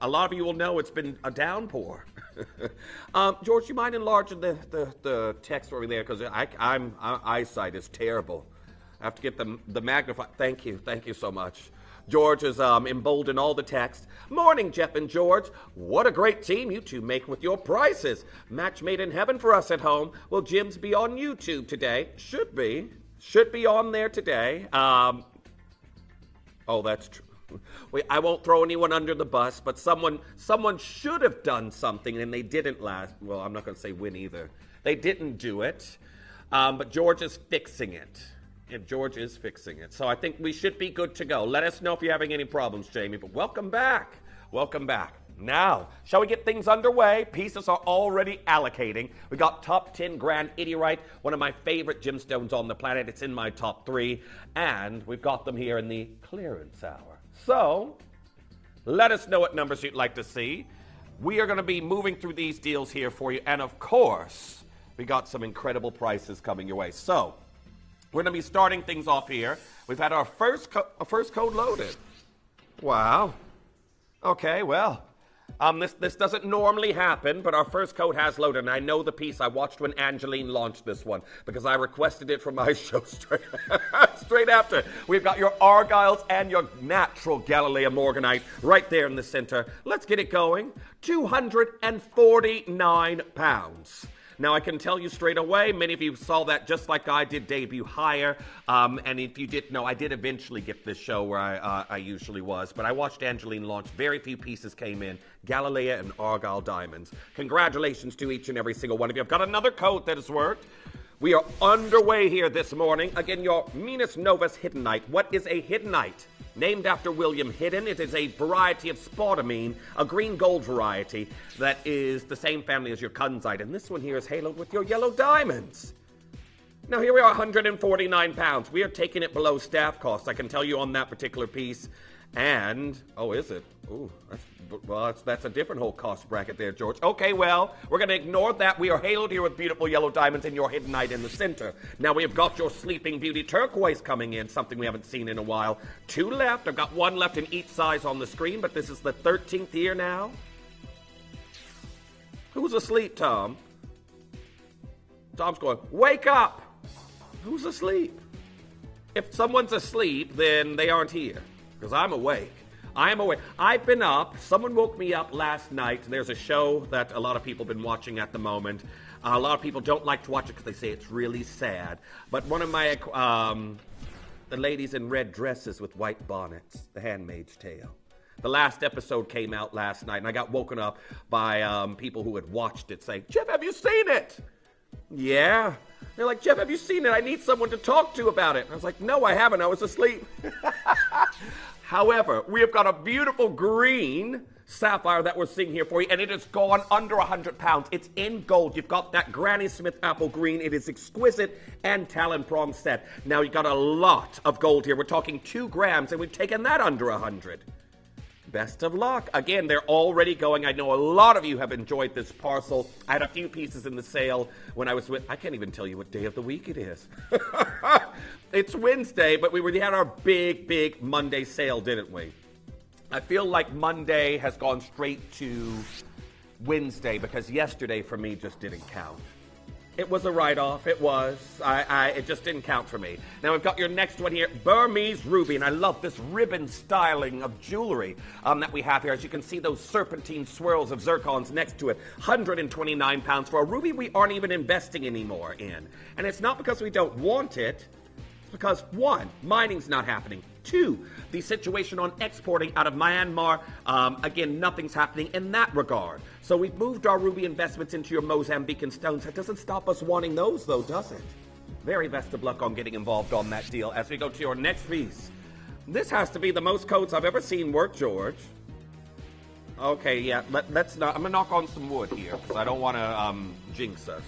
a lot of you will know it's been a downpour. George, you mind enlarging the text over there? Because my eyesight is terrible. I have to get the magnify. Thank you so much. George has emboldened all the text. Morning, Jeff and George. What a great team you two make with your prices. Match made in heaven for us at home. Will Jim's be on YouTube today? Should be on there today. Oh, that's true. Wait, I won't throw anyone under the bus, but someone should have done something, and they didn't last. Well, I'm not going to say win either. They didn't do it, but George is fixing it. And George is fixing it. So I think we should be good to go. Let us know if you're having any problems, Jamie. But welcome back. Welcome back. Now, shall we get things underway? Pieces are already allocating. We got top 10 grand Idiorite, one of my favorite gemstones on the planet. It's in my top 3. And we've got them here in the clearance hour. So, let us know what numbers you'd like to see. We are going to be moving through these deals here for you. And of course, we got some incredible prices coming your way. So, we're going to be starting things off here. We've had our first code loaded. Wow. Okay, well, this doesn't normally happen, but our first code has loaded. And I know the piece. I watched when Angeline launched this one because I requested it for my show straight after. We've got your Argyles and your natural Galilea Morganite right there in the center. Let's get it going. 249 pounds. Now, I can tell you straight away, many of you saw that just like I did debut higher. And if you didn't know, I did eventually get this show where I usually was. But I watched Angeline launch. Very few pieces came in. Galilea and Argyle diamonds. Congratulations to each and every single one of you. I've got another code that has worked. We are underway here this morning. Again, your Minas Novus Hiddenite. What is a Hiddenite? Named after William Hidden, it is a variety of spodumene, a green gold variety that is the same family as your Kunzite. And this one here is haloed with your yellow diamonds. Now here we are, 149 pounds. We are taking it below staff cost. I can tell you on that particular piece. And, oh, is it? Ooh, that's a different whole cost bracket there, George. Okay, well, we're going to ignore that. We are haloed here with beautiful yellow diamonds and your Hiddenite in the center. Now we have got your Sleeping Beauty turquoise coming in, something we haven't seen in a while. 2 left. I've got 1 left in each size on the screen, but this is the 13th year now. Who's asleep, Tom? Tom's going, wake up! Who's asleep? If someone's asleep, then they aren't here. Because I'm awake. I am awake. I've been up. Someone woke me up last night. There's a show that a lot of people have been watching at the moment. A lot of people don't like to watch it because they say it's really sad. But one of my, the ladies in red dresses with white bonnets, The Handmaid's Tale. The last episode came out last night, and I got woken up by people who had watched it saying, Jeff, have you seen it? Yeah. They're like, Jeff, have you seen it? I need someone to talk to about it. I was like, no, I haven't. I was asleep. However, we have got a beautiful green sapphire that we're seeing here for you, and it has gone under 100 pounds. It's in gold. You've got that Granny Smith apple green. It is exquisite and talon prong set. Now, you've got a lot of gold here. We're talking 2 grams, and we've taken that under 100. Best of luck. Again, they're already going. I know a lot of you have enjoyed this parcel. I had a few pieces in the sale when I was with... I can't even tell you what day of the week it is. It's Wednesday, but we had our big Monday sale, didn't we? I feel like Monday has gone straight to Wednesday because yesterday for me just didn't count. It was a write-off. It was. It just didn't count for me. Now, we've got your next one here, Burmese Ruby, and I love this ribbon styling of jewelry that we have here. As you can see, those serpentine swirls of zircons next to it, 129 pounds for a ruby we aren't even investing anymore in. And it's not because we don't want it. It's because, 1, mining's not happening. 2, the situation on exporting out of Myanmar, again, nothing's happening in that regard. So we've moved our ruby investments into your Mozambican stones. That doesn't stop us wanting those, though, does it? Very best of luck on getting involved on that deal as we go to your next piece. This has to be the most codes I've ever seen work, George. Okay, yeah, let's not. I'm going to knock on some wood here because I don't want to jinx us.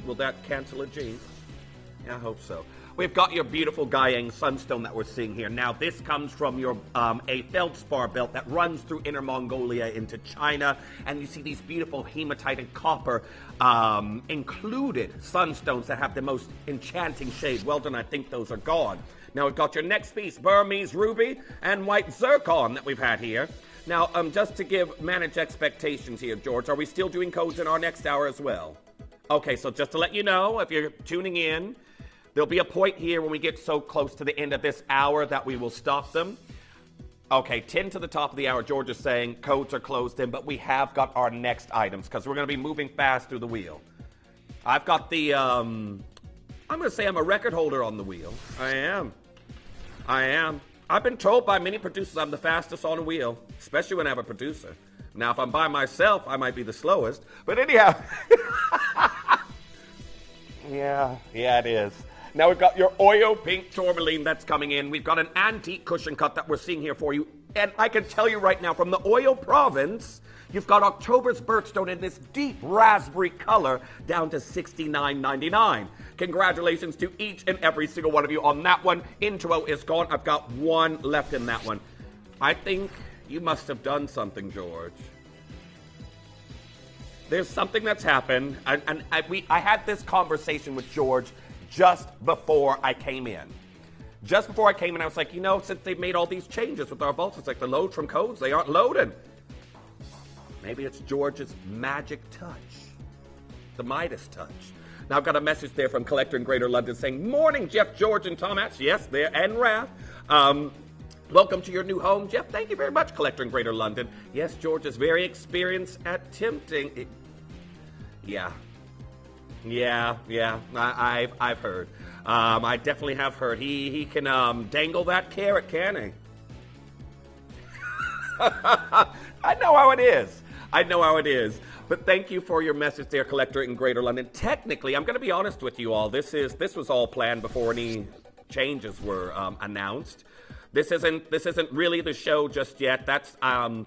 Will that cancel a jinx? Yeah, I hope so. We've got your beautiful Guyang sunstone that we're seeing here. Now, this comes from your a feldspar belt that runs through Inner Mongolia into China. And you see these beautiful hematite and copper included sunstones that have the most enchanting shade. Well done, I think those are gone. Now, we've got your next piece, Burmese ruby and white zircon that we've had here. Now, just to manage expectations here, George, are we still doing codes in our next hour as well? Okay, so just to let you know, if you're tuning in, there'll be a point here when we get so close to the end of this hour that we will stop them. Okay, 10 to the top of the hour, George is saying codes are closed in, but we have got our next items because we're going to be moving fast through the wheel. I've got the, I'm going to say I'm a record holder on the wheel. I am. I've been told by many producers I'm the fastest on a wheel, especially when I have a producer. Now, if I'm by myself, I might be the slowest. But anyhow, yeah, it is. Now we've got your oil pink tourmaline that's coming in. We've got an antique cushion cut that we're seeing here for you. And I can tell you right now, from the oil province, you've got October's birthstone in this deep raspberry color down to $69.99. Congratulations to each and every single one of you on that one. Intro is gone. I've got one left in that one. I think you must have done something, George. There's something that's happened. And I had this conversation with George just before I came in. Just before I came in, I was like, you know, since they've made all these changes with our vaults, it's like the load from codes, they aren't loading. Maybe it's George's magic touch. The Midas touch. Now, I've got a message there from Collector in Greater London saying, morning, Jeff, George, and Thomas. Yes, there, and Raph. Welcome to your new home, Jeff. Thank you very much, Collector in Greater London. Yes, George is very experienced at tempting. Yeah. I've heard. I definitely have heard. He can dangle that carrot, can he? I know how it is. But thank you for your message there, Collector in Greater London. Technically, I'm going to be honest with you all. This was all planned before any changes were announced. This isn't really the show just yet. That's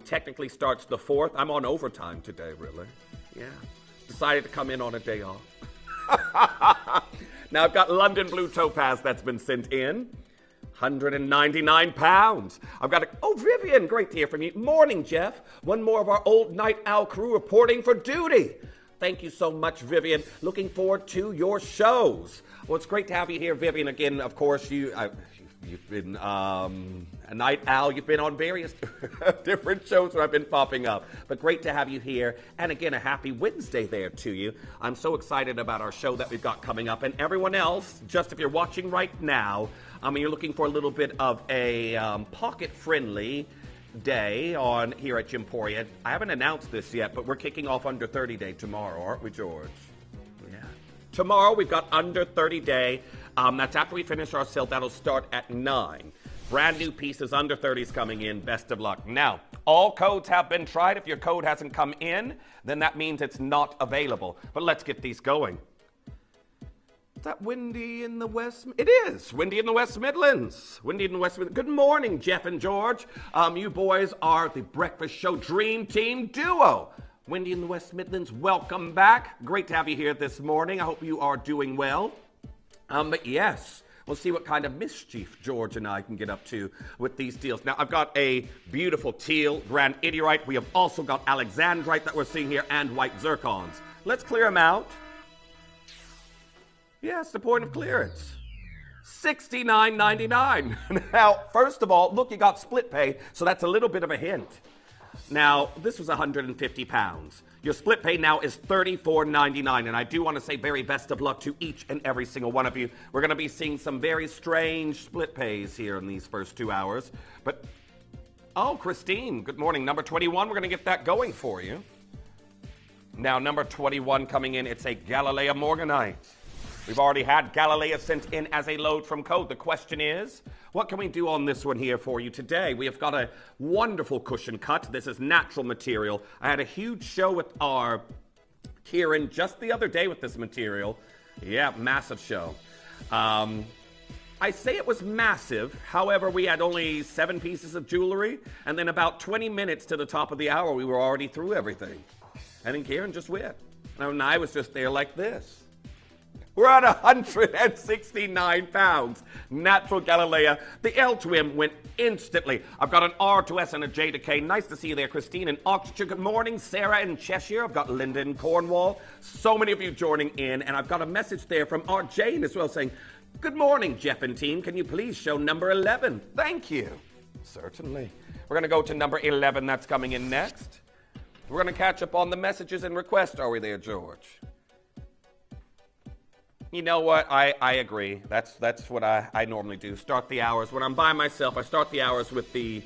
technically starts the 4th. I'm on overtime today, really. Yeah. Decided to come in on a day off. Now I've got London Blue Topaz that's been sent in. £199. I've got Vivian, great to hear from you. Morning, Jeff. One more of our old Night Owl crew reporting for duty. Thank you so much, Vivian. Looking forward to your shows. Well, it's great to have you here, Vivian. Again, of course, you've been a night owl. You've been on various different shows where I've been popping up. But great to have you here. And again, a happy Wednesday there to you. I'm so excited about our show that we've got coming up. And everyone else, just if you're watching right now, you're looking for a little bit of a pocket-friendly day on here at Gymporia. I haven't announced this yet, but we're kicking off Under 30 Day tomorrow, aren't we, George? Yeah. Tomorrow we've got Under 30 Day. That's after we finish our sale. That'll start at 9. Brand new pieces, under 30s coming in. Best of luck. Now, all codes have been tried. If your code hasn't come in, then that means it's not available. But let's get these going. Is that windy in the West? It is. Windy in the West Midlands. Windy in the West Midlands. Good morning, Jeff and George. You boys are the Breakfast Show Dream Team duo. Windy in the West Midlands, welcome back. Great to have you here this morning. I hope you are doing well. But yes, we'll see what kind of mischief George and I can get up to with these deals. Now, I've got a beautiful teal grand idiorite. We have also got alexandrite that we're seeing here and white zircons. Let's clear them out. Yes, the point of clearance. $69.99. Now, first of all, look, you got split pay, so that's a little bit of a hint. Now, this was £150. Your split pay now is $34.99, and I do want to say very best of luck to each and every single one of you. We're going to be seeing some very strange split pays here in these first 2 hours. But, Christine, good morning. Number 21, we're going to get that going for you. Now, number 21 coming in, it's a Galilea Morganite. We've already had Galilea sent in as a load from code. The question is, what can we do on this one here for you today? We have got a wonderful cushion cut. This is natural material. I had a huge show with our Kieran just the other day with this material. Yeah, massive show. I say it was massive. However, we had only 7 pieces of jewelry. And then about 20 minutes to the top of the hour, we were already through everything. And then Kieran just went. And I was just there like this. We're at 169 pounds. Natural Galilea. The L-Twim went instantly. I've got an R2S and a Jadeite. Nice to see you there, Christine in Oxfordshire. Good morning, Sarah in Cheshire. I've got Linda in Cornwall. So many of you joining in. And I've got a message there from our Jane as well saying, good morning, Jeff and team. Can you please show number 11? Thank you. Certainly. We're going to go to number 11. That's coming in next. We're going to catch up on the messages and requests. Are we there, George? You know what? I agree. That's what I normally do. Start the hours. When I'm by myself, I start the hours with the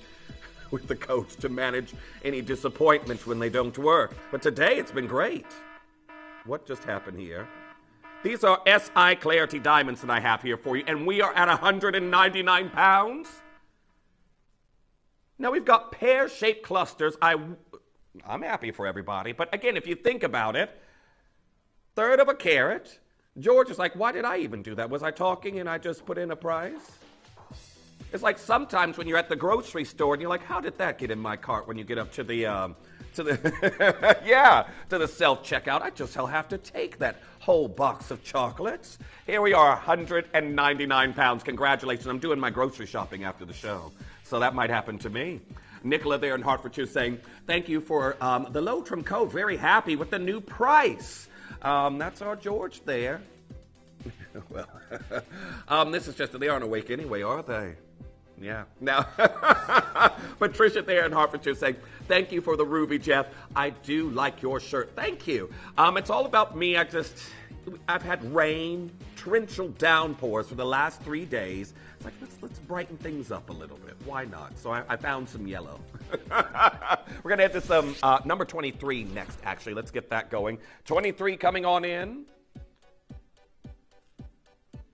coach to manage any disappointments when they don't work. But today it's been great. What just happened here? These are SI Clarity diamonds that I have here for you, and we are at 199 pounds. Now we've got pear-shaped clusters. I'm happy for everybody, but again, if you think about it, third of a carat. George is like, why did I even do that? Was I talking and I just put in a price? It's like sometimes when you're at the grocery store and you're like, how did that get in my cart when you get up to the to the self-checkout? I just have to take that whole box of chocolates. Here we are, 199 pounds. Congratulations. I'm doing my grocery shopping after the show, so that might happen to me. Nicola there in Hertfordshire saying, thank you for the low trim code. Very happy with the new price. That's our George there. Well, this is just, they aren't awake anyway, are they? Yeah. Now, Patricia there in Hertfordshire saying, thank you for the ruby, Jeff. I do like your shirt. Thank you. It's all about me. I've had rain, torrential downpours for the last 3 days. It's like, let's brighten things up a little bit. Why not? So I found some yellow. We're going to head to some number 23 next, actually. Let's get that going. 23 coming on in.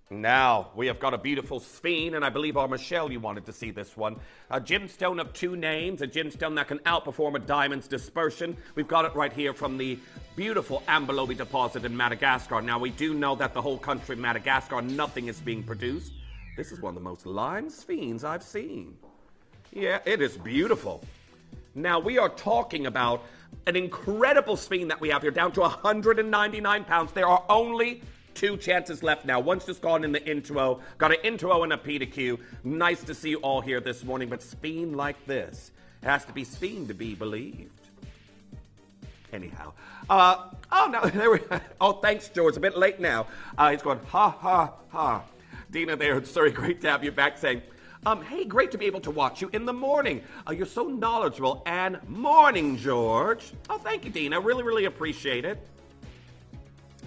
Now, we have got a beautiful spine, and I believe, Michelle, you wanted to see this one. A gemstone of two names, a gemstone that can outperform a diamond's dispersion. We've got it right here from the beautiful Ambelobi deposit in Madagascar. Now, we do know that the whole country of Madagascar, nothing is being produced. This is one of the most lime spines I've seen. Yeah, it is beautiful. Now, we are talking about an incredible spine that we have here, down to 199 pounds. There are only 2 chances left now. One's just gone in the intro. Got an intro and a P to Q. Nice to see you all here this morning, but spine like this, it has to be spine to be believed. Anyhow. No, there we go. Oh, thanks, George. A bit late now. He's going, ha, ha, ha. Dina there, sorry, great to have you back, saying, hey, great to be able to watch you in the morning. You're so knowledgeable. And morning, George. Oh, thank you, Dina. Really, really appreciate it.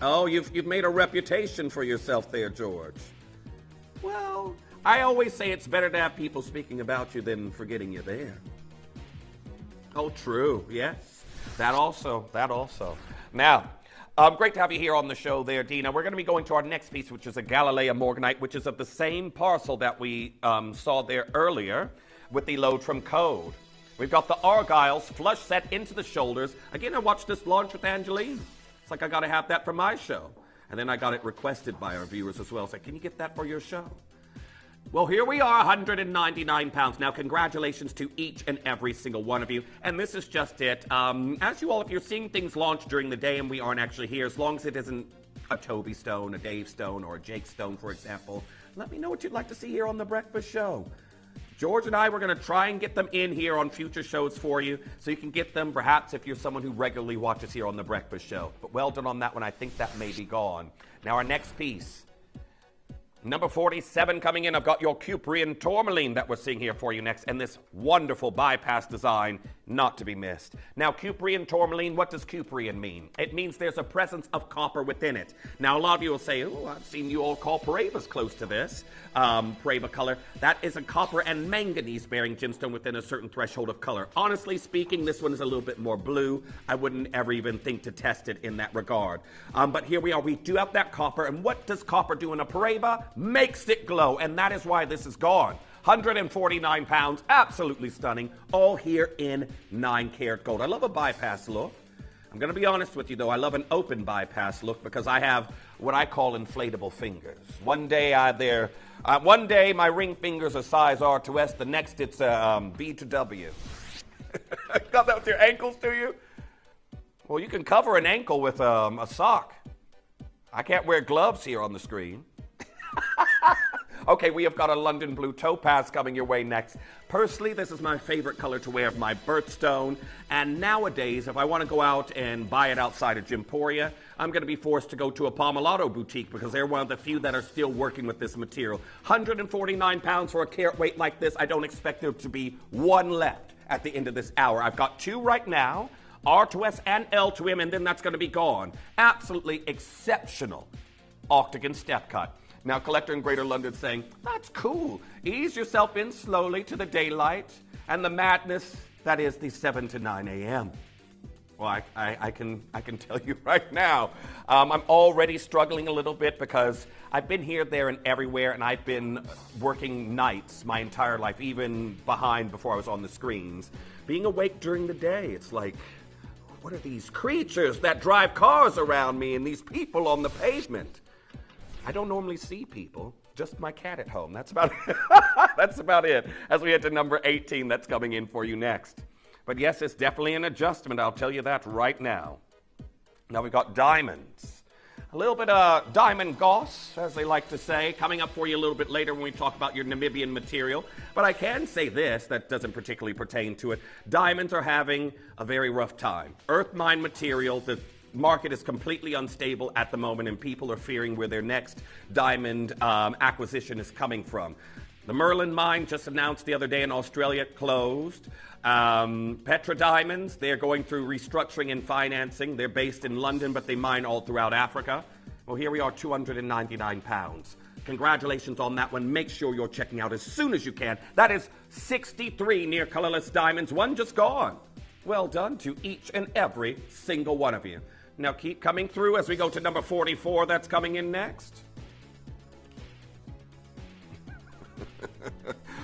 Oh, you've made a reputation for yourself there, George. Well, I always say it's better to have people speaking about you than forgetting you're there. Oh, true. Yes. That also. Now, great to have you here on the show there, Dina. We're going to be going to our next piece, which is a Galilea Morganite, which is of the same parcel that we saw there earlier with the load from Code. We've got the Argyles flush set into the shoulders. Again, I watched this launch with Angeline. It's like I got to have that for my show. And then I got it requested by our viewers as well. It's like, can you get that for your show? Well, here we are, 199 pounds. Now, congratulations to each and every single one of you. And this is just it. As you all, if you're seeing things launch during the day and we aren't actually here, as long as it isn't a Toby Stone, a Dave Stone, or a Jake Stone, for example, let me know what you'd like to see here on The Breakfast Show. George and I, we're going to try and get them in here on future shows for you, so you can get them perhaps if you're someone who regularly watches here on The Breakfast Show. But well done on that one. I think that may be gone. Now, our next piece. Number 47 coming in, I've got your Cuprian Tourmaline that we're seeing here for you next, and this wonderful bypass design, not to be missed. Now, Cuprian Tourmaline, what does Cuprian mean? It means there's a presence of copper within it. Now, a lot of you will say, oh, I've seen you all call Parevas close to this. Pareva color, that is a copper and manganese-bearing gemstone within a certain threshold of color. Honestly speaking, this one is a little bit more blue. I wouldn't ever even think to test it in that regard. But here we are. We do have that copper, and what does copper do in a Pareva? Makes it glow, and that is why this is gone. 149 pounds, absolutely stunning, all here in 9-karat gold. I love a bypass look. I'm going to be honest with you, though. I love an open bypass look because I have what I call inflatable fingers. One day my ring fingers are size R to S. The next it's B to W. Got that with your ankles, do you? Well, you can cover an ankle with a sock. I can't wear gloves here on the screen. Okay, we have got a London Blue Topaz coming your way next. Personally, this is my favorite color to wear of my birthstone. And nowadays, if I want to go out and buy it outside of Gymporia, I'm going to be forced to go to a Palmolato boutique because they're one of the few that are still working with this material. 149 pounds for a carat weight like this. I don't expect there to be one left at the end of this hour. I've got two right now, R to S and L to M, and then that's going to be gone. Absolutely exceptional octagon step cut. Now, collector in Greater London saying, that's cool. Ease yourself in slowly to the daylight and the madness that is the 7 to 9 a.m. Well, I can tell you right now, I'm already struggling a little bit because I've been here, there, and everywhere, and I've been working nights my entire life, even before I was on the screens. Being awake during the day, it's like, what are these creatures that drive cars around me and these people on the pavement? I don't normally see people, just my cat at home. That's about it. That's about it. As we head to number 18, that's coming in for you next. But yes, it's definitely an adjustment. I'll tell you that right now. Now we've got diamonds. A little bit of diamond goss, as they like to say, coming up for you a little bit later when we talk about your Namibian material. But I can say this, that doesn't particularly pertain to it. Diamonds are having a very rough time. Earth mine material, the market is completely unstable at the moment, and people are fearing where their next diamond acquisition is coming from. The Merlin mine, just announced the other day in Australia, closed. Petra Diamonds, they're going through restructuring and financing. They're based in London, but they mine all throughout Africa. Well, here we are, 299 pounds. Congratulations on that one. Make sure you're checking out as soon as you can. That is 63 near colorless diamonds, one just gone. Well done to each and every single one of you. Now keep coming through as we go to number 44. That's coming in next.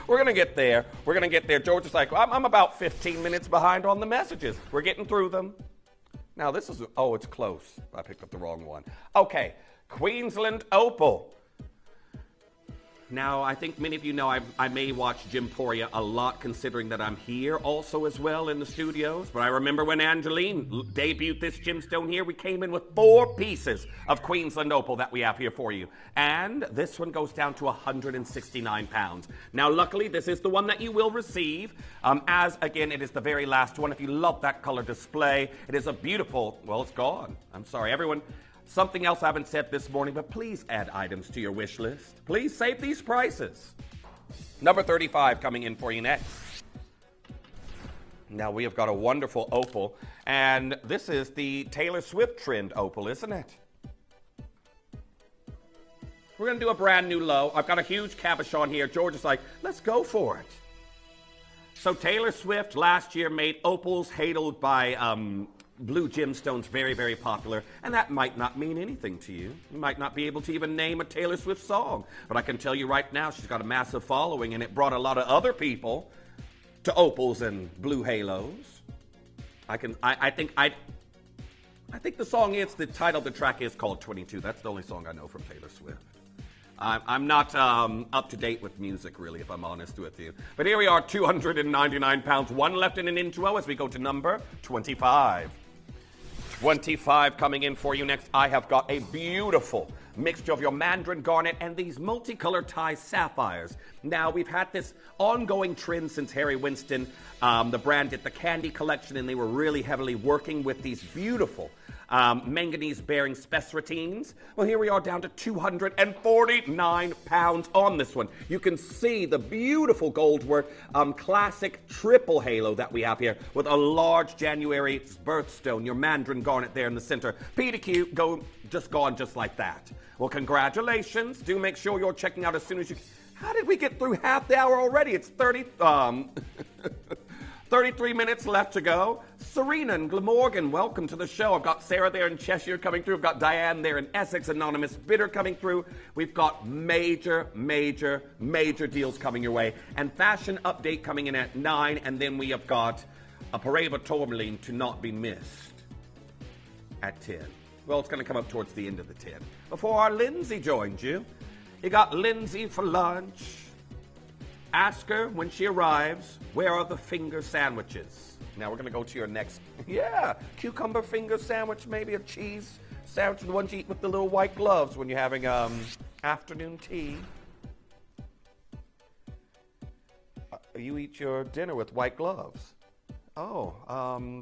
We're going to get there. We're going to get there. George is like, I'm about 15 minutes behind on the messages. We're getting through them. Now this is, oh, it's close. I picked up the wrong one. Okay, Queensland opal. Now, I think many of you know I may watch Gymporia a lot, considering that I'm here also as well in the studios. But I remember when Angeline debuted this gemstone here, we came in with 4 pieces of Queensland opal that we have here for you. And this one goes down to 169 pounds. Now, luckily, this is the one that you will receive, as, again, it is the very last one. If you love that color display, it is a beautiful, well, it's gone. I'm sorry, everyone. Something else I haven't said this morning, but please add items to your wish list. Please save these prices. Number 35 coming in for you next. Now we have got a wonderful opal, and this is the Taylor Swift trend opal, isn't it? We're going to do a brand new low. I've got a huge cabochon here. George is like, let's go for it. So Taylor Swift last year made opals hailed by blue gemstones very, very popular, and that might not mean anything to you. You might not be able to even name a Taylor Swift song, but I can tell you right now she's got a massive following, and it brought a lot of other people to opals and blue halos. I think the song is, the title of the track is called 22. That's the only song I know from Taylor Swift. I'm not up to date with music, really, if I'm honest with you. But here we are, 299 pounds, one left in an intro as we go to number 25. 25 coming in for you next. I have got a beautiful mixture of your mandarin garnet and these multicolored tie sapphires. Now, we've had this ongoing trend since Harry Winston, the brand did the candy collection, and they were really heavily working with these beautiful manganese-bearing spessartines. Well, here we are down to 249 pounds on this one. You can see the beautiful gold work, classic triple halo that we have here with a large January birthstone, your mandarin garnet there in the center. PDQ, gone just like that. Well, congratulations. Do make sure you're checking out as soon as you... How did we get through half the hour already? It's 33 minutes left to go. Serena and Glamorgan, welcome to the show. I've got Sarah there in Cheshire coming through. I've got Diane there in Essex, Anonymous Bidder coming through. We've got major deals coming your way. And fashion update coming in at 9. And then we have got a Pareva Tourmaline to not be missed at 10. Well, it's going to come up towards the end of the 10. Before our Lindsay joins you. You got Lindsay for lunch. Ask her when she arrives, where are the finger sandwiches? Now we're going to go to your next, cucumber finger sandwich, maybe a cheese sandwich, the ones you eat with the little white gloves when you're having afternoon tea. You eat your dinner with white gloves. Oh,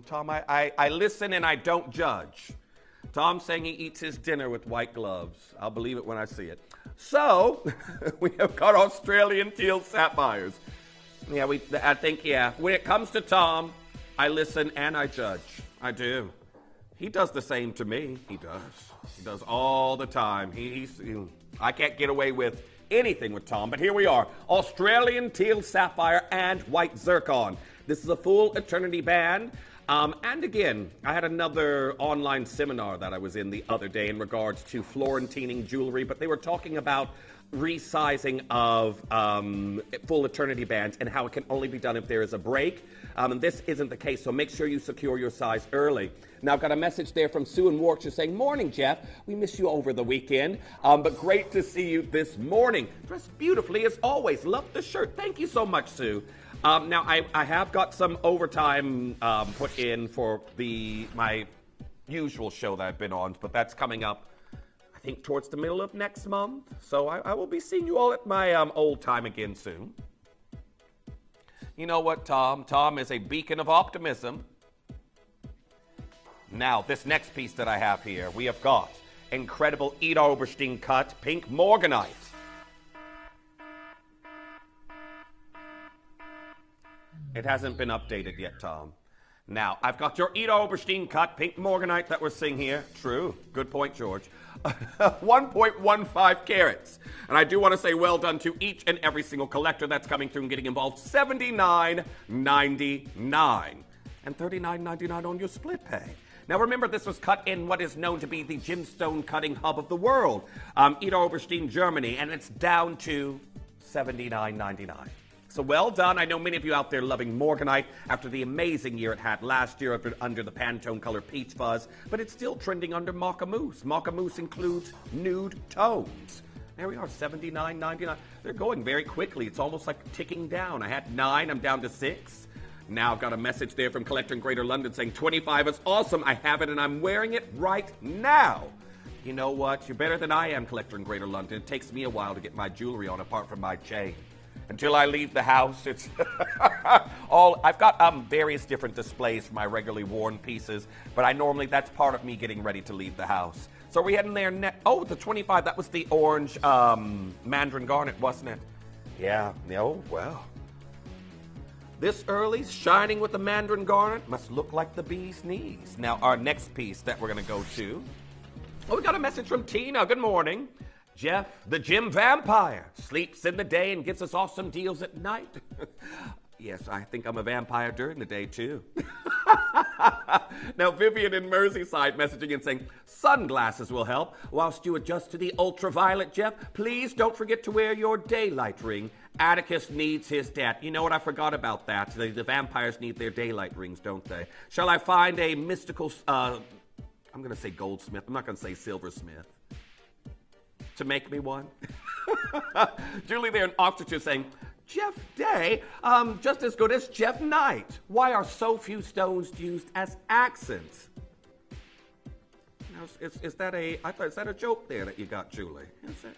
Tom, I listen and I don't judge. Tom's saying he eats his dinner with white gloves. I'll believe it when I see it. So, we have got Australian teal sapphires. Yeah, I think, when it comes to Tom, I listen and I judge. I do. He does the same to me. He does. He does all the time. I can't get away with anything with Tom, but here we are. Australian teal sapphire and white zircon. This is a full eternity band. And again, I had another online seminar that I was in the other day in regards to Florentining jewelry, but they were talking about resizing of full eternity bands and how it can only be done if there is a break. And this isn't the case, so make sure you secure your size early. Now, I've got a message there from Sue in Warwickshire saying, "Morning, Jeff. We missed you over the weekend, but great to see you this morning. Dressed beautifully as always. Love the shirt." Thank you so much, Sue. Now, I have got some overtime put in for my usual show that I've been on, but that's coming up, I think, towards the middle of next month. So I will be seeing you all at my old time again soon. You know what, Tom? Tom is a beacon of optimism. Now, this next piece that I have here, we have got incredible Ida Oberstein cut pink Morganite. It hasn't been updated yet, Tom. Now, I've got your Ida Oberstein cut pink Morganite that we're seeing here. True. Good point, George. 1.15 carats. And I do want to say well done to each and every single collector that's coming through and getting involved. $79.99. And $39.99 on your split pay. Now remember, this was cut in what is known to be the gemstone cutting hub of the world, Ida Oberstein, Germany, and it's down to $79.99. So well done. I know many of you out there loving Morganite after the amazing year it had last year under the Pantone color Peach Fuzz, but it's still trending under Maca Mousse. Maca Mousse includes nude tones. There we are, $79.99. They're going very quickly. It's almost like ticking down. I had 9, I'm down to 6. Now I've got a message there from Collector in Greater London saying 25 is awesome. I have it and I'm wearing it right now. You know what? You're better than I am, Collector in Greater London. It takes me a while to get my jewelry on apart from my chain. Until I leave the house, it's I've got various different displays for my regularly worn pieces, but that's part of me getting ready to leave the house. So are we heading there next? Oh, the 25, that was the orange Mandarin Garnet, wasn't it? Yeah, oh, well. This early, shining with the Mandarin Garnet, must look like the bee's knees. Now, our next piece that we're going to go to. Oh, we got a message from Tina. Good morning. Jeff, the gym vampire, sleeps in the day and gives us awesome deals at night. Yes, I think I'm a vampire during the day, too. Now, Vivian in Merseyside messaging and saying, sunglasses will help whilst you adjust to the ultraviolet, Jeff. Please don't forget to wear your daylight ring. Atticus needs his dat. You know what? I forgot about that. The vampires need their daylight rings, don't they? Shall I find a mystical, I'm going to say goldsmith. I'm not going to say silversmith. To make me one? Julie there in Oxfordshire saying, Jeff Day, just as good as Jeff Knight. Why are so few stones used as accents? Now, is that a joke there that you got, Julie? Is it?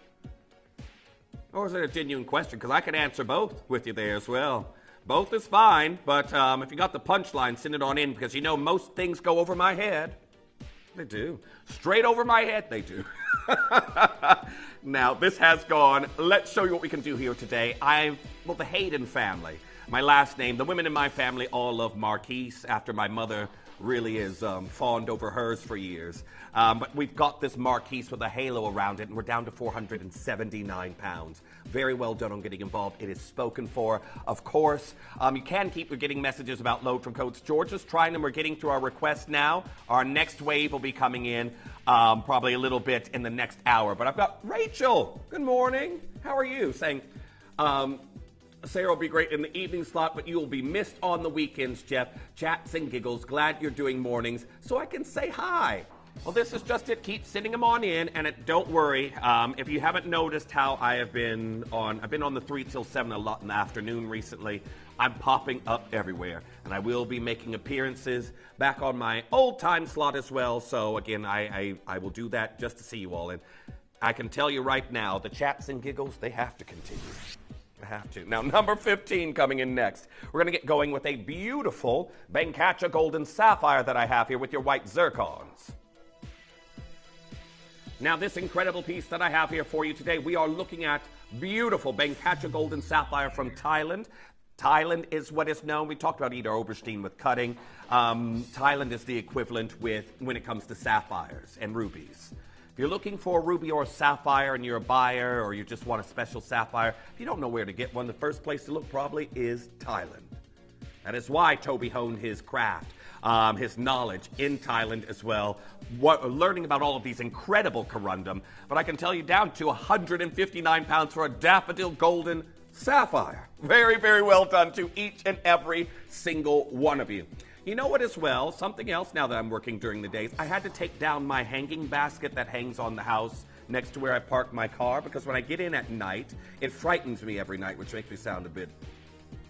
Or is it a genuine question? Because I can answer both with you there as well. Both is fine, but if you got the punchline, send it on in, because you know most things go over my head. They do. Straight over my head, they do. Now, this has gone. Let's show you what we can do here today. The Hayden family. My last name, the women in my family all love Marquise after my mother really is fawned over hers for years. But we've got this Marquise with a halo around it, and we're down to 479 pounds. Very well done on getting involved. It is spoken for, of course. You can keep getting messages about load from codes. George is trying them. We're getting to our request now. Our next wave will be coming in probably a little bit in the next hour. But I've got Rachel. Good morning. How are you? Saying, Sarah will be great in the evening slot, but you will be missed on the weekends, Jeff. Chats and giggles. Glad you're doing mornings so I can say hi. Well, this is just it. Keep sending them on in, and don't worry. If you haven't noticed how I've been on the 3 till 7 a lot in the afternoon recently. I'm popping up everywhere, and I will be making appearances back on my old time slot as well. So again, I will do that just to see you all. And I can tell you right now, the chats and giggles, they have to continue. I have to. Now, number 15 coming in next. We're going to get going with a beautiful Bencacha Golden Sapphire that I have here with your white zircons. Now, this incredible piece that I have here for you today, we are looking at beautiful Benkacha gold and sapphire from Thailand. Thailand is what is known. We talked about Ida Oberstein with cutting. Thailand is the equivalent when it comes to sapphires and rubies. If you're looking for a ruby or a sapphire and you're a buyer or you just want a special sapphire, if you don't know where to get one, the first place to look probably is Thailand. That is why Toby honed his craft, his knowledge in Thailand as well, learning about all of these incredible corundum. But I can tell you down to 159 pounds for a daffodil golden sapphire. Very, very well done to each and every single one of you. You know what as well, something else now that I'm working during the days, I had to take down my hanging basket that hangs on the house next to where I park my car, because when I get in at night, it frightens me every night, which makes me sound a bit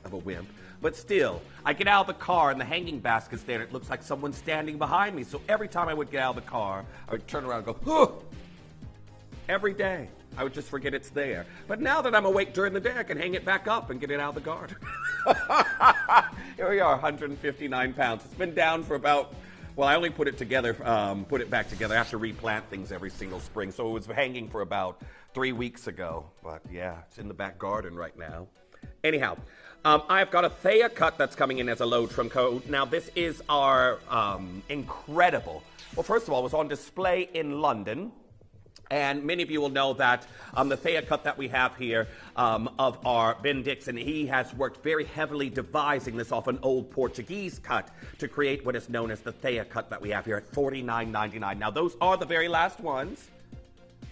of a wimp. But still, I get out of the car and the hanging basket's there and it looks like someone's standing behind me. So every time I would get out of the car, I would turn around and go, "Huh!" Every day. I would just forget it's there. But now that I'm awake during the day, I can hang it back up and get it out of the garden. Here we are, 159 pounds. It's been down for about, well, I only put it together, put it back together. I have to replant things every single spring. So it was hanging for about 3 weeks ago. But yeah, it's in the back garden right now. Anyhow, I've got a Thea cut that's coming in as a load from code. Now, this is our incredible. Well, first of all, it was on display in London. And many of you will know that the Thea cut that we have here of our Ben Dixon, he has worked very heavily devising this off an old Portuguese cut to create what is known as the Thea cut that we have here at $49.99. Now, those are the very last ones.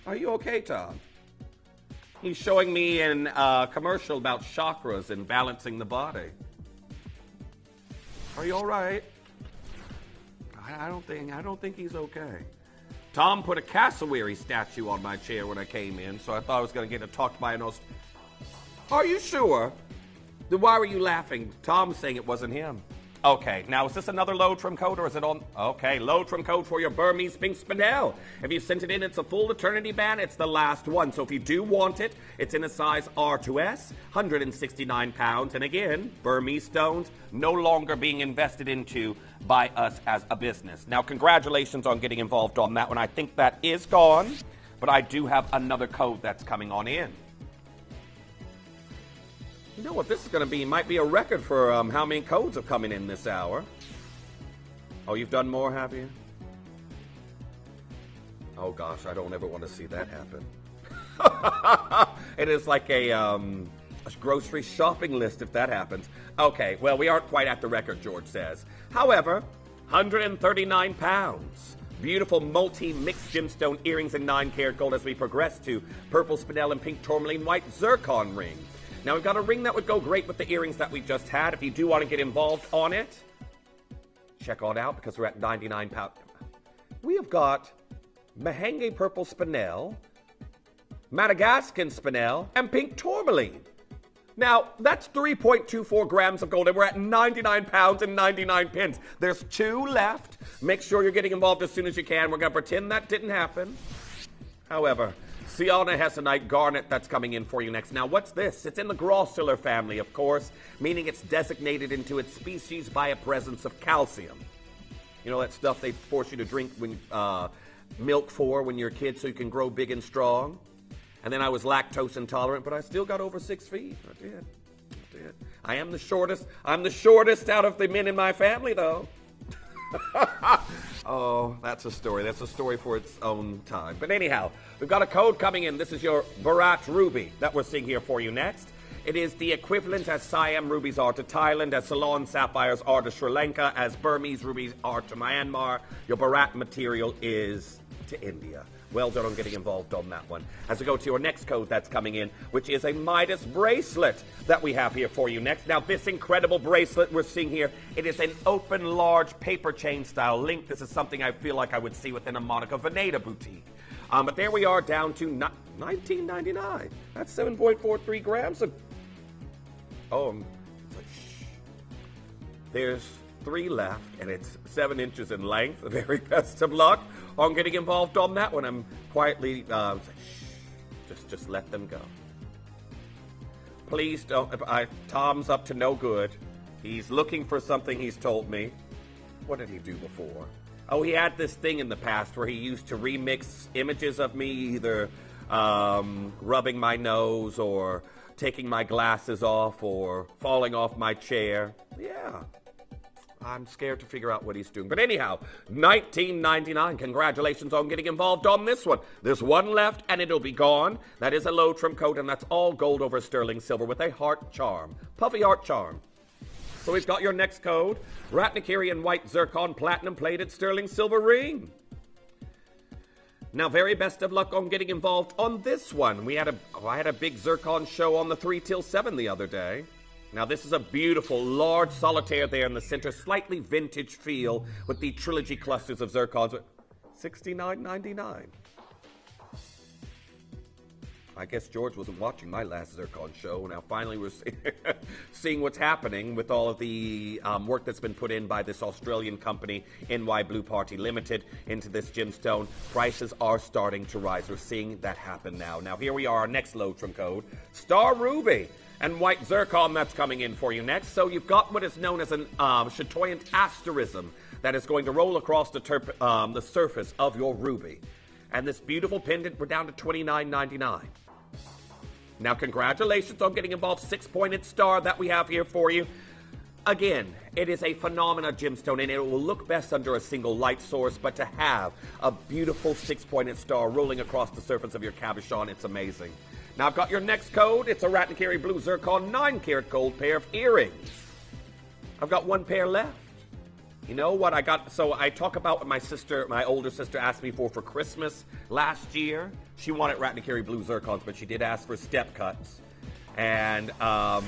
Are you okay, Tom? He's showing me in a commercial about chakras and balancing the body. Are you all right? I don't think he's okay. Tom put a cassowary statue on my chair when I came in, so I thought I was going to get to talk to my nose. Are you sure? Then why were you laughing? Tom's saying it wasn't him. Okay, now is this another load from code or is it on? Okay, load from code for your Burmese pink spinel. If you sent it in, it's a full eternity ban. It's the last one. So if you do want it, it's in a size R to S, 169 pounds. And again, Burmese stones no longer being invested into by us as a business. Now, congratulations on getting involved on that one. I think that is gone, but I do have another code that's coming on in. You know what this is going to be? Might be a record for how many codes are coming in this hour. Oh, you've done more, have you? Oh, gosh, I don't ever want to see that happen. It is like a grocery shopping list if that happens. Okay, well, we aren't quite at the record, George says. However, 139 pounds. Beautiful multi-mixed gemstone earrings in 9-karat gold as we progress to purple spinel and pink tourmaline white zircon ring. Now, we've got a ring that would go great with the earrings that we just had. If you do want to get involved on it, check all it out because we're at 99 pounds. We have got Mahenge purple spinel, Madagascan spinel, and pink tourmaline. Now, that's 3.24 grams of gold, and we're at 99 pounds and 99 pence. There's 2 left. Make sure you're getting involved as soon as you can. We're going to pretend that didn't happen. However, Sienna Hessonite Garnet that's coming in for you next. Now, what's this? It's in the Grossular family, of course, meaning it's designated into its species by a presence of calcium. You know that stuff they force you to drink when milk for when you're a kid so you can grow big and strong? And then I was lactose intolerant, but I still got over 6 feet. I did. I am the shortest. I'm the shortest out of the men in my family, though. Oh, that's a story. That's a story for its own time. But anyhow, we've got a code coming in. This is your Bharat ruby that we're seeing here for you next. It is the equivalent as Siam rubies are to Thailand, as Ceylon sapphires are to Sri Lanka, as Burmese rubies are to Myanmar. Your Bharat material is to India. Well done on getting involved on that one. As we go to your next code that's coming in, which is a Midas bracelet that we have here for you next. Now, this incredible bracelet we're seeing here, it is an open, large paper chain style link. This is something I feel like I would see within a Monica Veneta boutique. But there we are down to $19.99. That's 7.43 grams of... Oh, shh. There's 3 left, and it's 7 inches in length. The very best of luck on getting involved on that one. I'm quietly, just let them go. Please don't. Tom's up to no good. He's looking for something he's told me. What did he do before? Oh, he had this thing in the past where he used to remix images of me either rubbing my nose or taking my glasses off or falling off my chair. Yeah. I'm scared to figure out what he's doing. But anyhow, 1999. Congratulations on getting involved on this one. There's one left, and it'll be gone. That is a low trim coat, and that's all gold over sterling silver with a heart charm. Puffy heart charm. So we've got your next code. Ratnakiri white zircon platinum plated sterling silver ring. Now, very best of luck on getting involved on this one. I had a big zircon show on the 3 till 7 the other day. Now, this is a beautiful, large solitaire there in the center, slightly vintage feel with the trilogy clusters of zircons. $69.99. I guess George wasn't watching my last zircon show. Now, finally, we're seeing what's happening with all of the work that's been put in by this Australian company, NY Blue Party Limited, into this gemstone. Prices are starting to rise. We're seeing that happen now. Now, here we are, our next low trim code. Star Ruby and white zircon, that's coming in for you next. So you've got what is known as an chatoyant asterism that is going to roll across the surface of your ruby. And this beautiful pendant, we're down to $29.99. Now, congratulations on getting involved. 6-pointed star that we have here for you. Again, it is a phenomenal gemstone, and it will look best under a single light source, but to have a beautiful 6-pointed star rolling across the surface of your cabochon, it's amazing. Now, I've got your next code. It's a Ratnakiri blue zircon 9-karat gold pair of earrings. I've got one pair left. You know what I got? So I talk about what my older sister asked me for Christmas last year. She wanted Ratnakiri blue zircons, but she did ask for step cuts. And I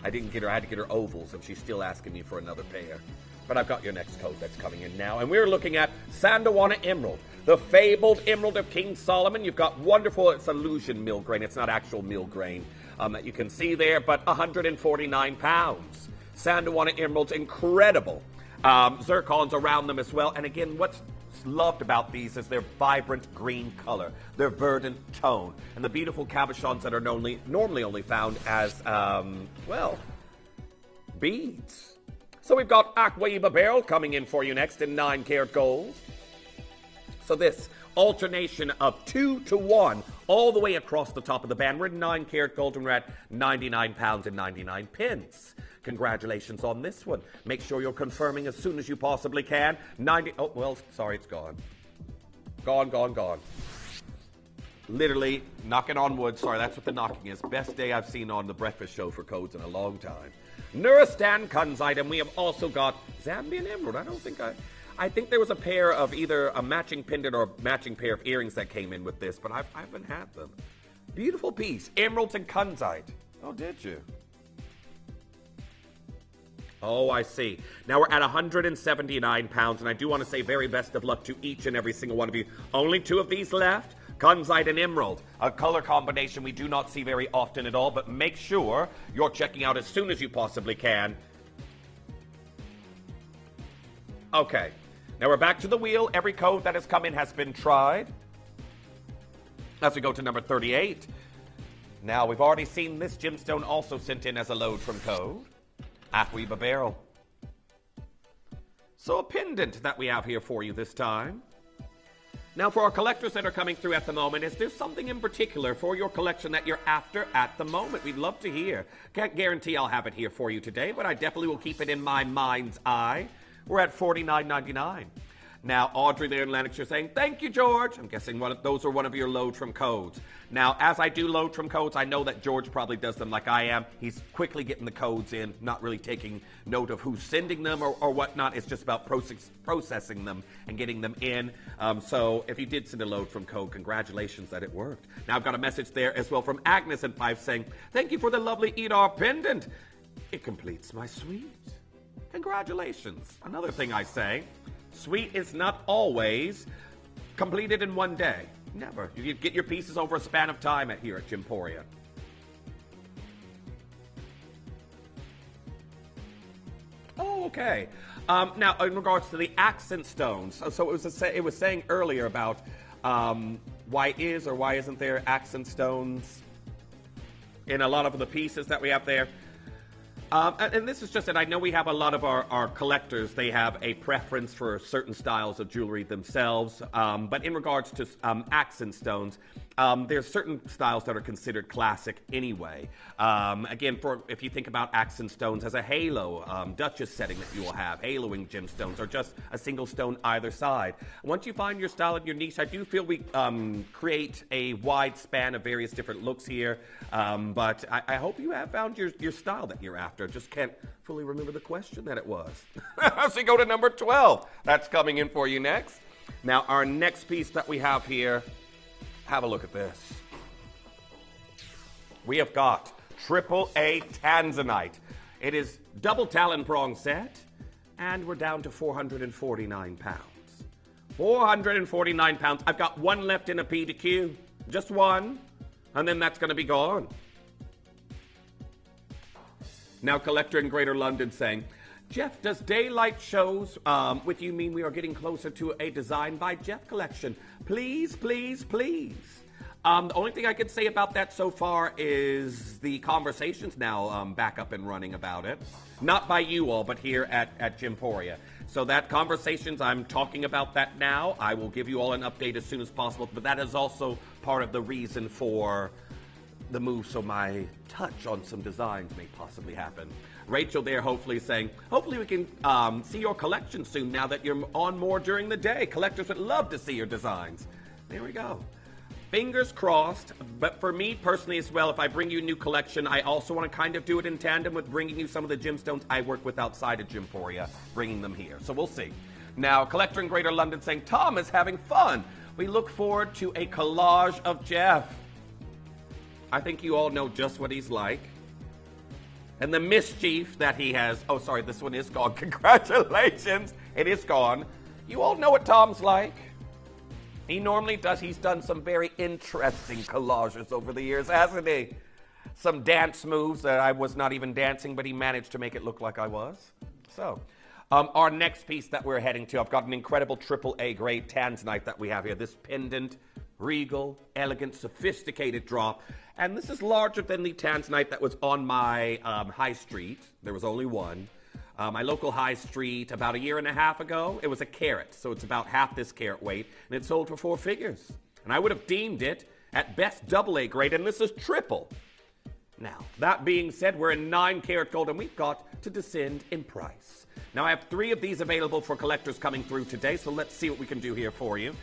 didn't get her. I had to get her ovals, and she's still asking me for another pair. But I've got your next code that's coming in now. And we're looking at Sandawana Emerald, the fabled emerald of King Solomon. You've got wonderful, it's illusion mill grain. It's not actual mill grain that you can see there, but 149 pounds. Sandawana Emeralds, incredible. Zircons around them as well. And again, what's loved about these is their vibrant green color, their verdant tone, and the beautiful cabochons that are normally only found as, beads. So we've got Aquaiba Beryl coming in for you next in 9-karat gold. So this alternation of 2 to 1 all the way across the top of the band. We're at 9-karat gold, and we're at 99 pounds and 99 pence. Congratulations on this one. Make sure you're confirming as soon as you possibly can. Sorry, it's gone. Gone. Literally, knocking on wood. Sorry, that's what the knocking is. Best day I've seen on the breakfast show for codes in a long time. Nuristan Kunzite, and we have also got Zambian Emerald. I think there was a pair of either a matching pendant or a matching pair of earrings that came in with this, but I haven't had them. Beautiful piece. Emeralds and Kunzite. Oh, did you? Oh, I see. Now we're at 179 pounds, and I do want to say very best of luck to each and every single one of you. Only 2 of these left. Kunzite and Emerald, a color combination we do not see very often at all, but make sure you're checking out as soon as you possibly can. Okay, now we're back to the wheel. Every code that has come in has been tried. As we go to number 38. Now, we've already seen this gemstone also sent in as a load from code. Aquaiba Beryl. So a pendant that we have here for you this time. Now, for our collectors that are coming through at the moment, is there something in particular for your collection that you're after at the moment? We'd love to hear. Can't guarantee I'll have it here for you today, but I definitely will keep it in my mind's eye. We're at $49.99. Now, Audrey there in Lanarkshire saying, thank you, George. I'm guessing those are one of your low trim codes. Now, as I do low trim codes, I know that George probably does them like I am. He's quickly getting the codes in, not really taking note of who's sending them or whatnot. It's just about processing them and getting them in. So if you did send a load trim code, congratulations that it worked. Now, I've got a message there as well from Agnes and Fife saying, thank you for the lovely Edar pendant. It completes my suite. Congratulations. Another thing I say, suite is not always completed in one day. Never. You get your pieces over a span of time here at Gemporia. Oh, okay. Now, in regards to the accent stones, so it was saying earlier about why is or why isn't there accent stones in a lot of the pieces that we have there. And this is just it. I know we have a lot of our collectors. They have a preference for certain styles of jewelry themselves. But in regards to accent stones, there's certain styles that are considered classic anyway. Again, if you think about accent stones as a halo, Duchess setting that you will have, haloing gemstones, or just a single stone either side. Once you find your style and your niche, I do feel we create a wide span of various different looks here. But I hope you have found your style that you're after. Just can't fully remember the question that it was. So we go to number 12. That's coming in for you next. Now, our next piece that we have here, have a look at this. We have got AAA Tanzanite. It is double talon prong set, and we're down to 449 pounds. 449 pounds. I've got one left in a P to Q. Just one, and then that's going to be gone. Now, collector in Greater London saying, Jeff, does daylight shows with you mean we are getting closer to a design by Jeff collection? Please, please, please. The only thing I can say about that so far is the conversation's now back up and running about it. Not by you all, but here at Gemporia. So that conversations, I'm talking about that now. I will give you all an update as soon as possible, but that is also part of the reason for the move, so my touch on some designs may possibly happen. Rachel there hopefully saying, hopefully we can see your collection soon now that you're on more during the day. Collectors would love to see your designs. There we go. Fingers crossed, but for me personally as well, if I bring you a new collection, I also want to kind of do it in tandem with bringing you some of the gemstones I work with outside of Gemporia, bringing them here. So we'll see. Now, collector in Greater London saying, Tom is having fun. We look forward to a collage of Jeff. I think you all know just what he's like. And the mischief that he has. Oh, sorry, this one is gone. Congratulations. It is gone. You all know what Tom's like. He normally does. He's done some very interesting collages over the years, hasn't he? Some dance moves that I was not even dancing, but he managed to make it look like I was. So, our next piece that we're heading to, I've got an incredible AAA grade Tanzanite that we have here. This pendant, regal, elegant, sophisticated drop. And this is larger than the Tanzanite that was on my high street. There was only one. My local high street about a year and a half ago, it was a carat. So it's about half this carat weight. And it sold for 4 figures. And I would have deemed it at best AA grade. And this is triple. Now, that being said, we're in 9 karat gold and we've got to descend in price. Now, I have 3 of these available for collectors coming through today. So let's see what we can do here for you.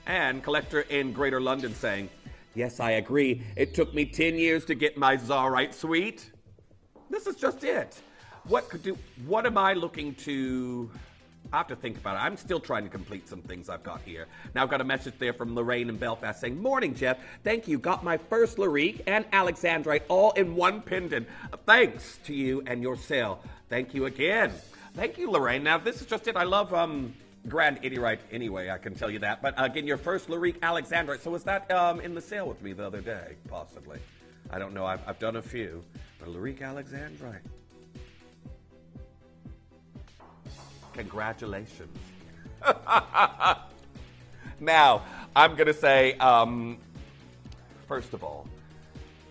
And collector in Greater London saying, yes, I agree. It took me 10 years to get my Zarite suite. This is just it. What am I looking to... I have to think about it. I'm still trying to complete some things I've got here. Now, I've got a message there from Lorraine in Belfast saying, morning, Jeff. Thank you. Got my first Lyrique and Alexandrite all in one pendant. Thanks to you and your sale. Thank you again. Thank you, Lorraine. Now, this is just it. I love... Grand Idiorite anyway, I can tell you that. But again, your first Lyrique Alexandrite. So was that in the sale with me the other day? Possibly. I don't know. I've done a few. But Lyrique Alexandrite. Congratulations. Now, I'm going to say, first of all,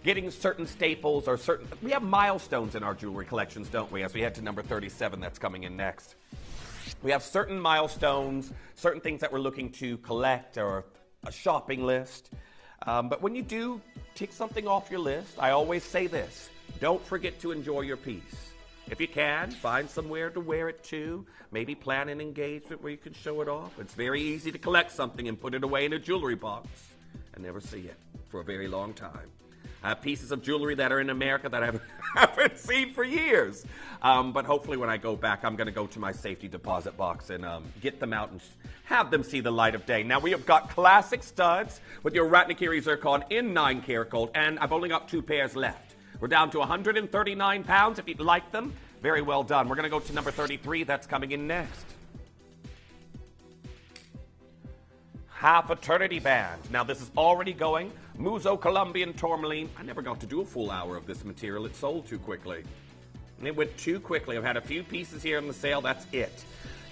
getting certain staples or certain... We have milestones in our jewelry collections, don't we? As we head to number 37, that's coming in next. We have certain milestones, certain things that we're looking to collect or a shopping list. But when you do tick something off your list, I always say this, don't forget to enjoy your piece. If you can, find somewhere to wear it to. Maybe plan an engagement where you can show it off. It's very easy to collect something and put it away in a jewelry box and never see it for a very long time. I have pieces of jewelry that are in America that I haven't seen for years. But hopefully when I go back, I'm going to go to my safety deposit box and get them out and have them see the light of day. Now, we have got classic studs with your Ratnakiri zircon in 9 karat gold, and I've only got 2 pairs left. We're down to 139 pounds. If you'd like them, very well done. We're going to go to number 33. That's coming in next. Half Eternity Band. Now, this is already going. Muso Colombian Tourmaline. I never got to do a full hour of this material. It sold too quickly. And it went too quickly. I've had a few pieces here in the sale. That's it.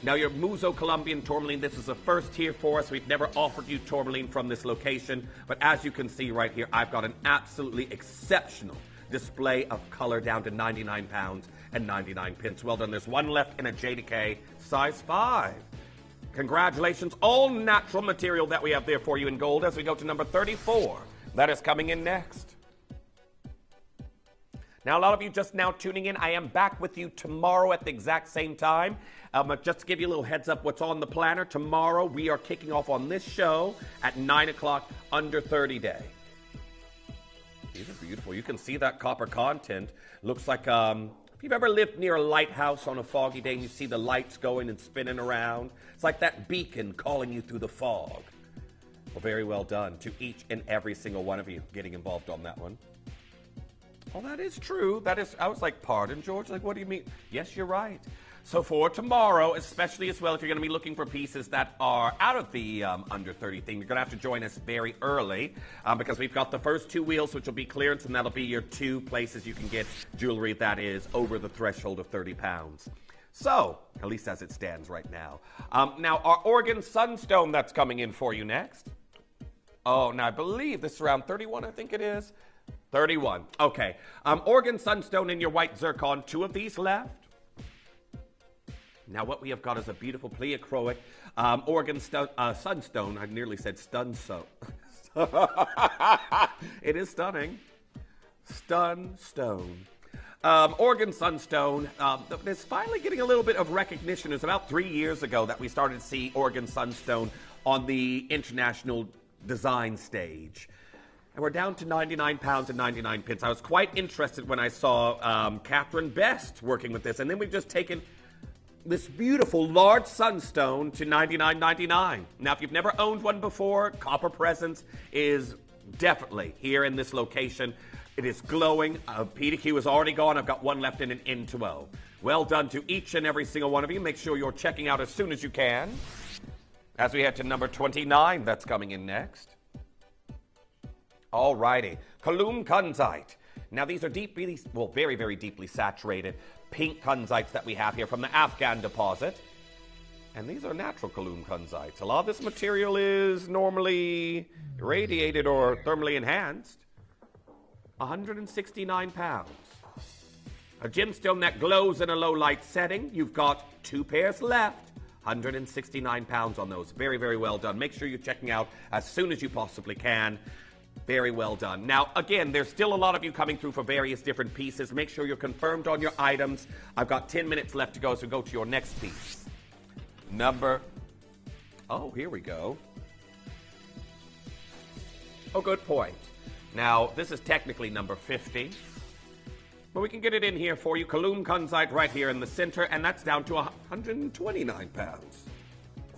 Now, your Muso Colombian Tourmaline, this is the first here for us. We've never offered you Tourmaline from this location. But as you can see right here, I've got an absolutely exceptional display of color down to 99 pounds and 99 pence. Well done. There's one left in a Jadeite size 5. Congratulations. All natural material that we have there for you in gold as we go to number 34. That is coming in next. Now, a lot of you just now tuning in, I am back with you tomorrow at the exact same time. Just to give you a little heads up what's on the planner, tomorrow we are kicking off on this show at 9 o'clock, under 30 day. These are beautiful. You can see that copper content. Looks like, if you've ever lived near a lighthouse on a foggy day and you see the lights going and spinning around, it's like that beacon calling you through the fog. Well, very well done to each and every single one of you getting involved on that one. Well, that is true. That is, I was like, pardon, George? Like, what do you mean? Yes, you're right. So for tomorrow, especially as well, if you're going to be looking for pieces that are out of the under 30 thing, you're going to have to join us very early because we've got the first 2 wheels, which will be clearance, and that'll be your 2 places you can get jewelry that is over the threshold of 30 pounds. So, at least as it stands right now. Now, our Oregon sunstone that's coming in for you next. Oh, now I believe this is around 31, I think it is. 31. Okay. Oregon sunstone in your white zircon. 2 of these left. Now what we have got is a beautiful pleochroic Oregon sunstone. I nearly said stunstone. It is stunning. Stunstone. Oregon sunstone. It's finally getting a little bit of recognition. It was about 3 years ago that we started to see Oregon sunstone on the international design stage. And we're down to 99 pounds and 99 pence. I was quite interested when I saw Catherine Best working with this. And then we've just taken this beautiful large sunstone to $99.99. Now, if you've never owned one before, Copper Presence is definitely here in this location. It is glowing. PDQ is already gone. I've got one left in an N2O. Well done to each and every single one of you. Make sure you're checking out as soon as you can. As we head to number 29, that's coming in next. All righty. Kunzite. Now, these are deeply, well, very, very deeply saturated pink kunzites that we have here from the Afghan deposit. And these are natural kunzites. A lot of this material is normally irradiated or thermally enhanced. 169 pounds. A gemstone that glows in a low light setting. You've got 2 pairs left. 169 pounds on those. Very, very well done. Make sure you're checking out as soon as you possibly can. Very well done. Now, again, there's still a lot of you coming through for various different pieces. Make sure you're confirmed on your items. I've got 10 minutes left to go, so go to your next piece. Oh, here we go. Oh, good point. Now, this is technically number 50. But we can get it in here for you. Kunzite right here in the center, and that's down to 129 pounds.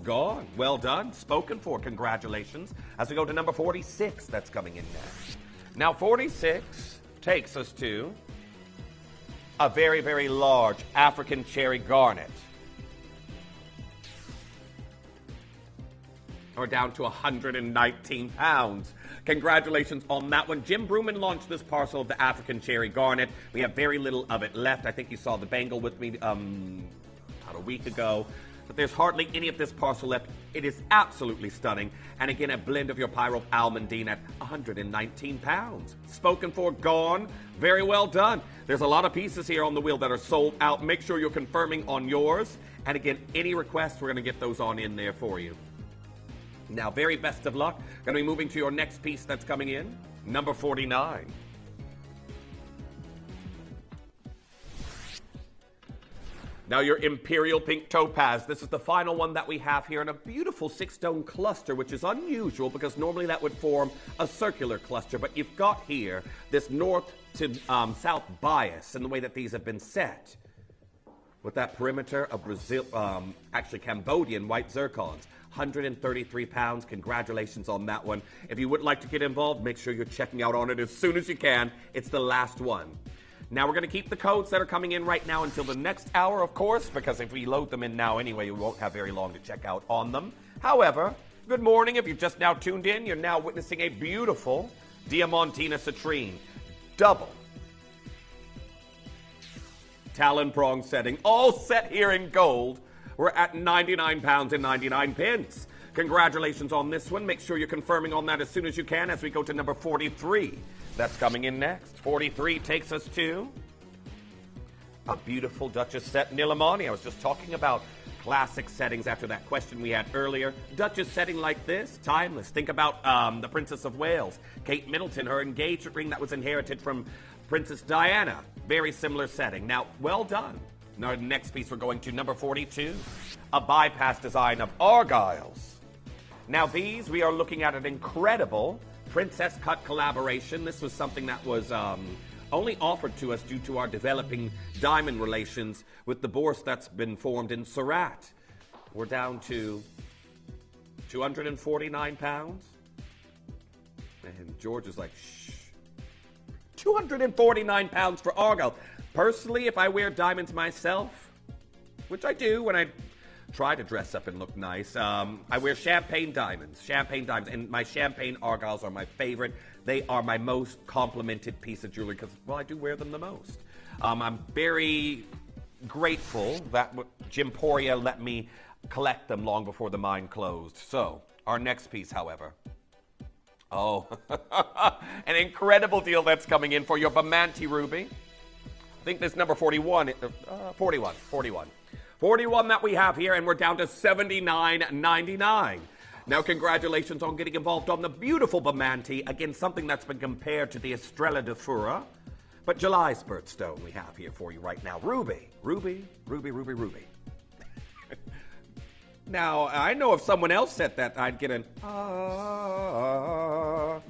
Gone. Well done. Spoken for. Congratulations. As we go to number 46, that's coming in next. Now, 46 takes us to a very, very large African cherry garnet. We're down to 119 pounds. Congratulations on that one. Jim Bruman launched this parcel of the African cherry garnet. We have very little of it left. I think you saw the bangle with me about a week ago. But there's hardly any of this parcel left. It is absolutely stunning. And again, a blend of your pyro almandine at 119 pounds. Spoken for, gone. Very well done. There's a lot of pieces here on the wheel that are sold out. Make sure you're confirming on yours. And again, any requests, we're going to get those on in there for you. Now, very best of luck. Going to be moving to your next piece that's coming in. Number 49. Now, your Imperial Pink Topaz. This is the final one that we have here in a beautiful 6-stone cluster, which is unusual because normally that would form a circular cluster. But you've got here this north to south bias in the way that these have been set. With that perimeter of actually Cambodian white zircons. 133 pounds. Congratulations on that one. If you would like to get involved, make sure you're checking out on it as soon as you can. It's the last one. Now, we're going to keep the codes that are coming in right now until the next hour, of course, because if we load them in now anyway, we won't have very long to check out on them. However, good morning. If you've just now tuned in, you're now witnessing a beautiful Diamantina citrine. Double talon prong setting, all set here in gold We're at 99 pounds and 99 pence. Congratulations on this one. Make sure you're confirming on that as soon as you can as we go to number 43. That's coming in next. 43 takes us to a beautiful Duchess set Nilamani. I was just talking about classic settings after that question we had earlier. Duchess setting like this, timeless. Think about the Princess of Wales, Kate Middleton, her engagement ring that was inherited from Princess Diana. Very similar setting. Now, well done. Now, the next piece we're going to number 42, a bypass design of Argyle's. Now, these, we are looking at an incredible princess cut collaboration. This was something that was only offered to us due to our developing diamond relations with the bourse that's been formed in Surat. We're down to 249 pounds. And George is like, shh. 249 pounds for Argyle. Personally, if I wear diamonds myself, which I do when I try to dress up and look nice, I wear champagne diamonds. And my champagne Argyles are my favorite. They are my most complimented piece of jewelry because, well, I do wear them the most. I'm very grateful that Gemporia let me collect them long before the mine closed. So, our next piece, however. Oh, an incredible deal that's coming in for your Bamanti ruby. I think this number 41 that we have here, and we're down to $79.99. Now, congratulations on getting involved on the beautiful Bamanti. Again, something that's been compared to the Estrella de Fura. But July's birthstone we have here for you right now. Ruby. Now, I know if someone else said that, I'd get an no.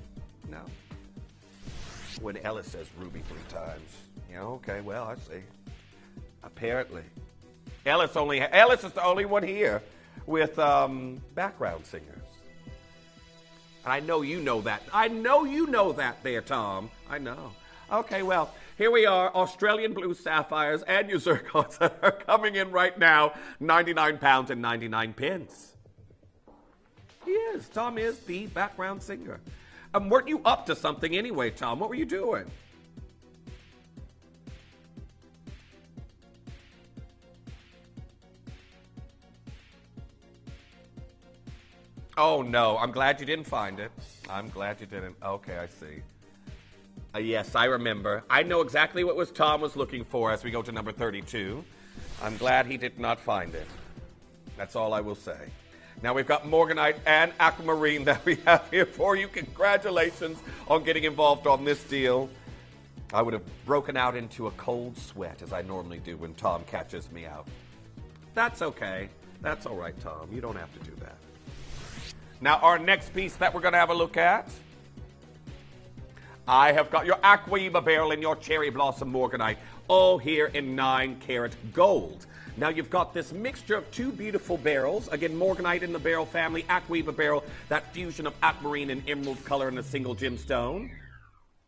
When Ellis says Ruby 3 times. Yeah, okay, well, I see. Apparently. Ellis is the only one here with background singers. And I know you know that. I know you know that there, Tom. I know. Okay, well, here we are, Australian blue sapphires and your zircons that are coming in right now, 99 pounds and 99 pence. He is. Tom is the background singer. Weren't you up to something anyway, Tom? What were you doing? Oh, no. I'm glad you didn't find it. I'm glad you didn't. Okay, I see. Yes, I remember. I know exactly what Tom was looking for as we go to number 32. I'm glad he did not find it. That's all I will say. Now we've got Morganite and Aquamarine that we have here for you. Congratulations on getting involved on this deal. I would have broken out into a cold sweat as I normally do when Tom catches me out. That's okay. That's all right, Tom. You don't have to do that. Now our next piece that we're going to have a look at, I have got your Aquaiba barrel and your Cherry Blossom Morganite, all here in 9-karat gold. Now you've got this mixture of two beautiful barrels. Again, Morganite in the barrel family, Aquaiba barrel, that fusion of aquamarine and emerald color in a single gemstone.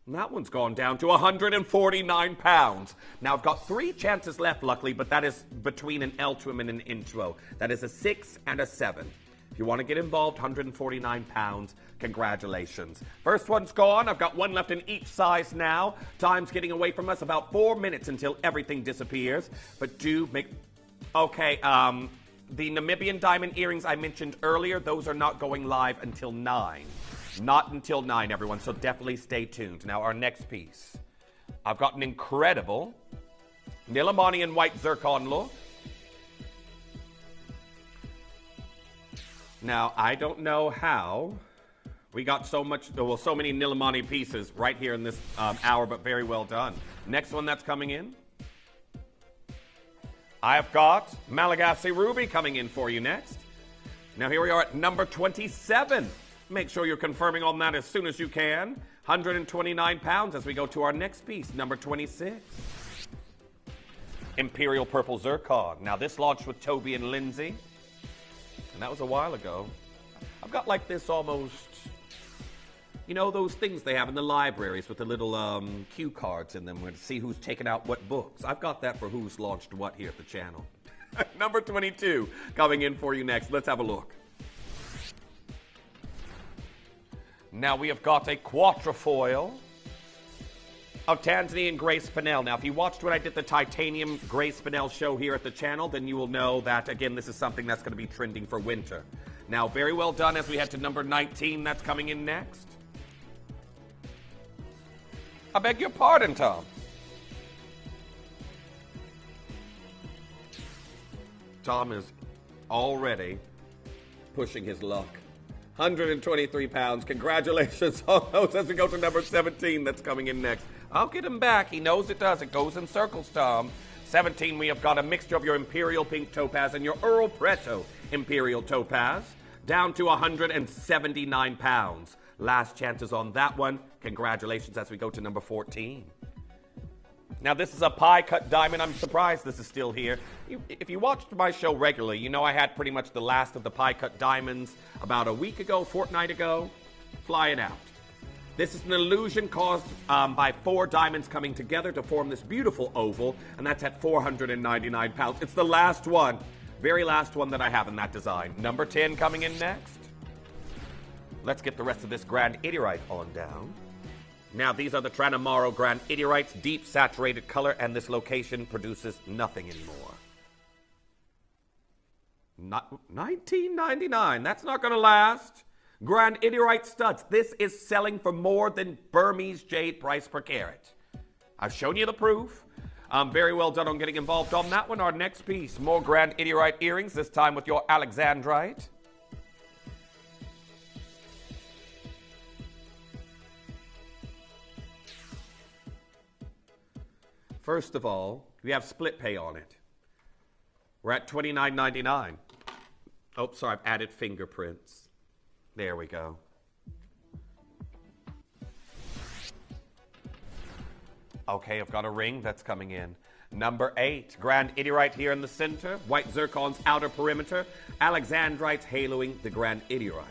And that one's gone down to 149 pounds. Now I've got 3 chances left, luckily, but that is between an Eltrim and an Intro. That is a 6 and a 7. If you want to get involved, 149 pounds, congratulations. First one's gone. I've got one left in each size now. Time's getting away from us, about 4 minutes until everything disappears. But do make... Okay, the Namibian diamond earrings I mentioned earlier, those are not going live until 9. Not until 9, everyone, so definitely stay tuned. Now, our next piece. I've got an incredible Nilamani and white zircon look. Now, I don't know how we got so many Nilamani pieces right here in this hour, but very well done. Next one that's coming in. I have got Malagasy Ruby coming in for you next. Now, here we are at number 27. Make sure you're confirming on that as soon as you can. 129 pounds as we go to our next piece, number 26. Imperial Purple Zircon. Now, this launched with Toby and Lindsay. And that was a while ago. I've got like this almost, you know, those things they have in the libraries with the little cue cards in them to see who's taken out what books. I've got that for who's launched what here at the channel. Number 22 coming in for you next. Let's have a look. Now we have got a quatrefoil of Tanzanite gray spinel. Now, if you watched when I did the titanium gray spinel show here at the channel, then you will know that, again, this is something that's going to be trending for winter. Now, very well done as we head to number 19. That's coming in next. I beg your pardon, Tom. Tom is already pushing his luck. 123 pounds. Congratulations on those as we go to number 17 that's coming in next. I'll get him back. He knows it does. It goes in circles, Tom. 17, we have got a mixture of your Imperial Pink Topaz and your Earl Preto Imperial Topaz, down to 179 pounds. Last chances on that one. Congratulations as we go to number 14. Now, this is a pie-cut diamond. I'm surprised this is still here. If you watched my show regularly, you know I had pretty much the last of the pie-cut diamonds about a week ago, fortnight ago. Fly it out. This is an illusion caused by 4 diamonds coming together to form this beautiful oval, and that's at 499 pounds. It's the last one, very last one that I have in that design. Number 10 coming in next. Let's get the rest of this Grand Idiorite on down. Now, these are the Tranamaro Grand Idiorites, deep saturated color, and this location produces nothing anymore. Not $19.99. That's not going to last. Grand Idiorite studs. This is selling for more than Burmese jade price per carat. I've shown you the proof. Very well done on getting involved on that one. Our next piece, more Grand Idiorite earrings, this time with your Alexandrite. First of all, we have split pay on it. We're at $29.99. Oh, sorry, I've added fingerprints. There we go. Okay, I've got a ring that's coming in. Number 8, Grand Idiorite here in the center. White zircon's outer perimeter. Alexandrite's haloing the Grand Idiorite.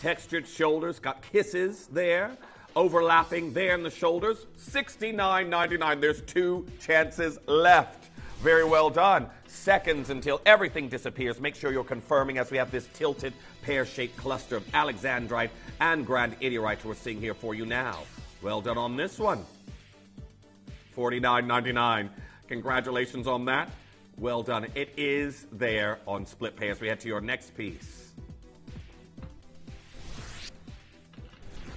Textured shoulders, got kisses there. Overlapping there in the shoulders, $69.99. There's 2 chances left. Very well done. Seconds until everything disappears. Make sure you're confirming as we have this tilted pear-shaped cluster of Alexandrite and Grand Idiorite we're seeing here for you now. Well done on this one. $49.99. Congratulations on that. Well done. It is there on split pay as we head to your next piece.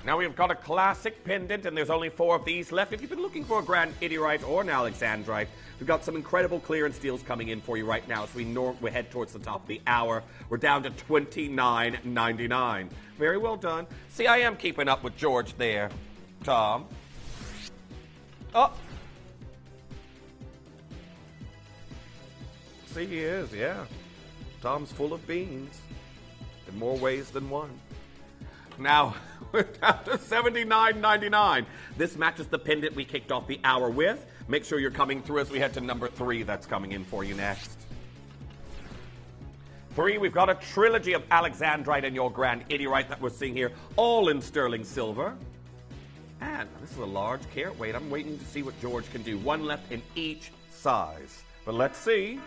Now we've got a classic pendant, and there's only 4 of these left. If you've been looking for a Grand Idiorite or an Alexandrite, we've got some incredible clearance deals coming in for you right now as we head towards the top of the hour. We're down to $29.99. Very well done. See, I am keeping up with George there, Tom. Oh. See, he is, yeah. Tom's full of beans in more ways than one. Now, we're down to $79.99. This matches the pendant we kicked off the hour with. Make sure you're coming through as we head to number 3 that's coming in for you next. 3, we've got a trilogy of Alexandrite and your Grand Idiorite that we're seeing here, all in sterling silver. And this is a large carat weight. I'm waiting to see what George can do. 1 left in each size. But let's see.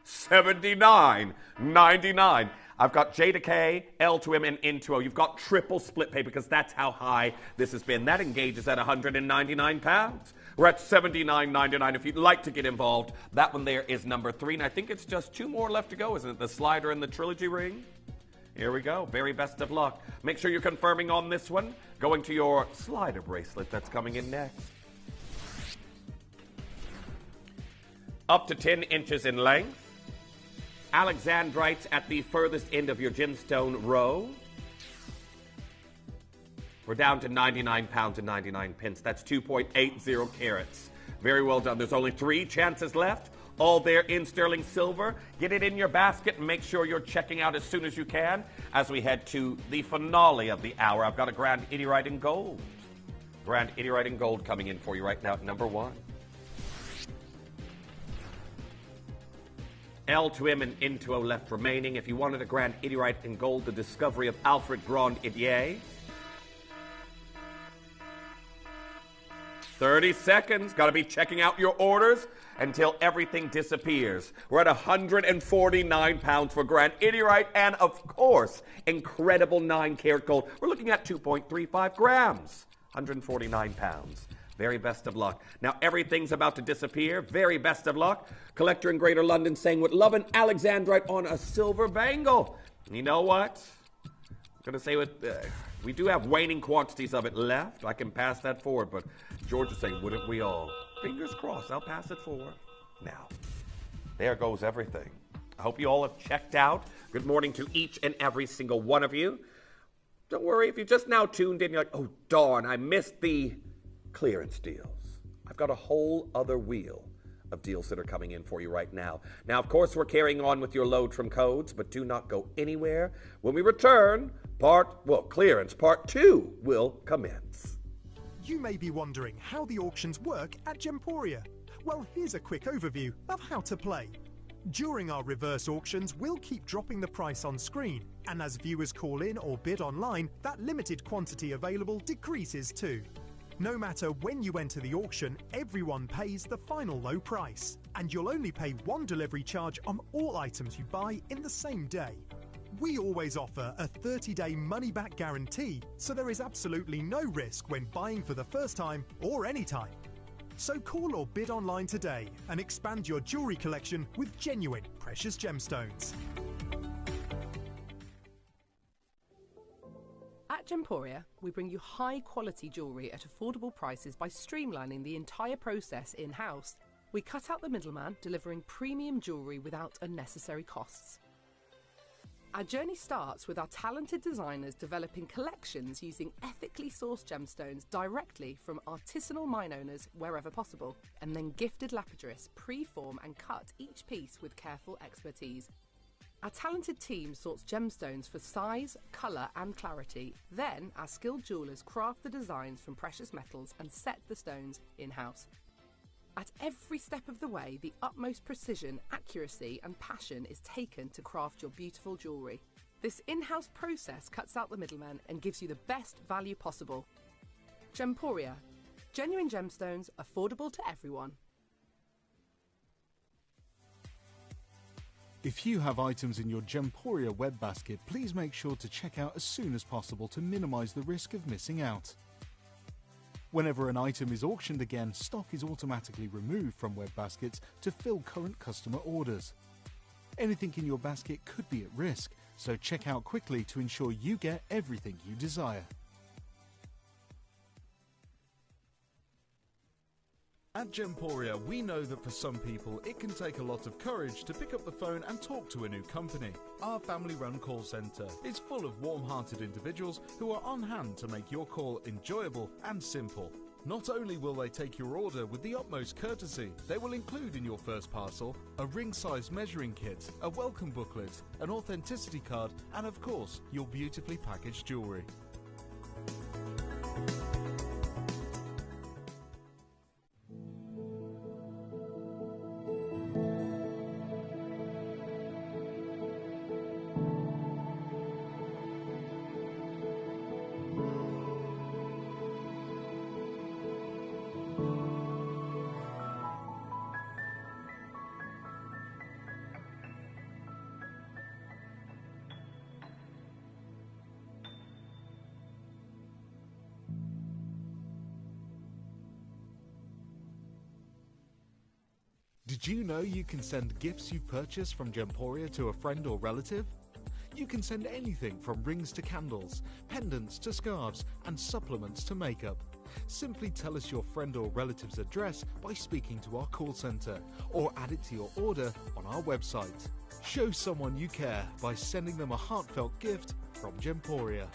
$79.99. I've got Jadeite, L to M, and N to O. You've got triple split pay because that's how high this has been. That engages at 199 pounds. We're at $79.99. If you'd like to get involved, that one there is number 3. And I think it's just 2 more left to go, isn't it? The slider and the trilogy ring. Here we go. Very best of luck. Make sure you're confirming on this one. Going to your slider bracelet that's coming in next. Up to 10 inches in length. Alexandrites at the furthest end of your gemstone row. We're down to 99 pounds and 99 pence. That's 2.80 carats. Very well done. There's only 3 chances left. All there in sterling silver. Get it in your basket and make sure you're checking out as soon as you can as we head to the finale of the hour. I've got a Grand Idiorite in gold. Grand Idiorite in gold coming in for you right now at number 1. L to M and N to O left remaining. If you wanted a Grand Idiorite in gold, the discovery of Alfred Grand Idier. 30 seconds. Got to be checking out your orders until everything disappears. We're at 149 pounds for Grand Idiorite and, of course, incredible 9-karat gold. We're looking at 2.35 grams. £149. Very best of luck. Now, everything's about to disappear. Very best of luck. Collector in Greater London saying, with love and Alexandrite on a silver bangle. You know what? I'm going to say we do have waning quantities of it left. I can pass that forward, but George is saying, wouldn't we all? Fingers crossed, I'll pass it forward. Now, there goes everything. I hope you all have checked out. Good morning to each and every single one of you. Don't worry, if you just now tuned in, you're like, oh, darn, I missed the clearance deals. I've got a whole other wheel of deals that are coming in for you right now. Now, of course, we're carrying on with your load from codes, but do not go anywhere. When we return, clearance part 2 will commence. You may be wondering how the auctions work at Gemporia. Well, here's a quick overview of how to play. During our reverse auctions, we'll keep dropping the price on screen, and as viewers call in or bid online, that limited quantity available decreases too. No matter when you enter the auction, everyone pays the final low price, and you'll only pay one delivery charge on all items you buy in the same day. We always offer a 30-day money-back guarantee, so there is absolutely no risk when buying for the first time or any time. So call or bid online today and expand your jewelry collection with genuine precious gemstones. At Gemporia, we bring you high-quality jewellery at affordable prices by streamlining the entire process in-house. We cut out the middleman, delivering premium jewellery without unnecessary costs. Our journey starts with our talented designers developing collections using ethically sourced gemstones directly from artisanal mine owners wherever possible, and then gifted lapidarists pre-form and cut each piece with careful expertise. Our talented team sorts gemstones for size, colour and clarity. Then, our skilled jewellers craft the designs from precious metals and set the stones in-house. At every step of the way, the utmost precision, accuracy and passion is taken to craft your beautiful jewellery. This in-house process cuts out the middleman and gives you the best value possible. Gemporia. Genuine gemstones, affordable to everyone. If you have items in your Gemporia web basket, please make sure to check out as soon as possible to minimise the risk of missing out. Whenever an item is auctioned again, stock is automatically removed from web baskets to fill current customer orders. Anything in your basket could be at risk, so check out quickly to ensure you get everything you desire. At Gemporia, we know that for some people it can take a lot of courage to pick up the phone and talk to a new company. Our family-run call centre is full of warm-hearted individuals who are on hand to make your call enjoyable and simple. Not only will they take your order with the utmost courtesy, they will include in your first parcel a ring-size measuring kit, a welcome booklet, an authenticity card, and of course, your beautifully packaged jewellery. Did you know you can send gifts you've purchased from Gemporia to a friend or relative? You can send anything from rings to candles, pendants to scarves, and supplements to makeup. Simply tell us your friend or relative's address by speaking to our call centre, or add it to your order on our website. Show someone you care by sending them a heartfelt gift from Gemporia.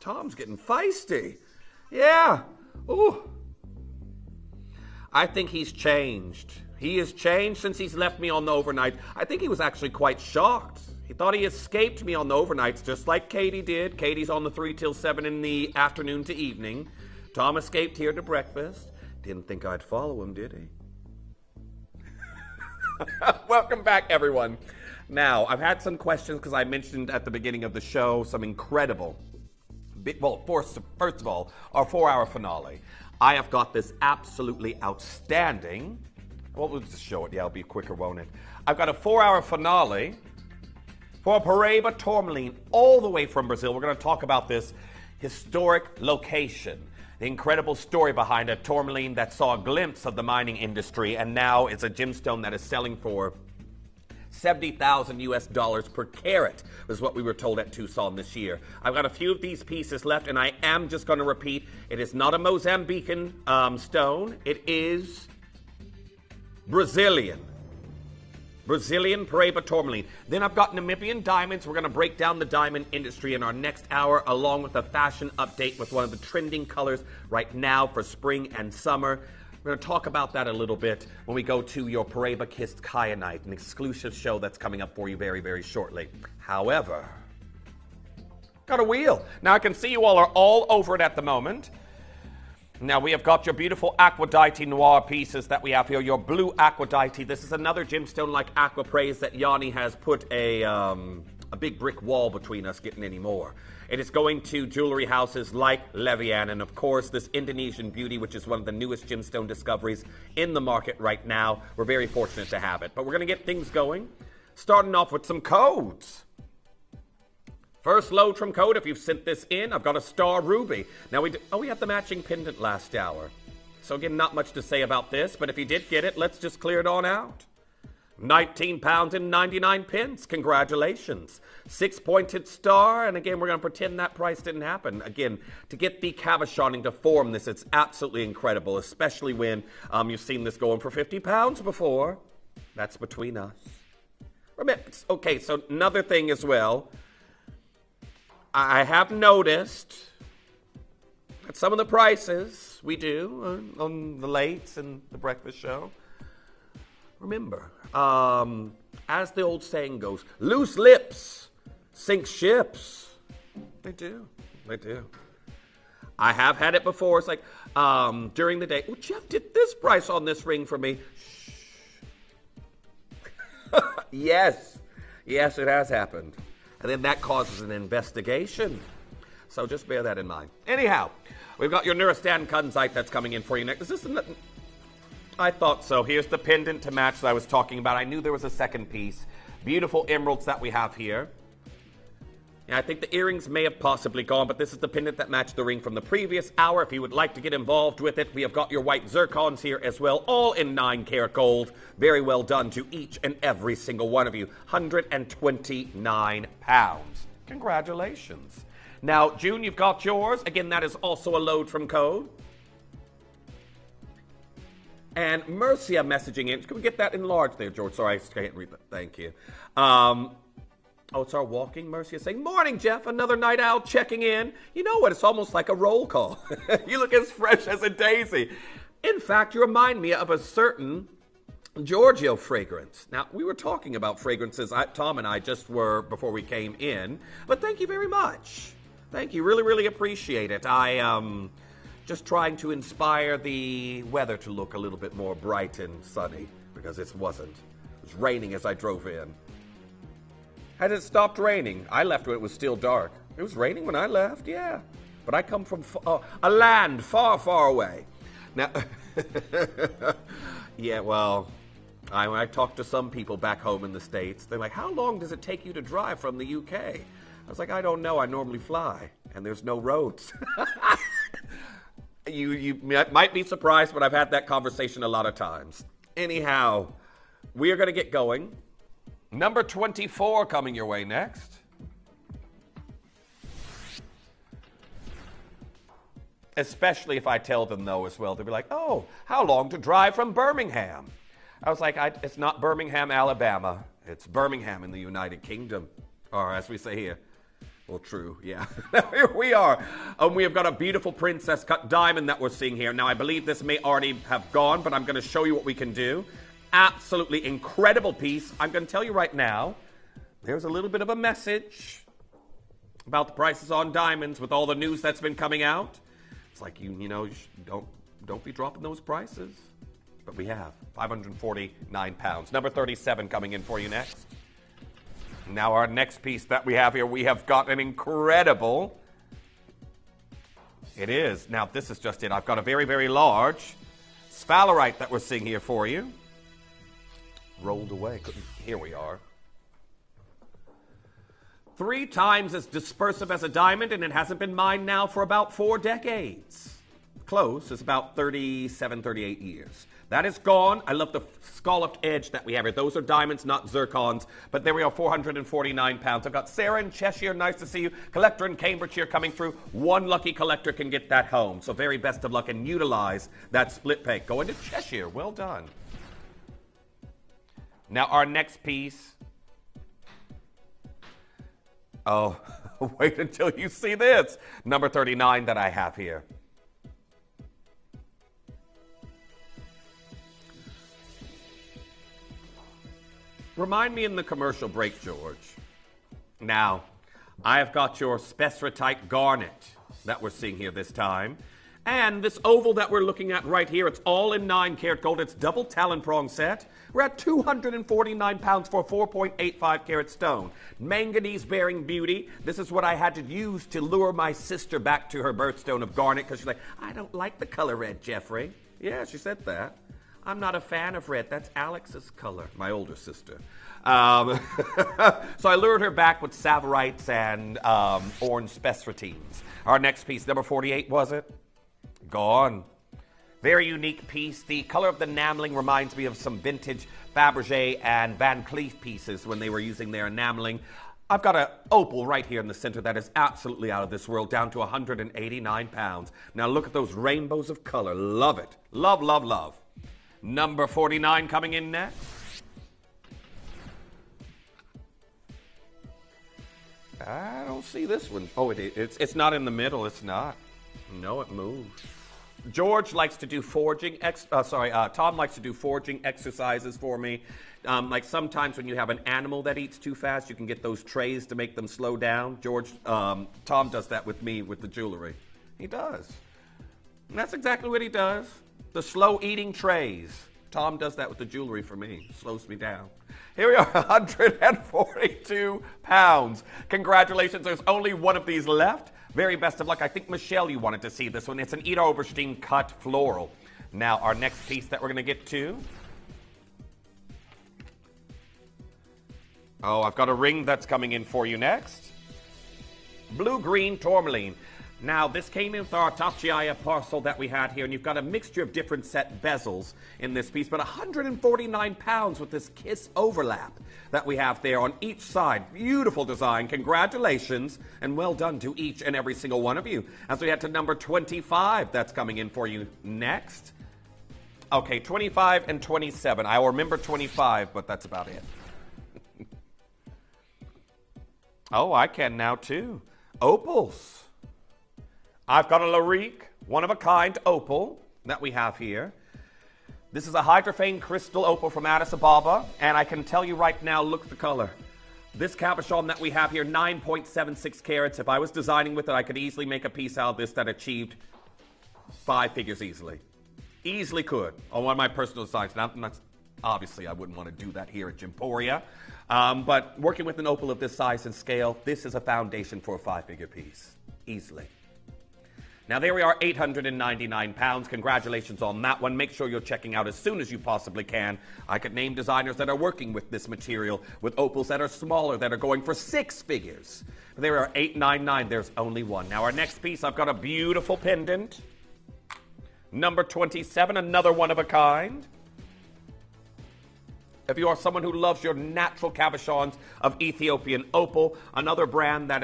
Tom's getting feisty. Yeah. Ooh. I think he's changed. He has changed since he's left me on the overnight. I think he was actually quite shocked. He thought he escaped me on the overnights, just like Katie did. Katie's on the 3 till 7 in the afternoon to evening. Tom escaped here to breakfast. Didn't think I'd follow him, did he? Welcome back, everyone. Now, I've had some questions because I mentioned at the beginning of the show some incredible... Well, first of all, our 4-hour finale. I have got this absolutely outstanding... Well, we'll just show it. Yeah, it'll be quicker, won't it? I've got a 4-hour finale for Paraíba Tourmaline, all the way from Brazil. We're going to talk about this historic location, the incredible story behind a tourmaline that saw a glimpse of the mining industry, and now it's a gemstone that is selling for $70,000 per carat, was what we were told at Tucson this year. I've got a few of these pieces left, and I am just going to repeat, it is not a Mozambican stone. It is Brazilian Paraíba Tourmaline. Then I've got Namibian diamonds. We're going to break down the diamond industry in our next hour, along with a fashion update with one of the trending colors right now for spring and summer. We're going to talk about that a little bit when we go to your Paraíba Kissed Kyanite, an exclusive show that's coming up for you very, very shortly. However, got a wheel. Now I can see you all are all over it at the moment. Now we have got your beautiful Aquadite Noir pieces that we have here, your blue Aquadite. This is another gemstone like Aquapraise that Yanni has put a big brick wall between us getting any more. It is going to jewelry houses like Levian, and of course this Indonesian beauty, which is one of the newest gemstone discoveries in the market right now. We're very fortunate to have it. But we're going to get things going, starting off with some codes. First load from code, if you've sent this in, I've got a star ruby. Now we had the matching pendant last hour. So again, not much to say about this, but if you did get it, let's just clear it on out. £19 and 99 pence. Congratulations. 6-pointed star, and again, we're going to pretend that price didn't happen. Again, to get the cabochoning to form this, it's absolutely incredible, especially when you've seen this going for £50 before. That's between us. Okay, so another thing as well. I have noticed that some of the prices we do on the lates and the breakfast show, remember, as the old saying goes, loose lips sink ships. They do. They do. I have had it before. It's like during the day, oh, Jeff did this price on this ring for me. Shh. Yes. Yes, it has happened. And then that causes an investigation. So just bear that in mind. Anyhow, we've got your Nuristan Kunzite that's coming in for you next. Is this I thought so. Here's the pendant to match that I was talking about. I knew there was a second piece. Beautiful emeralds that we have here. Yeah, I think the earrings may have possibly gone, but this is the pendant that matched the ring from the previous hour. If you would like to get involved with it, we have got your white zircons here as well, all in 9-karat gold. Very well done to each and every single one of you. £129. Congratulations. Now, June, you've got yours. Again, that is also a load from code. And Mercia messaging in. Can we get that enlarged there, George? Sorry, I can't read that. Thank you. Oh, it's our walking Mercia saying, morning, Jeff. Another night owl checking in. You know what? It's almost like a roll call. You look as fresh as a daisy. In fact, you remind me of a certain Giorgio fragrance. Now, we were talking about fragrances. Tom and I just were before we came in. But thank you very much. Thank you. Really, really appreciate it. I just trying to inspire the weather to look a little bit more bright and sunny, because it wasn't. It was raining as I drove in. Had it stopped raining? I left when it was still dark. It was raining when I left, yeah. But I come from a land far, far away. Now, yeah, well, when I talk to some people back home in the States, they're like, how long does it take you to drive from the UK? I was like, I don't know. I normally fly, and there's no roads. You might be surprised, but I've had that conversation a lot of times. Anyhow, we are going to get going. Number 24 coming your way next. Especially if I tell them, though, as well. They'll be like, oh, how long to drive from Birmingham? I was like, it's not Birmingham, Alabama. It's Birmingham in the United Kingdom. Or as we say here, Well, true, yeah. Here we are. We have got a beautiful princess cut diamond that we're seeing here. Now, I believe this may already have gone, but I'm going to show you what we can do. Absolutely incredible piece. I'm going to tell you right now, there's a little bit of a message about the prices on diamonds with all the news that's been coming out. It's like, you know, don't be dropping those prices. But we have 549 pounds. Number 37 coming in for you next. Now our next piece that we have here, we have got an incredible, it is, now this is just it, I've got a very, very large sphalerite that we're seeing here for you. Rolled away, here we are. 3 times as dispersive as a diamond, and it hasn't been mined now for about 4 decades. Close, it's about 37, 38 years. That is gone. I love the scalloped edge that we have here. Those are diamonds, not zircons. But there we are, 449 pounds. I've got Sarah in Cheshire. Nice to see you. Collector in Cambridgeshire coming through. One lucky collector can get that home. So very best of luck and utilize that split peg. Going to Cheshire. Well done. Now our next piece. Oh, wait until you see this. Number 39 that I have here. Remind me in the commercial break, George. Now, I have got your spectrotite garnet that we're seeing here this time. And this oval that we're looking at right here, it's all in 9-karat gold. It's double talon prong set. We're at 249 pounds for a 4.85 carat stone. Manganese-bearing beauty. This is what I had to use to lure my sister back to her birthstone of garnet because she's like, I don't like the color red, Jeffrey. Yeah, she said that. I'm not a fan of red. That's Alex's color, my older sister. So I lured her back with savarites and orange spectratines. Our next piece, number 48, was it? Gone. Very unique piece. The color of the enameling reminds me of some vintage Fabergé and Van Cleef pieces when they were using their enameling. I've got an opal right here in the center that is absolutely out of this world, down to 189 pounds. Now look at those rainbows of color. Love it. Love, love, love. Number 49 coming in next. I don't see this one. Oh, it's not in the middle. It's not. No, it moved. George likes to do forging. Tom likes to do forging exercises for me. Like sometimes when you have an animal that eats too fast, you can get those trays to make them slow down. Tom does that with me with the jewelry. He does. And that's exactly what he does. The slow eating trays. Tom does that with the jewelry for me. Slows me down. Here we are, 142 pounds. Congratulations, there's only one of these left. Very best of luck. I think, Michelle, you wanted to see this one. It's an Ida Oberstein cut floral. Now, our next piece that we're going to get to. Oh, I've got a ring that's coming in for you next. Blue-green tourmaline. Now, this came in with our Topchiaya parcel that we had here, and you've got a mixture of different set bezels in this piece, but 149 pounds with this kiss overlap that we have there on each side. Beautiful design. Congratulations, and well done to each and every single one of you. As we head to number 25, that's coming in for you next. Okay, 25 and 27. I will remember 25, but that's about it. Oh, I can now, too. Opals. I've got a Larique, one-of-a-kind opal that we have here. This is a hydrophane crystal opal from Addis Ababa, and I can tell you right now, look at the color. This cabochon that we have here, 9.76 carats. If I was designing with it, I could easily make a piece out of this that achieved 5 figures easily. Easily could, on one of my personal designs. Now, obviously, I wouldn't want to do that here at Gemporia, but working with an opal of this size and scale, this is a foundation for a 5-figure piece, easily. Now, there we are, 899 pounds. Congratulations on that one. Make sure you're checking out as soon as you possibly can. I could name designers that are working with this material, with opals that are smaller, that are going for 6 figures. There are 899. There's only one. Now, our next piece, I've got a beautiful pendant. Number 27, another one of a kind. If you are someone who loves your natural cabochons of Ethiopian opal, another brand that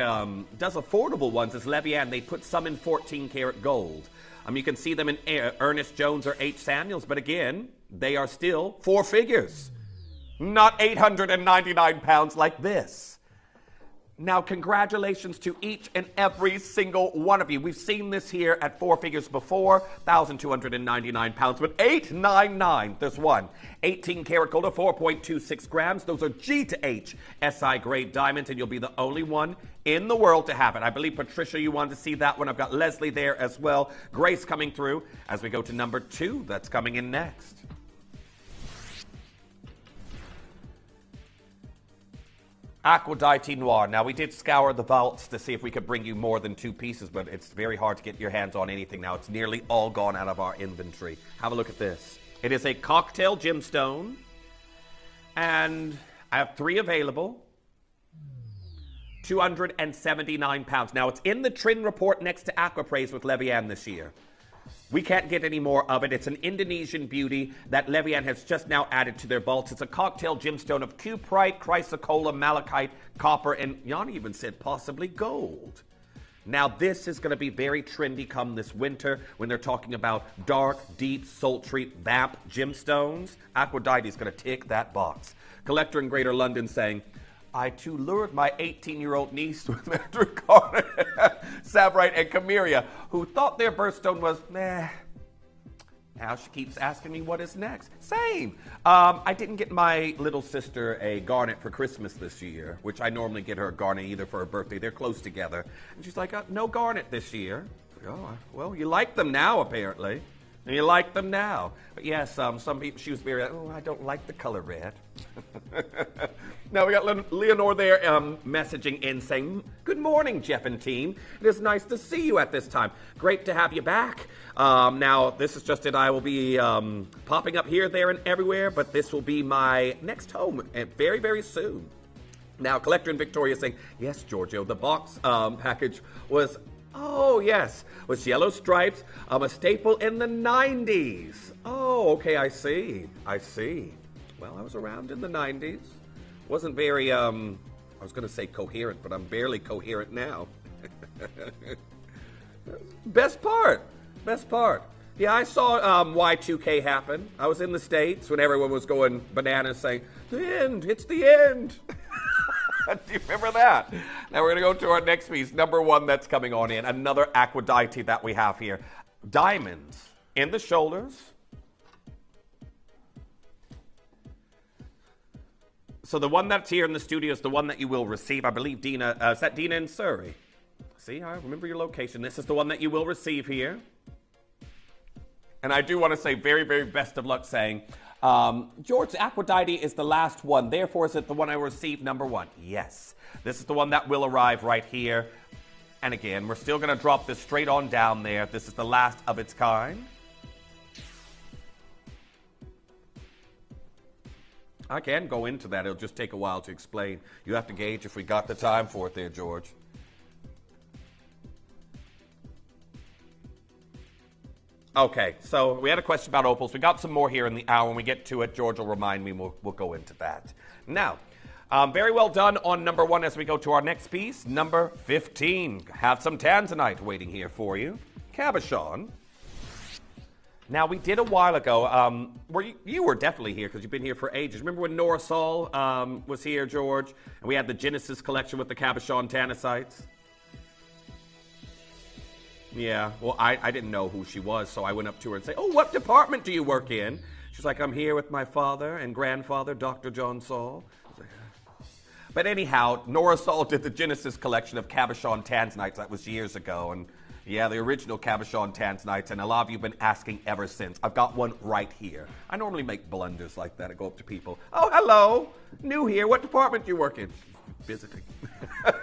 does affordable ones is Levian. They put some in 14-karat gold. You can see them in Ernest Jones or H. Samuels, but again, they are still 4 figures. Not 899 pounds like this. Now, congratulations to each and every single one of you. We've seen this here at 4 figures before, 1,299 pounds, but 899, there's one. 18 karat gold, 4.26 grams. Those are G to H SI grade diamonds, and you'll be the only one in the world to have it. I believe, Patricia, you wanted to see that one. I've got Leslie there as well. Grace coming through as we go to number 2. That's coming in next. Jadeite Noir. Now, we did scour the vaults to see if we could bring you more than 2 pieces, but it's very hard to get your hands on anything now. It's nearly all gone out of our inventory. Have a look at this. It is a cocktail gemstone, and I have 3 available. 279 pounds. Now, it's in the Trin report next to Aquapraise with Levian this year. We can't get any more of it. It's an Indonesian beauty that Levian has just now added to their vaults. It's a cocktail gemstone of cuprite, chrysocolla, malachite, copper, and Yanni even said possibly gold. Now, this is going to be very trendy come this winter when they're talking about dark, deep, sultry, vamp gemstones. Jadeite is going to tick that box. Collector in Greater London saying, I too lured my 18-year-old niece with Garnet, Savrite, and Cameria, who thought their birthstone was meh. Now she keeps asking me what is next. Same. I didn't get my little sister a Garnet for Christmas this year, which I normally get her a Garnet either for her birthday. They're close together. And she's like, no Garnet this year. Oh, well, you like them now, apparently. And you like them now. But yes, some people, she was very, I don't like the color red. Now we got Leonore there messaging in saying, good morning, Jeff and team. It is nice to see you at this time. Great to have you back. Now, this is just it. I will be popping up here, there, and everywhere, but this will be my next home very, very soon. Now, Collector in Victoria saying, yes, Giorgio, the box package was... Oh, yes, with yellow stripes, a staple in the 90s. Oh, okay, I see. Well, I was around in the 90s. Wasn't very, I was going to say coherent, but I'm barely coherent now. Best part. Yeah, I saw Y2K happen. I was in the States when everyone was going bananas saying, the end, it's the end. Do you remember that? Now we're going to go to our next piece, number 1 that's coming on in. Another Jadeite that we have here. Diamonds in the shoulders. So the one that's here in the studio is the one that you will receive. I believe Dina, is that Dina in Surrey? See, I remember your location. This is the one that you will receive here. And I do want to say very, very best of luck saying... George, Jadeite is the last one. Therefore, is it the one I received, number 1? Yes. This is the one that will arrive right here. And again, we're still going to drop this straight on down there. This is the last of its kind. I can go into that. It'll just take a while to explain. You have to gauge if we got the time for it there, George. Okay, so we had a question about opals. We got some more here in the hour. When we get to it, George will remind me. We'll go into that. Now, very well done on number 1 as we go to our next piece. Number 15. Have some Tanzanite waiting here for you. Cabochon. Now, we did a while ago, you were definitely here because you've been here for ages. Remember when Nora Saul was here, George? And we had the Genesis collection with the Cabochon Tanzanites? Yeah, well, I didn't know who she was, so I went up to her and said, oh, what department do you work in? She's like, I'm here with my father and grandfather, Dr. John Saul. But anyhow, Nora Saul did the Genesis collection of Cabochon Tanzanites. That was years ago. And yeah, the original Cabochon Tanzanites. And a lot of you have been asking ever since. I've got one right here. I normally make blunders like that. I go up to people. Oh, hello. New here. What department do you work in? Visiting.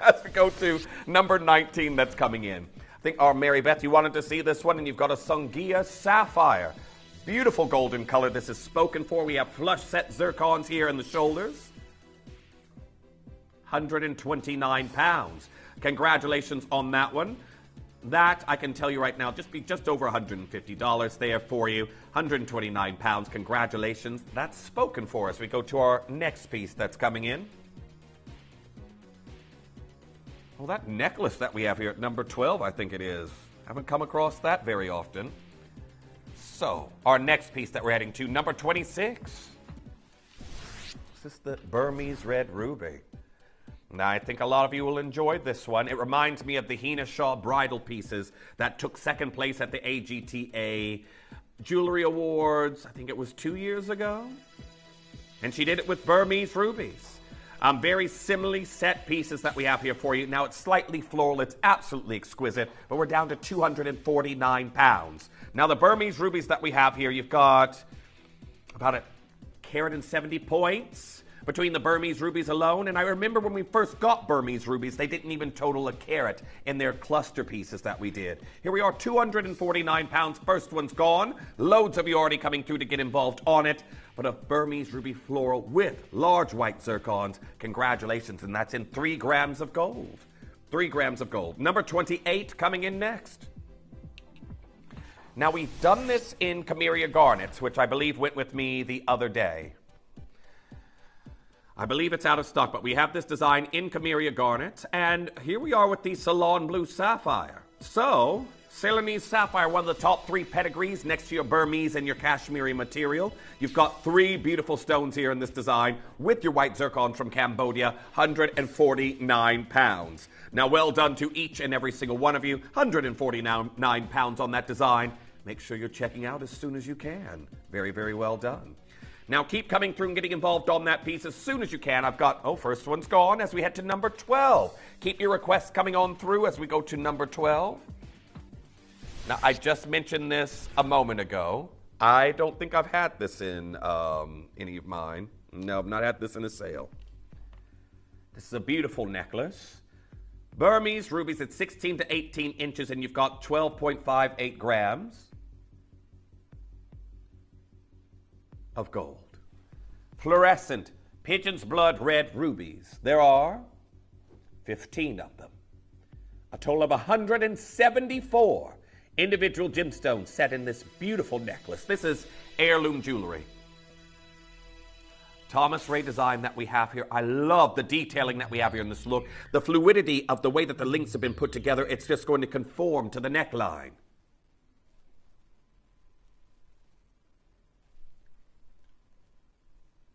As we go to number 19 that's coming in. I think, Mary Beth, you wanted to see this one, and you've got a Sungia Sapphire. Beautiful golden color. This is spoken for. We have flush set zircons here in the shoulders. 129 pounds. Congratulations on that one. That, I can tell you right now, just over $150 there for you. 129 pounds. Congratulations. That's spoken for us. We go to our next piece that's coming in. Well, that necklace that we have here at number 12, I think it is. Haven't come across that very often. So, our next piece that we're heading to, number 26. Is this the Burmese Red Ruby? Now, I think a lot of you will enjoy this one. It reminds me of the Hina Shaw bridal pieces that took second place at the AGTA Jewelry Awards, I think it was 2 years ago. And she did it with Burmese rubies. Very similarly set pieces that we have here for you. Now, it's slightly floral. It's absolutely exquisite, but we're down to £249. Now, the Burmese rubies that we have here, you've got about a carat and 70 points between the Burmese rubies alone. And I remember when we first got Burmese rubies, they didn't even total a carat in their cluster pieces that we did. Here we are, £249. First one's gone. Loads of you already coming through to get involved on it. But a Burmese ruby floral with large white zircons. Congratulations, and that's in 3 grams of gold. 3 grams of gold. Number 28 coming in next. Now, we've done this in Camellia Garnets, which I believe went with me the other day. I believe it's out of stock, but we have this design in Camellia Garnet, and here we are with the Ceylon Blue Sapphire. So, Ceylonese Sapphire, one of the top 3 pedigrees next to your Burmese and your Kashmiri material. You've got 3 beautiful stones here in this design with your white zircon from Cambodia, £149. Now, well done to each and every single one of you. £149 on that design. Make sure you're checking out as soon as you can. Very, very well done. Now, keep coming through and getting involved on that piece as soon as you can. I've got, first one's gone as we head to number 12. Keep your requests coming on through as we go to number 12. Now, I just mentioned this a moment ago. I don't think I've had this in any of mine. No, I've not had this in a sale. This is a beautiful necklace. Burmese rubies at 16 to 18 inches, and you've got 12.58 grams of gold. Fluorescent pigeon's blood red rubies. There are 15 of them. A total of 174 individual gemstones set in this beautiful necklace. This is heirloom jewelry. Thomas Ray design that we have here. I love the detailing that we have here in this look. The fluidity of the way that the links have been put together. It's just going to conform to the neckline.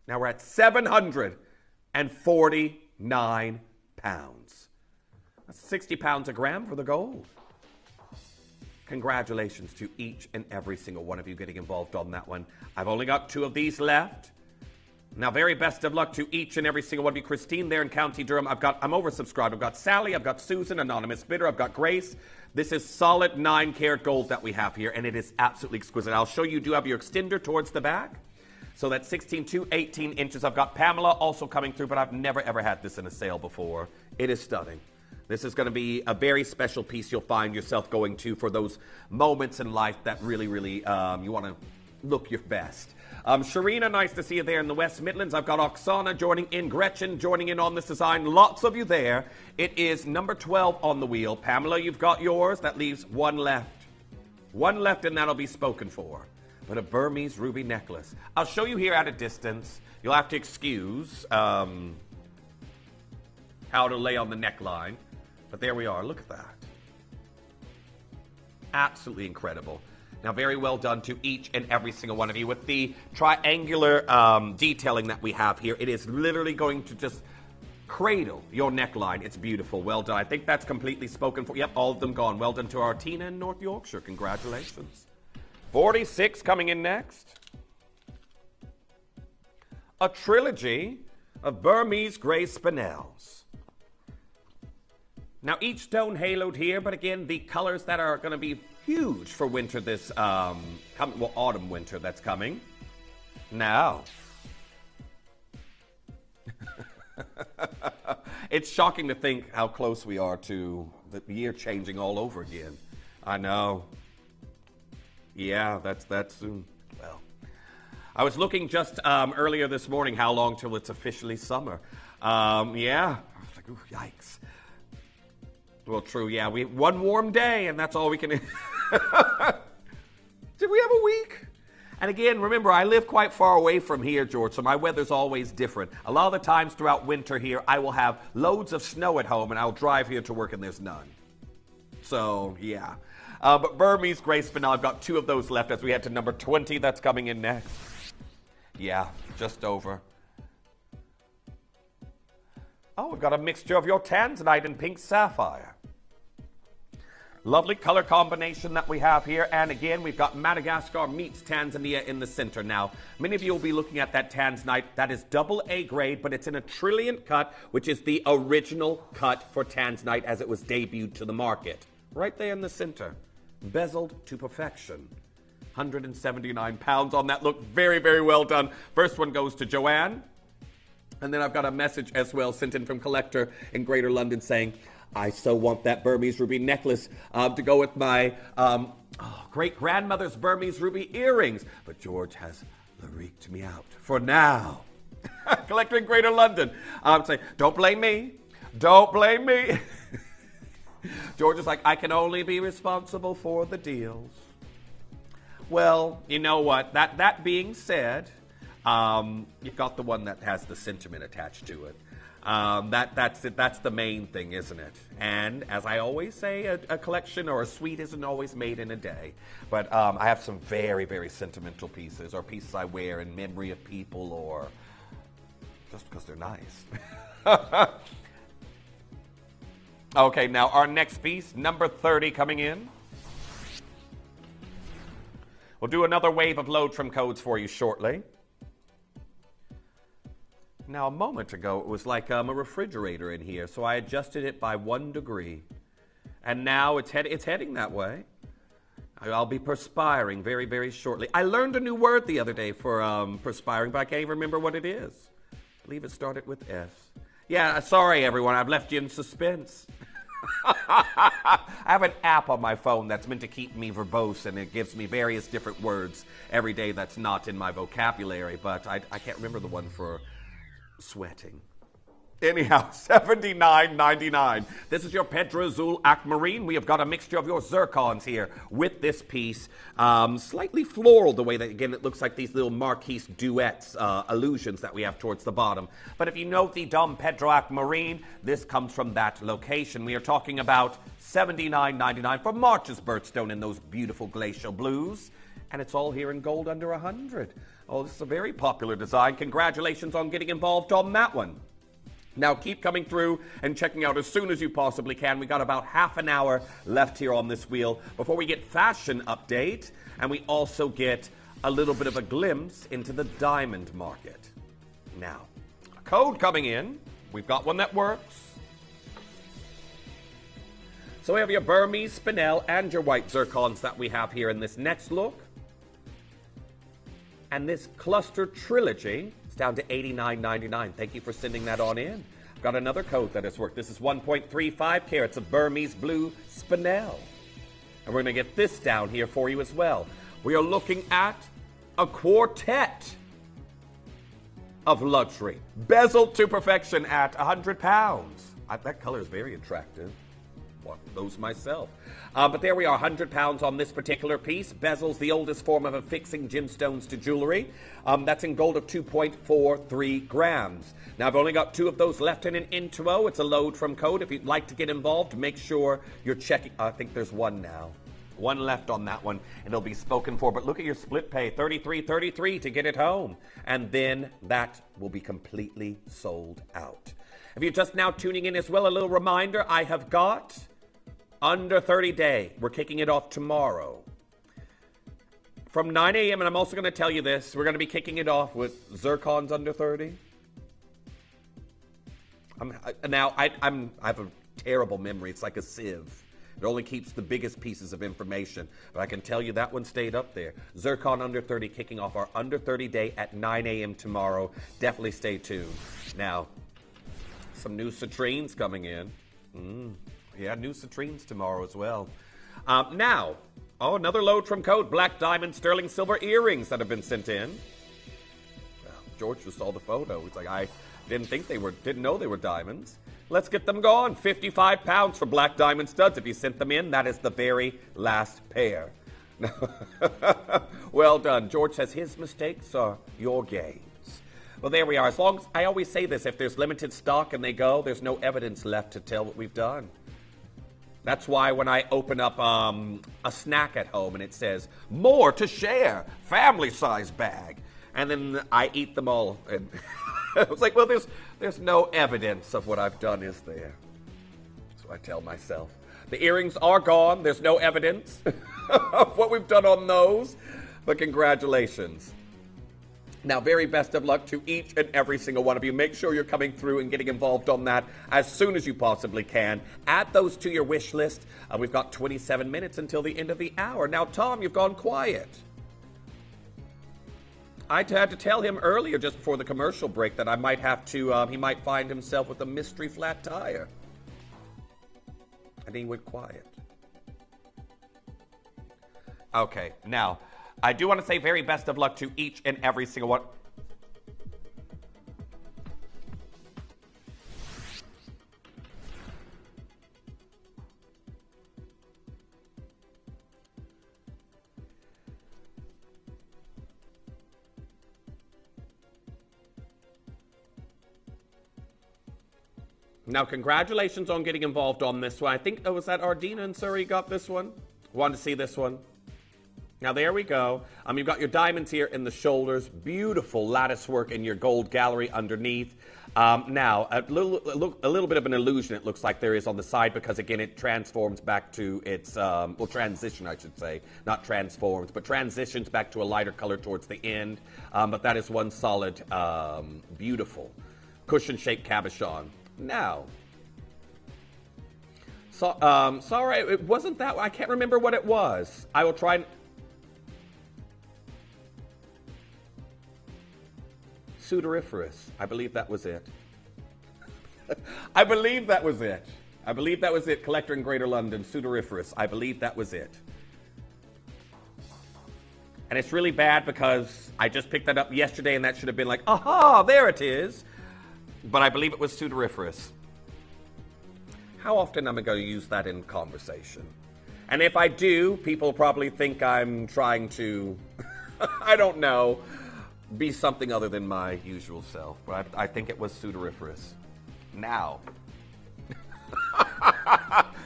Now we're at 749 pounds. That's 60 pounds a gram for the gold. Congratulations to each and every single one of you getting involved on that one. I've only got 2 of these left. Now, very best of luck to each and every single one of you. Christine there in County Durham. I'm oversubscribed. I've got Sally. I've got Susan, anonymous bidder. I've got Grace. This is solid 9-carat gold that we have here, and it is absolutely exquisite. I'll show you do have your extender towards the back. So that's 16 to 18 inches. I've got Pamela also coming through, but I've never, ever had this in a sale before. It is stunning. This is going to be a very special piece you'll find yourself going to for those moments in life that really, really you want to look your best. Sharina, nice to see you there in the West Midlands. I've got Oksana joining in, Gretchen joining in on this design. Lots of you there. It is number 12 on the wheel. Pamela, you've got yours. That leaves 1 left. 1 left, and that'll be spoken for. But a Burmese ruby necklace. I'll show you here at a distance. You'll have to excuse how to lay on the neckline. But there we are. Look at that. Absolutely incredible. Now, very well done to each and every single one of you. With the triangular detailing that we have here, it is literally going to just cradle your neckline. It's beautiful. Well done. I think that's completely spoken for. Yep, all of them gone. Well done to our Tina in North Yorkshire. Congratulations. 46 coming in next. A trilogy of Burmese grey spinels. Now, each stone haloed here, but again, the colors that are going to be huge for winter this, autumn, winter that's coming. Now, it's shocking to think how close we are to the year changing all over again. I know. Yeah, that's soon. Well, I was looking just earlier this morning how long till it's officially summer. Yeah, I was like, ooh, yikes. Well, true, yeah. We one warm day, and that's all we can... Did we have a week? And again, remember, I live quite far away from here, George, so my weather's always different. A lot of the times throughout winter here, I will have loads of snow at home, and I'll drive here to work, and there's none. So, yeah. But Burmese grey spinel, I've got 2 of those left as we head to number 20. That's coming in next. Yeah, just over. Oh, we've got a mixture of your Tanzanite and pink sapphire. Lovely color combination that we have here. And again, we've got Madagascar meets Tanzania in the center. Now, many of you will be looking at that Tanzanite. That is double A grade, but it's in a trilliant cut, which is the original cut for Tanzanite as it was debuted to the market. Right there in the center. Bezeled to perfection. 179 pounds on that. Look, very, very well done. First one goes to Joanne. And then I've got a message as well sent in from Collector in Greater London saying, I so want that Burmese ruby necklace to go with my great-grandmother's Burmese ruby earrings. But George has leaked me out for now. Collector in Greater London. Say, don't blame me. Don't blame me. George is like, I can only be responsible for the deals. Well, you know what? That being said, you've got the one that has the sentiment attached to it. That's it. That's the main thing, isn't it? And as I always say, a collection or a suite isn't always made in a day. But I have some very, very sentimental pieces, or pieces I wear in memory of people, or just because they're nice. Okay, now our next piece, number 30 coming in. We'll do another wave of load from codes for you shortly. Now, a moment ago, it was like a refrigerator in here, so I adjusted it by 1 degree. And now it's heading that way. I'll be perspiring very, very shortly. I learned a new word the other day for perspiring, but I can't even remember what it is. I believe it started with S. Yeah, sorry, everyone. I've left you in suspense. I have an app on my phone that's meant to keep me verbose, and it gives me various different words every day that's not in my vocabulary, but I can't remember the one for sweating. Anyhow, $79.99. This is your Pedro Azul Aquamarine. We have got a mixture of your zircons here with this piece. Slightly floral the way that, again, it looks like these little Marquise duets, illusions that we have towards the bottom. But if you know the Dom Pedro Aquamarine, this comes from that location. We are talking about $79.99 for March's birthstone in those beautiful glacial blues. And it's all here in gold under 100. Oh, this is a very popular design. Congratulations on getting involved on that one. Now, keep coming through and checking out as soon as you possibly can. We got about half an hour left here on this wheel before we get fashion update, and we also get a little bit of a glimpse into the diamond market. Now, a code coming in. We've got one that works. So we have your Burmese spinel and your white zircons that we have here in this next look. And this cluster trilogy, it's down to $89.99. Thank you for sending that on in. I've got another code that has worked. This is 1.35 carats of Burmese blue spinel. And we're going to get this down here for you as well. We are looking at a quartet of luxury, bezeled to perfection at 100 pounds. That color is very attractive. Want those myself. But there we are, 100 pounds on this particular piece. Bezels, the oldest form of affixing gemstones to jewelry. That's in gold of 2.43 grams. Now, I've only got 2 of those left in an Intuo. It's a load from code. If you'd like to get involved, make sure you're checking. I think there's 1 now. 1 left on that one. It'll be spoken for. But look at your split pay, $33.33 to get it home. And then that will be completely sold out. If you're just now tuning in as well, a little reminder, I have got Under 30 Day. We're kicking it off tomorrow from 9 a.m. And I'm also going to tell you this. We're going to be kicking it off with zircons under 30. I have a terrible memory. It's like a sieve. It only keeps the biggest pieces of information. But I can tell you that one stayed up there. Zircon under 30 kicking off our Under 30 Day at 9 a.m. tomorrow. Definitely stay tuned. Now, some new citrines coming in. Yeah, new citrines tomorrow as well. Now, another load from code. Black diamond sterling silver earrings that have been sent in. Well, George just saw the photo. He's like, I didn't know they were diamonds. Let's get them going. 55 pounds for black diamond studs. If you sent them in, that is the very last pair. Well done. George says his mistakes are your gains. Well, there we are. As long as I always say this, if there's limited stock and they go, there's no evidence left to tell what we've done. That's why when I open up a snack at home and it says, more to share, family size bag, and then I eat them all. And I was like, well, there's no evidence of what I've done, is there? So I tell myself. The earrings are gone. There's no evidence of what we've done on those. But congratulations. Now, very best of luck to each and every single one of you. Make sure you're coming through and getting involved on that as soon as you possibly can. Add those to your wish list. We've got 27 minutes until the end of the hour. Now, Tom, you've gone quiet. I had to tell him earlier, just before the commercial break, that I might have to, he might find himself with a mystery flat tire. And he went quiet. Okay, now, I do want to say very best of luck to each and every single one. Now, congratulations on getting involved on this one. I think, was that Ardina and Surrey got this one? Wanted to see this one? Now, there we go. You've got your diamonds here in the shoulders. Beautiful lattice work in your gold gallery underneath. Now, a little bit of an illusion it looks like there is on the side because, again, it transforms back to its, well, transition, I should say. Not transforms, but transitions back to a lighter color towards the end. But that is one solid, beautiful cushion-shaped cabochon. Now, so, sorry, it wasn't that. I can't remember what it was. I will try and... Sudoriferous. I believe that was it. I believe that was it. I believe that was it. Collector in Greater London, Sudoriferous. I believe that was it. And it's really bad because I just picked that up yesterday and that should have been like, aha, there it is. But I believe it was Sudoriferous. How often am I going to use that in conversation? And if I do, people probably think I'm trying to, I don't know, be something other than my usual self. But I think it was Sudoriferous. Now.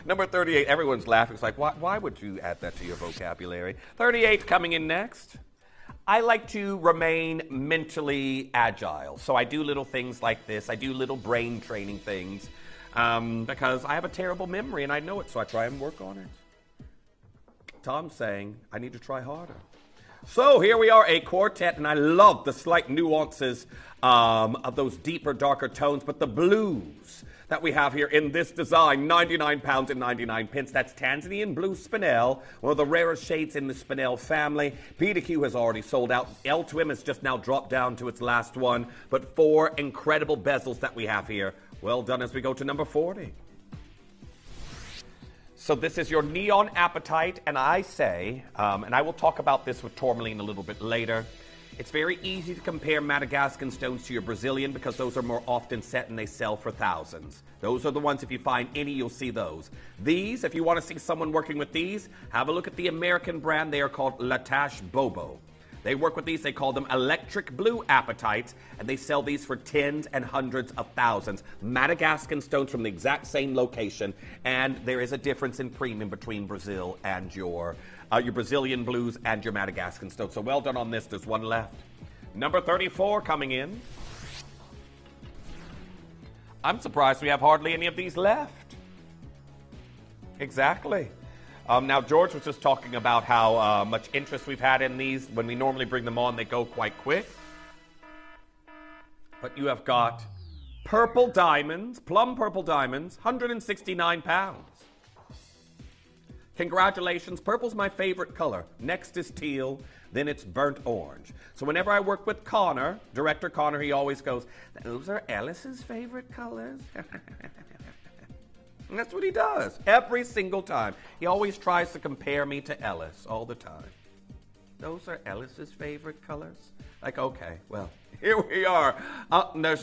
Number 38, everyone's laughing. It's like, why would you add that to your vocabulary? 38 coming in next. I like to remain mentally agile. So I do little things like this. I do little brain training things because I have a terrible memory and I know it, so I try and work on it. Tom's saying I need to try harder. So here we are, a quartet, and I love the slight nuances of those deeper, darker tones, but the blues that we have here in this design, £99 and 99 pence. That's Tanzanian Blue Spinel, one of the rarest shades in the Spinel family. P2Q has already sold out. L2M has just now dropped down to its last one, but 4 incredible bezels that we have here. Well done as we go to number 40. So this is your neon apatite, and I say, and I will talk about this with Tourmaline a little bit later, it's very easy to compare Madagascan stones to your Brazilian because those are more often set and they sell for thousands. Those are the ones, if you find any, you'll see those. These, if you want to see someone working with these, have a look at the American brand. They are called Latache Bobo. They work with these, they call them electric blue apatites, and they sell these for tens and hundreds of thousands. Madagascan stones from the exact same location, and there is a difference in premium between Brazil and your Brazilian blues and your Madagascan stones. So well done on this. There's one left. Number 34 coming in. I'm surprised we have hardly any of these left. Exactly. Now, George was just talking about how much interest we've had in these. When we normally bring them on, they go quite quick. But you have got purple diamonds, plum purple diamonds, £169. Congratulations. Purple's my favorite color. Next is teal, then it's burnt orange. So whenever I work with Connor, director Connor, he always goes, those are Ellis's favorite colors. And that's what he does every single time. He always tries to compare me to Ellis all the time. Those are Ellis's favorite colors? Like, okay, well, here we are. There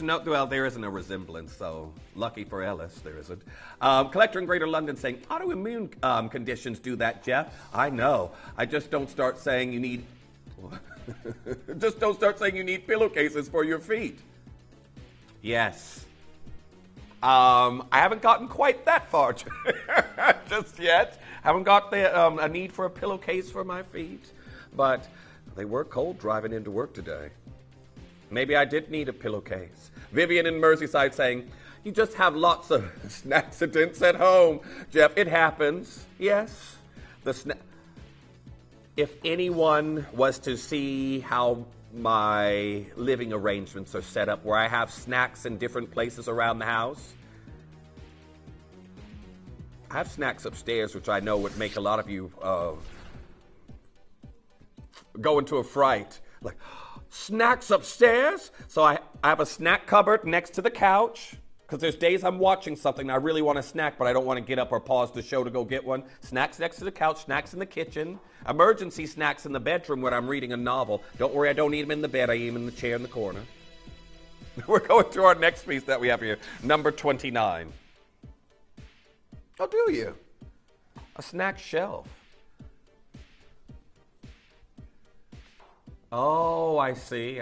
isn't a resemblance, so lucky for Ellis, there isn't. Collector in Greater London saying, autoimmune conditions do that, Jeff. I know. I just don't start saying you need... just don't start saying you need pillowcases for your feet. Yes. I haven't gotten quite that far just yet. Haven't got a need for a pillowcase for my feet. But they were cold driving into work today. Maybe I did need a pillowcase. Vivian in Merseyside saying, you just have lots of accidents at home. Jeff, it happens. Yes. If anyone was to see how my living arrangements are set up, where I have snacks in different places around the house, I have snacks upstairs, which I know would make a lot of you go into a fright. Like, snacks upstairs? So I have a snack cupboard next to the couch, because there's days I'm watching something and I really want a snack, but I don't want to get up or pause the show to go get one. Snacks next to the couch, snacks in the kitchen, emergency snacks in the bedroom when I'm reading a novel. Don't worry, I don't eat them in the bed, I eat them in the chair in the corner. We're going to our next piece that we have here, number 29. Oh, do you? A snack shelf. Oh, I see.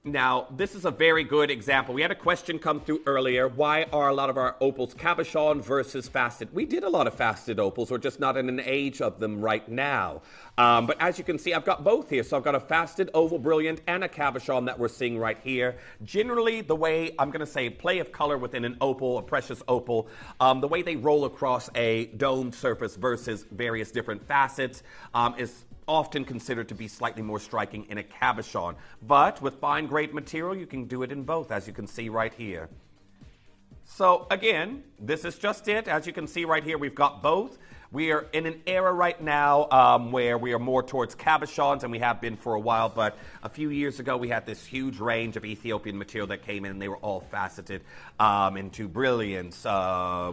Now, this is a very good example. We had a question come through earlier. Why are a lot of our opals cabochon versus faceted? We did a lot of faceted opals. We're just not in an age of them right now. But as you can see, I've got both here. So I've got a faceted oval brilliant and a cabochon that we're seeing right here. Generally, the way, I'm going to say, play of color within an opal, a precious opal, the way they roll across a domed surface versus various different facets is often considered to be slightly more striking in a cabochon. But with fine grade material, you can do it in both, as you can see right here. So again, this is just it. As you can see right here, we've got both. We are in an era right now where we are more towards cabochons, and we have been for a while, but a few years ago we had this huge range of Ethiopian material that came in, and they were all faceted into brilliance.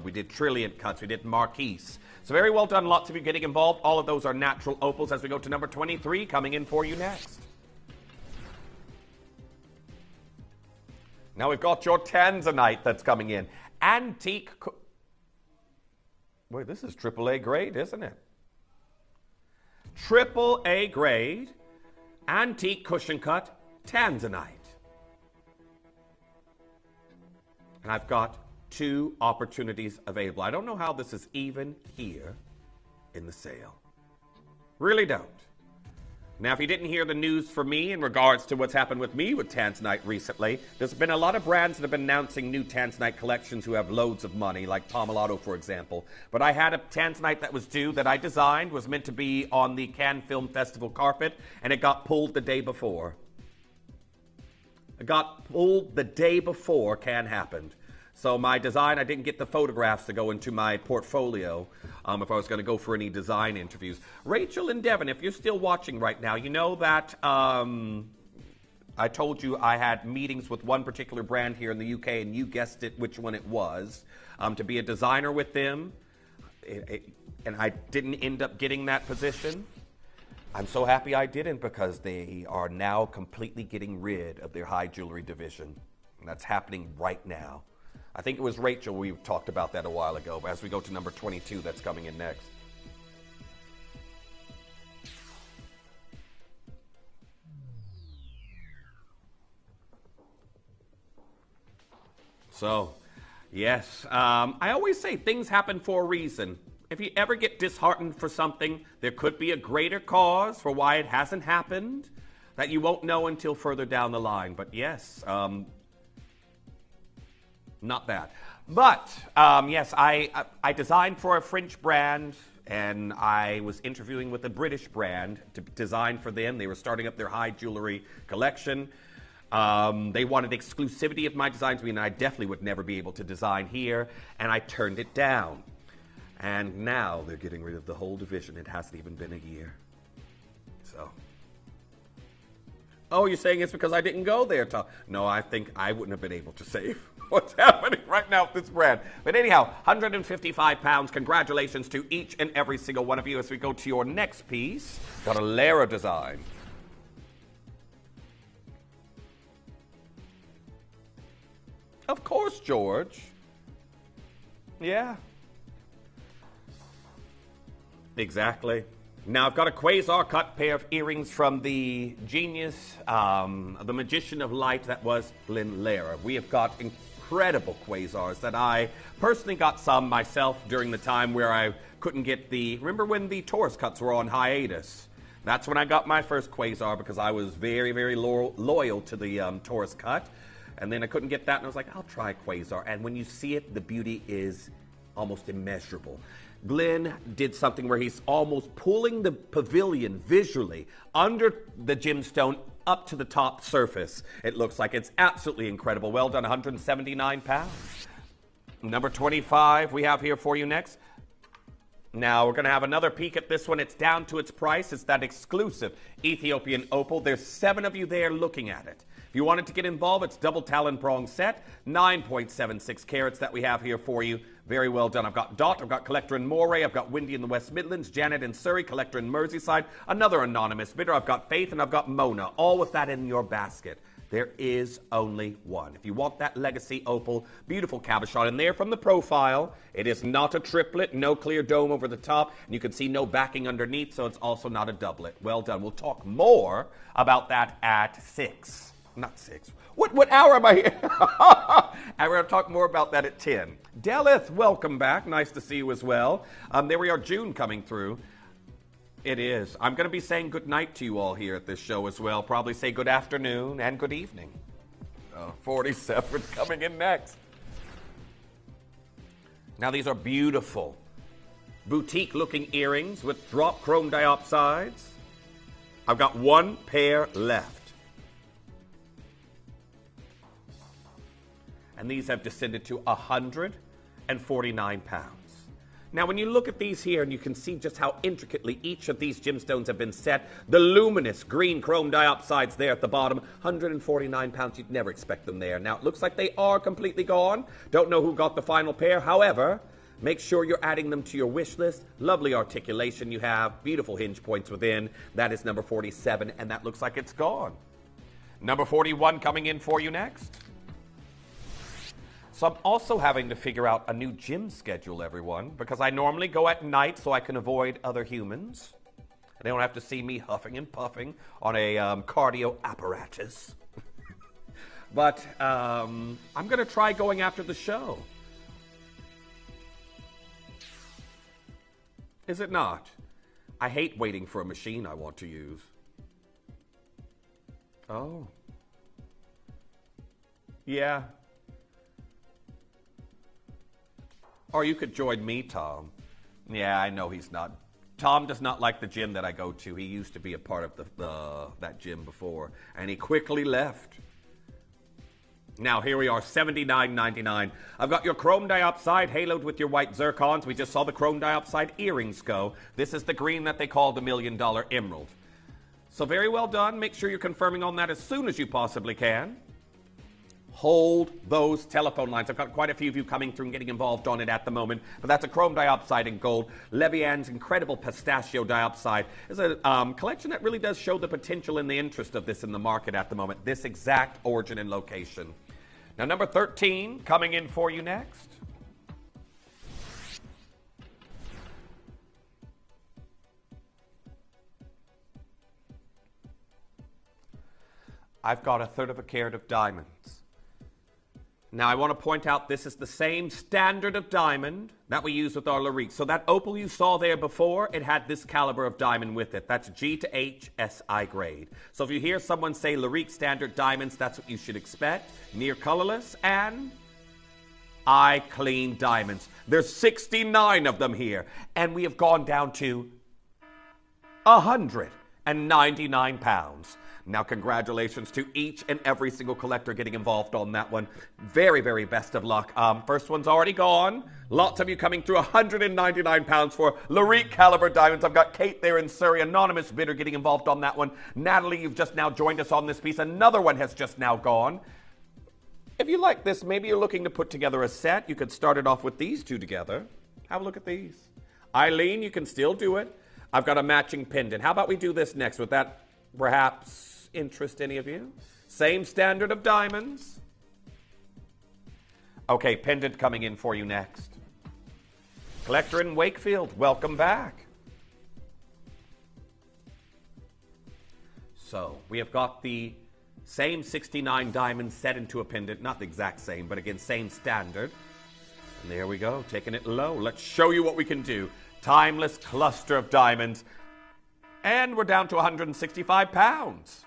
We did trilliant cuts, we did marquise. So very well done, lots of you getting involved. All of those are natural opals as we go to number 23, coming in for you next. Now we've got your Tanzanite that's coming in. Antique. Wait, this is AAA grade, isn't it? AAA grade, antique cushion cut, Tanzanite. And I've got 2 opportunities available. I don't know how this is even here in the sale. Really don't. Now, if you didn't hear the news from me in regards to what's happened with me with Tanzanite recently, there's been a lot of brands that have been announcing new Tanzanite collections who have loads of money, like Tourmaline, for example. But I had a Tanzanite that was due that I designed, was meant to be on the Cannes Film Festival carpet, and it got pulled the day before. It got pulled the day before Cannes happened. So my design, I didn't get the photographs to go into my portfolio if I was going to go for any design interviews. Rachel and Devin, if you're still watching right now, you know that I told you I had meetings with one particular brand here in the UK, and you guessed it, which one it was, to be a designer with them. And I didn't end up getting that position. I'm so happy I didn't, because they are now completely getting rid of their high jewelry division. And that's happening right now. I think it was Rachel, we talked about that a while ago, but as we go to number 22, that's coming in next. So, yes, I always say things happen for a reason. If you ever get disheartened for something, there could be a greater cause for why it hasn't happened that you won't know until further down the line. But yes, not bad. But, yes, I designed for a French brand, and I was interviewing with a British brand to design for them. They were starting up their high jewelry collection. They wanted exclusivity of my designs, meaning I definitely would never be able to design here, and I turned it down. And now they're getting rid of the whole division. It hasn't even been a year. So. Oh, you're saying it's because I didn't go there, Tom? No, I think I wouldn't have been able to save what's happening right now with this brand. But anyhow, £155. Congratulations to each and every single one of you as we go to your next piece. Got a Lara design. Of course, George. Yeah. Exactly. Now, I've got a quasar-cut pair of earrings from the genius, the magician of light that was Lynn Lara. We have got incredible quasars that I personally got some myself during the time where I couldn't get the... Remember when the Taurus cuts were on hiatus? That's when I got my first quasar because I was very, very loyal to the Taurus cut. And then I couldn't get that, and I was like, I'll try quasar. And when you see it, the beauty is almost immeasurable. Glenn did something where he's almost pulling the pavilion visually under the gemstone up to the top surface. It looks like it's absolutely incredible. Well done, 179 pounds. Number 25 we have here for you next. Now, we're going to have another peek at this one. It's down to its price. It's that exclusive Ethiopian opal. There's 7 of you there looking at it. If you wanted to get involved, it's double talon prong set, 9.76 carats that we have here for you. Very well done. I've got Dot, I've got Collector in Moray, I've got Windy in the West Midlands, Janet in Surrey, Collector in Merseyside, another anonymous bidder. I've got Faith and I've got Mona, all with that in your basket. There is only one. If you want that legacy opal, beautiful cabochon in there from the profile. It is not a triplet, no clear dome over the top, and you can see no backing underneath, so it's also not a doublet. Well done. We'll talk more about that at 6. Not 6. What hour am I here? And we're going to talk more about that at 10. Delith, welcome back. Nice to see you as well. There we are, June coming through. It is. I'm going to be saying good night to you all here at this show as well. Probably say good afternoon and good evening. 47 coming in next. Now these are beautiful boutique-looking earrings with drop chrome diopsides. I've got one pair left. And these have descended to 149 pounds. Now, when you look at these here, and you can see just how intricately each of these gemstones have been set, the luminous green chrome diopsides there at the bottom, 149 pounds, you'd never expect them there. Now, it looks like they are completely gone. Don't know who got the final pair. However, make sure you're adding them to your wish list. Lovely articulation you have, beautiful hinge points within. That is number 47, and that looks like it's gone. Number 41 coming in for you next. So I'm also having to figure out a new gym schedule, everyone, because I normally go at night so I can avoid other humans. They don't have to see me huffing and puffing on a cardio apparatus. But I'm going to try going after the show. Is it not? I hate waiting for a machine I want to use. Oh. Yeah. Or you could join me, Tom. Yeah, I know he's not. Tom does not like the gym that I go to. He used to be a part of that gym before, and he quickly left. Now, here we are, $79.99. I've got your chrome diopside haloed with your white zircons. We just saw the chrome diopside earrings go. This is the green that they call the $1 million emerald. So very well done. Make sure you're confirming on that as soon as you possibly can. Hold those telephone lines. I've got quite a few of you coming through and getting involved on it at the moment. But that's a chrome diopside in gold. Levian's incredible pistachio diopside is a collection that really does show the potential and the interest of this in the market at the moment. This exact origin and location. Now, number 13 coming in for you next. I've got 1/3 of a carat of diamonds. Now, I want to point out this is the same standard of diamond that we use with our Larique. So that opal you saw there before, it had this caliber of diamond with it. That's G to H SI grade. So if you hear someone say Larique standard diamonds, that's what you should expect. Near colorless and eye clean diamonds. There's 69 of them here. And we have gone down to 199 pounds. Now, congratulations to each and every single collector getting involved on that one. Very, very best of luck. First one's already gone. Lots of you coming through. 199 pounds for Larique caliber diamonds. I've got Kate there in Surrey, anonymous bidder getting involved on that one. Natalie, you've just now joined us on this piece. Another one has just now gone. If you like this, maybe you're looking to put together a set. You could start it off with these two together. Have a look at these. Eileen, you can still do it. I've got a matching pendant. How about we do this next? Would that perhaps interest any of you? Same standard of diamonds. Okay, pendant coming in for you next. Collector in Wakefield, welcome back. So, we have got the same 69 diamonds set into a pendant. Not the exact same, but again, same standard. And there we go, taking it low. Let's show you what we can do. Timeless cluster of diamonds. And we're down to 165 pounds.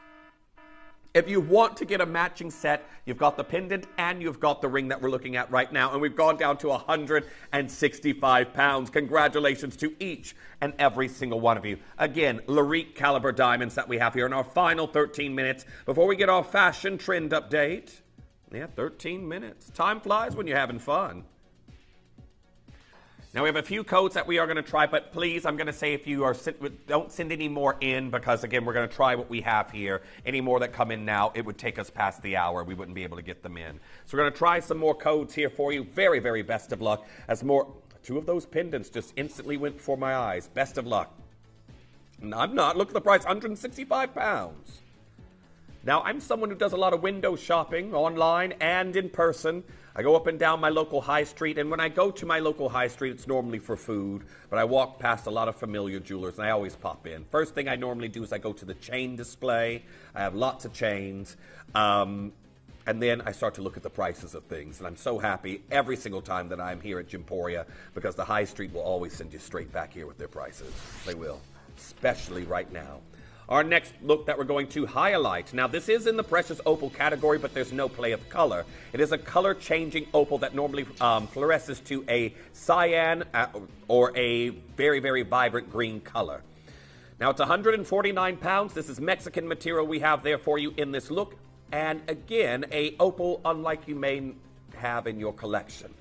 If you want to get a matching set, you've got the pendant and you've got the ring that we're looking at right now. And we've gone down to 165 pounds. Congratulations to each and every single one of you. Again, Larique caliber diamonds that we have here in our final 13 minutes before we get our fashion trend update. Yeah, 13 minutes. Time flies when you're having fun. Now, we have a few codes that we are going to try, but please, I'm going to say if you are, don't send any more in because, again, we're going to try what we have here. Any more that come in now, it would take us past the hour. We wouldn't be able to get them in. So we're going to try some more codes here for you. Very, very best of luck. As more, two of those pendants just instantly went before my eyes. Best of luck. And I'm not. Look at the price, 165 pounds. Now, I'm someone who does a lot of window shopping online and in person. I go up and down my local high street, and when I go to my local high street, it's normally for food, but I walk past a lot of familiar jewelers, and I always pop in. First thing I normally do is I go to the chain display. I have lots of chains, and then I start to look at the prices of things, and I'm so happy every single time that I'm here at Gemporia because the high street will always send you straight back here with their prices. They will, especially right now. Our next look that we're going to highlight. Now, this is in the precious opal category, but there's no play of color. It is a color-changing opal that normally fluoresces to a cyan or a very, very vibrant green color. Now, it's 149 pounds. This is Mexican material we have there for you in this look. And again, a opal unlike you may have in your collection.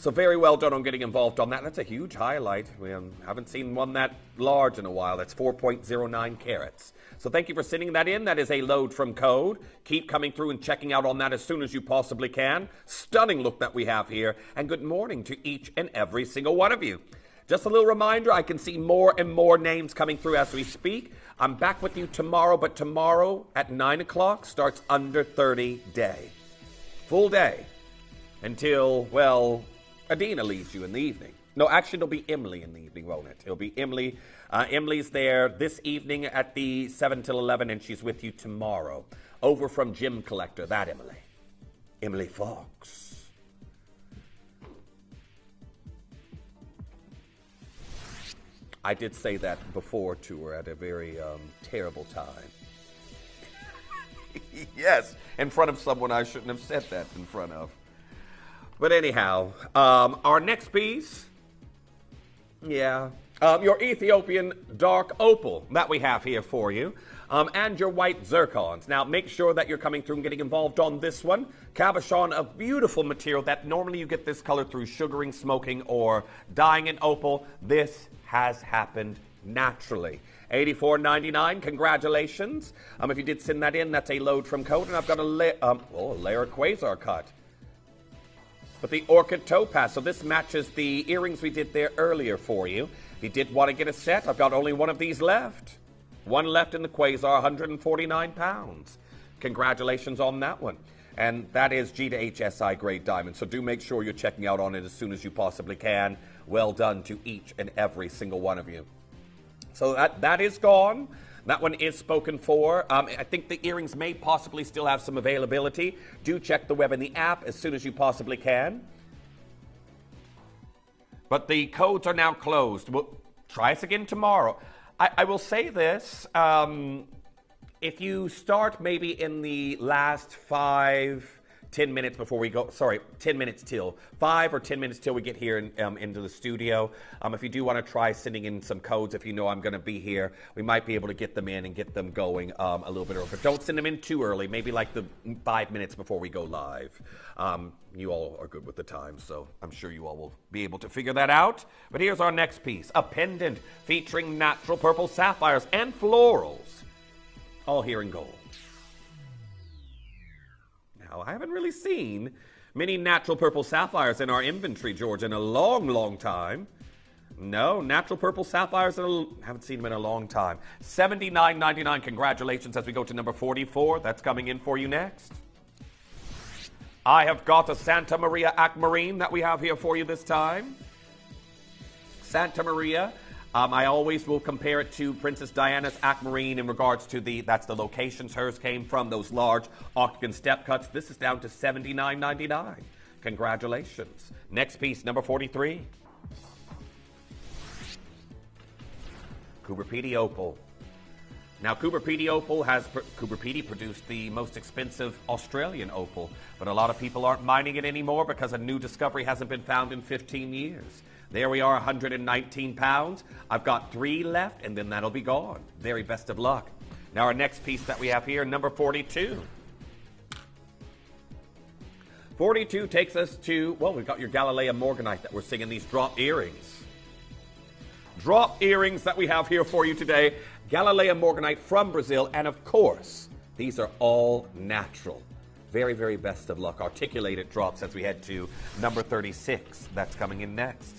So very well done on getting involved on that. That's a huge highlight. We haven't seen one that large in a while. That's 4.09 carats. So thank you for sending that in. That is a load from code. Keep coming through and checking out on that as soon as you possibly can. Stunning look that we have here. And good morning to each and every single one of you. Just a little reminder, I can see more and more names coming through as we speak. I'm back with you tomorrow, but tomorrow at 9 o'clock starts Under 30 Day. Full day until, well, Adina leaves you in the evening. No, actually, it'll be Emily in the evening, won't it? It'll be Emily. Emily's there this evening at the 7 till 11, and she's with you tomorrow. Over from Gem Collector, that Emily. Emily Fox. I did say that before to her at a very terrible time. Yes, in front of someone I shouldn't have said that in front of. But anyhow, our next piece, your Ethiopian dark opal that we have here for you, and your white zircons. Now, make sure that you're coming through and getting involved on this one. Cabochon, a beautiful material that normally you get this color through sugaring, smoking, or dyeing in opal. This has happened naturally. $84.99, congratulations. If you did send that in, that's a load from code, and I've got a layer quasar cut. But the orchid topaz, so this matches the earrings we did there earlier for you. If you did want to get a set, I've got only one of these left. One left in the quasar, 149 pounds. Congratulations on that one. And that is G2HSI grade diamond, so do make sure you're checking out on it as soon as you possibly can. Well done to each and every single one of you. So that is gone. That one is spoken for. I think the earrings may possibly still have some availability. Do check the web and the app as soon as you possibly can. But the codes are now closed. We'll try us again tomorrow. I will say this. If you start maybe in the last 10 minutes before we go, 10 minutes till, 5 or 10 minutes till we get here into the studio. If you do want to try sending in some codes, if you know I'm going to be here, we might be able to get them in and get them going a little bit early. But don't send them in too early, maybe like the 5 minutes before we go live. You all are good with the time, so I'm sure you all will be able to figure that out. But here's our next piece, a pendant featuring natural purple sapphires and florals, all here in gold. Now, I haven't really seen many natural purple sapphires in our inventory, George, in a long, long time. No, natural purple sapphires, haven't seen them in a long time. $79.99, congratulations as we go to number 44. That's coming in for you next. I have got a Santa Maria aquamarine that we have here for you this time. Santa Maria. I always will compare it to Princess Diana's aquamarine in regards to that's the locations hers came from, those large octagon step cuts. This is down to $79.99. Congratulations. Next piece, number 43. Cooper Opal. Now, Cooper Pedy produced the most expensive Australian opal, but a lot of people aren't mining it anymore because a new discovery hasn't been found in 15 years. There we are, 119 pounds. I've got 3 left, and then that'll be gone. Very best of luck. Now, our next piece that we have here, number 42. 42 takes us to, well, we've got your Galilea Morganite that we're seeing in these drop earrings. Drop earrings that we have here for you today. Galilea Morganite from Brazil, and of course, these are all natural. Very, very best of luck. Articulated drops as we head to number 36. That's coming in next.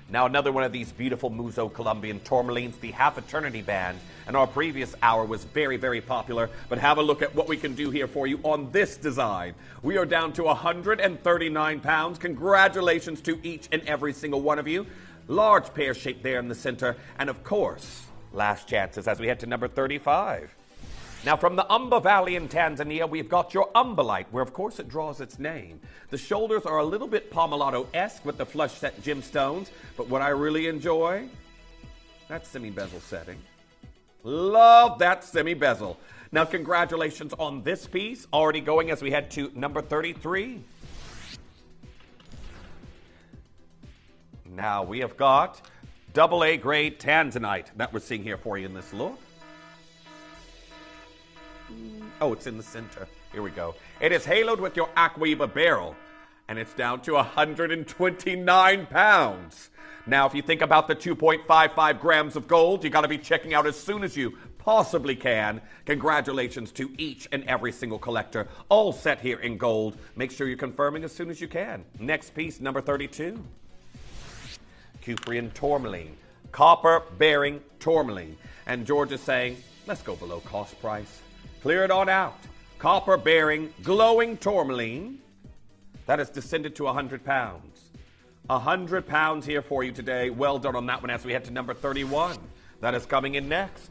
Now another one of these beautiful Muso Colombian tourmalines, the Half Eternity Band. And our previous hour was very, very popular, but have a look at what we can do here for you on this design. We are down to 139 pounds. Congratulations to each and every single one of you. Large pear shape there in the center. And of course, last chances as we head to number 35. Now, from the Umba Valley in Tanzania, we've got your Umbalite, where, of course, it draws its name. The shoulders are a little bit Pomellato-esque with the flush-set gemstones, but what I really enjoy, that semi-bezel setting. Love that semi-bezel. Now, congratulations on this piece, already going as we head to number 33. Now, we have got AA grade Tanzanite that we're seeing here for you in this look. Oh, it's in the center. Here we go. It is haloed with your Aquiba beryl, and it's down to 129 pounds. Now, if you think about the 2.55 grams of gold, you got to be checking out as soon as you possibly can. Congratulations to each and every single collector, all set here in gold. Make sure you're confirming as soon as you can. Next piece, number 32. Cuprian tourmaline, copper-bearing tourmaline. And George is saying, let's go below cost price. Clear it on out. Copper-bearing, glowing tourmaline. That has descended to 100 pounds. 100 pounds here for you today. Well done on that one as we head to number 31. That is coming in next.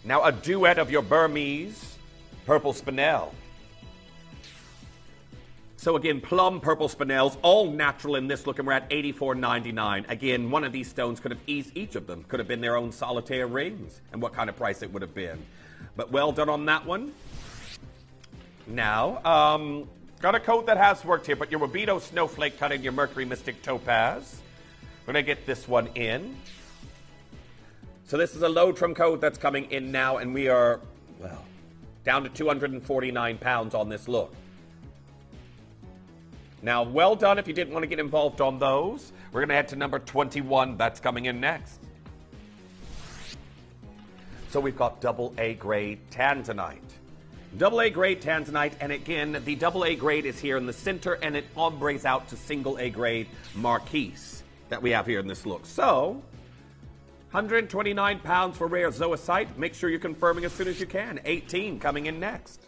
Now a duet of your Burmese purple spinel. So again, plum purple spinels, all natural in this look, and we're at $84.99. Again, one of these stones could have each of them could have been their own solitaire rings, and what kind of price it would have been. But well done on that one. Now, got a code that has worked here, but your Wabito Snowflake cut in your Mercury Mystic Topaz. We're going to get this one in. So this is a low trim code that's coming in now, and we are, well, down to 249 pounds on this look. Now, well done if you didn't want to get involved on those. We're going to head to number 21. That's coming in next. So we've got AA grade Tanzanite. AA grade Tanzanite, and again, the AA grade is here in the center, and it ombres out to single A grade Marquise that we have here in this look. So, 129 pounds for rare zoisite. Make sure you're confirming as soon as you can. 18 coming in next.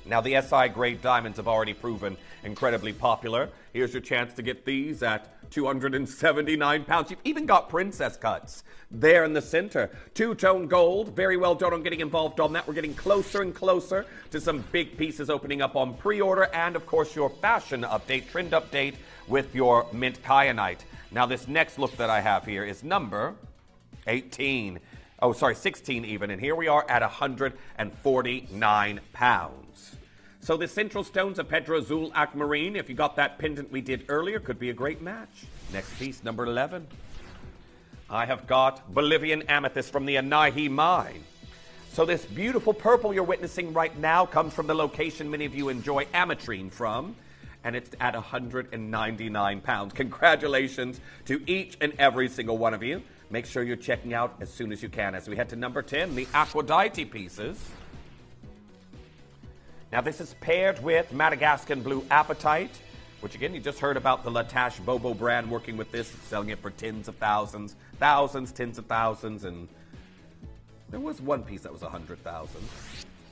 Now, the SI grade diamonds have already proven incredibly popular. Here's your chance to get these at 279 pounds. You've even got princess cuts there in the center. Two-tone gold. Very well done on getting involved on that. We're getting closer and closer to some big pieces opening up on pre-order. And, of course, your fashion update, trend update with your mint kyanite. Now, this next look that I have here is number 18. Oh, sorry, 16 even. And here we are at 149 pounds. So the central stones of Pedro Azul Aquamarine, if you got that pendant we did earlier, could be a great match. Next piece, number 11. I have got Bolivian amethyst from the Anahi mine. So this beautiful purple you're witnessing right now comes from the location many of you enjoy ametrine from, and it's at 199 pounds. Congratulations to each and every single one of you. Make sure you're checking out as soon as you can as we head to number 10, the Aquadite pieces. Now, this is paired with Madagascan Blue Apatite, which, again, you just heard about the Latache Bobo brand working with this, selling it for tens of thousands, tens of thousands, and there was one piece that was 100,000.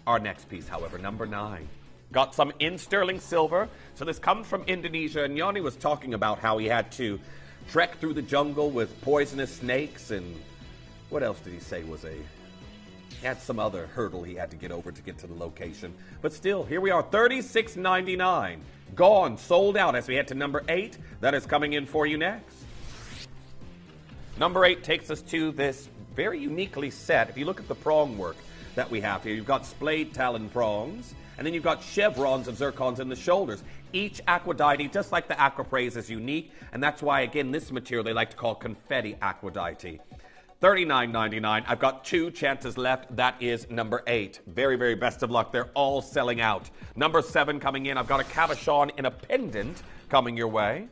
Our next piece, however, number 9. Got some in sterling silver. So this comes from Indonesia, and Yanni was talking about how he had to trek through the jungle with poisonous snakes, and what else did he say was he had some other hurdle he had to get over to get to the location. But still, here we are, $36.99. Gone, sold out as we head to number 8. That is coming in for you next. Number 8 takes us to this very uniquely set. If you look at the prong work that we have here, you've got splayed talon prongs, and then you've got chevrons of zircons in the shoulders. Each aquadite, just like the aquapraise, is unique, and that's why, again, this material they like to call confetti aquadite. $39.99. I've got 2 chances left. That is number 8. Very, very best of luck. They're all selling out. Number 7 coming in. I've got a cabochon in a pendant coming your way.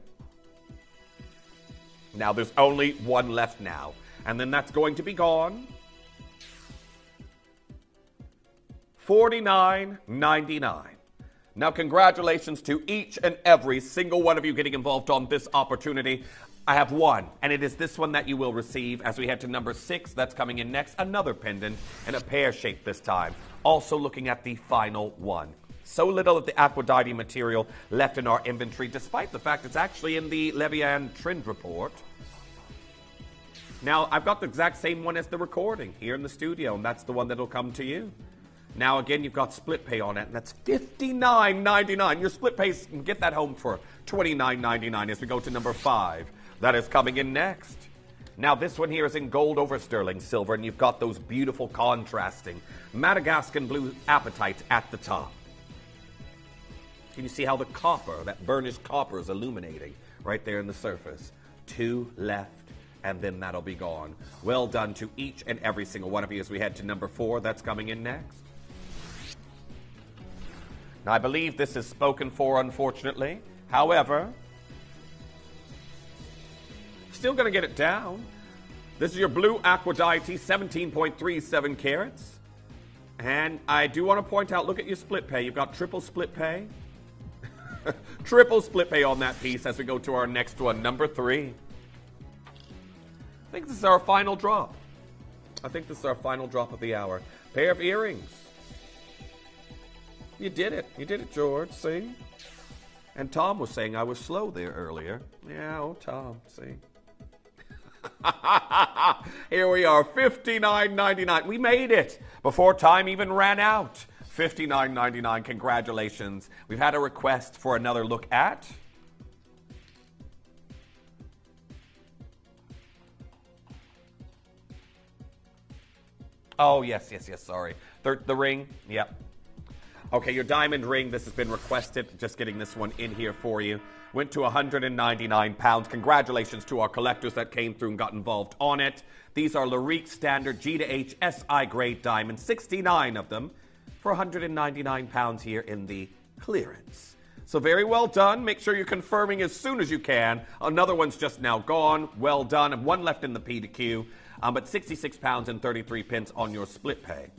Now, there's only 1 left now, and then that's going to be gone. $49.99. Now, congratulations to each and every single one of you getting involved on this opportunity. I have 1, and it is this one that you will receive as we head to number 6. That's coming in next. Another pendant in a pear shape this time. Also looking at the final one. So little of the aquadite material left in our inventory, despite the fact it's actually in the Levian trend report. Now, I've got the exact same one as the recording here in the studio, and that's the one that'll come to you. Now, again, you've got split pay on it, and that's $59.99. Your split pay, you can get that home for $29.99 as we go to number 5. That is coming in next. Now, this one here is in gold over sterling silver, and you've got those beautiful contrasting Madagascan blue apatites at the top. Can you see how the copper, that burnished copper, is illuminating right there in the surface? 2 left, and then that'll be gone. Well done to each and every single one of you as we head to number 4. That's coming in next. Now, I believe this is spoken for, unfortunately. However, still going to get it down. This is your blue aquadite, 17.37 carats. And I do want to point out, look at your split pay. You've got triple split pay. Triple split pay on that piece as we go to our next one, number 3. I think this is our final drop. I think this is our final drop of the hour. Pair of earrings. You did it. You did it, George. See? And Tom was saying I was slow there earlier. Yeah, oh, Tom. See? Here we are, $59.99. We made it before time even ran out. $59.99. Congratulations. We've had a request for another look at. Oh, yes, sorry. The ring, yep. Okay, your diamond ring, this has been requested. Just getting this one in here for you. Went to £199. Congratulations to our collectors that came through and got involved on it. These are Larique Standard G to H SI grade diamonds, 69 of them, for £199 here in the clearance. So very well done. Make sure you're confirming as soon as you can. Another one's just now gone. Well done. And 1 left in the P to Q. But £66 and 33 pence on your split pay.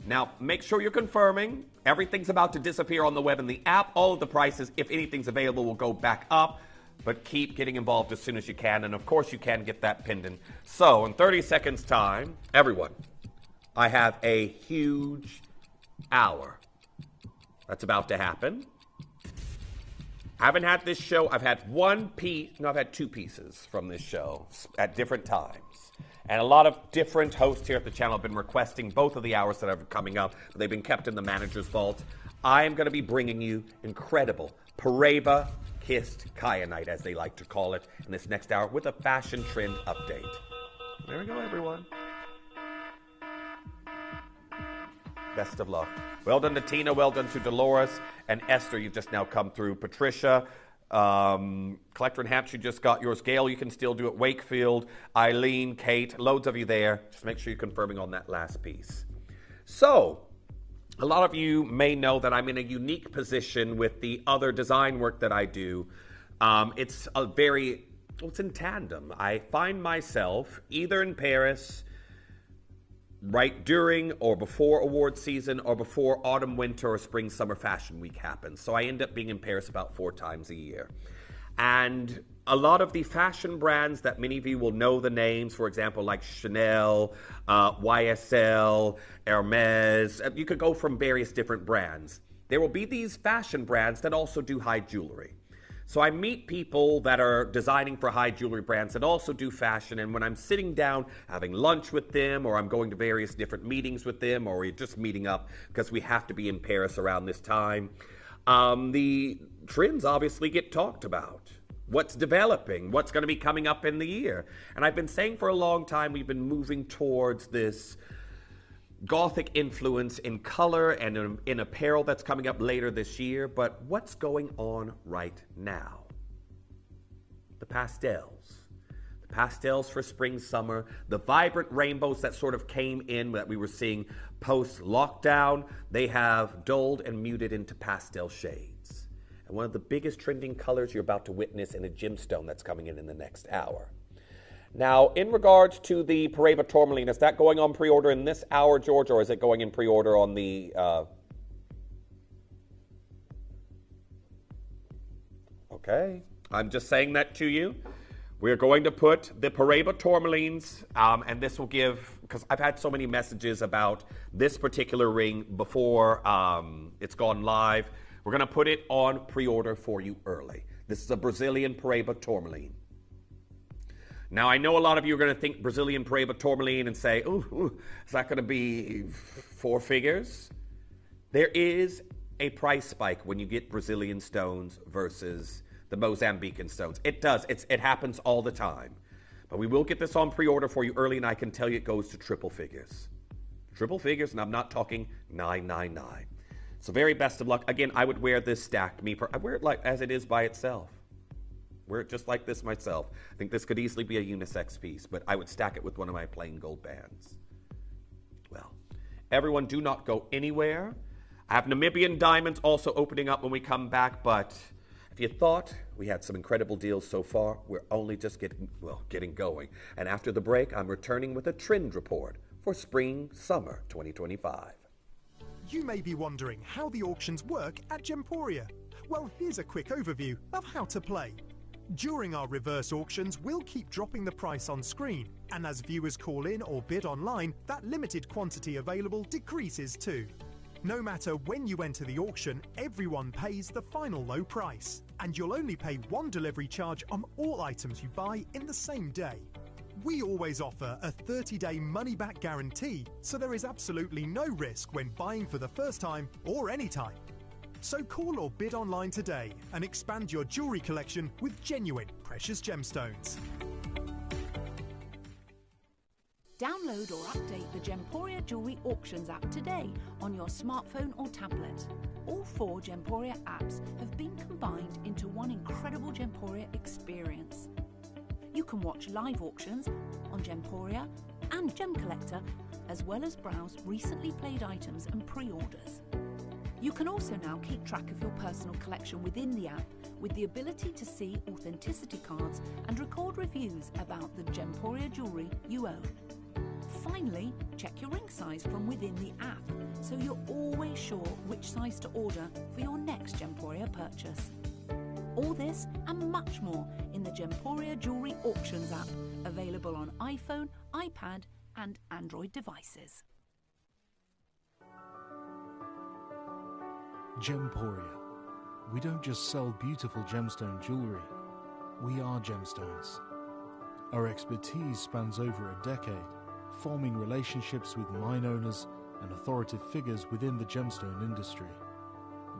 Now, make sure you're confirming. Everything's about to disappear on the web and the app. All of the prices, if anything's available, will go back up. But keep getting involved as soon as you can. And, of course, you can get that pendant. So, in 30 seconds' time, everyone, I have a huge hour that's about to happen. I haven't had this show. I've had I've had 2 pieces from this show at different times. And a lot of different hosts here at the channel have been requesting both of the hours that are coming up. But they've been kept in the manager's vault. I am going to be bringing you incredible Paraiba Kissed Kyanite, as they like to call it, in this next hour with a fashion trend update. There we go, everyone. Best of luck. Well done to Tina. Well done to Dolores and Esther. You've just now come through. Patricia. Collector in Hampshire just got yours. Gail, you can still do it. Wakefield, Eileen, Kate, loads of you there. Just make sure you're confirming on that last piece. So, a lot of you may know that I'm in a unique position with the other design work that I do. It's in tandem. I find myself either in Paris right during or before award season or before autumn, winter, or spring, summer fashion week happens. So I end up being in Paris about 4 times a year. And a lot of the fashion brands that many of you will know the names, for example, like Chanel, YSL, Hermes, you could go from various different brands. There will be these fashion brands that also do high jewelry. So I meet people that are designing for high jewelry brands that also do fashion, and when I'm sitting down having lunch with them, or I'm going to various different meetings with them, or we're just meeting up because we have to be in Paris around this time, The trends obviously get talked about. What's developing, what's going to be coming up in the year. And I've been saying for a long time we've been moving towards this Gothic influence in color and in apparel that's coming up later this year. But what's going on right now? The pastels. The pastels for spring, summer. The vibrant rainbows that sort of came in that we were seeing post-lockdown, they have dulled and muted into pastel shades. And one of the biggest trending colors you're about to witness in a gemstone that's coming in the next hour. Now, in regards to the Paraiba Tourmaline, is that going on pre-order in this hour, George, or is it going in pre-order on the... Okay, I'm just saying that to you. We're going to put the Paraiba Tourmalines, and this will give, because I've had so many messages about this particular ring before it's gone live. We're going to put it on pre-order for you early. This is a Brazilian Paraiba Tourmaline. Now, I know a lot of you are going to think Brazilian Paraiba Tourmaline and say, ooh, is that going to be 4 figures? There is a price spike when you get Brazilian stones versus the Mozambican stones. It does. It happens all the time. But we will get this on pre-order for you early, and I can tell you it goes to triple figures. Triple figures, and I'm not talking 999. So very best of luck. Again, I would wear this stacked. I wear it like as it is by itself. Wear it just like this myself. I think this could easily be a unisex piece, but I would stack it with one of my plain gold bands. Well, everyone do not go anywhere. I have Namibian diamonds also opening up when we come back, but if you thought we had some incredible deals so far, we're only just getting going. And after the break, I'm returning with a trend report for spring, summer 2025. You may be wondering how the auctions work at Gemporia. Well, here's a quick overview of how to play. During our reverse auctions, we'll keep dropping the price on screen, and as viewers call in or bid online, that limited quantity available decreases too. No matter when you enter the auction, everyone pays the final low price, and you'll only pay one delivery charge on all items you buy in the same day. We always offer a 30-day money-back guarantee, so there is absolutely no risk when buying for the first time or any time. So call or bid online today and expand your jewelry collection with genuine precious gemstones. Download or update the Gemporia Jewelry Auctions app today on your smartphone or tablet. All 4 Gemporia apps have been combined into one incredible Gemporia experience. You can watch live auctions on Gemporia and Gem Collector, as well as browse recently played items and pre-orders. You can also now keep track of your personal collection within the app with the ability to see authenticity cards and record reviews about the Gemporia jewellery you own. Finally, check your ring size from within the app so you're always sure which size to order for your next Gemporia purchase. All this and much more in the Gemporia Jewellery Auctions app, available on iPhone, iPad and Android devices. Gemporia. We don't just sell beautiful gemstone jewellery, we are gemstones. Our expertise spans over a decade, forming relationships with mine owners and authoritative figures within the gemstone industry.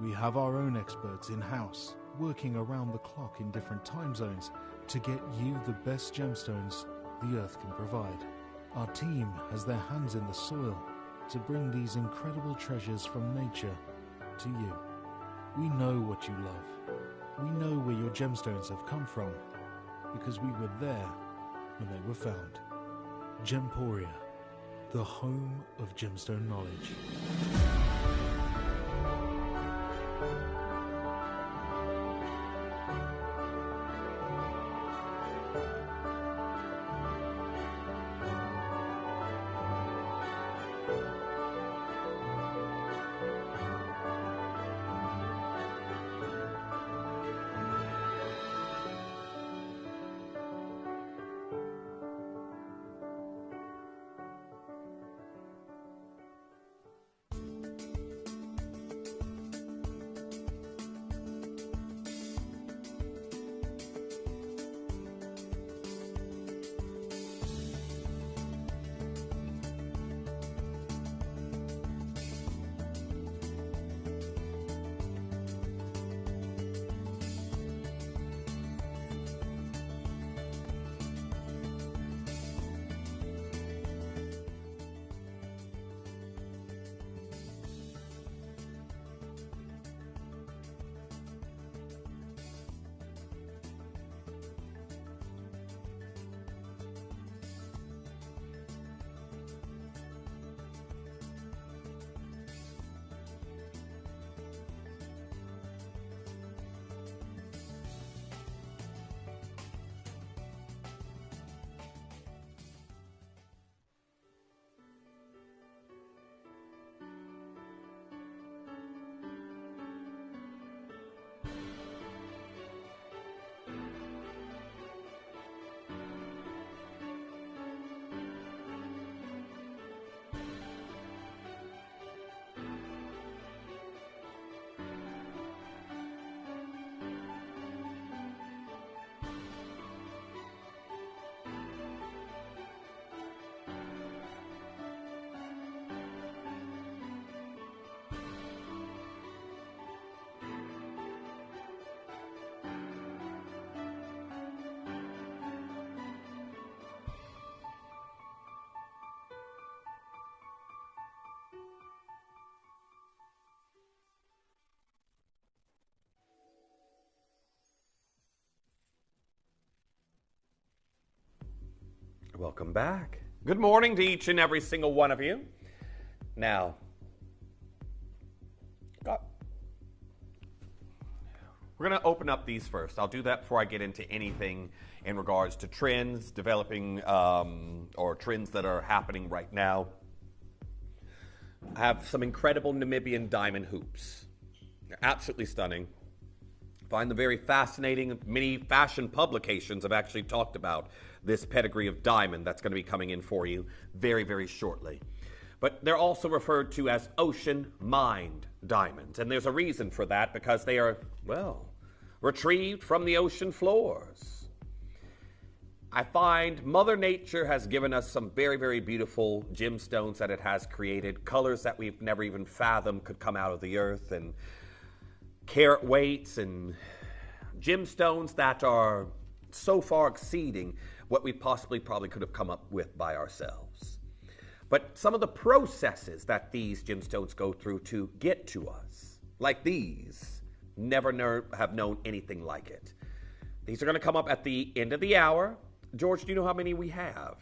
We have our own experts in-house, working around the clock in different time zones to get you the best gemstones the earth can provide. Our team has their hands in the soil to bring these incredible treasures from nature to you. We know what you love. We know where your gemstones have come from because we were there when they were found. Gemporia, the home of gemstone knowledge. Welcome back. Good morning to each and every single one of you. Now, we're going to open up these first. I'll do that before I get into anything in regards to trends, developing, or trends that are happening right now. I have some incredible Namibian diamond hoops. They're absolutely stunning. Find them very fascinating. Many fashion publications have actually talked about this pedigree of diamond that's going to be coming in for you very, very shortly. But they're also referred to as ocean-mined diamonds. And there's a reason for that, because they are, well, retrieved from the ocean floors. I find Mother Nature has given us some very, very beautiful gemstones that it has created, colors that we've never even fathomed could come out of the earth, and carat weights and gemstones that are so far exceeding what we probably could have come up with by ourselves. But some of the processes that these gemstones go through to get to us, like these, have known anything like it. These are going to come up at the end of the hour. George, do you know how many we have?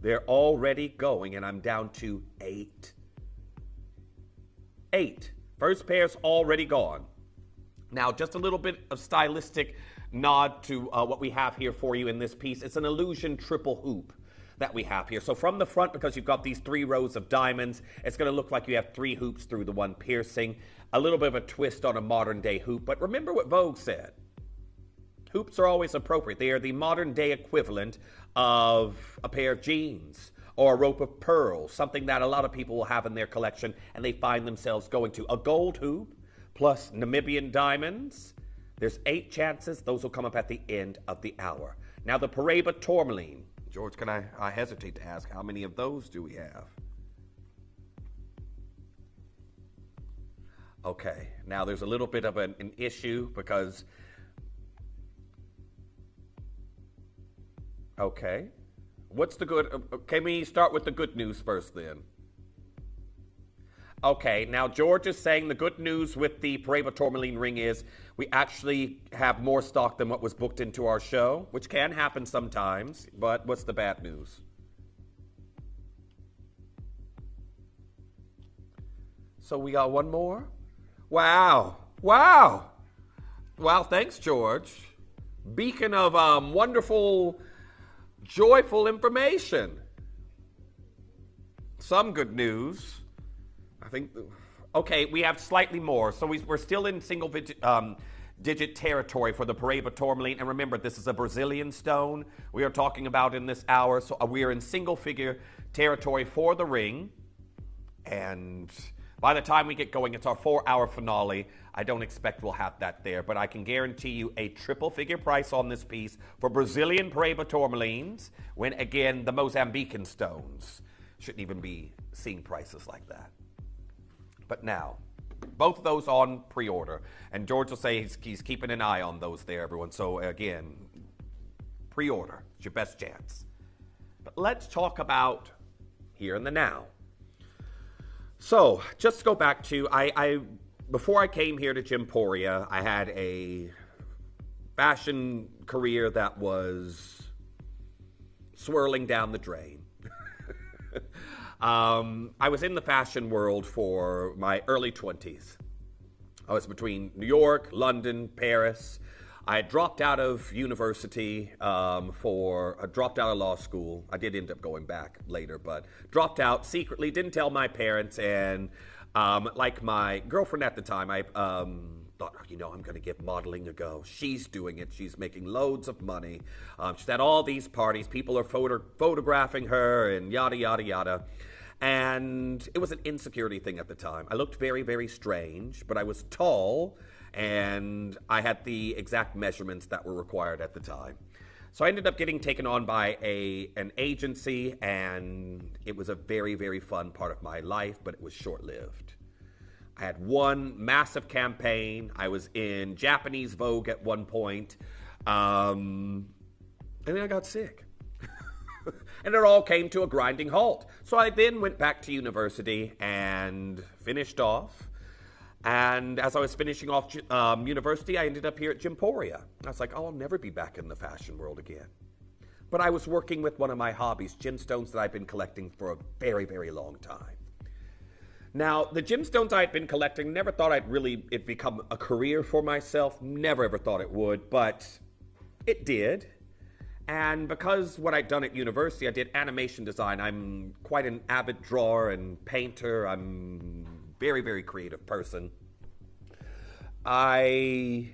They're already going, and I'm down to 8. 8. First pair's already gone. Now, just a little bit of stylistic nod to what we have here for you in this piece. It's an illusion triple hoop that we have here. So from the front, because you've got these 3 rows of diamonds, it's going to look like you have 3 hoops through the one piercing. A little bit of a twist on a modern day hoop. But remember what Vogue said. Hoops are always appropriate. They are the modern day equivalent of a pair of jeans or a rope of pearls, something that a lot of people will have in their collection and they find themselves going to. A gold hoop plus Namibian diamonds. There's 8 chances. Those will come up at the end of the hour. Now the Paraiba Tourmaline. George, I hesitate to ask, how many of those do we have? Okay, now there's a little bit of an issue because... Okay. What's the good... Can we start with the good news first then? Okay, now George is saying the good news with the Paraiba Tourmaline ring is we actually have more stock than what was booked into our show, which can happen sometimes, but what's the bad news? So we got one more? Wow. Wow. Wow, thanks, George. Beacon of wonderful, joyful information. Some good news. I think, okay, we have slightly more. So we're still in single digit territory for the Paraiba Tourmaline. And remember, this is a Brazilian stone we are talking about in this hour. So we are in single figure territory for the ring. And by the time we get going, it's our 4-hour finale. I don't expect we'll have that there. But I can guarantee you a triple figure price on this piece for Brazilian Paraiba Tourmalines, when, again, the Mozambican stones shouldn't even be seeing prices like that. But now, both of those on pre-order. And George will say he's keeping an eye on those there, everyone. So again, pre-order. It's your best chance. But let's talk about here and the now. So, just to go back to, before I came here to Gemporia, I had a fashion career that was swirling down the drain. I was in the fashion world for my early 20s. I was between New York, London, Paris. I had dropped out of university I dropped out of law school. I did end up going back later, but dropped out secretly, didn't tell my parents, and like my girlfriend at the time, I thought, I'm going to give modeling a go. She's doing it. She's making loads of money. She's at all these parties. People are photographing her and yada, yada, yada. And it was an insecurity thing at the time. I looked very, very strange, but I was tall, and I had the exact measurements that were required at the time. So I ended up getting taken on by an agency, and it was a very, very fun part of my life, but it was short-lived. I had one massive campaign. I was in Japanese Vogue at one point, and then I got sick. And it all came to a grinding halt. So I then went back to university and finished off. And as I was finishing off university, I ended up here at Gemporia. I was like, I'll never be back in the fashion world again. but I was working with one of my hobbies, gemstones that I've been collecting for a very, very long time. Now, the gemstones I'd been collecting, never thought it'd become a career for myself. Never ever thought it would, but it did. And because what I'd done at university, I did animation design. I'm quite an avid drawer and painter. I'm a very, very creative person. I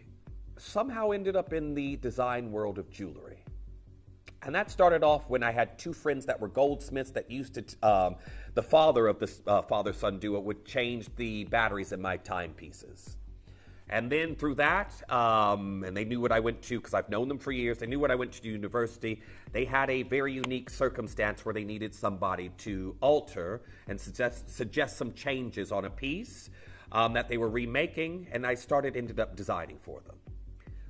somehow ended up in the design world of jewelry. And that started off when I had two friends that were goldsmiths that used to, the father of this father-son duo would change the batteries in my timepieces. And then through that, and they knew what I went to, because I've known them for years, they knew what I went to university. They had a very unique circumstance where they needed somebody to alter and suggest some changes on a piece that they were remaking, and I ended up designing for them.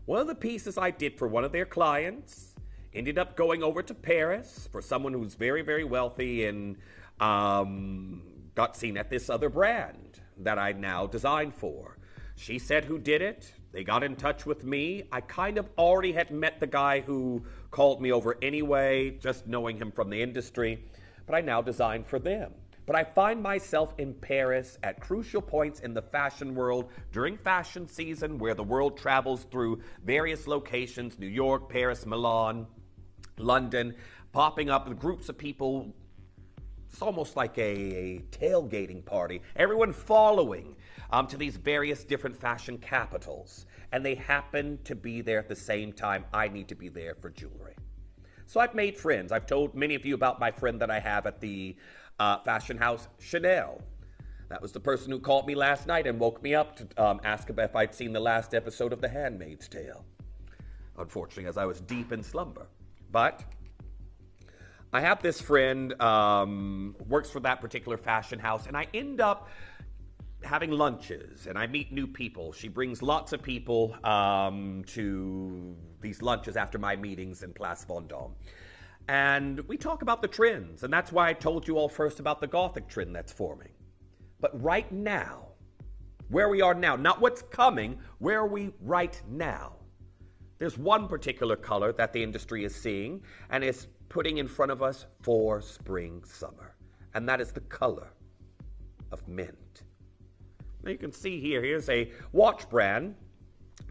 One of the pieces I did for one of their clients ended up going over to Paris for someone who's very, very wealthy and got seen at this other brand that I now design for. She said who did it. They got in touch with me. I kind of already had met the guy who called me over anyway, just knowing him from the industry, but I now design for them. But I find myself in Paris at crucial points in the fashion world during fashion season, where the world travels through various locations, New York, Paris, Milan, London, popping up with groups of people. It's almost like a tailgating party. Everyone following to these various different fashion capitals. And they happen to be there at the same time I need to be there for jewelry. So I've made friends. I've told many of you about my friend that I have at the fashion house, Chanel. That was the person who called me last night and woke me up to ask if I'd seen the last episode of The Handmaid's Tale. Unfortunately, as I was deep in slumber. But I have this friend, works for that particular fashion house, and I end up having lunches, and I meet new people. She brings lots of people to these lunches after my meetings in Place Vendôme. And we talk about the trends, and that's why I told you all first about the Gothic trend that's forming. But right now, where we are now, not what's coming, where are we right now? There's one particular color that the industry is seeing and is putting in front of us for spring, summer, and that is the color of mint. Now you can see here's a watch brand.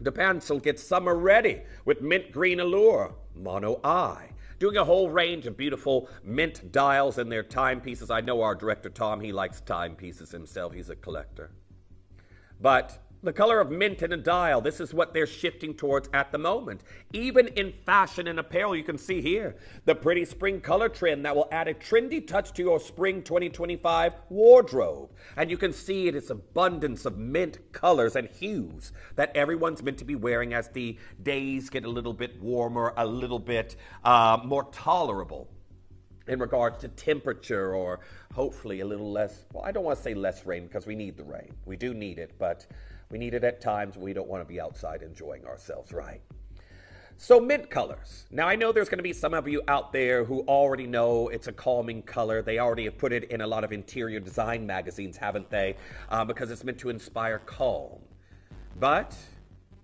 The pencil gets summer ready with mint green allure, mono eye, doing a whole range of beautiful mint dials in their timepieces. I know our director, Tom, he likes timepieces himself. He's a collector. But the color of mint in a dial, this is what they're shifting towards at the moment. Even in fashion and apparel, you can see here the pretty spring color trend that will add a trendy touch to your spring 2025 wardrobe. And you can see its abundance of mint colors and hues that everyone's meant to be wearing as the days get a little bit warmer, a little bit more tolerable in regards to temperature, or hopefully a little less, well, I don't want to say less rain, because we need the rain. We do need it, but we need it at times when we don't want to be outside enjoying ourselves, right? So mint colors. Now, I know there's going to be some of you out there who already know it's a calming color. They already have put it in a lot of interior design magazines, haven't they? Because it's meant to inspire calm. But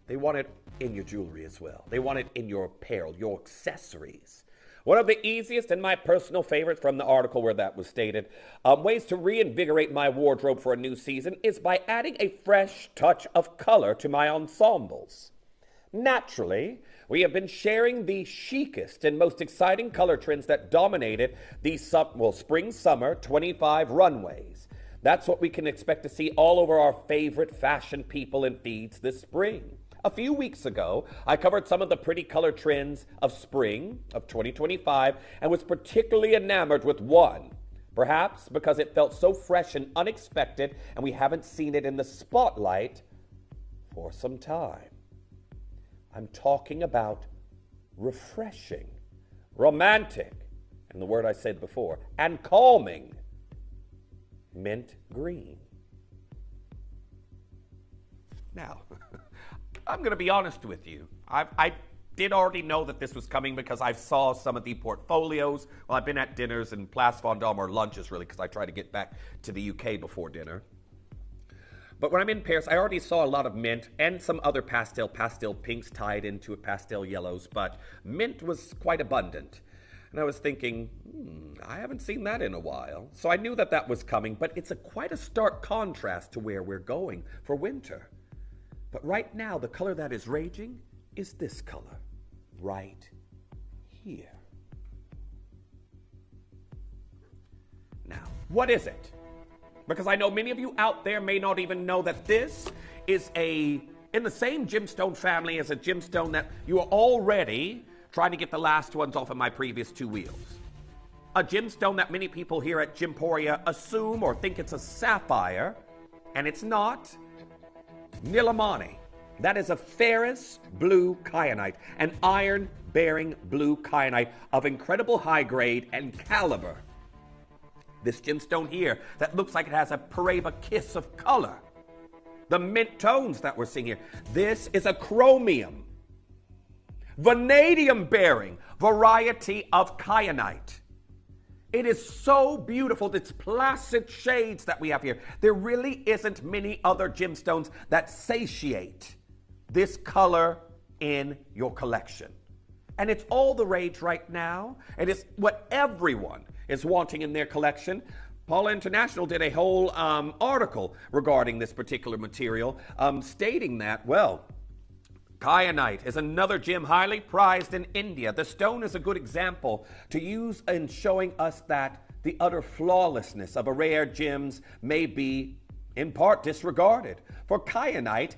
they want it in your jewelry as well. They want it in your apparel, your accessories. One of the easiest and my personal favorites from the article where that was stated, ways to reinvigorate my wardrobe for a new season is by adding a fresh touch of color to my ensembles. Naturally, we have been sharing the chicest and most exciting color trends that dominated the spring-summer 25 runways. That's what we can expect to see all over our favorite fashion people and feeds this spring. A few weeks ago, I covered some of the pretty color trends of spring of 2025 and was particularly enamored with one, perhaps because it felt so fresh and unexpected and we haven't seen it in the spotlight for some time. I'm talking about refreshing, romantic, and the word I said before, and calming, mint green. Now, I'm going to be honest with you. I did already know that this was coming because I saw some of the portfolios. Well, I've been at dinners in Place Vendôme, or lunches really, because I try to get back to the UK before dinner. But when I'm in Paris, I already saw a lot of mint and some other pastel pinks tied into pastel yellows, but mint was quite abundant. And I was thinking, I haven't seen that in a while. So I knew that that was coming, but it's quite a stark contrast to where we're going for winter. But right now, the color that is raging is this color, right here. Now, what is it? Because I know many of you out there may not even know that this is in the same gemstone family as a gemstone that you are already trying to get the last ones off of my previous two wheels. A gemstone that many people here at Gemporia assume or think it's a sapphire, and it's not. Nilamani. That is a ferrous blue kyanite, an iron-bearing blue kyanite of incredible high grade and caliber. This gemstone here that looks like it has a Paraiba kiss of color. The mint tones that we're seeing here. This is a chromium, vanadium-bearing variety of kyanite. It is so beautiful, its placid shades that we have here. There really isn't many other gemstones that satiate this color in your collection. And it's all the rage right now. It is what everyone is wanting in their collection. Paula International did a whole article regarding this particular material, stating that, well, kyanite is another gem highly prized in India. The stone is a good example to use in showing us that the utter flawlessness of a rare gems may be, in part, disregarded. For kyanite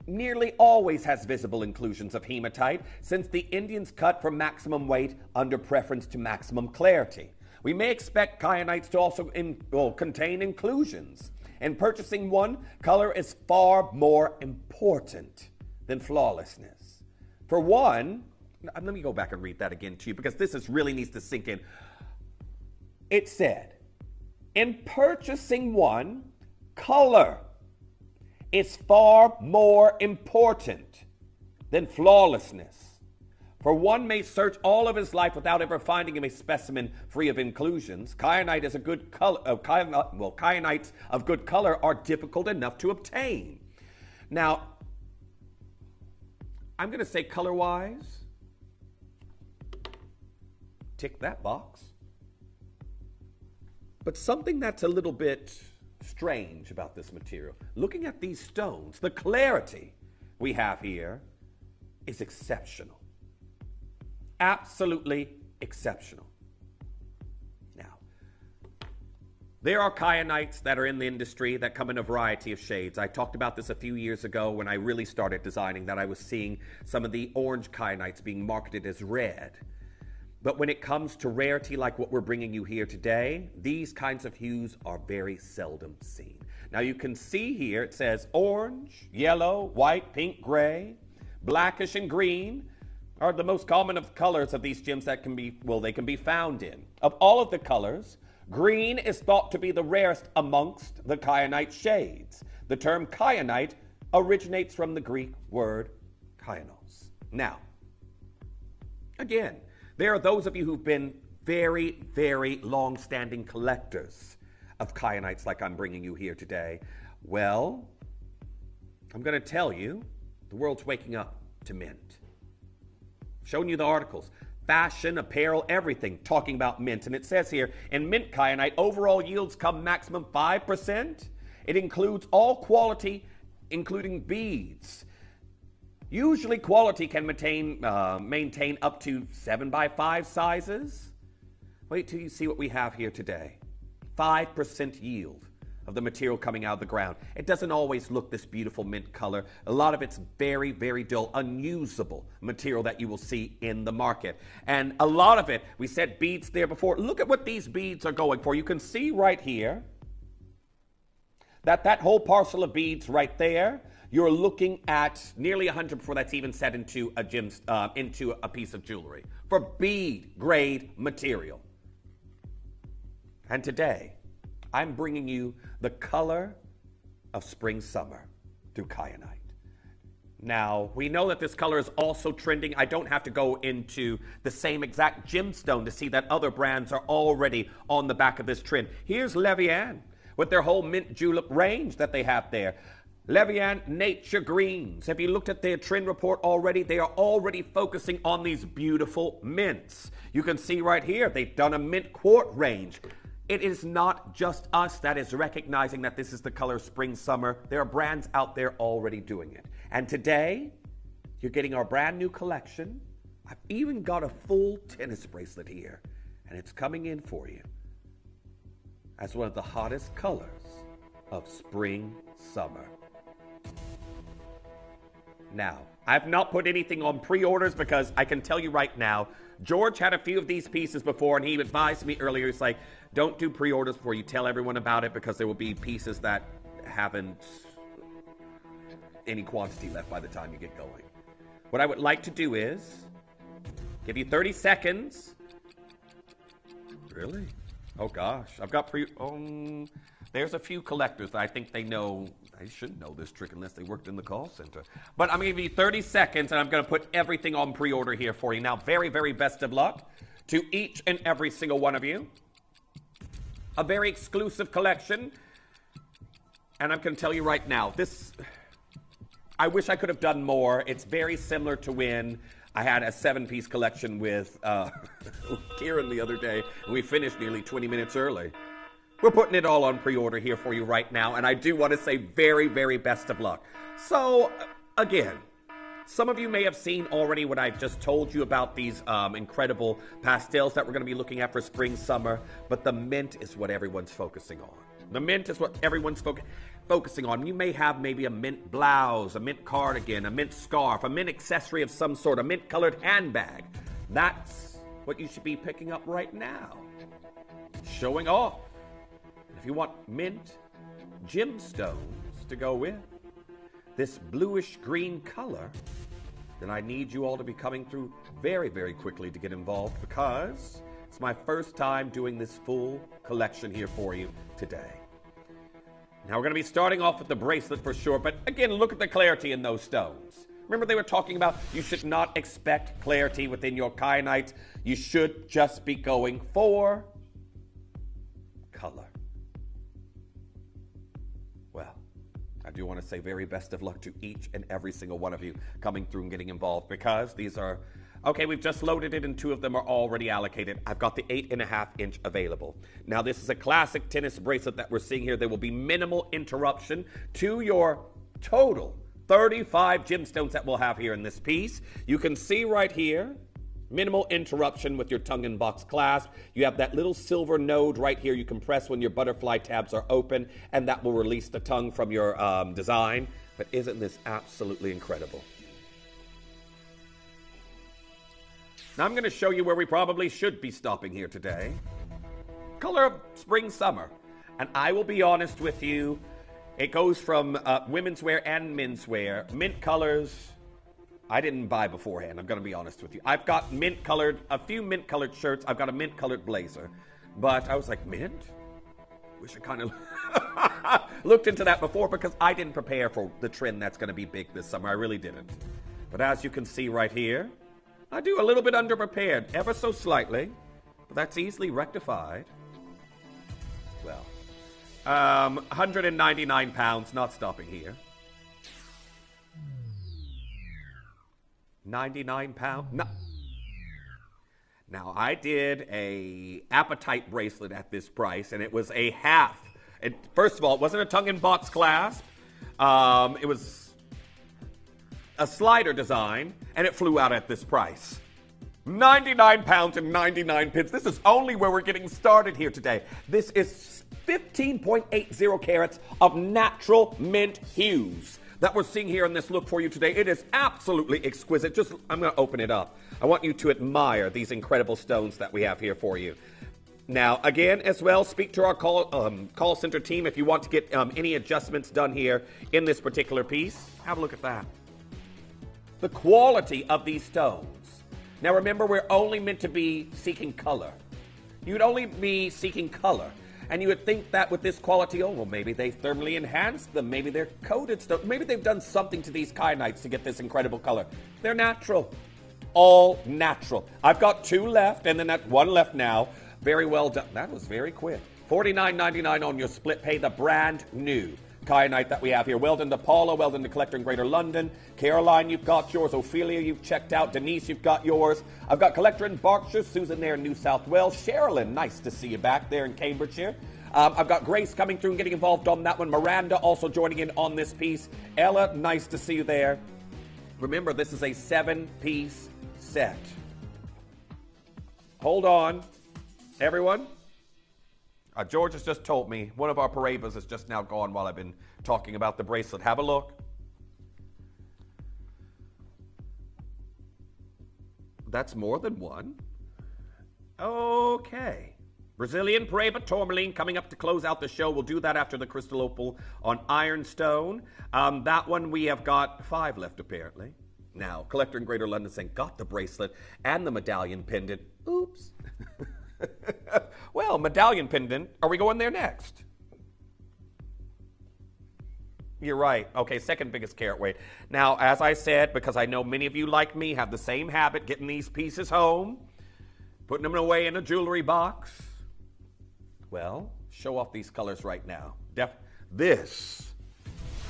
nearly always has visible inclusions of hematite, since the Indians cut for maximum weight under preference to maximum clarity. We may expect kyanites to also contain inclusions. In purchasing one, color is far more important than flawlessness. For one, let me go back and read that again to you, because this really needs to sink in. It said, in purchasing one, color is far more important than flawlessness. For one may search all of his life without ever finding him a specimen free of inclusions. Kyanite is a good color. Kyanites of good color are difficult enough to obtain. Now, I'm going to say color-wise, tick that box. But something that's a little bit strange about this material, looking at these stones, the clarity we have here is exceptional. Absolutely exceptional. Now, there are kyanites that are in the industry that come in a variety of shades. I talked about this a few years ago when I really started designing, that I was seeing some of the orange kyanites being marketed as red. But when it comes to rarity like what we're bringing you here today, these kinds of hues are very seldom seen. Now you can see here it says orange, yellow, white, pink, gray, blackish, and green are the most common of colors of these gems that can be, they can be found in. Of all of the colors, green is thought to be the rarest amongst the kyanite shades. The term kyanite originates from the Greek word kyanos. Now, again, there are those of you who've been very, very long-standing collectors of kyanites like I'm bringing you here today. Well, I'm going to tell you, the world's waking up to mint. Showing you the articles, fashion, apparel, everything, talking about mint. And it says here, in mint kyanite, overall yields come maximum 5%. It includes all quality, including beads. Usually quality can maintain up to 7x5 sizes. Wait till you see what we have here today. 5% yield of the material coming out of the ground. It doesn't always look this beautiful mint color. A lot of it's very, very dull, unusable material that you will see in the market. And a lot of it, we said beads there before. Look at what these beads are going for. You can see right here that whole parcel of beads right there, you're looking at nearly 100 before that's even set into a piece of jewelry for bead grade material. And today, I'm bringing you the color of spring-summer through kyanite. Now, we know that this color is also trending. I don't have to go into the same exact gemstone to see that other brands are already on the back of this trend. Here's Levian with their whole mint julep range that they have there. Levian Nature Greens. Have you looked at their trend report already? They are already focusing on these beautiful mints. You can see right here, they've done a mint quart range. It is not just us that is recognizing that this is the color spring summer. There are brands out there already doing it. And today, you're getting our brand new collection. I've even got a full tennis bracelet here, and it's coming in for you as one of the hottest colors of spring summer. Now, I've not put anything on pre-orders because I can tell you right now, George had a few of these pieces before, and he advised me earlier, he's like, don't do pre-orders before you tell everyone about it because there will be pieces that haven't any quantity left by the time you get going. What I would like to do is give you 30 seconds. Really? Oh gosh, I've got there's a few collectors that I think they should know this trick unless they worked in the call center. But I'm going to give you 30 seconds, and I'm going to put everything on pre-order here for you. Now, very, very best of luck to each and every single one of you. A very exclusive collection. And I'm going to tell you right now, I wish I could have done more. It's very similar to when I had a 7-piece collection with Kieran the other day, and we finished nearly 20 minutes early. We're putting it all on pre-order here for you right now, and I do want to say very, very best of luck. So, again, some of you may have seen already what I've just told you about these incredible pastels that we're going to be looking at for spring, summer, but the mint is what everyone's focusing on. The mint is what everyone's focusing on. You may have maybe a mint blouse, a mint cardigan, a mint scarf, a mint accessory of some sort, a mint-colored handbag. That's what you should be picking up right now. Showing off. If you want mint gemstones to go with this bluish green color, then I need you all to be coming through very, very quickly to get involved because it's my first time doing this full collection here for you today. Now we're going to be starting off with the bracelet for sure, but again, look at the clarity in those stones. Remember they were talking about you should not expect clarity within your kyanites. You should just be going for color. Well, I do want to say very best of luck to each and every single one of you coming through and getting involved because these are, okay, we've just loaded it and 2 of them are already allocated. I've got the 8.5-inch available. Now this is a classic tennis bracelet that we're seeing here. There will be minimal interruption to your total 35 gemstones that we'll have here in this piece. You can see right here, minimal interruption with your tongue and box clasp. You have that little silver node right here you can press when your butterfly tabs are open, and that will release the tongue from your design. But isn't this absolutely incredible? Now I'm going to show you where we probably should be stopping here today. Color of spring, summer. And I will be honest with you, it goes from women's wear and men's wear. Mint colors, I didn't buy beforehand, I'm going to be honest with you. I've got a few mint-colored shirts. I've got a mint-colored blazer. But I was like, mint? Wish I kind of looked into that before because I didn't prepare for the trend that's going to be big this summer. I really didn't. But as you can see right here, I do a little bit underprepared, ever so slightly. But that's easily rectified. Well, 199 pounds, not stopping here. 99 pounds? No. Now, I did a appetite bracelet at this price, and it was a half. First of all, it wasn't a tongue-and-box clasp. It was a slider design, and it flew out at this price. 99 pounds and 99 pence. This is only where we're getting started here today. This is 15.80 carats of natural mint hues that we're seeing here in this look for you today. It is absolutely exquisite. I'm going to open it up. I want you to admire these incredible stones that we have here for you. Now, again, as well, speak to our call center team if you want to get any adjustments done here in this particular piece. Have a look at that. The quality of these stones. Now, remember, we're only meant to be seeking color. You'd only be seeking color. And you would think that with this quality, oh, well, maybe they've thermally enhanced them. Maybe they're coated stuff. Maybe they've done something to these kyanites to get this incredible color. They're natural. All natural. I've got 2 left, and then that 1 left now. Very well done. That was very quick. $49.99 on your split pay, the brand new kyanite that we have here. Well done to Paula, well done to Collector in Greater London. Caroline, you've got yours. Ophelia, you've checked out. Denise, you've got yours. I've got Collector in Berkshire. Susan there in New South Wales. Sherilyn, nice to see you back there in Cambridgeshire. I've got Grace coming through and getting involved on that one. Miranda also joining in on this piece. Ella, nice to see you there. Remember, this is a 7-piece set. Hold on, everyone. George has just told me one of our Parebas has just now gone while I've been talking about the bracelet. Have a look. That's more than one. Okay. Brazilian Pareba Tourmaline coming up to close out the show. We'll do that after the crystal opal on ironstone. That one we have got 5 left apparently. Now, Collector in Greater London saying, got the bracelet and the medallion pendant. Oops. Well, medallion pendant, are we going there next? You're right. Okay, second biggest carat weight. Now, as I said, because I know many of you like me have the same habit, getting these pieces home, putting them away in a jewelry box. Well, show off these colors right now. This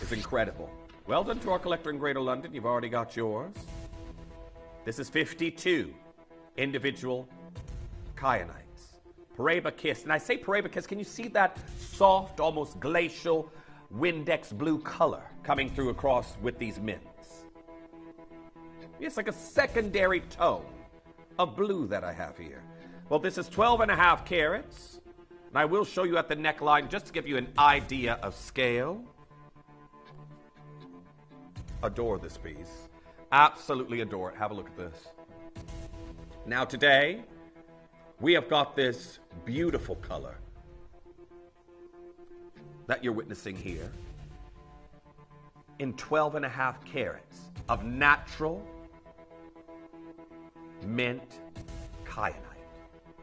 is incredible. Well done to our Collector in Greater London. You've already got yours. This is 52 individual kyanites. Pareba Kiss. And I say Pareba Kiss, can you see that soft, almost glacial Windex blue color coming through across with these mints? It's like a secondary tone of blue that I have here. Well, this is 12.5 carats. And I will show you at the neckline just to give you an idea of scale. Adore this piece. Absolutely adore it. Have a look at this. Now today, we have got this beautiful color that you're witnessing here in 12.5 carats of natural mint kyanite.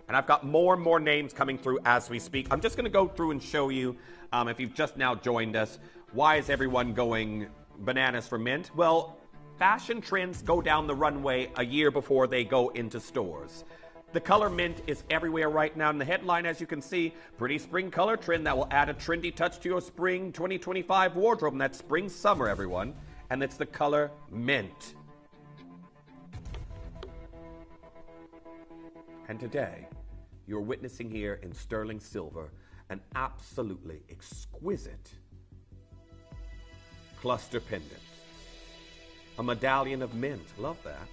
And I've got more and more names coming through as we speak. I'm just going to go through and show you, if you've just now joined us, why is everyone going bananas for mint? Well, fashion trends go down the runway a year before they go into stores. The color mint is everywhere right now. In the headline, as you can see, pretty spring color trend that will add a trendy touch to your spring 2025 wardrobe. And that's spring summer, everyone. And it's the color mint. And today, you're witnessing here in sterling silver an absolutely exquisite cluster pendant. A medallion of mint. Love that.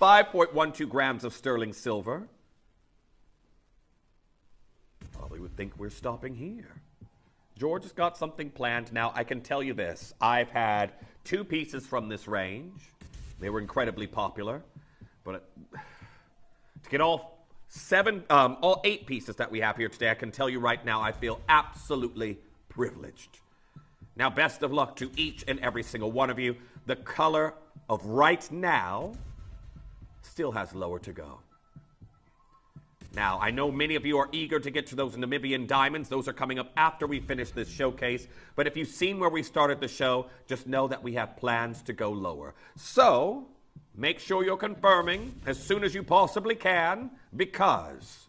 5.12 grams of sterling silver. Probably would think we're stopping here. George has got something planned. Now, I can tell you this. I've had 2 pieces from this range. They were incredibly popular. But to get all 8 pieces that we have here today, I can tell you right now, I feel absolutely privileged. Now, best of luck to each and every single one of you. The color of right now still has lower to go. Now, I know many of you are eager to get to those Namibian diamonds. Those are coming up after we finish this showcase. But if you've seen where we started the show, just know that we have plans to go lower. So, make sure you're confirming as soon as you possibly can, because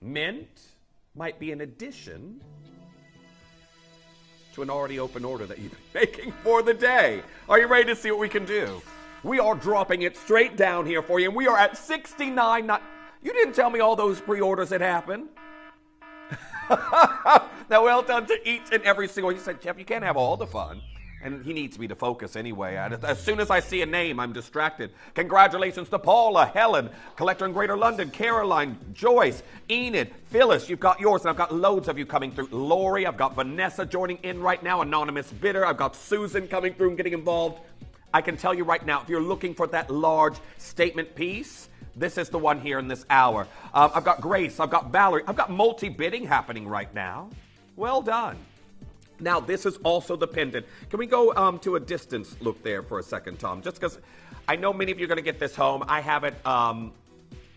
mint might be an addition to an already open order that you've been making for the day. Are you ready to see what we can do? We are dropping it straight down here for you, and we are at 69. You didn't tell me all those pre-orders had happened. Now, well done to each and every single. You said, Jeff, you can't have all the fun. And he needs me to focus anyway. As soon as I see a name, I'm distracted. Congratulations to Paula, Helen, Collector in Greater London, Caroline, Joyce, Enid, Phyllis. You've got yours, and I've got loads of you coming through. Lori, I've got Vanessa joining in right now, Anonymous Bidder. I've got Susan coming through and getting involved. I can tell you right now, if you're looking for that large statement piece, this is the one here in this hour. I've got Grace, I've got Valerie. I've got multi-bidding happening right now. Well done. Now, this is also the pendant. Can we go to a distance look there for a second, Tom? Just because I know many of you are going to get this home. I have it,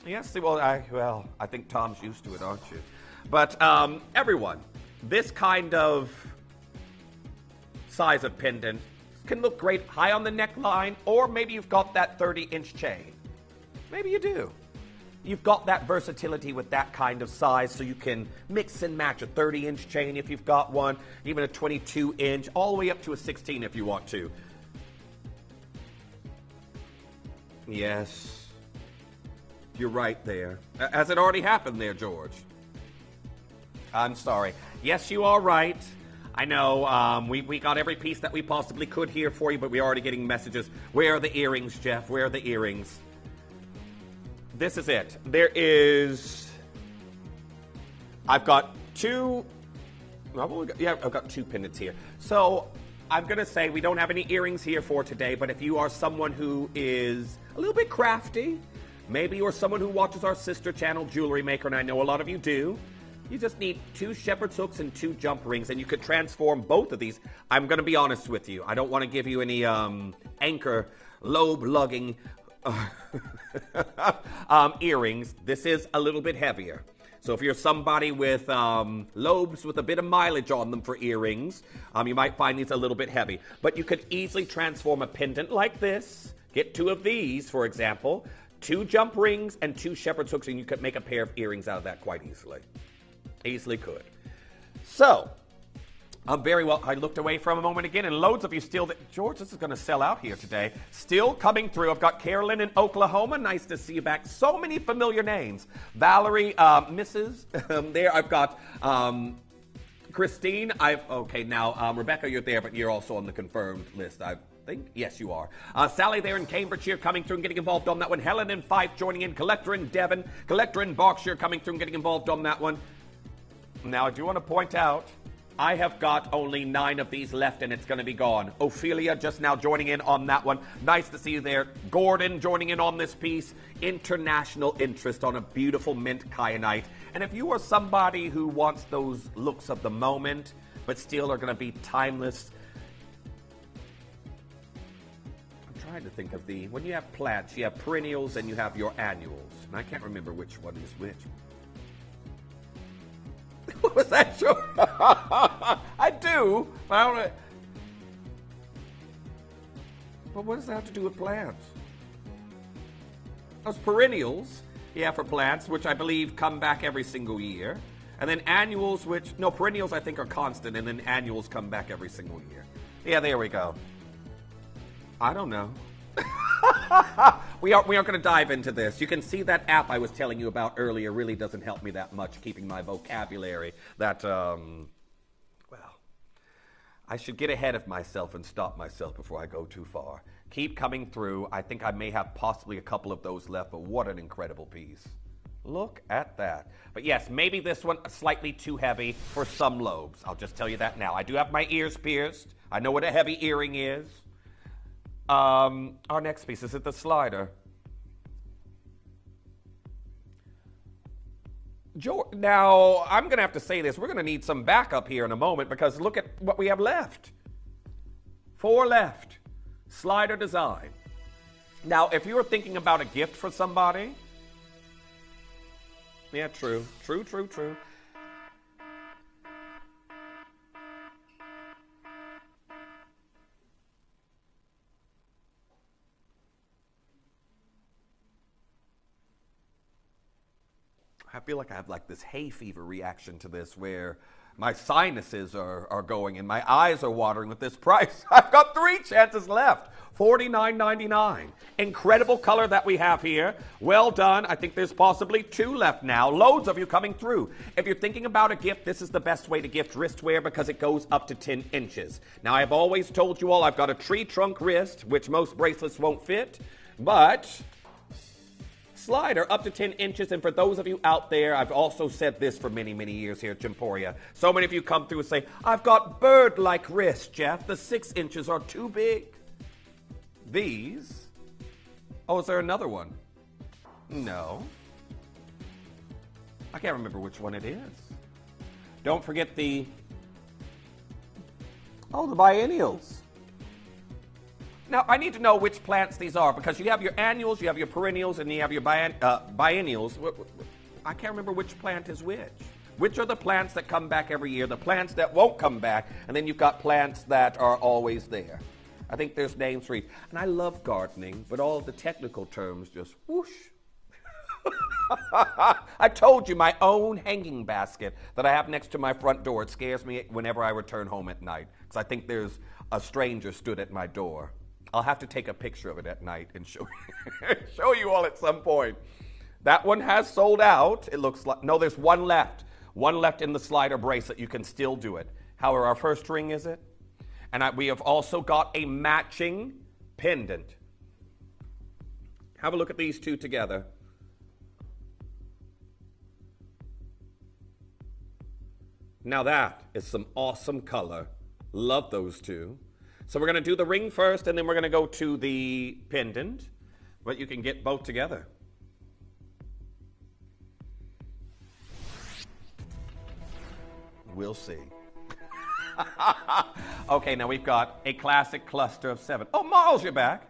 yes, well, I think Tom's used to it, aren't you? But everyone, this kind of size of pendant can look great high on the neckline, or maybe you've got that 30-inch chain. Maybe you do. you've got that versatility with that kind of size, so you can mix and match a 30-inch chain if you've got one, even a 22-inch, all the way up to a 16 if you want to. Yes, you're right there. Has it already happened there, George? I'm sorry. Yes, you are right. I know, we got every piece that we possibly could here for you, but we're already getting messages. Where are the earrings, Jeff? Where are the earrings? This is it. There is... I've got two... I've got two pendants here. So, I'm going to say we don't have any earrings here for today, but if you are someone who is a little bit crafty, maybe you're someone who watches our sister channel, Jewelry Maker, and I know a lot of you do, you just need 2 shepherd's hooks and 2 jump rings, and you could transform both of these. I'm going to be honest with you. I don't want to give you any anchor lobe-lugging earrings. This is a little bit heavier. So if you're somebody with lobes with a bit of mileage on them for earrings, you might find these a little bit heavy. But you could easily transform a pendant like this, get 2 of these, for example, 2 jump rings and 2 shepherd's hooks, and you could make a pair of earrings out of that quite easily. Easily could. So, very well, I looked away from a moment again, and loads of you still, George, this is going to sell out here today. Still coming through. I've got Carolyn in Oklahoma. Nice to see you back. So many familiar names. Valerie, Mrs. There, I've got Christine. Rebecca, you're there, but you're also on the confirmed list. I think, yes, you are. Sally there in Cambridgeshire coming through and getting involved on that one. Helen in Fife joining in. Collector in Devon. Collector in Berkshire coming through and getting involved on that one. Now, I do want to point out, I have got only 9 of these left, and it's going to be gone. Ophelia just now joining in on that one. Nice to see you there. Gordon joining in on this piece. International interest on a beautiful mint kyanite. And if you are somebody who wants those looks of the moment, but still are going to be timeless, I'm trying to think of when you have plants, you have perennials and you have your annuals. And I can't remember which one is which. Was that sure? I do. But I don't. But what does that have to do with plants? Those perennials, yeah, for plants, which I believe come back every single year. And then annuals, perennials I think are constant, and then annuals come back every single year. Yeah, there we go. I don't know. We aren't going to dive into this. You can see that app I was telling you about earlier really doesn't help me that much, keeping my vocabulary. I should get ahead of myself and stop myself before I go too far. Keep coming through. I think I may have possibly a couple of those left, but what an incredible piece. Look at that. But yes, maybe this one slightly too heavy for some lobes. I'll just tell you that now. I do have my ears pierced. I know what a heavy earring is. Our next piece, is it the slider? Now, I'm going to have to say this. We're going to need some backup here in a moment because look at what we have left. 4 left. Slider design. Now, if you were thinking about a gift for somebody, yeah, true. I feel like I have like this hay fever reaction to this where my sinuses are going and my eyes are watering with this price. I've got 3 chances left. $49.99. Incredible color that we have here. Well done. I think there's possibly 2 left now. Loads of you coming through. If you're thinking about a gift, this is the best way to gift wristwear because it goes up to 10 inches. Now, I've always told you all I've got a tree trunk wrist, which most bracelets won't fit, but slider up to 10 inches. And for those of you out there, I've also said this for many, many years here at Gemporia. So many of you come through and say, I've got bird-like wrists, Jeff. The 6 inches are too big. These. Oh, is there another one? No. I can't remember which one it is. Don't forget the biennials. Now, I need to know which plants these are because you have your annuals, you have your perennials, and you have your biennials. I can't remember which plant is which. Which are the plants that come back every year, the plants that won't come back, and then you've got plants that are always there. I think there's names for each. And I love gardening, but all the technical terms just whoosh. I told you, my own hanging basket that I have next to my front door. It scares me whenever I return home at night because I think there's a stranger stood at my door. I'll have to take a picture of it at night and show you all at some point. That one has sold out. It looks like, no, there's one left. One left in the slider bracelet. You can still do it. However, our first ring is it. And we have also got a matching pendant. Have a look at these two together. Now that is some awesome color. Love those two. So we're going to do the ring first, and then we're going to go to the pendant. But you can get both together. We'll see. Okay, now we've got a classic cluster of 7. Oh, Marls, you're back.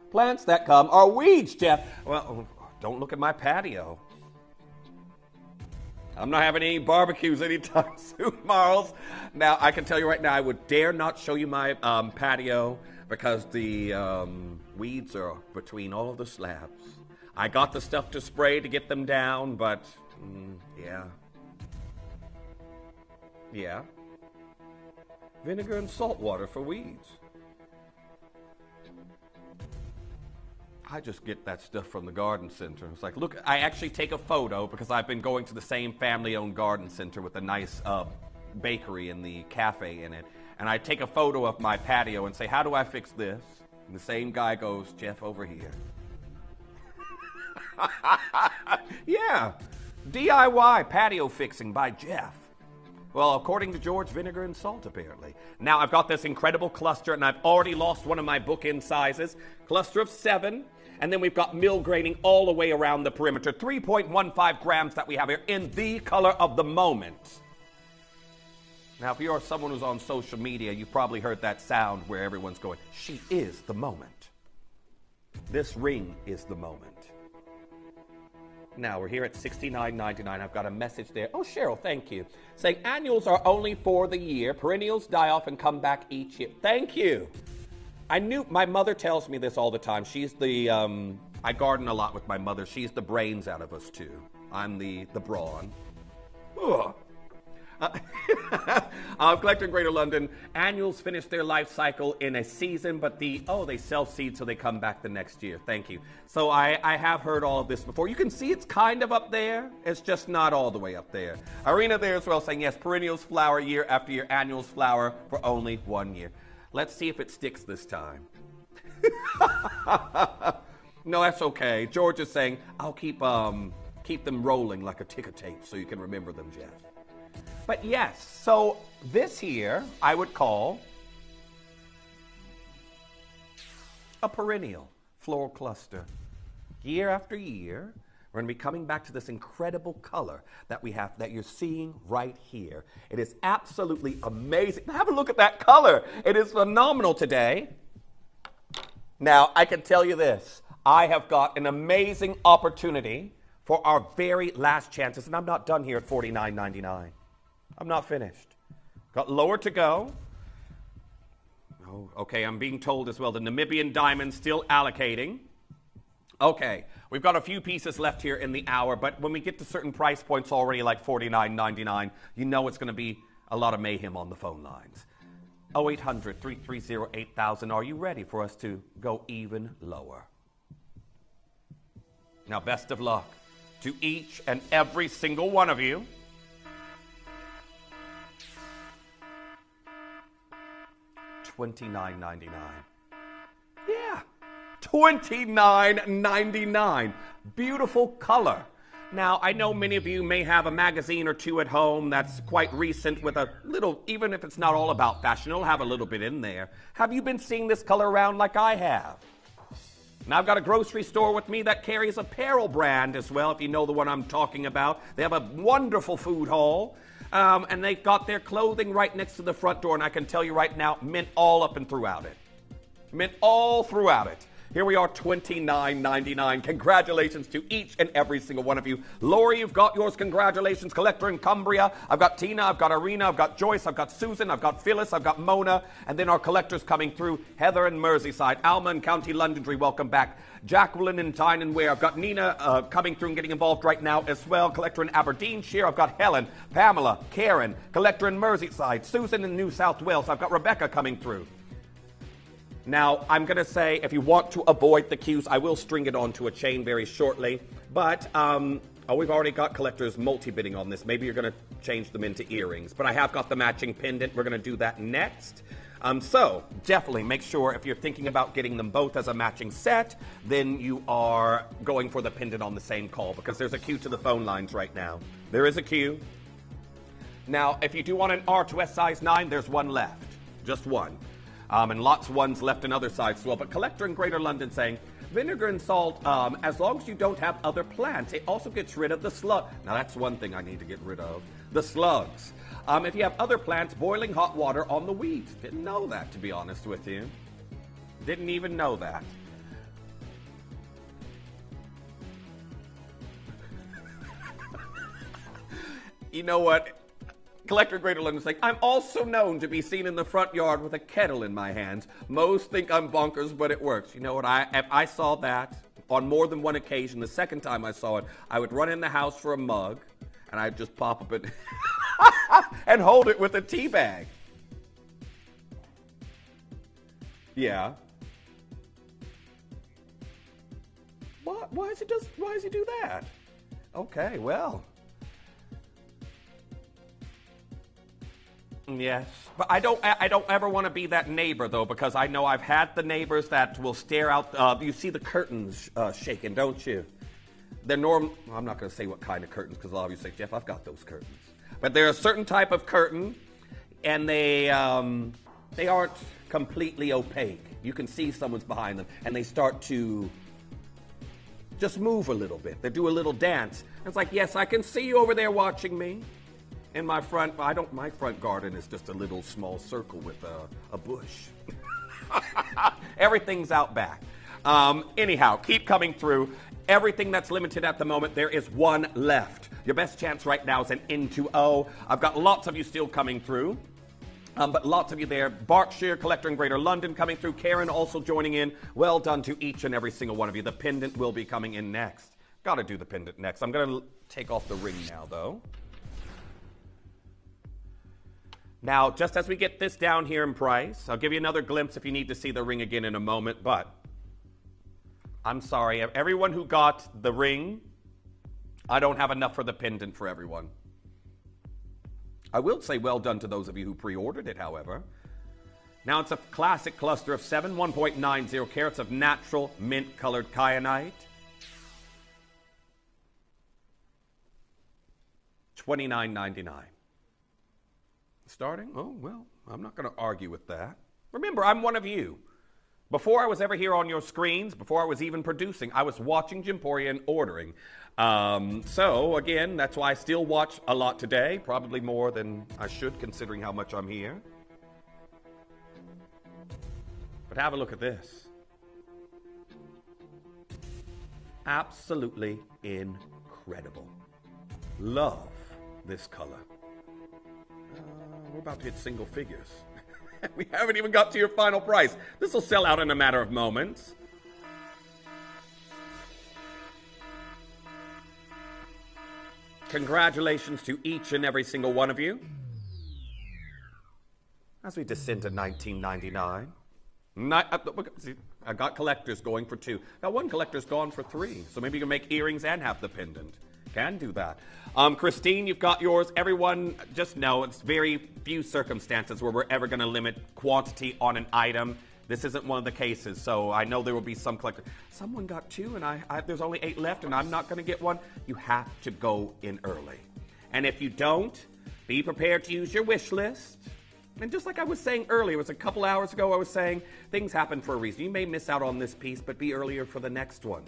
Plants that come are weeds, Jeff. Well, don't look at my patio. I'm not having any barbecues anytime soon, Marls. Now, I can tell you right now, I would dare not show you my patio because the weeds are between all of the slabs. I got the stuff to spray to get them down, but yeah. Yeah. Vinegar and salt water for weeds. I just get that stuff from the garden center. It's like, look, I actually take a photo because I've been going to the same family-owned garden center with a nice bakery and the cafe in it. And I take a photo of my patio and say, how do I fix this? And the same guy goes, Jeff, over here. Yeah. DIY patio fixing by Jeff. Well, according to George, vinegar and salt, apparently. Now, I've got this incredible cluster, and I've already lost one of my bookend sizes. Cluster of 7. And then we've got mill graining all the way around the perimeter. 3.15 grams that we have here in the color of the moment. Now, if you're someone who's on social media, you've probably heard that sound where everyone's going, she is the moment. This ring is the moment. Now, we're here at $69.99. I've got a message there. Oh, Cheryl, thank you. Saying annuals are only for the year. Perennials die off and come back each year. Thank you. I knew, my mother tells me this all the time. She's the, I garden a lot with my mother. She's the brains out of us, too. I'm the brawn. Ugh. Collector in Greater London, annuals finish their life cycle in a season, but they self-seed so they come back the next year. Thank you. So I have heard all of this before. You can see it's kind of up there. It's just not all the way up there. Irina there as well saying, yes, perennials flower year after year, annuals flower for only 1 year. Let's see if it sticks this time. No, that's okay. George is saying, I'll keep them rolling like a ticker tape so you can remember them, Jeff. But yes, so this here I would call a perennial floral cluster. Year after year, we're going to be coming back to this incredible color that we have, that you're seeing right here. It is absolutely amazing. Have a look at that color. It is phenomenal today. Now, I can tell you this. I have got an amazing opportunity for our very last chances, and I'm not done here at $49.99. I'm not finished. Got lower to go. Oh, okay, I'm being told as well the Namibian diamond still allocating. Okay, we've got a few pieces left here in the hour, but when we get to certain price points already like $49.99, you know it's going to be a lot of mayhem on the phone lines. 0800-330-8000. Are you ready for us to go even lower? Now, best of luck to each and every single one of you. $29.99. Yeah, $29.99. Beautiful color. Now, I know many of you may have a magazine or two at home that's quite recent with a little, even if it's not all about fashion, it'll have a little bit in there. Have you been seeing this color around like I have? Now, I've got a grocery store with me that carries apparel brand as well, if you know the one I'm talking about. They have a wonderful food hall. And they've got their clothing right next to the front door, and I can tell you right now, mint all up and throughout it. Mint all throughout it. Here we are, $29.99. Congratulations to each and every single one of you. Lori, you've got yours. Congratulations. Collector in Cumbria. I've got Tina. I've got Arena. I've got Joyce. I've got Susan. I've got Phyllis. I've got Mona. And then our collectors coming through. Heather in Merseyside. Alma in County Londonderry. Welcome back. Jacqueline in Tyne and Ware. I've got Nina coming through and getting involved right now as well. Collector in Aberdeenshire. I've got Helen, Pamela, Karen. Collector in Merseyside. Susan in New South Wales. I've got Rebecca coming through. Now, I'm going to say, if you want to avoid the queues, I will string it onto a chain very shortly. But, we've already got collectors multi-bidding on this. Maybe you're going to change them into earrings. But I have got the matching pendant. We're going to do that next. So, definitely make sure if you're thinking about getting them both as a matching set, then you are going for the pendant on the same call, because there's a queue to the phone lines right now. There is a queue. Now, if you do want an R to S size 9, there's one left. Just one. And lots of ones left in other sizes as well. But Collector in Greater London saying, vinegar and salt, as long as you don't have other plants, it also gets rid of the slug. Now, that's one thing I need to get rid of. The slugs. If you have other plants, boiling hot water on the weeds. Didn't know that, to be honest with you. Didn't even know that. You know what? Collector Greater London saying, I'm also known to be seen in the front yard with a kettle in my hands. Most think I'm bonkers, but it works. You know what? If I saw that on more than one occasion, the second time I saw it, I would run in the house for a mug, and I'd just pop up it and hold it with a tea bag. Yeah. What? Why does he do that? Okay, well. Yes, but I don't ever want to be that neighbor, though, because I know I've had the neighbors that will stare out. You see the curtains shaking, don't you? They're I'm not going to say what kind of curtains, because a lot of you say, Jeff, I've got those curtains. But they're a certain type of curtain, and they aren't completely opaque. You can see someone's behind them, and they start to just move a little bit. They do a little dance. And it's like, yes, I can see you over there watching me. In my front, my front garden is just a little small circle with a bush. Everything's out back. Anyhow, keep coming through. Everything that's limited at the moment, there is one left. Your best chance right now is an N2O. I've got lots of you still coming through. But lots of you there. Berkshire, Collector in Greater London coming through. Karen also joining in. Well done to each and every single one of you. The pendant will be coming in next. Got to do the pendant next. I'm going to take off the ring now, though. Now, just as we get this down here in price, I'll give you another glimpse if you need to see the ring again in a moment, but I'm sorry, everyone who got the ring, I don't have enough for the pendant for everyone. I will say well done to those of you who pre-ordered it, however. Now it's a classic cluster of 7 1.90 carats of natural mint-colored kyanite. $29.99. Starting? Oh, well, I'm not going to argue with that. Remember, I'm one of you. Before I was ever here on your screens, before I was even producing, I was watching Gemporia and ordering. So, again, that's why I still watch a lot today, probably more than I should considering how much I'm here. But have a look at this. Absolutely incredible. Love this color. We're about to hit single figures. We haven't even got to your final price. This will sell out in a matter of moments. Congratulations to each and every single one of you. As we descend to $19.99. I got collectors going for 2. Now one collector's gone for 3. So maybe you can make earrings and have the pendant. Can do that. Christine, you've got yours. Everyone, just know it's very few circumstances where we're ever going to limit quantity on an item. This isn't one of the cases, so I know there will be some collector. Someone got 2, and there's only 8 left, and I'm not going to get one. You have to go in early. And if you don't, be prepared to use your wish list. And just like I was saying earlier, it was a couple hours ago, I was saying things happen for a reason. You may miss out on this piece, but be earlier for the next one.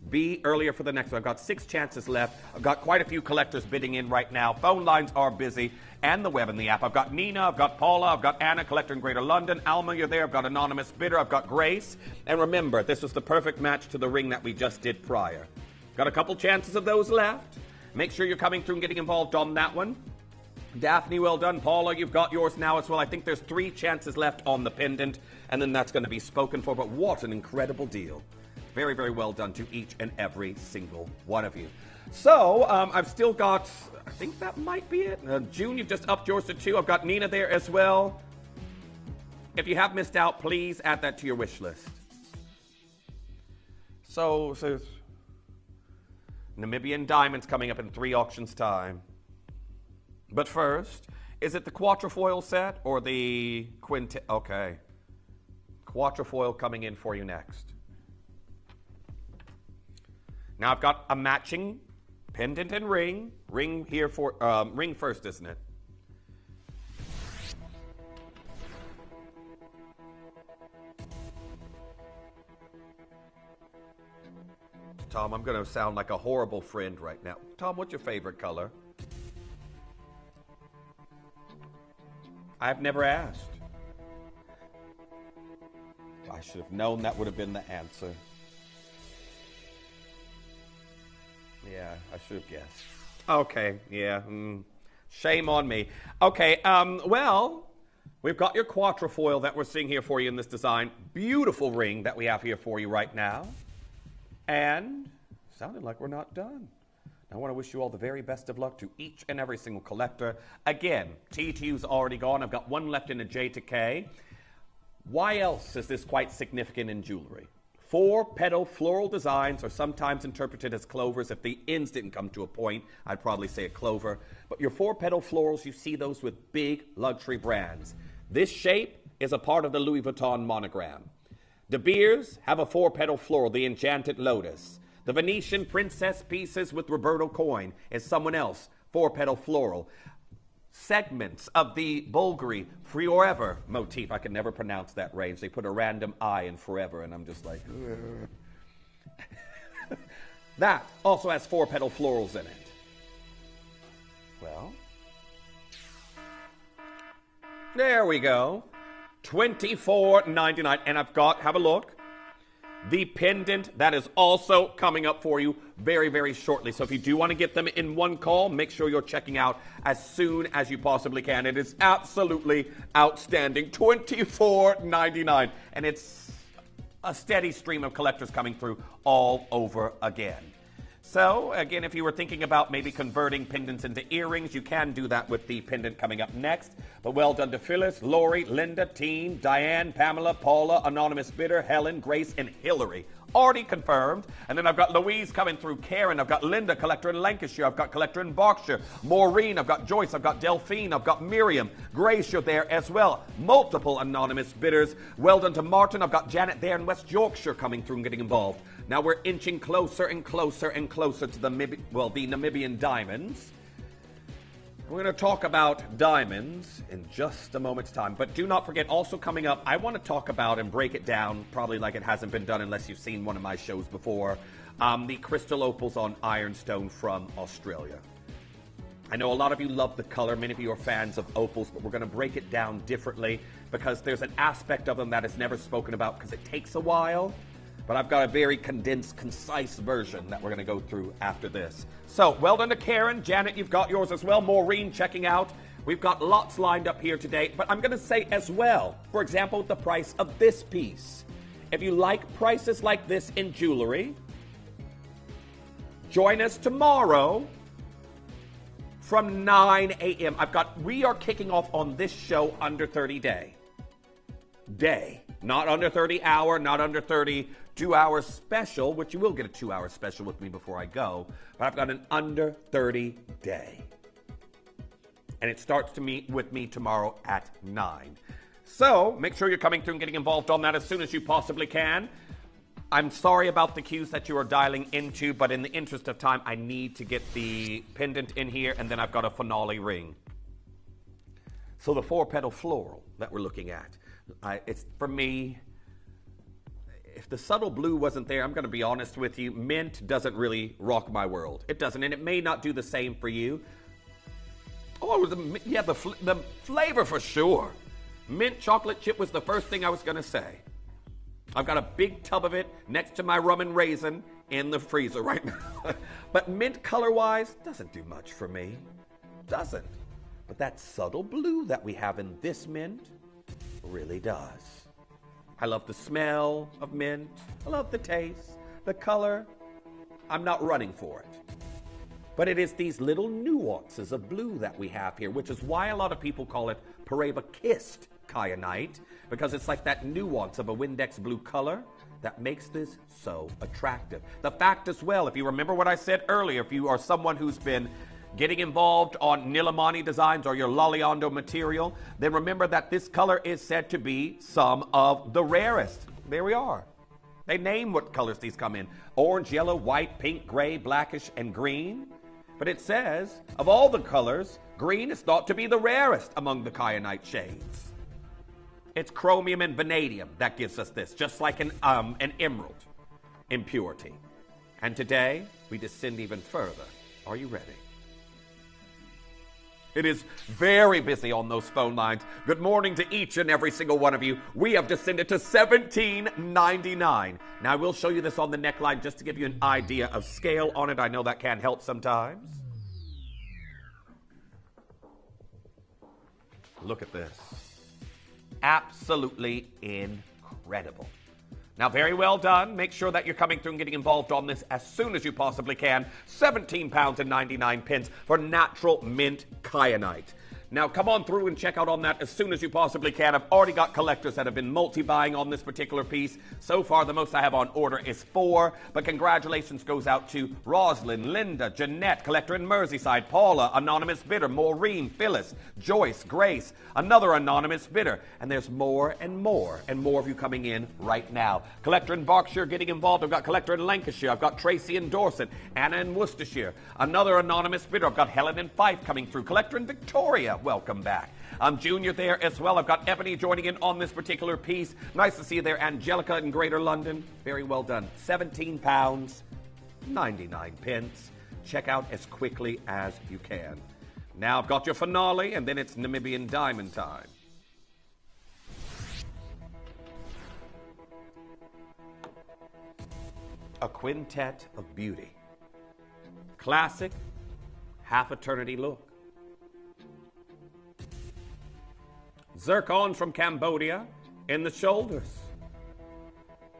Be earlier for the next one. I've got 6 chances left. I've got quite a few collectors bidding in right now. Phone lines are busy, and the web and the app. I've got Nina, I've got Paula, I've got Anna, collector in Greater London. Alma, you're there. I've got Anonymous Bidder. I've got Grace. And remember, this was the perfect match to the ring that we just did prior. Got a couple chances of those left. Make sure you're coming through and getting involved on that one. Daphne, well done. Paula, you've got yours now as well. I think there's 3 chances left on the pendant, and then that's going to be spoken for. But what an incredible deal. Very, very well done to each and every single one of you. So, I've still got, I think that might be it. June, you've just upped yours to 2. I've got Nina there as well. If you have missed out, please add that to your wish list. So Namibian diamonds coming up in 3 auctions time. But first, is it the quatrefoil set or the quintet? Okay. Quatrefoil coming in for you next. Now I've got a matching pendant and ring. Ring here for, ring first, isn't it? Tom, I'm going to sound like a horrible friend right now. Tom, what's your favorite color? I've never asked. I should have known that would have been the answer. Yeah, I should have guessed. Okay, yeah. Shame on me. Okay, well, we've got your quatrefoil that we're seeing here for you in this design. Beautiful ring that we have here for you right now. And sounded like we're not done. I want to wish you all the very best of luck to each and every single collector. Again, T2's already gone. I've got 1 left in a Jadeite. Why else is this quite significant in jewelry? 4-petal floral designs are sometimes interpreted as clovers. If the ends didn't come to a point, I'd probably say a clover. But your 4-petal florals, you see those with big luxury brands. This shape is a part of the Louis Vuitton monogram. De Beers have a 4-petal floral, the Enchanted Lotus. The Venetian Princess pieces with Roberto coin is someone else, 4-petal floral. Segments of the Bulgari Forever motif. I can never pronounce that range. They put a random I in forever, and I'm just like, that also has 4-petal florals in it. Well, there we go. $24.99. And I've got, have a look, the pendant that is also coming up for you very, very shortly. So if you do want to get them in one call, make sure you're checking out as soon as you possibly can. It is absolutely outstanding. $24.99. And it's a steady stream of collectors coming through all over again. So, again, if you were thinking about maybe converting pendants into earrings, you can do that with the pendant coming up next. But well done to Phyllis, Lori, Linda, Teen, Diane, Pamela, Paula, Anonymous Bidder, Helen, Grace, and Hillary. Already confirmed. And then I've got Louise coming through, Karen, I've got Linda, collector in Lancashire, I've got collector in Berkshire, Maureen, I've got Joyce, I've got Delphine, I've got Miriam, Grace, you're there as well. Multiple Anonymous Bidders. Well done to Martin, I've got Janet there in West Yorkshire coming through and getting involved. Now we're inching closer and closer and closer to the Namibian diamonds. We're going to talk about diamonds in just a moment's time. But do not forget, also coming up, I want to talk about and break it down, probably like it hasn't been done unless you've seen one of my shows before, the crystal opals on ironstone from Australia. I know a lot of you love the color. Many of you are fans of opals, but we're going to break it down differently because there's an aspect of them that is never spoken about because it takes a while. But I've got a very condensed, concise version that we're going to go through after this. So, well done to Karen. Janet, you've got yours as well. Maureen, checking out. We've got lots lined up here today. But I'm going to say as well, for example, the price of this piece. If you like prices like this in jewelry, join us tomorrow from 9 a.m. We are kicking off on this show under 30 day. Not under 30 hour, not under 30 2-hour special, which you will get a 2-hour special with me before I go, but I've got an under 30 day. And it starts with me tomorrow at 9. So make sure you're coming through and getting involved on that as soon as you possibly can. I'm sorry about the cues that you are dialing into, but in the interest of time, I need to get the pendant in here, and then I've got a finale ring. So the 4-petal floral that we're looking at, it's for me, if the subtle blue wasn't there, I'm going to be honest with you, mint doesn't really rock my world. It doesn't, and it may not do the same for you. Oh, the flavor for sure. Mint chocolate chip was the first thing I was going to say. I've got a big tub of it next to my rum and raisin in the freezer right now. But mint color-wise doesn't do much for me. Doesn't. But that subtle blue that we have in this mint really does. I love the smell of mint. I love the taste, the color. I'm not running for it. But it is these little nuances of blue that we have here, which is why a lot of people call it Paraiba-kissed kyanite, because it's like that nuance of a Windex blue color that makes this so attractive. The fact as well, if you remember what I said earlier, if you are someone who's been getting involved on Nilamani designs or your Loliondo material, then remember that this color is said to be some of the rarest. There we are. They name what colors these come in. Orange, yellow, white, pink, gray, blackish, and green. But it says, of all the colors, green is thought to be the rarest among the kyanite shades. It's chromium and vanadium that gives us this, just like an emerald impurity. And today, we descend even further. Are you ready? It is very busy on those phone lines. Good morning to each and every single one of you. We have descended to $17.99. Now, I will show you this on the neckline just to give you an idea of scale on it. I know that can help sometimes. Look at this. Absolutely incredible. Now, very well done. Make sure that you're coming through and getting involved on this as soon as you possibly can. £17.99 for natural mint kyanite. Now, come on through and check out on that as soon as you possibly can. I've already got collectors that have been multi-buying on this particular piece. So far, the most I have on order is 4, but congratulations goes out to Roslyn, Linda, Jeanette, collector in Merseyside, Paula, anonymous bidder, Maureen, Phyllis, Joyce, Grace, another anonymous bidder. And there's more and more of you coming in right now. Collector in Berkshire getting involved. I've got collector in Lancashire. I've got Tracy in Dorset, Anna in Worcestershire, another anonymous bidder. I've got Helen in Fife coming through. Collector in Victoria. Welcome back. I'm Junior there as well. I've got Ebony joining in on this particular piece. Nice to see you there. Angelica in Greater London. Very well done. £17.99. Check out as quickly as you can. Now I've got your finale, and then it's Namibian diamond time. A quintet of beauty. Classic, half-eternity look. Zircon from Cambodia in the shoulders.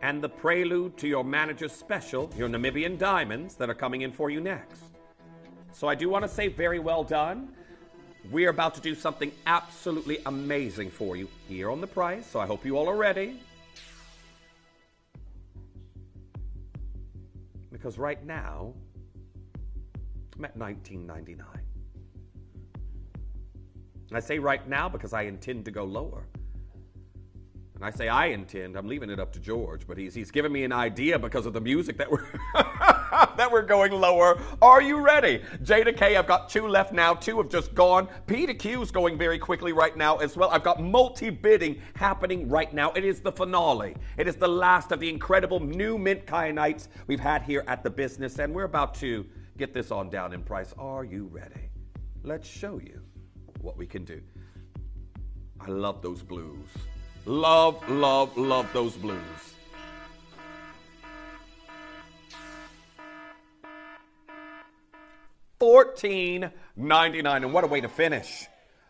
And the prelude to your manager's special, your Namibian diamonds that are coming in for you next. So I do want to say very well done. We're about to do something absolutely amazing for you here on the price, so I hope you all are ready. Because right now, I'm at $19.99. I say right now because I intend to go lower. And I say I intend, I'm leaving it up to George, but he's giving me an idea because of the music that we're that we're going lower. Are you ready? J to K, I've got 2 left now. 2 have just gone. P to Q is going very quickly right now as well. I've got multi-bidding happening right now. It is the finale. It is the last of the incredible new mint kyanites we've had here at the business, and we're about to get this on down in price. Are you ready? Let's show you what we can do. I love those blues. Love, love, love those blues. $14.99, and what a way to finish.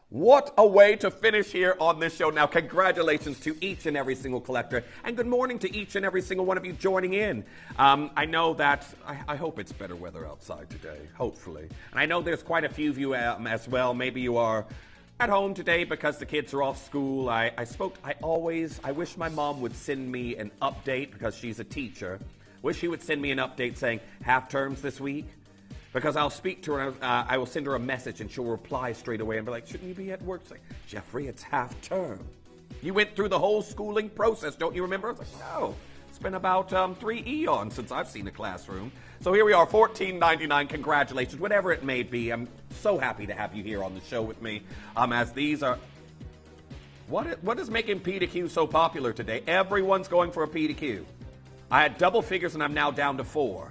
What a way to finish here on this show. Now, congratulations to each and every single collector, and good morning to each and every single one of you joining in. I know that, I hope it's better weather outside today, hopefully. And I know there's quite a few of you as well. Maybe you are at home today because the kids are off school. I wish my mom would send me an update because she's a teacher. Wish she would send me an update saying, half terms this week. Because I'll speak to her, I will send her a message, and she'll reply straight away and be like, shouldn't you be at work? It's like, Jeffrey, it's half term. You went through the whole schooling process, don't you remember? I was like, no. It's been about 3 eons since I've seen a classroom. So here we are, $14.99. Congratulations, whatever it may be. I'm so happy to have you here on the show with me. As these are... What is making P to Q so popular today? Everyone's going for a P to Q. I had double figures and I'm now down to 4.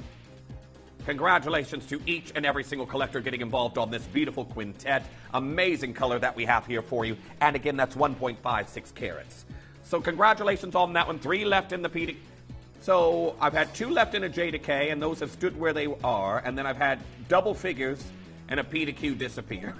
Congratulations to each and every single collector getting involved on this beautiful quintet. Amazing color that we have here for you. And again, that's 1.56 carats. So congratulations on that one. 3 left in the PDQ. So I've had 2 left in a Jadeite, and those have stood where they are. And then I've had double figures and a PDQ disappear.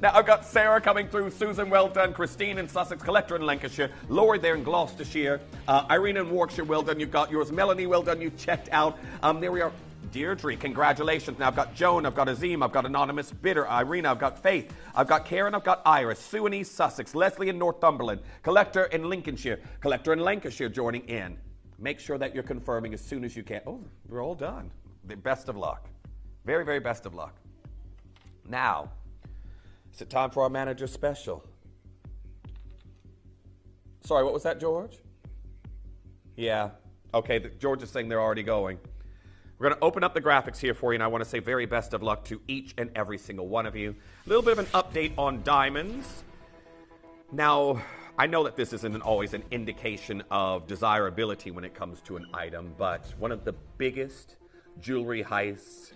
Now I've got Sarah coming through, Susan, well done, Christine in Sussex, Collector in Lancashire, Laurie there in Gloucestershire, Irene in Warwickshire, well done, you've got yours, Melanie, well done, you checked out. There we are. Deirdre, congratulations. Now I've got Joan, I've got Azim, I've got Anonymous Bitter, Irina, I've got Faith, I've got Karen, I've got Iris, Sue in East Sussex, Leslie in Northumberland, Collector in Lincolnshire, Collector in Lancashire joining in. Make sure that you're confirming as soon as you can. Oh, we're all done. The best of luck. Very, very best of luck. Now, is it time for our manager special? Sorry, what was that, George? Yeah. Okay, George is saying they're already going. We're going to open up the graphics here for you, and I want to say very best of luck to each and every single one of you. A little bit of an update on diamonds. Now, I know that this isn't always an indication of desirability when it comes to an item, but one of the biggest jewelry heists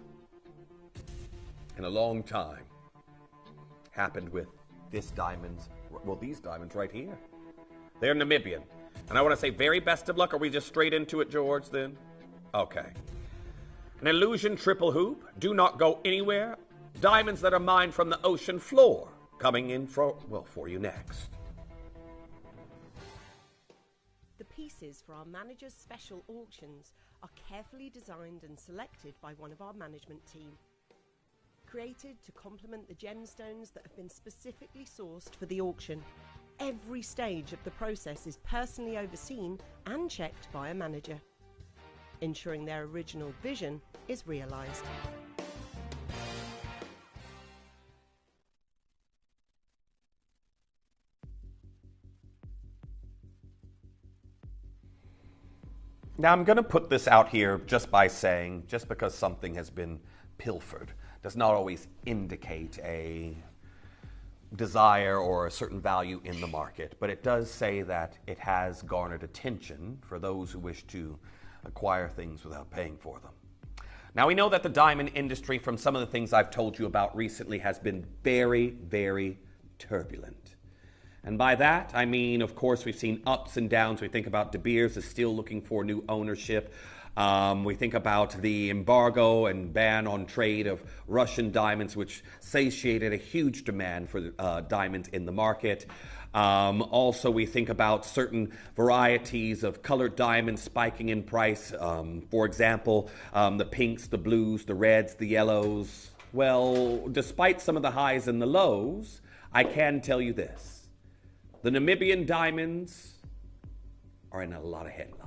in a long time happened with these diamonds right here. They're Namibian. And I want to say very best of luck. Are we just straight into it, George, then? Okay. An illusion triple hoop. Do not go anywhere. Diamonds that are mined from the ocean floor. Coming in for you next. The pieces for our manager's special auctions are carefully designed and selected by one of our management team. Created to complement the gemstones that have been specifically sourced for the auction. Every stage of the process is personally overseen and checked by a manager, ensuring their original vision is realised. Now I'm going to put this out here just by saying, just because something has been pilfered does not always indicate a desire or a certain value in the market, but it does say that it has garnered attention for those who wish to acquire things without paying for them. Now we know that the diamond industry, from some of the things I've told you about recently, has been very, very turbulent. And by that, I mean, of course, we've seen ups and downs. We think about De Beers is still looking for new ownership. We think about the embargo and ban on trade of Russian diamonds, which satiated a huge demand for diamonds in the market. Also, we think about certain varieties of colored diamonds spiking in price. For example, the pinks, the blues, the reds, the yellows. Well, despite some of the highs and the lows, I can tell you this. The Namibian diamonds are in a lot of headlines.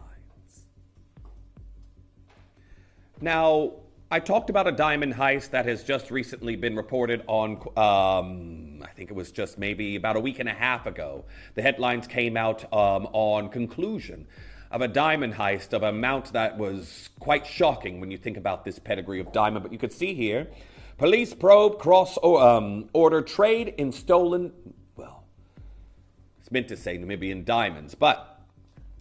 Now, I talked about a diamond heist that has just recently been reported on, I think it was just maybe about a week and a half ago. The headlines came out on conclusion of a diamond heist of an amount that was quite shocking when you think about this pedigree of diamond. But you could see here, police probe cross-order trade in stolen, well, it's meant to say Namibian diamonds, but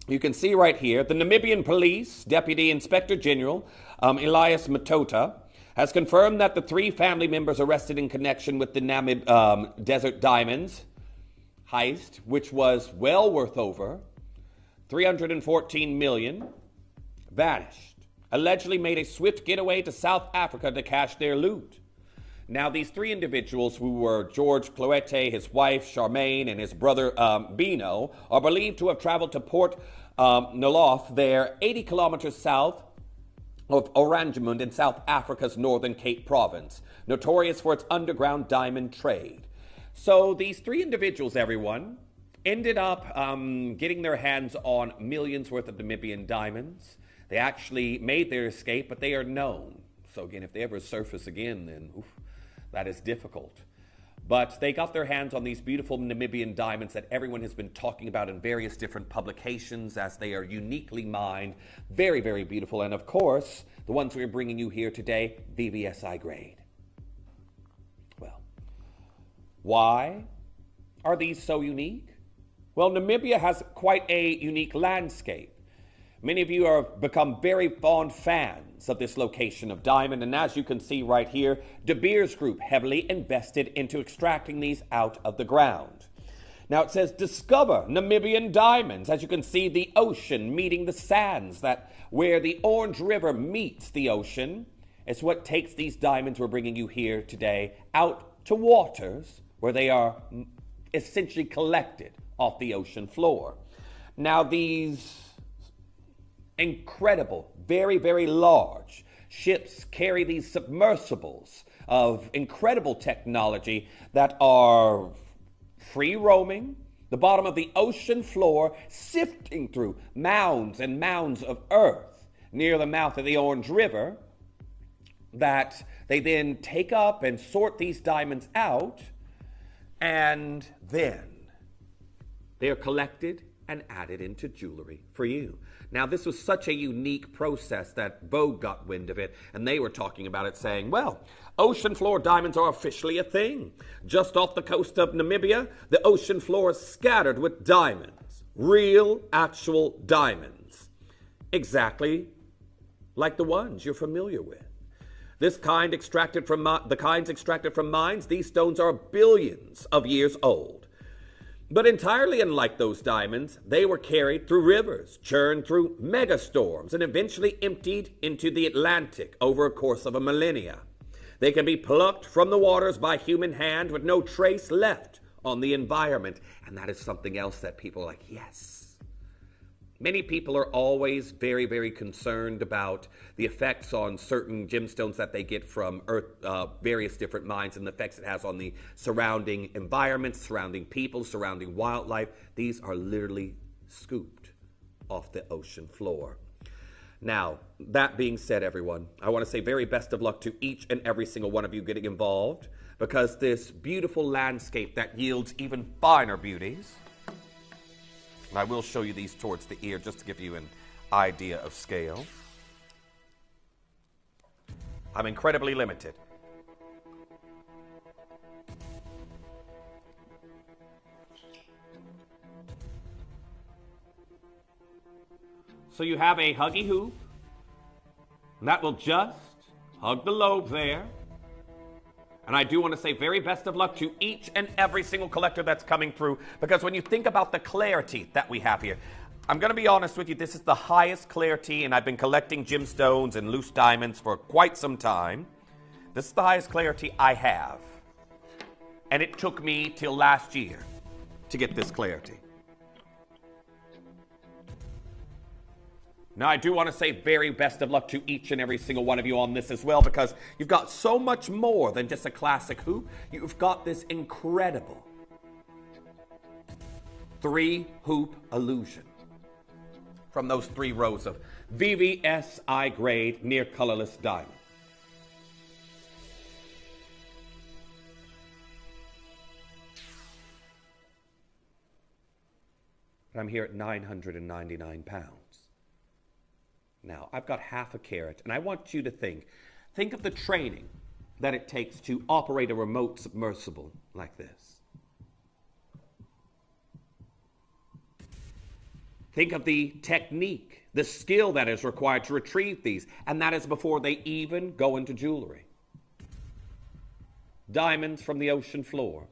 you can see right here, the Namibian Police Deputy Inspector General, Elias Matota, has confirmed that the 3 family members arrested in connection with the Namib Desert Diamonds heist, which was well worth over $314 million, vanished, allegedly made a swift getaway to South Africa to cash their loot. Now, these 3 individuals, who were George Cloete, his wife Charmaine, and his brother Bino, are believed to have traveled to Port Nolof, there 80 kilometers south of Oranjemund in South Africa's northern Cape Province, notorious for its underground diamond trade. So these 3 individuals, everyone, ended up getting their hands on millions worth of Namibian diamonds. They actually made their escape, but they are known. So again, if they ever surface again, then that is difficult. But they got their hands on these beautiful Namibian diamonds that everyone has been talking about in various different publications, as they are uniquely mined. Very, very beautiful. And of course, the ones we're bringing you here today, VVSI grade. Well, why are these so unique? Well, Namibia has quite a unique landscape. Many of you have become very fond fans of this location of diamond, and as you can see right here, De Beers Group heavily invested into extracting these out of the ground. Now it says, discover Namibian diamonds. As you can see, the ocean meeting the sands, that where the Orange River meets the ocean, is what takes these diamonds we're bringing you here today out to waters where they are essentially collected off the ocean floor. Now these incredible, very, very large ships carry these submersibles of incredible technology that are free roaming the bottom of the ocean floor, sifting through mounds and mounds of earth near the mouth of the Orange River, that they then take up and sort these diamonds out, and then they are collected and added into jewelry for you. Now, this was such a unique process that Vogue got wind of it, and they were talking about it, saying, well, ocean floor diamonds are officially a thing. Just off the coast of Namibia, the ocean floor is scattered with diamonds, real, actual diamonds, exactly like the ones you're familiar with. This kind extracted from the kinds extracted from mines, these stones are billions of years old. But entirely unlike those diamonds, they were carried through rivers, churned through megastorms, and eventually emptied into the Atlantic over a course of a millennia. They can be plucked from the waters by human hand with no trace left on the environment. And that is something else that people are like, yes. Many people are always very, very concerned about the effects on certain gemstones that they get from various different mines, and the effects it has on the surrounding environment, surrounding people, surrounding wildlife. These are literally scooped off the ocean floor. Now, that being said, everyone, I want to say very best of luck to each and every single one of you getting involved, because this beautiful landscape that yields even finer beauties. And I will show you these towards the ear just to give you an idea of scale. I'm incredibly limited. So you have a huggy hoop, and that will just hug the lobe there. And I do want to say very best of luck to each and every single collector that's coming through, because when you think about the clarity that we have here, I'm going to be honest with you, this is the highest clarity, and I've been collecting gemstones and loose diamonds for quite some time. This is the highest clarity I have. And it took me till last year to get this clarity. Now, I do want to say very best of luck to each and every single one of you on this as well, because you've got so much more than just a classic hoop. You've got this incredible 3-hoop illusion from those 3 rows of VVSI grade near colorless diamond. I'm here at 999 pounds. Now, I've got half a carat, and I want you to think of the training that it takes to operate a remote submersible like this. Think of the technique, the skill that is required to retrieve these, and that is before they even go into jewelry. Diamonds from the ocean floors.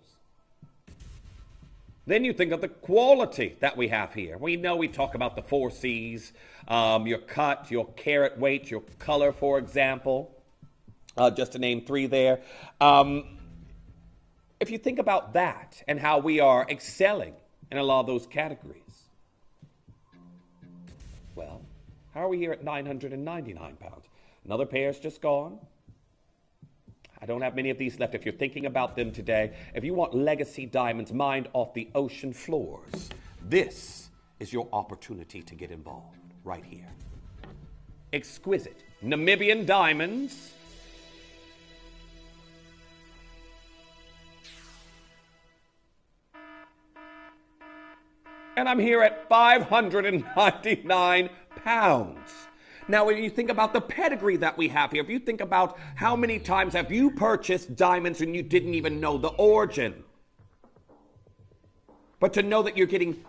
Then you think of the quality that we have here. We know we talk about the 4 C's, your cut, your carat weight, your color, for example, just to name 3 there. If you think about that and how we are excelling in a lot of those categories, well, how are we here at 999 pounds? Another pair's just gone. I don't have many of these left. If you're thinking about them today, if you want legacy diamonds mined off the ocean floors, this is your opportunity to get involved right here. Exquisite Namibian diamonds. And I'm here at 599 pounds. Now, when you think about the pedigree that we have here, if you think about how many times have you purchased diamonds and you didn't even know the origin, but to know that you're getting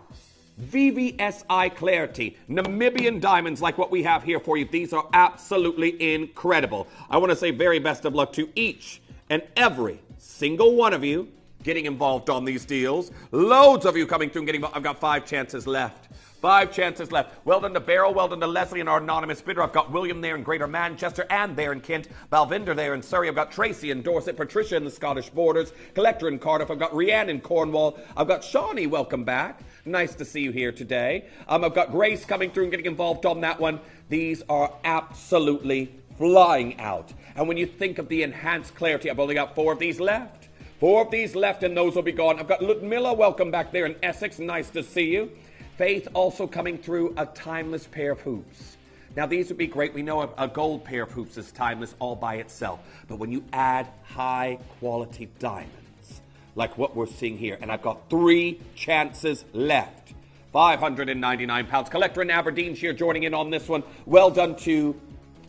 VVSI Clarity, Namibian diamonds like what we have here for you. These are absolutely incredible. I want to say very best of luck to each and every single one of you getting involved on these deals. Loads of you coming through and getting involved. I've got 5 chances left. 5 chances left. Well done to Beryl, well done to Leslie and our anonymous bidder. I've got William there in Greater Manchester, Anne there in Kent, Balvinder there in Surrey. I've got Tracy in Dorset, Patricia in the Scottish Borders, Collector in Cardiff. I've got Rianne in Cornwall. I've got Shawnee, welcome back. Nice to see you here today. I've got Grace coming through and getting involved on that one. These are absolutely flying out. And when you think of the enhanced clarity, I've only got 4 of these left. 4 of these left and those will be gone. I've got Ludmilla, welcome back there in Essex. Nice to see you. Faith also coming through, a timeless pair of hoops. Now these would be great. We know a gold pair of hoops is timeless all by itself. But when you add high quality diamonds, like what we're seeing here, and I've got 3 chances left. £599. Collector in Aberdeenshire joining in on this one. Well done to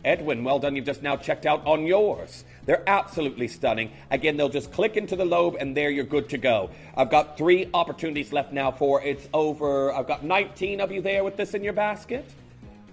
Edwin. Well done. You've just now checked out on yours. They're absolutely stunning. Again, they'll just click into the lobe and there you're good to go. I've got 3 opportunities left now for it's over. I've got 19 of you there with this in your basket.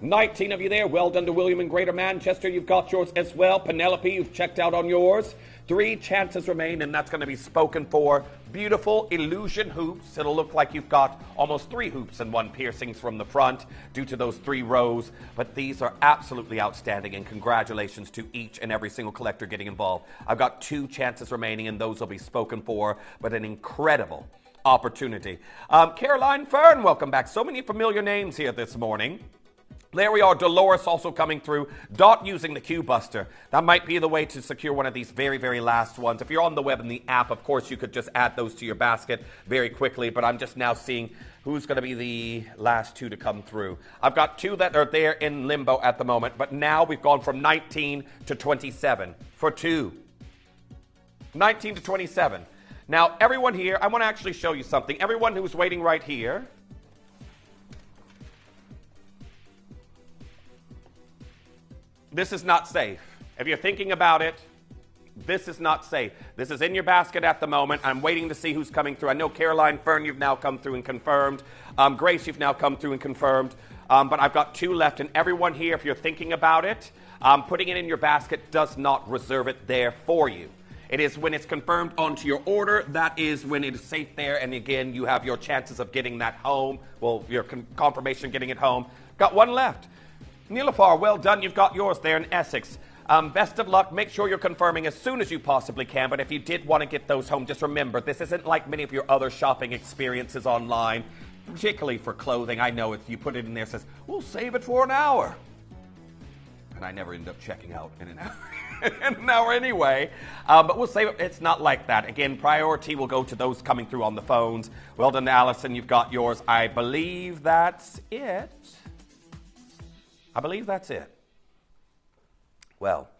19 of you there. Well done to William in Greater Manchester. You've got yours as well. Penelope, you've checked out on yours. 3 chances remain, and that's going to be spoken for. Beautiful illusion hoops. It'll look like you've got almost 3 hoops and 1 piercings from the front due to those 3 rows. But these are absolutely outstanding, and congratulations to each and every single collector getting involved. I've got 2 chances remaining, and those will be spoken for, but an incredible opportunity. Caroline Fern, welcome back. So many familiar names here this morning. There we are, Dolores also coming through. Dot using the Q Buster. That might be the way to secure one of these very, very last ones. If you're on the web and the app, of course, you could just add those to your basket very quickly. But I'm just now seeing who's going to be the last 2 to come through. I've got 2 that are there in limbo at the moment. But now we've gone from 19 to 27 for 2. 19 to 27. Now, everyone here, I want to actually show you something. Everyone who's waiting right here. This is not safe. If you're thinking about it, this is not safe. This is in your basket at the moment. I'm waiting to see who's coming through. I know Caroline Fern, you've now come through and confirmed. Grace, you've now come through and confirmed. But I've got 2 left. And everyone here, if you're thinking about it, putting it in your basket does not reserve it there for you. It is when it's confirmed onto your order, that is when it is safe there. And again, you have your chances of getting that home. Well, your confirmation of getting it home. Got 1 left. Nilafar, well done. You've got yours there in Essex. Best of luck. Make sure you're confirming as soon as you possibly can. But if you did want to get those home, just remember, this isn't like many of your other shopping experiences online, particularly for clothing. I know if you put it in there, it says, we'll save it for an hour. And I never end up checking out in an hour. In an hour anyway. But we'll save it. It's not like that. Again, priority will go to those coming through on the phones. Well done, Allison. You've got yours. I believe that's it. I believe that's it. Well,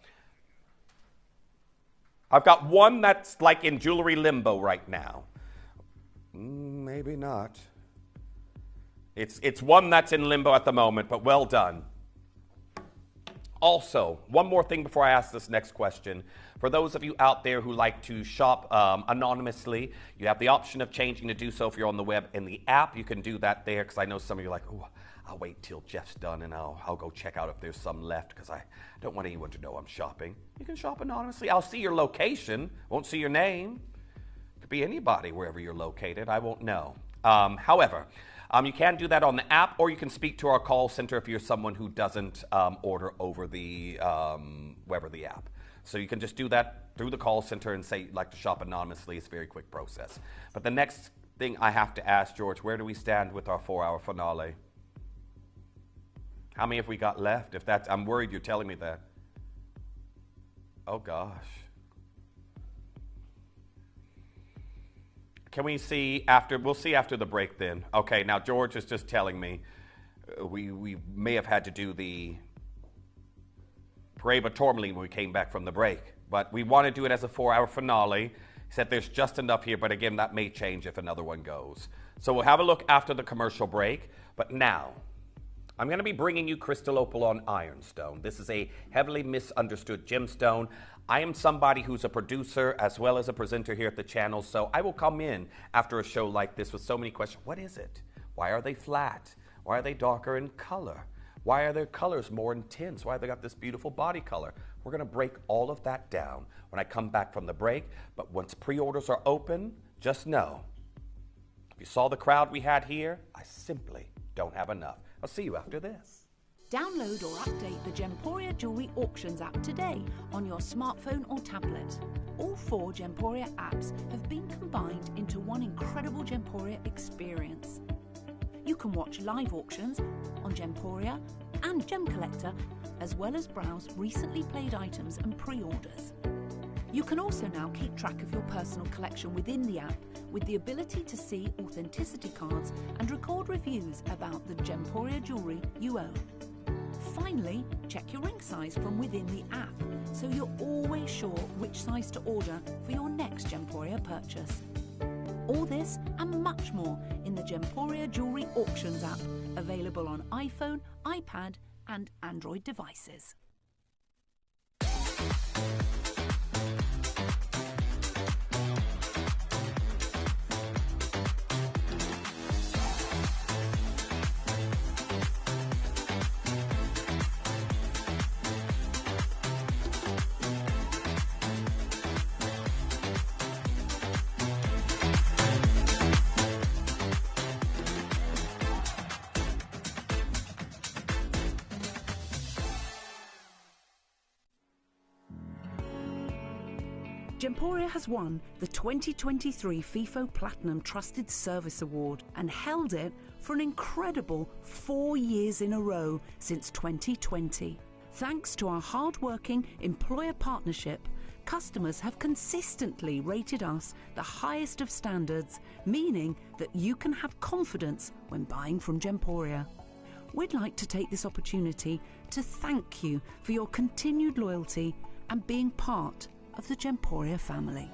I've got 1 that's like in jewelry limbo right now. Maybe not. It's 1 that's in limbo at the moment, but well done. Also, one more thing before I ask this next question. For those of you out there who like to shop anonymously, you have the option of changing to do so if you're on the web. In the app, you can do that there, because I know some of you are like, oh, I'll wait till Jeff's done and I'll go check out if there's some left, because I don't want anyone to know I'm shopping. You can shop anonymously. I'll see your location, won't see your name. It could be anybody wherever you're located. I won't know. However, you can do that on the app, or you can speak to our call center if you're someone who doesn't order over the web or the app. So you can just do that through the call center and say you'd like to shop anonymously. It's a very quick process. But the next thing I have to ask, George, where do we stand with our 4-hour finale? How many have we got left? If that's, I'm worried you're telling me that. Oh gosh. Can we see after, we'll see after the break then. Okay, now George is just telling me we may have had to do the parade of Tourmaline when we came back from the break. But we want to do it as a 4-hour finale. He said there's just enough here, but again, that may change if another one goes. So we'll have a look after the commercial break. But now, I'm going to be bringing you crystal opal on ironstone. This is a heavily misunderstood gemstone. I am somebody who's a producer as well as a presenter here at the channel, so I will come in after a show like this with so many questions. What is it? Why are they flat? Why are they darker in color? Why are their colors more intense? Why have they got this beautiful body color? We're going to break all of that down when I come back from the break. But once pre-orders are open, just know, if you saw the crowd we had here, I simply don't have enough. I'll see you after this. Download or update the Gemporia Jewelry Auctions app today on your smartphone or tablet. All 4 Gemporia apps have been combined into one incredible Gemporia experience. You can watch live auctions on Gemporia and Gem Collector, as well as browse recently played items and pre-orders. You can also now keep track of your personal collection within the app with the ability to see authenticity cards and record reviews about the Gemporia jewellery you own. Finally, check your ring size from within the app so you're always sure which size to order for your next Gemporia purchase. All this and much more in the Gemporia Jewellery Auctions app, available on iPhone, iPad and Android devices. Gemporia has won the 2023 FIFO Platinum Trusted Service Award and held it for an incredible 4 years in a row since 2020. Thanks to our hard-working employer partnership, customers have consistently rated us the highest of standards, meaning that you can have confidence when buying from Gemporia. We'd like to take this opportunity to thank you for your continued loyalty and being part of the Gemporia family.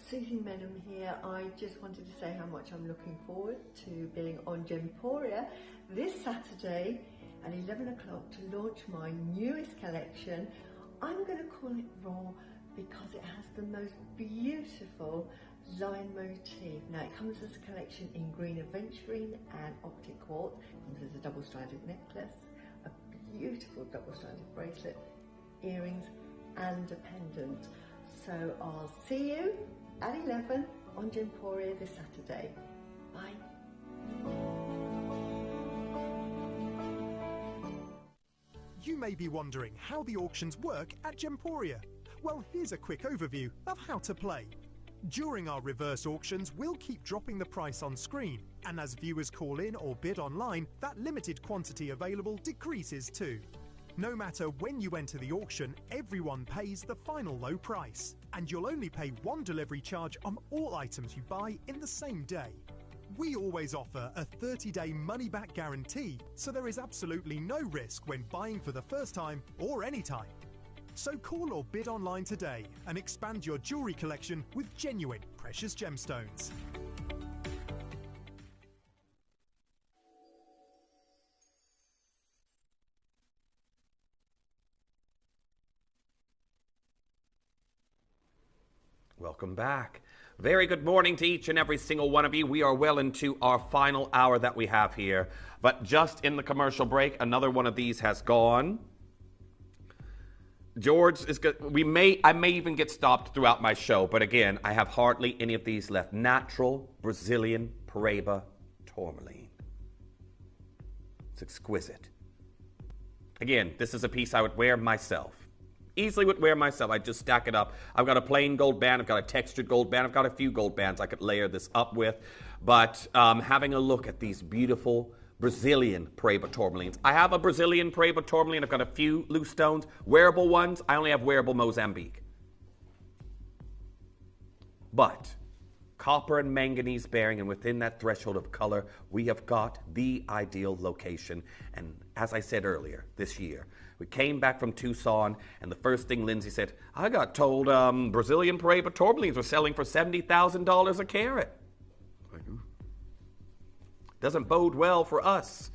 Susie Menham here. I just wanted to say how much I'm looking forward to being on Gemporia this Saturday at 11 o'clock to launch my newest collection. I'm going to call it Raw because it has the most beautiful line motif. Now it comes as a collection in green aventurine and optic quartz. It comes as a double-stranded necklace, a beautiful double-stranded bracelet, earrings and a pendant. So I'll see you at 11 on Gemporia this Saturday. Bye. You may be wondering how the auctions work at Gemporia. Well, here's a quick overview of how to play. During our reverse auctions, we'll keep dropping the price on screen, and as viewers call in or bid online, that limited quantity available decreases too. No matter when you enter the auction, everyone pays the final low price, and you'll only pay one delivery charge on all items you buy in the same day. We always offer a 30-day money-back guarantee, so there is absolutely no risk when buying for the first time or any time. So call or bid online today and expand your jewellery collection with genuine precious gemstones. Welcome back. Very good morning to each and every single one of you. We are well into our final hour that we have here. But just in the commercial break, another one of these has gone. George is good. I may even get stopped throughout my show, but again, I have hardly any of these left. Natural Brazilian Paraiba Tourmaline. It's exquisite. Again, this is a piece I would wear myself. Easily would wear myself. I just stack it up. I've got a plain gold band. I've got a textured gold band. I've got a few gold bands I could layer this up with. But having a look at these beautiful Brazilian Paraiba Tourmalines. I have a Brazilian Paraiba Tourmaline. I've got a few loose stones. Wearable ones, I only have wearable Mozambique. But copper and manganese bearing, and within that threshold of color, we have got the ideal location. And as I said earlier, this year, we came back from Tucson, and the first thing Lindsay said, I got told Brazilian Paraiba tourmalines were selling for $70,000 a carat. Doesn't bode well for us,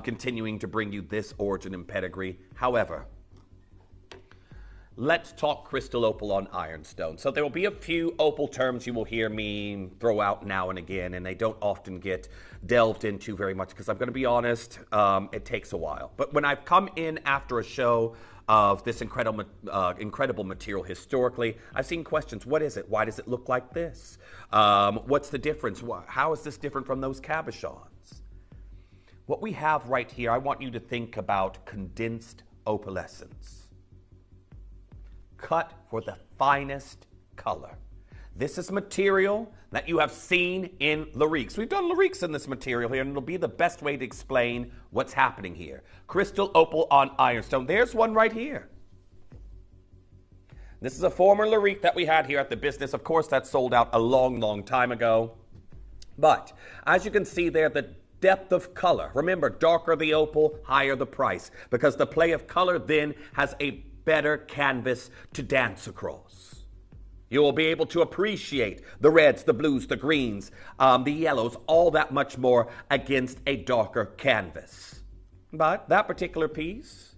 continuing to bring you this origin and pedigree. However, let's talk crystal opal on ironstone. So there will be a few opal terms you will hear me throw out now and again, and they don't often get delved into very much because I'm going to be honest, it takes a while. But when I've come in after a show of this incredible material historically, I've seen questions. What is it? Why does it look like this? What's the difference? How is this different from those cabochons? What we have right here, I want you to think about condensed opalescence. Cut for the finest color. This is material that you have seen in Lariques. We've done Lariques in this material here, and it'll be the best way to explain what's happening here. Crystal opal on ironstone. There's one right here. This is a former Larique that we had here at the business. Of course, that sold out a long, long time ago. But as you can see there, the depth of color. Remember, darker the opal, higher the price, because the play of color then has a better canvas to dance across. You will be able to appreciate the reds, the blues, the greens, the yellows, all that much more against a darker canvas. But that particular piece,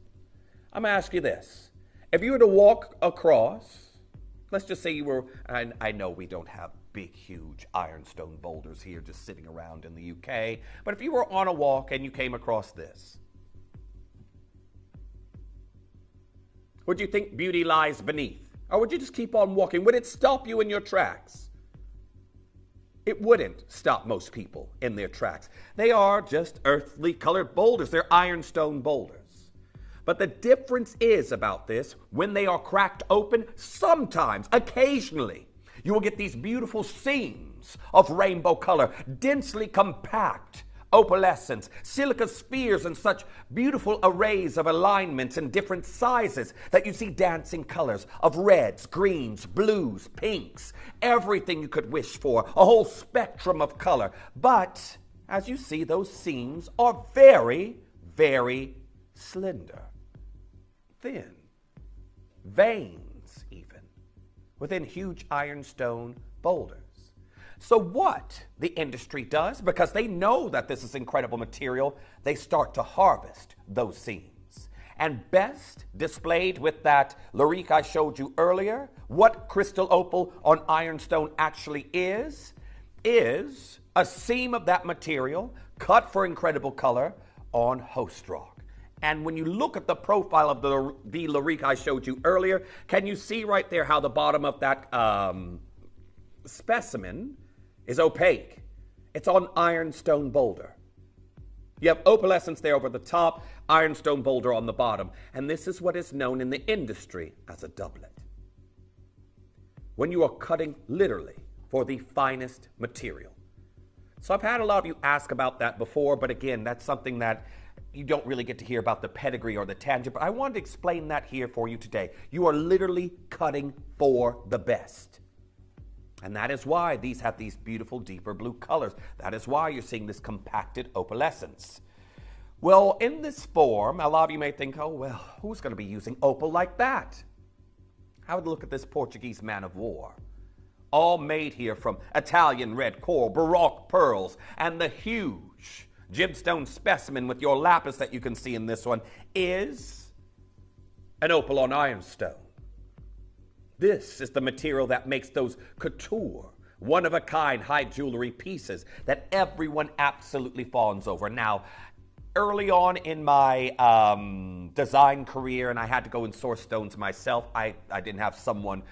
I'm going to ask you this. If you were to walk across, let's just say you were, and I know we don't have big, huge ironstone boulders here just sitting around in the UK, but if you were on a walk and you came across this, would you think beauty lies beneath? Or would you just keep on walking? Would it stop you in your tracks? It wouldn't stop most people in their tracks. They are just earthly colored boulders. They're ironstone boulders. But the difference is about this, when they are cracked open, sometimes, occasionally, you will get these beautiful seams of rainbow color, densely compact opalescence, silica spheres, and such beautiful arrays of alignments in different sizes that you see dancing colors of reds, greens, blues, pinks, everything you could wish for, a whole spectrum of color. But as you see, those seams are very, very slender, thin, veins even, within huge ironstone boulders. So what the industry does, because they know that this is incredible material, they start to harvest those seams. And best displayed with that Larique I showed you earlier, what crystal opal on ironstone actually is a seam of that material cut for incredible color on host rock. And when you look at the profile of the Larique I showed you earlier, can you see right there how the bottom of that specimen is opaque? It's on ironstone boulder. You have opalescence there over the top, ironstone boulder on the bottom. And this is what is known in the industry as a doublet. When you are cutting literally for the finest material. So I've had a lot of you ask about that before, but again, that's something that you don't really get to hear about the pedigree or the tangent, but I wanted to explain that here for you today. You are literally cutting for the best. And that is why these have these beautiful deeper blue colors. That is why you're seeing this compacted opalescence. Well, in this form, a lot of you may think, oh, well, who's going to be using opal like that? How would you look at this Portuguese man of war? All made here from Italian red coral, Baroque pearls, and the huge gemstone specimen with your lapis that you can see in this one is an opal on ironstone. This is the material that makes those couture, one-of-a-kind high jewelry pieces that everyone absolutely fawns over. Now, early on in my design career, and I had to go and source stones myself, I didn't have someone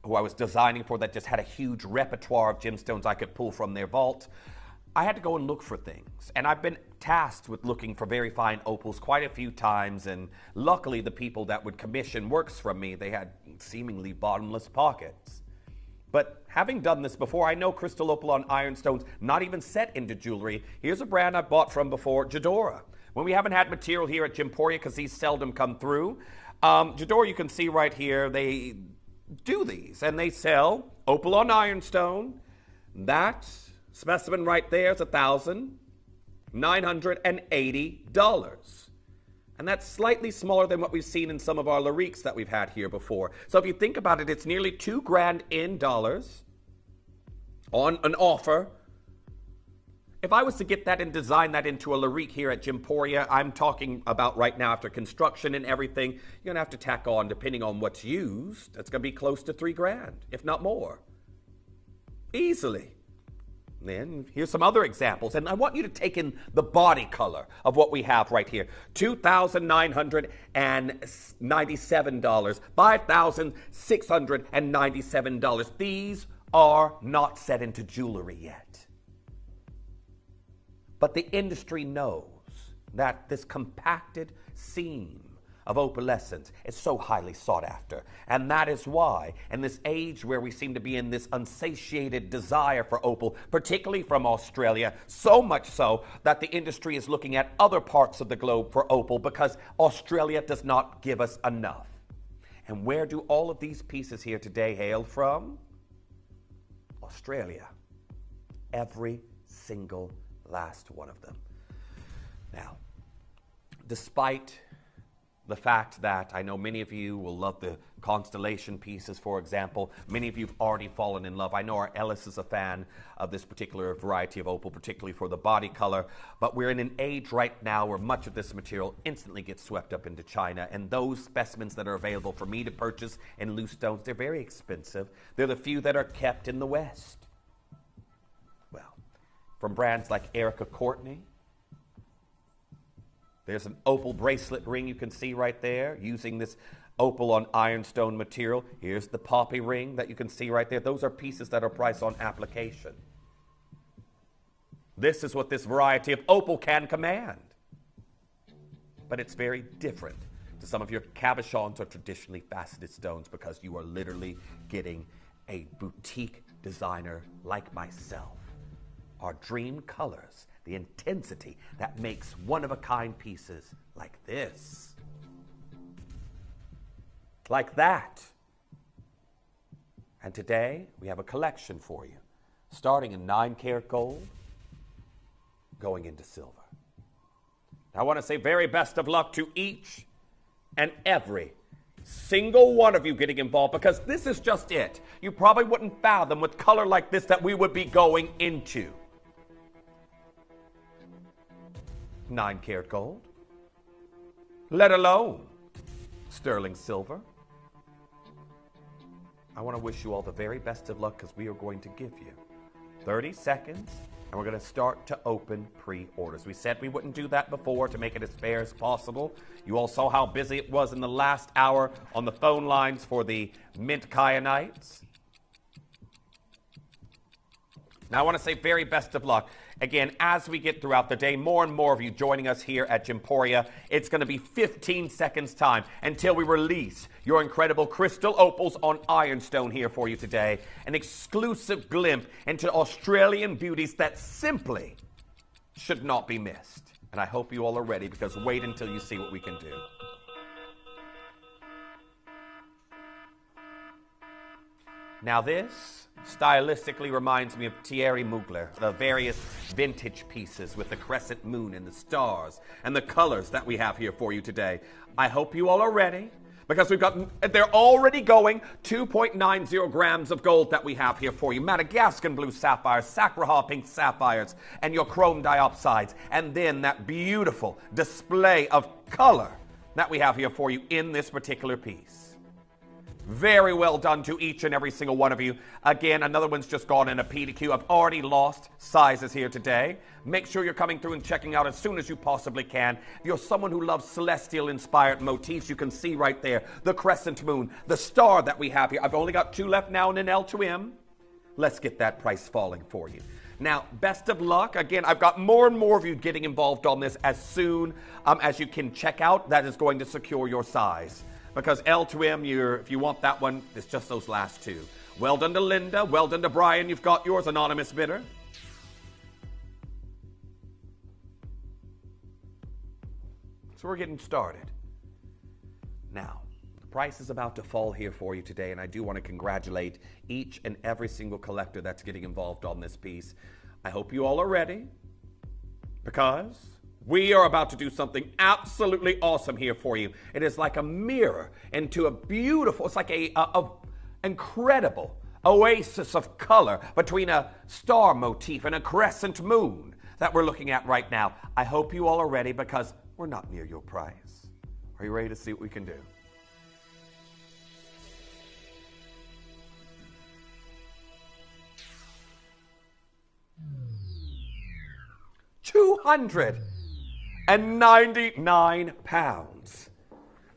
who I was designing for that just had a huge repertoire of gemstones I could pull from their vault. I had to go and look for things, and I've been tasked with looking for very fine opals quite a few times, and luckily the people that would commission works from me, they had seemingly bottomless pockets. But having done this before, I know crystal opal on ironstones, not even set into jewelry. Here's a brand I bought from before, Jadeite. When we haven't had material here at Gemporia, because these seldom come through, Jadeite, you can see right here, they do these, and they sell opal on ironstone, That specimen right there is $1,980. And that's slightly smaller than what we've seen in some of our Lariques that we've had here before. So if you think about it, it's nearly $2,000 in dollars on an offer. If I was to get that and design that into a Larique here at Gemporia, I'm talking about right now after construction and everything, you're going to have to tack on, depending on what's used, that's going to be close to $3,000, if not more. Easily. Then here's some other examples, and I want you to take in the body color of what we have right here. $2,997, $5,697. These are not set into jewelry yet. But the industry knows that this compacted seam of opalescence is so highly sought after. And that is why, in this age where we seem to be in this unsatiated desire for opal, particularly from Australia, so much so that the industry is looking at other parts of the globe for opal because Australia does not give us enough. And where do all of these pieces here today hail from? Australia. Every single last one of them. Now, despite the fact that I know many of you will love the constellation pieces, for example. Many of you have already fallen in love. I know our Ellis is a fan of this particular variety of opal, particularly for the body color. But we're in an age right now where much of this material instantly gets swept up into China. And those specimens that are available for me to purchase in loose stones, they're very expensive. They're the few that are kept in the West. Well, from brands like Erica Courtney, there's an opal bracelet ring you can see right there using this opal on ironstone material. Here's the poppy ring that you can see right there. Those are pieces that are priced on application. This is what this variety of opal can command. But it's very different to some of your cabochons or traditionally faceted stones because you are literally getting a boutique designer like myself. Our dream colors, the intensity that makes one-of-a-kind pieces like this, like that. And today we have a collection for you, starting in 9-karat gold, going into silver. I want to say very best of luck to each and every single one of you getting involved, because this is just it. You probably wouldn't fathom with color like this that we would be going into. 9-karat gold, let alone sterling silver. I want to wish you all the very best of luck because we are going to give you 30 seconds and we're going to start to open pre-orders. We said we wouldn't do that before to make it as fair as possible. You all saw how busy it was in the last hour on the phone lines for the mint kyanites. Now I want to say very best of luck. Again, as we get throughout the day, more and more of you joining us here at Gemporia. It's going to be 15 seconds time until we release your incredible crystal opals on ironstone here for you today. An exclusive glimpse into Australian beauties that simply should not be missed. And I hope you all are ready, because wait until you see what we can do. Now this stylistically reminds me of Thierry Mugler, the various vintage pieces with the crescent moon and the stars and the colors that we have here for you today. I hope you all are ready, because they're already going 2.90 grams of gold that we have here for you. Madagascan blue sapphires, Sacrahal pink sapphires, and your chrome diopsides. And then that beautiful display of color that we have here for you in this particular piece. Very well done to each and every single one of you. Again, another one's just gone in a PDQ. I've already lost sizes here today. Make sure you're coming through and checking out as soon as you possibly can. If you're someone who loves celestial-inspired motifs, you can see right there the crescent moon, the star that we have here. I've only got 2 left now in an L2M. Let's get that price falling for you. Now, best of luck. Again, I've got more and more of you getting involved on this as soon as you can check out. That is going to secure your size. Because L2M, if you want that one, it's just those last 2. Well done to Linda. Well done to Brian. You've got yours, anonymous bidder. So we're getting started. Now, Price is about to fall here for you today, and I do want to congratulate each and every single collector that's getting involved on this piece. I hope you all are ready, because we are about to do something absolutely awesome here for you. It is like a mirror into a beautiful, it's like a incredible oasis of color between a star motif and a crescent moon that we're looking at right now. I hope you all are ready, because we're not near your price. Are you ready to see what we can do? £299.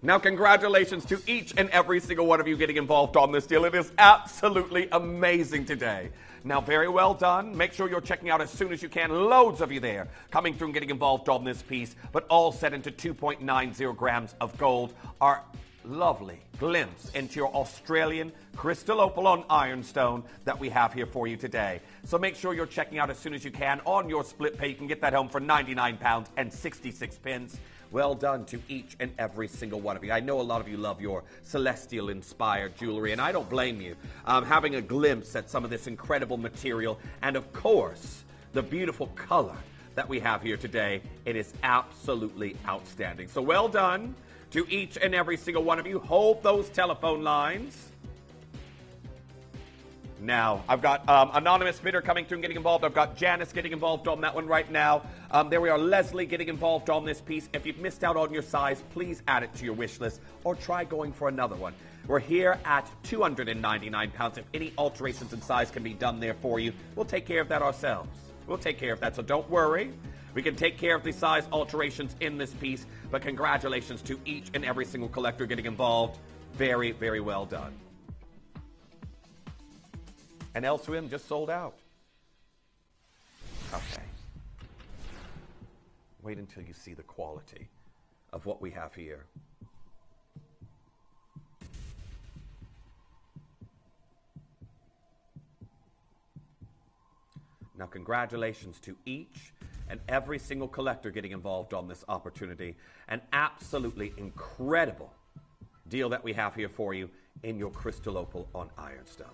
Now, congratulations to each and every single one of you getting involved on this deal. It is absolutely amazing today. Now, very well done. Make sure you're checking out as soon as you can. Loads of you there coming through and getting involved on this piece, but all set into 2.90 grams of gold. Our lovely glimpse into your Australian crystal opal on ironstone that we have here for you today. So make sure you're checking out as soon as you can on your split pay. You can get that home for £99 and 66 pence. Well done to each and every single one of you. I know a lot of you love your celestial-inspired jewelry, and I don't blame you. Having a glimpse at some of this incredible material, and of course, the beautiful color that we have here today, it is absolutely outstanding. So well done to each and every single one of you. Hold those telephone lines. Now, I've got anonymous bidder coming through and getting involved. I've got Janice getting involved on that one right now. There we are, Leslie getting involved on this piece. If you've missed out on your size, please add it to your wish list or try going for another one. We're here at £299. If any alterations in size can be done there for you, we'll take care of that ourselves. We'll take care of that, so don't worry. We can take care of the size alterations in this piece, but congratulations to each and every single collector getting involved. Very, very well done. And L2M just sold out. Okay. Wait until you see the quality of what we have here. Now, congratulations to each and every single collector getting involved on this opportunity. An absolutely incredible deal that we have here for you in your crystal opal on ironstone.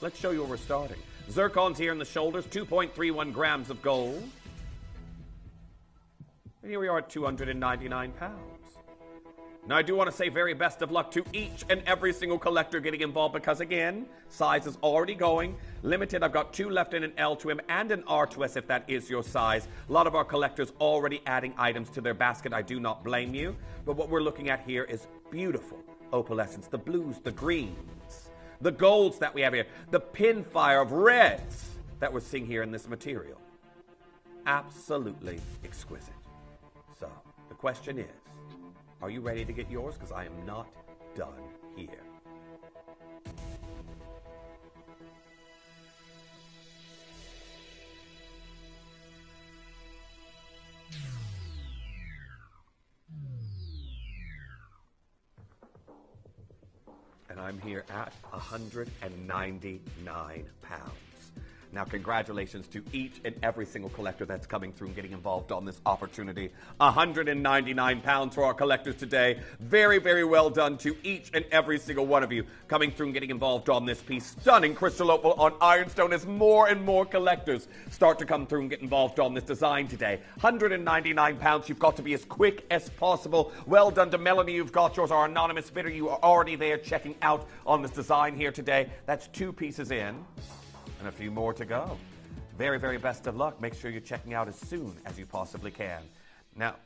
Let's show you where we're starting. Zircon's here in the shoulders, 2.31 grams of gold. And here we are at £299. Now, I do want to say very best of luck to each and every single collector getting involved, because, again, size is already going. Limited, I've got 2 left in an L2M and an R2S if that is your size. A lot of our collectors already adding items to their basket. I do not blame you. But what we're looking at here is beautiful opalescence, the blues, the greens, the golds that we have here, the pinfire of reds that we're seeing here in this material. Absolutely exquisite. So, the question is, are you ready to get yours? Because I am not done here. And I'm here at £199. Now, congratulations to each and every single collector that's coming through and getting involved on this opportunity. £199 for our collectors today. Very, very well done to each and every single one of you coming through and getting involved on this piece. Stunning crystal opal on ironstone as more and more collectors start to come through and get involved on this design today. £199. You've got to be as quick as possible. Well done to Melanie. You've got yours. Our anonymous bidder, you are already there checking out on this design here today. That's 2 pieces in. And a few more to go. Very, very best of luck. Make sure you're checking out as soon as you possibly can. Now,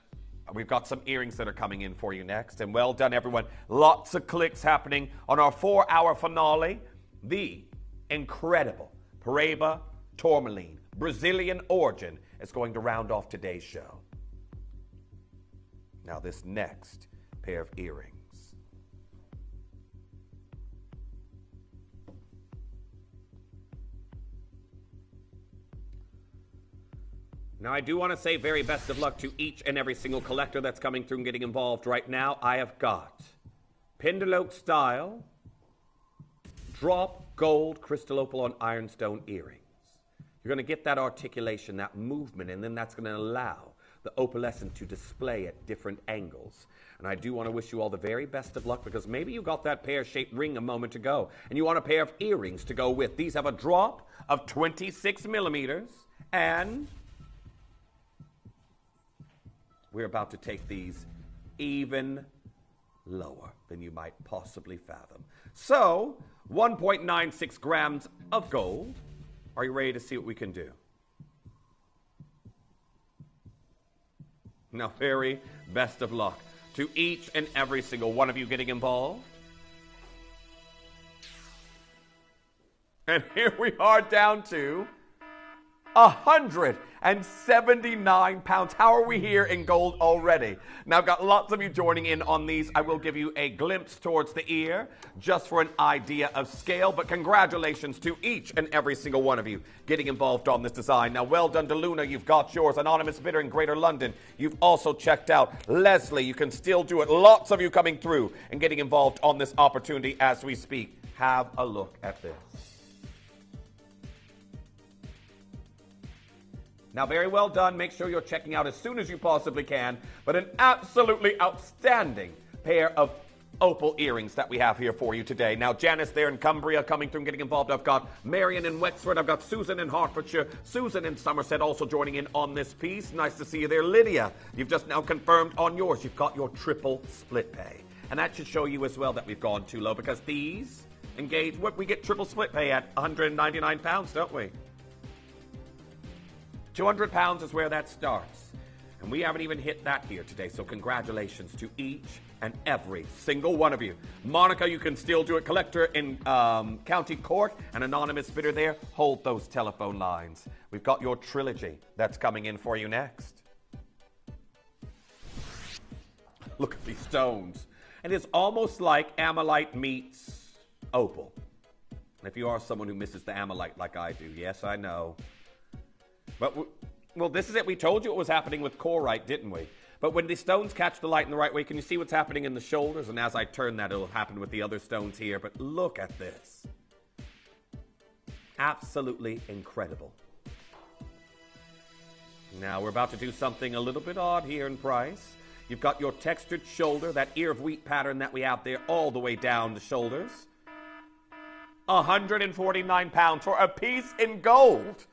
we've got some earrings that are coming in for you next. And well done, everyone. Lots of clicks happening on our 4-hour finale. The incredible Paraiba Tourmaline, Brazilian origin, is going to round off today's show. Now, this next pair of earrings. Now, I do want to say very best of luck to each and every single collector that's coming through and getting involved right now. I have got Pendeloque style, drop gold crystal opal on ironstone earrings. You're going to get that articulation, that movement, and then that's going to allow the opalescent to display at different angles. And I do want to wish you all the very best of luck, because maybe you got that pear-shaped ring a moment ago and you want a pair of earrings to go with. These have a drop of 26 millimeters, and we're about to take these even lower than you might possibly fathom. So, 1.96 grams of gold. Are you ready to see what we can do? Now, very best of luck to each and every single one of you getting involved. And here we are down to 179 pounds. How are we here in gold already? Now, I've got lots of you joining in on these. I will give you a glimpse towards the ear just for an idea of scale, but congratulations to each and every single one of you getting involved on this design. Now, well done to Luna. You've got yours. Anonymous bidder in Greater London. You've also checked out. Leslie, you can still do it. Lots of you coming through and getting involved on this opportunity as we speak. Have a look at this. Now, very well done. Make sure you're checking out as soon as you possibly can. But an absolutely outstanding pair of opal earrings that we have here for you today. Now, Janice there in Cumbria coming through and getting involved. I've got Marion in Wexford. I've got Susan in Hertfordshire. Susan in Somerset also joining in on this piece. Nice to see you there. Lydia, you've just now confirmed on yours. You've got your triple split pay. And that should show you as well that we've gone too low, because these engage, what we get triple split pay at 199 pounds, don't we? 200 pounds is where that starts. And we haven't even hit that here today, so congratulations to each and every single one of you. Monica, you can still do it. Collector in County Cork, an anonymous bidder there. Hold those telephone lines. We've got your trilogy that's coming in for you next. Look at these stones. And it's almost like amalite meets opal. And if you are someone who misses the amalite like I do, yes, I know. But, well, this is it. We told you what was happening with corite, didn't we? But when the stones catch the light in the right way, can you see what's happening in the shoulders? And as I turn that, it'll happen with the other stones here. But look at this. Absolutely incredible. Now, we're about to do something a little bit odd here in price. You've got your textured shoulder, that ear of wheat pattern that we have there all the way down the shoulders. 149 pounds for a piece in gold.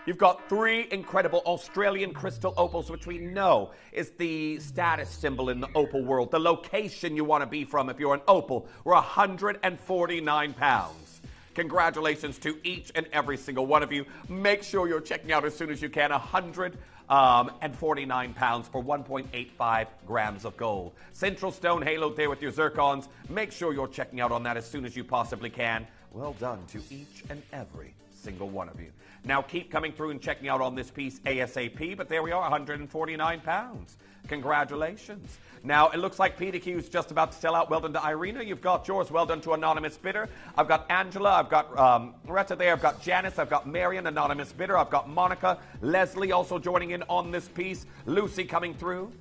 You've got three incredible Australian crystal opals, which we know is the status symbol in the opal world, the location you want to be from if you're an opal. We're 149 pounds. Congratulations to each and every single one of you. Make sure you're checking out as soon as you can. 149 pounds for 1.85 grams of gold. Central stone haloed there with your zircons. Make sure you're checking out on that as soon as you possibly can. Well done to each and every single one of you. Now keep coming through and checking out on this piece ASAP, but there we are, 149 pounds. Congratulations. Now it looks like PDQ is just about to sell out. Well done to Irina. You've got yours. Well done to anonymous bidder. I've got Angela. I've got Retta there. I've got Janice. I've got Marion, anonymous bidder. I've got Monica. Leslie also joining in on this piece. Lucy coming through.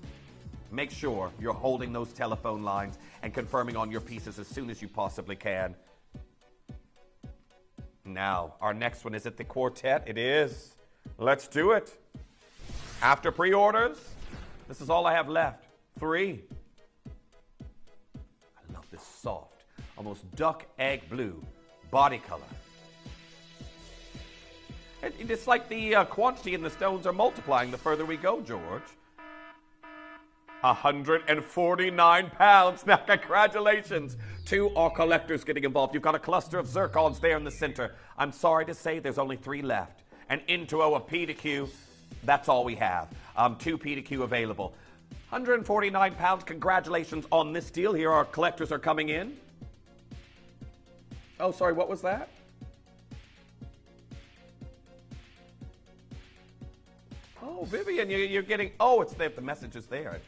Make sure you're holding those telephone lines and confirming on your pieces as soon as you possibly can. Now, our next one, is it the quartet? It is. Let's do it. After pre-orders, this is all I have left. 3. I love this soft, almost duck egg blue body color. It's like the quantity in the stones are multiplying the further we go, George. 149 pounds. Now, congratulations to our collectors getting involved. You've got a cluster of zircons there in the center. I'm sorry to say there's only 3 left. And into a PDQ, that's all we have. 2 PDQ available. 149 pounds. Congratulations on this deal. Here our collectors are coming in. Oh, sorry, what was that? Oh, Vivian, you're getting... Oh, it's there. The message is there.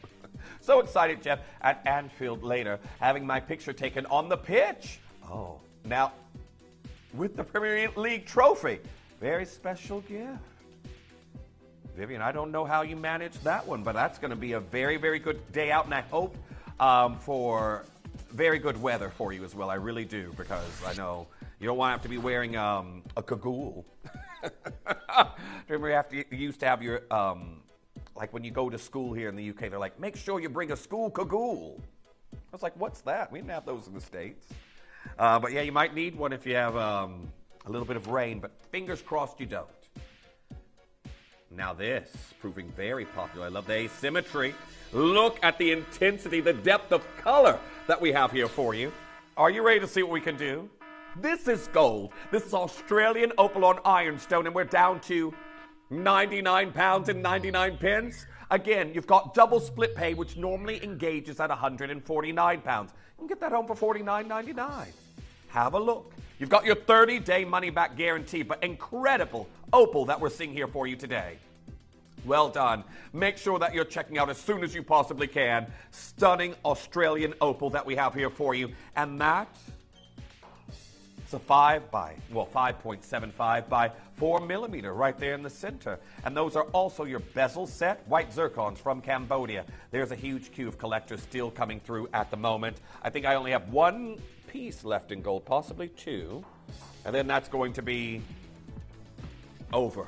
So excited, Jeff, at Anfield later, having my picture taken on the pitch. Oh, now, with the Premier League trophy. Very special gift. Vivian, I don't know how you managed that one, but that's going to be a very, very good day out, and I hope for very good weather for you as well. I really do, because I know you don't want to have to be wearing a cagoule. Remember, you used to have your Like when you go to school here in the UK, they're like, make sure you bring a school cagoule. I was like, what's that? We didn't have those in the States. But yeah, you might need one if you have a little bit of rain, but fingers crossed you don't. Now this, proving very popular. I love the asymmetry. Look at the intensity, the depth of color that we have here for you. Are you ready to see what we can do? This is gold. This is Australian opal on ironstone, and we're down to £99 and 99 pence. Again, you've got double split pay, which normally engages at £149. You can get that home for $49.99. Have a look. You've got your 30-day money-back guarantee, but incredible opal that we're seeing here for you today. Well done. Make sure that you're checking out as soon as you possibly can. Stunning Australian opal that we have here for you. And that, it's a 5.75 by 4 millimeter right there in the center. And those are also your bezel set white zircons from Cambodia. There's a huge queue of collectors still coming through at the moment. I think I only have one piece left in gold, possibly two. And then that's going to be over.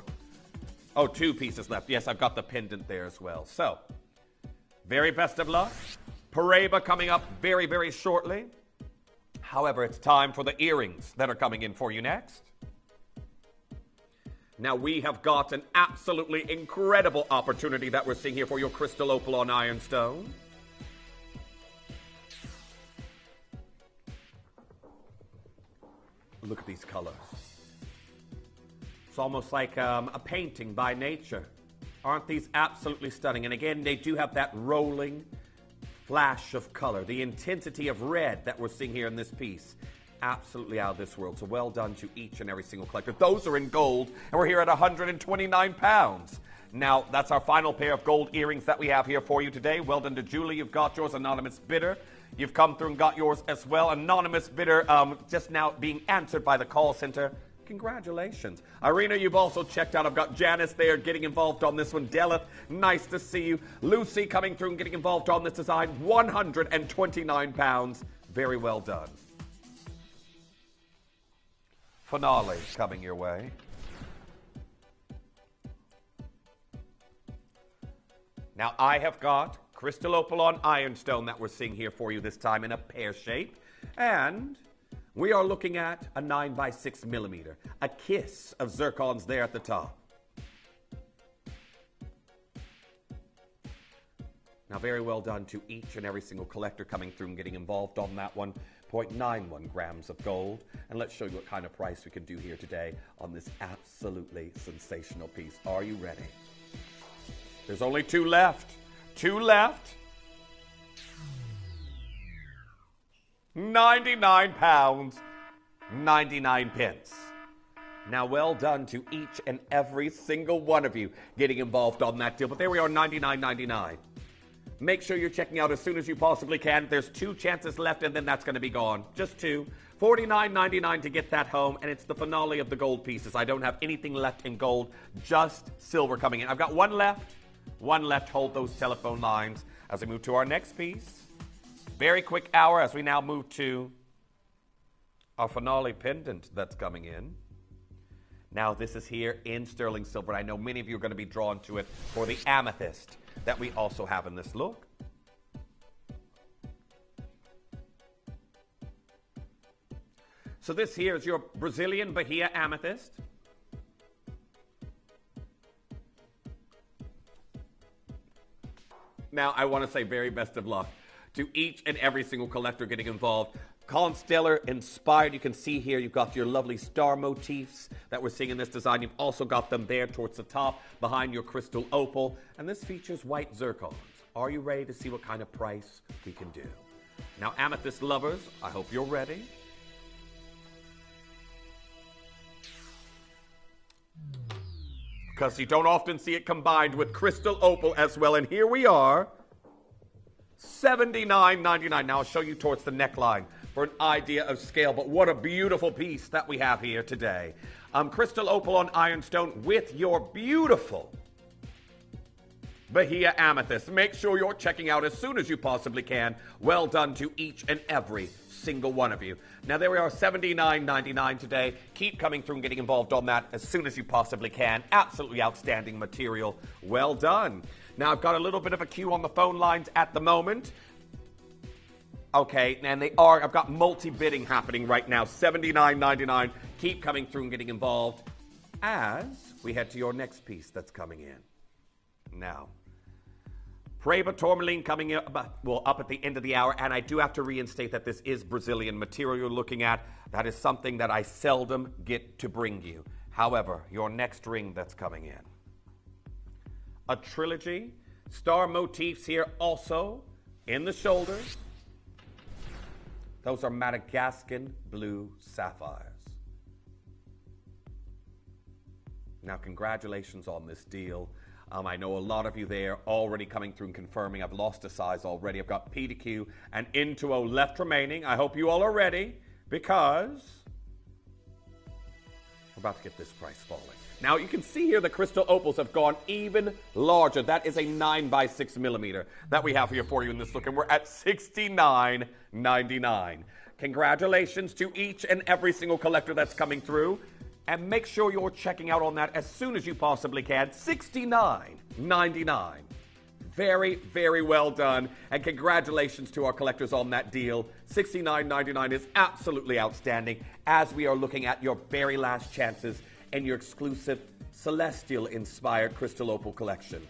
Oh, 2 pieces left. Yes, I've got the pendant there as well. So, very best of luck. Pareba coming up very, very shortly. However, it's time for the earrings that are coming in for you next. Now, we have got an absolutely incredible opportunity that we're seeing here for your crystal opal on ironstone. Look at these colors. It's almost like a painting by nature. Aren't these absolutely stunning? And again, they do have that rolling flash of color, the intensity of red that we're seeing here in this piece. Absolutely out of this world. So well done to each and every single collector. Those are in gold, and we're here at £129. Now, that's our final pair of gold earrings that we have here for you today. Well done to Julie. You've got yours, anonymous bidder. You've come through and got yours as well. Anonymous bidder just now being answered by the call center. Congratulations. Irina, you've also checked out. I've got Janice there getting involved on this one. Delith, nice to see you. Lucy coming through and getting involved on this design. £129. Very well done. Finale coming your way. Now I have got crystal opal on ironstone that we're seeing here for you this time in a pear shape. And we are looking at a 9x6 millimeter. A kiss of zircons there at the top. Now, very well done to each and every single collector coming through and getting involved on that one. 0.91 grams of gold. And let's show you what kind of price we can do here today on this absolutely sensational piece. Are you ready? There's only 2 left. 2 left. £99, 99 pence. Now, well done to each and every single one of you getting involved on that deal. But there we are, $99.99. Make sure you're checking out as soon as you possibly can. There's 2 chances left, and then that's going to be gone. Just 2. $49.99 to get that home, and it's the finale of the gold pieces. I don't have anything left in gold, just silver coming in. I've got 1 left. 1 left. Hold those telephone lines as we move to our next piece. Very quick hour as we now move to our finale pendant that's coming in. Now, this is here in sterling silver. I know many of you are going to be drawn to it for the amethyst that we also have in this look. So this here is your Brazilian Bahia amethyst. Now, I want to say very best of luck to each and every single collector getting involved. Colin Stellar inspired. You can see here you've got your lovely star motifs that we're seeing in this design. You've also got them there towards the top behind your crystal opal. And this features white zircons. Are you ready to see what kind of price we can do? Now, amethyst lovers, I hope you're ready. Because you don't often see it combined with crystal opal as well. And here we are. $79.99. Now I'll show you towards the neckline for an idea of scale, but what a beautiful piece that we have here today. Crystal opal on ironstone with your beautiful Bahia amethyst. Make sure you're checking out as soon as you possibly can. Well done to each and every single one of you. Now there we are, $79.99 today. Keep coming through and getting involved on that as soon as you possibly can. Absolutely outstanding material. Well done. Now, I've got a little bit of a queue on the phone lines at the moment. Okay, and I've got multi-bidding happening right now, $79.99. Keep coming through and getting involved as we head to your next piece that's coming in. Now, Tourmaline coming up, up at the end of the hour, and I do have to reinstate that this is Brazilian material you're looking at. That is something that I seldom get to bring you. However, your next ring that's coming in. A trilogy, star motifs here also in the shoulders. Those are Madagascan blue sapphires. Now, congratulations on this deal. I know a lot of you there already coming through and confirming. I've lost a size already. I've got P to Q and into O left remaining. I hope you all are ready because we're about to get this price falling. Now, you can see here the crystal opals have gone even larger. That is a 9 by 6 millimeter that we have here for you in this look, and we're at $69.99. Congratulations to each and every single collector that's coming through. And make sure you're checking out on that as soon as you possibly can. $69.99. Very, very well done. And congratulations to our collectors on that deal. $69.99 is absolutely outstanding as we are looking at your very last chances in your exclusive Celestial-inspired Crystal Opal collection.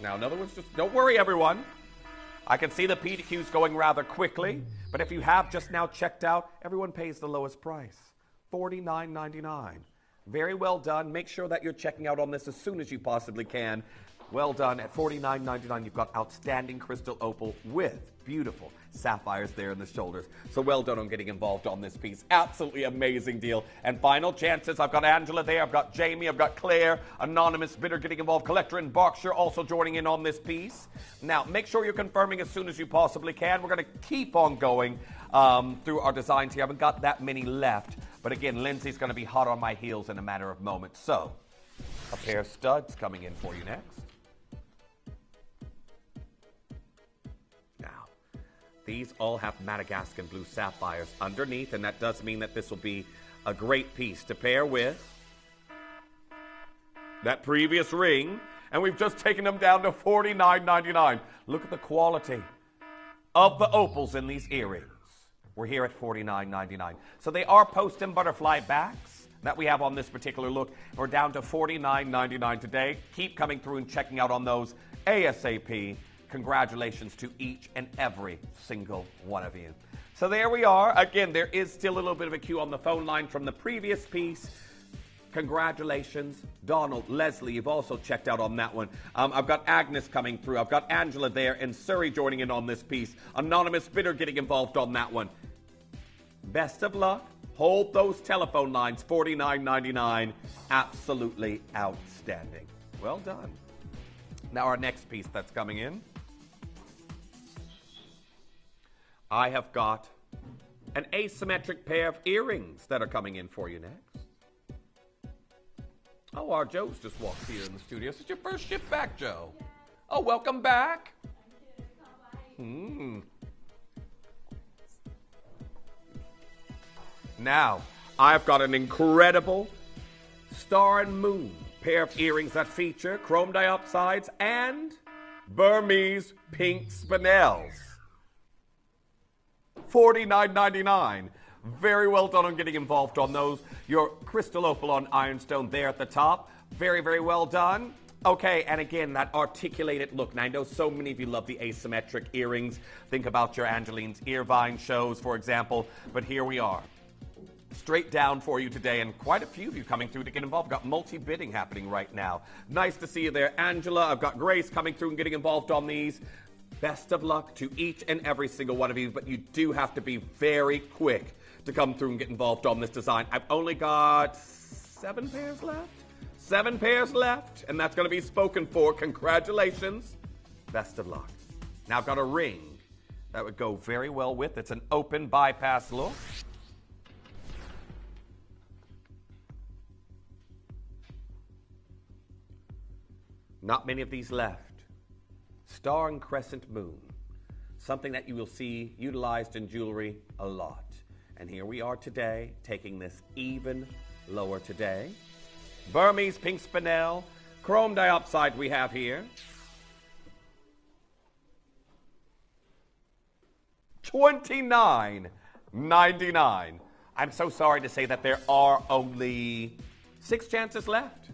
Now, in other words, just don't worry, everyone. I can see the P2Qs going rather quickly, but if you have just now checked out, everyone pays the lowest price, $49.99. Very well done. Make sure that you're checking out on this as soon as you possibly can. Well done. At $49.99, you've got outstanding crystal opal with beautiful sapphires there in the shoulders. So well done on getting involved on this piece. Absolutely amazing deal. And final chances. I've got Angela there. I've got Jamie. I've got Claire. Anonymous bidder getting involved. Collector in Berkshire also joining in on this piece. Now, make sure you're confirming as soon as you possibly can. We're going to keep on going through our designs here. I haven't got that many left. But again, Lindsay's going to be hot on my heels in a matter of moments. So, a pair of studs coming in for you next. These all have Madagascan blue sapphires underneath, and that does mean that this will be a great piece to pair with that previous ring, and we've just taken them down to $49.99. Look at the quality of the opals in these earrings. We're here at $49.99. So they are post and butterfly backs that we have on this particular look. We're down to $49.99 today. Keep coming through and checking out on those ASAP. Congratulations to each and every single one of you. So there we are. Again, there is still a little bit of a queue on the phone line from the previous piece. Congratulations. Donald, Leslie, you've also checked out on that one. I've got Agnes coming through. I've got Angela there and Surrey joining in on this piece. Anonymous bidder getting involved on that one. Best of luck. Hold those telephone lines. $49.99. Absolutely outstanding. Well done. Now our next piece that's coming in. I have got an asymmetric pair of earrings that are coming in for you next. Oh, our Joe's just walked here in the studio. This is your first shift back, Joe. Oh, welcome back. Now, I've got an incredible star and moon pair of earrings that feature chrome diopsides and Burmese pink spinels. $49.99. Very well done on getting involved on those. Your crystal opal on ironstone there at the top. Very, very well done. Okay, and again, that articulated look. Now, I know so many of you love the asymmetric earrings. Think about your Angeline's Earvine shows, for example. But here we are. Straight down for you today, and quite a few of you coming through to get involved. We've got multi-bidding happening right now. Nice to see you there, Angela. I've got Grace coming through and getting involved on these. Best of luck to each and every single one of you, but you do have to be very quick to come through and get involved on this design. I've only got 7 pairs left. 7 pairs left, and that's going to be spoken for. Congratulations. Best of luck. Now I've got a ring that would go very well with. It's an open bypass look. Not many of these left. Star and crescent moon. Something that you will see utilized in jewelry a lot. And here we are today, taking this even lower today. Burmese pink spinel, chrome diopside we have here. $29.99. I'm so sorry to say that there are only 6 chances left.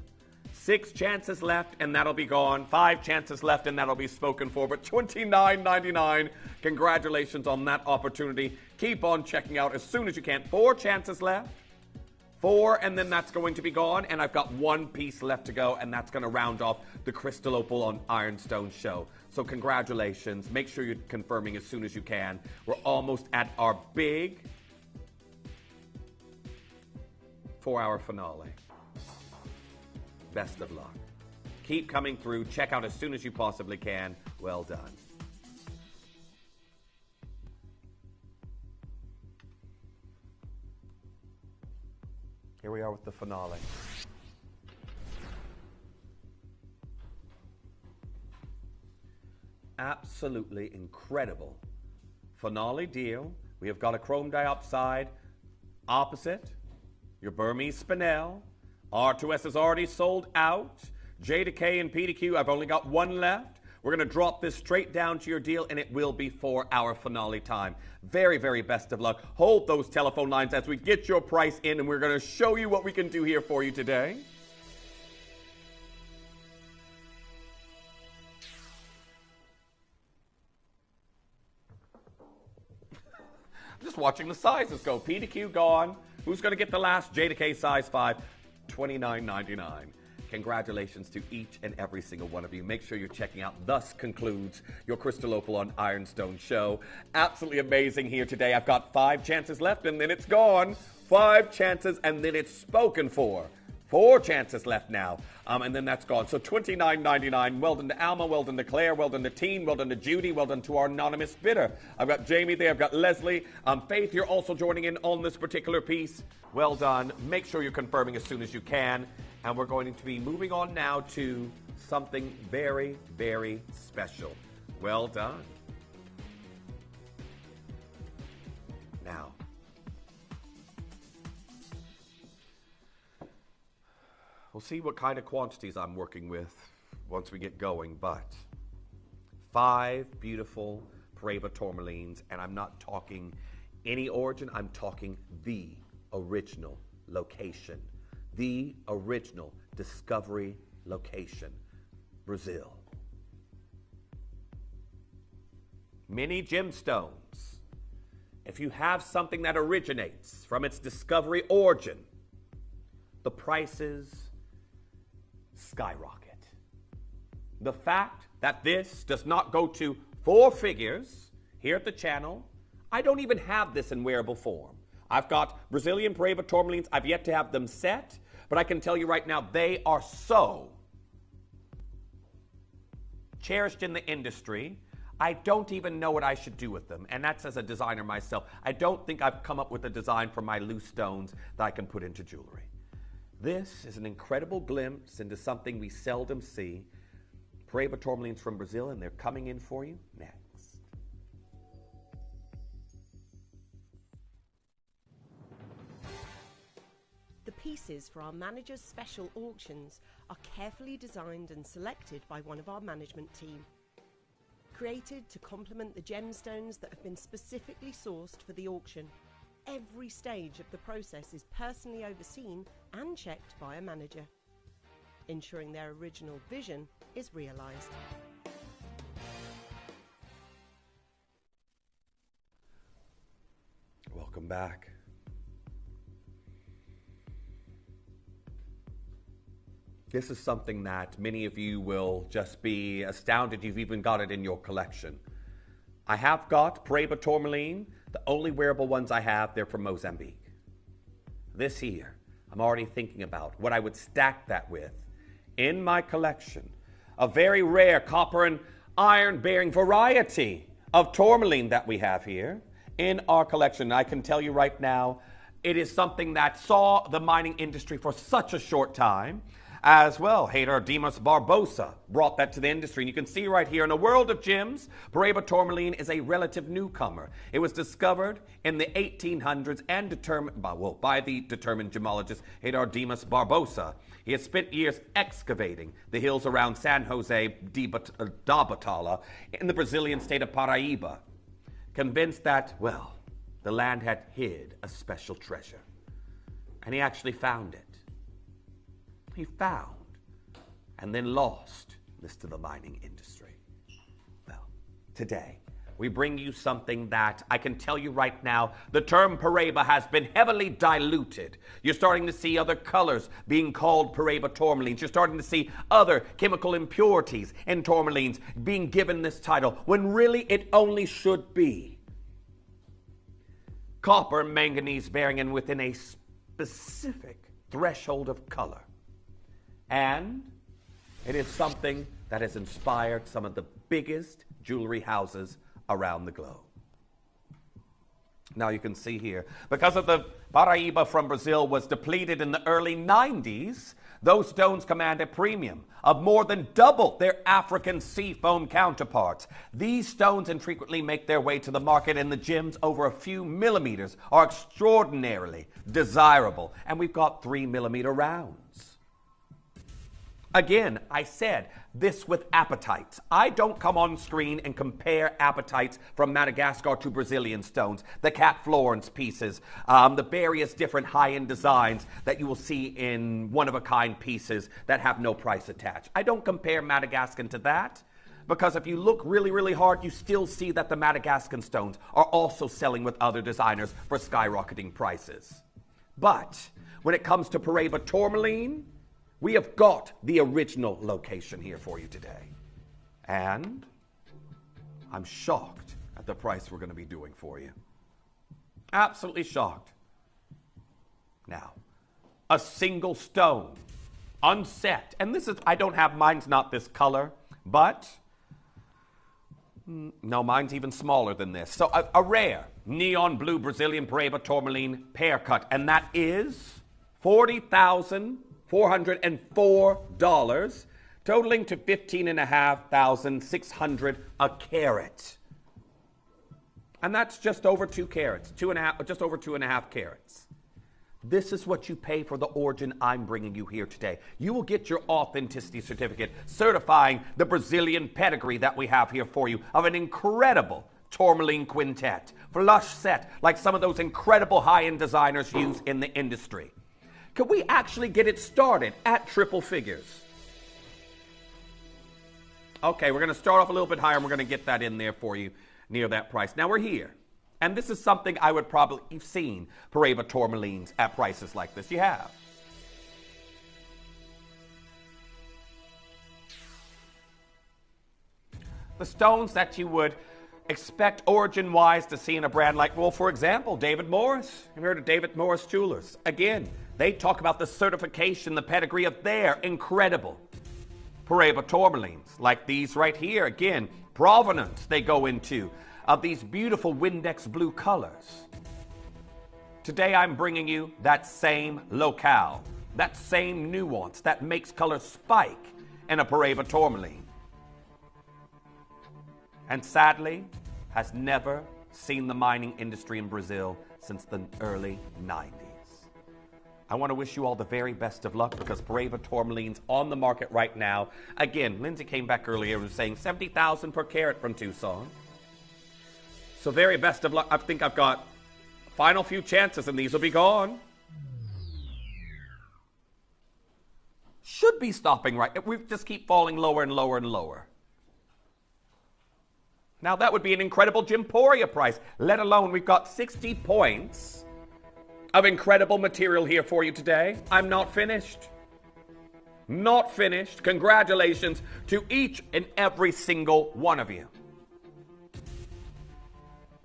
6 chances left, and that'll be gone. 5 chances left, and that'll be spoken for. But $29.99. Congratulations on that opportunity. Keep on checking out as soon as you can. 4 chances left. 4, and then that's going to be gone. And I've got 1 piece left to go, and that's going to round off the Crystal Opal on Ironstone show. So congratulations. Make sure you're confirming as soon as you can. We're almost at our big 4-hour finale. Best of luck. Keep coming through. Check out as soon as you possibly can. Well done. Here we are with the finale. Absolutely incredible finale deal. We have got a chrome diopside opposite your Burmese Spinel. R2S is already sold out. Jadeite and PDQ, I've only got 1 left. We're going to drop this straight down to your deal, and it will be for our finale time. Very, very best of luck. Hold those telephone lines as we get your price in, and we're going to show you what we can do here for you today. Just watching the sizes go. PDQ gone. Who's going to get the last Jadeite size 5? $29.99. Congratulations to each and every single one of you. Make sure you're checking out. Thus concludes your Crystal Opal on Ironstone show. Absolutely amazing here today. I've got 5 chances left, and then it's gone. 5 chances, and then it's spoken for. 4 chances left now, and then that's gone. So $29.99. Well done to Alma, well done to Claire, well done to Teen, well done to Judy, well done to our anonymous bidder. I've got Jamie there, I've got Leslie. Faith, you're also joining in on this particular piece. Well done. Make sure you're confirming as soon as you can. And we're going to be moving on now to something very, very special. Well done. Now, we'll see what kind of quantities I'm working with once we get going, but 5 beautiful Paraiba tourmalines, and I'm not talking any origin, I'm talking the original location. The original discovery location, Brazil. Many gemstones. If you have something that originates from its discovery origin, the prices skyrocket. The fact that this does not go to 4 figures here at the channel, I don't even have this in wearable form. I've got Brazilian Paraiba tourmalines. I've yet to have them set, but I can tell you right now, they are so cherished in the industry, I don't even know what I should do with them. And that's as a designer myself. I don't think I've come up with a design for my loose stones that I can put into jewelry. This is an incredible glimpse into something we seldom see. Paraiba tourmalines from Brazil, and they're coming in for you next. The pieces for our managers' special auctions are carefully designed and selected by one of our management team. Created to complement the gemstones that have been specifically sourced for the auction. Every stage of the process is personally overseen and checked by a manager, ensuring their original vision is realised. Welcome back. This is something that many of you will just be astounded you've even got it in your collection. I have got Paraiba tourmaline. The only wearable ones I have, they're from Mozambique. This here, I'm already thinking about what I would stack that with in my collection. A very rare copper and iron bearing variety of tourmaline that we have here in our collection. I can tell you right now, it is something that saw the mining industry for such a short time. as well. Hader Dimas Barbosa brought that to the industry. And you can see right here in a world of gems, Paraiba Tourmaline is a relative newcomer. It was discovered in the 1800s and determined by the determined gemologist Hader Dimas Barbosa. He has spent years excavating the hills around San Jose da Batala in the Brazilian state of Paraíba, convinced that, well, the land had hid a special treasure. And he actually found it. He found and then lost this to the mining industry. Well, today we bring you something that I can tell you right now, the term Paraiba has been heavily diluted. You're starting to see other colors being called Paraiba tourmalines. You're starting to see other chemical impurities in tourmalines being given this title, when really it only should be copper, manganese bearing, and within a specific threshold of color. And it is something that has inspired some of the biggest jewelry houses around the globe. Now you can see here, because of the Paraíba from Brazil was depleted in the early 90s, those stones command a premium of more than double their African seafoam counterparts. These stones infrequently make their way to the market, and the gems over a few millimeters are extraordinarily desirable. And we've got 3-millimeter rounds. Again, I said this with apatites. I don't come on screen and compare apatites from Madagascar to Brazilian stones, the Cat Florence pieces, the various different high-end designs that you will see in one-of-a-kind pieces that have no price attached. I don't compare Madagascar to that, because if you look really, really hard, you still see that the Madagascar stones are also selling with other designers for skyrocketing prices. But when it comes to Paraiba Tourmaline, we have got the original location here for you today. And I'm shocked at the price we're going to be doing for you. Absolutely shocked. Now, a single stone, unset. And this is, I don't have, mine's not this color, but no, mine's even smaller than this. So a rare neon blue Brazilian Paraiba Tourmaline pear cut. And that is $40,404, totaling to $15,500 a carat. And that's just over 2 carats, just over 2.5 carats. This is what you pay for the origin I'm bringing you here today. You will get your authenticity certificate certifying the Brazilian pedigree that we have here for you of an incredible tourmaline quintet, flush set like some of those incredible high-end designers use in the industry. Could we actually get it started at triple figures? Okay, we're going to start off a little bit higher, and we're going to get that in there for you near that price. Now we're here, and this is something I would probably have seen Paraiba tourmalines at prices like this. You have. The stones that you would expect origin-wise to see in a brand like, well, for example, David Morris. You've heard of David Morris Jewelers. Again, they talk about the certification, the pedigree of their incredible Paraiba tourmalines, like these right here. Again, provenance they go into of these beautiful Windex blue colors. Today I'm bringing you that same locale, that same nuance that makes color spike in a Paraiba tourmaline. And sadly, has never seen the mining industry in Brazil since the early 90s. I want to wish you all the very best of luck, because Paraiba tourmaline's on the market right now. Again, Lindsay came back earlier and was saying $70,000 per carat from Tucson. So very best of luck. I think I've got final few chances and these will be gone. Should be stopping right. We just keep falling lower and lower and lower. Now that would be an incredible Gemporia price, let alone we've got 60 points of incredible material here for you today. I'm not finished. Not finished. Congratulations to each and every single one of you.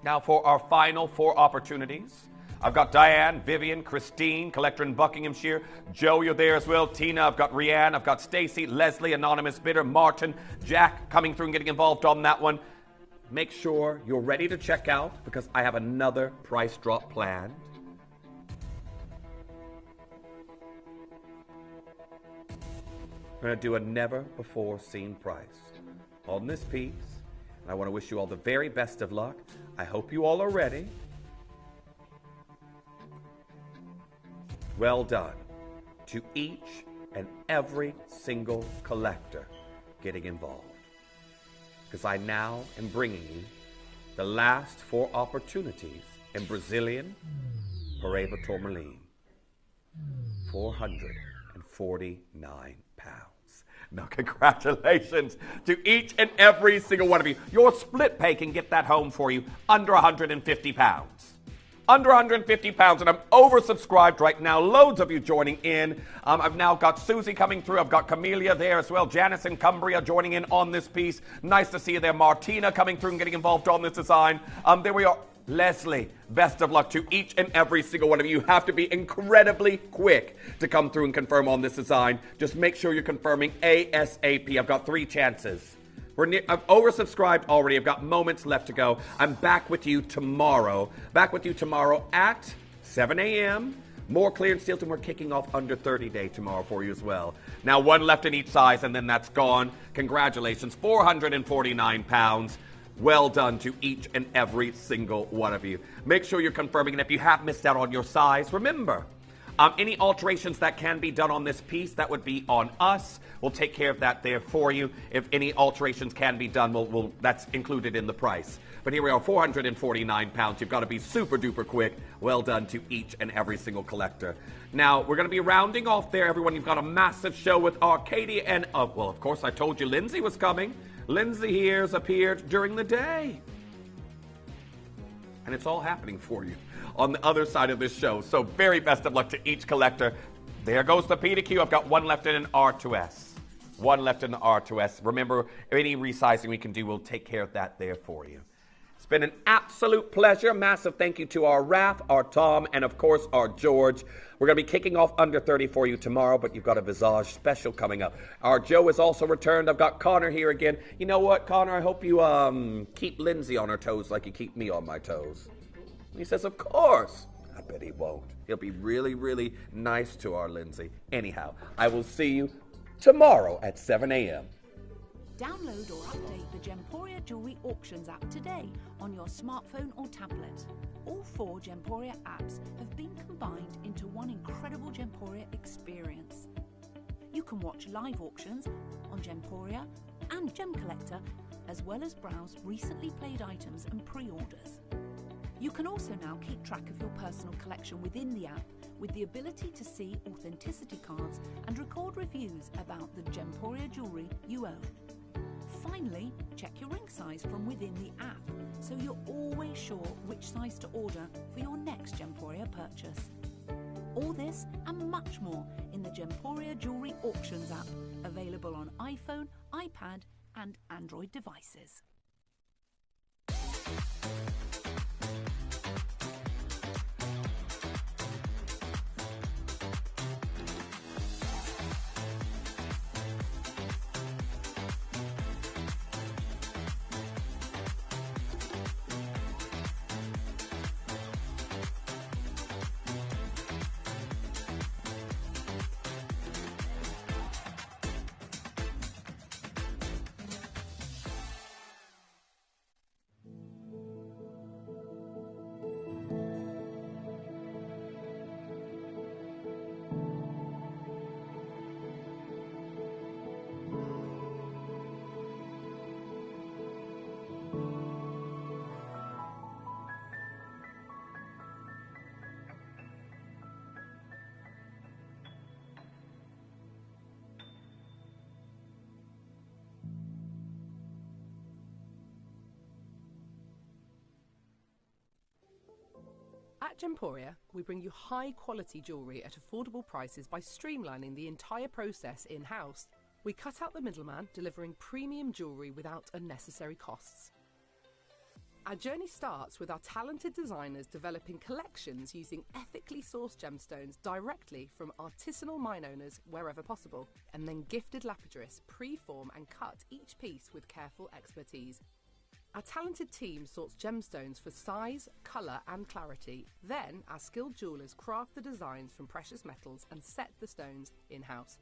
Now for our final 4 opportunities. I've got Diane, Vivian, Christine, collector in Buckinghamshire. Joe, you're there as well. Tina, I've got Rianne, I've got Stacy, Leslie, anonymous bidder, Martin, Jack coming through and getting involved on that one. Make sure you're ready to check out, because I have another price drop planned. We're going to do a never-before-seen price on this piece. And I want to wish you all the very best of luck. I hope you all are ready. Well done to each and every single collector getting involved. Because I now am bringing you the last 4 opportunities in Brazilian Paraiba Tourmaline. 449 pounds. Now, congratulations to each and every single one of you. Your split pay can get that home for you under 150 pounds. Under 150 pounds, and I'm oversubscribed right now. Loads of you joining in. I've now got Susie coming through. I've got Camellia there as well. Janice and Cumbria joining in on this piece. Nice to see you there. Martina coming through and getting involved on this design. There we are. Leslie, best of luck to each and every single one of you. You have to be incredibly quick to come through and confirm on this design. Just make sure you're confirming ASAP. I've got 3 chances. I've oversubscribed already. I've got moments left to go. I'm back with you tomorrow. Back with you tomorrow at 7 a.m. More clearance deals, and we're kicking off under 30 day tomorrow for you as well. Now, 1 left in each size, and then that's gone. Congratulations, 449 pounds. Well done to each and every single one of you. Make sure you're confirming, and if you have missed out on your size, remember, any alterations that can be done on this piece, that would be on us. We'll take care of that there for you. If any alterations can be done, that's included in the price. But here we are, 449 pounds. You've got to be super duper quick. Well done to each and every single collector. Now, we're going to be rounding off there, everyone. You've got a massive show with Arcadia and, well, of course, I told you Lindsay was coming. Lindsay here has appeared during the day. And it's all happening for you on the other side of this show. So very best of luck to each collector. There goes the P to Q. I've got 1 left in an R2S. 1 left in the R2S. Remember, any resizing we can do, we'll take care of that there for you. It's been an absolute pleasure. Massive thank you to our Raph, our Tom, and of course our George. We're going to be kicking off under 30 for you tomorrow, but you've got a Visage special coming up. Our Joe has also returned. I've got Connor here again. You know what, Connor? I hope you keep Lindsay on her toes like you keep me on my toes. He says, of course. I bet he won't. He'll be really, really nice to our Lindsay. Anyhow, I will see you tomorrow at 7 a.m. Download or update the Gemporia Jewelry Auctions app today on your smartphone or tablet. All 4 Gemporia apps have been combined into one incredible Gemporia experience. You can watch live auctions on Gemporia and Gem Collector, as well as browse recently played items and pre-orders. You can also now keep track of your personal collection within the app with the ability to see authenticity cards and record reviews about the Gemporia jewellery you own. Finally, check your ring size from within the app so you're always sure which size to order for your next Gemporia purchase. All this and much more in the Gemporia Jewellery Auctions app, available on iPhone, iPad and Android devices. At Gemporia, we bring you high-quality jewellery at affordable prices by streamlining the entire process in-house. We cut out the middleman, delivering premium jewellery without unnecessary costs. Our journey starts with our talented designers developing collections using ethically sourced gemstones directly from artisanal mine owners wherever possible, and then gifted lapidarists pre-form and cut each piece with careful expertise. Our talented team sorts gemstones for size, colour and clarity. Then, our skilled jewellers craft the designs from precious metals and set the stones in-house.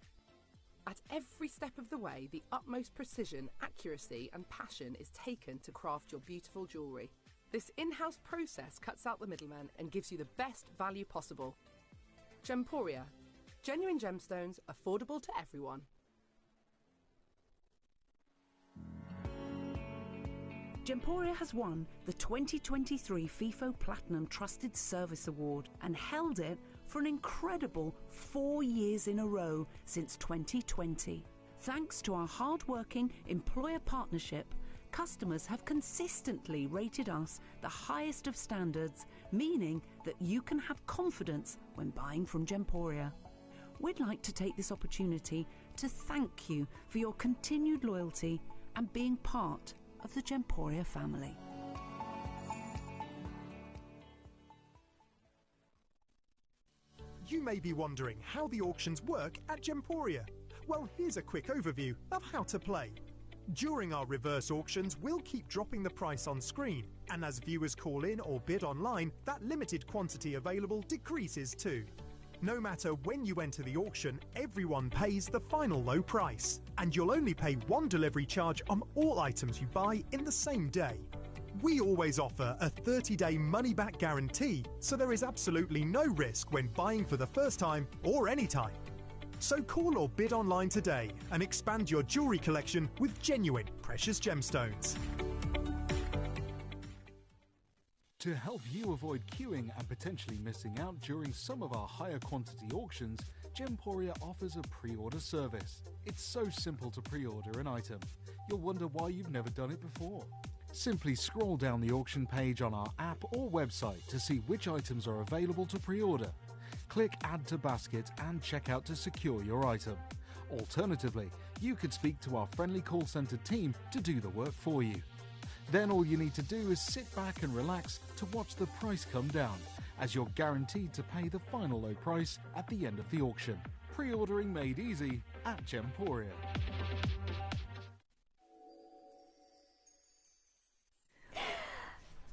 At every step of the way, the utmost precision, accuracy and passion is taken to craft your beautiful jewellery. This in-house process cuts out the middleman and gives you the best value possible. Gemporia. Genuine gemstones, affordable to everyone. Gemporia has won the 2023 FIFO Platinum Trusted Service Award and held it for an incredible 4 years in a row since 2020. Thanks to our hard-working employer partnership, customers have consistently rated us the highest of standards, meaning that you can have confidence when buying from Gemporia. We'd like to take this opportunity to thank you for your continued loyalty and being part of the Gemporia family. You may be wondering how the auctions work at Gemporia. Well, here's a quick overview of how to play. During our reverse auctions, we'll keep dropping the price on screen, and as viewers call in or bid online, that limited quantity available decreases too. No matter when you enter the auction, everyone pays the final low price, and you'll only pay one delivery charge on all items you buy in the same day. We always offer a 30-day money-back guarantee, so there is absolutely no risk when buying for the first time or any time. So call or bid online today and expand your jewellery collection with genuine precious gemstones. To help you avoid queuing and potentially missing out during some of our higher quantity auctions, Gemporia offers a pre-order service. It's so simple to pre-order an item. You'll wonder why you've never done it before. Simply scroll down the auction page on our app or website to see which items are available to pre-order. Click Add to Basket and check out to secure your item. Alternatively, you could speak to our friendly call centre team to do the work for you. Then all you need to do is sit back and relax to watch the price come down, as you're guaranteed to pay the final low price at the end of the auction. Pre-ordering made easy at Gemporia.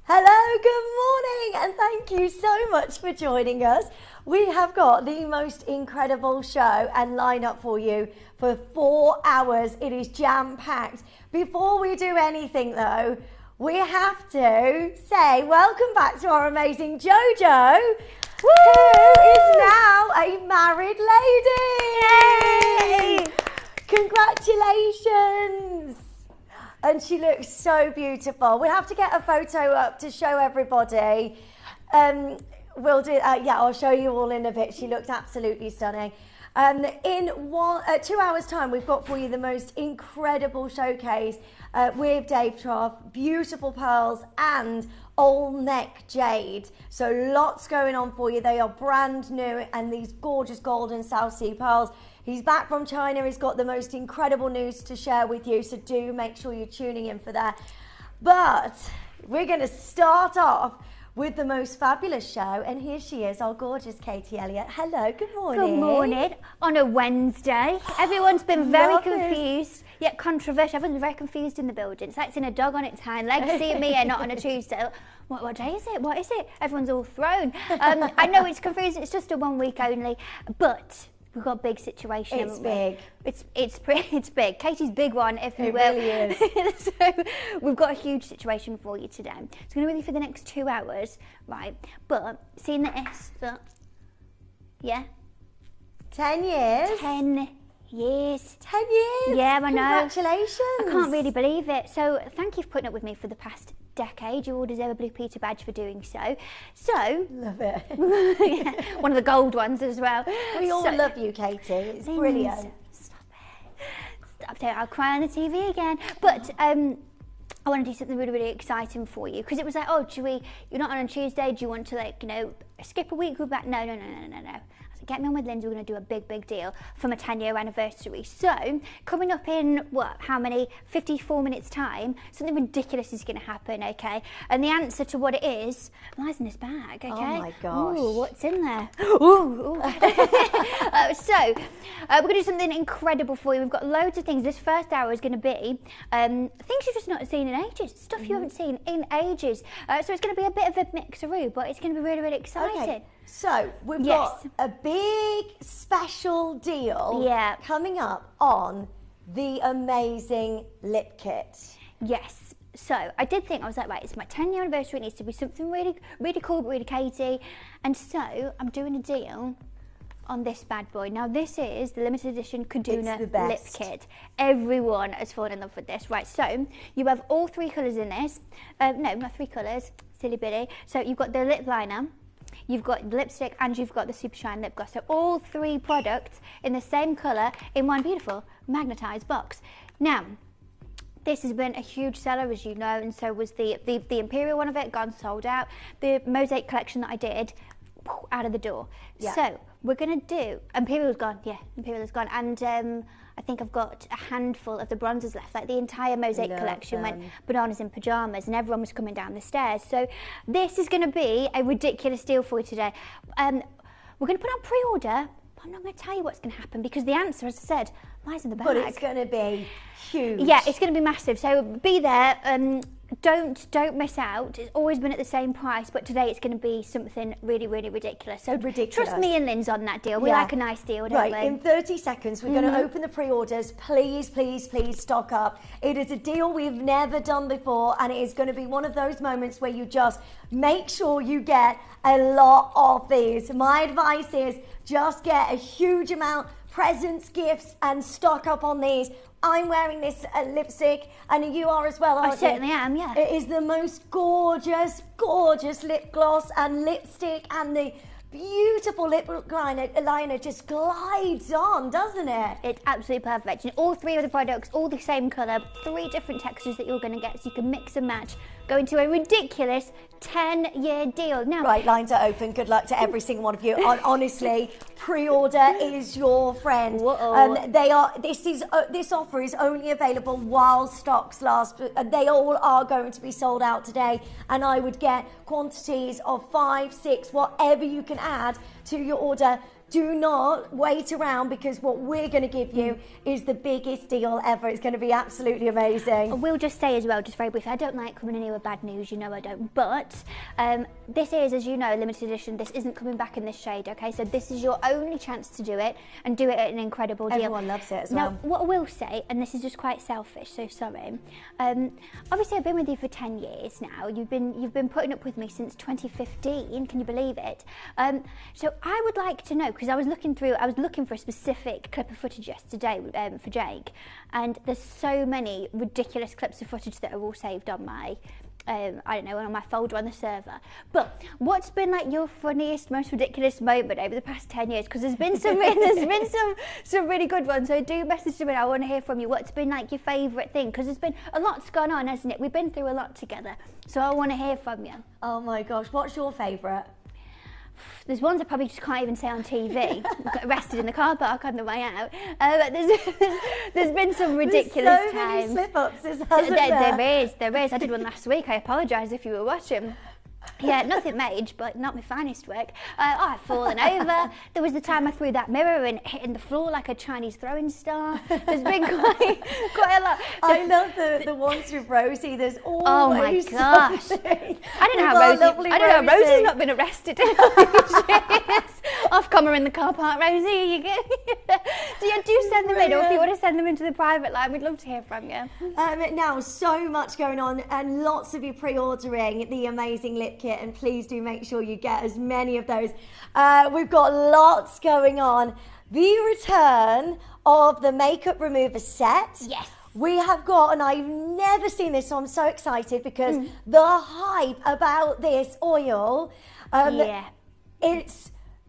Hello, good morning, and thank you so much for joining us. We have got the most incredible show and lineup for you for 4 hours. It is jam-packed. Before we do anything though, we have to say welcome back to our amazing Jojo, who is now a married lady. Yay! Congratulations. And she looks so beautiful. We have to get a photo up to show everybody. We'll do. Yeah, I'll show you all in a bit. She looks absolutely stunning. In 2 hours' time, we've got for you the most incredible showcase with Dave Trough, beautiful pearls and all-neck jade. So lots going on for you. They are brand new, and these gorgeous golden South Sea pearls. He's back from China. He's got the most incredible news to share with you, so do make sure you're tuning in for that. But we're going to start off with the most fabulous show, and here she is, our gorgeous Katie Elliott. Hello, good morning. Good morning. On a Wednesday. Everyone's been very confused, yet controversial. Everyone's very confused in the building. It's like seeing a dog on its hind legs, seeing me and not on a Tuesday. What day is it? What is it? Everyone's all thrown. I know it's confusing. It's just a 1 week only, but we've got a big situation. It's big. It's big. Katie's big one, if you will. It really is. So we've got a huge situation for you today. It's going to be with you for the next 2 hours, right? But seeing this, yeah. 10 years. 10 years. 10 years. Yeah, I know. Congratulations. I can't really believe it. So thank you for putting up with me for the past decade. You all deserve a Blue Peter badge for doing so. So love it. Yeah, one of the gold ones as well. We all love you, Katie. It's brilliant. Stop it. I'll cry on the TV again. But I want to do something really, really exciting for you, because it was like, oh, you're not on Tuesday. Do you want to, like, skip a week? Go back? No. Get me on with Lindsay, we're going to do a big, big deal for my 10-year anniversary. So, coming up in, 54 minutes time, something ridiculous is going to happen, okay? And the answer to what it is lies in this bag, okay? Oh my gosh. Ooh, what's in there? Ooh. So, we're going to do something incredible for you. We've got loads of things. This first hour is going to be things you've just not seen in ages, stuff you haven't seen in ages. So it's going to be a bit of a mixeroo, but it's going to be really, really exciting. Okay. So we've got a big special deal coming up on the amazing lip kit. Yes. So I did think, I was like, right, it's my 10-year anniversary, it needs to be something really, really cool, really Katie. And so I'm doing a deal on this bad boy. Now this is the limited edition Kaduna lip kit. Everyone has fallen in love with this. Right, so you have all 3 colours in this. No, not 3 colours, silly bitty. So you've got the lip liner, you've got the lipstick, and you've got the super shine lip gloss. So all 3 products in the same colour in one beautiful magnetised box. Now, this has been a huge seller, as you know, and so was the Imperial one of it, gone sold out. The Mosaic collection that I did, out of the door. Yeah. So we're going to do, Imperial's gone, Imperial is gone, and I think I've got a handful of the bronzes left. Like the entire Mosaic collection went bananas in pyjamas, and everyone was coming down the stairs. So this is going to be a ridiculous deal for you today. We're going to put on pre-order, but I'm not going to tell you what's going to happen, because the answer, as I said, lies in the bag. But it's going to be huge. Yeah, it's going to be massive. So be there. Don't miss out. It's always been at the same price, but today it's going to be something really, really ridiculous. So trust me and Lynn's on that deal. We like a nice deal, don't we? Right, in 30 seconds, we're going to open the pre-orders. Please, please, please stock up. It is a deal we've never done before, and it is going to be one of those moments where you just make sure you get a lot of these. My advice is just get a huge amount, presents, gifts, and stock up on these. I'm wearing this lipstick, and you are as well, aren't you? I certainly am, yeah. It is the most gorgeous, gorgeous lip gloss and lipstick, and the beautiful lip liner just glides on, doesn't it? It's absolutely perfect. And all 3 of the products, all the same colour, 3 different textures that you're going to get, so you can mix and match. Go into a ridiculous 10-year deal. Now, right, lines are open. Good luck to every single one of you. Honestly, pre-order is your friend. This offer is only available while stocks last. They all are going to be sold out today, and I would get quantities of 5, 6, whatever you can add to your order. Do not wait around, because what we're going to give you is the biggest deal ever. It's going to be absolutely amazing. We'll just say as well, just very briefly, I don't like coming in here with bad news, you know I don't, but this is, as you know, limited edition. This isn't coming back in this shade, okay? So this is your only chance to do it, and do it at an incredible deal. Everyone loves it as well. Now, what I will say, and this is just quite selfish, so sorry, obviously I've been with you for 10 years now. You've been putting up with me since 2015, can you believe it? So I would like to know, because I was looking for a specific clip of footage yesterday for Jake, and there's so many ridiculous clips of footage that are all saved on my I don't know, on my folder on the server. But what's been like your funniest, most ridiculous moment over the past 10 years? Because there's been some really good ones. So do message me. I want to hear from you. What's been like your favourite thing? Because there's been a lot's gone on, hasn't it? We've been through a lot together. So I want to hear from you. Oh my gosh, what's your favourite? There's ones I probably just can't even say on TV. Got arrested in the car park on the way out. But there's been some ridiculous times. Many slip-ups, there is. I did one last week. I apologise if you were watching. Yeah, nothing major, but not my finest work. I've fallen over. There was the time I threw that mirror and hitting the floor like a Chinese throwing star. There's been quite a lot. I love the ones with Rosie. There's always oh my gosh! I don't know how Rosie's not been arrested. Off camera in the car park, Rosie. You get. So yeah, do send them in, or if you want to send them into the private line, we'd love to hear from you. Now, so much going on, and lots of you pre-ordering the amazing lip kit, and please do make sure you get as many of those. We've got lots going on. The return of the makeup remover set. Yes. We have got, and I've never seen this, so I'm so excited because the hype about this oil,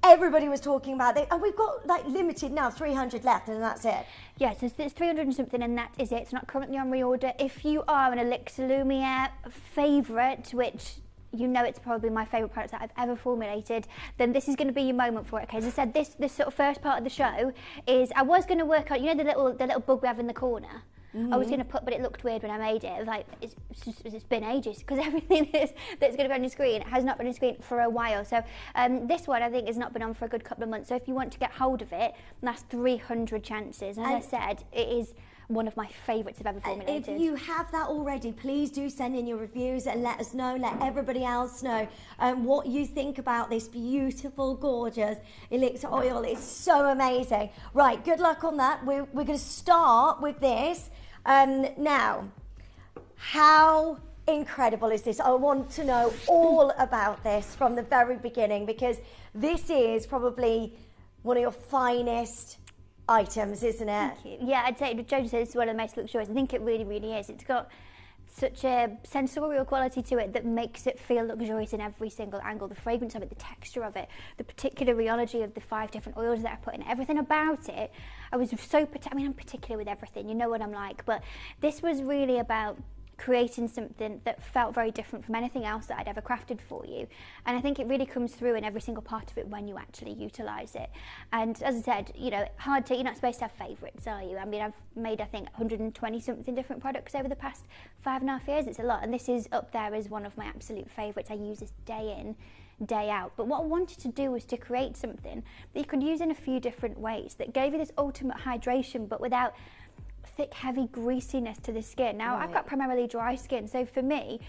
everybody was talking about it, and we've got like limited now, 300 left, and that's it. Yes, there's 300 and something, and that is it. It's not currently on reorder. If you are an Elixir Lumiere favourite, which you know it's probably my favourite product that I've ever formulated, then this is going to be your moment for it. Okay, as I said, this sort of first part of the show is, I was going to work on, you know, the little bug we have in the corner. I was going to put, but it looked weird when I made it. It was like, it's been ages, because everything that's going to be on your screen has not been on your screen for a while. So this one, I think, has not been on for a good couple of months. So if you want to get hold of it, that's 300 chances. As I said, it is one of my favourites I've ever formulated. If you have that already, please do send in your reviews and let us know, let everybody else know what you think about this beautiful, gorgeous elixir oil. It's so amazing. Right, good luck on that. We're going to start with this. Now, how incredible is this? I want to know all about this from the very beginning, because this is probably one of your finest items, isn't it? Thank you. Yeah, I'd say Joe said it's one of the most luxurious. I think it really, really is. It's got such a sensorial quality to it that makes it feel luxurious in every single angle. The fragrance of it, the texture of it, the particular rheology of the 5 different oils that I put in, everything about it. I was so, I'm particular with everything, you know what I'm like, but this was really about creating something that felt very different from anything else that I'd ever crafted for you. And I think it really comes through in every single part of it when you actually utilise it. And as I said, you know, you're not supposed to have favourites, are you? I mean, I've made, I think, 120 something different products over the past 5.5 years. It's a lot, and this is up there as one of my absolute favourites. I use this day in, day out. But what I wanted to do was to create something that you could use in a few different ways that gave you this ultimate hydration, but without thick, heavy greasiness to the skin. Now, I've got primarily dry skin, so for me,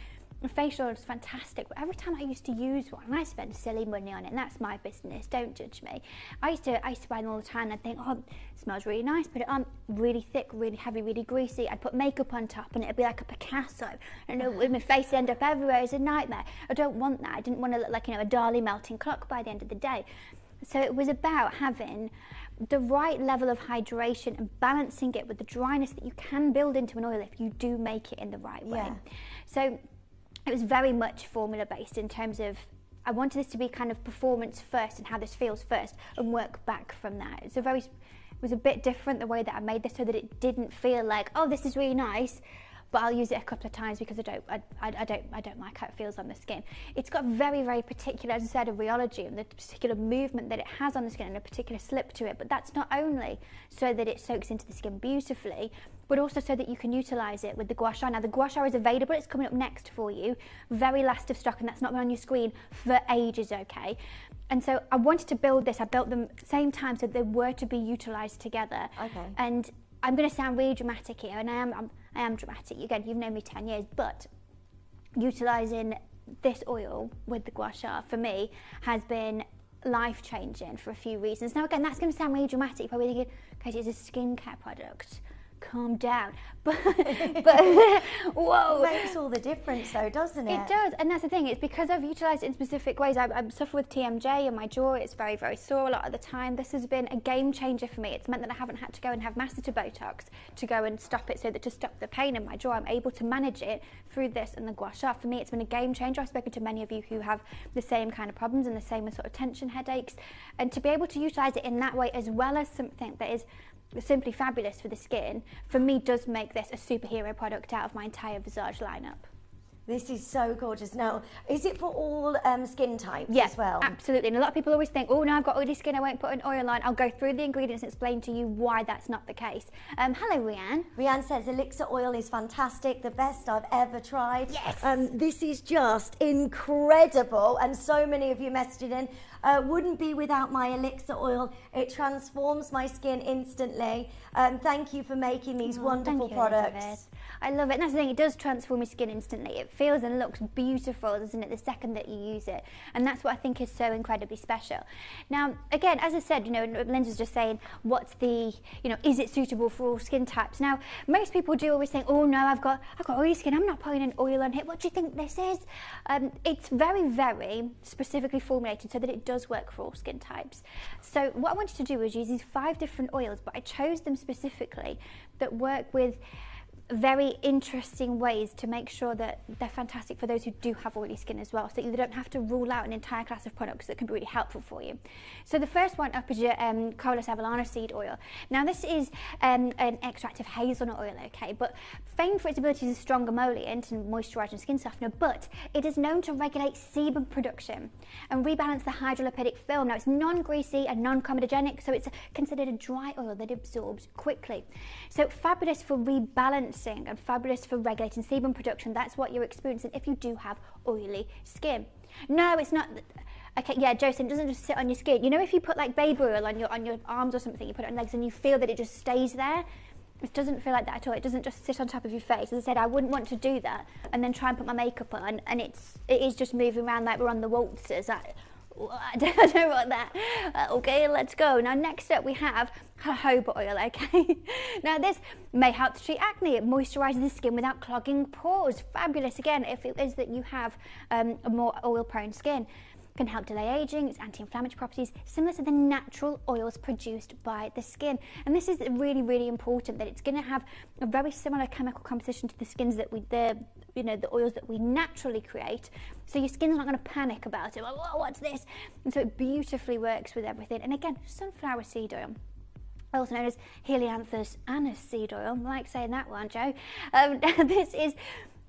a facial oil is fantastic, but every time I used to use one, I spend silly money on it, and that's my business, don't judge me. I used to buy them all the time, and I'd think, oh, it smells really nice, put it on, really thick, really heavy, really greasy. I'd put makeup on top, and it'd be like a Picasso, and with my face end up everywhere. It's a nightmare. I don't want that. I didn't want to look like, you know, a Dali melting clock by the end of the day. So it was about having the right level of hydration and balancing it with the dryness that you can build into an oil if you do make it in the right way. So it was very much formula based in terms of, I wanted this to be kind of performance first and how this feels first, and work back from that. It was a bit different the way that I made this, so that it didn't feel like, oh, this is really nice, but I'll use it a couple of times because I don't like how it feels on the skin. It's got very, very particular, as I said, a rheology and the particular movement that it has on the skin and a particular slip to it. But that's not only so that it soaks into the skin beautifully, but also so that you can utilise it with the gua sha. Now, the gua sha is available. It's coming up next for you. Very last of stock, and that's not been on your screen for ages, okay? And so I wanted to build this. I built them same time so they were to be utilised together. Okay. And I'm going to sound really dramatic here, and I am dramatic. Again, you've known me 10 years, but utilising this oil with the gua sha for me has been life-changing for a few reasons. Now, again, that's going to sound really dramatic. You're probably thinking, okay, it's a skincare product. Calm down. But whoa. It makes all the difference though, doesn't it? It does, and that's the thing. It's because I've utilised it in specific ways. I suffer with TMJ in my jaw. It's very, very sore a lot of the time. This has been a game changer for me. It's meant that I haven't had to go and have masseter Botox to go and stop it, so that to stop the pain in my jaw, I'm able to manage it through this and the gua sha. For me, it's been a game changer. I've spoken to many of you who have the same kind of problems and the same sort of tension headaches, and to be able to utilise it in that way, as well as something that is simply fabulous for the skin, for me does make this a superhero product out of my entire Visage lineup. This is so gorgeous. Now, is it for all skin types as well? Absolutely. And a lot of people always think, oh, no, I've got oily skin, I won't put an oil on. I'll go through the ingredients and explain to you why that's not the case. Hello, Rianne. Rianne says elixir oil is fantastic, the best I've ever tried. Yes. This is just incredible, and so many of you messaged in. Wouldn't be without my elixir oil. It transforms my skin instantly. Thank you for making these wonderful products. Elizabeth. I love it. And that's the thing, it does transform your skin instantly. It feels and looks beautiful, doesn't it, the second that you use it. And that's what I think is so incredibly special. Now, again, as I said, you know, Linda's just saying, what's the, you know, is it suitable for all skin types? Now, most people do always think, oh no, I've got oily skin, I'm not putting an oil on it. What do you think this is? It's very, very specifically formulated so that it does work for all skin types. So what I wanted to do was use these 5 different oils, but I chose them specifically that work with very interesting ways to make sure that they're fantastic for those who do have oily skin as well, so that you don't have to rule out an entire class of products that can be really helpful for you. So the first one up is your Cola Savellana seed oil. Now this is an extract of hazelnut oil, okay, but famed for its ability as a strong emollient and moisturising skin softener, but it is known to regulate sebum production and rebalance the hydrolipidic film. Now it's non-greasy and non-comedogenic, so it's considered a dry oil that absorbs quickly. So fabulous for rebalancing and fabulous for regulating sebum production. That's what you're experiencing if you do have oily skin. No, it's not. Okay, yeah, Joseph, it doesn't just sit on your skin. You know, if you put like baby oil on your arms or something, you put it on legs and you feel that it just stays there, It doesn't feel like that at all. It doesn't just sit on top of your face. As I said, I wouldn't want to do that and then try and put my makeup on, and it is just moving around like we're on the waltzers. I don't know about that. Okay, let's go. Now, next up we have jojoba oil, okay? Now, this may help to treat acne. It moisturises the skin without clogging pores. Fabulous. Again, if it is that you have a more oil-prone skin. Can help delay aging, its anti-inflammatory properties, similar to the natural oils produced by the skin. And this is really, really important, that it's going to have a very similar chemical composition to the skins that the oils that we naturally create. So your skin's not going to panic about it, like, oh, what's this? And so it beautifully works with everything. And again, sunflower seed oil, also known as Helianthus aniseed oil. I like saying that one, Joe. This is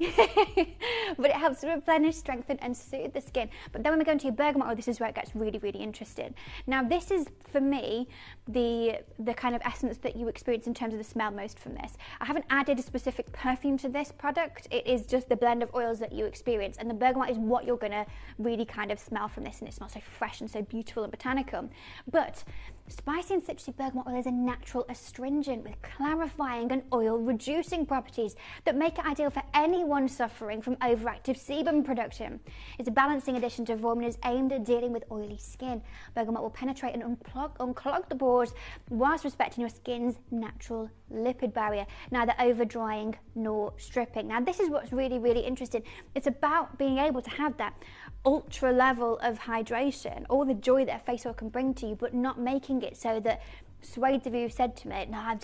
but it helps to replenish, strengthen and soothe the skin. But then when we go into your bergamot oil, this is where it gets really, really interesting. Now, this is, for me, the kind of essence that you experience in terms of the smell most from this. I haven't added a specific perfume to this product. It is just the blend of oils that you experience, and the bergamot is what you're going to really kind of smell from this, and it smells so fresh and so beautiful and botanical. But spicy and citrusy bergamot oil is a natural astringent with clarifying and oil reducing properties that make it ideal for anyone suffering from overactive sebum production. It's a balancing addition to formulas aimed at dealing with oily skin. Bergamot will penetrate and unclog the pores whilst respecting your skin's natural lipid barrier, neither over drying nor stripping. Now, this is what's really, really interesting. It's about being able to have that ultra level of hydration, all the joy that a face oil can bring to you, but not making it so that swathes of you have said to me, no, I've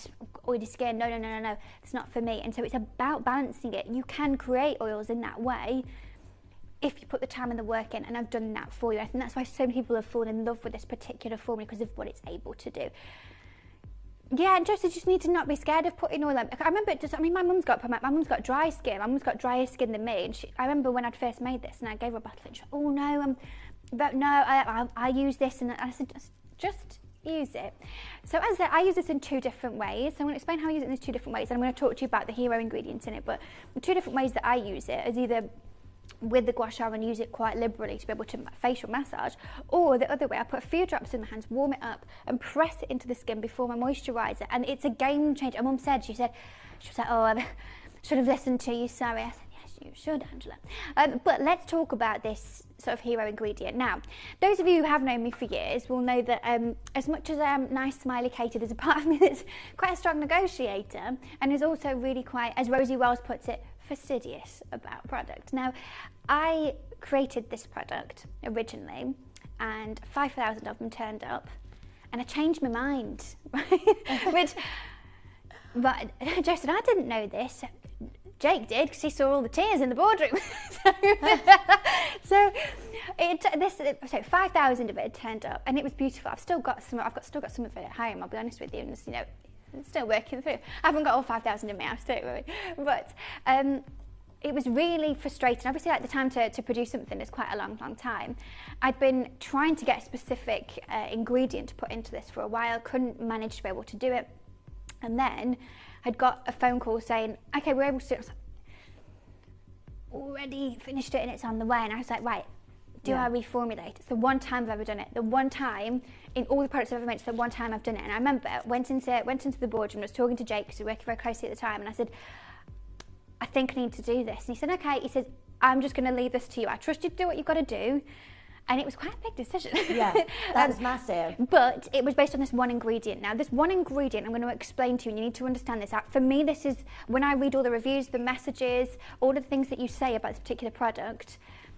oily skin, no, it's not for me. And so it's about balancing it. You can create oils in that way if you put the time and the work in, and I've done that for you. I think that's why so many people have fallen in love with this particular formula, because of what it's able to do. Yeah, and you just need to not be scared of putting oil on. I remember my mum's got dry skin. My mum's got drier skin than me, and I remember when I'd first made this and I gave her a bottle and she went, oh no, I use this, and I said, just use it. So as I said, I use this in two different ways. So I'm going to explain how I use it in these two different ways, and I'm going to talk to you about the hero ingredients in it. But the two different ways that I use it is either with the gua sha and use it quite liberally to be able to facial massage, or the other way, I put a few drops in my hands, warm it up and press it into the skin before my moisturiser, and it's a game changer. And Mum said, she was like, oh, I should have listened to you, sorry. I said, yes, you should, Angela. But let's talk about this sort of hero ingredient. Now, those of you who have known me for years will know that as much as I am nice, smiley Katie, there's a part of me that's quite a strong negotiator, and is also really quite, as Rosie Wells puts it, fastidious about product. Now, I created this product originally, and 5,000 of them turned up, and I changed my mind, right? But Joe said, I didn't know this. Jake did, because he saw all the tears in the boardroom. so 5,000 of it had turned up, and it was beautiful. I've still got some of it at home, I'll be honest with you, and just, it's still working through. I haven't got all 5,000 in my house, don't worry. But it was really frustrating. Obviously, like, the time to produce something is quite a long, long time. I'd been trying to get a specific ingredient to put into this for a while, couldn't manage to be able to do it. And then I'd got a phone call saying, okay, we're able to do it. I was like, already finished it and it's on the way. And I was like, right, I reformulate? It's the one time I've ever done it. The one time in all the products I've ever made, it's the one time I've done it. And I remember went into the boardroom, was talking to Jake, because we were working very closely at the time, and I said, I think I need to do this. And he said, okay. He says, I'm just going to leave this to you. I trust you to do what you've got to do. And it was quite a big decision. Yeah, that was massive. But it was based on this one ingredient. Now, this one ingredient I'm going to explain to you, and you need to understand this. For me, this is, when I read all the reviews, the messages, all of the things that you say about this particular product,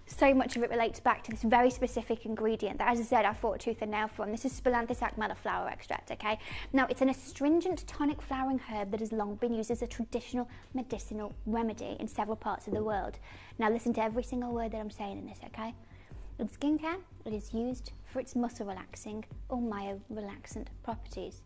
so much of it relates back to this very specific ingredient that, as I said, I fought tooth and nail for. And this is Spinel flower extract, okay? Now, it's an astringent tonic flowering herb that has long been used as a traditional medicinal remedy in several parts of the world. Now, listen to every single word that I'm saying in this, okay? In skincare, it is used for its muscle relaxing or myorelaxant properties,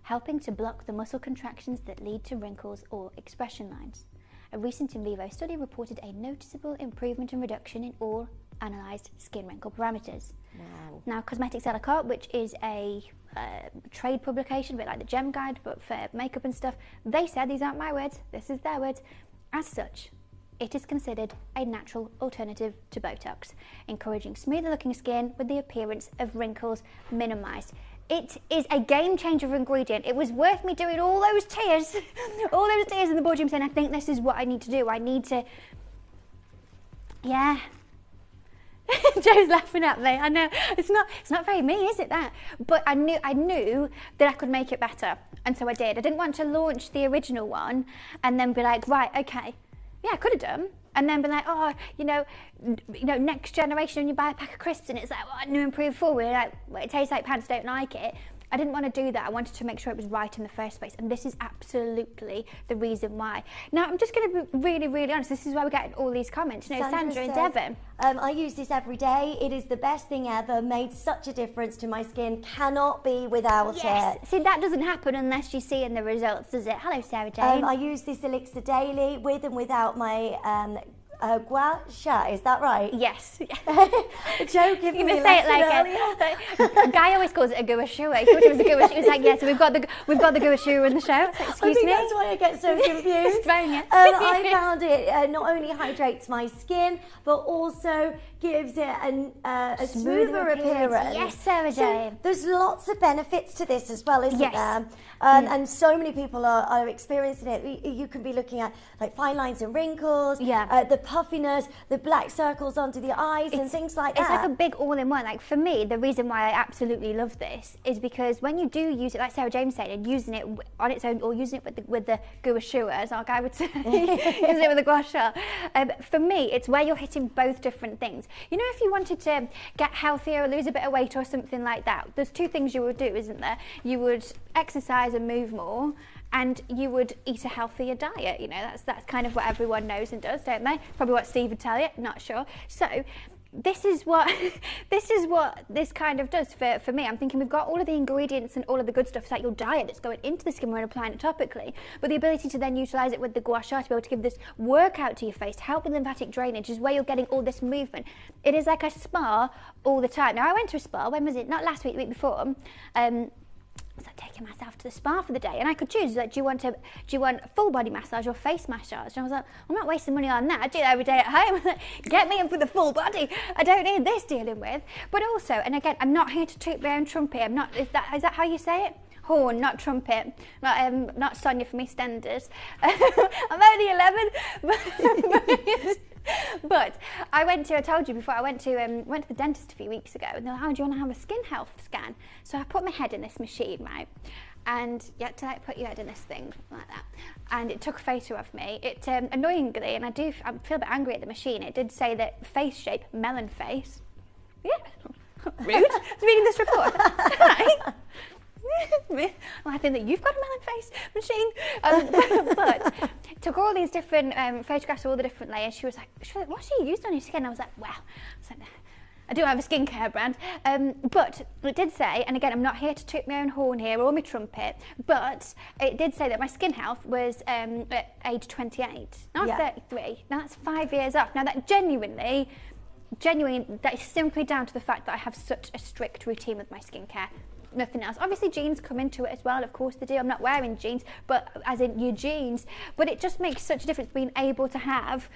helping to block the muscle contractions that lead to wrinkles or expression lines. A recent in vivo study reported a noticeable improvement and reduction in all analysed skin wrinkle parameters. Wow. Now, Cosmetics à la carte, which is a trade publication, a bit like the Gem Guide, but for makeup and stuff, they said, these aren't my words, this is their words, as such, it is considered a natural alternative to Botox, encouraging smoother looking skin with the appearance of wrinkles minimised. It is a game changer ingredient. It was worth me doing all those tears, in the boardroom saying, I think this is what I need to do. I need to, yeah. Joe's laughing at me. I know it's not very me, is it, that? But I knew that I could make it better, and so I did. I didn't want to launch the original one and then be like, right, okay, yeah, I could have done, and then be like, oh, you know, next generation, when you buy a pack of crisps and it's like, oh, new improved forward, like, well, it tastes like pants, don't like it. I didn't want to do that. I wanted to make sure it was right in the first place, and this is absolutely the reason why. Now, I'm just going to be really, really honest. This is why we're getting all these comments. You know, Sandra and Devon. I use this every day. It is the best thing ever. Made such a difference to my skin. Cannot be without it. See, that doesn't happen unless you see in the results, does it? Hello, Sarah Jane. I use this elixir daily with and without my gua sha, is that right? Yes. Joe giving me a say it lesson like a guy always calls it a gua shu. He thought it was a gua shu. He was like, yeah, so we've got the gua shu in the show. Like, excuse me. That's why I get so confused. I found it not only hydrates my skin, but also gives it a smoother appearance. Yes, Sarah Jane. So there's lots of benefits to this as well, isn't there? And so many people are experiencing it. You can be looking at like fine lines and wrinkles, the puffiness, the black circles under the eyes and things like that. It's like a big all-in-one. Like for me, the reason why I absolutely love this is because when you do use it, like Sarah James said, and using it on its own or using it with the gua sha, as our guy would say, using it with the gua sha, for me, it's where you're hitting both different things. You know, if you wanted to get healthier or lose a bit of weight or something like that, there's two things you would do, isn't there? You would exercise and move more, and you would eat a healthier diet. You know, that's kind of what everyone knows and does, don't they? Probably what Steve would tell you, not sure. So this is what this kind of does for me. I'm thinking we've got all of the ingredients and all of the good stuff, it's like your diet that's going into the skin, we're applying it topically, but the ability to then utilise it with the gua sha to be able to give this workout to your face, to help with lymphatic drainage, is where you're getting all this movement. It is like a spa all the time. Now, I went to a spa, when was it? Not last week, the week before. So taking myself to the spa for the day, and I could choose, like, do you want full body massage or face massage? And I was like, I'm not wasting money on that. I do that every day at home. Get me in for the full body. I don't need this dealing with. But also, and again, I'm not here to toot my own trumpet. I'm not. Is that how you say it? Horn, not trumpet. Not Sonia from EastEnders. I'm only 11. But I told you before, I went to the dentist a few weeks ago, and they're like, oh, do you want to have a skin health scan? So I put my head in this machine, right? And you had to like put your head in this thing like that. And it took a photo of me. It, annoyingly, and I feel a bit angry at the machine, it did say that face shape, melon face. Yeah, rude. I was reading this report. Right. Well, I think that you've got a melon face machine. But took all these different photographs of all the different layers. She was like, what's she used on your skin? I was like, wow. I do have a skincare brand. But it did say, and again, I'm not here to toot my own horn here or my trumpet, but it did say that my skin health was at age 28. Now I'm 33. Now that's 5 years off. Now that genuinely, that is simply down to the fact that I have such a strict routine with my skincare. Nothing else. Obviously jeans come into it as well, of course they do. I'm not wearing jeans, but as in your jeans, but it just makes such a difference being able to have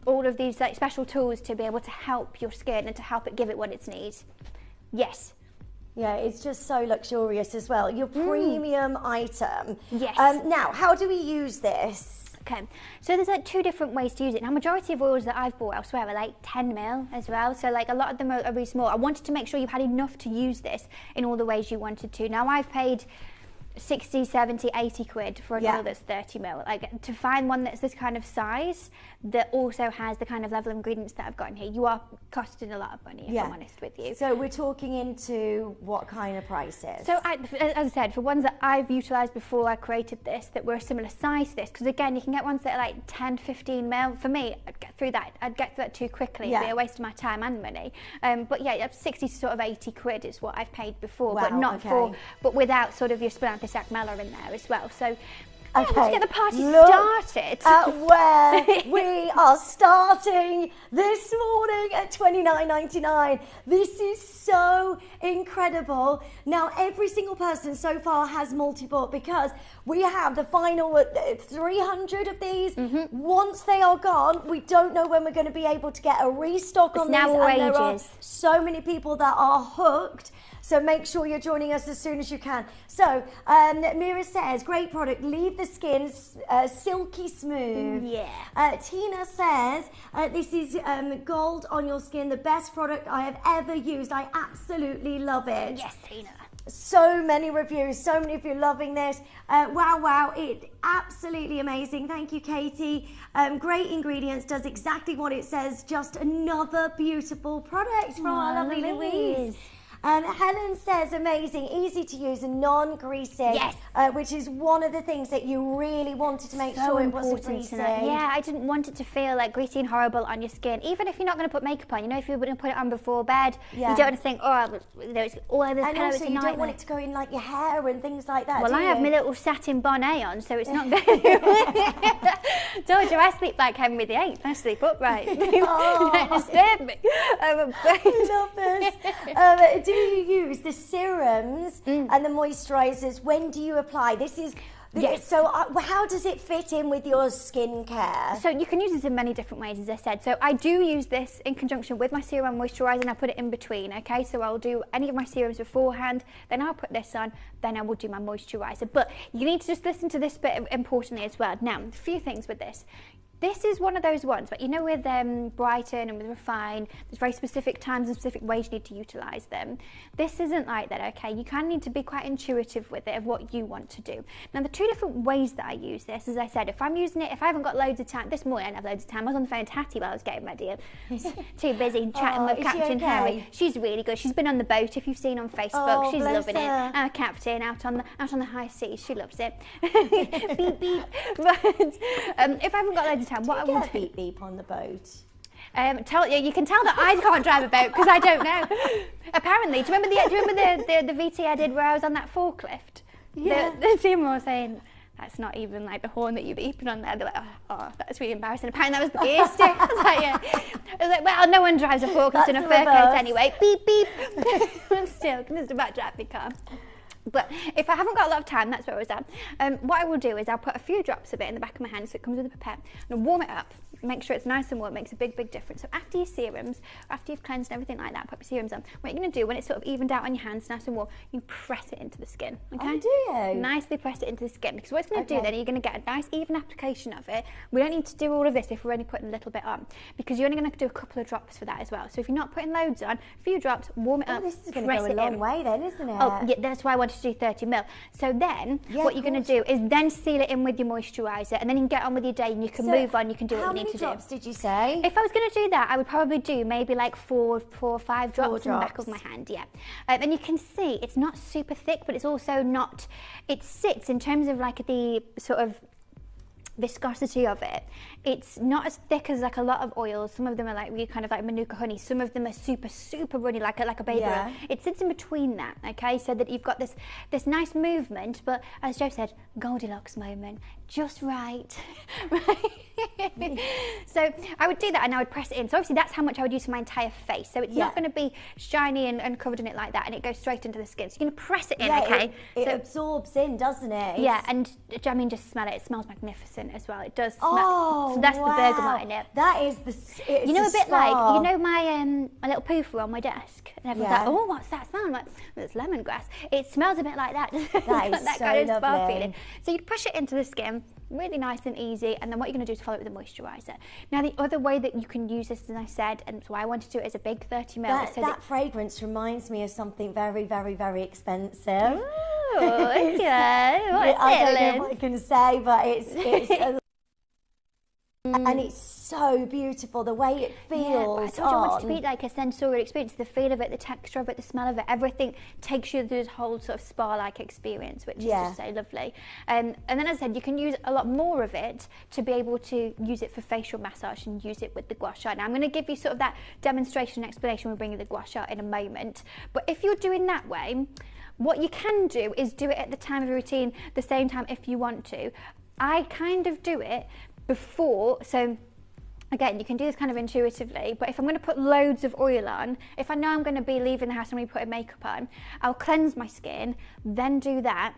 all of these like special tools to be able to help your skin and to help it give it what it needs. Yes. Yeah, it's just so luxurious as well. Your premium item. Yes. Now, how do we use this? Okay, so there's like two different ways to use it. Now, majority of oils that I've bought elsewhere are like 10 ml as well. So like a lot of them are really small. I wanted to make sure you had enough to use this in all the ways you wanted to. Now, I've paid 60, 70, 80 quid for an oil that's 30 ml. Like, to find one that's this kind of size that also has the kind of level of ingredients that I've got in here, you are costing a lot of money, if I'm honest with you. So we're talking into what kind of prices? So as I said, for ones that I've utilised before I created this, that were a similar size to this, because again, you can get ones that are like 10, 15 ml. For me, I'd get through that too quickly. It'd be a waste of my time and money. But yeah, 60 to sort of 80 quid is what I've paid before, but not but without sort of your Spinel Melor in there as well. So Okay, let's get the party started. At where we are starting this morning at $29.99. This is so incredible. Now, every single person so far has multi-bought because we have the final 300 of these. Once they are gone, we don't know when we're going to be able to get a restock on these. Now or and there are ages. so many people that are hooked. So make sure you're joining us as soon as you can. So Mira says, great product, leave the skin silky smooth. Yeah. Tina says, this is gold on your skin, the best product I have ever used. I absolutely love it. Yes, Tina. So many reviews, so many of you loving this. Wow, it absolutely amazing. Thank you, Katie. Great ingredients, does exactly what it says. Just another beautiful product from our lovely Louise. Helen says, amazing, easy to use and non-greasy. Yes. Which is one of the things that you really wanted to make sure it wasn't greasy. Yeah, I didn't want it to feel like greasy and horrible on your skin. Even if you're not going to put makeup on, you know, if you're going to put it on before bed, you don't want to think, oh, it's all over the pillow. And also, you don't want it to go in like your hair and things like that. Well, I have my little satin bonnet on, so it's not going to. Told you, I sleep like Henry VIII. I sleep upright. Don't disturb me. I love this. Do you use the serums and the moisturizers? When do you apply? This is so how does it fit in with your skincare? So you can use this in many different ways, as I said. So I do use this in conjunction with my serum and moisturizer, and I put it in between. Okay, so I'll do any of my serums beforehand, then I'll put this on, then I will do my moisturizer. But you need to just listen to this bit importantly as well. Now, a few things with this. This is one of those ones, but you know, with Brighten and with Refine, there's very specific times and specific ways you need to utilise them. This isn't like that, okay? You kind of need to be quite intuitive with it of what you want to do. Now, the two different ways that I use this, as I said, if I'm using it, if I haven't got loads of time, this morning I didn't have loads of time, I was on the phone to Hattie while I was getting ready. Too busy chatting with Captain Harry. She's really good. She's been on the boat, if you've seen on Facebook. She's loving it. Our captain out on the high seas. She loves it. Beep, beep. But if I haven't got loads of time, what I will do. Beep beep on the boat. You can tell that I can't drive a boat because I don't know. Apparently, do you remember the VT I did where I was on that forklift? Yeah. The team were saying that's not even like the horn that you're beeping on there. They're like, oh, that's really embarrassing. Apparently that was the gear stick. I was like, yeah. I was like, well, no one drives a forklift in a fur coat anyway. Beep beep. I'm still just about to drive my car. But if I haven't got a lot of time, that's where I was at. What I will do is I'll put a few drops of it in the back of my hand so it comes with a pipette and warm it up. Make sure it's nice and warm. It makes a big, big difference. So after your serums, after you've cleansed and everything like that, put your serums on. What you're going to do when it's sort of evened out on your hands, nice and warm, you press it into the skin. Okay? Oh, do you? Nicely press it into the skin because what it's going to do then, you're going to get a nice even application of it. We don't need to do all of this if we're only putting a little bit on because you're only going to do a couple of drops for that as well. So if you're not putting loads on, a few drops, warm it up. This is going to go a long way then, isn't it? Oh, yeah, that's why I wanted to do 30 ml. So then, what you're going to do is then seal it in with your moisturiser, and then you can get on with your day and you can move on, you can do what you need to do. How many drops did you say? If I was going to do that, I would probably do maybe like four or five drops in the back of my hand, yeah. And you can see it's not super thick, but it's also not, it sits in terms of like the sort of viscosity of it. It's not as thick as like a lot of oils. Some of them are like really kind of like Manuka honey. Some of them are super, super runny, like a baby oil. It sits in between that, okay? So that you've got this nice movement, but as Joe said, Goldilocks moment, just right. So I would do that and I would press it in. So obviously that's how much I would use for my entire face. So it's not going to be shiny and covered in it like that, and it goes straight into the skin. So you're going to press it in, okay? It absorbs in, doesn't it? Yeah, and I mean, just smell it. It smells magnificent as well. It does smell. So that's the bergamot in it. That is you know, a bit like, you know, my little poofer on my desk, and everyone's like, oh, what's that smell? I'm like, it's lemongrass. It smells a bit like that. That is that so kind of spa lovely. feeling. So you push it into the skin, really nice and easy, and then what you're going to do is follow it with a moisturiser. Now, the other way that you can use this, as I said, and so I wanted to do it as a big 30 ml. That fragrance reminds me of something very, very, very expensive. Ooh, okay. I don't know what I can say, but it's and it's so beautiful, the way it feels. Yeah, but I told you I wanted to be like a sensorial experience, the feel of it, the texture of it, the smell of it, everything takes you through this whole sort of spa-like experience, which is just so lovely. And then, as I said, you can use a lot more of it to be able to use it for facial massage and use it with the gua sha. Now, I'm going to give you sort of that demonstration and explanation when we bring you the gua sha in a moment. But if you're doing that way, what you can do is do it at the time of your routine, the same time if you want to. I kind of do it before, so again, you can do this kind of intuitively, but if I'm going to put loads of oil on, if I know I'm going to be leaving the house and I'm putting makeup on, I'll cleanse my skin, then do that,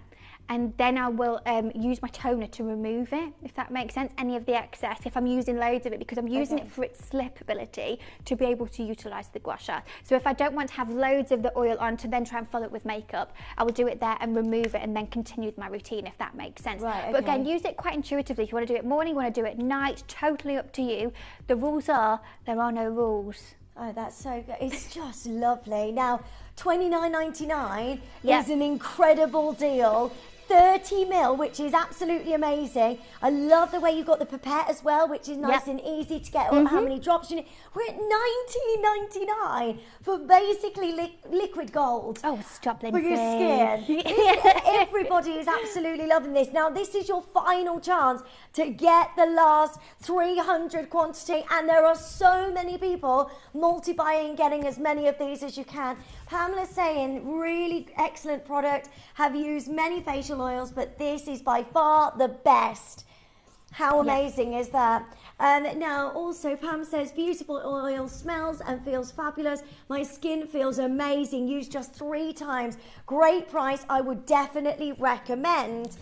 and then I will use my toner to remove it, if that makes sense, any of the excess, if I'm using loads of it, because I'm using it for its slip ability to be able to utilise the gua sha. So if I don't want to have loads of the oil on to then try and follow it with makeup, I will do it there and remove it and then continue with my routine, if that makes sense. Right, okay. But again, use it quite intuitively. If you want to do it morning, you want to do it night, totally up to you. The rules are, there are no rules. Oh, that's so good. It's just lovely. Now, $29.99 is an incredible deal. 30 mil, which is absolutely amazing. I love the way you've got the pipette as well, which is nice and easy to get how many drops you need. We're at $19.99 for basically liquid gold. Oh, stop, Lindsay. For your skin. Everybody is absolutely loving this. Now, this is your final chance to get the last 300 quantity, and there are so many people multi-buying, getting as many of these as you can. Pamela's saying, really excellent product, have used many facial oils, but this is by far the best. How amazing is that? Now, also, Pam says, beautiful oil, smells and feels fabulous. My skin feels amazing, used just 3 times. Great price, I would definitely recommend.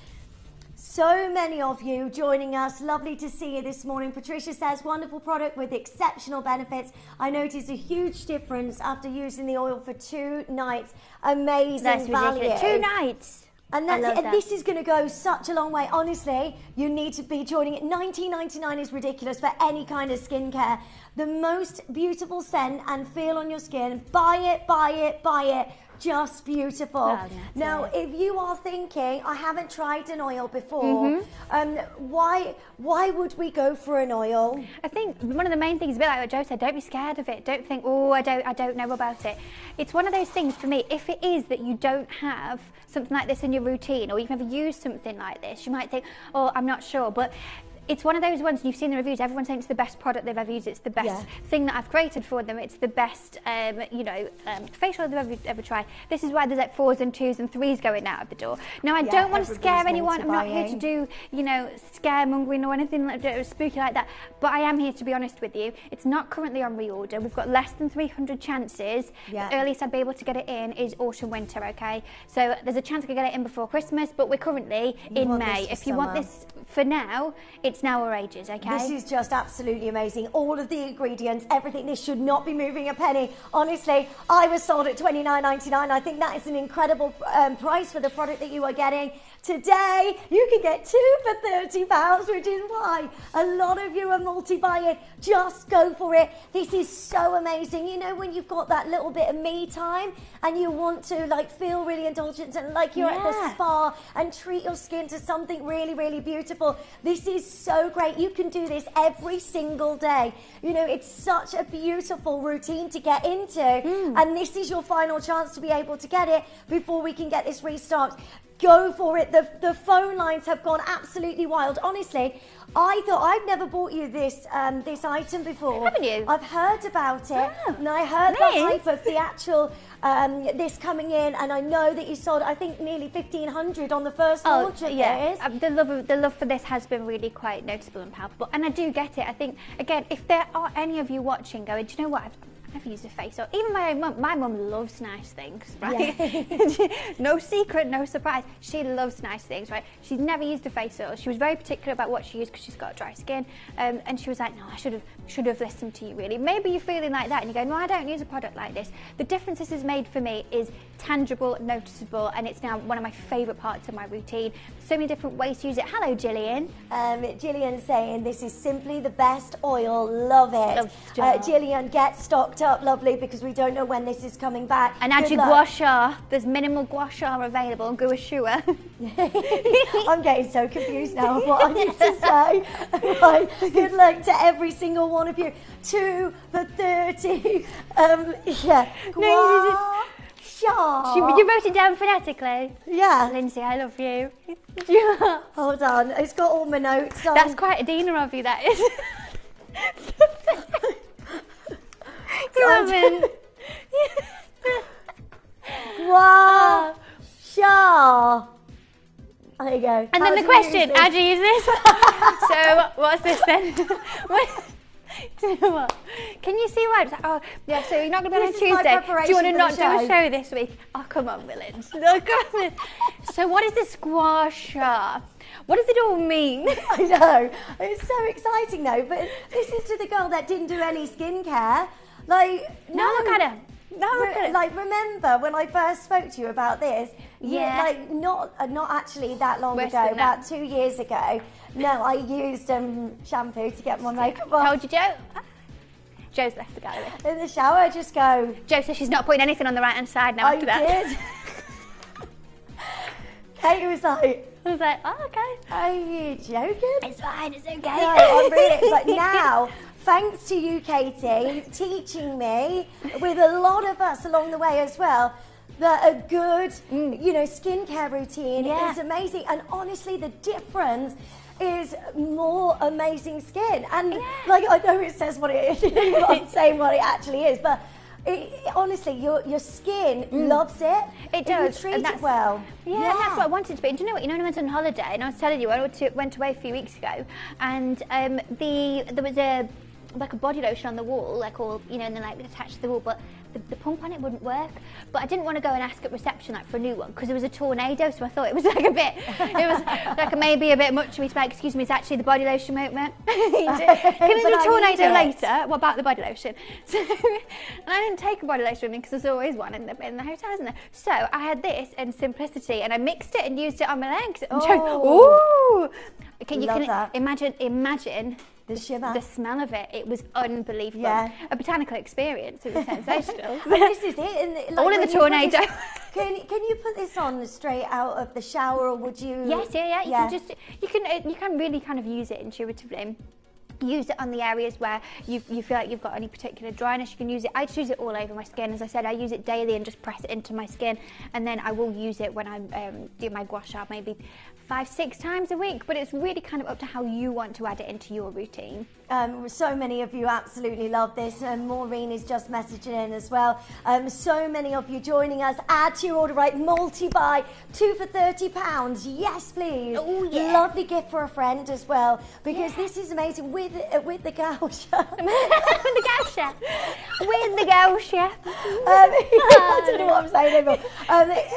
So many of you joining us. Lovely to see you this morning. Patricia says, wonderful product with exceptional benefits. I noticed a huge difference after using the oil for 2 nights. Amazing value. 2 nights. And that's it. And this is going to go such a long way. Honestly, you need to be joining it. $19.99 is ridiculous for any kind of skincare. The most beautiful scent and feel on your skin. Buy it, buy it, buy it. Just beautiful. Now, if you are thinking, I haven't tried an oil before, why would we go for an oil? I think one of the main things, a bit like what Joe said, don't be scared of it. Don't think, oh, I don't know about it. It's one of those things for me, if it is that you don't have something like this in your routine, or you've never used something like this, you might think, oh, I'm not sure. But it's one of those ones, and you've seen the reviews, everyone's saying it's the best product they've ever used, it's the best thing that I've created for them, it's the best, facial they've ever tried. This is why there's like 4s and 2s and 3s going out of the door. Now, I don't want to scare anyone, I'm not here to do, scaremongering or anything like spooky like that, but I am here to be honest with you. It's not currently on reorder, we've got less than 300 chances. The earliest I'd be able to get it in is autumn, winter, okay? So there's a chance I could get it in before Christmas, but we're currently in May. If you want this for now, it's now or ages, okay? This is just absolutely amazing. All of the ingredients, everything. This should not be moving a penny. Honestly, I was sold at $29.99. I think that is an incredible price for the product that you are getting. Today, you can get 2 for £30, which is why a lot of you are multi-buying. Just go for it. This is so amazing. You know, when you've got that little bit of me time and you want to feel really indulgent and like you're at the spa and treat your skin to something really, really beautiful. This is so great. You can do this every single day. You know, it's such a beautiful routine to get into. And this is your final chance to be able to get it before we can get this restocked. Go for it. The phone lines have gone absolutely wild. Honestly, I thought, I've never bought you this item before. Haven't you? I've heard about it, and I heard the hype of the actual this coming in, and I know that you sold, I think, nearly 1,500 on the first launch of this. The love for this has been really quite noticeable and palpable, and I do get it. I think, again, if there are any of you watching going, do you know what? I've never used a face oil. Even my own mum. My mum loves nice things, right? No secret, no surprise. She loves nice things, right? She's never used a face oil. She was very particular about what she used because she's got dry skin. And she was like, no, I should have listened to you, really. Maybe you're feeling like that and you're going, well, I don't use a product like this. The difference this has made for me is tangible, noticeable, and it's now one of my favourite parts of my routine. So many different ways to use it. Hello, Gillian. Gillian's saying this is simply the best oil. Love it. Gillian, get stocked up, lovely, because we don't know when this is coming back. And add your gua sha. There's minimal gua sha available. Gua sha. I'm getting so confused now of what I need to say. Right. Good luck to every single one of you. 2 for 30. Gua sha. You wrote it down phonetically? Yeah. Lindsay, I love you. Hold on. It's got all my notes on. That's quite a Dina of you, that is. You haven't. Gua sha. I There you go. And then the question, how do you use this? So what's this then? Do you know what? Can you see why? It's like, oh, yeah, so you're not going to be on Tuesday. Do you want to not do a show this week? Oh, come on, Willens. Look at this. So what is the squasher? What does it all mean? I know. It's so exciting though, but listen to the girl that didn't do any skincare. Like, now look at her. Now look at it. Like, remember when I first spoke to you about this? Yeah. Like, not actually that long ago, about 2 years ago. No, I used shampoo to get my makeup off. Told you, Joe. Joe's left the gallery. In the shower, I just go... Joe says she's not putting anything on the right-hand side now after that. I did. Kate was like... I was like, oh, okay. Are you joking? It's fine, it's okay. No, I'm really... But now... Thanks to you, Katie, teaching me, with a lot of us along the way as well, that a good, skincare routine is amazing. And honestly, the difference is more amazing skin. And like, I know it says what it is, I'm not saying what it actually is, but honestly, your skin loves it. It does. You treat it well. Yeah, that's what I wanted to be. And do you know what? You know, when I went on holiday, and I was telling you, I went away a few weeks ago, and there was a body lotion on the wall, like all, and then like attached to the wall, but the pump on it wouldn't work. But I didn't want to go and ask at reception like for a new one because there was a tornado, so I thought it was like it was like maybe a bit much of me to be like, excuse me, it's actually the body lotion, mate. Can we do a tornado later? What about the body lotion? So, and I didn't take a body lotion with me because there's always one in the hotel, isn't there? So I had this in Simplicity, and I mixed it and used it on my legs. And ooh! You can imagine the shimmer, the smell of it. It was unbelievable. Yeah. A botanical experience. It was sensational. This is it. All in the tornado. Can you put this on straight out of the shower, or would you? Yes, yeah. You can really kind of use it intuitively. Use it on the areas where you feel like you've got any particular dryness. You can use it. I just use it all over my skin. As I said, I use it daily and just press it into my skin, and then I will use it when I'm doing my gua sha maybe 5-6 times a week. But it's really kind of up to how you want to add it into your routine. So many of you absolutely love this, and Maureen is just messaging in as well. So many of you joining us. Add to your order, right? Multi-buy, 2 for £30. Yes, please. Oh, yeah. Lovely gift for a friend as well, because this is amazing with the gausha. With the gausha. With the gausha. I don't know what I'm saying anymore.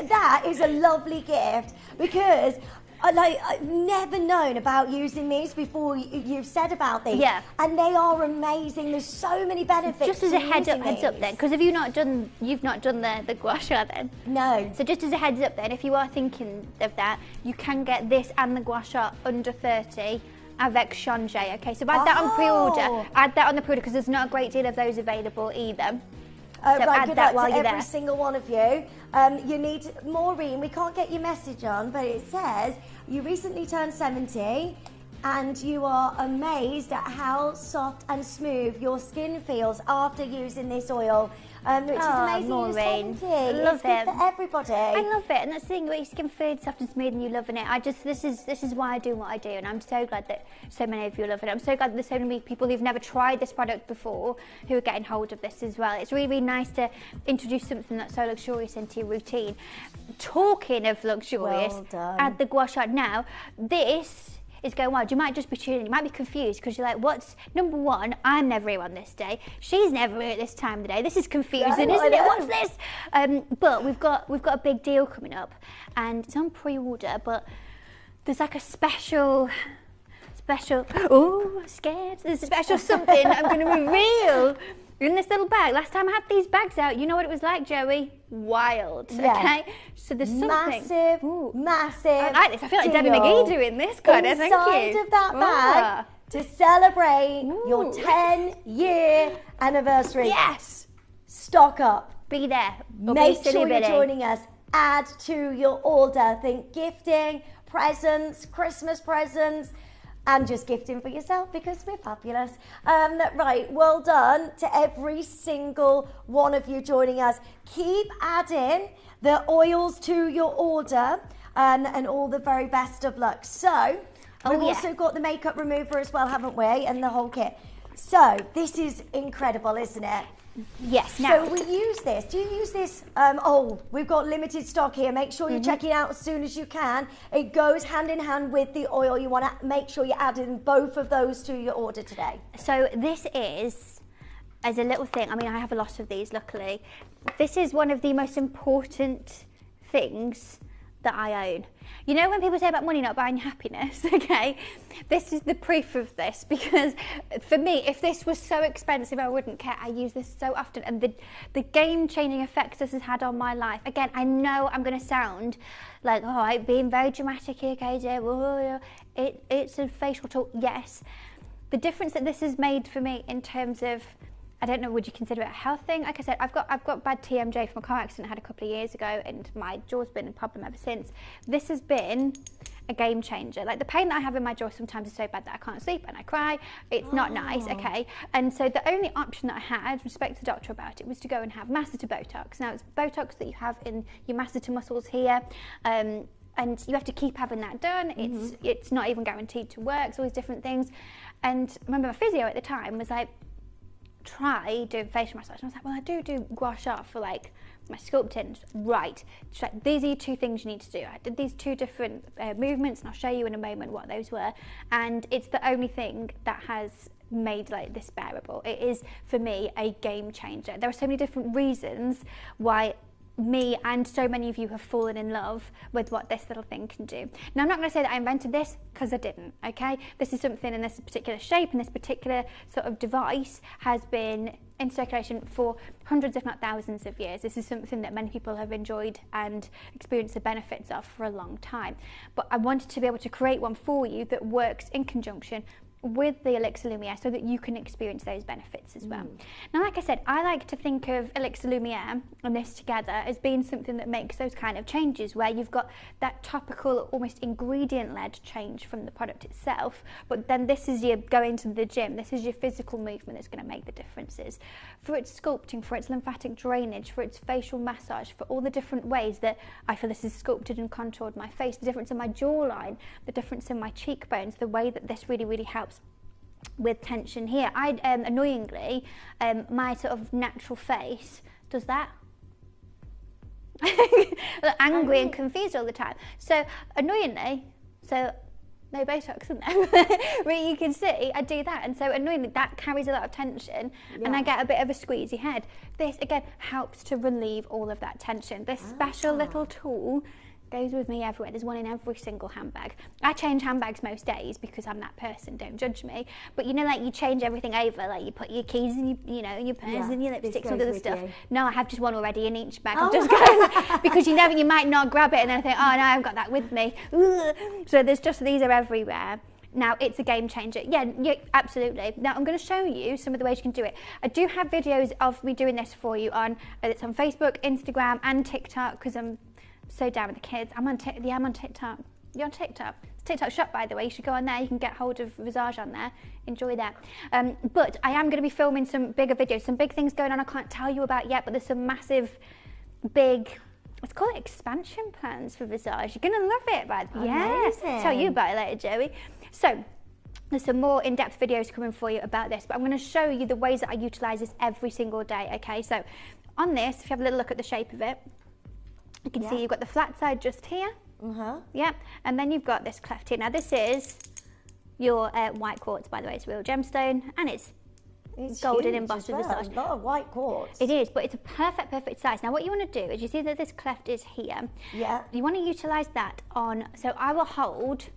That is a lovely gift because I've never known about using these before you've said about these. Yeah. And they are amazing. There's so many benefits. Just as a heads up then, because you've not done the gua sha then. No. So just as a heads up then, if you are thinking of that, you can get this and the gua sha under 30 avec change. Okay, so add that on pre-order. Add that on the pre-order because there's not a great deal of those available either. So right, good luck to every there. single one of you. You need Maureen. We can't get your message on, but it says you recently turned 70 and you are amazed at how soft and smooth your skin feels after using this oil. Which is amazing. Maureen. You're 70. I love it's good for everybody. I love it, and that's the thing where your skin feels soft and smooth and you loving it. This is why I do what I do, and I'm so glad that so many of you love it. I'm so glad that there's so many people who've never tried this product before who are getting hold of this as well. It's really, really nice to introduce something that's so luxurious into your routine. Talking of luxurious, add the gua sha. Now, this is going wild. You might just be tuning in. You might be confused because you're like, what's number one? I'm never here on this day. She's never here at this time of the day. This is confusing, isn't it? What's this? But we've got a big deal coming up, and it's on pre-order. But there's like a special. Oh, scared. There's a special something I'm going to reveal in this little bag. Last time I had these bags out, you know what it was like, Joey? Wild. Okay. So there's something massive. I like this. I feel like Debbie McGee doing this kind of. Thank you. Inside of that bag to celebrate your 10-year anniversary. Yes. Stock up. Be there. Make sure you're joining us. Add to your order. Think gifting, presents, Christmas presents, and just gifting for yourself because we're fabulous. Right, well done to every single one of you joining us. Keep adding the oils to your order and all the very best of luck. So, we've also got the makeup remover as well, haven't we? And the whole kit. So this is incredible, isn't it? Yes. Now, So we use this. Do you use this? We've got limited stock here. Make sure you check it out as soon as you can. It goes hand in hand with the oil. You want to make sure you're adding both of those to your order today. so this is, as a little thing, I mean, I have a lot of these, luckily. This is one of the most important things that I own. You know when people say about money not buying happiness, okay? This is the proof of this, because for me, if this was so expensive, I wouldn't care. I use this so often, and the game-changing effects this has had on my life. Again, I know I'm going to sound like, oh, I'm being very dramatic here, KJ. It's a facial tool, yes. The difference that this has made for me in terms of, I don't know, would you consider it a health thing? Like I said, I've got bad TMJ from a car accident I had a couple of years ago, and my jaw's been a problem ever since. This has been a game changer. Like, the pain that I have in my jaw sometimes is so bad that I can't sleep and I cry. It's not nice, okay? And so the only option that I had, respect to the doctor about it, was to go and have masseter Botox. Now, it's Botox that you have in your masseter muscles here. And you have to keep having that done. It's not even guaranteed to work. It's always different things. And I remember my physio at the time was like, try doing facial massage. And I was like, well, I do gua sha for like my sculpting. Right. She's like, these are your two things you need to do. I did these two different movements, and I'll show you in a moment what those were. And it's the only thing that has made like this bearable. It is, for me, a game changer. There are so many different reasons why me and so many of you have fallen in love with what this little thing can do. Now, I'm not going to say that I invented this, because I didn't, okay? This is something in this particular shape, and this particular sort of device has been in circulation for hundreds, if not thousands of years. This is something that many people have enjoyed and experienced the benefits of for a long time. But I wanted to be able to create one for you that works in conjunction with the Elixir Lumiere, so that you can experience those benefits as well. Now, like I said, I like to think of Elixir Lumiere and this together as being something that makes those kind of changes, where you've got that topical, almost ingredient-led change from the product itself, but then this is your going to the gym, this is your physical movement that's going to make the differences. For its sculpting, for its lymphatic drainage, for its facial massage, for all the different ways that I feel this has sculpted and contoured my face, the difference in my jawline, the difference in my cheekbones, the way that this really, really helps with tension here. Annoyingly, my sort of natural face does that. Angry and confused all the time. So annoyingly, no Botox in there. But you can see I do that, and so annoyingly that carries a lot of tension, and I get a bit of a squeezy head. This again helps to relieve all of that tension. This special little tool goes with me everywhere. There's one in every single handbag. I change handbags most days because I'm that person, don't judge me. But you know, like, you change everything over, like you put your keys in your, your purse and your lipsticks and all the stuff. No, I have just one already in each bag. I'm just going, because you never, you might not grab it and then think, oh no, I've got that with me. So there's just, these are everywhere. Now, it's a game changer. Yeah, absolutely. Now, I'm going to show you some of the ways you can do it. I do have videos of me doing this for you on, it's on Facebook, Instagram and TikTok, because I'm so down with the kids. I'm on TikTok. You're on TikTok? It's TikTok shop, by the way. You should go on there. You can get hold of Visage on there. Enjoy that. But I am going to be filming some bigger videos, some big things going on I can't tell you about yet, but there's some massive, big, let's call it expansion plans for Visage. You're going to love it, Brad. Yes. I'll tell you about it later, Joey. So, there's some more in-depth videos coming for you about this, but I'm going to show you the ways that I utilise this every single day, okay? So, on this, if you have a little look at the shape of it, you can see you've got the flat side just here. Yep. And then you've got this cleft here. Now, this is your white quartz, by the way. It's real gemstone, and it's golden embossed with Visage. A lot of white quartz. It is, but it's a perfect size. Now, what you want to do is, you see that this cleft is here. Yeah. You want to utilise that on, so I will hold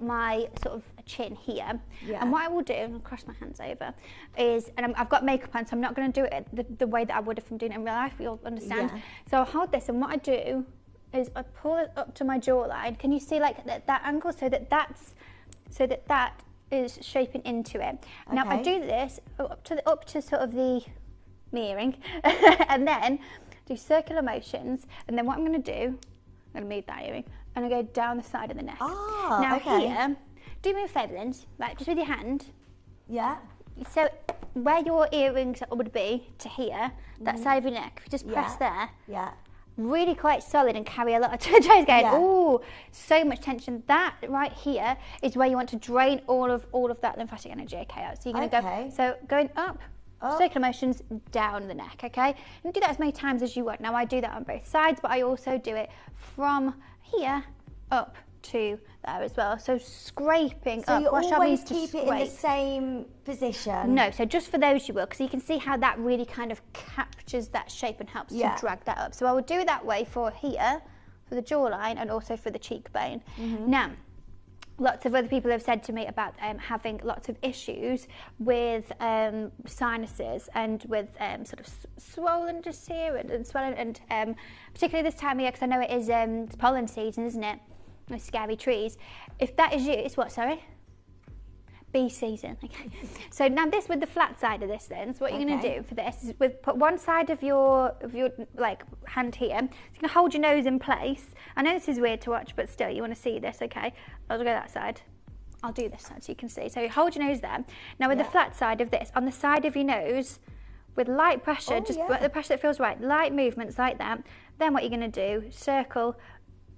my sort of chin here. Yeah. And what I will do, and I'll cross my hands over, is, and I've got makeup on, so I'm not going to do it the way that I would if I'm doing it in real life, you'll understand. Yeah. So I'll hold this, and what I do is I pull it up to my jawline. Can you see like that angle? So that is shaping into it. Okay. Now I do this up to sort of the earring, and then do circular motions, and then what I'm going to do, I'm going to move that earring, and I go down the side of the neck. Ah, now okay. Here, do me a favour, Linz, right, just with your hand. Yeah. So where your earrings would be to here, that side of your neck, if you just press there. Yeah. really quite solid and carry a lot of Joe's going, Yeah. ooh, so much tension. That right here is where you want to drain all of that lymphatic energy, okay, out. So you're going to go, so going up, circular motions down the neck, okay? And do that as many times as you want. Now I do that on both sides, but I also do it from here up to there as well. So scraping so up. you Wash always means keep to it in the scrape. same position? No, so just for those you will, because you can see how that really kind of captures that shape and helps to drag that up. So I will do it that way for here, for the jawline, and also for the cheekbone. Now, lots of other people have said to me about having lots of issues with sinuses and with sort of swollen just here and swelling, and particularly this time of year, because I know it is it's pollen season, isn't it? Those scary trees. If that is you, it's what, sorry? Bee season. Okay. So now this with the flat side of this then, so what you're going to do for this is put one side of your like hand here. So you're going to hold your nose in place. I know this is weird to watch, but still you want to see this, okay? I'll go that side. I'll do this side so you can see. So you hold your nose there. Now with the flat side of this, on the side of your nose, with light pressure, the pressure that feels right, light movements like that, then what you're going to do, circle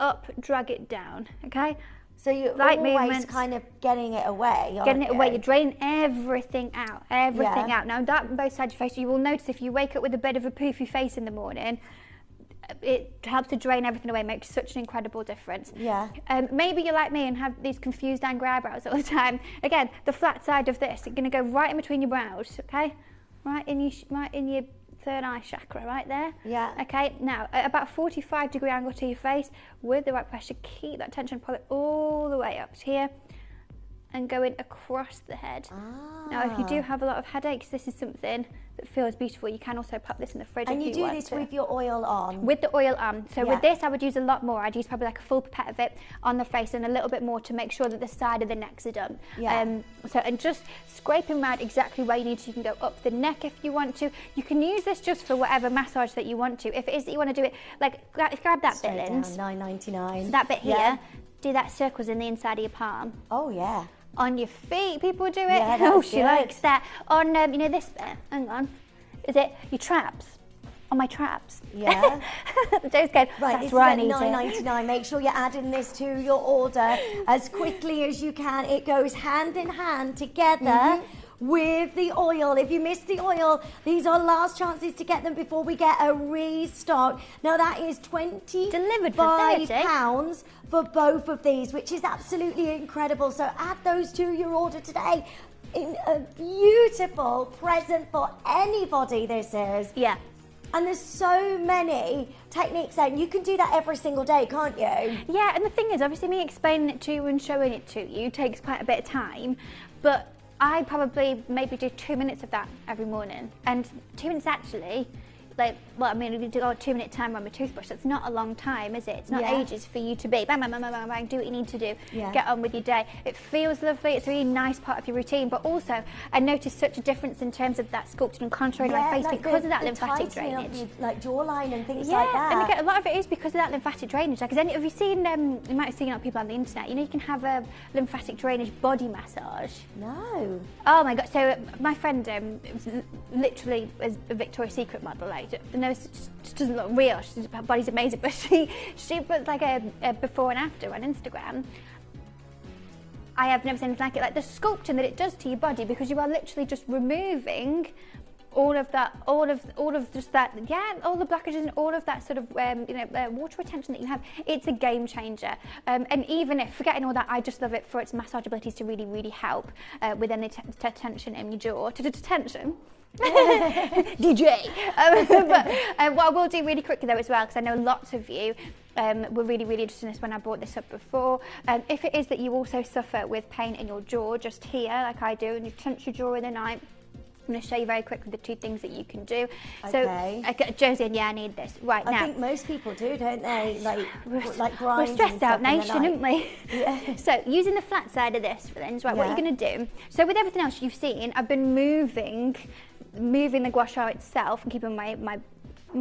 up, drag it down, okay? So you're light always movements, kind of getting it away, getting it away. You're draining everything out, out. Now that on both sides of your face, you will notice if you wake up with a bit of a poofy face in the morning, it helps to drain everything away, makes such an incredible difference. Yeah. Maybe you're like me and have these confused angry eyebrows all the time. Again, the flat side of this, you're going to go right in between your brows, okay? Right in your third eye chakra, right there. Yeah. Okay, now at about 45-degree angle to your face, with the right pressure, keep that tension, pull it all the way up to here and going across the head. Now, if you do have a lot of headaches, this is something that feels beautiful. You can also pop this in the fridge And if you you do want this to. with your oil on? With the oil on. So with this, I would use a lot more. I'd use probably like a full pipette of it on the face and a little bit more to make sure that the side of the necks are done. And just scraping around exactly where you need to. You can go up the neck if you want to. You can use this just for whatever massage that you want to. If it is that you want to do it, like grab that straight bit, down, $9.99. So that bit here, do that circles in the inside of your palm. Oh yeah. On your feet, people do it. Yeah, oh, that's she good. likes that. On, you know, this bit. Hang on. Is it your traps? On my traps. Yeah. Joe's going, Right, that's this right, is at $9.99. Make sure you're adding this to your order as quickly as you can. It goes hand in hand together with the oil. If you miss the oil, these are last chances to get them before we get a restock. Now that is Delivered for 30. £25 for both of these, which is absolutely incredible. So add those to your order today. In a beautiful present for anybody, this is. Yeah. And there's so many techniques there. You can do that every single day, can't you? Yeah, and the thing is, obviously me explaining it to you and showing it to you takes quite a bit of time, but I probably maybe do 2 minutes of that every morning. And 2 minutes actually, like, well, I mean, we do a 2 minute timer on my toothbrush. That's not a long time, is it? It's not ages for you to be bang, bang, bang, bang, bang, bang, do what you need to do, get on with your day. It feels lovely. It's a really nice part of your routine. But also, I noticed such a difference in terms of that sculpting and contouring of my face like because of that the lymphatic tightening of drainage. your, like jawline and things like that. And again, a lot of it is because of that lymphatic drainage. Like, have you seen? You might have seen on people on the internet. You know, you can have a lymphatic drainage body massage. No. Oh my god! So my friend literally is a Victoria's Secret model. Like, the nose just doesn't look real. Her body's amazing, but she puts like a before and after on Instagram. I have never seen anything like it. Like the sculpting that it does to your body, because you are literally just removing all of that, all of just that, all the blockages and all of that sort of water retention that you have. It's a game changer. And even if forgetting all that, I just love it for its massage abilities to really, really help with any tension in your jaw. Tension. DJ. But what I will do really quickly though as well, because I know lots of you were really, really interested in this when I brought this up before. If it is that you also suffer with pain in your jaw, just here, like I do, and you tense your jaw in the night, I'm going to show you very quickly the 2 things that you can do. Okay. So, Josie, I need this right now. I think most people do, don't they? Like grind. We're stressed out nation, aren't we? Yeah. So, using the flat side of this, then, right, what you're going to do. So, with everything else you've seen, I've been moving the gua sha itself and keeping my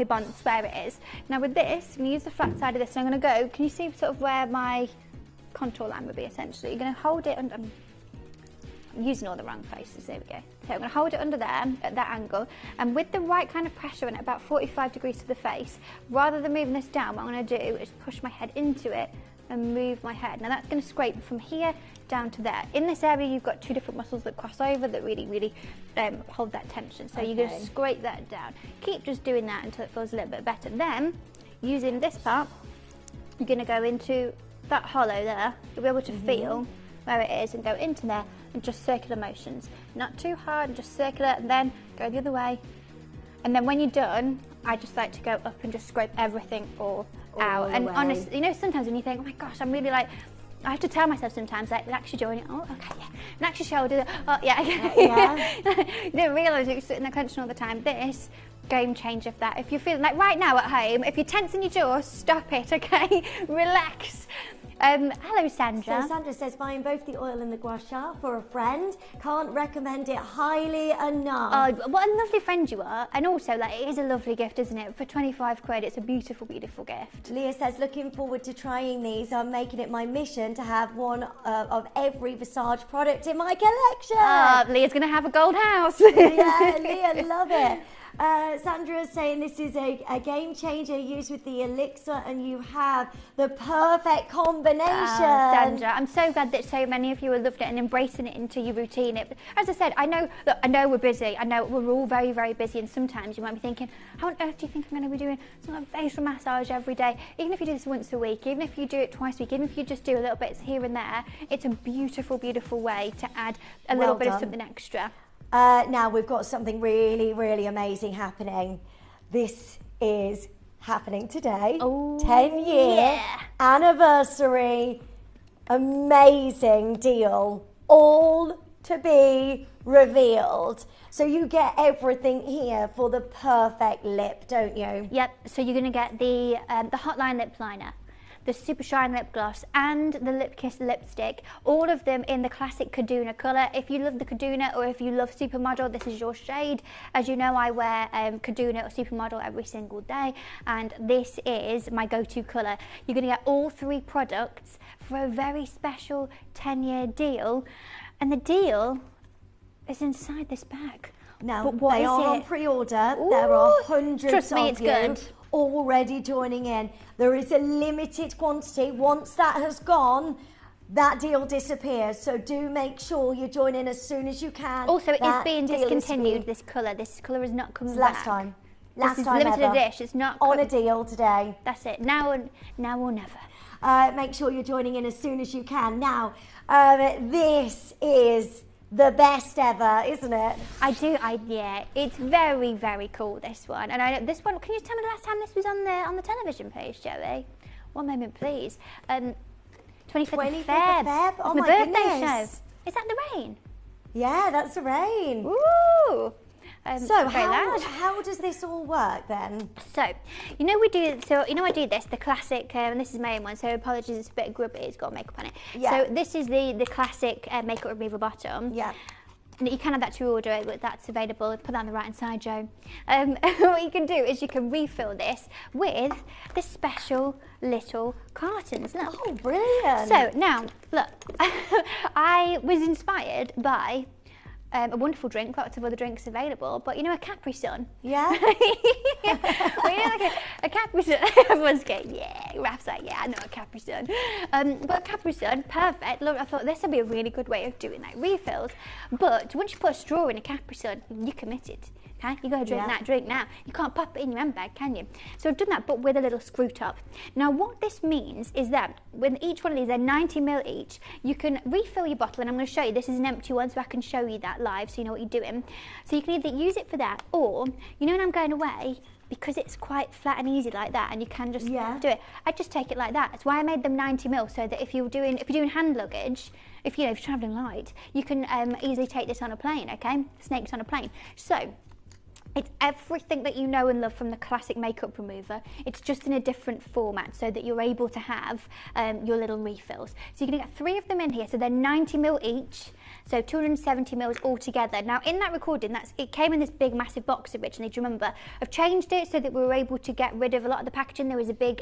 bonds where it is. Now, with this, I'm going to use the flat side of this, and I'm going to go. Can you see sort of where my contour line would be? Essentially, you're going to hold it and. using all the wrong faces, there we go. So I'm going to hold it under there at that angle, and with the right kind of pressure and at about 45 degrees to the face, rather than moving this down, what I'm going to do is push my head into it and move my head. Now that's going to scrape from here down to there. In this area you've got two different muscles that cross over that really hold that tension. So you're going to scrape that down. Keep just doing that until it feels a little bit better. Then, using this part, you're going to go into that hollow there. You'll be able to feel where it is and go into there and just circular motions. Not too hard, just circular, and then go the other way. And then when you're done, I just like to go up and just scrape everything all out. And honestly, you know, sometimes when you think, oh my gosh, I'm really like, I have to tell myself sometimes, like, relax your jaw, and oh, okay, yeah. Relax your shoulders, oh, yeah, okay. You don't realise you're sitting there clenching all the time. This, game changer for that. If you're feeling like right now at home, if you're tensing your jaw, stop it, okay? Relax. Hello, Sandra. So Sandra says, buying both the oil and the gua sha for a friend. Can't recommend it highly enough. Oh, what a lovely friend you are. And also, like, it is a lovely gift, isn't it? For 25 quid, it's a beautiful, beautiful gift. Leah says, looking forward to trying these. I'm making it my mission to have one of every Visage product in my collection. Leah's going to have a gold house. Yeah, Leah, love it. Sandra is saying this is a game changer used with the elixir, and you have the perfect combination. Sandra, I'm so glad that so many of you are loving it and embracing it into your routine. As I said, I know we're busy. I know we're all very, very busy, and sometimes you might be thinking, how on earth do you think I'm going to be doing some kind of facial massage every day? Even if you do this once a week, even if you do it twice a week, even if you just do a little bit here and there, it's a beautiful, beautiful way to add a little bit of something extra. Now we've got something really, really amazing happening. This is happening today. 10-year anniversary. Amazing deal. All to be revealed. So you get everything here for the perfect lip, don't you? Yep. So you're going to get the Hotline lip liner, the Super Shine lip gloss, and the Lip Kiss lipstick, all of them in the classic Kaduna colour. If you love the Kaduna, or if you love Supermodel, this is your shade. As you know, I wear Kaduna or Supermodel every single day, and this is my go-to colour. You're going to get all three products for a very special 10-year deal, and the deal is inside this bag. Now, they are on pre-order. There are hundreds Trust me, it's good. Already joining in. There is a limited quantity. Once that has gone, that deal disappears. So do make sure you join in as soon as you can. Also, it is being discontinued, this colour. This colour is not coming back. Last time. This is limited edition. It's not on a deal today. That's it. Now or never. Make sure you're joining in as soon as you can. Now, this is the best ever, isn't it? Yeah, it's very, very cool, this one. And I know this one, can you tell me the last time this was on the television page, Joey? One moment, please. 25th of Feb. Oh, my birthday show. goodness. Is that the rain? Yeah, that's the rain. Woo! So how does this all work then? So, I do this, the classic, and this is my own one, so apologies, it's a bit grubby, it's got makeup on it. Yeah. So this is the classic makeup remover bottom. Yeah. And you can have that to order, but that's available. Put that on the right hand side, Joe. What you can do is you can refill this with the special little cartons. Look. Oh, brilliant. So now, look, I was inspired by a wonderful drink, lots of other drinks available, but you know, a Capri Sun. Yeah. Well, you know, like a Capri Sun. Everyone's going, yeah. Raf's like, yeah, I know a Capri Sun. But a Capri Sun, perfect. Look, I thought this would be a really good way of doing like refills. But once you put a straw in a Capri Sun, you're committed. Okay, you got to drink that drink now. You can't pop it in your handbag, can you? So I've done that, but with a little screw top. Now, what this means is that with each one of these, they're 90 ml each. You can refill your bottle, and I'm going to show you. This is an empty one, so I can show you that live, so you know what you're doing. So you can either use it for that, or you know, when I'm going away, because it's quite flat and easy like that, and you can just do it. I just take it like that. That's why I made them 90 ml, so that if you're doing hand luggage, if you're travelling light, you can easily take this on a plane. Okay, snakes on a plane. So It's everything that you know and love from the classic makeup remover. It's just in a different format so that you're able to have your little refills. So you're going to get 3 of them in here. So they're 90ml each. So 270ml altogether. Now in that recording, it came in this big massive box originally, do you remember? I've changed it so that we were able to get rid of a lot of the packaging. There was a big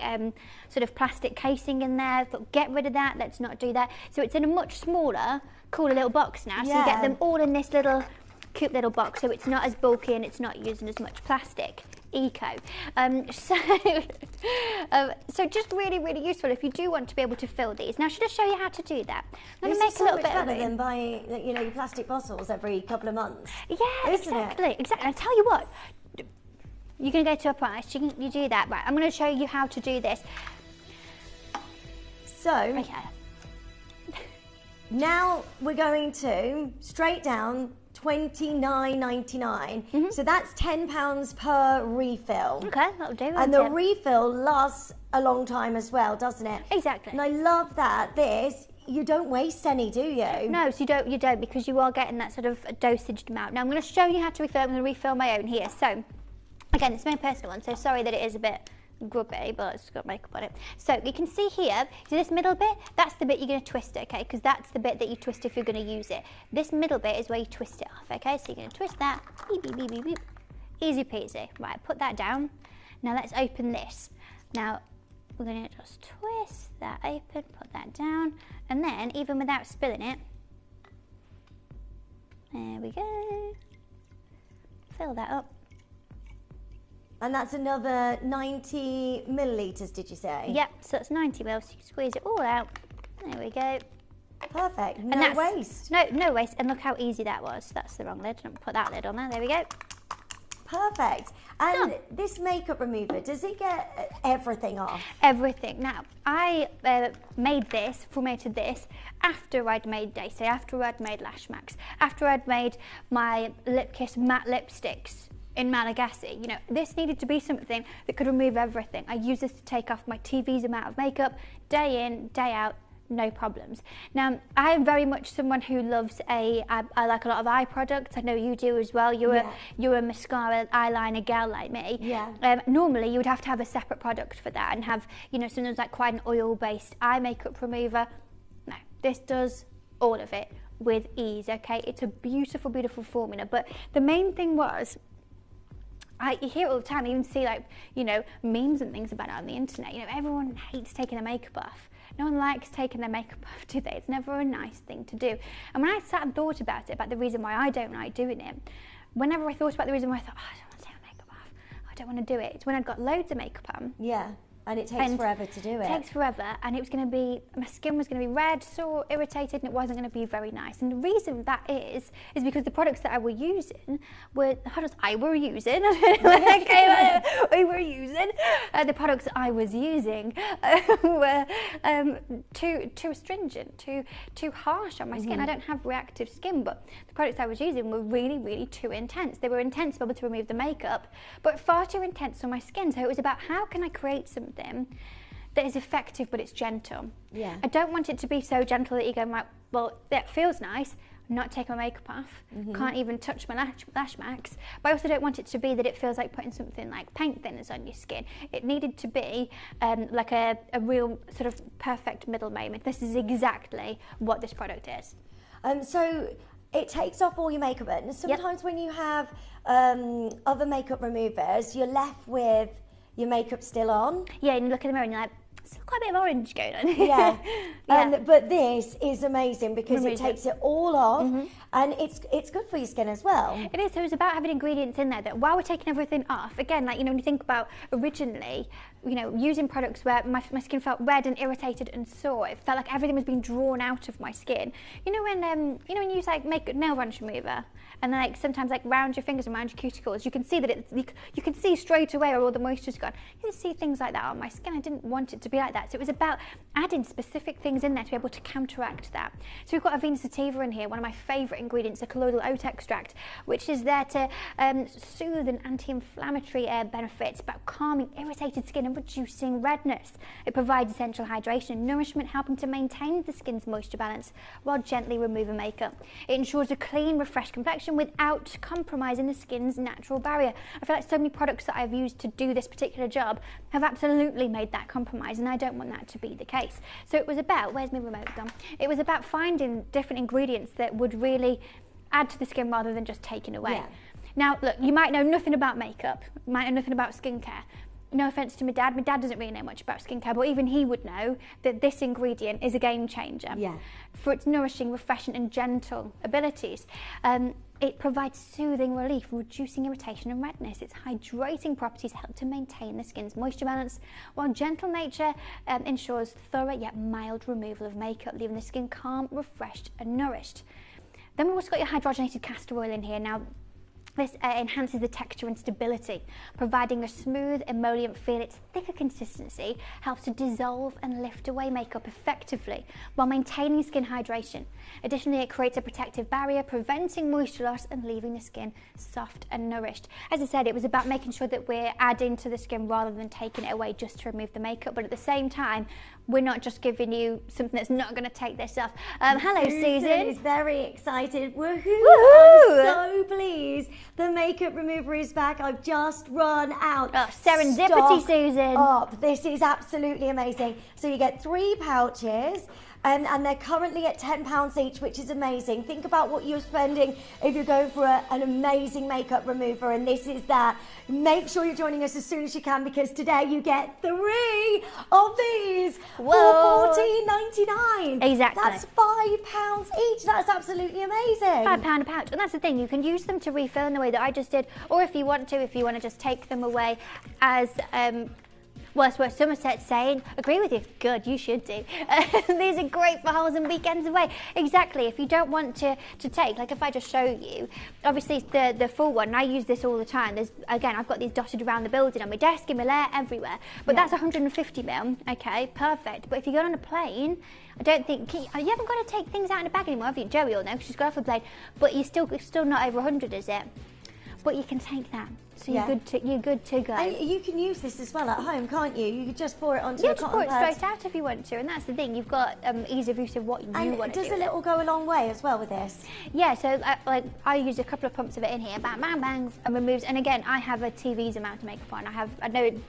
sort of plastic casing in there. I thought, get rid of that, let's not do that. So it's in a much smaller, cooler little box now. So you get them all in this little cute little box, so it's not as bulky and it's not using as much plastic. Eco. So just really, really useful if you do want to be able to fill these. Now, should I show you how to do that? I'm going to make a little bit of better than buying, your plastic bottles every couple of months. Yeah, exactly. Exactly. And I tell you what, you're going to go to a price. You do that. Right. I'm going to show you how to do this. So, okay. Now we're going to straight down $29.99. So that's £10 per refill. Okay, that'll do. And the refill lasts a long time as well, doesn't it? Exactly. And I love that. You don't waste any, do you? No, so you don't because you are getting that sort of dosaged amount. Now I'm going to show you how to refill. I'm going to refill my own here. So again, it's my personal one, so sorry that it is a bit grubby, but it's got makeup on it. So you can see here, see this middle bit? That's the bit you're going to twist it, okay? Because that's the bit that you twist if you're going to use it. This middle bit is where you twist it off, okay? So you're going to twist that, beep, beep, beep, beep, beep. Easy peasy. Right, put that down. Now let's open this. Now we're going to just twist that open, put that down, and then even without spilling it, there we go. Fill that up. And that's another 90 millilitres, did you say? Yep, so it's 90ml, so you squeeze it all out. There we go. Perfect, no waste. No waste, and look how easy that was. That's the wrong lid, don't put that lid on there, we go. Perfect. And this makeup remover, does it get everything off? Everything. Now, I formatted this after I'd made Day-Stay, after I'd made Lash Max, after I'd made my Lip Kiss matte lipsticks in Malagasy. This needed to be something that could remove everything. I use this to take off my TV's amount of makeup, day in, day out, no problems. Now, I am very much someone who loves I like a lot of eye products. I know you do as well. You're a mascara, eyeliner girl like me. Yeah. Normally, you would have to have a separate product for that and have, sometimes like quite an oil-based eye makeup remover. No, this does all of it with ease, okay? It's a beautiful, beautiful formula. But the main thing was, you hear it all the time, you even see memes and things about it on the internet. Everyone hates taking their makeup off. No one likes taking their makeup off, do they? It's never a nice thing to do. And when I sat and thought about it, about the reason why I don't like doing it, whenever I thought about the reason why I thought, I don't want to take my makeup off, I don't want to do it, it's when I'd got loads of makeup on. Yeah. And it takes forever to do it. It takes forever, and it was going to be, my skin was going to be red, sore, irritated, and it wasn't going to be very nice. And the reason that is because the products that I were using the products I was using were too astringent, too harsh on my skin. I don't have reactive skin, but the products I was using were really, really too intense. They were intense to be able to remove the makeup, but far too intense on my skin. So it was about how can I create something that is effective but it's gentle. Yeah. I don't want it to be so gentle that you go, right, well, that feels nice, I'm not taking my makeup off, can't even touch my lash max, but I also don't want it to be that it feels like putting something like paint thinners on your skin. It needed to be like a real sort of perfect middle moment. This is exactly what this product is. So it takes off all your makeup, and sometimes when you have other makeup removers, you're left with your makeup still on. Yeah, and you look in the mirror and you're like, still quite a bit of orange going on. Yeah. But this is amazing because it takes it all off, and it's good for your skin as well. It is. So it's about having ingredients in there that while we're taking everything off, again, like, when you think about originally, using products where my skin felt red and irritated and sore, it felt like everything was being drawn out of my skin. When you use nail varnish remover, and then sometimes round your fingers and around your cuticles, you can see that you can see straight away where all the moisture's gone. You can see things like that on my skin. I didn't want it to be be like that. So it was about adding specific things in there to be able to counteract that. So we've got a Venus sativa in here, one of my favourite ingredients, a colloidal oat extract, which is there to soothe and anti-inflammatory benefits, about calming irritated skin and reducing redness. It provides essential hydration and nourishment, helping to maintain the skin's moisture balance while gently removing makeup. It ensures a clean, refreshed complexion without compromising the skin's natural barrier. I feel like so many products that I've used to do this particular job have absolutely made that compromise, and I don't want that to be the case. So it was about, where's my remote gone? It was about finding different ingredients that would really add to the skin rather than just taking away. Yeah. Now, look, you might know nothing about makeup, you might know nothing about skincare. No offence to my dad doesn't really know much about skincare, but even he would know that this ingredient is a game changer for its nourishing, refreshing and gentle abilities. It provides soothing relief, reducing irritation and redness. Its hydrating properties help to maintain the skin's moisture balance, while gentle nature ensures thorough yet mild removal of makeup, leaving the skin calm, refreshed and nourished. Then we've also got your hydrogenated castor oil in here. Now, this enhances the texture and stability, providing a smooth emollient feel. Its thicker consistency helps to dissolve and lift away makeup effectively while maintaining skin hydration. Additionally, it creates a protective barrier, preventing moisture loss and leaving the skin soft and nourished. As I said, it was about making sure that we're adding to the skin rather than taking it away just to remove the makeup, but at the same time, we're not just giving you something that's not going to take this off. Hello, Susan. is very excited. Woohoo! Woohoo! I'm so pleased. The makeup remover is back. I've just run out. Oh, serendipity, Susan. Up. This is absolutely amazing. So you get 3 pouches. And they're currently at £10 each, which is amazing. Think about what you're spending if you're going for an amazing makeup remover, and this is that. Make sure you're joining us as soon as you can, because today you get 3 of these for $14.99. Exactly. That's £5 each. That's absolutely amazing. £5 a pouch, and that's the thing. You can use them to refill in the way that I just did, or if you want to just take them away as well, that's what Somerset's saying. Agree with you. Good, you should do. These are great for holes and weekends away. Exactly. If you don't want to take, like if I just show you, obviously the full one, and I use this all the time. Again, I've got these dotted around the building, on my desk, in my lair, everywhere. But that's 150ml. Okay, perfect. But if you go on a plane, I don't think, you haven't got to take things out in a bag anymore, have you? Joey will know, because she's got off a plane. But it's still not over 100, is it? But you can take that. So you're good to go. And you can use this as well at home, can't you? You can just pour it onto a cotton pour it pad. straight out if you want to, and that's the thing. You've got ease of use of what you want to do. Does a little go a long way as well with this? Yeah. So I use a couple of pumps of it in here, bang, bang, bang, and removes. And again, I have a TV's amount of makeup on. I know it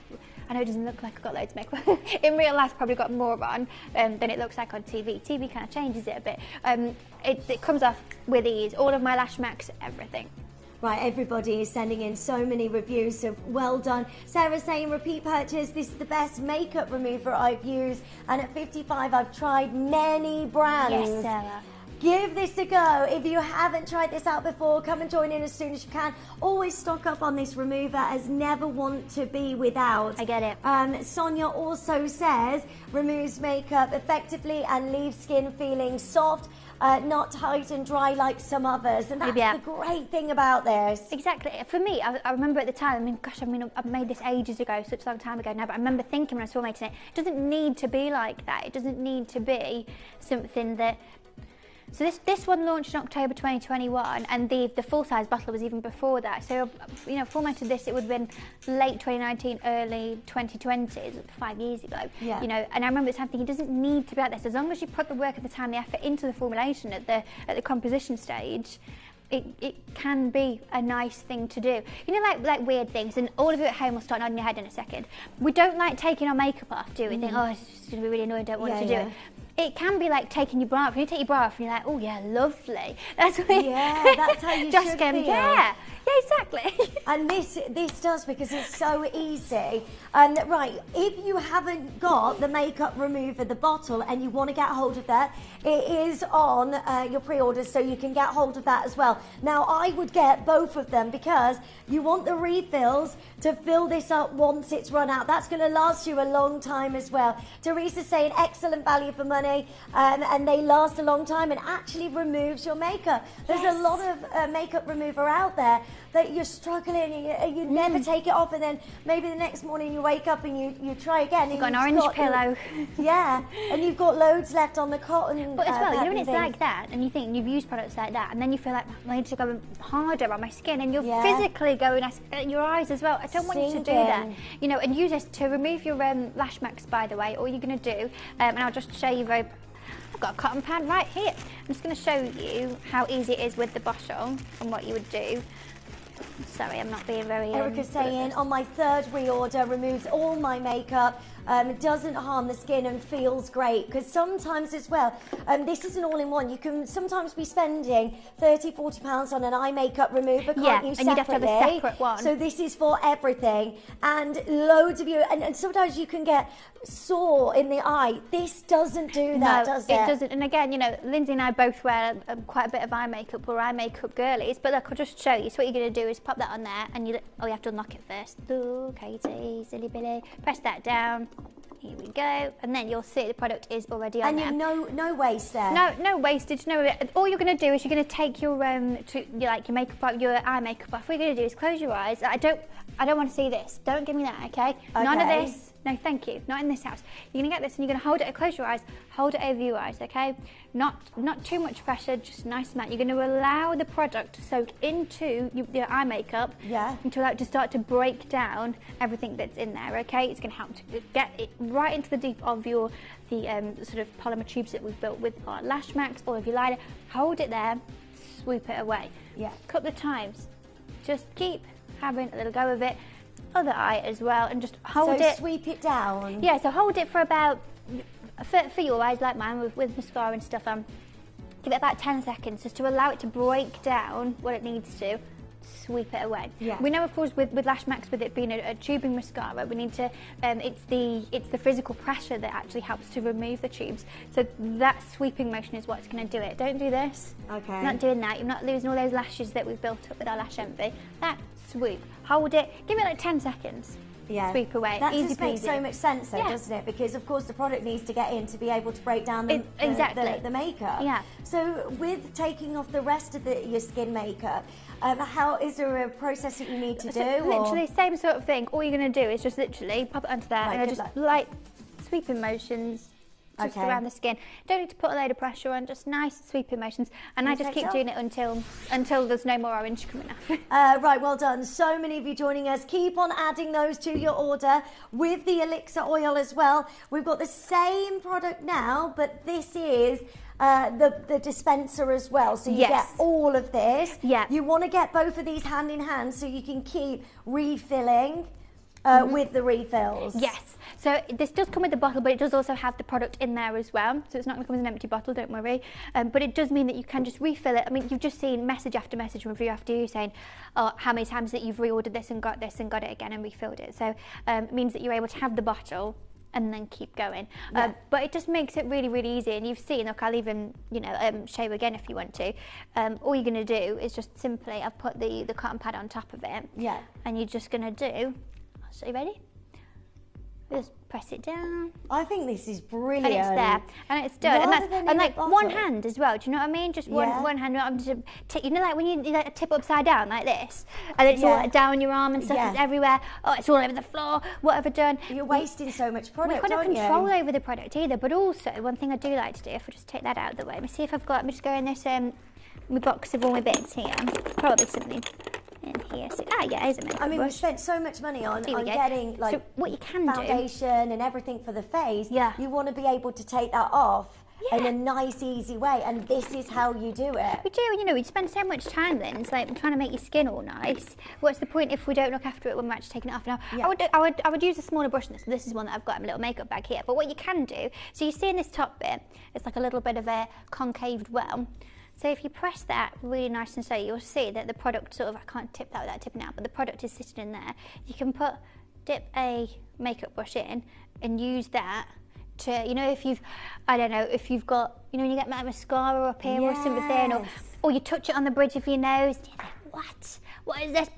doesn't look like I've got loads of makeup. In real life, probably got more on than it looks like on TV. TV kind of changes it a bit. It comes off with ease. All of my lash marks, everything. Right, everybody is sending in so many reviews, so well done. Sarah's saying, repeat purchase, this is the best makeup remover I've used, and at 55 I've tried many brands. Yes, Sarah. Give this a go. If you haven't tried this out before, come and join in as soon as you can. Always stock up on this remover, as never want to be without. I get it. Sonia also says, removes makeup effectively and leaves skin feeling soft, not tight and dry like some others. And that's the great thing about this. Exactly. For me, I remember at the time, I've made this ages ago, such a long time ago now, but I remember thinking when I saw making it, it doesn't need to be like that. It doesn't need to be something that... So this one launched in October 2021, and the full-size bottle was even before that. So, formatted this, it would have been late 2019, early 2020, 5 years ago. Yeah. And I remember at the time thinking, it doesn't need to be like this. As long as you put the work and the time, the effort into the formulation at the composition stage, it can be a nice thing to do. Like weird things, and all of you at home will start nodding your head in a second. We don't like taking our makeup off, do we? Think, oh, it's just going to be really annoying, don't want to do it. It can be like taking your bra off. When you take your bra off and you're like, oh yeah, lovely. That's what that's how you should feel. Yeah, exactly. And this does, because it's so easy. Right, if you haven't got the makeup remover, the bottle, and you want to get hold of that, it is on your pre-orders, so you can get hold of that as well. Now, I would get both of them, because you want the refills to fill this up once it's run out. That's going to last you a long time as well. Teresa's saying, excellent value for money. money, and they last a long time and actually removes your makeup. There's a lot of makeup remover out there that you're struggling and you never take it off, and then maybe the next morning you wake up and you try again. You've got an orange pillow. Yeah, and you've got loads left on the cotton. But as well, you know when it's like that, and you think you've used products like that, and then you feel like I need to go harder on my skin, and you're physically going at your eyes as well. I don't want you to do that. You know, and use this to remove your lash marks, by the way. All you're going to do, and I'll just show you I've got a cotton pad right here. I'm just going to show you how easy it is with the bottle and what you would do. Sorry, I'm not being very... Erica's saying, on my third reorder, removes all my makeup, it doesn't harm the skin and feels great. Because sometimes as well, this is an all-in-one. You can sometimes be spending £30–40 on an eye makeup remover, can't you, separately? And you'd have to have a separate one. So this is for everything. And loads of you, and sometimes you can get sore in the eye. This doesn't do that, does it? It doesn't. And again, you know, Lindsay and I both wear quite a bit of eye makeup. We're eye makeup girlies. But look, I'll just show you. So what you're going to do is pop that on there, and you have to unlock it first. Ooh, Katie, silly Billy. Press that down. Here we go, and then you'll see the product is already on there. And no waste there. No wastage. No. All you're going to do is you're going to take your your makeup off, your eye makeup off. What you're going to do is close your eyes. I don't want to see this. Don't give me that, okay? None of this. No, thank you. Not in this house. You're going to get this and you're going to hold it, close your eyes, hold it over your eyes, okay? Not too much pressure, just a nice amount. You're going to allow the product to soak into your eye makeup and to allow it to start to break down everything that's in there, okay? It's going to help to get it right into the deep of the sort of polymer tubes that we've built with our lash marks or of your liner. Hold it there, swoop it away. Yeah. A couple of times. Just keep having a little go of it. Other eye as well, and just hold it. Sweep it down. Yeah, so hold it for about, for your eyes like mine with mascara and stuff, give it about 10 seconds just to allow it to break down what it needs to. Sweep it away. Yeah. We know, of course, with lash marks, with it being a tubing mascara, we need to. It's the physical pressure that actually helps to remove the tubes. So that sweeping motion is what's going to do it. Don't do this. Okay. You're not doing that. You're not losing all those lashes that we've built up with our lash envy. That swoop. Hold it. Give it like 10 seconds. Yeah. Sweep away. That just makes so much sense, though, doesn't it? Because of course the product needs to get in to be able to break down the makeup. Yeah. So with taking off the rest of your skin makeup, how is there a process that you need to do? Literally same sort of thing. All you're going to do is just literally pop it onto there and just light sweeping motions. Just around the skin. Don't need to put a load of pressure on, just nice sweeping motions. And I just keep doing it until there's no more orange coming off. Right, well done. So many of you joining us. Keep on adding those to your order with the elixir oil as well. We've got the same product now, but this is the dispenser as well. So you get all of this. Yeah. You want to get both of these hand in hand so you can keep refilling with the refills. Yes. So this does come with the bottle, but it does also have the product in there as well. So it's not going to come with an empty bottle, don't worry. But it does mean that you can just refill it. I mean, you've just seen message after message, review after you saying, oh, how many times that you've reordered this and got it again and refilled it. So it means that you're able to have the bottle and then keep going. But it just makes it really, really easy. And you've seen, look, I'll even, show you again if you want to. All you're going to do is just simply, I've put the cotton pad on top of it. Yeah. And you're just going to do, so you ready? Just press it down. I think this is brilliant. And it's there, and it's done. And like one hand as well. Do you know what I mean? Just one hand. You know, like when you like tip upside down like this, and it's all like down your arm and stuff. It's everywhere. Oh, it's all over the floor. What have I done? You're wasting so much product. We've got no control over the product either. But also, one thing I do like to do, if I just take that out of the way, let me see if I've got. Let me just go in this my box of all my bits here. Probably something in here. So, here's a makeup brush. We spent so much money on getting like what you can foundation and everything for the face. Yeah. You want to be able to take that off in a nice, easy way, and this is how you do it. We do, we spend so much time then. It's like trying to make your skin all nice. What's the point if we don't look after it when we're actually taking it off? Now, I would use a smaller brush than this. This is one that I've got in my little makeup bag here. But what you can do, so you see in this top bit, it's like a little bit of a concaved well. So if you press that really nice and slow, you'll see that the product sort of, I can't tip that without tipping out, but the product is sitting in there. You can dip a makeup brush in and use that to, if you've got, when you get mascara up here or something, or you touch it on the bridge of your nose, what is this?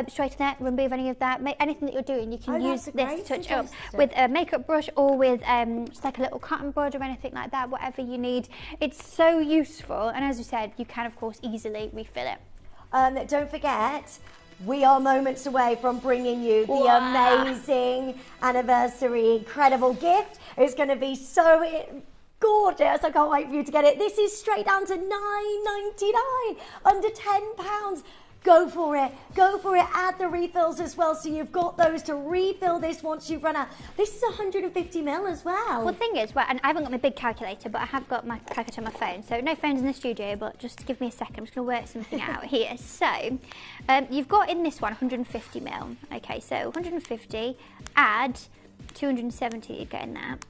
Straighten it, remove any of that. Anything that you're doing, you can use this to touch up with a makeup brush or with just like a little cotton bud or anything like that, whatever you need. It's so useful, and as you said, you can of course easily refill it. Don't forget, we are moments away from bringing you the amazing anniversary incredible gift. It's going to be so gorgeous. I can't wait for you to get it. This is straight down to $9.99, under £10. Go for it. Go for it. Add the refills as well, so you've got those to refill this once you've run out. This is 150 ml as well. Well, the thing is, and I haven't got my big calculator, but I have got my calculator on my phone. So no phones in the studio, but just give me a second. I'm just going to work something out here. So you've got in this one 150 ml. Okay, so 150, add 270 you get in that.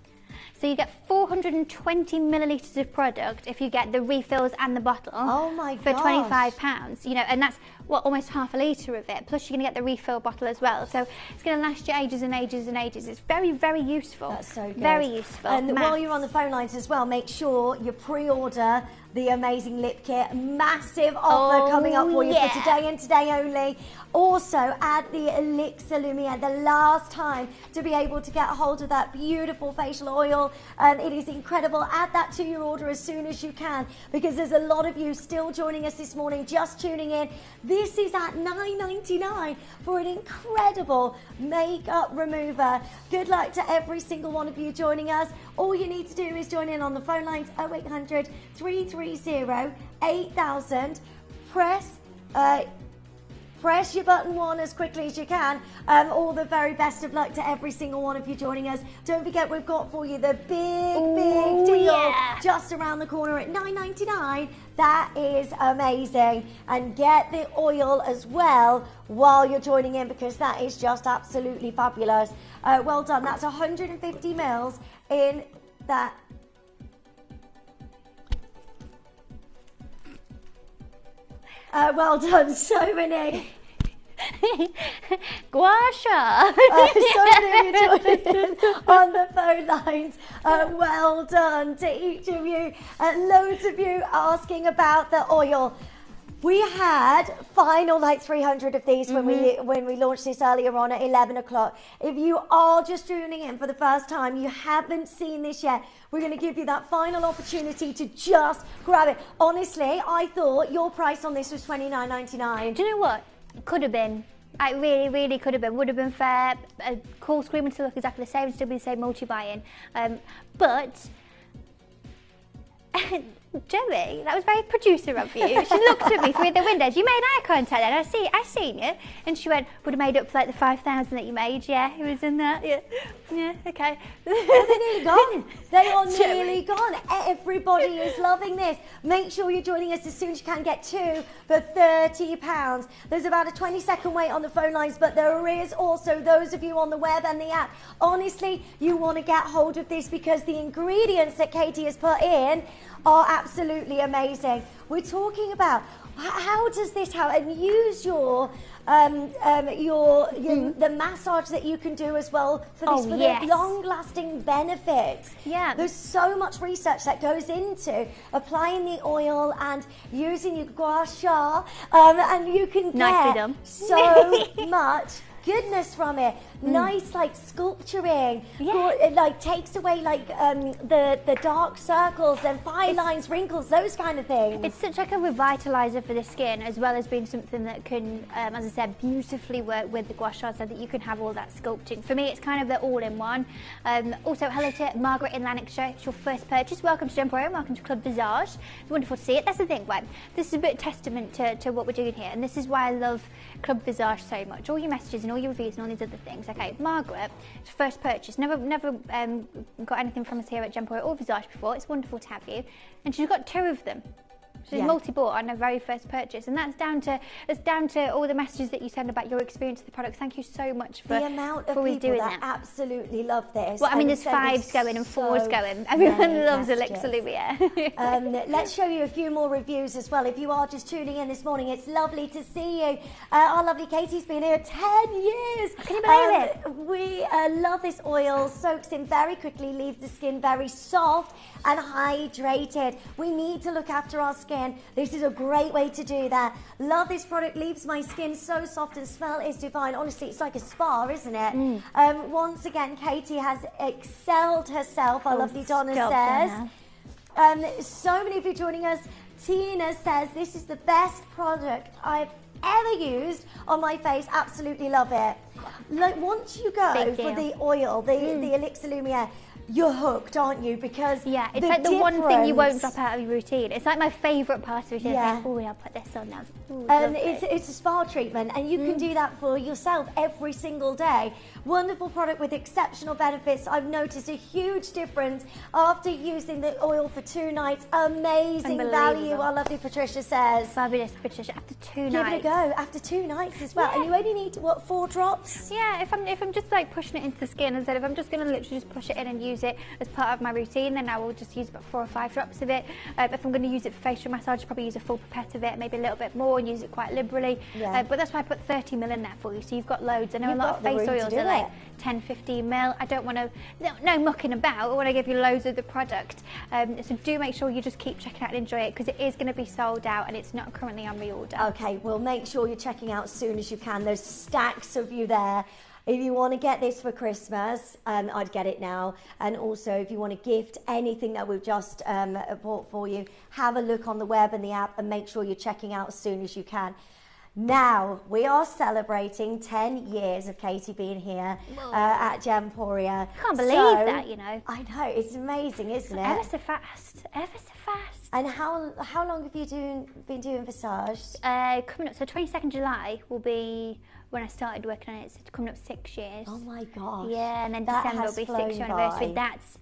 So you get 420 millilitres of product if you get the refills and the bottle. Oh my for gosh. £25, you know, and that's almost half a litre of it. Plus you're going to get the refill bottle as well. So it's going to last you ages and ages and ages. It's very, very useful. That's so good. Very useful. And while you're on the phone lines as well, make sure you pre-order the amazing lip kit. Massive offer coming up for you for today and today only. Also, add the Elixir Lumiere, the last time to be able to get a hold of that beautiful facial oil. It is incredible. Add that to your order as soon as you can, because there's a lot of you still joining us this morning, just tuning in. This is at $9.99 for an incredible makeup remover. Good luck to every single one of you joining us. All you need to do is join in on the phone lines 0800 330 8000. Press your button 1 as quickly as you can. All the very best of luck to every single one of you joining us. Don't forget, we've got for you the big deal just around the corner at $9.99. That is amazing. And get the oil as well while you're joining in, because that is just absolutely fabulous. Well done. That's 150 mils in that. Well done, so many. Gua sha. So many of you joining in on the phone lines. Well done to each of you. Loads of you asking about the oil. We had final 300 of these when we launched this earlier on at 11 o'clock. If you are just tuning in for the first time, you haven't seen this yet, we're going to give you that final opportunity to just grab it. Honestly, I thought your price on this was $29.99. Do you know what? It could have been. It really, really could have been. Would have been fair. A cool screen would still look exactly the same, still be the same multi-buy-in. But Joey, that was very producer of you. She looked at me through the windows. You made eye contact then. I seen you. And she went, would have made up for the 5,000 that you made. Yeah, it was in that. Yeah, okay. Well, they're nearly gone. They are nearly gone. Everybody is loving this. Make sure you're joining us as soon as you can. Get 2 for £30. There's about a 20-second wait on the phone lines, but there is also those of you on the web and the app. Honestly, you want to get hold of this because the ingredients that Katie has put in are absolutely amazing. We're talking about how does this help, and use your the massage that you can do as well for this for the long-lasting benefits. Yeah, there's so much research that goes into applying the oil and using your gua sha, and you can get so much goodness from it. Nice sculpturing. It takes away the dark circles and fine lines, wrinkles, those kind of things. It's such a revitalizer for the skin, as well as being something that can, as I said, beautifully work with the gua sha, so that you can have all that sculpting. For me, it's kind of the all-in-one. Also, hello to Margaret in Lanarkshire. It's your first purchase. Welcome to Gemporia and welcome to Club Visage. It's wonderful to see it. That's the thing, right? This is a bit of testament to what we're doing here, and this is why I love Club Visage so much. All your messages and all your reviews and all these other things. Okay, Margaret, first purchase. Never got anything from us here at Gemporia or Visage before. It's wonderful to have you, and she's got 2 of them. She's multi-bought on her very first purchase, and that's down to all the messages that you send about your experience of the products. Thank you so much for the amount of always people doing that absolutely love this. Well, I mean, there's 5s going and 4s going. Everyone loves Elixir Lumiere. Let's show you a few more reviews as well. If you are just tuning in this morning, it's lovely to see you. Our lovely Katie's been here 10 years. Can you believe it? We love this oil. Soaks in very quickly, leaves the skin very soft and hydrated. We need to look after our skin skin, this is a great way to do that. Love this product, leaves my skin so soft and smell is divine. Honestly, it's like a spa, isn't it? Once again, Katie has excelled herself, our lovely Donna says. So many of you joining us. Tina says, this is the best product I've ever used on my face. Absolutely love it. Like, once you go for the oil, the Elixir Lumiere, you're hooked, aren't you? Because it's like the one thing you won't drop out of your routine. It's like my favourite part of routine. Oh, I'll put this on now. Ooh, it's a spa treatment, and you can do that for yourself every single day. Wonderful product with exceptional benefits. I've noticed a huge difference after using the oil for 2 nights. Amazing value, our lovely Patricia says. Fabulous, Patricia. After 2 nights. Give it a go. After 2 nights as well. And you only need, what, 4 drops? Yeah, if I'm just like pushing it into the skin, instead if I'm just going to literally just push it in and use it as part of my routine, then I will just use about 4 or 5 drops of it. If I'm going to use it for facial massage, I'll probably use a full pipette of it, maybe a little bit more, and use it quite liberally. But that's why I put 30 ml in there for you, so you've got loads. I know a lot of face oils are like 10, 15 ml. I don't want to, no mucking about. I want to give you loads of the product. So do make sure you just keep checking out and enjoy it, because it is going to be sold out and it's not currently on reorder. Okay, well, make sure you're checking out as soon as you can. There's stacks of you there. If you want to get this for Christmas, I'd get it now. And also, if you want to gift anything that we've just bought for you, have a look on the web and the app and make sure you're checking out as soon as you can. Now, we are celebrating 10 years of Katie being here at Gemporia. I can't believe that, you know. I know, it's amazing, isn't it? Ever so fast, ever so fast. And how long have you been doing Visage? Coming up, so 22nd July will be when I started working on it. It's coming up 6 years. Oh my gosh. Yeah, and then that December will be 6 year anniversary. That's,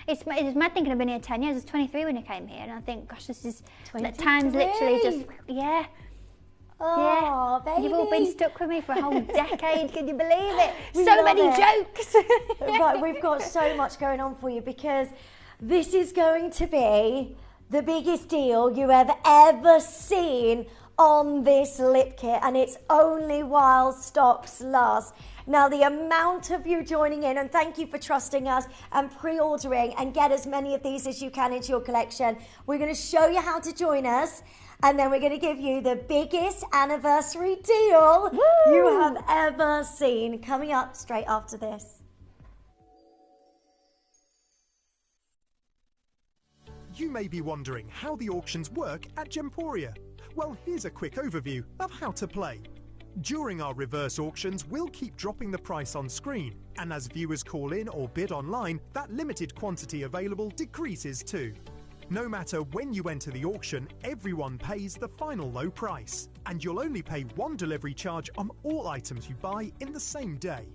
It's mad thinking I've been here 10 years. I was 23 when I came here, and I think, gosh, this is, time's literally just, Oh, baby. You've all been stuck with me for a whole decade, can you believe it? So many jokes. Right, we've got so much going on for you, because this is going to be the biggest deal you have ever seen on this lip kit, and it's only while stocks last. Now, the amount of you joining in, and thank you for trusting us and pre-ordering, and get as many of these as you can into your collection. We're going to show you how to join us, and then we're going to give you the biggest anniversary deal you have ever seen, coming up straight after this. You may be wondering how the auctions work at Gemporia. Well, here's a quick overview of how to play. During our reverse auctions, we'll keep dropping the price on screen, and as viewers call in or bid online, that limited quantity available decreases too. No matter when you enter the auction, everyone pays the final low price, and you'll only pay 1 delivery charge on all items you buy in the same day.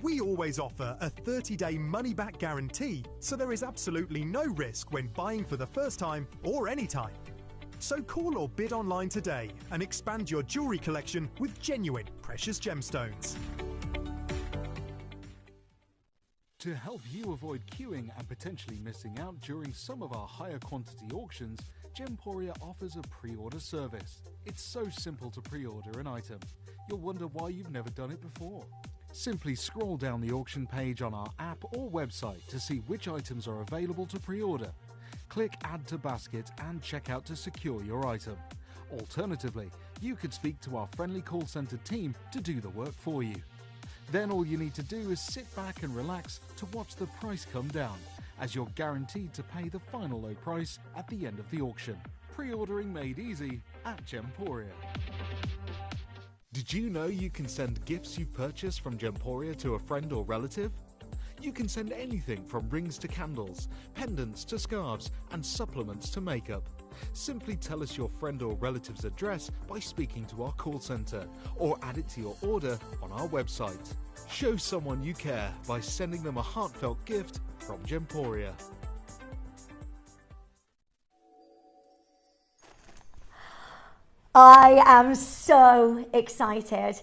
We always offer a 30-day money-back guarantee, so there is absolutely no risk when buying for the first time or any time. So call or bid online today and expand your jewellery collection with genuine precious gemstones. To help you avoid queuing and potentially missing out during some of our higher quantity auctions, Gemporia offers a pre-order service. It's so simple to pre-order an item. You'll wonder why you've never done it before. Simply scroll down the auction page on our app or website to see which items are available to pre-order. Click Add to Basket and check out to secure your item. Alternatively, you could speak to our friendly call centre team to do the work for you. Then all you need to do is sit back and relax to watch the price come down, as you're guaranteed to pay the final low price at the end of the auction. Pre-ordering made easy at Gemporia. Did you know you can send gifts you've purchased from Gemporia to a friend or relative? You can send anything from rings to candles, pendants to scarves, and supplements to makeup. Simply tell us your friend or relative's address by speaking to our call centre, or add it to your order on our website. Show someone you care by sending them a heartfelt gift from Gemporia. I am so excited.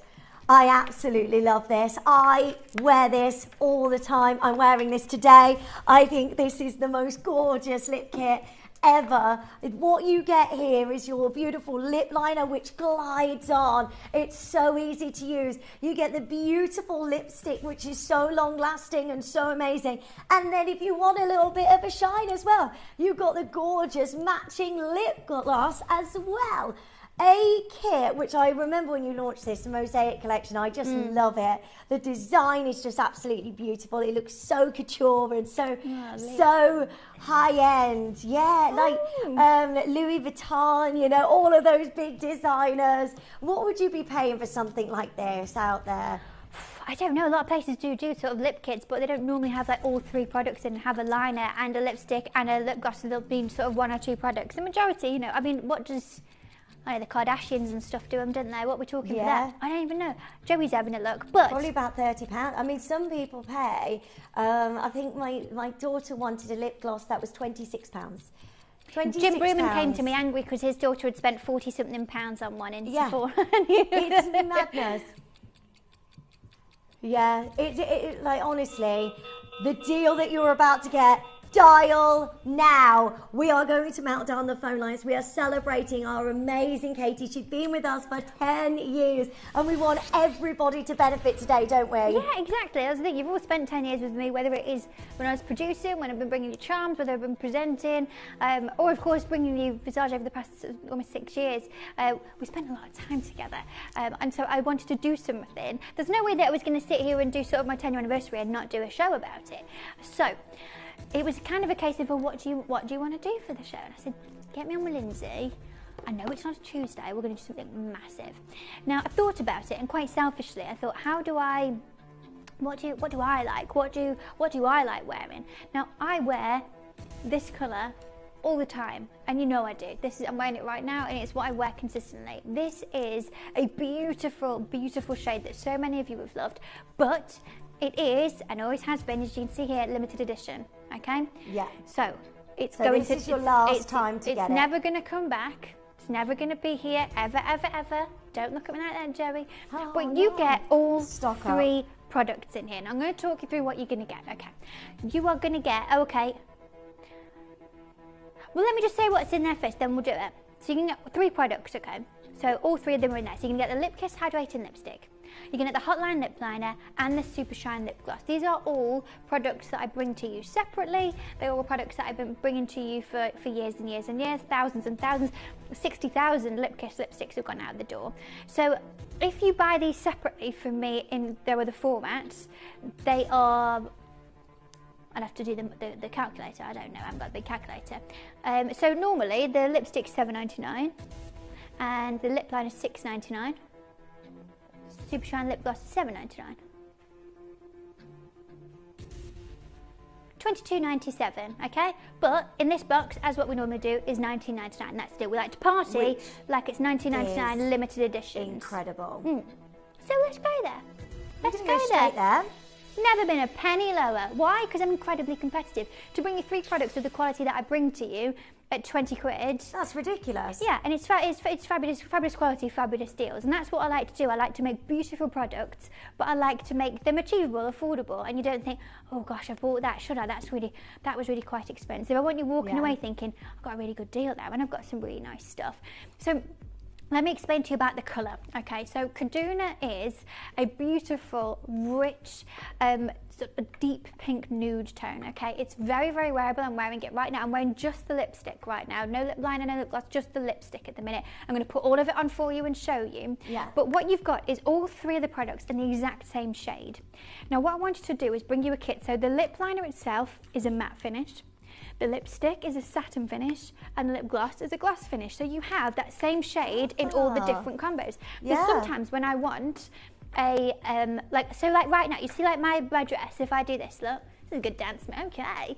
I absolutely love this. I wear this all the time. I'm wearing this today. I think this is the most gorgeous lip kit ever. What you get here is your beautiful lip liner, which glides on. It's so easy to use. You get the beautiful lipstick, which is so long lasting and so amazing. And then if you want a little bit of a shine as well, you've got the gorgeous matching lip gloss as well. A kit, which I remember when you launched this, the Mosaic collection, I just love it. The design is just absolutely beautiful. It looks so couture and so high end. Yeah, like Louis Vuitton, you know, all of those big designers. What would you be paying for something like this out there? I don't know, a lot of places do sort of lip kits, but they don't normally have like all three products and have a liner and a lipstick and a lip gloss, so there'll be sort of one or two products. The majority, you know, I mean, what does... I know the Kardashians and stuff do them, don't they? What are we talking for that? I don't even know. Joey's having a look, but... Probably about £30. I mean, some people pay. I think my daughter wanted a lip gloss that was £26. Jim Bruman came to me angry because his daughter had spent 40-something pounds on one in Sephora. It's madness. Yeah, like honestly, the deal that you're about to get, dial now. We are going to melt down the phone lines. We are celebrating our amazing Katie. She's been with us for 10 years and we want everybody to benefit today, don't we? Yeah, exactly. That's the thing. You've all spent 10 years with me, whether it is when I was producing, when I've been bringing you charms, whether I've been presenting, or of course bringing you Visage over the past almost 6 years. We spent a lot of time together, and so I wanted to do something. There's no way that I was going to sit here and do sort of my 10-year anniversary and not do a show about it. So it was kind of a case of, well, what do you want to do for the show? And I said, get me on with Lindsay. I know it's not a Tuesday, we're going to do something massive. Now, I thought about it, and quite selfishly, I thought, what do I like? What do I like wearing? Now, I wear this colour all the time, and you know I do. I'm wearing it right now, and it's what I wear consistently. This is a beautiful, beautiful shade that so many of you have loved, but it is, and always has been, as you can see here, limited edition, okay? Yeah. So this is your last time to get it. It's never going to come back. It's never going to be here, ever, ever, ever. Don't look at me like that, Joey. But you get all three products in here. And I'm going to talk you through what you're going to get, okay? You are going to get, okay. Well, let me just say what's in there first, then we'll do it. So you can get 3 products, okay? So all 3 of them are in there. So you can get the Lip Kiss Hydrating Lipstick. You can get the Hotline Lip Liner and the Super Shine Lip Gloss. These are all products that I bring to you separately. They're all products that I've been bringing to you for years and years and years, thousands and thousands. 60,000 Lip Kiss lipsticks have gone out the door. So if you buy these separately from me in their other formats, they are... I'd have to do the calculator. I don't know, I haven't got a big calculator. So normally the lipstick's $7.99 and the lip liner is $6.99. Super Shine Lip Gloss is $7.99. $22.97, okay? But in this box, as what we normally do, is $19.99, and that's it. We like to party like it's $19.99 limited edition. Incredible. So let's go there. Let's go there. Never been a penny lower. Why? Because I'm incredibly competitive. To bring you 3 products of the quality that I bring to you at 20 quid. That's ridiculous. Yeah, and it's fabulous quality, fabulous deals. And that's what I like to do. I like to make beautiful products, but I like to make them achievable, affordable. And you don't think, oh gosh, I bought that, should I? That was really quite expensive. I want you walking away thinking, I've got a really good deal there, and I've got some really nice stuff. So let me explain to you about the colour. Okay, so Kaduna is a beautiful, rich, sort of deep pink nude tone. Okay, it's very, very wearable. I'm wearing it right now. I'm wearing just the lipstick right now. No lip liner, no lip gloss, just the lipstick at the minute. I'm going to put all of it on for you and show you. Yeah. But what you've got is all 3 of the products in the exact same shade. Now, what I want you to do is bring you a kit. So the lip liner itself is a matte finish. The lipstick is a satin finish and the lip gloss is a gloss finish. So you have that same shade in all the different combos. Because sometimes when I want a, like right now, you see like my dress, if I do this, look, this is a good dance, okay.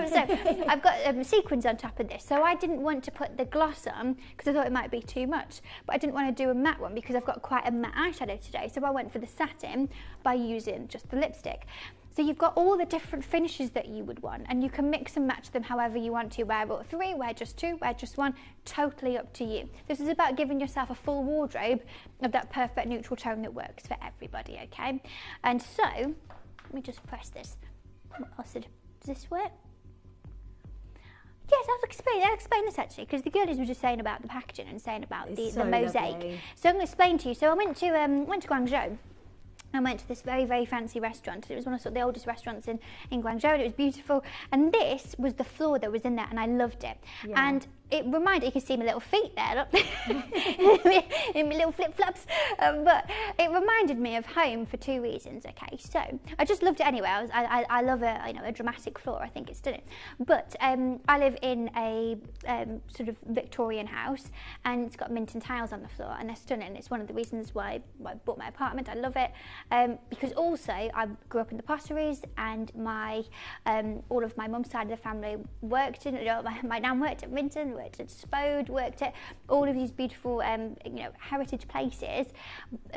So I've got sequins on top of this. So I didn't want to put the gloss on because I thought it might be too much. But I didn't want to do a matte one because I've got quite a matte eyeshadow today. So I went for the satin by using just the lipstick. So you've got all the different finishes that you would want, and you can mix and match them however you want to. Wear 3, wear just 2, wear just 1, totally up to you. This is about giving yourself a full wardrobe of that perfect neutral tone that works for everybody, okay? And so, let me just press this. What else does this work? Yes, I'll explain this actually, because the girlies were just saying about the packaging and saying about the mosaic. Lovely. So I'm going to explain to you. So I went to Guangzhou. I went to this very, very fancy restaurant. It was one of the oldest restaurants in Guangzhou, and it was beautiful. And this was the floor that was in there, and I loved it. Yeah. And it reminded, you can see my little feet there, look, in my little flip-flops. But it reminded me of home for 2 reasons, okay? So I just loved it anyway. I love a dramatic floor. I think it's stunning. But I live in a sort of Victorian house, and it's got mint and tiles on the floor, and they're stunning. It's one of the reasons why I bought my apartment. I love it. Because also I grew up in the potteries, and all of my mum's side of the family worked in, my nan worked at Minton, worked at Spode, worked at all of these beautiful heritage places,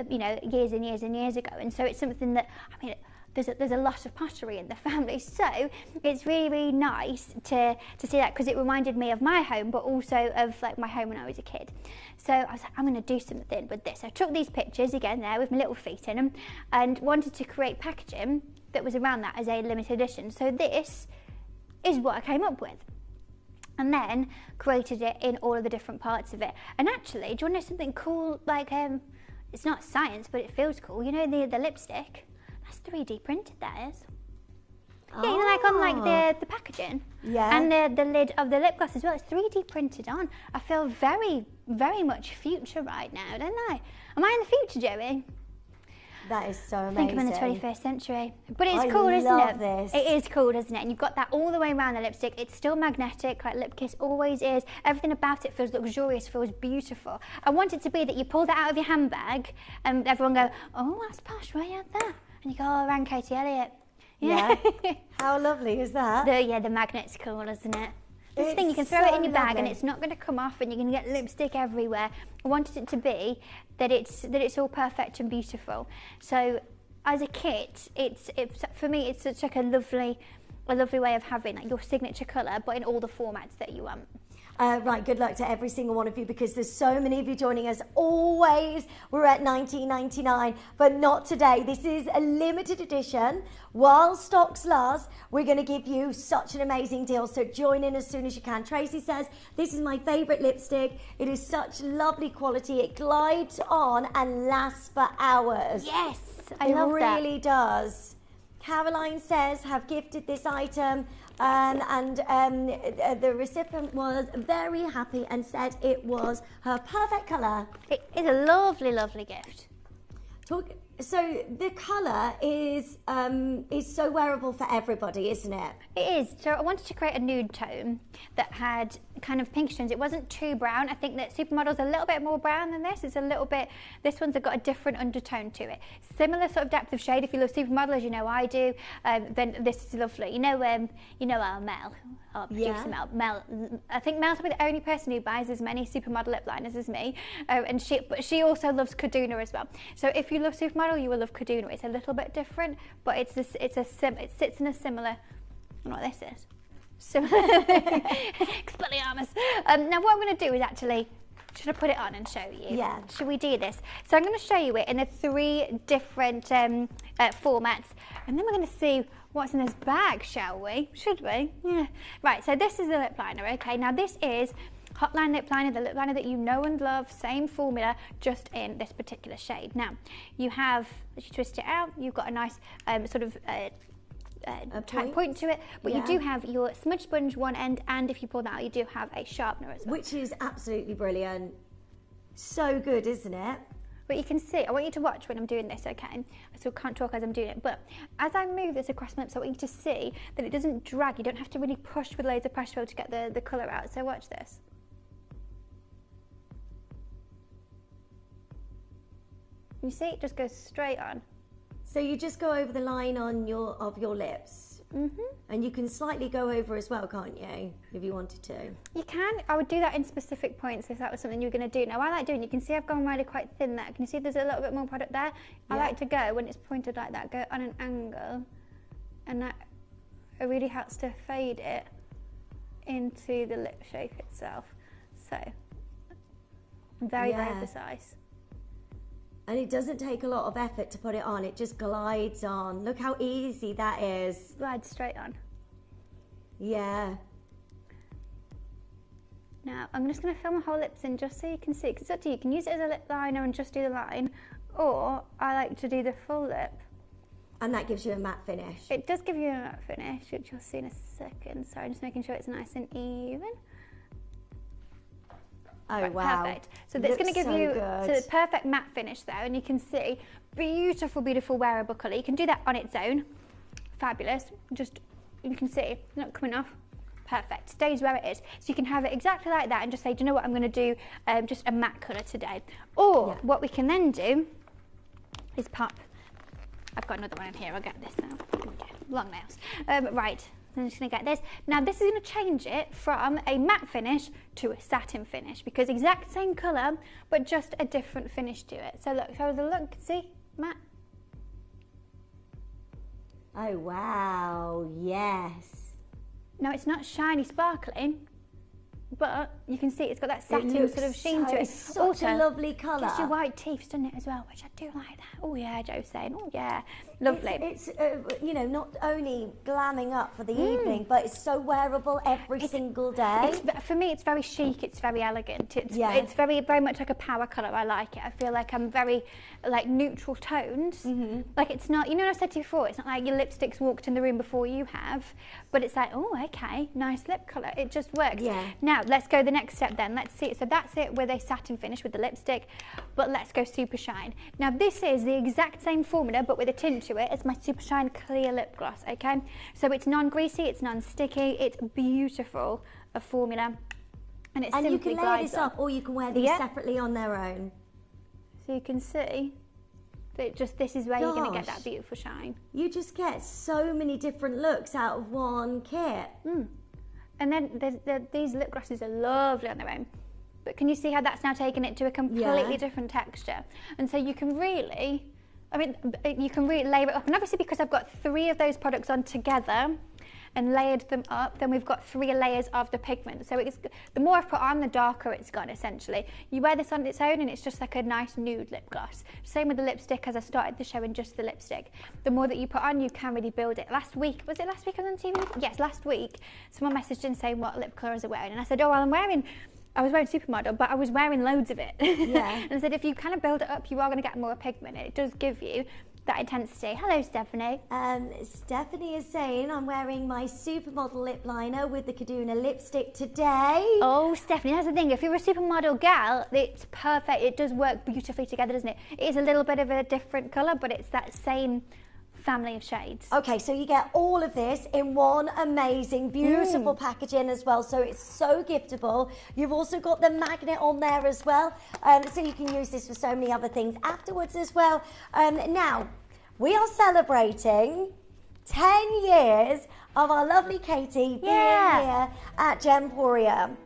years and years and years ago. And so it's something that, I mean, there's a lot of pottery in the family, so it's really, really nice to see that, because it reminded me of my home, but also of like my home when I was a kid. So I was like, I'm going to do something with this. I took these pictures again there with my little feet in them, and wanted to create packaging that was around that as a limited edition. So this is what I came up with, and then created it in all of the different parts of it. And actually, do you want to know something cool? Like, it's not science, but it feels cool. You know the lipstick? That's 3D printed, that is. Yeah, you know, like on like the packaging. Yeah. And the lid of the lip gloss as well. It's 3D printed on. I feel very, very much future right now, don't I? Am I in the future, Joey? That is so amazing. I think I'm in the 21st century. But it's I cool, isn't love it? this. It is cool, isn't it? And you've got that all the way around the lipstick. It's still magnetic, like Lip Kiss always is. Everything about it feels luxurious, feels beautiful. I want it to be that you pull that out of your handbag and everyone go, oh, that's posh, where you had that? And you go, oh, around Katie Elliott. Yeah. How lovely is that? The magnet's cool, isn't it? This thing, you can throw it in your bag and it's not going to come off, and you're going to get lipstick everywhere. I wanted it to be that it's all perfect and beautiful. So as a kit, it's for me, it's such like a lovely way of having like your signature colour, but in all the formats that you want. Right, good luck to every single one of you, because there's so many of you joining us. Always, we're at $19.99, but not today. This is a limited edition. While stocks last, we're going to give you such an amazing deal, so join in as soon as you can. Tracy says, this is my favourite lipstick. It is such lovely quality. It glides on and lasts for hours. Yes, I love that. It really does. Caroline says, have gifted this item. The recipient was very happy and said it was her perfect colour. It is a lovely, lovely gift. So the colour is so wearable for everybody, isn't it? It is. So I wanted to create a nude tone that had kind of pink tones. It wasn't too brown. I think that Supermodel's a little bit more brown than this. It's a little bit, this one's got a different undertone to it. Similar sort of depth of shade. If you love Supermodel, as you know I do, then this is lovely. You know our Mel, our producer Mel. I think Mel's probably the only person who buys as many Supermodel lip liners as me, but she also loves Kaduna as well. So if you love Supermodel, you will love Kaduna. It's a little bit different, but it sits in a similar. I don't know what this is. Similar. Expelliarmus. Now what I'm going to do is actually, should I put it on and show you? Yeah. Should we do this? So I'm going to show you it in the 3 different formats, and then we're going to see what's in this bag, shall we? Should we? Yeah. Right, so this is the lip liner, okay? Now this is Hotline lip liner, the lip liner that you know and love, same formula, just in this particular shade. Now, you have, as you twist it out, you've got a nice sort of tight point to it, but you do have your smudge sponge one end, and if you pull that out, you do have a sharpener as well. Which is absolutely brilliant. So good, isn't it? But you can see, I want you to watch when I'm doing this, okay? I still can't talk as I'm doing it, but as I move this across my lips, I want you to see that it doesn't drag. You don't have to really push with loads of pressure to get the colour out, so watch this. You see, it just goes straight on. So you just go over the line on your lips, and you can slightly go over as well, can't you? If you wanted to. You can. I would do that in specific points if that was something you were going to do. Now I like doing. You can see I've gone really quite thin there. Can you see there's a little bit more product there? I like to go when it's pointed like that. Go on an angle, and that really helps to fade it into the lip shape itself. So very precise. And it doesn't take a lot of effort to put it on. It just glides on. Look how easy that is. Glides straight on. Yeah. Now, I'm just going to fill my whole lips in just so you can see, because it's up to you. You can use it as a lip liner and just do the line, or I like to do the full lip. And that gives you a matte finish. It does give you a matte finish, which you'll see in a second. So I'm just making sure it's nice and even. Oh, right, wow. Perfect. So that's going to give you the perfect matte finish there, and you can see beautiful, beautiful wearable colour. You can do that on its own. Fabulous. Just, you can see, it's not coming off. Perfect. Stays where it is. So you can have it exactly like that and just say, do you know what, I'm going to do just a matte colour today. Or what we can then do is pop. I've got another one in here. I'll get this now. Okay. Long nails. Right. I'm just going to get this. Now this is going to change it from a matte finish to a satin finish, because exact same colour but just a different finish to it. So look, have a look, see, matte. Oh wow, yes. Now it's not shiny sparkling, but you can see it's got that satin sort of sheen to it. It's such a lovely colour. Gives you white teeth, doesn't it, as well, which I do like that. Oh yeah, Joe's saying, oh yeah, lovely. It's you know, not only glamming up for the evening, but it's so wearable every single day. For me, it's very chic, it's very elegant. It's very, very much like a power colour. I like it. I feel like I'm very, like, neutral tones. Like, it's not, you know what I said to you before, it's not like your lipstick's walked in the room before you have, but it's like, oh, okay, nice lip colour. It just works. Yeah. Now, let's go the next step then. Let's see. So that's it with a satin finish with the lipstick, but let's go super shine. Now, this is the exact same formula, but with a tint to it. It's my super shine clear lip gloss, okay? So it's non-greasy, it's non-sticky, it's beautiful, a formula, and it simply you can layer this up, or you can wear these separately on their own. So you can see that this is where you're going to get that beautiful shine. You just get so many different looks out of one kit. And then these lip glosses are lovely on their own. But can you see how that's now taken it to a completely different texture? And so you can really, you can really layer it up. And obviously, because I've got 3 of those products on together and layered them up, then we've got 3 layers of the pigment. So the more I've put on, the darker it's gone, essentially. You wear this on its own and it's just like a nice nude lip gloss. Same with the lipstick, as I started the show in just the lipstick. The more that you put on, you can really build it. Last week, was it last week I was on TV? Yes, last week, someone messaged in saying what lip colour I was wearing. And I said, oh, well, I was wearing Supermodel, but I was wearing loads of it. And I said, if you kind of build it up, you are going to get more pigment. It does give you that intensity. Hello, Stephanie. Stephanie is saying, I'm wearing my Supermodel lip liner with the Kaduna lipstick today. Oh, Stephanie, that's the thing. If you're a Supermodel gal, it's perfect. It does work beautifully together, doesn't it? It is a little bit of a different colour, but it's that same family of shades. Okay, so you get all of this in one amazing, beautiful packaging as well, so it's so giftable. You've also got the magnet on there as well, so you can use this for so many other things afterwards as well. Now, we are celebrating 10 years of our lovely Katie being here at Gemporia.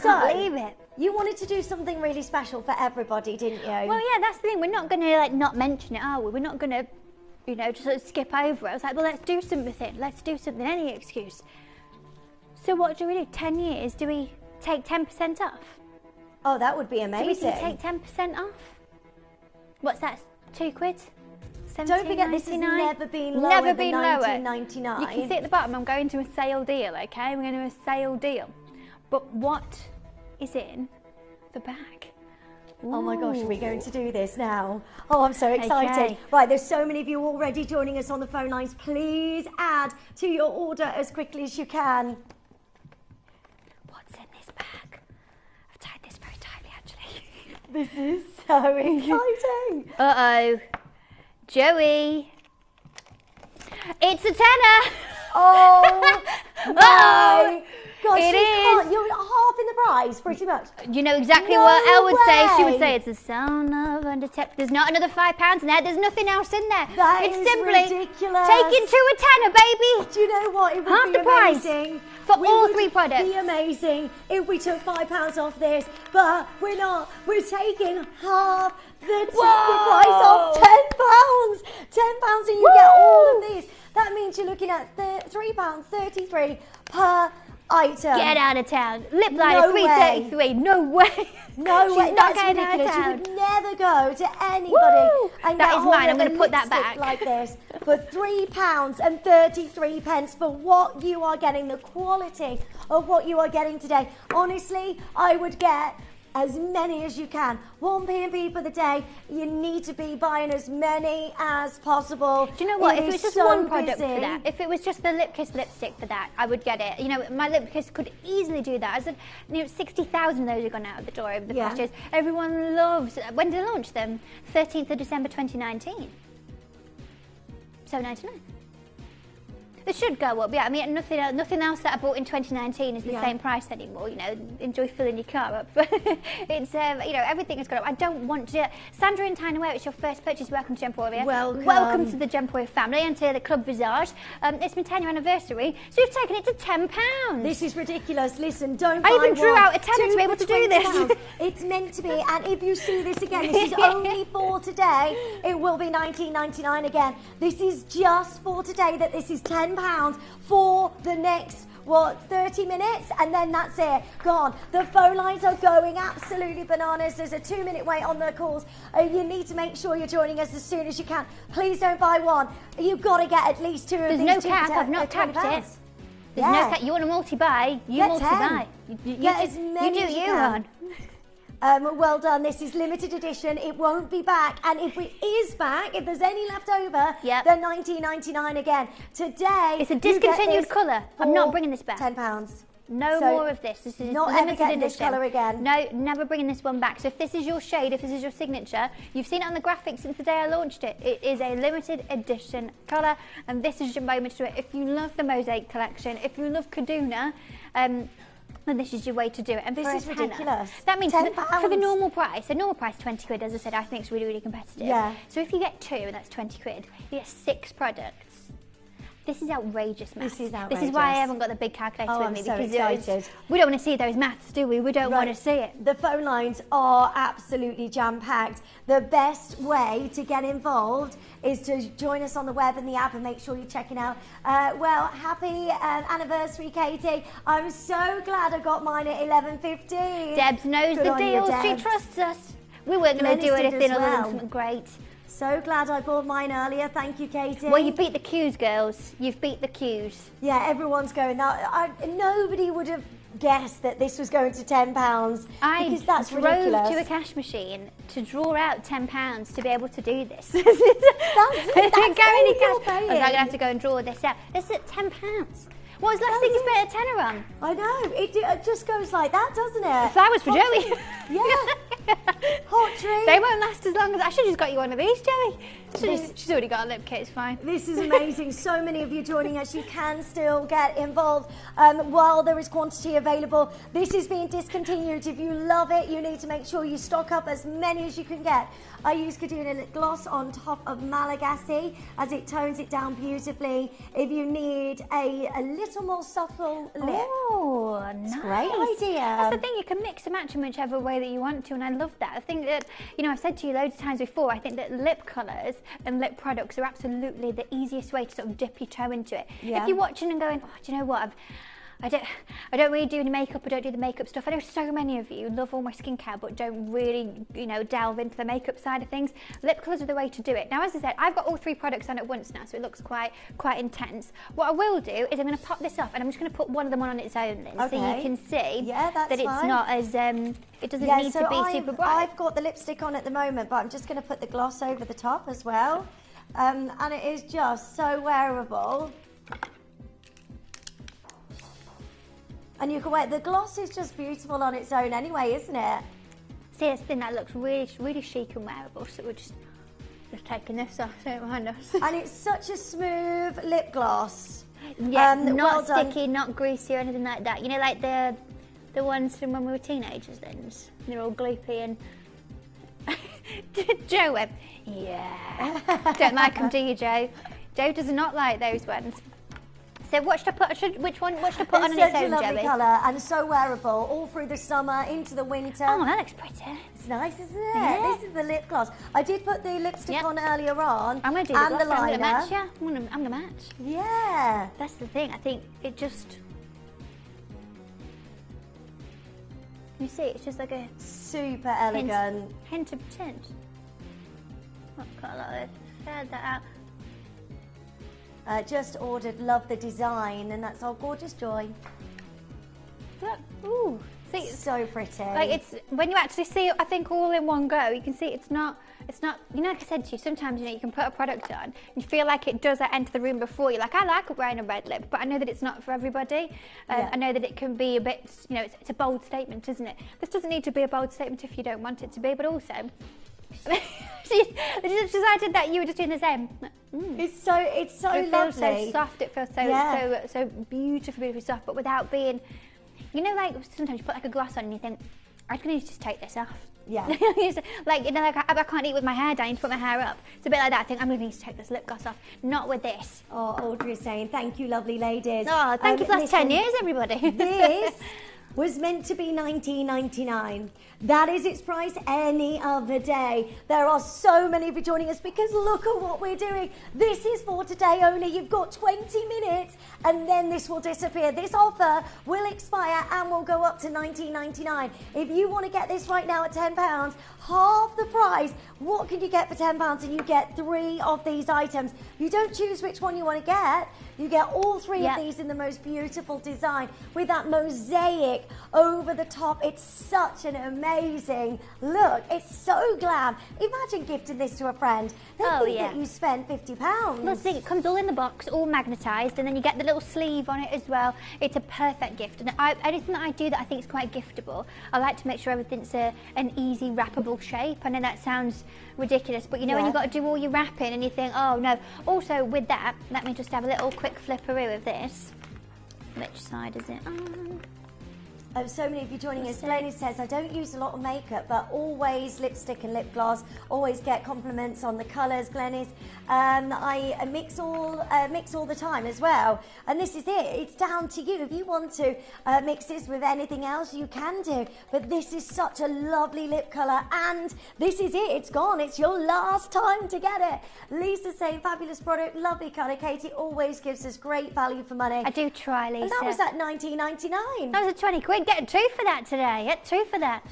Can't believe it. You wanted to do something really special for everybody, didn't you? Well, yeah, that's the thing. We're not going to not mention it, are we? We're not going to just sort of skip over it. I was like, well, let's do something. Let's do something, any excuse. So what do we do? 10 years, do we take 10% off? Oh, that would be amazing. Do we take 10% off? What's that, £2? Don't forget, this has never been lower than $19.99. You can see at the bottom, I'm going to a sale deal, okay? We're going to do a sale deal. But what is in the bag? Oh my gosh, are we going to do this now? Oh, I'm so excited. Okay. Right, there's so many of you already joining us on the phone lines. Please add to your order as quickly as you can. What's in this bag? I've tied this very tightly, actually. This is so exciting. Uh-oh. Joey. It's a tenner. Oh, my gosh, It is. You're half in the price, pretty much. You know exactly what Elle would say. She would say, it's the sound of undetected. There's not another £5 in there. There's nothing else in there. That it's is simply ridiculous. taken to a tenner, baby. Do you know what? It would Half be the price amazing. for all 3 products. It would be amazing if we took £5 off this, but we're not. We're taking half the price off, £10. £10 and you get all of these. That means you're looking at £3.33 per item. Get out of town. Lip liner No 333. No way. No way, She's not that's going out of ridiculous. You town. would never go to anybody Woo! and That get is hold mine. of I'm gonna a put that lipstick back. like this for £3.33 for what you are getting, the quality of what you are getting today. Honestly, I would get as many as you can. 1 P&P for the day. You need to be buying as many as possible. Do you know what? It If it was is just so one product busy. for that, if it was just the Lip Kiss lipstick for that, I would get it. You know, my Lip Kiss could easily do that. I said, 60,000 of those have gone out of the door over the past years. Everyone loves. When did they launch them? 13th of December 2019. $7.99. It should go up, yeah. I mean, nothing else that I bought in 2019 is the same price anymore. You know, enjoy filling your car up. But it's, you know, everything has gone up. I don't want to. Sandra in Tyne-Away, it's your first purchase. Welcome to Gemporia. Welcome to the Gemporia family and to the Club Visage. It's been 10-year anniversary, so you've taken it to £10. This is ridiculous. Listen, don't I buy even drew one. out a tenner to be able to do this. £20. It's meant to be, and if you see this again, this is only for today. It will be $19.99 again. This is just for today. That this is £10 for the next 30 minutes, and then that's it, gone. The phone lines are going absolutely bananas. There's a 2-minute wait on the calls. You need to make sure you're joining us as soon as you can. Please don't buy one. You've got to get at least 2 of There's these. no cap. I've not tapped it. There's no cap. You want to multi-buy? You multi-buy. You Get as many you do as you you can. on. Well done. This is limited edition. It won't be back. And if it is back, if there's any left over, then $19.99 again. Today, it's a discontinued colour. I'm not bringing this back. £10. No more of this. This is not limited ever getting edition. this colour again. No, never bringing this one back. So if this is your shade, if this is your signature, you've seen it on the graphics since the day I launched it. It is a limited edition colour, and this is your moment to do it. If you love the Mosaic collection, if you love Kaduna, then this is your way to do it. And this is ridiculous. That means for the normal price, the normal price £20, as I said, I think is really, really competitive. Yeah. So if you get 2, and that's £20, you get 6 products. This is outrageous maths. This is outrageous. This is why I haven't got the big calculator with me. I'm so because excited. We don't want to see those maths, do we? We don't want to see it. The phone lines are absolutely jam-packed. The best way to get involved is to join us on the web and the app and make sure you're checking out. Well, happy anniversary, Katie. I'm so glad I got mine at 11:15. Debs knows the deal. She trusts us. We weren't going to do anything other than something great. So glad I bought mine earlier. Thank you, Katie. Well, you beat the queues, girls. You've beat the queues. Yeah, everyone's going. Now, nobody would have guessed that this was going to £10. Because that's ridiculous. I drove to a cash machine to draw out £10 to be able to do this. That's all you're paying. I was going to have to go and draw this out. This is at £10. What was the last thing you spent a tenner on? I know. It just goes like that, doesn't it? Flowers for Joey. Yeah. Hot treat. They won't last as long as... I should have just got you one of these, Joey. She's already got a lip kit, it's fine. This is amazing. So many of you joining us. You can still get involved while there is quantity available. This is being discontinued. If you love it, you need to make sure you stock up as many as you can get. I use Kaduna lip gloss on top of Malagasy as it tones it down beautifully. If you need a little more subtle lip. Oh, nice. Great idea. That's the thing, you can mix and match in whichever way that you want to, and I love that. I think that, you know, I've said to you loads of times before, I think that lip colours and lip products are absolutely the easiest way to sort of dip your toe into it. Yeah. If you're watching and going, oh, do you know what, I don't really do any makeup, I don't do the makeup stuff. I know so many of you love all my skincare but don't really, you know, delve into the makeup side of things. Lip colours are the way to do it. Now, as I said, I've got all 3 products on at once now, so it looks quite intense. What I will do is I'm going to pop this off and I'm just going to put one of them on its own then, so you can see that it's not as, it doesn't need to be super bright. I've got the lipstick on at the moment, but I'm just going to put the gloss over the top as well. And it is just so wearable. And you can wear, the gloss is just beautiful on its own anyway, isn't it? See, this thing that looks really, really chic and wearable, so we're just taking this off, don't mind us. And it's such a smooth lip gloss. Yeah, not sticky, not greasy or anything like that. You know, like the ones from when we were teenagers then, they're all gloopy and... Joe went, yeah. Don't like them, do you, Joe? Joe does not like those ones. So what should I put? Which one? What should I put on its own, Joey? It's such a lovely colour and so wearable all through the summer into the winter. Oh, that looks pretty. It's nice, isn't it? Yeah. This is the lip gloss. I did put the lipstick on earlier on. I'm going to do the gloss. The liner. I'm going to match. Yeah, I'm going to match. Yeah. That's the thing. I think it just. You see, it's just like a super elegant hint of tint. Oh, got a lot of this. Add that out. Just ordered, love the design, and that's our gorgeous Joy. Look, ooh, see, so pretty. Like it's when you actually see it, I think all in one go, you can see it's not. You know, like I said to you, sometimes you can put a product on and you feel like it does enter the room before you. Like I like wearing a red lip, but I know that it's not for everybody. I know that it can be a bit, it's a bold statement, isn't it? This doesn't need to be a bold statement if you don't want it to be, but also. She decided that you were just doing the same. It's so it lovely. Feels so soft. It feels so beautifully soft, but without being, like sometimes you put like a gloss on and you think, I'm gonna just take this off. Yeah. Like I can't eat with my hair down. I need to put my hair up. It's a bit like that. I think I'm gonna need to take this lip gloss off. Not with this. Oh, Audrey is saying thank you, lovely ladies. Oh, thank you for the last 10 years, everybody. This was meant to be $19.99. That is its price any other day. There are so many of you joining us because look at what we're doing. This is for today only. You've got 20 minutes and then this will disappear. This offer will expire and will go up to $19.99. If you want to get this right now at £10, half the price, what can you get for £10? And you get 3 of these items. You don't choose which one you want to get. You get all 3 of these in the most beautiful design with that mosaic over the top. It's such an amazing look. It's so glam. Imagine gifting this to a friend. They think that you spent £50. Well, see, it comes all in the box, all magnetised, and then you get the little sleeve on it as well. It's a perfect gift. And anything that I do that I think is quite giftable, I like to make sure everything's an easy wrappable shape. I know that sounds ridiculous, but when you've got to do all your wrapping and you think, oh no. Also with that, let me just have a little quick flipperoo of this. Which side is it on? So many of you joining us. Glennie says, I don't use a lot of makeup, but always lipstick and lip gloss. Always get compliments on the colours, Glennie's. I mix all the time as well. And this is it. It's down to you. If you want to mix this with anything else, you can do. But this is such a lovely lip colour. And this is it. It's gone. It's your last time to get it. Lisa's saying, fabulous product, lovely colour. Katie always gives us great value for money. I do try, Lisa. And that was at $19.99. That was a 20 quid. Get 2 for that today. Get 2 for that.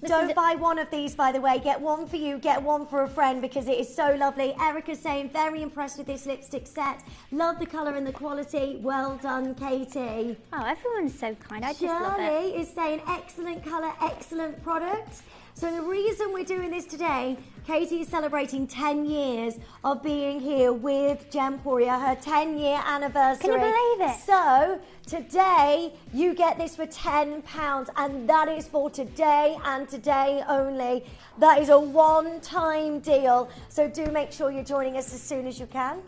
Don't buy one of these, by the way. Get one for you, get one for a friend because it is so lovely. Erica's saying, very impressed with this lipstick set. Love the colour and the quality. Well done, Katie. Oh, everyone's so kind. I just love it. Shirley is saying, excellent colour, excellent product. So the reason we're doing this today, Katie is celebrating 10 years of being here with Gemporia, her 10-year anniversary. Can you believe it? So today you get this for £10 and that is for today and today only. That is a one-time deal. So do make sure you're joining us as soon as you can.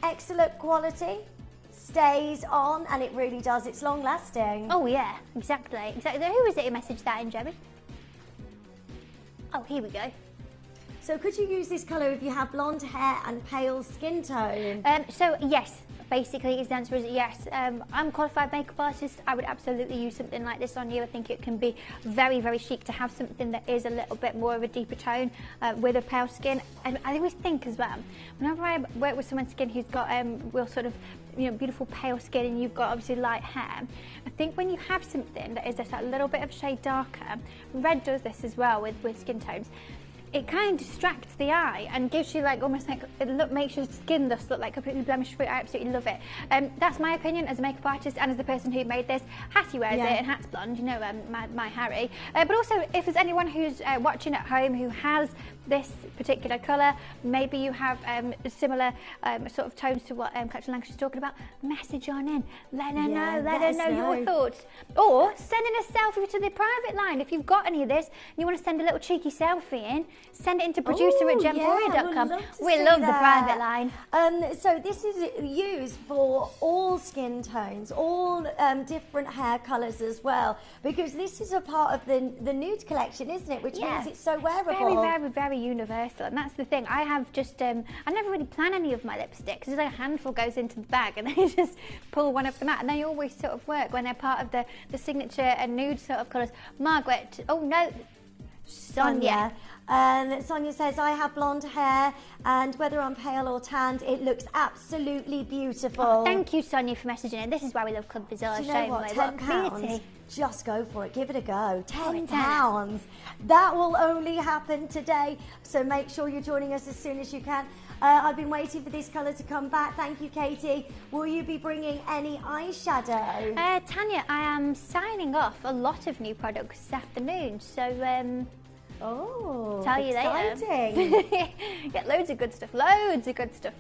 Excellent quality. Stays on and it really does. It's long lasting. Oh yeah, exactly. Who was it who messaged that in, Jerry? Oh, here we go. So could you use this colour if you have blonde hair and pale skin tone? So yes, basically his answer is yes. I'm a qualified makeup artist. I would absolutely use something like this on you. I think it can be very, very chic to have something that is a little bit more of a deeper tone with a pale skin. And I always think as well, whenever I work with someone's skin who's got real sort of beautiful pale skin and you've got obviously light hair, I think when you have something that is just a little bit of shade darker, red does this as well with skin tones, it kind of distracts the eye and gives you like almost like makes your skin just look like completely blemish free. I absolutely love it. That's my opinion as a makeup artist and as the person who made this. Hattie wears it and Hat's blonde, my Harry. But also if there's anyone who's watching at home who has this particular colour, maybe you have similar sort of tones to what Captain Lancashire's talking about, message on in, let her know your thoughts, or send in a selfie to the private line. If you've got any of this and you want to send a little cheeky selfie in, send it into producer@gemporia.com. We love the private line. So this is used for all skin tones, all different hair colours as well, because this is a part of the nude collection, isn't it? Which means it's so wearable. It's very, very, very universal, and that's the thing. I have just, I never really plan any of my lipsticks. There's like a handful goes into the bag, and I just pull one of them out, and they always sort of work when they're part of the signature and nude sort of colours. Margaret, oh no. Sonia. Sonia says, I have blonde hair, and whether I'm pale or tanned, it looks absolutely beautiful. Oh, thank you, Sonia, for messaging in. This is why we love Club Visage. Do you know what? £10. Just go for it. Give it a go. £10. That will only happen today. So make sure you're joining us as soon as you can. I've been waiting for this colour to come back. Thank you, Katie. Will you be bringing any eyeshadow? Tanya, I am signing off a lot of new products this afternoon. So, tell you later. Get loads of good stuff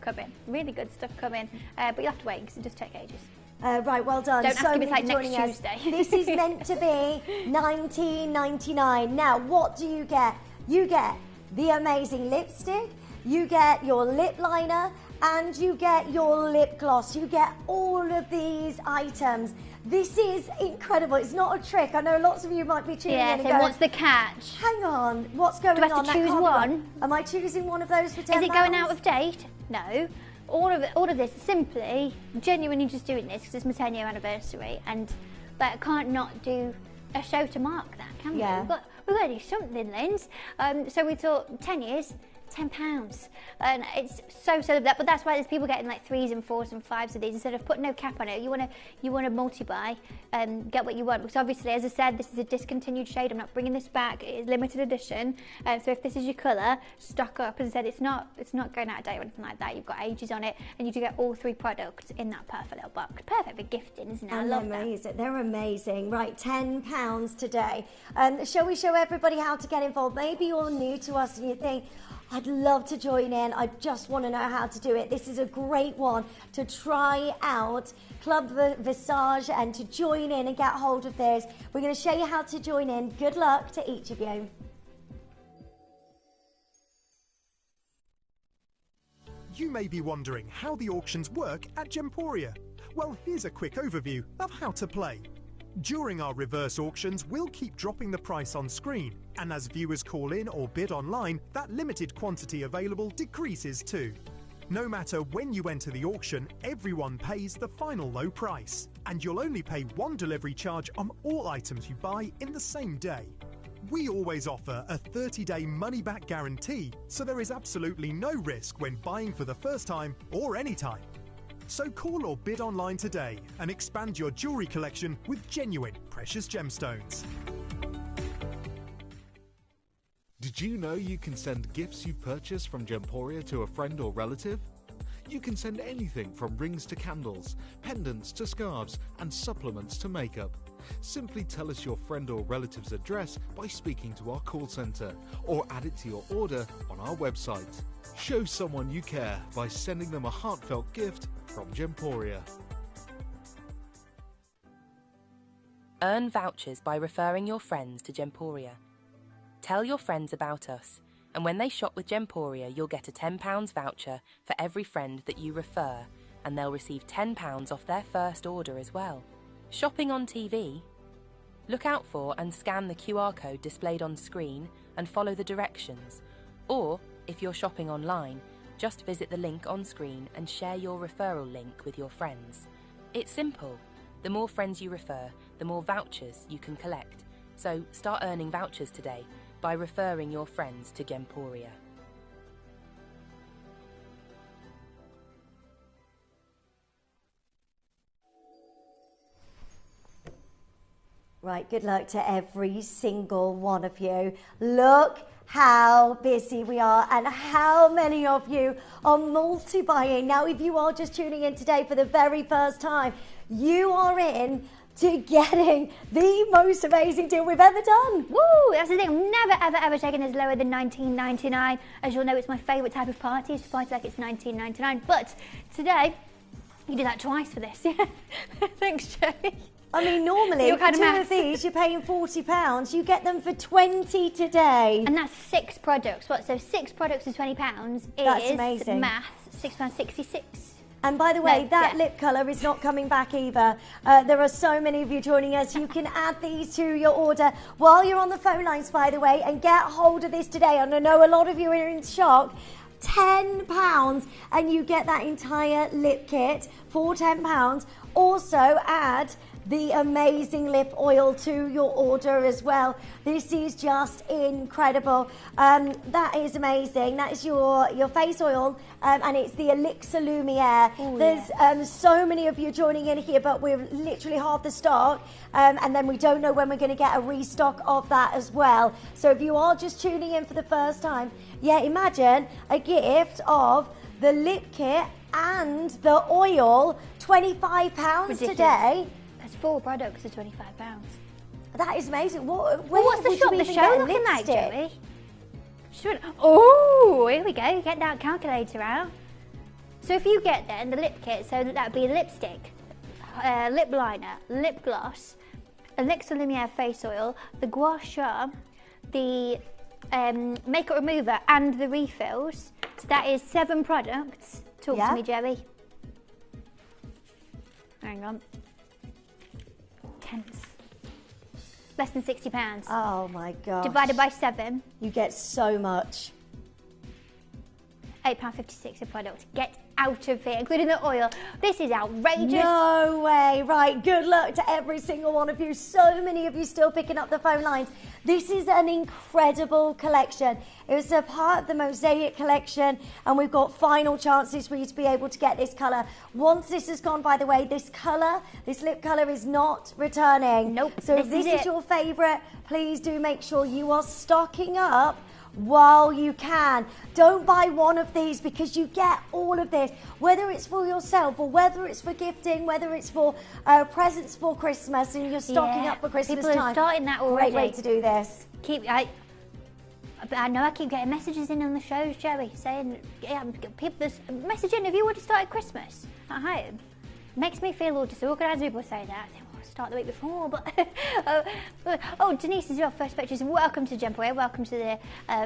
coming. Really good stuff coming. But you have to wait because it does take ages. Right, well done. Don't ask me like next Tuesday. This is meant to be $19.99. Now, what do you get? You get the amazing lipstick, you get your lip liner, and you get your lip gloss. You get all of these items. This is incredible. It's not a trick. I know lots of you might be tuning in and going, what's the catch? Hang on, what's going on? Do I have to choose one? Am I choosing one of those for £10? Is it going out of date? No. All of this simply, genuinely just doing this because it's my 10-year anniversary, but I can't not do a show to mark that, can we? Yeah. We've got to do something, Linz. So we thought 10 years, £10, and it's so that. But that's why there's people getting like 3s and 4s and 5s of these instead of putting no cap on it. You want to multi-buy, get what you want. Because obviously, as I said, this is a discontinued shade. I'm not bringing this back. It is limited edition. So if this is your colour, stock up. As I said, it's not going out of date or anything like that. You've got ages on it, and you do get all 3 products in that perfect little box. Perfect for gifting, isn't it? I love that. They're amazing. Right, £10 today. Shall we show everybody how to get involved? Maybe you're new to us and you think, I'd love to join in. I just want to know how to do it. This is a great one to try out Club Visage and to join in and get hold of this. We're going to show you how to join in. Good luck to each of you. You may be wondering how the auctions work at Gemporia. Well, here's a quick overview of how to play. During our reverse auctions, we'll keep dropping the price on screen, and as viewers call in or bid online, that limited quantity available decreases too. No matter when you enter the auction, everyone pays the final low price, and you'll only pay one delivery charge on all items you buy in the same day. We always offer a 30-day money-back guarantee, so there is absolutely no risk when buying for the first time or any time. So call or bid online today and expand your jewellery collection with genuine precious gemstones. Did you know you can send gifts you've purchased from Gemporia to a friend or relative? You can send anything from rings to candles, pendants to scarves, and supplements to makeup. Simply tell us your friend or relative's address by speaking to our call centre, or add it to your order on our website. Show someone you care by sending them a heartfelt gift from Gemporia. Earn vouchers by referring your friends to Gemporia. Tell your friends about us, and when they shop with Gemporia, you'll get a £10 voucher for every friend that you refer, and they'll receive £10 off their first order as well. Shopping on TV? Look out for and scan the QR code displayed on screen and follow the directions. Or, if you're shopping online, just visit the link on screen and share your referral link with your friends. It's simple. The more friends you refer, the more vouchers you can collect. So start earning vouchers today by referring your friends to Gemporia. Right, good luck to every single one of you. Look how busy we are and how many of you are multi-buying. Now, if you are just tuning in today for the very first time, you are in to getting the most amazing deal we've ever done. Woo! That's the thing. I've never, ever taken this lower than $19.99. As you'll know, it's my favourite type of party, is to party like it's $19.99. But today, you do that twice for this. Yeah. Thanks, Jay. I mean, normally, for two of these, you're paying £40. You get them for $20 today. And that's 6 products. What? So 6 products is £20 is, that's amazing. Maths, £6.66. And by the way, that lip colour is not coming back either. There are so many of you joining us. You can add these to your order while you're on the phone lines, by the way, and get hold of this today. And I know a lot of you are in shock. £10 and you get that entire lip kit for £10. Also add the amazing lip oil to your order as well. This is just incredible. That is amazing. That is your face oil, and it's the Elixir Lumiere. There's so many of you joining in here, but we're literally half the stock, and then we don't know when we're going to get a restock of that as well. So if you are just tuning in for the first time, yeah, imagine a gift of the lip kit and the oil, £25 today. That's 4 products for £25. That is amazing. What's the shop the show looking like, Joey? Oh, here we go. Get that calculator out. So if you get then the lip kit, so that would be lipstick, lip liner, lip gloss, Elixir Lumiere face oil, the gua sha, the makeup remover, and the refills. So that is 7 products. Talk to me, Joey. Hang on. Tense. Less than £60. Oh my God. Divided by 7. You get so much. £8.56 a product. Get out of here, including the oil. This is outrageous. No way. Right, good luck to every single one of you. So many of you still picking up the phone lines. This is an incredible collection. It was a part of the Mosaic collection, and we've got final chances for you to be able to get this colour. Once this has gone, by the way, this colour, this lip colour is not returning. Nope. So if this is your favourite, please do make sure you are stocking up while you can. Don't buy one of these, because you get all of this, whether it's for yourself or whether it's for gifting, whether it's for presents for Christmas, and you're stocking up for Christmas People time. are starting that already. Great way to do this. I know I keep getting messages in on the shows, Joey, saying, people messaging, have you already started Christmas at home? Makes me feel all disorganised. People say that. Start the week before, but Denise as well, first pictures. Welcome to Gemporia, welcome to the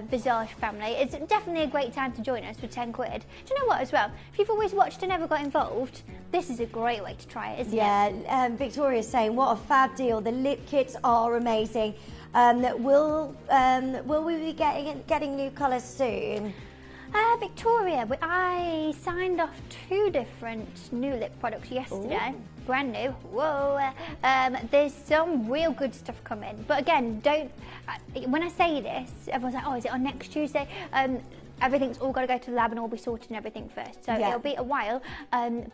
Visage family. It's definitely a great time to join us for 10 quid. Do you know what as well? If you've always watched and never got involved, this is a great way to try it, isn't it? Yeah, Victoria's saying, what a fab deal. The lip kits are amazing. Will we be getting new colours soon? Victoria, I signed off 2 different new lip products yesterday. Ooh. Brand new. Whoa. There's some real good stuff coming. But again, when I say this, everyone's like, oh, is it on next Tuesday? Everything's all got to go to the lab and all be sorted and everything first. So it'll be a while,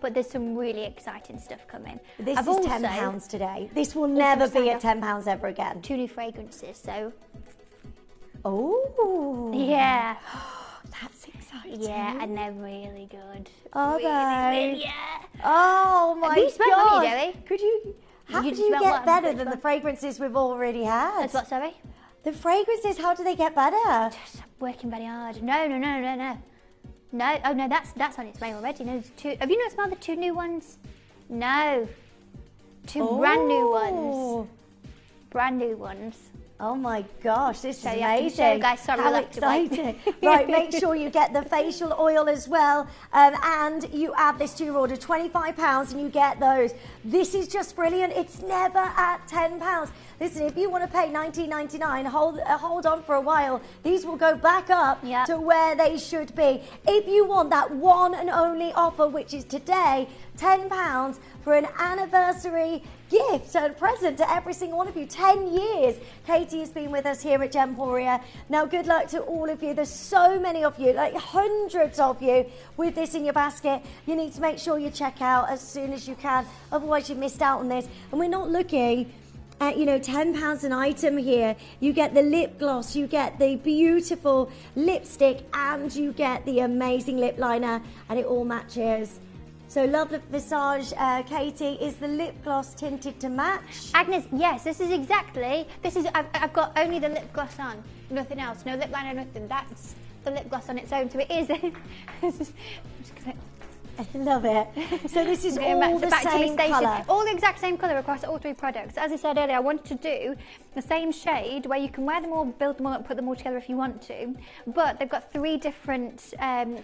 but there's some really exciting stuff coming. This is £10 today. This will never be at £10 ever again. 2 new fragrances, so. Oh. Yeah. That's exciting. Yeah, and they're really good. Are they? Really, yeah. Oh my God. How could you get better than the fragrances we've already had? That's what, sorry? The fragrances, how do they get better? Just working very hard. No. No, oh no, that's on its way already. No, there's 2. Have you not smelled the 2 new ones? No. 2 brand new ones. Brand new ones. Oh my gosh, this is amazing. Guys, sorry, how exciting. Right, make sure you get the facial oil as well, and you add this to your order, £25, and you get those. This is just brilliant. It's never at £10. Listen, if you want to pay $19.99, hold on for a while. These will go back up to where they should be. If you want that one and only offer, which is today, £10 for an anniversary gift and present to every single one of you. 10 years Katie has been with us here at Gemporia. Now, good luck to all of you. There's so many of you, like hundreds of you, with this in your basket. You need to make sure you check out as soon as you can. Otherwise, you've missed out on this. And we're not looking at, £10 an item here. You get the lip gloss, you get the beautiful lipstick, and you get the amazing lip liner, and it all matches. So Love the Visage, Katie, is the lip gloss tinted to match? Agnes, yes, I've got only the lip gloss on, nothing else, no lip liner, nothing. That's the lip gloss on its own, so it is. I love it. So this is all the same colour? All the exact same colour across all 3 products. As I said earlier, I wanted to do the same shade where you can wear them all, build them all up, put them all together if you want to. But they've got 3 different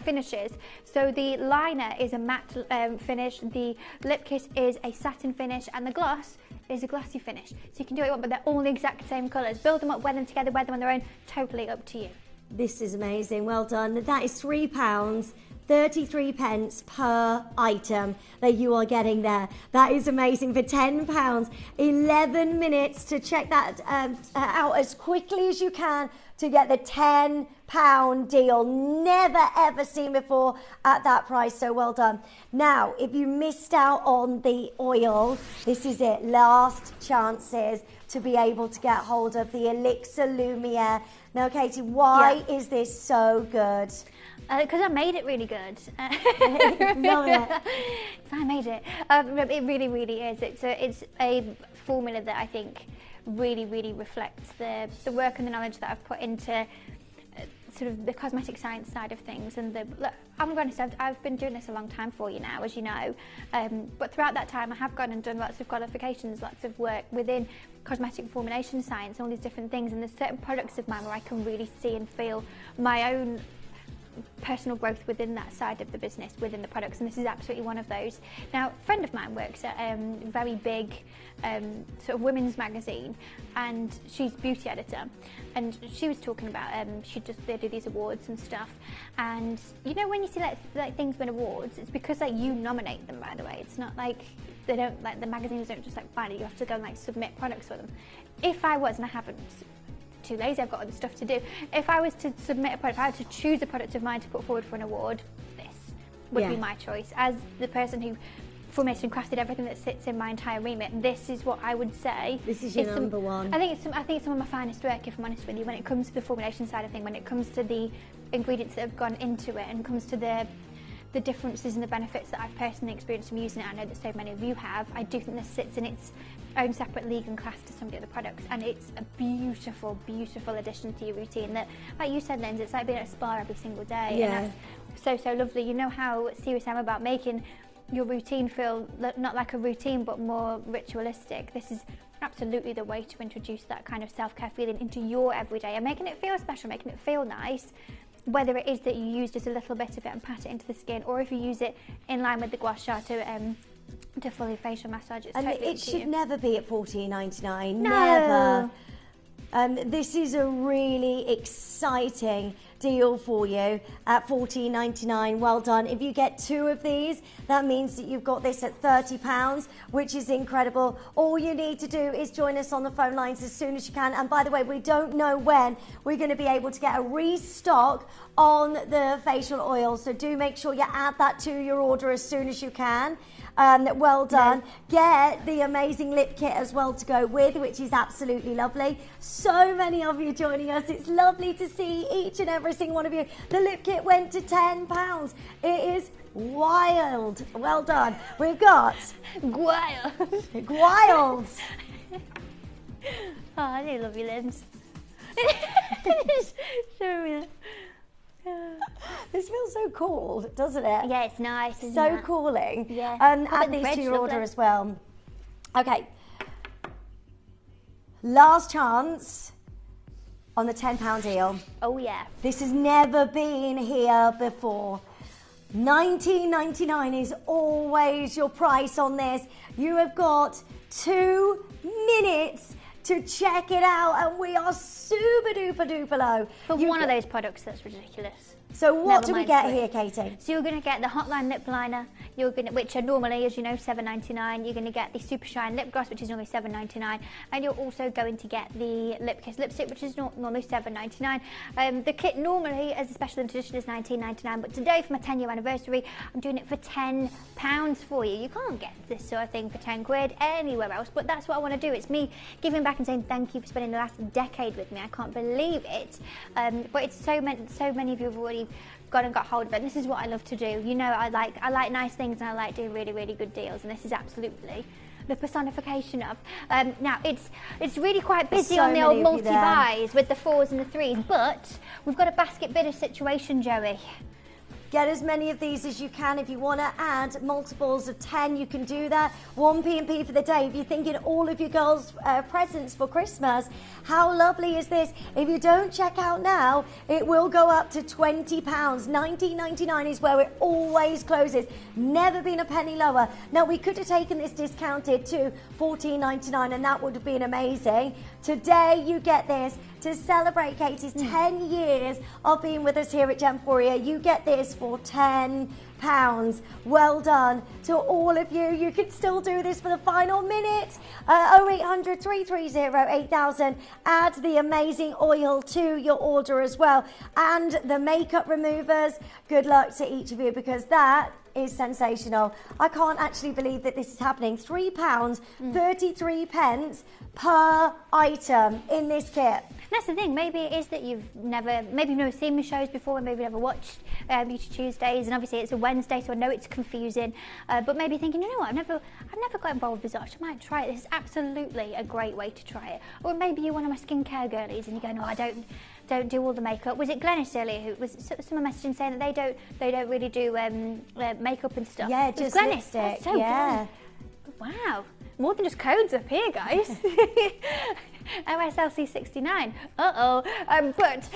finishes. So the liner is a matte finish, the lip kiss is a satin finish, and the gloss is a glossy finish. So you can do what you want, but they're all the exact same colours. Build them up, wear them together, wear them on their own, totally up to you. This is amazing. Well done. That is £3. 33 pence per item that you are getting there. That is amazing for £10. 11 minutes to check that out as quickly as you can to get the £10 deal. Never ever seen before at that price, so well done. Now, if you missed out on the oil, this is it. Last chances to be able to get hold of the Elixir Lumiere. Now, Katie, why is this so good? Because I made it really good. Love it. I made it. It really, really is. It's a formula that I think really reflects the work and the knowledge that I've put into sort of the cosmetic science side of things. And look, I'm going to say I've been doing this a long time for you now, as you know. But throughout that time, I have gone and done lots of qualifications, lots of work within cosmetic formulation science, all these different things. And there's certain products of mine where I can really see and feel my own personal growth within that side of the business, within the products, and this is absolutely one of those. Now, a friend of mine works at a very big sort of women's magazine, and she's beauty editor, and she was talking about they do these awards and stuff, and you know when you see like things win awards, it's because like you nominate them, by the way. It's not like they don't, like the magazines don't just like find it, you have to go and like submit products for them. If I was, and I haven't, too lazy, I've got other stuff to do. If I was to submit a product, if I had to choose a product of mine to put forward for an award, this would be my choice. As the person who formulated and crafted everything that sits in my entire remit, this is what I would say. This is your number one. I think it's some of my finest work, if I'm honest with you, when it comes to the formulation side of things, when it comes to the ingredients that have gone into it, and comes to the differences and the benefits that I've personally experienced from using it. I know that so many of you have. I do think this sits in its own separate league and class to some of the other products, and it's a beautiful addition to your routine that, like you said, Lindsay, it's like being at a spa every single day. And that's so lovely. You know how serious I am about making your routine feel not like a routine but more ritualistic. This is absolutely the way to introduce that kind of self-care feeling into your everyday, and making it feel special, making it feel nice, whether it is that you use just a little bit of it and pat it into the skin, or if you use it in line with the gua sha to fully facial massage. It's totally it should never be at $14.99. No. Never. This is a really exciting deal for you at $14.99. Well done. If you get 2 of these, that means that you've got this at £30, which is incredible. All you need to do is join us on the phone lines as soon as you can. And by the way, we don't know when we're going to be able to get a restock on the facial oil, so do make sure you add that to your order as soon as you can. Well done. Get the amazing lip kit as well to go with, which is absolutely lovely. So many of you joining us. It's lovely to see each and every single one of you. The lip kit went to £10. It is wild. Well done. We've got Wild. Oh, I do love you, Linz. Show me that. This feels so cool, doesn't it? Yeah, it's nice, isn't so it? cooling. Yeah. Add these to your order as well. Okay. Last chance on the £10 deal. Oh yeah. This has never been here before. $19.99 is always your price on this. You have got 2 minutes to check it out, and we are super duper low. For one of those products, that's ridiculous. So what do we get here, Katie? So you're going to get the Hotline Lip Liner, which are normally, as you know, $7.99. You're going to get the Super Shine Lip Gloss, which is normally $7.99. And you're also going to get the Lip Kiss Lipstick, which is normally $7.99. The kit normally, as a special edition, is $19.99. But today, for my 10-year anniversary, I'm doing it for £10 for you. You can't get this sort of thing for 10 quid anywhere else. But that's what I want to do. It's me giving back and saying thank you for spending the last decade with me. I can't believe it. But it's so many of you have already gone and got hold of it. And this is what I love to do. You know, I like nice things, and I like doing really good deals, and this is absolutely the personification of. Now it's really quite busy on the old multi-buys with the 4s and the 3s, but we've got a basket bidder situation, Joey. Get as many of these as you can. If you want to add multiples of 10, you can do that. 1 P&P for the day. If you're thinking all of your girls' presents for Christmas, how lovely is this? If you don't check out now, it will go up to £20. $19.99 is where it always closes. Never been a penny lower. Now, we could have taken this discounted to $14.99, and that would have been amazing. Today you get this to celebrate Katie's 10 years of being with us here at Gemporia. You get this for £10. Well done to all of you. You can still do this for the final minute. 0800 330 8000. Add the amazing oil to your order as well. And the makeup removers. Good luck to each of you, because that is sensational. I can't actually believe that this is happening. £3, 33 pence per item in this kit. That's the thing. Maybe it is that you've never seen my shows before, and maybe never watched Beauty Tuesdays, and obviously it's a Wednesday, so I know it's confusing. But maybe thinking, you know what, I've never got involved with Visage. I might try it. This is absolutely a great way to try it. Or maybe you're one of my skincare girlies, and you go, no, I don't do all the makeup. Was it Glennis earlier who was someone messaging saying that they don't really do makeup and stuff? Yeah, just Glennis. lipstick. So yeah. Good. Wow. More than just codes up here, guys. OSLC 69. But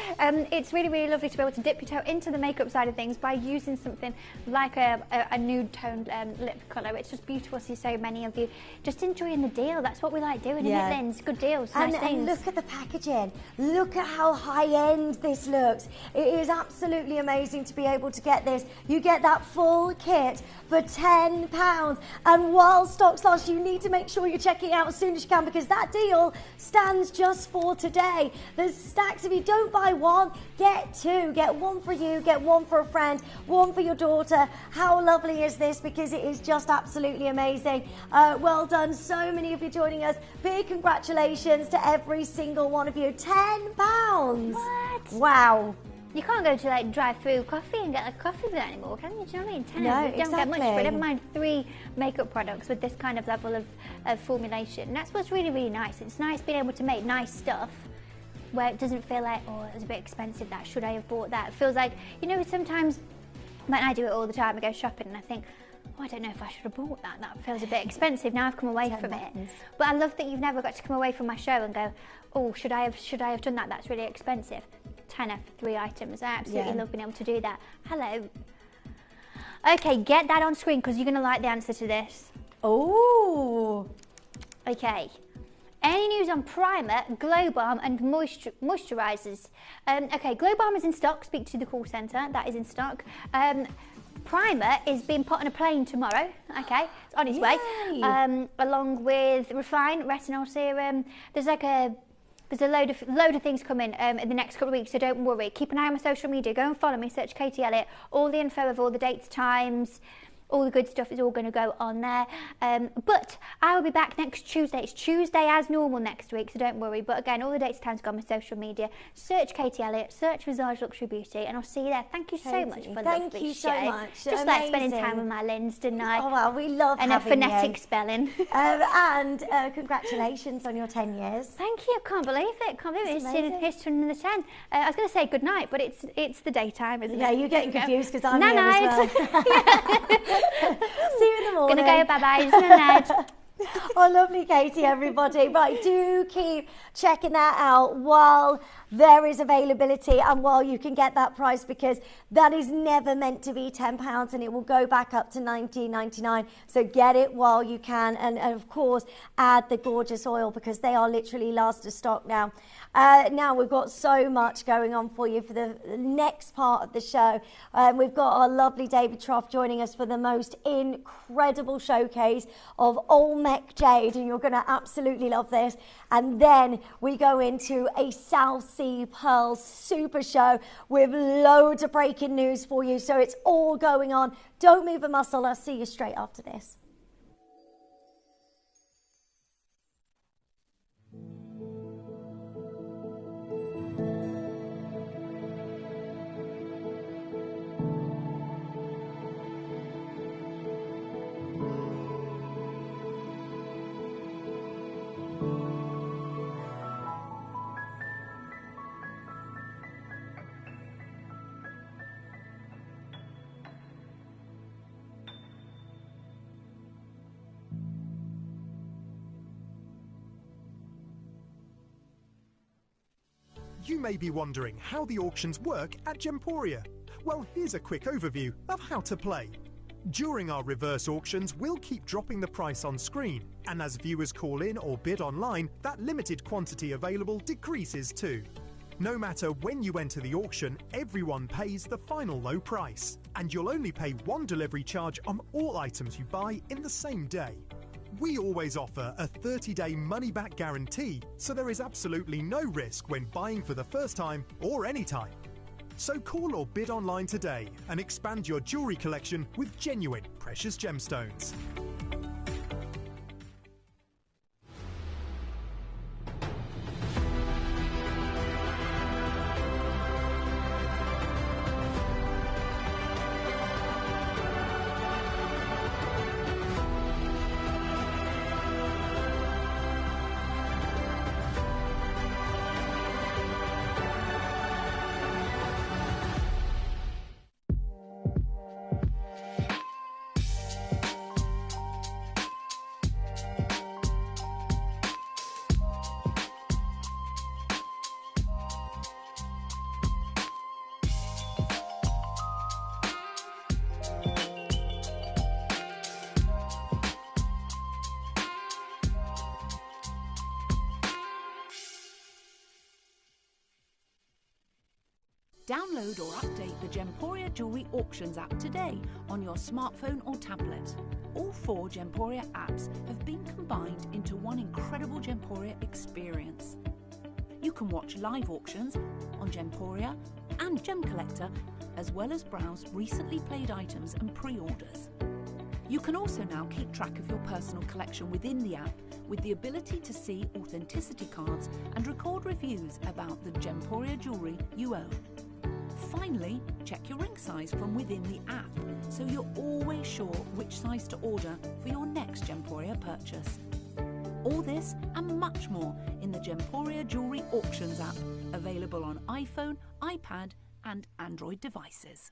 it's really, really lovely to be able to dip your toe into the makeup side of things by using something like a nude toned lip colour. It's just beautiful to see so many of you just enjoying the deal. That's what we like doing, isn't it, Linz? Good deals, nice things. And look at the packaging. Look at how high end this looks. It is absolutely amazing to be able to get this. You get that full kit for £10. And while stocks last, you need to make sure you're checking it out as soon as you can, because that deal stands just for today. There's stacks. If you don't buy one, get two. Get one for you, get one for a friend, one for your daughter. How lovely is this? Because it is just absolutely amazing. Well done, so many of you joining us. Big congratulations to every single one of you. £10. What? Wow. You can't go to drive-through coffee and get coffee with that anymore, can you? Do you know what I mean? 10. No, you don't get much for it. Never exactly. mind 3 makeup products with this kind of level of formulation. And that's what's really, really nice. It's nice being able to make nice stuff where it doesn't feel like, oh, it was a bit expensive, that should I have bought that? It feels like, you know, sometimes, when I do it all the time, I go shopping and I think, oh, I don't know if I should have bought that. That feels a bit expensive. Now I've come away from it. But I love that you've never got to come away from my show and go, oh, should I have done that? That's really expensive. £10 for 3 items. I absolutely love being able to do that. Hello. Okay, get that on screen because you're going to like the answer to this. Oh. Okay. Any news on primer, glow balm and moisturisers? Okay, glow balm is in stock. Speak to the call centre. That is in stock. Primer is being put on a plane tomorrow. Okay, it's on its way. Along with Refine, retinol serum. There's a load of things coming in the next couple of weeks, so don't worry. Keep an eye on my social media. Go and follow me, search Katie Elliott. All the info of all the dates, times, all the good stuff is all going to go on there. But I will be back next Tuesday. It's Tuesday as normal next week, so don't worry. But again, all the dates, times go on my social media. Search Katie Elliott, search Visage Luxury Beauty, and I'll see you there. Thank you so much for Thank you so much. Just like spending time with my Linz, didn't I? Oh, well, we love and having a phonetic you. spelling. And congratulations on your 10 years. Thank you. I can't believe it. Can't believe it. It's another 10. I was going to say good night, but it's the daytime, isn't it? Yeah, you're getting confused because I'm here as well. See you in the morning. Gonna go, bye-bye. Oh, lovely, Katie, everybody. Right, do keep checking that out while there is availability and while you can get that price, because that is never meant to be £10 and it will go back up to $19.99. So get it while you can. And of course, add the gorgeous oil because they are literally last of stock now. Now we've got so much going on for you for the next part of the show. We've got our lovely David Trough joining us for the most incredible showcase of Olmec Jade, and you're going to absolutely love this. And then we go into a South Sea Pearl super show with loads of breaking news for you. So it's all going on. Don't move a muscle. I'll see you straight after this. You may be wondering how the auctions work at Gemporia. Well, here's a quick overview of how to play. During our reverse auctions, we'll keep dropping the price on screen, and as viewers call in or bid online, that limited quantity available decreases too. No matter when you enter the auction, everyone pays the final low price, and you'll only pay one delivery charge on all items you buy in the same day. We always offer a 30-day money-back guarantee, so there is absolutely no risk when buying for the first time or any time. So call or bid online today and expand your jewellery collection with genuine precious gemstones. Download or update the Gemporia Jewellery Auctions app today on your smartphone or tablet. All 4 Gemporia apps have been combined into one incredible Gemporia experience. You can watch live auctions on Gemporia and Gem Collector, as well as browse recently played items and pre-orders. You can also now keep track of your personal collection within the app with the ability to see authenticity cards and record reviews about the Gemporia jewellery you own. Finally, check your ring size from within the app, so you're always sure which size to order for your next Gemporia purchase. All this and much more in the Gemporia Jewellery Auctions app, available on iPhone, iPad and Android devices.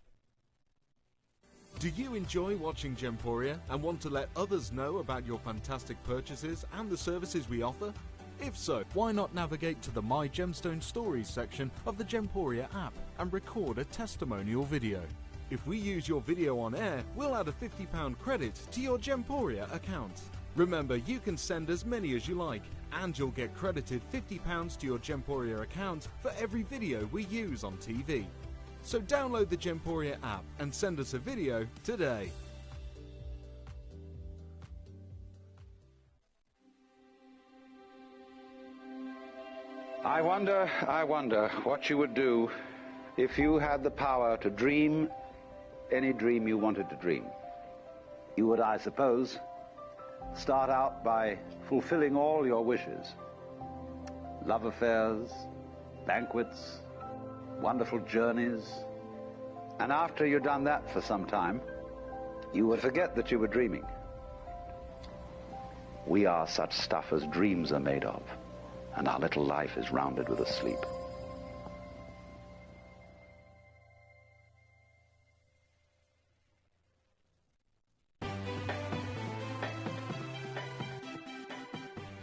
Do you enjoy watching Gemporia and want to let others know about your fantastic purchases and the services we offer? If so, why not navigate to the My Gemstone Stories section of the Gemporia app and record a testimonial video. If we use your video on air, we'll add a £50 credit to your Gemporia account. Remember, you can send as many as you like, and you'll get credited £50 to your Gemporia account for every video we use on TV. So download the Gemporia app and send us a video today. I wonder what you would do if you had the power to dream any dream you wanted to dream. You would, I suppose, start out by fulfilling all your wishes. Love affairs, banquets, wonderful journeys. And after you'd done that for some time, you would forget that you were dreaming. We are such stuff as dreams are made of, and our little life is rounded with a sleep.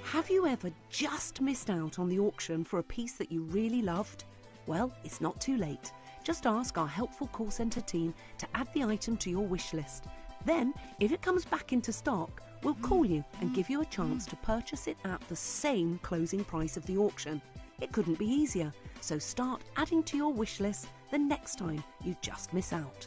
Have you ever just missed out on the auction for a piece that you really loved? Well, it's not too late. Just ask our helpful call centre team to add the item to your wish list. Then, if it comes back into stock, we'll call you and give you a chance to purchase it at the same closing price of the auction. It couldn't be easier, so start adding to your wish list the next time you just miss out.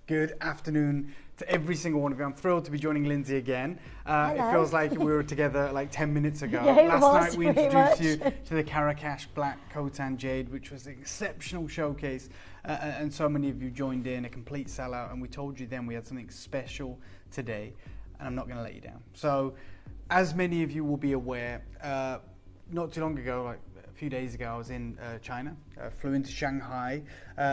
Good afternoon to every single one of you. I'm thrilled to be joining Lindsay again. It feels like we were together like 10 minutes ago. Yeah, Last night we introduced you to the Karakash Black Khotan Jade, which was an exceptional showcase, and so many of you joined in, a complete sellout, and we told you then we had something special today, and I'm not going to let you down. So, as many of you will be aware, not too long ago, like a few days ago, I was in China, flew into Shanghai,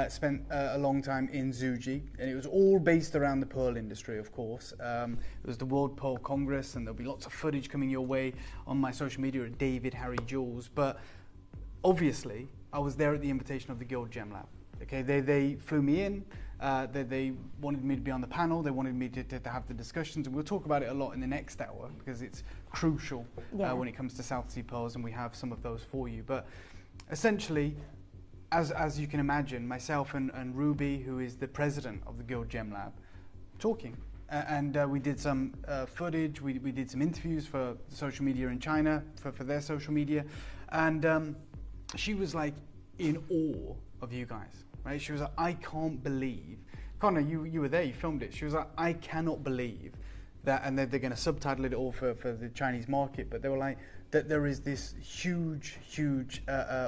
spent a long time in Zhuji, and it was all based around the pearl industry, of course. It was the World Pearl Congress, and there'll be lots of footage coming your way on my social media at David Harry Jewels. But obviously, I was there at the invitation of the Guild Gem Lab. Okay, they flew me in. They wanted me to be on the panel. They wanted me to have the discussions, and we'll talk about it a lot in the next hour because it's crucial when it comes to South Sea pearls, and we have some of those for you. But essentially, as you can imagine, myself and Ruby, who is the president of the Guild Gem Lab, talking. And we did some footage, we did some interviews for social media in China, for their social media. And she was like in awe of you guys, right? She was like, I can't believe. Connor, you were there, you filmed it. She was like, I cannot believe that, and they're going to subtitle it all for the Chinese market, but they were like, that there is this huge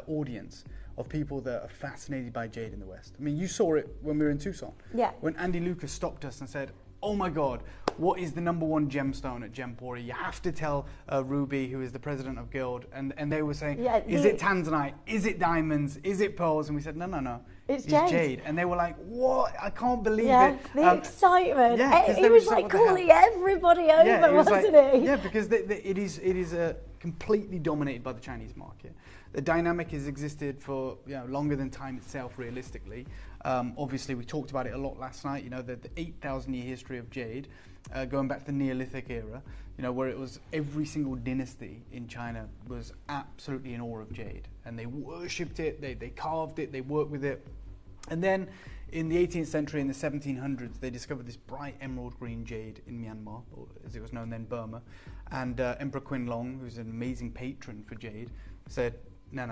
audience of people that are fascinated by jade in the West. I mean, you saw it when we were in Tucson. Yeah. When Andy Lucas stopped us and said, oh my God, what is the #1 gemstone at Gemporia? You have to tell Ruby, who is the president of Guild. And they were saying, is it Tanzanite? Is it diamonds? Is it pearls? And we said, no. It's jade. And they were like, what? I can't believe it. The excitement. Yeah, he was like calling everybody over, wasn't he? Yeah, because it is completely dominated by the Chinese market. The dynamic has existed for longer than time itself, realistically. Obviously, we talked about it a lot last night. The 8,000-year history of jade, going back to the Neolithic era. Where it was every single dynasty in China was absolutely in awe of jade, and they worshipped it. They carved it. They worked with it, and then in the 18th century, in the 1700s, they discovered this bright emerald green jade in Myanmar, or as it was known then, Burma. And Emperor Qianlong, who's an amazing patron for jade, said, no.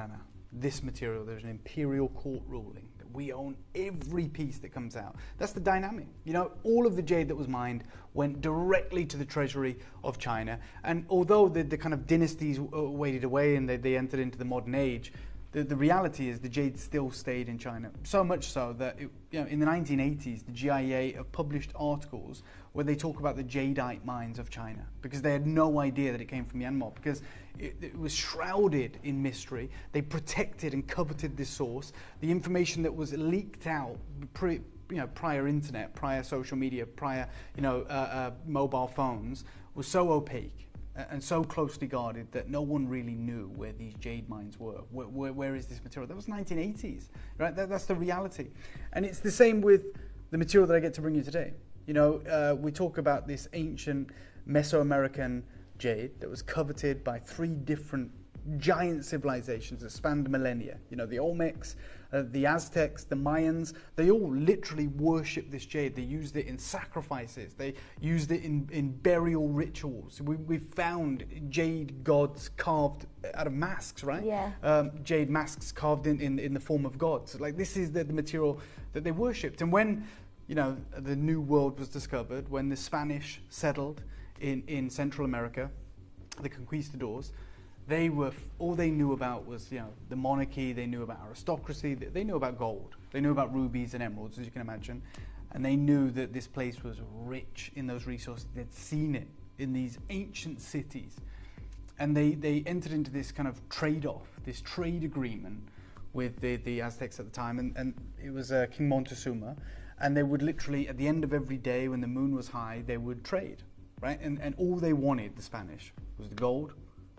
This material, there's an imperial court ruling that we own every piece that comes out. That's the dynamic. All of the jade that was mined went directly to the treasury of China. And although the kind of dynasties waded away and they entered into the modern age, the reality is the jade still stayed in China. So much so that in the 1980s, the GIA have published articles where they talk about the jadeite mines of China, because they had no idea that it came from Myanmar, because it was shrouded in mystery. They protected and coveted this source. The information that was leaked out prior internet, prior social media, prior mobile phones was so opaque and so closely guarded that no one really knew where these jade mines were. Where is this material? That was 1980s, right? That's the reality. And it's the same with the material that I get to bring you today. We talk about this ancient Mesoamerican jade that was coveted by 3 different giant civilizations that spanned millennia. The Olmecs, the Aztecs, the Mayans, they all literally worshipped this jade. They used it in sacrifices. They used it in burial rituals. We found jade gods carved out of masks, right? Yeah. Jade masks carved in the form of gods. Like, this is the material that they worshipped. And when the New World was discovered, when the Spanish settled in Central America, the conquistadors, all they knew about was the monarchy. They knew about aristocracy. They knew about gold. They knew about rubies and emeralds, as you can imagine, and they knew that this place was rich in those resources. They'd seen it in these ancient cities, and they entered into this kind of trade-off, this trade agreement with the Aztecs at the time, and it was King Montezuma, and they would literally, at the end of every day when the moon was high, they would trade, right? And all they wanted, the Spanish, was the gold,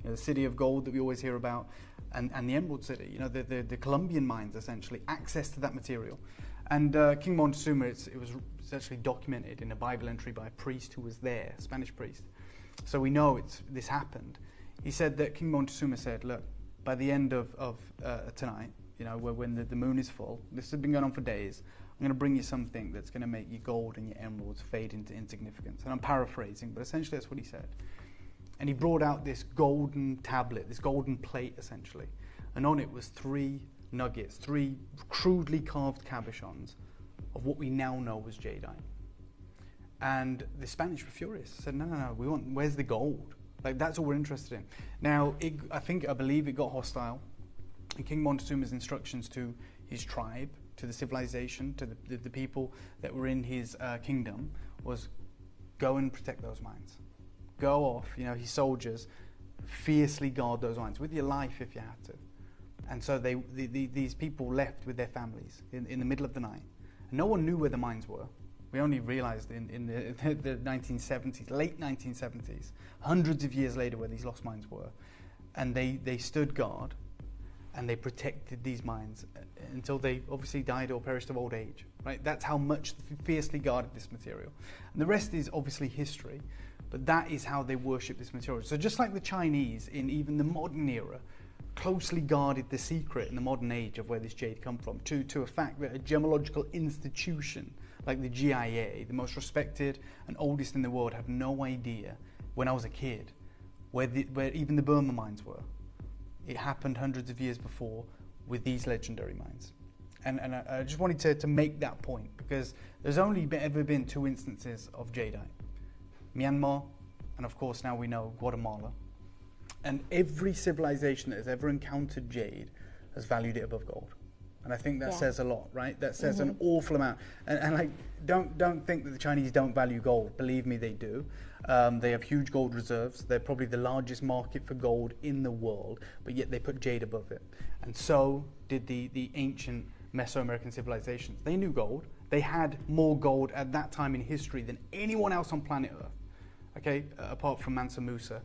the city of gold that we always hear about, and the Emerald City, the Colombian mines, essentially, access to that material. And King Montezuma, it was actually documented in a Bible entry by a priest who was there, a Spanish priest. So we know this happened. He said that King Montezuma said, look, by the end of tonight, when the moon is full, this has been going on for days, I'm going to bring you something that's going to make your gold and your emeralds fade into insignificance. And I'm paraphrasing, but essentially that's what he said. And he brought out this golden tablet, this golden plate, essentially. And on it was 3 nuggets, 3 crudely carved cabochons of what we now know as jadeite. And the Spanish were furious. Said, no, where's the gold? Like, that's all we're interested in. Now, I believe it got hostile. And King Montezuma's instructions to his tribe, to the civilization, to the people that were in his kingdom, was go and protect those mines. Go off, his soldiers, fiercely guard those mines with your life if you had to. And so these people left with their families in the middle of the night. And no one knew where the mines were. We only realized in the 1970s, late 1970s, hundreds of years later, where these lost mines were. And they stood guard, and they protected these mines until they obviously died or perished of old age. Right? That's how much fiercely guarded this material. And the rest is obviously history, but that is how they worship this material. So just like the Chinese in even the modern era closely guarded the secret in the modern age of where this jade come from, to a fact that a gemological institution like the GIA, the most respected and oldest in the world, had no idea when I was a kid where even the Burma mines were. It happened hundreds of years before with these legendary mines. And I just wanted to make that point, because there's only ever been 2 instances of jadeite. Myanmar, and of course now we know Guatemala. And every civilization that has ever encountered jade has valued it above gold. And I think that says a lot, right? That says an awful amount. And like, don't think that the Chinese don't value gold. Believe me, they do. They have huge gold reserves. They're probably the largest market for gold in the world, but yet they put jade above it. And so did the ancient Mesoamerican civilizations. They knew gold. They had more gold at that time in history than anyone else on planet Earth. Okay, apart from Mansa Musa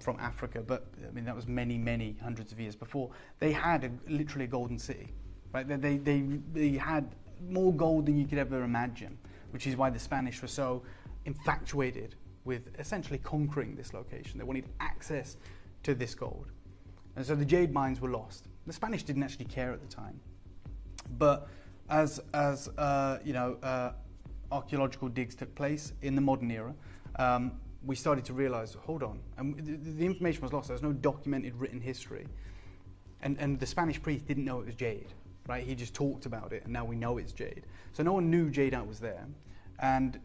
from Africa, but I mean that was many, many hundreds of years before. They had literally a golden city, right? They had more gold than you could ever imagine, which is why the Spanish were so infatuated with essentially conquering this location. They wanted access to this gold, and so the jade mines were lost. The Spanish didn't actually care at the time, but as archaeological digs took place in the modern era, we started to realize, hold on, and the information was lost. There was no documented written history, and the Spanish priest didn't know it was jade, right? He just talked about it, and now we know it's jade. So no one knew jadeite was there. And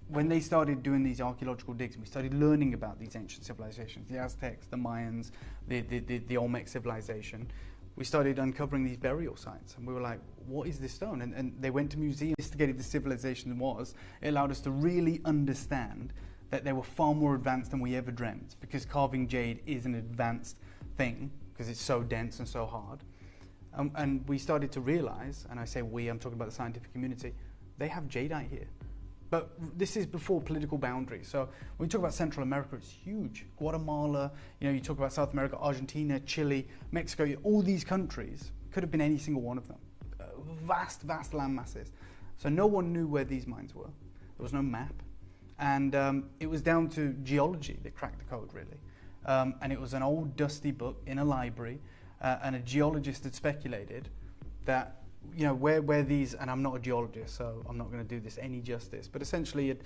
when they started doing these archaeological digs, we started learning about these ancient civilizations, the Aztecs, the Mayans, the Olmec civilization. We started uncovering these burial sites, and we were like, what is this stone? And they went to museums, investigated the civilization was. It allowed us to really understand that they were far more advanced than we ever dreamt, because carving jade is an advanced thing, because it's so dense and so hard. And we started to realize, and I say we, I'm talking about the scientific community, they have jadeite here. But this is before political boundaries. So when we talk about Central America, it's huge. Guatemala, you talk about South America, Argentina, Chile, Mexico, all these countries could have been any single one of them. Vast, vast land masses. So no one knew where these mines were. There was no map. And it was down to geology that cracked the code, really. And it was an old dusty book in a library, and a geologist had speculated that where these, and I'm not a geologist, so I'm not going to do this any justice, but essentially it,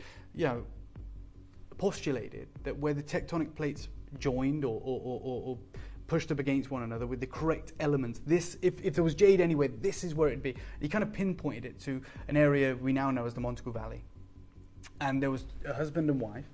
postulated that where the tectonic plates joined or pushed up against one another with the correct elements, if there was jade anywhere, this is where it'd be. He kind of pinpointed it to an area we now know as the Montego Valley. And there was a husband and wife,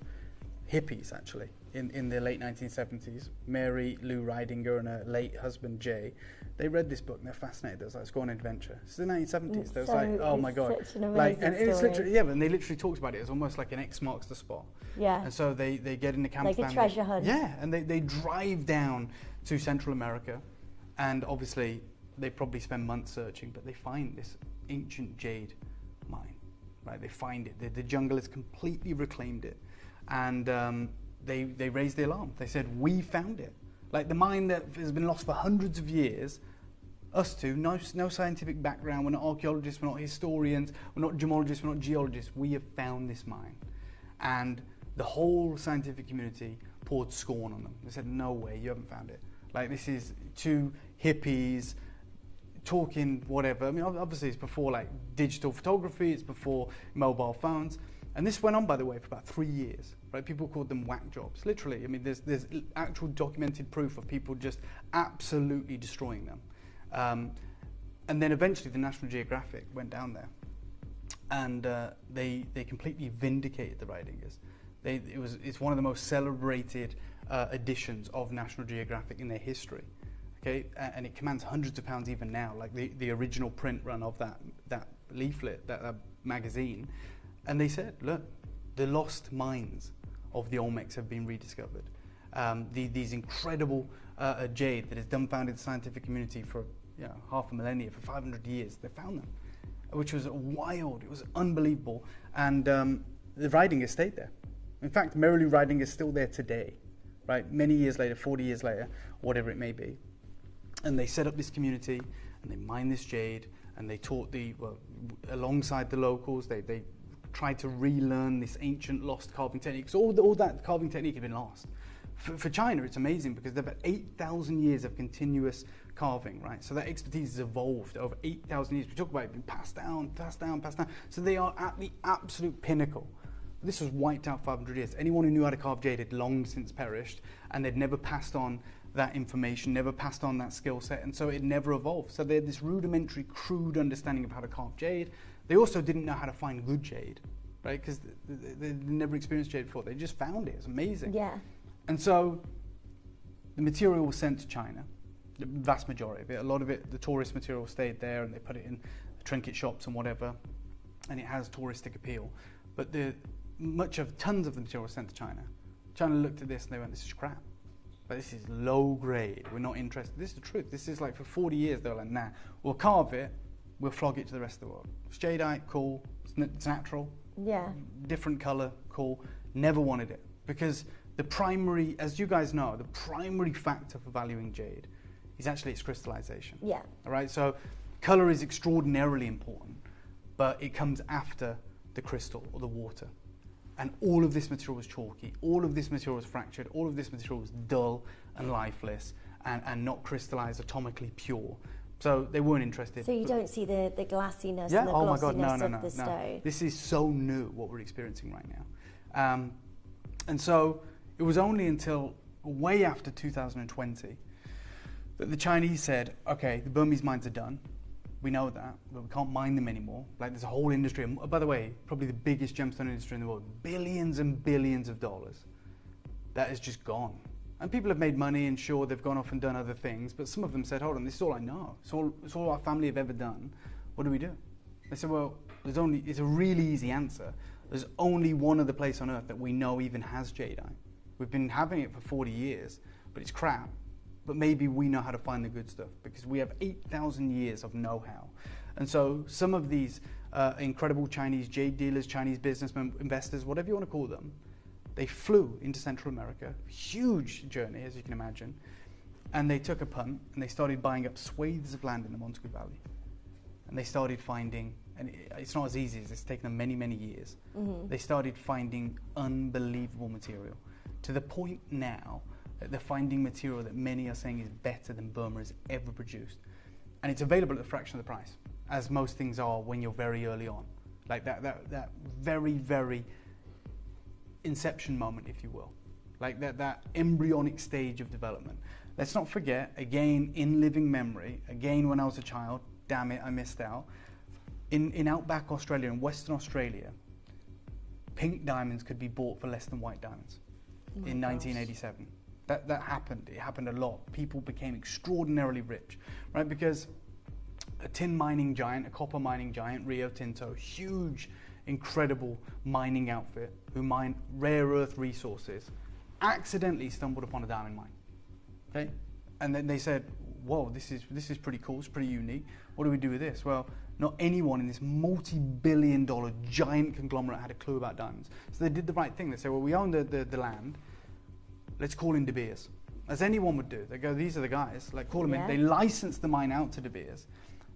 hippies actually, in the late 1970s, Mary Lou Ridinger and her late husband Jay. They read this book and they're fascinated. They was like, let's go on an adventure. It's the 1970s. They was like, oh my God. Such an amazing and it's story. literally, and they literally talked about it as almost like an X marks the spot. Yeah. And so they get in the camper like van. a treasure hunt. Yeah, and they drive down to Central America, and obviously they probably spend months searching, but they find this ancient jade mine, right? They find it. The jungle has completely reclaimed it, and they raised the alarm. They said, we found it. Like the mine that has been lost for hundreds of years, us two, no scientific background, we're not archaeologists, we're not historians, we're not gemologists, we're not geologists, we have found this mine. And the whole scientific community poured scorn on them. They said, no way, you haven't found it. Like, this is two hippies talking whatever. I mean, obviously it's before like digital photography, it's before mobile phones. And this went on, by the way, for about 3 years. Right? People called them whack jobs, literally. I mean, there's actual documented proof of people just absolutely destroying them. And then eventually the National Geographic went down there, and they completely vindicated the Ridingers. It's one of the most celebrated editions of National Geographic in their history. Okay, and it commands hundreds of pounds even now, like the original print run of that leaflet, that magazine. And they said, look, the lost mines of the Olmecs have been rediscovered. These incredible jade that has dumbfounded the scientific community for half a millennia, for 500 years, they found them, which was wild. It was unbelievable. And the Ridinger stayed there. In fact, Mary Lou Ridinger is still there today, right? Many years later, 40 years later, whatever it may be. And they set up this community, and they mined this jade, and they taught alongside the locals, they tried to relearn this ancient lost carving technique. So all that carving technique had been lost. For China, it's amazing because they've had 8,000 years of continuous carving, right? So that expertise has evolved over 8,000 years. We talk about it being passed down, passed down, passed down. So they are at the absolute pinnacle. This was wiped out 500 years. Anyone who knew how to carve jade had long since perished, and they'd never passed on that information, never passed on that skill set, and so it never evolved. So they had this rudimentary, crude understanding of how to carve jade. They also didn't know how to find good jade, right? Because they'd never experienced jade before. They just found it. It's amazing. Yeah. And so the material was sent to China, the vast majority of it. A lot of it, the tourist material stayed there, and they put it in trinket shops and whatever, and it has touristic appeal. But tons of the material was sent to China. China looked at this and they went, this is crap. But this is low grade. We're not interested. This is the truth. This is like for 40 years they were like, nah, we'll carve it, we'll flog it to the rest of the world. It's jadeite, cool. It's natural. Yeah. Different color, cool. Never wanted it. Because the primary, as you guys know, the primary factor for valuing jade is actually its crystallization. Yeah. All right. So color is extraordinarily important, but it comes after the crystal or the water. And all of this material was chalky, all of this material was fractured, all of this material was dull and lifeless and not crystallized, atomically pure. So they weren't interested. So you don't see the glassiness yeah? and the Oh my glossiness God, no. of the stone. This is so new, what we're experiencing right now. And so it was only until way after 2020 that the Chinese said, okay, the Burmese mines are done. We know that, but we can't mine them anymore. Like there's a whole industry, and by the way, probably the biggest gemstone industry in the world, billions and billions of dollars. That is just gone. And people have made money, and sure, they've gone off and done other things, but some of them said, hold on, this is all I know. It's all our family have ever done. What do we do? They said, well, it's a really easy answer. There's only one other place on earth that we know even has jadeite. We've been having it for 40 years, but it's crap. But maybe we know how to find the good stuff because we have 8,000 years of know-how. And so some of these incredible Chinese jade dealers, Chinese businessmen, investors, whatever you want to call them, they flew into Central America, huge journey, as you can imagine, and they took a punt and they started buying up swathes of land in the Montagu Valley. And they started finding, and it's not as easy as it's taken them many, many years, they started finding unbelievable material to the point now that they're finding material that many are saying is better than Burma has ever produced. And it's available at a fraction of the price, as most things are when you're very early on. Like that very, very inception moment, if you will. Like that embryonic stage of development. Let's not forget, again, in living memory, again when I was a child, damn it, I missed out. In outback Australia, in Western Australia, pink diamonds could be bought for less than white diamonds in 1987. That happened. It happened a lot. People became extraordinarily rich, right? Because a tin mining giant, a copper mining giant, Rio Tinto, huge, incredible mining outfit who mine rare earth resources, accidentally stumbled upon a diamond mine. Okay, and then they said, "Whoa, this is pretty cool. It's pretty unique. What do we do with this?" Well, not anyone in this multi-billion-dollar giant conglomerate had a clue about diamonds. So they did the right thing. They said, "Well, we own the land. Let's call in De Beers," as anyone would do. They go, "These are the guys. Like, call them in." They licensed the mine out to De Beers,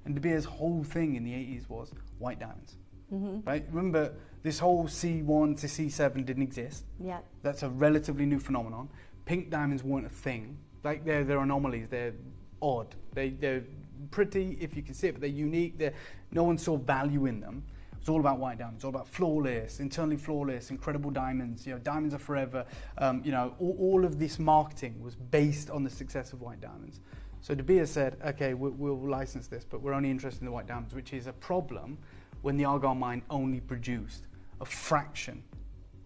and De Beers' whole thing in the 80s was white diamonds. Right? Remember, this whole C1 to C7 didn't exist. Yeah. That's a relatively new phenomenon. Pink diamonds weren't a thing. Like they're anomalies. They're odd. They're pretty if you can see it, but they're unique. No one saw value in them. It's all about white diamonds. It's all about flawless, internally flawless, incredible diamonds. You know, diamonds are forever. You know, all of this marketing was based on the success of white diamonds. So De Beers said, "Okay, we'll license this, but we're only interested in the white diamonds," which is a problem when the Argyle mine only produced a fraction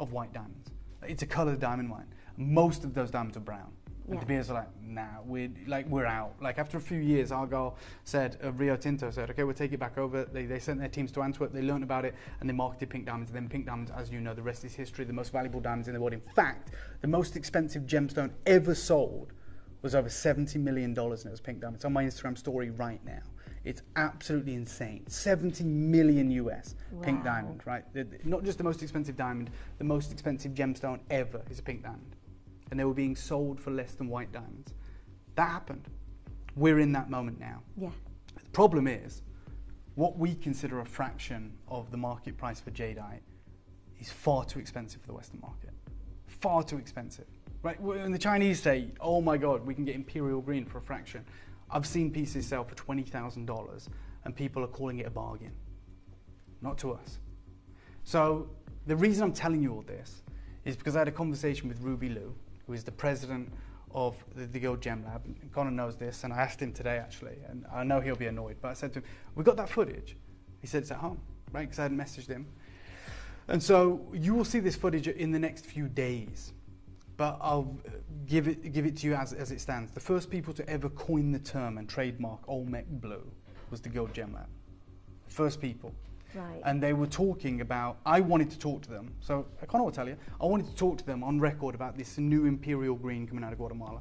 of white diamonds. It's a coloured diamond mine. Most of those diamonds are brown. And De Beers are like, "Nah, we're out." Like after a few years, Argyle said, Rio Tinto said, "Okay, we'll take it back over." They sent their teams to Antwerp. They learned about it and they marketed pink diamonds. And then pink diamonds, as you know, the rest is history. The most valuable diamonds in the world. In fact, the most expensive gemstone ever sold was over $70 million, and it was pink diamond. It's on my Instagram story right now. It's absolutely insane. 70 million US pink diamond, right? Not just the most expensive diamond, the most expensive gemstone ever is a pink diamond. And they were being sold for less than white diamonds. That happened. We're in that moment now. Yeah. The problem is, what we consider a fraction of the market price for jadeite is far too expensive for the Western market. Far too expensive. right? When the Chinese say, oh my God, we can get imperial green for a fraction. I've seen pieces sell for $20,000 and people are calling it a bargain. Not to us. So the reason I'm telling you all this is because I had a conversation with Ruby Liu, who is the president of the Guild Gem Lab. And Connor knows this, and I asked him today actually, and I know he'll be annoyed, but I said to him, we got that footage? He said it's at home, right? Because I hadn't messaged him. And so you will see this footage in the next few days, but I'll give it to you as it stands. The first people to ever coin the term and trademark Olmec Blue was the Guild Gem Lab. First people. Right. And they were talking about, I wanted to talk to them, so Connor will tell you, I wanted to talk to them on record about this new imperial green coming out of Guatemala.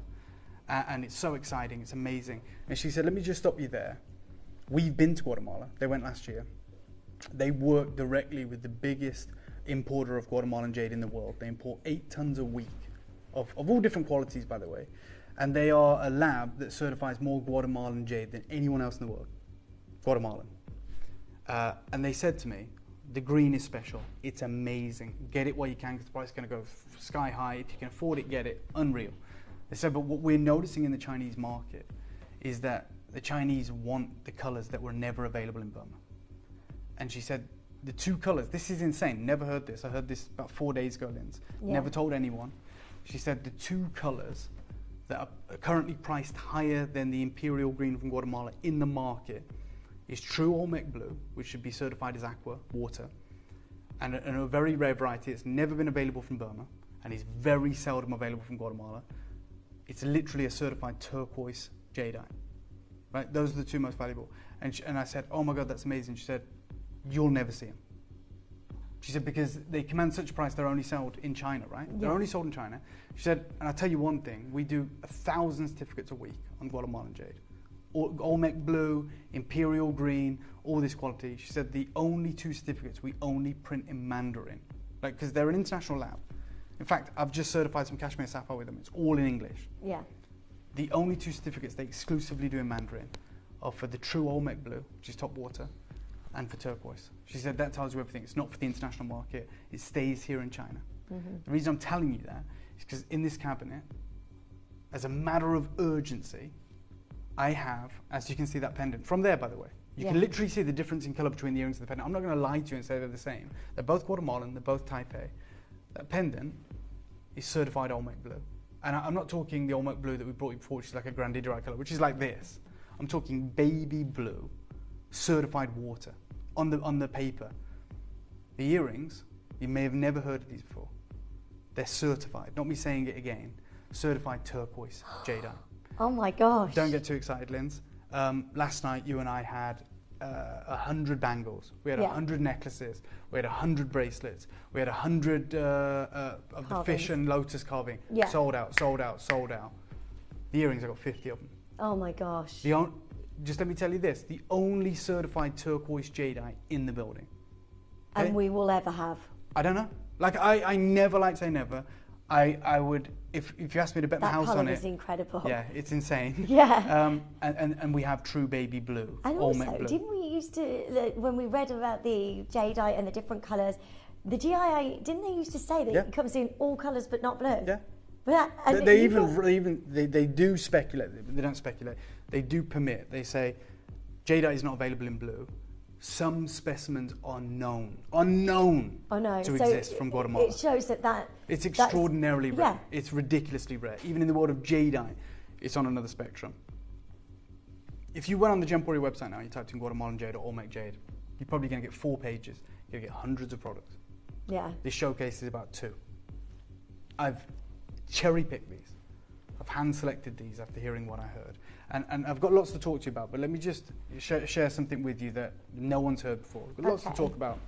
And it's so exciting, it's amazing. And she said, let me just stop you there. We've been to Guatemala, they went last year. They work directly with the biggest importer of Guatemalan jade in the world. They import 8 tons a week of all different qualities, by the way. And they are a lab that certifies more Guatemalan jade than anyone else in the world. Guatemalan. And they said to me, the green is special. It's amazing. Get it while you can because the price is going to go sky high. If you can afford it, get it. Unreal. They said, but what we're noticing in the Chinese market is that the Chinese want the colors that were never available in Burma. And she said, the 2 colors, this is insane. Never heard this. I heard this about 4 days ago, Linz. Yeah. Never told anyone. She said the 2 colors that are currently priced higher than the imperial green from Guatemala in the market is true Olmec Blue, which should be certified as aqua, water, and a very rare variety. It's never been available from Burma, and is very seldom available from Guatemala. It's literally a certified turquoise jadeite. Right? Those are the 2 most valuable. And I said, oh my God, that's amazing. She said, you'll never see them. She said, because they command such a price, they're only sold in China, right? Yeah. They're only sold in China. She said, and I'll tell you one thing, we do 1,000 certificates a week on Guatemalan jade. Olmec Blue, Imperial Green, all this quality. She said the only 2 certificates we only print in Mandarin, like because they're an international lab. In fact, I've just certified some Kashmir Sapphire with them. It's all in English. Yeah. The only 2 certificates they exclusively do in Mandarin are for the true Olmec Blue, which is top water, and for turquoise. She said that tells you everything. It's not for the international market. It stays here in China. Mm-hmm. The reason I'm telling you that is because in this cabinet, as a matter of urgency, I have, as you can see, that pendant. From there, by the way. You can literally see the difference in colour between the earrings and the pendant. I'm not going to lie to you and say they're the same. They're both Guatemalan, they're both Taipei. That pendant is certified Olmec Blue. And I'm not talking the Olmec Blue that we brought you before, which is like a Grandidierite colour, which is like this. I'm talking baby blue, certified water, on the paper. The earrings, you may have never heard of these before. They're certified, not me saying it again, certified turquoise jadeite. Oh my gosh. Don't get too excited, Linz. Last night, you and I had 100 bangles. We had 100 necklaces. We had 100 bracelets. We had 100 of the fish and lotus carving. Yeah. Sold out, sold out, sold out. The earrings, I got 50 of them. Oh my gosh. Just let me tell you this, the only certified turquoise jadeite in the building. Okay? And we will ever have. I don't know. Like, I never like to say never. I would, if you asked me to bet my house on it. That colour is incredible. Yeah, it's insane. Yeah. And we have true baby blue. And also, didn't we used to, when we read about the jadeite and the different colours, the GIA, didn't they used to say that it comes in all colours but not blue? Yeah. But they do speculate. They don't speculate. They do permit. They say jadeite is not available in blue. Some specimens are known to exist from Guatemala. It shows that it's extraordinarily rare. Yeah. It's ridiculously rare. Even in the world of jadeite, it's on another spectrum. If you went on the Gemporia website now, you typed in Guatemalan jade or Olmec jade, you're probably going to get 4 pages. You're going to get hundreds of products. Yeah. This showcase is about 2. I've cherry-picked these. I've hand-selected these after hearing what I heard. And I've got lots to talk to you about, but let me just share something with you that no one's heard before. We've got lots to talk about,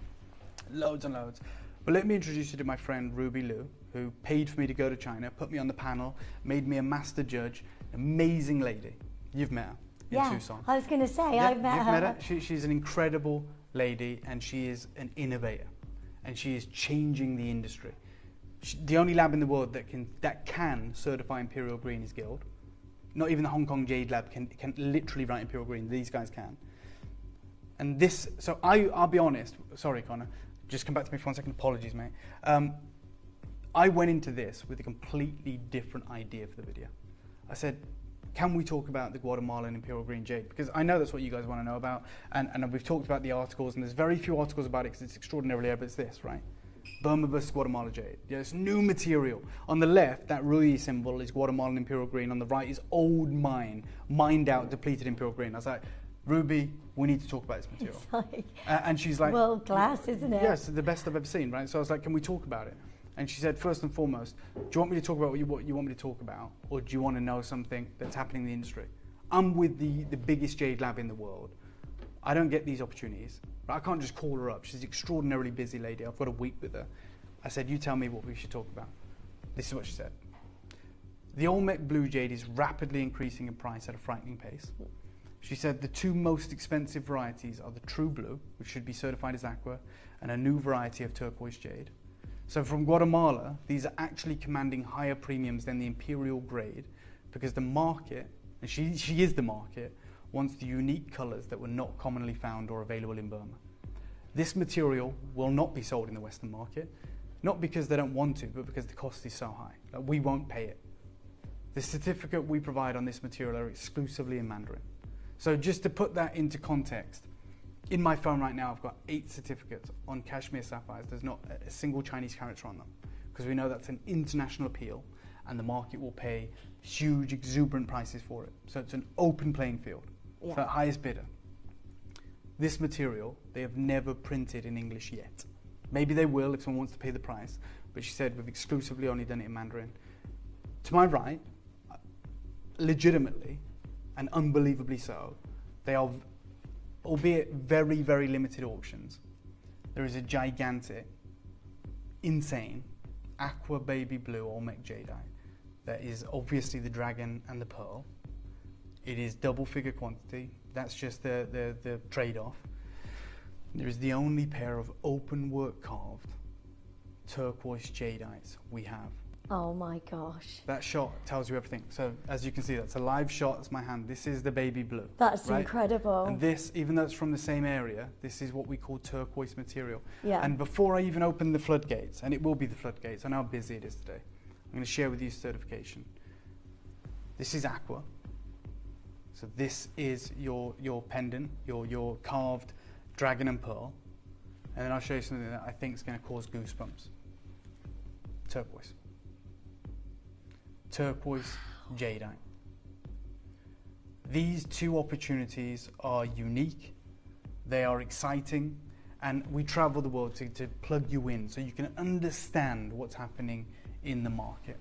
loads and loads. But let me introduce you to my friend Ruby Liu, who paid for me to go to China, put me on the panel, made me a master judge. Amazing lady. You've met her in Tucson. I was going to say, I've met her. She's an incredible lady, and she is an innovator, and she is changing the industry. The only lab in the world that can certify Imperial Green is Guild. Not even the Hong Kong Jade Lab can literally write Imperial Green. These guys can. And this, so I'll be honest. Sorry, Connor. Just come back to me for 1 second. Apologies, mate. I went into this with a completely different idea for the video. I said, can we talk about the Guatemalan Imperial Green Jade? Because I know that's what you guys want to know about, and we've talked about the articles, and there's very few articles about it because it's extraordinarily rare, but it's this, right? Burma versus Guatemala Jade. Yeah, it's new material. On the left, that Rui symbol is Guatemalan Imperial Green. On the right is old mine, mined out, depleted Imperial Green. I was like, Ruby, we need to talk about this material. Like and she's like, world class, isn't it? Yes, the best I've ever seen, right? So I was like, can we talk about it? And she said, first and foremost, do you want me to talk about what you want me to talk about, or do you want to know something that's happening in the industry? I'm with the biggest jade lab in the world. I don't get these opportunities. I can't just call her up. She's an extraordinarily busy lady. I've got a week with her. I said, you tell me what we should talk about. This is what she said. The Olmec Blue Jade is rapidly increasing in price at a frightening pace. She said the two most expensive varieties are the True Blue, which should be certified as aqua, and a new variety of turquoise jade. So from Guatemala, these are actually commanding higher premiums than the imperial grade because the market, and she is the market, wants the unique colours that were not commonly found or available in Burma. This material will not be sold in the Western market, not because they don't want to, but because the cost is so high. Like, we won't pay it. The certificate we provide on this material are exclusively in Mandarin. So just to put that into context, in my phone right now, I've got 8 certificates on cashmere sapphires. There's not a single Chinese character on them because we know that's an international appeal and the market will pay huge, exuberant prices for it. So it's an open playing field. Yeah. So highest bidder. This material, they have never printed in English yet. Maybe they will if someone wants to pay the price, but she said we've exclusively only done it in Mandarin. To my right, legitimately and unbelievably so, they are, albeit very, very limited auctions. There is a gigantic, insane, aqua baby blue Olmec Jadeite that is obviously the dragon and the pearl. It is double figure quantity. That's just the trade-off. There is the only pair of open work carved turquoise jadeites we have. Oh my gosh. That shot tells you everything. So as you can see, that's a live shot. That's my hand. This is the baby blue. That's right? incredible. And this, even though it's from the same area, this is what we call turquoise material. Yeah. And before I even open the floodgates, and it will be the floodgates, I know how busy it is today, I'm going to share with you certification. This is aqua. So this is your pendant, your carved dragon and pearl. And then I'll show you something that I think is going to cause goosebumps. Turquoise. Turquoise jadeite. These two opportunities are unique, they are exciting, and we travel the world to plug you in so you can understand what's happening in the market.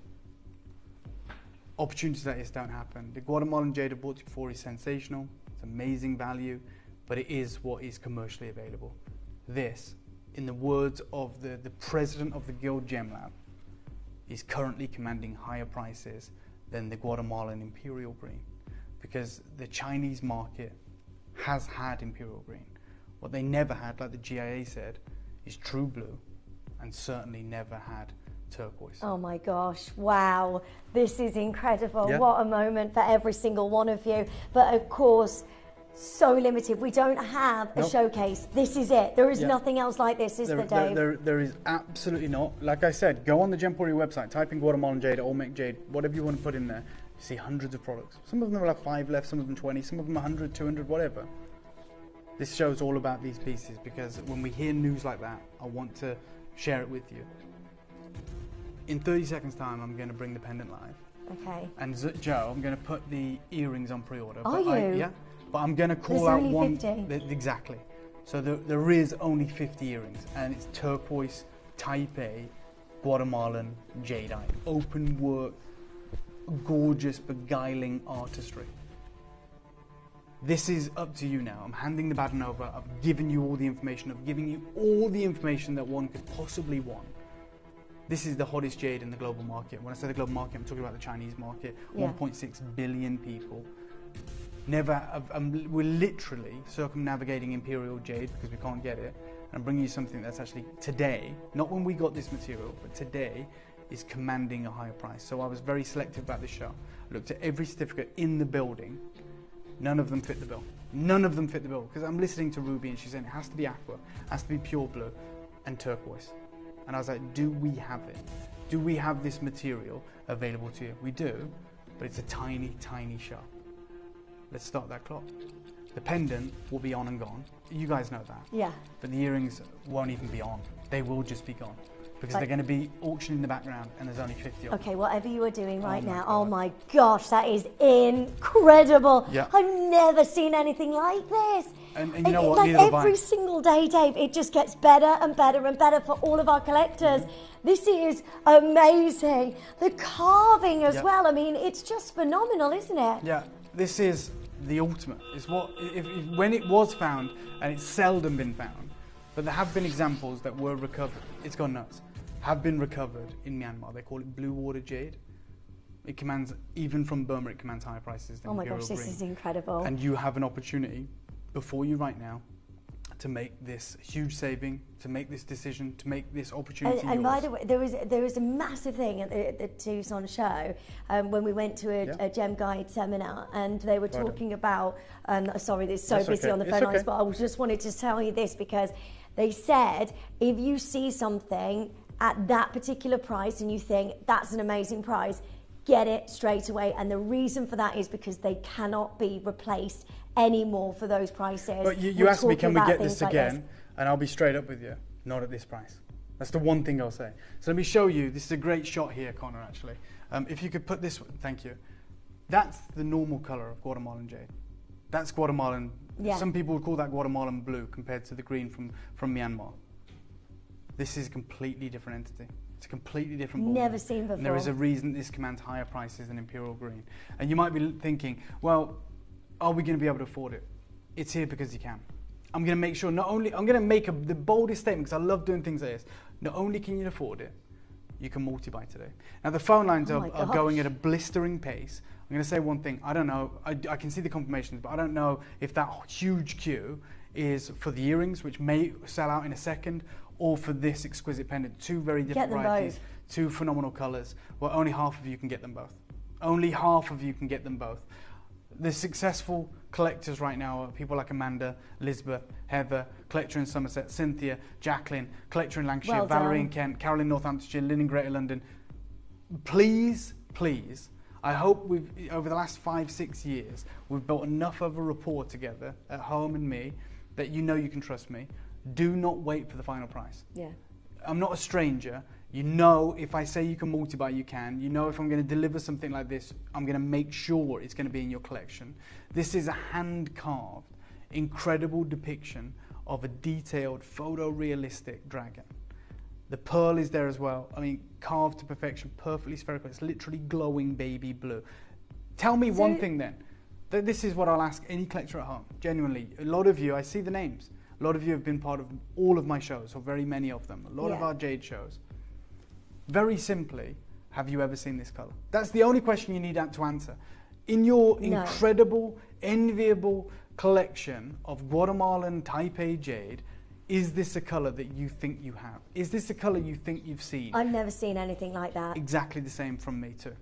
Opportunities like this don't happen. The Guatemalan jade I bought you before is sensational, it's amazing value, but it is what is commercially available. This, in the words of the president of the Guild Gem Lab, is currently commanding higher prices than the Guatemalan Imperial Green because the Chinese market has had Imperial Green. What they never had, like the GIA said, is True Blue and certainly never had turquoise. Oh my gosh, wow. This is incredible. Yeah. What a moment for every single one of you. But of course, so limited. We don't have a showcase. This is it. There is nothing else like this, is there, Dave? There is absolutely not. Like I said, go on the Gemporia website, type in Guatemalan Jade, Olmec Jade, whatever you want to put in there. You see hundreds of products. Some of them will have 5 left, some of them 20, some of them 100, 200, whatever. This show's all about these pieces because when we hear news like that, I want to share it with you. In 30 seconds time, I'm going to bring the pendant live. Okay. And Joe, I'm going to put the earrings on pre-order. Are you? Yeah. But I'm going to call There's out only one. 50. Exactly. So there is only 50 earrings, and it's turquoise, Type A, Guatemalan jadeite, open work, gorgeous, beguiling artistry. This is up to you now. I'm handing the baton over. I've given you all the information. I've given you all the information that one could possibly want. This is the hottest jade in the global market. When I say the global market, I'm talking about the Chinese market. Yeah. 1.6 billion people. We're literally circumnavigating imperial jade because we can't get it. And I'm bringing you something that's actually today, not when we got this material, but today is commanding a higher price. So I was very selective about this show. I looked at every certificate in the building. None of them fit the bill. None of them fit the bill because I'm listening to Ruby and she's saying it has to be aqua, it has to be pure blue and turquoise. And I was like, do we have it? Do we have this material available to you? We do, but it's a tiny, tiny shop. Let's start that clock. The pendant will be on and gone. You guys know that. Yeah. But the earrings won't even be on. They will just be gone. Because they're going to be auctioned in the background and there's only 50 of them. Okay, whatever you are doing right now, oh my gosh, that is incredible. Yeah. I've never seen anything like this. And you know what? Like Neither have I. every single day, Dave, it just gets better and better and better for all of our collectors. This is amazing. The carving as well. I mean, it's just phenomenal, isn't it? Yeah, this is the ultimate. It's what, when it was found, and it's seldom been found, but there have been examples that were recovered. It's gone nuts. Have been recovered in Myanmar. They call it blue water jade. It commands, even from Burma, it commands higher prices than imperial green. Oh my gosh, this is incredible. And you have an opportunity before you right now to make this huge saving, to make this decision, to make this opportunity and yours. by the way, there was a massive thing at the Tucson show when we went to a Gem Guide seminar, and they were talking about, sorry, it's so busy on the phone lines, but I just wanted to tell you this because they said, if you see something at that particular price and you think that's an amazing price, get it straight away. And the reason for that is because they cannot be replaced anymore for those prices. But you asked me, can we get this again? And I'll be straight up with you, not at this price. That's the one thing I'll say. So let me show you. This is a great shot here, Connor, actually. If you could put this, thank you. That's the normal color of Guatemalan jade. That's Guatemalan. Yeah. Some people would call that Guatemalan blue compared to the green from Myanmar. This is a completely different entity. It's a completely different ballgame. Never seen before. And there is a reason this commands higher prices than imperial green. And you might be thinking, well, are we going to be able to afford it? It's here because you can. I'm going to make sure, not only, I'm going to make the boldest statement because I love doing things like this. Not only can you afford it, you can multi-buy today. Now the phone lines are going at a blistering pace. I'm going to say one thing. I don't know. I can see the confirmations, but I don't know if that huge queue is for the earrings, which may sell out in a second, or for this exquisite pendant. Two very different varieties, two phenomenal colors. Well, only half of you can get them both. Only half of you can get them both. The successful collectors right now are people like Amanda, Elizabeth, Heather, collector in Somerset, Cynthia, Jacqueline, collector in Lancashire, Valerie in Kent, Carol in Northamptonshire, Lynn in Greater London. Please, please, I hope we've, over the last 5-6 years, we've built enough of a rapport together at home and me that you know you can trust me. Do not wait for the final price. Yeah. I'm not a stranger. You know, if I say you can multi-buy, you can. You know, if I'm going to deliver something like this, I'm going to make sure it's going to be in your collection. This is a hand-carved, incredible depiction of a detailed, photorealistic dragon. The pearl is there as well. I mean, carved to perfection, perfectly spherical. It's literally glowing baby blue. Tell me one thing then. This is what I'll ask any collector at home. Genuinely, a lot of you, I see the names. A lot of you have been part of all of my shows, or very many of them. A lot of our jade shows. Very simply, have you ever seen this color? That's the only question you need to answer. In your incredible, enviable collection of Guatemalan Taipei jade, is this a color that you think you have? Is this a color you think you've seen? I've never seen anything like that. Exactly the same from me too.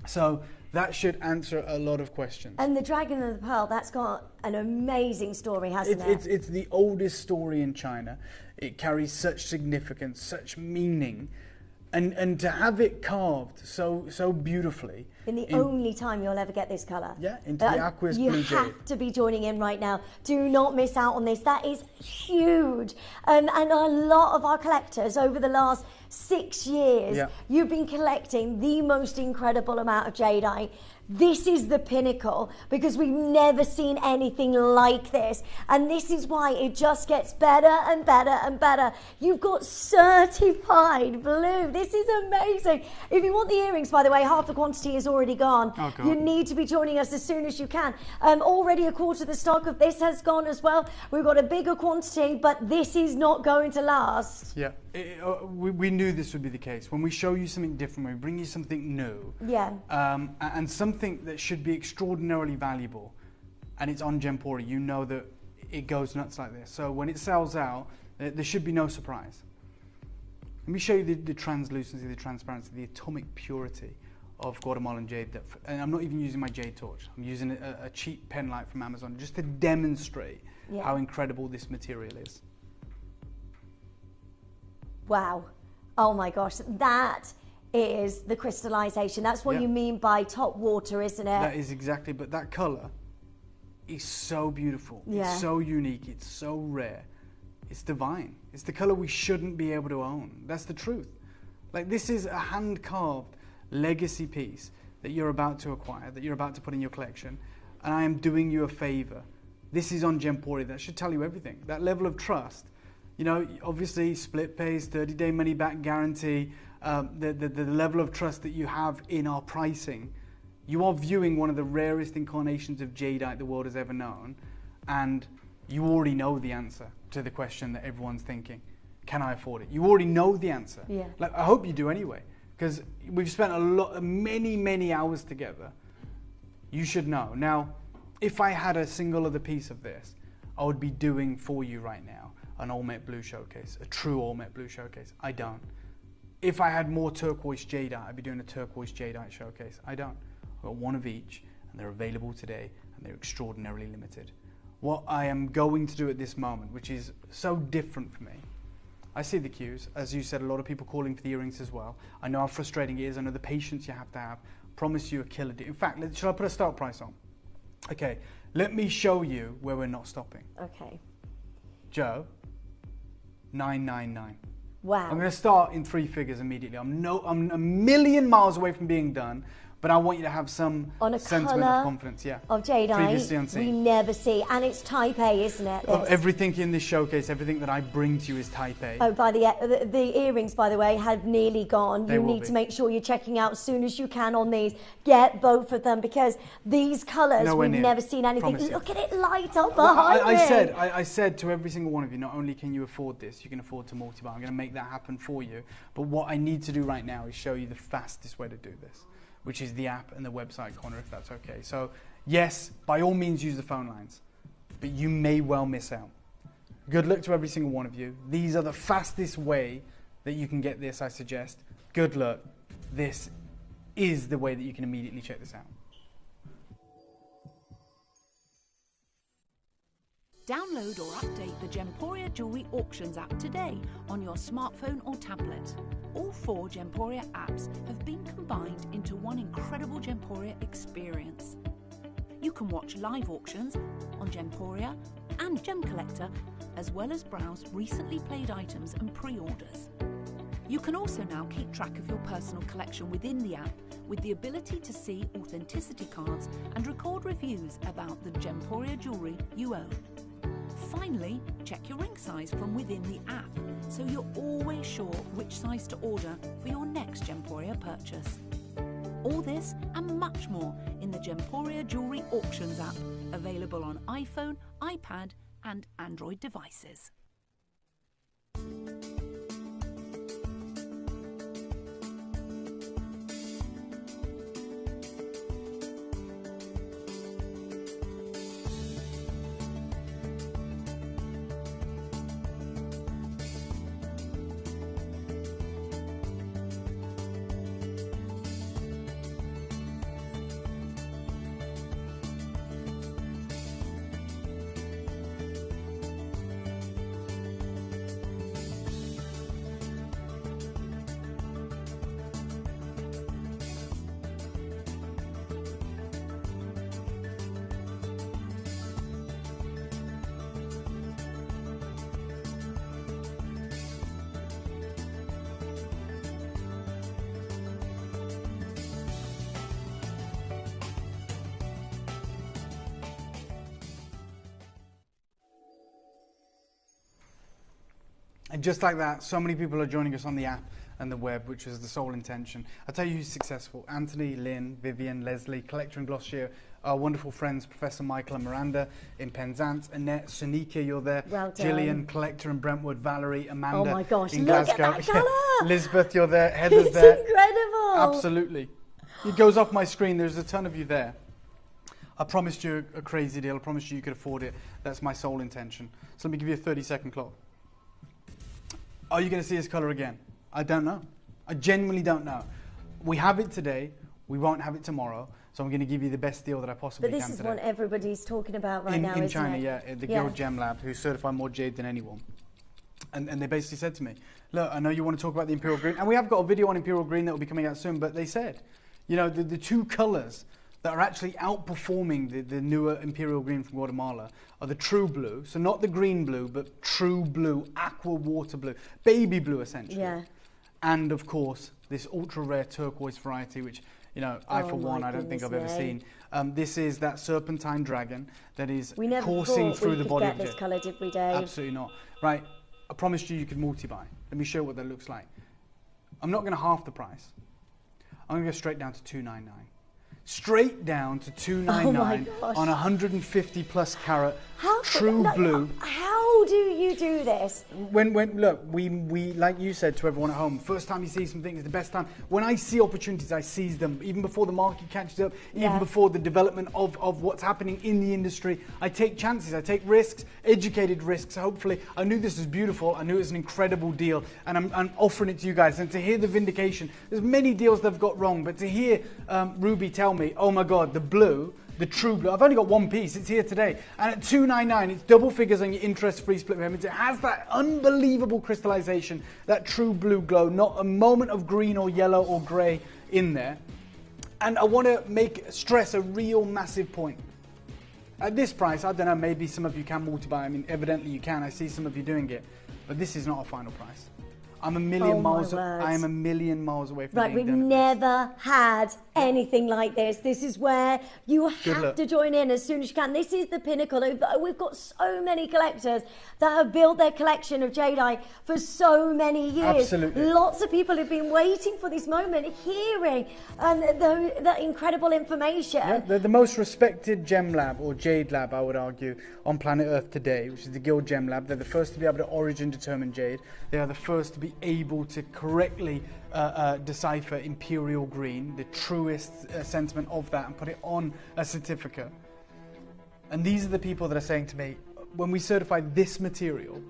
So that should answer a lot of questions. And the Dragon and the Pearl, that's got an amazing story, hasn't it? It's the oldest story in China. It carries such significance, such meaning. And to have it carved so beautifully. In the only time you'll ever get this colour. Yeah, into the aqueous blue jade. You have to be joining in right now. Do not miss out on this. That is huge. And a lot of our collectors over the last 6 years, you've been collecting the most incredible amount of jadeite. This is the pinnacle because we've never seen anything like this. And this is why it just gets better and better and better. You've got certified blue. This is amazing. If you want the earrings, by the way, half the quantity is already gone. Oh, God. You need to be joining us as soon as you can. Already a quarter of the stock of this has gone as well. We've got a bigger quantity, but this is not going to last. Yeah, we knew this would be the case. When we show you something different, when we bring you something new. Yeah. And something that should be extraordinarily valuable, and it's on Gemporia, you know that it goes nuts like this. So when it sells out, there should be no surprise. Let me show you the translucency, the transparency, the atomic purity of Guatemalan jade. And I'm not even using my jade torch. I'm using a cheap pen light from Amazon just to demonstrate how incredible this material is. Wow. Oh my gosh, that is the crystallization. That's what you mean by top water, isn't it? That is exactly, but that colour is so beautiful. It's so unique. It's so rare. It's divine. It's the colour we shouldn't be able to own. That's the truth. Like, this is a hand-carved legacy piece that you're about to acquire, that you're about to put in your collection, and I am doing you a favour. This is on Gemporia. That should tell you everything. That level of trust. You know, obviously, split pays, 30-day money-back guarantee, the level of trust that you have in our pricing. You are viewing one of the rarest incarnations of jadeite the world has ever known, and you already know the answer to the question that everyone's thinking. Can I afford it? You already know the answer. Yeah. Like, I hope you do anyway, because we've spent many hours together. You should know. Now, if I had a single other piece of this, I would be doing for you right now an all matte blue showcase, a true all matte blue showcase. I don't. If I had more turquoise jadeite, I'd be doing a turquoise jadeite showcase. I don't. I've got one of each, and they're available today, and they're extraordinarily limited. What I am going to do at this moment, which is so different for me, I see the queues. As you said, a lot of people calling for the earrings as well. I know how frustrating it is. I know the patience you have to have. Promise you a killer deal. In fact, should I put a start price on? Okay, let me show you where we're not stopping. Okay. Joe, $999. Wow. I'm going to start in 3 figures immediately. I'm a million miles away from being done, but I want you to have some sentiment of confidence. Yeah. Of jadeite, previously unseen. we never see, and it's type A, isn't it? Of everything in this showcase, everything that I bring to you is type A. Oh, by the earrings, by the way, have nearly gone. You need to make sure you're checking out as soon as you can on these. Get both of them, because these colours, we've never seen anything. Look at it light up behind me. I said to every single one of you, not only can you afford this, you can afford to multi-buy. I'm going to make that happen for you. But what I need to do right now is show you the fastest way to do this, which is the app and the website corner, if that's okay. So, yes, by all means use the phone lines, but you may well miss out. Good luck to every single one of you. These are the fastest way that you can get this, I suggest. Good luck. This is the way that you can immediately check this out. Download or update the Gemporia Jewellery Auctions app today on your smartphone or tablet. All 4 Gemporia apps have been combined into one incredible Gemporia experience. You can watch live auctions on Gemporia and Gem Collector, as well as browse recently played items and pre-orders. You can also now keep track of your personal collection within the app, with the ability to see authenticity cards and record reviews about the Gemporia jewellery you own. Finally, check your ring size from within the app, so you're always sure which size to order for your next Gemporia purchase. All this and much more in the Gemporia Jewellery Auctions app, available on iPhone, iPad and Android devices. And just like that, so many people are joining us on the app and the web, which is the sole intention. I'll tell you who's successful. Anthony, Lynn, Vivian, Leslie, Collector in Gloucestershire, our wonderful friends, Professor Michael and Miranda in Penzance, Annette, Sonika, you're there, well done. Gillian, Collector in Brentwood, Valerie, Amanda oh my gosh, in look Glasgow. at that colour! Elizabeth, you're there, Heather's it's there. Incredible! Absolutely. It goes off my screen, there's a ton of you there. I promised you a crazy deal, I promised you could afford it. That's my sole intention. So let me give you a 30-second clock. Are you going to see this colour again? I don't know. I genuinely don't know. We have it today. We won't have it tomorrow. So I'm going to give you the best deal that I possibly can today. But this is what everybody's talking about right now, in isn't China, it? yeah. The Guild Gem Lab, who certify more jade than anyone. And they basically said to me, look, I know you want to talk about the Imperial Green, and we have got a video on Imperial Green that will be coming out soon, but they said, you know, the two colours that are actually outperforming the newer Imperial Green from Guatemala are the true blue, so not the green blue, but true blue, aqua water blue, baby blue essentially. Yeah. And of course, this ultra rare turquoise variety, which, you know, I for one, I don't think I've ever seen. This is that serpentine dragon that is coursing through the body of this colour, did we, Dave? Absolutely not. Right, I promised you could multi-buy. Let me show you what that looks like. I'm not going to half the price. I'm going to go straight down to $299. Straight down to $299 on 150 plus carat true blue. How do you do this? When look, we like you said to everyone at home, first time you see something is the best time. When I see opportunities, I seize them, even before the market catches up, even before the development of what's happening in the industry. I take chances, I take risks, educated risks. Hopefully, I knew this was beautiful, I knew it was an incredible deal, and I'm offering it to you guys. And to hear the vindication, there's many deals they've got wrong, but to hear Ruby tell me, oh my God, the blue, the true blue. I've only got one piece. It's here today. And at $299, it's double figures on your interest-free split payments. It has that unbelievable crystallization, that true blue glow, not a moment of green or yellow or grey in there. And I want to stress a real massive point. At this price, I don't know, maybe some of you can multi-buy. I mean, evidently you can. I see some of you doing it. But this is not a final price. I'm a million miles. I am a million miles away from Right, we've never had anything like this. This is where you have to join in as soon as you can. This is the pinnacle. We've got so many collectors that have built their collection of jadeite for so many years. Absolutely. Lots of people have been waiting for this moment, hearing the incredible information. Yeah, they're the most respected gem lab, or jade lab, I would argue, on planet Earth today, which is the Guild Gem Lab. They're the first to be able to origin determine jade. They are the first to be able to correctly decipher imperial green, the truest sentiment of that, and put it on a certificate. And these are the people that are saying to me, when we certify this material,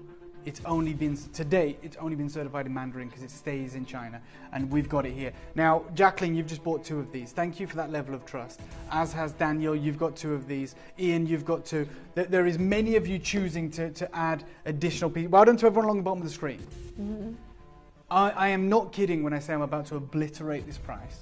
it's only been, to date, it's only been certified in Mandarin because it stays in China, and we've got it here. Now, Jacqueline, you've just bought 2 of these. Thank you for that level of trust. As has Daniel, you've got 2 of these. Ian, you've got 2. There is many of you choosing to add additional pieces. Well done to everyone along the bottom of the screen. Mm-hmm. I am not kidding when I say I'm about to obliterate this price.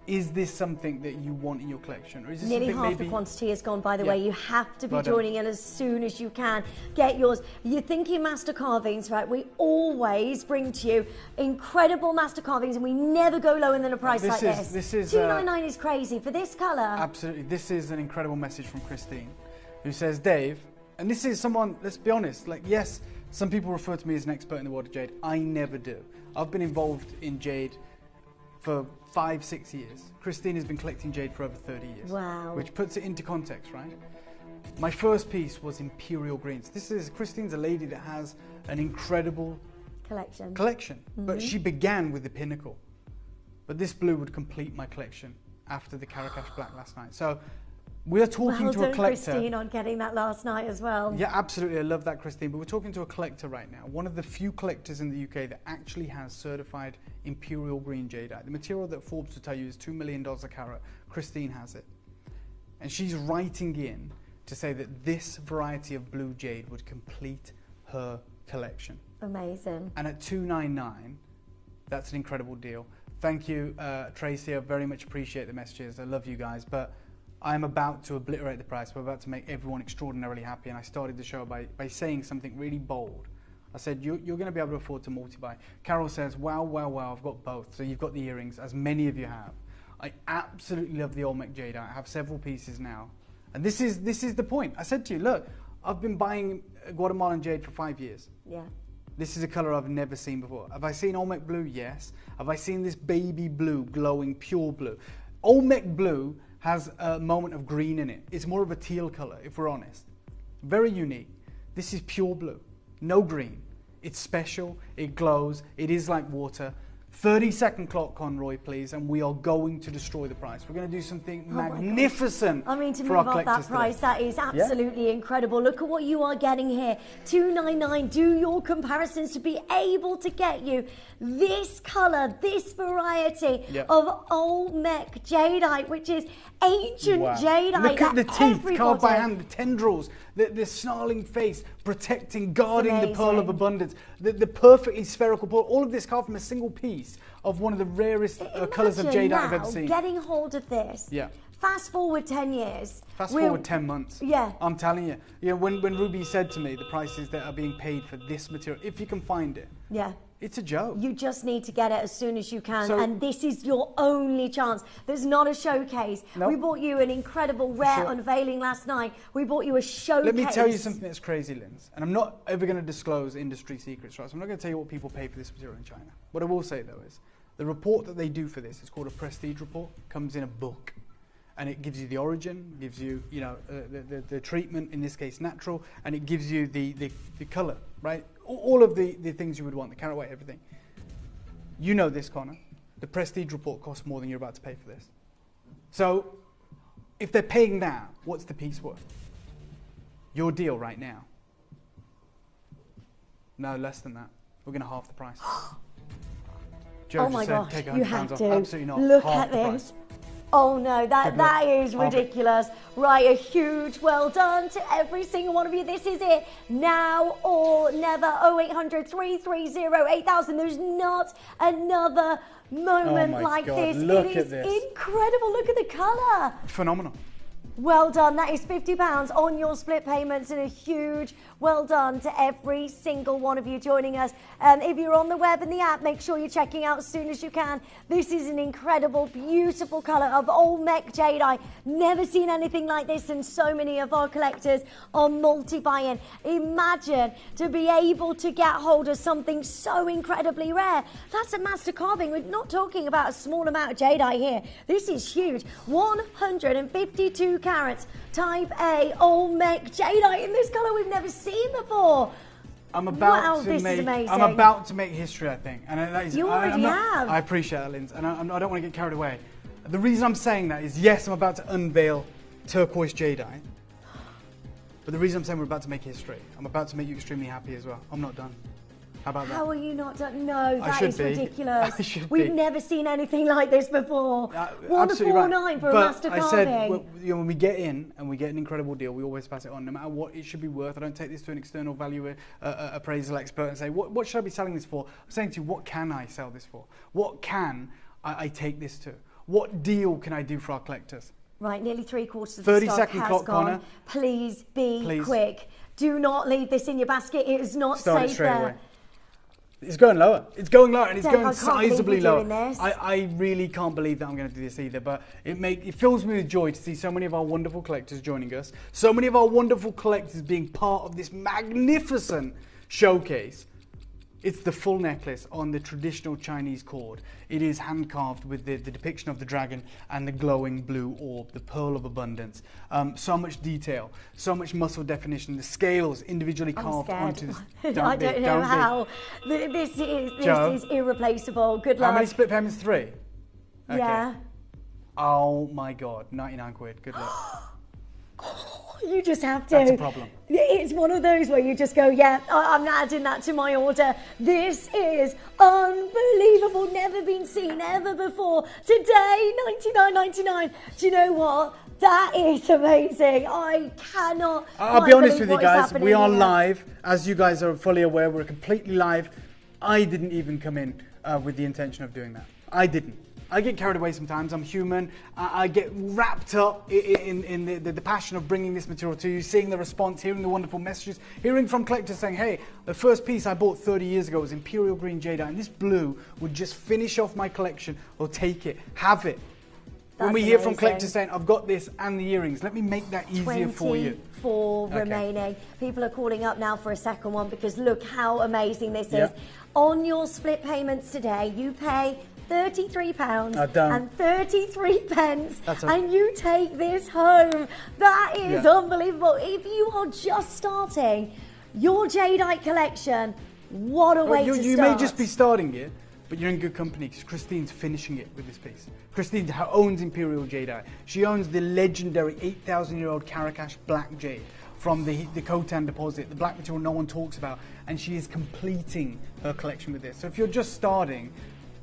Is this something that you want in your collection? Or is this Nearly something half the quantity has gone, by the way. You have to be joining in as soon as you can. Get yours. You're thinking master carvings, right? We always bring to you incredible master carvings, and we never go lower than a price like this. This is $299 is crazy for this colour. Absolutely. This is an incredible message from Christine, who says, Dave, and this is someone, let's be honest, like, yes, some people refer to me as an expert in the world of jade. I never do. I've been involved in jade for 5-6 years. Christine has been collecting jade for over 30 years. Wow. Which puts it into context, right? My first piece was Imperial Greens. Christine's a lady that has an incredible collection. Mm-hmm. But she began with the pinnacle. But this blue would complete my collection after the Caracas Black last night. So we're talking to a collector. Christine, on getting that last night as well. Yeah, absolutely. I love that, Christine. But we're talking to a collector right now. One of the few collectors in the UK that actually has certified Imperial Green jadeite. The material that Forbes will tell you is $2 million a carat. Christine has it. And she's writing in to say that this variety of blue jade would complete her collection. Amazing. And at $299, that's an incredible deal. Thank you, Tracy. I very much appreciate the messages. I love you guys. But I'm about to obliterate the price. We're about to make everyone extraordinarily happy. And I started the show by saying something really bold. I said, you're going to be able to afford to multi-buy. Carol says, wow, I've got both. So you've got the earrings, as many of you have. I absolutely love the Olmec jadeite. I have several pieces now. And this is the point. I said to you, look, I've been buying Guatemalan jade for 5 years. Yeah. This is a colour I've never seen before. Have I seen Olmec blue? Yes. Have I seen this baby blue, glowing pure blue? Olmec blue has a moment of green in it. It's more of a teal colour, if we're honest. Very unique. This is pure blue, no green. It's special, it glows, it is like water. 30-second clock, Conroy, please, and we are going to destroy the price. We're going to do something magnificent. I mean, to for move our up that price, today. that is absolutely incredible. Look at what you are getting here. $299. Do your comparisons to be able to get you this colour, this variety of Olmec jadeite, which is ancient jadeite. Look at the teeth carved by hand, the tendrils, the snarling face, protecting, guarding the pearl of amazing. abundance, the perfectly spherical pearl. All of this carved from a single piece of one of the rarest colours of Imagine jadeite I've now ever seen. getting hold of this. Yeah. Fast forward 10 years. Fast forward 10 months. Yeah. I'm telling you. You know, when Ruby said to me the prices that are being paid for this material, if you can find it, Yeah. it's a joke. You just need to get it as soon as you can, So- and this is your only chance. There's not a showcase. No. We bought you an incredible rare sure. unveiling last night. We bought you a showcase. Let me tell you something that's crazy, Linz, and I'm not ever going to disclose industry secrets, right? So I'm not going to tell you what people pay for this material in China. What I will say, though, is the report that they do for this is called a prestige report, comes in a book. And it gives you the origin, gives you, you know, the treatment, in this case natural, and it gives you the colour, right? All of the things you would want, the carat weight, everything. You know this, Connor. The prestige report costs more than you're about to pay for this. So, if they're paying that, what's the piece worth? Your deal right now. No, less than that. We're going to half the price. Joe Oh my just said, gosh, take you £100 have off. to. Absolutely not. Look Half at the this. price. Oh no, that is Half it. ridiculous. Right, a huge well done to every single one of you. This is it. Now or never. 0800 330 8000. There's not another moment my like God, this. look It at is this. incredible. Look at the colour. Phenomenal. Well done. That is £50 on your split payments, and a huge well done to every single one of you joining us. If you're on the web and the app, make sure you're checking out as soon as you can. This is an incredible, beautiful colour of old Mech jadeite. Never seen anything like this, and so many of our collectors are multi-buying. Imagine to be able to get hold of something so incredibly rare. That's a master carving. We're not talking about a small amount of jadeite here. This is huge. 152 carats, type A, old Mech jadeite in this colour we've never seen before. I'm about Wow, to this is make. amazing. I'm about to make history, I think, and that is. You already have. I appreciate that, Linz, and I don't want to get carried away. The reason I'm saying that is, yes, I'm about to unveil turquoise jadeite, but the reason I'm saying we're about to make history, I'm about to make you extremely happy as well. I'm not done. How about that? How are you not done? No, that should is be. ridiculous. I should We've be. never seen anything like this before. Absolutely right. 149 for a But master I carving. said, when we get in and we get an incredible deal, we always pass it on, no matter what it should be worth. I don't take this to an external value appraisal expert and say, what should I be selling this for? I'm saying to you, what can I sell this for? What can I take this to? What deal can I do for our collectors? Right, nearly 3/4 of the 30 stock second has clock, gone. Connor. Please be Please. quick. Do not leave this in your basket. It is not Start it safe straight there. away. It's going lower. It's going lower, and it's Dave, going I can't believe sizably you're lower. doing this. I really can't believe that I'm going to do this either, but it fills me with joy to see so many of our wonderful collectors joining us, so many of our wonderful collectors being part of this magnificent showcase. It's the full necklace on the traditional Chinese cord. It is hand carved with the depiction of the dragon and the glowing blue orb, the pearl of abundance. So much detail, so much muscle definition. The scales individually carved onto this. I don't know how. This is irreplaceable. Good luck. How many split payments? 3. Okay. Yeah. Oh my God, 99 quid. Good luck. You just have to. That's a problem. It's one of those where you just go, yeah, I'm adding that to my order. This is unbelievable. Never been seen ever before. Today, $99.99. Do you know what? That is amazing. I cannot. I'll be honest believe with you what is guys. happening We are here. live. As you guys are fully aware, we're completely live. I didn't even come in with the intention of doing that. I didn't. I get carried away sometimes. I'm human. I get wrapped up in the passion of bringing this material to you, seeing the response, hearing the wonderful messages, hearing from collectors saying, hey, the first piece I bought 30 years ago was Imperial Green Jadeite, and this blue would just finish off my collection, or take it, have it. When we hear from collectors saying, I've got this and the earrings, let me make that easier for you. 24 remaining. People are calling up now for a second one, because look how amazing this is. On your split payments today, you pay £33 and 33 pence, and you take this home. That is unbelievable. If you are just starting your jadeite collection, what a way to start. You may just be starting it, but you're in good company, because Christine's finishing it with this piece. Christine owns Imperial Jadeite. She owns the legendary 8,000-year-old Karakash black jade from the Khotan deposit, the black material no one talks about, and she is completing her collection with this. So if you're just starting,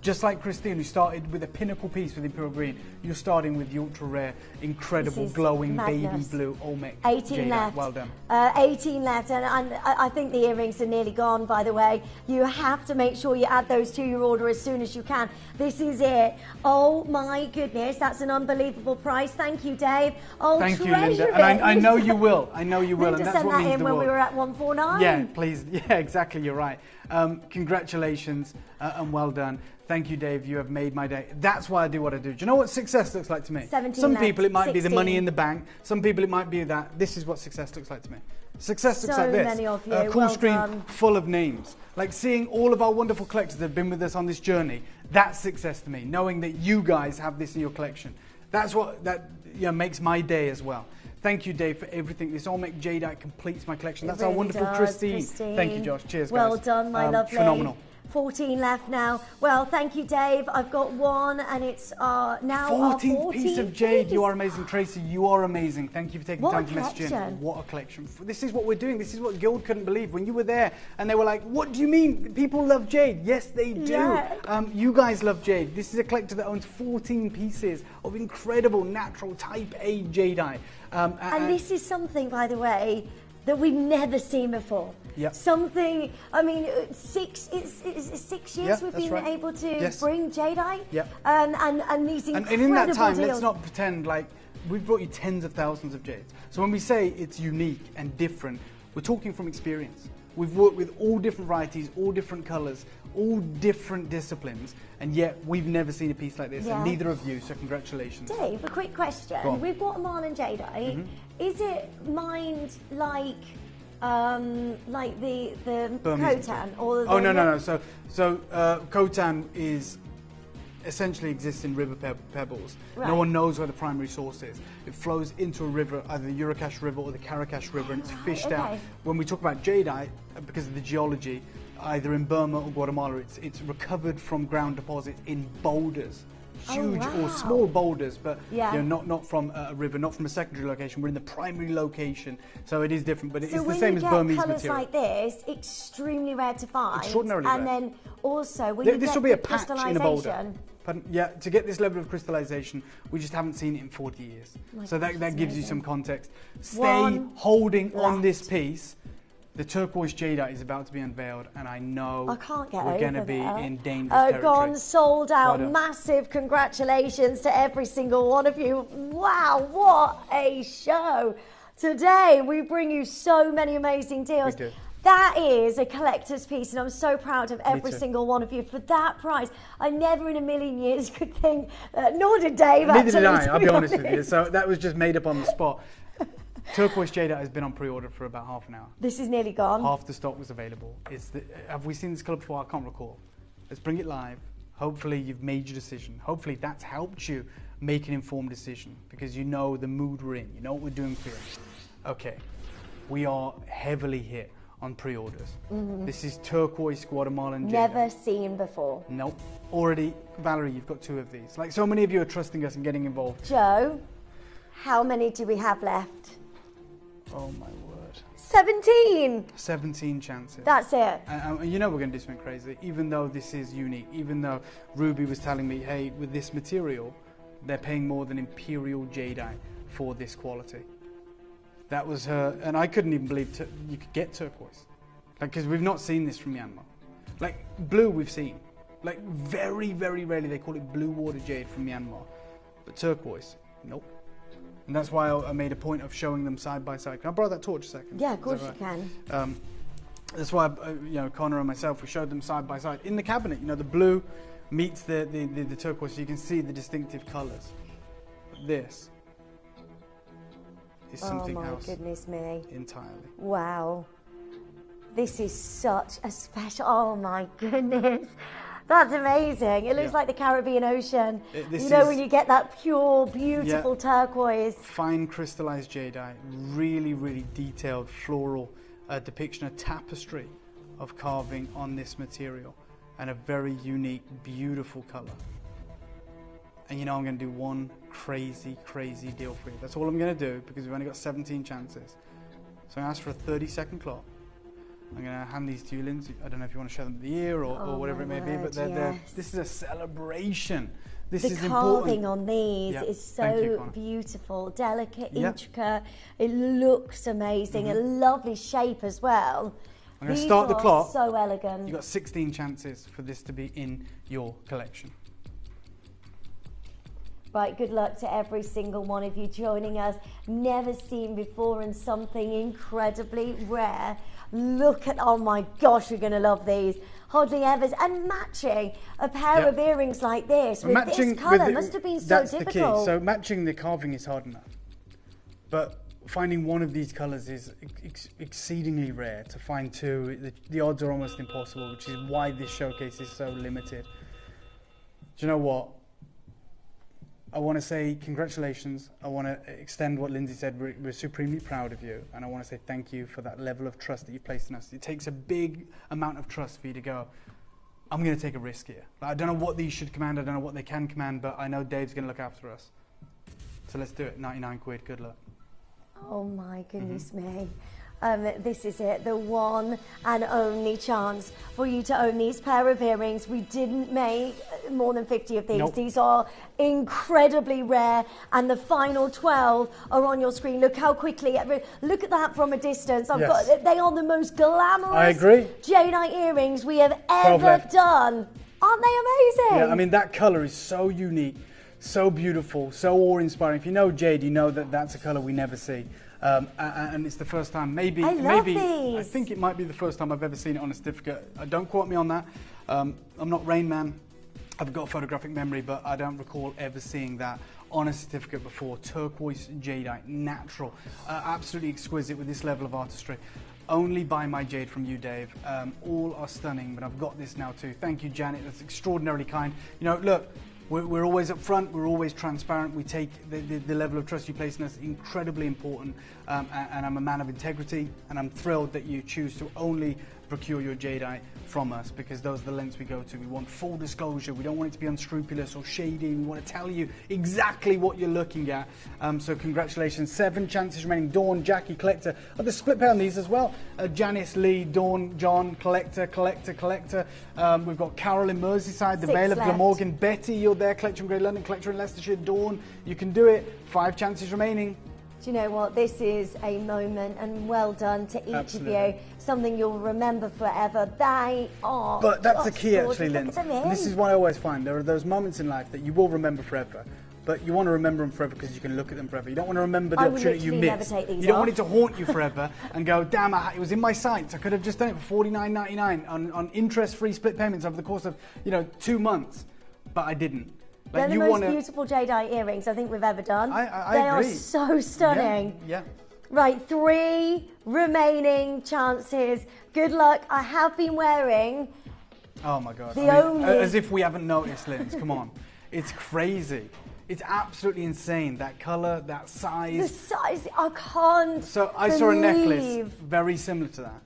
Just like Christine, who started with a pinnacle piece with Imperial Green, you're starting with the ultra rare, incredible, glowing baby blue Olmec 18 Jadeite. left. Well done. 18 left, and I think the earrings are nearly gone, by the way. You have to make sure you add those to your order as soon as you can. This is it. Oh my goodness, that's an unbelievable price. Thank you, Dave. Oh, thank you, Linda. And I know you will. I know you will. Linda and that's sent what that means in the when world. we were at 149. Yeah, please. Yeah, exactly. You're right. Congratulations and well done. Thank you, Dave. You have made my day. That's why I do what I do. Do you know what success looks like to me? 17 Some left, people it might be the 16. money in the bank. Some people it might be that. This is what success looks like to me. Success looks So like this. many of you. A cool Well screen done. full of names. Like seeing all of our wonderful collectors that have been with us on this journey. That's success to me. Knowing that you guys have this in your collection. That's what makes my day as well. Thank you, Dave, for everything. This Olmec Jadeite completes my collection. That's It our really wonderful does, Christine. Christine. Thank you, Josh. Cheers, guys. Well done, my lovely. Phenomenal. 14 left now. Well, thank you, Dave. I've got one, and it's now 14th piece of jade. piece. You are amazing, Tracy. You are amazing. Thank you for taking What time a to message in. collection. What a collection. This is what we're doing. This is what Guild couldn't believe. When you were there and they were like, what do you mean? People love jade. Yes, they do. Yeah. You guys love jade. This is a collector that owns 14 pieces of incredible natural type A jadeite. And this is something, by the way, that we've never seen before. Yep. Something, I mean, it's 6 years we've been able to bring jadeite. Yep. And these incredible And in that time, deals. let's not pretend like we've brought you tens of thousands of jades. So when we say it's unique and different, we're talking from experience. We've worked with all different varieties, all different colours, all different disciplines, and yet we've never seen a piece like this, and neither of you, so congratulations. Dave, a quick question. With Guatemalan jadeite, is it mined like the Burmese Khotan or the no. So Khotan is essentially exists in river pebbles. Right. No one knows where the primary source is. It flows into a river, either the Urakash River or the Karakash River, and it's fished out. When we talk about jadeite, because of the geology, either in Burma or Guatemala, it's recovered from ground deposits in boulders. Huge or small boulders, but not from a river, not from a secondary location. We're in the primary location, so it is different. But it's the same as Burmese material. So when you get colours like this, extremely rare to find. Extraordinarily and rare. And then also when you this get will be a the patch in a boulder. crystallisation. Yeah, to get this level of crystallization, we just haven't seen it in 40 years. So that gives you some context. Stay holding on this piece. The turquoise jadeite is about to be unveiled, and I know we're going to be in dangerous territory. Gone, sold out. Massive congratulations to every single one of you. Wow, what a show. Today, we bring you so many amazing deals. We do. That is a collector's piece, and I'm so proud of every single one of you for that price. I never in a million years could think, nor did Dave. Neither did I, I'll be honest with you. So that was just made up on the spot. Turquoise jadeite has been on pre-order for about half an hour. This is nearly gone. Half the stock was available. Have we seen this colour before? I can't recall. Let's bring it live. Hopefully you've made your decision. Hopefully that's helped you make an informed decision, because you know the mood we're in. You know what we're doing for you. Okay, we are heavily hit on pre-orders. This is turquoise Guatemalan jadeite. Never seen before. Nope. Already, Valerie, you've got 2 of these. Like, so many of you are trusting us and getting involved. Joe, how many do we have left? Oh my word. 17! 17 chances. That's it. And you know we're going to do something crazy, even though this is unique, even though Ruby was telling me, hey, with this material, they're paying more than Imperial jadeite for this quality. That was her, and I couldn't even believe you could get turquoise. Like, because we've not seen this from Myanmar. Like, blue we've seen. Like, very, very rarely they call it blue water jade from Myanmar. But turquoise, nope. And that's why I made a point of showing them side by side. Can I borrow that torch a second? Yeah, of course you can. That's why, Connor and myself, we showed them side by side. In the cabinet, the blue meets the turquoise, so you can see the distinctive colours. But this is something else. Oh my goodness me. Entirely. Wow. This is such a special, oh my goodness. That's amazing. It looks like the Caribbean Ocean. When you get that pure, beautiful turquoise. Fine crystallized jadeite, really, really detailed floral depiction, a tapestry of carving on this material, and a very unique, beautiful color. And I'm going to do one crazy, crazy deal for you. That's all I'm going to do, because we've only got 17 chances. So I'm going to ask for a 30-second clock. I'm going to hand these to you, Lindsay. I don't know if you want to show them the ear or whatever it may be, but this is a celebration. This is the carving important. on these is so beautiful, delicate, intricate. It looks amazing, a lovely shape as well. I'm going to start the clock. So elegant. You've got 16 chances for this to be in your collection. Right, good luck to every single one of you joining us. Never seen before and something incredibly rare. Look at, oh my gosh, you're going to love these. Hardly ever, and matching a pair of earrings like this with this colour must have been so difficult. That's the key. So matching the carving is hard enough, but finding one of these colours is exceedingly rare. To find two, the odds are almost impossible, which is why this showcase is so limited. Do you know what? I want to say congratulations. I want to extend what Lindsay said. We're supremely proud of you. And I want to say thank you for that level of trust that you've placed in us. It takes a big amount of trust for you to go, I'm going to take a risk here. I don't know what these should command. I don't know what they can command, but I know Dave's going to look after us. So let's do it. 99 quid. Good luck. Oh my goodness me. This is it, the one and only chance for you to own these pair of earrings. We didn't make more than 50 of these. Nope. These are incredibly rare, and the final 12 are on your screen. Look how quickly, look at that from a distance. They are the most glamorous Jadeite earrings we have ever done. Aren't they amazing? Yeah, I mean, that colour is so unique, so beautiful, so awe-inspiring. If you know Jade, you know that that's a colour we never see. And it's the first time, I think it might be the first time I've ever seen it on a certificate. Don't quote me on that. I'm not Rain Man. I've got a photographic memory, but I don't recall ever seeing that on a certificate before. Turquoise Jadeite, natural, absolutely exquisite with this level of artistry. Only by my jade from you, Dave. All are stunning, but I've got this now too. Thank you, Janet. That's extraordinarily kind. You know, look. We're always up front, we're always transparent, we take the level of trust you place in us incredibly important, and I'm a man of integrity, and I'm thrilled that you choose to only procure your jadeite from us, because those are the lengths we go to. We want full disclosure, we don't want it to be unscrupulous or shady, we want to tell you exactly what you're looking at. So congratulations, 7 chances remaining. Dawn, Jackie, Collector. Oh, there's a split pair on these as well. Janice, Lee, Dawn, John, Collector. We've got Carol in Merseyside, the Vale of Glamorgan, Betty, you're there, Collector in Great London, Collector in Leicestershire, Dawn, you can do it. 5 chances remaining. Do you know what? This is a moment, and well done to each of you. Something you'll remember forever. They are. But that's the key, actually, Linz. And this is what I always find. There are those moments in life that you will remember forever. But you want to remember them forever because you can look at them forever. You don't want to remember the opportunity you missed. You don't want it to haunt you forever and go, damn, it was in my sights. I could have just done it for $49.99 on interest-free split payments over the course of 2 months. But I didn't. They're the most beautiful jadeite earrings I think we've ever done. I agree. They are so stunning. Yeah. Right, 3 remaining chances. Good luck. I have been wearing. Oh my God. Only. As if we haven't noticed, Linz. Come on. It's crazy. It's absolutely insane. That colour, that size. The size, I can't. So I saw a necklace very similar to that.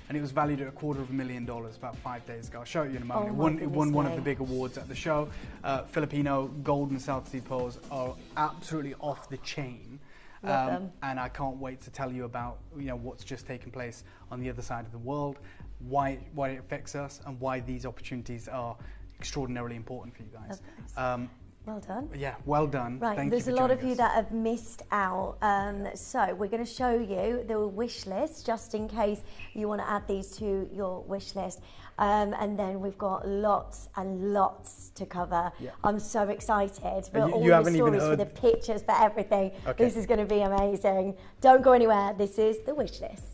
And it was valued at $250,000 about 5 days ago. I'll show you in a moment. It won one of the big awards at the show. Filipino gold and South Sea pearls are absolutely off the chain. And I can't wait to tell you about what's just taken place on the other side of the world, why it affects us, and why these opportunities are extraordinarily important for you guys. Well done. Yeah, well done. Right, there's a lot of you that have missed out. So we're going to show you the wish list, just in case you want to add these to your wish list. And then we've got lots and lots to cover. Yeah. I'm so excited for all the stories, for the pictures, for everything. Okay. This is going to be amazing. Don't go anywhere. This is the wish list.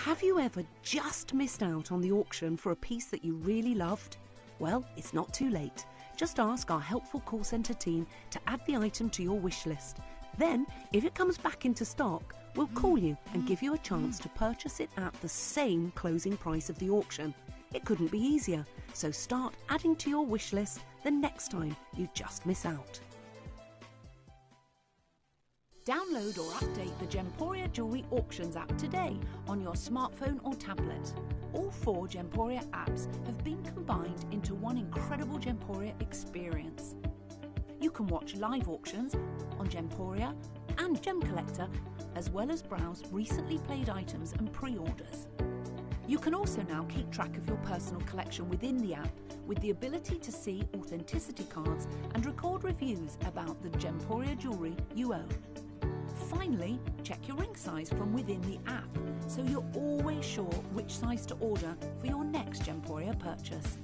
Have you ever just missed out on the auction for a piece that you really loved? Well, it's not too late. Just ask our helpful call centre team to add the item to your wish list. Then, if it comes back into stock, we'll call you and give you a chance to purchase it at the same closing price of the auction. It couldn't be easier, so start adding to your wish list the next time you just miss out. Download or update the Gemporia Jewellery Auctions app today on your smartphone or tablet. All 4 Gemporia apps have been combined into one incredible Gemporia experience. You can watch live auctions on Gemporia and Gem Collector, as well as browse recently played items and pre-orders. You can also now keep track of your personal collection within the app with the ability to see authenticity cards and record reviews about the Gemporia jewellery you own. Finally, check your ring size from within the app so you're always sure which size to order for your next Gemporia purchase.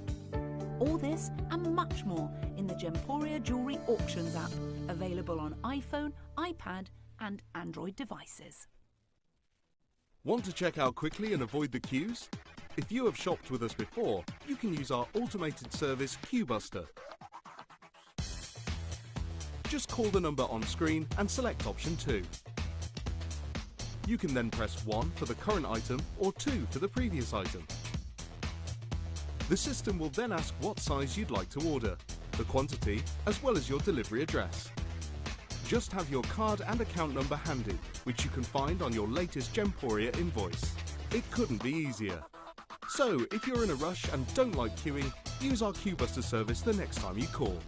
All this and much more in the Gemporia Jewellery Auctions app, available on iPhone, iPad and Android devices. Want to check out quickly and avoid the queues? If you have shopped with us before, you can use our automated service QBuster. Just call the number on screen and select option 2. You can then press 1 for the current item or 2 for the previous item. The system will then ask what size you'd like to order, the quantity, as well as your delivery address. Just have your card and account number handy, which you can find on your latest Gemporia invoice. It couldn't be easier. So, if you're in a rush and don't like queuing, use our QBuster service the next time you call.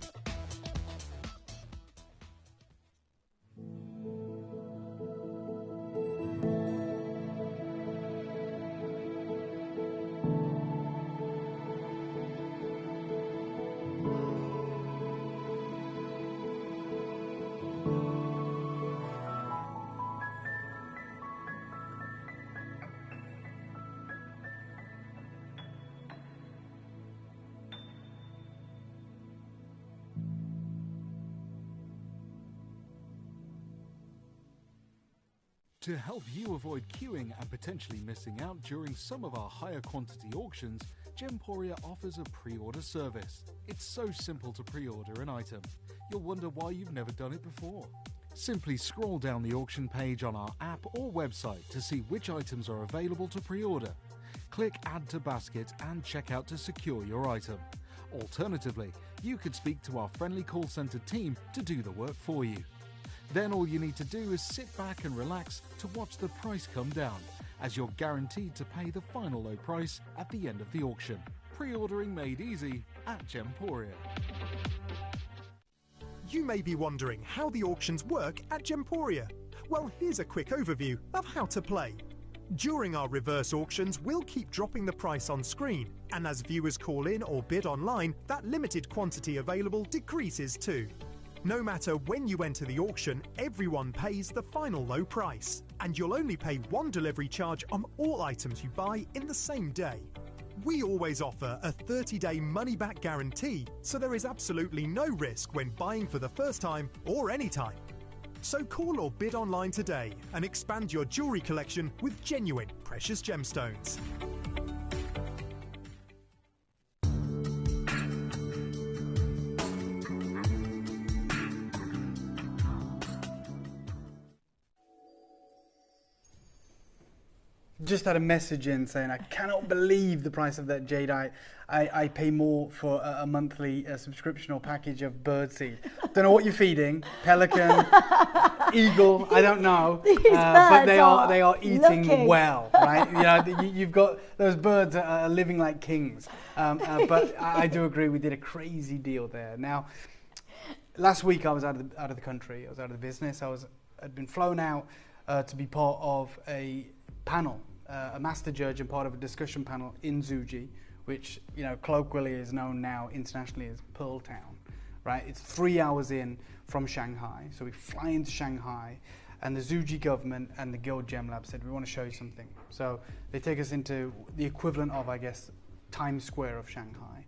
To help you avoid queuing and potentially missing out during some of our higher quantity auctions, Gemporia offers a pre-order service. It's so simple to pre-order an item. You'll wonder why you've never done it before. Simply scroll down the auction page on our app or website to see which items are available to pre-order. Click Add to Basket and check out to secure your item. Alternatively, you could speak to our friendly call centre team to do the work for you. Then all you need to do is sit back and relax to watch the price come down, as you're guaranteed to pay the final low price at the end of the auction. Pre-ordering made easy at Gemporia. You may be wondering how the auctions work at Gemporia. Well, here's a quick overview of how to play. During our reverse auctions, we'll keep dropping the price on screen, and as viewers call in or bid online, that limited quantity available decreases too. No matter when you enter the auction, everyone pays the final low price, and you'll only pay one delivery charge on all items you buy in the same day. We always offer a 30-day money-back guarantee, so there is absolutely no risk when buying for the first time or any time. So call or bid online today and expand your jewellery collection with genuine precious gemstones. Just had a message in saying, I cannot believe the price of that jadeite. I pay more for a monthly subscription or package of birdseed. Don't know what you're feeding, pelican, eagle, I don't know. But they are eating well, right? You know, you've got those birds that are living like kings. But I do agree, we did a crazy deal there. Now, last week I was out of the country, I was out of the business. I'd been flown out to be part of a panel. A master judge and part of a discussion panel in Zhuji, which, you know, colloquially is known now internationally as Pearl Town, right? It's 3 hours in from Shanghai. So we fly into Shanghai, and the Zhuji government and the Guild Gem Lab said, we want to show you something. So they take us into the equivalent of, I guess, Times Square of Shanghai.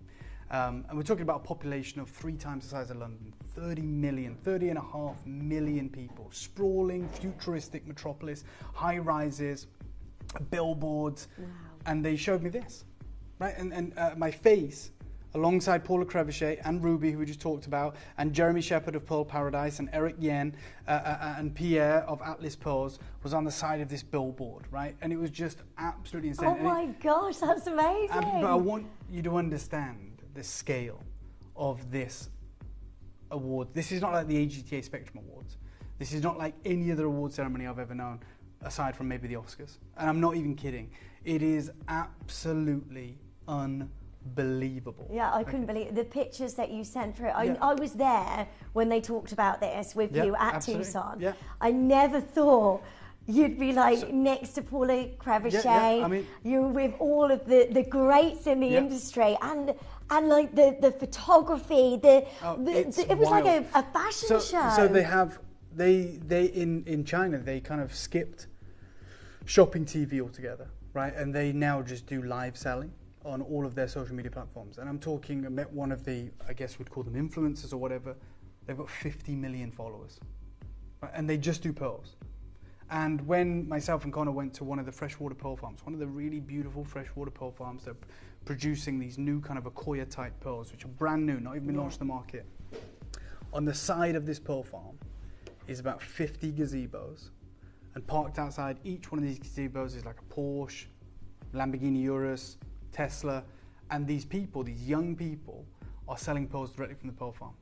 And we're talking about a population of 3 times the size of London, 30.5 million people, sprawling, futuristic metropolis, high rises, billboards, wow. And they showed me this, right? And my face, alongside Paula Crevichet and Ruby, who we just talked about, and Jeremy Shepherd of Pearl Paradise, and Eric Yen, and Pierre of Atlas Pearls, was on the side of this billboard, right? And it was just absolutely insane. Oh my gosh, that's amazing. But I want you to understand the scale of this award. This is not like the AGTA Spectrum Awards. This is not like any other award ceremony I've ever known, aside from maybe the Oscars. And I'm not even kidding. It is absolutely unbelievable. unbelievable. Yeah, I couldn't believe the pictures that you sent through. I was there when they talked about this with you at absolutely. Tucson. Yeah. I never thought you'd be like next to Paula Crevichet. I mean, you're with all of the greats in the industry and like the photography. It was wild. like a fashion show. So they in China they kind of skipped shopping TV altogether, right? And they now just do live selling on all of their social media platforms. And I'm talking, I met one of the, I guess we'd call them influencers or whatever. They've got 50 million followers, right? And they just do pearls. And when myself and Connor went to one of the freshwater pearl farms, one of the really beautiful freshwater pearl farms that are producing these new kind of Akoya type pearls, which are brand new, not even been launched in the market. On the side of this pearl farm is about 50 gazebos, and parked outside each one of these gazebos is like a Porsche, Lamborghini Urus, Tesla, and these people, these young people, are selling pearls directly from the pearl farm,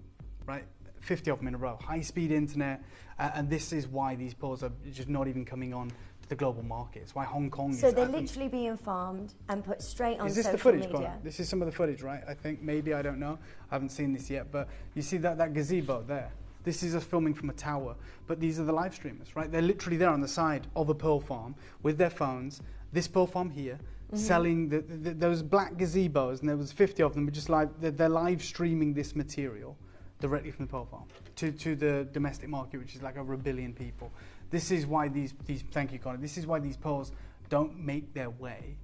right? 50 of them in a row, high-speed internet, and this is why these pearls are just not even coming on to the global market. It's why Hong Kong is... So they're literally being farmed and put straight on social media. Is this the footage, Connor? This is some of the footage, right? I think, maybe, I don't know. I haven't seen this yet, but you see that gazebo there? This is us filming from a tower, but these are the live streamers, right? They're literally there on the side of a pearl farm with their phones, this pearl farm here, selling those black gazebos, and there was 50 of them, but just live, they're live streaming this material directly from the pearl farm to the domestic market, which is like over 1 billion people. This is why these thank you, Connor, this is why these pearls don't make their way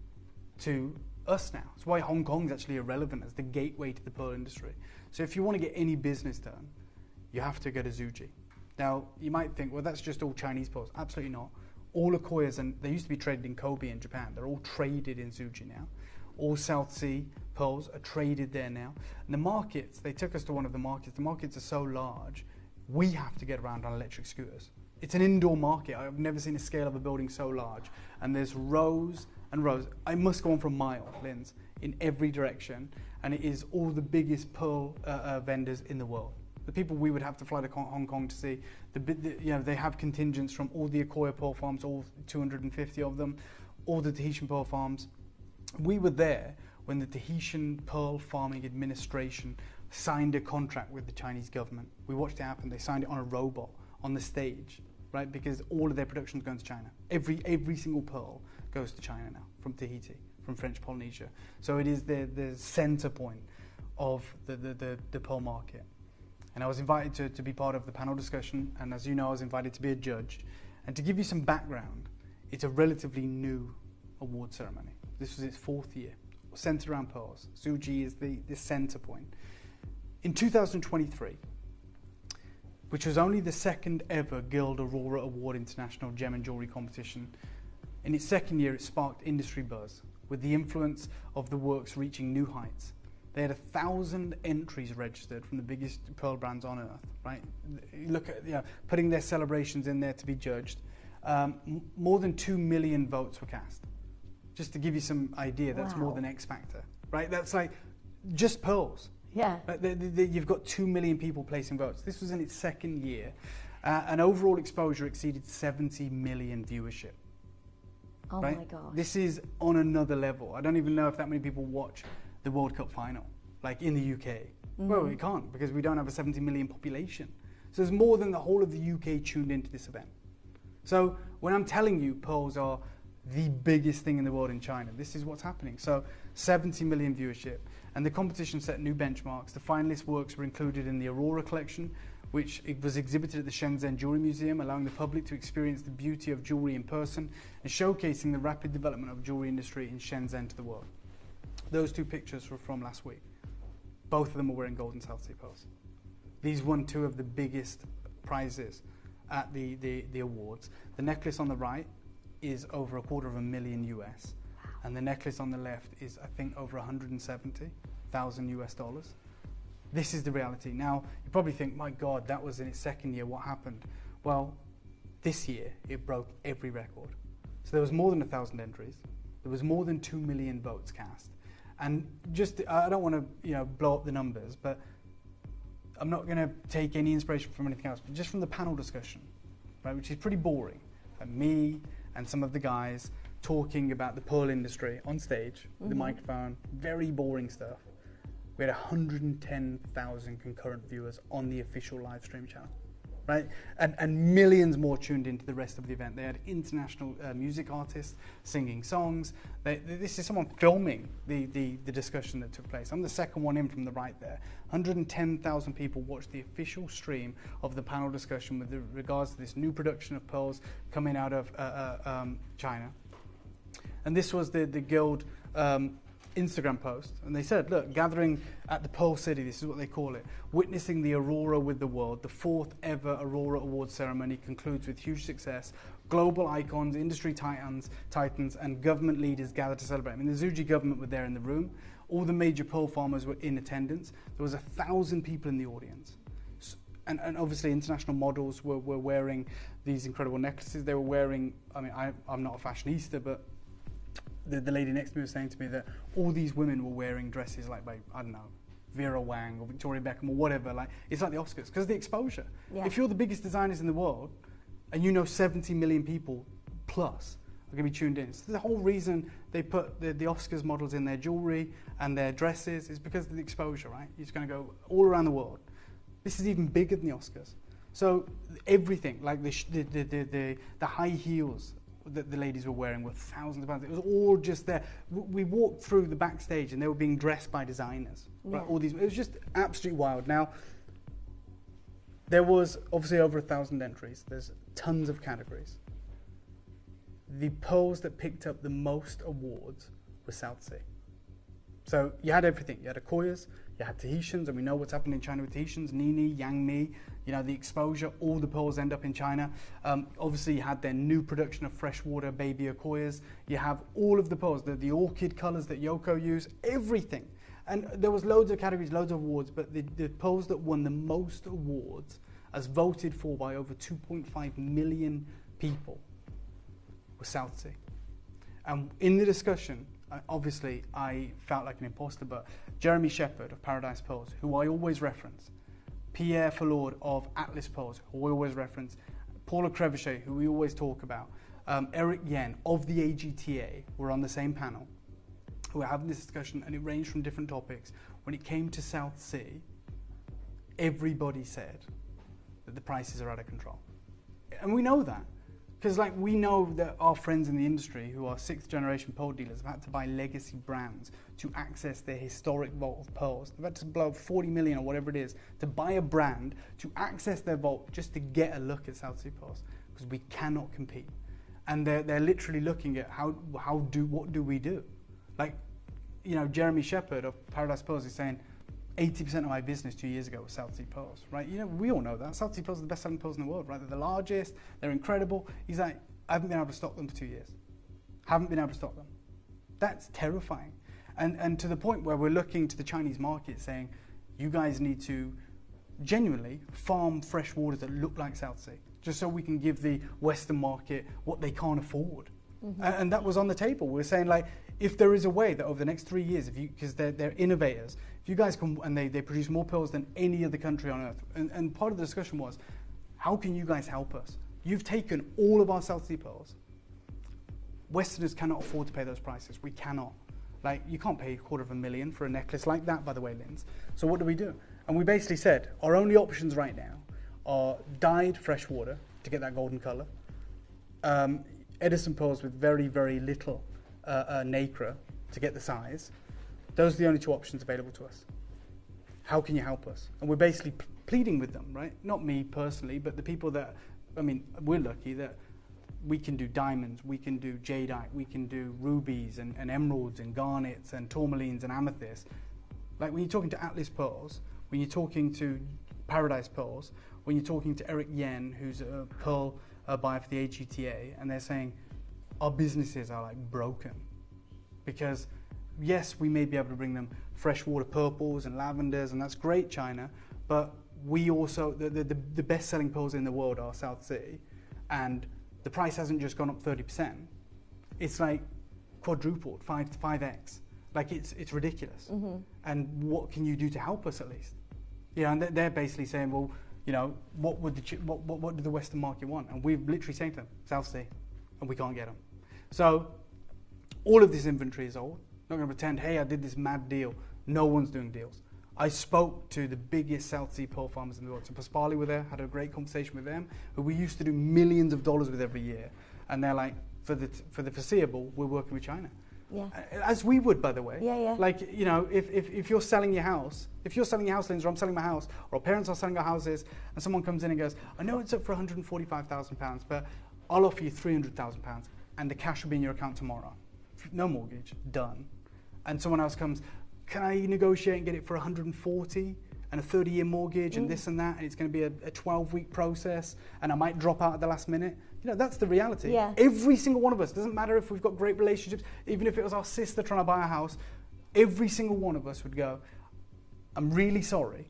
to us now. It's why Hong Kong is actually irrelevant as the gateway to the pearl industry. So if you want to get any business done, you have to go to Zhuji. Now, you might think, well, that's just all Chinese pearls. Absolutely not. All Akoyas, and they used to be traded in Kobe in Japan. They're all traded in Zhuji now. All South Sea pearls are traded there now. And the markets, they took us to one of the markets. The markets are so large, we have to get around on electric scooters. It's an indoor market. I've never seen a scale of a building so large. And there's rows and rows. I must go on for a mile, Linz, in every direction. And it is all the biggest pearl vendors in the world. The people we would have to fly to Hong Kong to see, they have contingents from all the Akoya pearl farms, all 250 of them, all the Tahitian pearl farms. We were there when the Tahitian Pearl Farming Administration signed a contract with the Chinese government. We watched it happen. They signed it on a robot on the stage, right? Because all of their production is going to China. Every single pearl goes to China now, from Tahiti, from French Polynesia. So it is the center point of the pearl market. And I was invited to be part of the panel discussion, and as you know, I was invited to be a judge. And to give you some background, it's a relatively new award ceremony. This was its 4th year, centered around pearls. Zhuji is the center point. In 2023, which was only the 2nd ever Guild Aurora Award International Gem and Jewelry Competition, in its 2nd year it sparked industry buzz, with the influence of the works reaching new heights. They had 1,000 entries registered from the biggest pearl brands on earth, right? Look at, putting their celebrations in there to be judged. More than 2 million votes were cast. Just to give you some idea, that's more than X Factor, right? That's like just pearls. Yeah. Right? You've got 2 million people placing votes. This was in its 2nd year. And overall exposure exceeded 70 million viewership. Oh right? my gosh. This is on another level. I don't even know if that many people watch the World Cup final, like in the UK. Well, we can't because we don't have a 70 million population. So there's more than the whole of the UK tuned into this event. So when I'm telling you pearls are the biggest thing in the world in China, this is what's happening. So 70 million viewership, and the competition set new benchmarks. The finalist works were included in the Aurora collection, which was exhibited at the Shenzhen Jewelry Museum, allowing the public to experience the beauty of jewelry in person and showcasing the rapid development of jewelry industry in Shenzhen to the world. Those 2 pictures were from last week. Both of them were wearing golden South Sea pearls. These won 2 of the biggest prizes at the awards. The necklace on the right is over $250,000 US, and the necklace on the left is, I think, over $170,000 US. This is the reality. Now, you probably think, my God, that was in its 2nd year. What happened? Well, this year it broke every record. So there was more than 1,000 entries. There was more than 2 million votes cast. And just, I don't want to, blow up the numbers, but I'm not going to take any inspiration from anything else, but just from the panel discussion, right, which is pretty boring. And me and some of the guys talking about the pearl industry on stage, with the microphone, very boring stuff. We had 110,000 concurrent viewers on the official live stream channel, right? And millions more tuned into the rest of the event. They had international music artists singing songs. This is someone filming the discussion that took place. I'm the second one in from the right there. 110,000 people watched the official stream of the panel discussion with regards to this new production of pearls coming out of China. And this was the Guild Instagram post, and they said, look, gathering at the Pearl City, this is what they call it, witnessing the Aurora with the world, the 4th ever Aurora Awards ceremony concludes with huge success. Global icons, industry titans, and government leaders gathered to celebrate. I mean, the Zuji government were there in the room. All the major pearl farmers were in attendance. There was 1,000 people in the audience. And obviously international models were wearing these incredible necklaces. They were wearing, I mean, I'm not a fashionista, but the lady next to me was saying to me that all these women were wearing dresses like by, I don't know, Vera Wang or Victoria Beckham or whatever. Like, it's like the Oscars, because of the exposure. Yeah. If you're the biggest designers in the world and you know 70 million people plus are going to be tuned in, so the whole reason they put the Oscars models in their jewelry and their dresses is because of the exposure, right? It's going to go all around the world. This is even bigger than the Oscars. So everything, like the high heels that the ladies were wearing were thousands of pounds. It was all just there. We walked through the backstage and they were being dressed by designers. Yeah. Right? All these. It was just absolutely wild. Now, there was obviously over 1,000 entries. There's tons of categories. The pearls that picked up the most awards were South Sea. So you had everything. You had Akoyas, you had Tahitians, and we know what's happened in China with Tahitians, Nini, Yangmi, you know, the exposure, all the pearls end up in China. Obviously you had their new production of freshwater baby Akoyas. You have all of the pearls, the orchid colors that Yoko used, everything. And there was loads of categories, loads of awards, but the pearls that won the most awards, as voted for by over 2.5 million people, were South Sea. And in the discussion, obviously, I felt like an imposter, but Jeremy Shepherd of Paradise Pearls, who I always reference, Pierre Fallord of Atlas Pearls, who I always reference, Paula Crevichet, who we always talk about, Eric Yen of the AGTA were on the same panel. We were having this discussion, and it ranged from different topics. When it came to South Sea, everybody said that the prices are out of control. And we know that. Because like we know that our friends in the industry who are 6th generation pearl dealers have had to buy legacy brands to access their historic vault of pearls. They've had to blow 40 million or whatever it is to buy a brand to access their vault just to get a look at South Sea pearls, because we cannot compete. And they're literally looking at what do we do? Like, you know, Jeremy Shepherd of Paradise Pearls is saying 80% of my business 2 years ago was South Sea pearls, right? You know, we all know that. South Sea pearls are the best-selling pearls in the world, right? They're the largest, they're incredible. He's like, I haven't been able to stock them for 2 years. Haven't been able to stock them. That's terrifying. And to the point where we're looking to the Chinese market saying, you guys need to genuinely farm fresh waters that look like South Sea, just so we can give the Western market what they can't afford. Mm-hmm. And that was on the table. We're saying, like, if there is a way that over the next 3 years, because they're innovators, if you guys come and they produce more pearls than any other country on earth, and part of the discussion was, how can you guys help us? You've taken all of our South Sea pearls. Westerners cannot afford to pay those prices. We cannot. Like, you can't pay $250,000 for a necklace like that, by the way, Linz. So what do? And we basically said, our only options right now are dyed fresh water to get that golden color, Edison pearls with very, very little nacre to get the size. Those are the only two options available to us. How can you help us? And we're basically pleading with them, right? Not me personally, but the people that, I mean, we're lucky that we can do diamonds, we can do jadeite, we can do rubies and emeralds and garnets and tourmalines and amethysts. Like, when you're talking to Atlas Pearls, when you're talking to Paradise Pearls, when you're talking to Eric Yen, who's a pearl buyer for the AGTA, and they're saying, our businesses are like broken. Because yes, we may be able to bring them freshwater purples and lavenders, and that's great, China, but we also, the best-selling pearls in the world are South Sea, and the price hasn't just gone up 30%. It's like quadrupled, 5x. Like, it's ridiculous. Mm-hmm. And what can you do to help us at least? You know, and they're basically saying, well, you know, what do the Western market want? And we're literally saying to them, South Sea, and we can't get them. So All of this inventory is old. I'm not going to pretend, hey, I did this mad deal. No one's doing deals. I spoke to the biggest South Sea pearl farmers in the world. So Pasquale were there, had a great conversation with them, who we used to do millions of dollars with every year. And they're like, for the foreseeable, we're working with China. Yeah. As we would, by the way. Yeah, yeah. Like, you know, if you're selling your house, Lindsay, or I'm selling my house, or our parents are selling our houses, and someone comes in and goes, I know it's up for £145,000, but I'll offer you £300,000, and the cash will be in your account tomorrow. No mortgage, done. And someone else comes, can I negotiate and get it for 140 and a 30-year mortgage and this and that, and it's going to be a 12-week process, and I might drop out at the last minute. You know, that's the reality. Yeah. Every single one of us, doesn't matter if we've got great relationships, even if it was our sister trying to buy a house, every single one of us would go, I'm really sorry,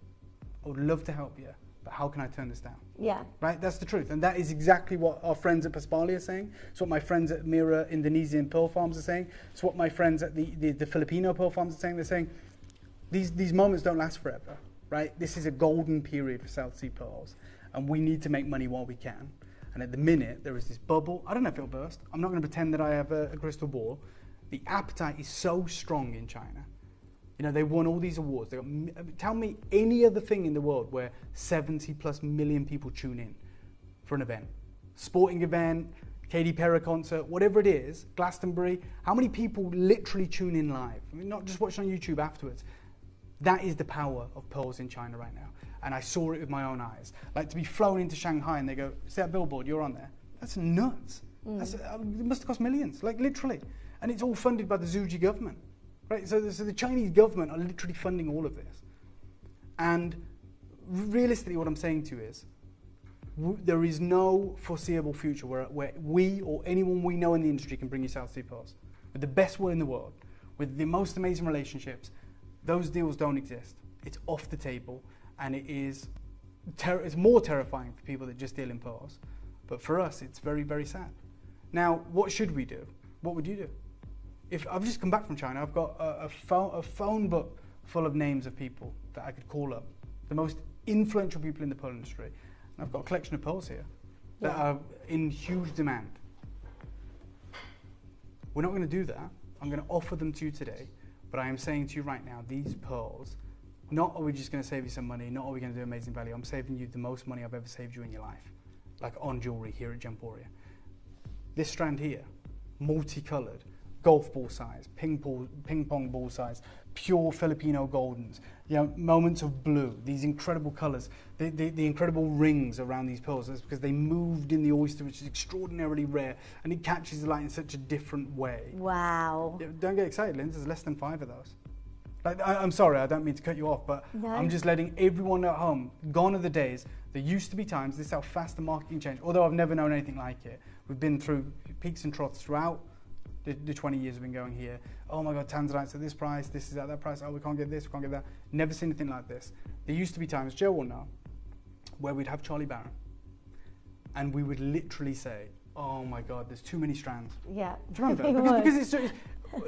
I would love to help you, but how can I turn this down? Yeah. Right? That's the truth. And that is exactly what our friends at Pasquale are saying. It's what my friends at Mira Indonesian pearl farms are saying. It's what my friends at the Filipino pearl farms are saying. They're saying these moments don't last forever. Right? This is a golden period for South Sea pearls, and we need to make money while we can. And at the minute, there is this bubble. I don't know if it'll burst. I'm not going to pretend that I have a crystal ball. The appetite is so strong in China. You know, they won all these awards. They got, tell me any other thing in the world where 70+ million people tune in for an event. Sporting event, Katy Perry concert, whatever it is, Glastonbury. How many people literally tune in live? I mean, not just watch on YouTube afterwards. That is the power of pearls in China right now. And I saw it with my own eyes. Like, to be flown into Shanghai and they go, see that billboard, you're on there. That's nuts. It must have cost millions, like literally. And it's all funded by the Zhuji government. Right? So the Chinese government are literally funding all of this. And realistically, what I'm saying to you is, there is no foreseeable future where we or anyone we know in the industry can bring you South Sea pearls. With the best will in the world, with the most amazing relationships, those deals don't exist. It's off the table. And it is it's more terrifying for people that just deal in pearls. But for us, it's very, very sad. Now, what should we do? What would you do? If I've just come back from China, I've got a phone book full of names of people that I could call up, the most influential people in the pearl industry. And I've got a collection of pearls here that are in huge demand. We're not going to do that. I'm going to offer them to you today. But I am saying to you right now, these pearls, not are we just going to save you some money, not are we going to do amazing value. I'm saving you the most money I've ever saved you in your life, like on jewelry here at Gemporia. This strand here, multicolored, golf ball size, ping pong ball size, pure Filipino goldens, you know, moments of blue, these incredible colors, the incredible rings around these pearls. That's because they moved in the oyster, which is extraordinarily rare, and it catches the light in such a different way. Wow. Don't get excited, Linz, there's less than 5 of those. Like, I'm sorry, I don't mean to cut you off, but no. I'm just letting everyone at home, gone are the days. There used to be times, this is how fast the marketing changed, although I've never known anything like it. We've been through peaks and troughs throughout the 20 years we've been going here. Oh my God, Tanzanite's at this price, this is at that price, oh, we can't get this, we can't get that. Never seen anything like this. There used to be times, Joe will know, where we'd have Charlie Barron, and we would literally say, oh my God, there's too many strands. Yeah. Do you remember? Because it's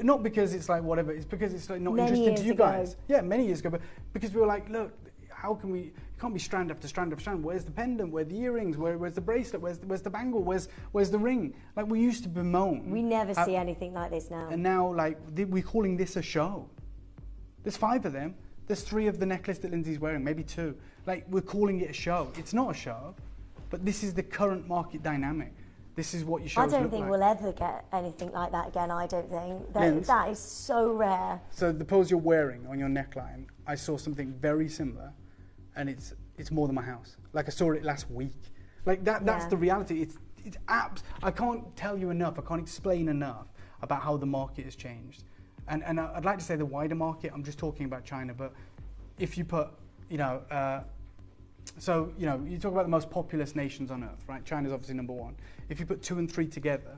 not because it's like whatever, it's because it's like not interesting to you guys. Yeah, many years ago, but because we were like, look, how can we, it can't be strand after strand after strand. Where's the pendant? Where's the earrings? Where's the bracelet? Where's the bangle? Where's the ring? Like, we used to bemoan. We never see anything like this now. And now, like, we're calling this a show. There's 5 of them. There's 3 of the necklace that Lindsay's wearing, maybe 2. Like, we're calling it a show. It's not a show, but this is the current market dynamic. This is what your shows look like. I don't think we'll ever get anything like that again, I don't think. That is so rare. So the pearls you're wearing on your neckline, I saw something very similar, and it's more than my house. Like, I saw it last week. Like, that's the reality. It's I can't tell you enough, I can't explain enough about how the market has changed. And I'd like to say the wider market, I'm just talking about China, but if you put, you know, so, you know, you talk about the most populous nations on earth, right? China's obviously number 1. If you put 2 and 3 together,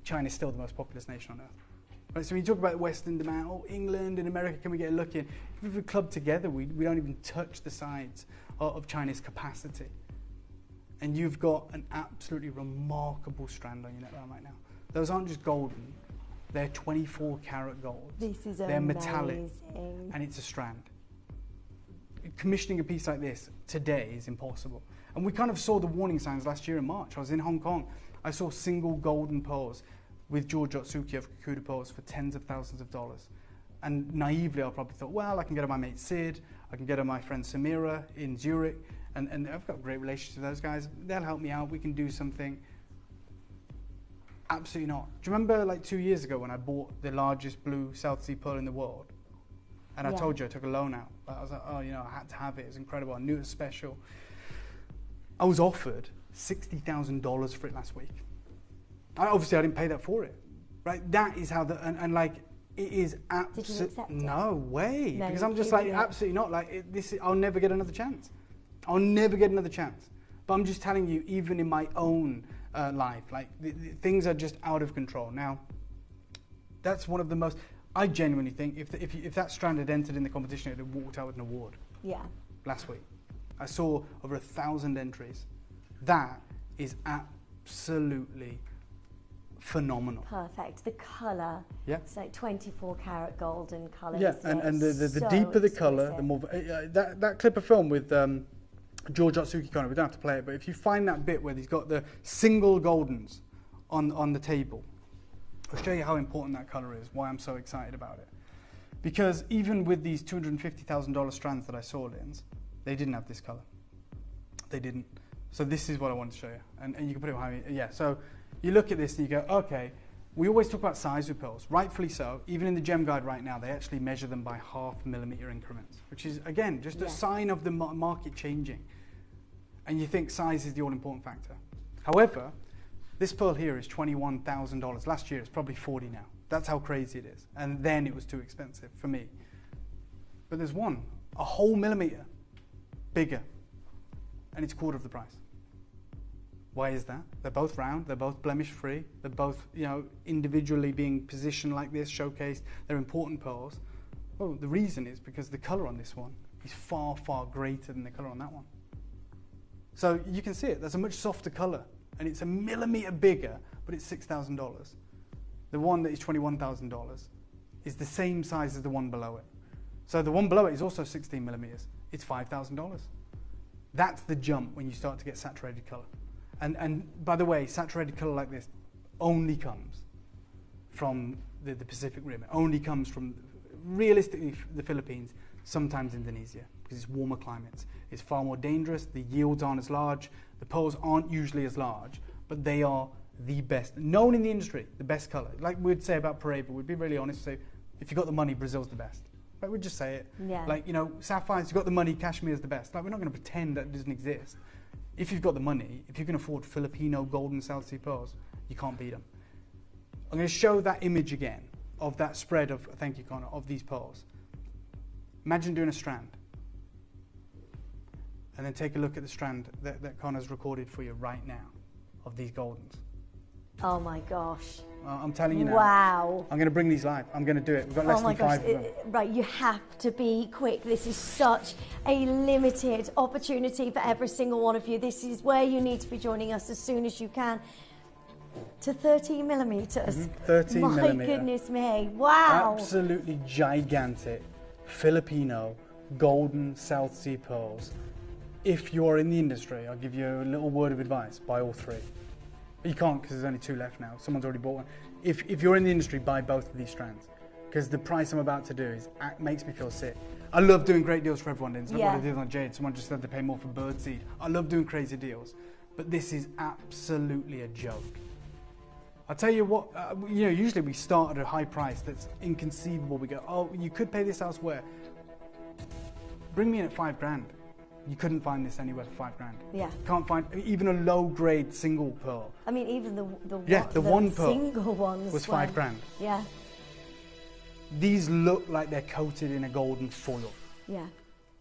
China's still the most populous nation on earth. Right? So when you talk about Western demand, oh, England and America, can we get a look in? If we club together, we don't even touch the sides of China's capacity. And you've got an absolutely remarkable strand on your neckline right now. Those aren't just golden. They're 24 karat gold. This is They're amazing. Metallic, and it's a strand. Commissioning a piece like this today is impossible. And we kind of saw the warning signs last year in March. I was in Hong Kong. I saw single golden pearls with George Otsuki of Kuda Pearls for tens of thousands of dollars. And naively, I probably thought, well, I can get to my mate Sid, I can get to my friend Samira in Zurich, and I've got a great relationship with those guys. They'll help me out, we can do something. Absolutely not. Do you remember like 2 years ago when I bought the largest blue South Sea pearl in the world? And I told you I took a loan out. I was like, oh, you know, I had to have it. It was incredible. I knew it was special. I was offered $60,000 for it last week. Obviously, I didn't pay that for it. Right? That is how and like, it is absolutely... Did you accept it? No way. No, because I'm just like, absolutely not. Like, I'll never get another chance. I'll never get another chance. But I'm just telling you, even in my own life, like, the things are just out of control. Now, that's one of the most... I genuinely think if that strand had entered in the competition, it would have walked out with an award. Yeah. Last week. I saw over 1,000 entries. That is absolutely phenomenal. Perfect. The colour. Yeah. It's like 24 karat golden colour. Yeah, and the so deeper the colour, the more... that clip of film with George Otsuki Kono, we don't have to play it, but if you find that bit where he's got the single goldens on the table, I'll show you how important that colour is, why I'm so excited about it. Because even with these $250,000 strands that I saw, Lins, they didn't have this colour. They didn't. So this is what I wanted to show you. And you can put it behind me. Yeah, so you look at this and you go, okay, we always talk about size with pearls, rightfully so. Even in the Gem Guide right now, they actually measure them by 0.5 millimetre increments, which is, again, just a sign of the market changing. And you think size is the all-important factor. However, this pearl here is $21,000. Last year, it's probably 40 now. That's how crazy it is. And then it was too expensive for me. But there's one, a whole millimetre bigger, and it's a quarter of the price. Why is that? They're both round, they're both blemish-free, they're both, you know, individually being positioned like this, showcased. They're important pearls. Well, the reason is because the colour on this one is far, far greater than the colour on that one. So you can see it. There's a much softer colour. And it's a millimetre bigger, but it's $6,000. The one that is $21,000 is the same size as the one below it. So the one below it is also 16 millimetres. It's $5,000. That's the jump when you start to get saturated colour. And by the way, saturated colour like this only comes from the Pacific Rim. It only comes from, realistically, the Philippines, sometimes Indonesia, because it's warmer climates. It's far more dangerous, the yields aren't as large, the pearls aren't usually as large, but they are the best, known in the industry, the best colour. Like we'd say about Paraiba, we'd be really honest and say, if you've got the money, Brazil's the best. Like we'd just say it. Yeah. Like, you know, Sapphires, you've got the money, Kashmir's the best. Like we're not going to pretend that it doesn't exist. If you've got the money, if you can afford Filipino golden South Sea pearls, you can't beat them. I'm going to show that image again of that spread of, thank you Connor, of these pearls. Imagine doing a strand. And then take a look at the strand that Connor's recorded for you right now of these goldens. Oh my gosh. I'm telling you now. Wow. I'm going to bring these live. I'm going to do it. We've got less than 5 of them. Right, you have to be quick. This is such a limited opportunity for every single one of you. This is where you need to be joining us as soon as you can. To 13 millimetres. 13 millimetre. My goodness me. Wow. Absolutely gigantic Filipino golden South Sea pearls. If you're in the industry, I'll give you a little word of advice, buy all 3. But you can't because there's only 2 left now. Someone's already bought one. If you're in the industry, buy both of these strands because the price I'm about to do makes me feel sick. I love doing great deals for everyone. It's like what I did on Jade. Someone just said they pay more for birdseed. I love doing crazy deals, but this is absolutely a joke. I'll tell you what, you know, usually we start at a high price that's inconceivable. We go, oh, you could pay this elsewhere. Bring me in at $5,000. You couldn't find this anywhere for $5,000. Yeah. Can't find even a low-grade single pearl. I mean, even the one pearl single ones was $5,000. Yeah. These look like they're coated in a golden foil. Yeah,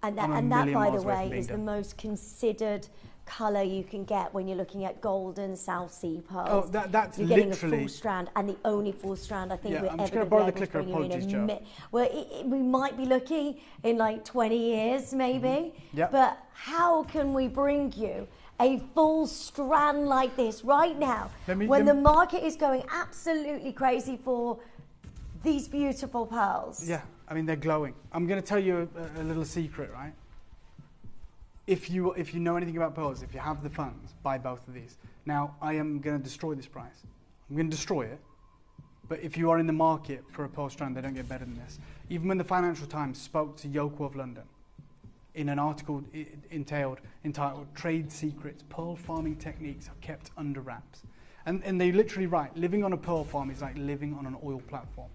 and that, by the way, is the most considered colour you can get when you're looking at golden South Sea pearls. Oh, that's you're getting a full strand, and the only full strand I think we're ever going to borrow the clicker. Apologies, Joe. Well, we might be looking in like 20 years, maybe. Yep. But how can we bring you a full strand like this right now, when the market is going absolutely crazy for these beautiful pearls? Yeah, I mean they're glowing. I'm going to tell you a little secret, right? If you know anything about pearls, if you have the funds, buy both of these. Now, I am going to destroy this price. I'm going to destroy it, But if you are in the market for a pearl strand, they don't get better than this. Even when the Financial Times spoke to Yoko of London in an article entitled Trade Secrets, Pearl Farming Techniques Are Kept Under Wraps. And they literally write, living on a pearl farm is like living on an oil platform.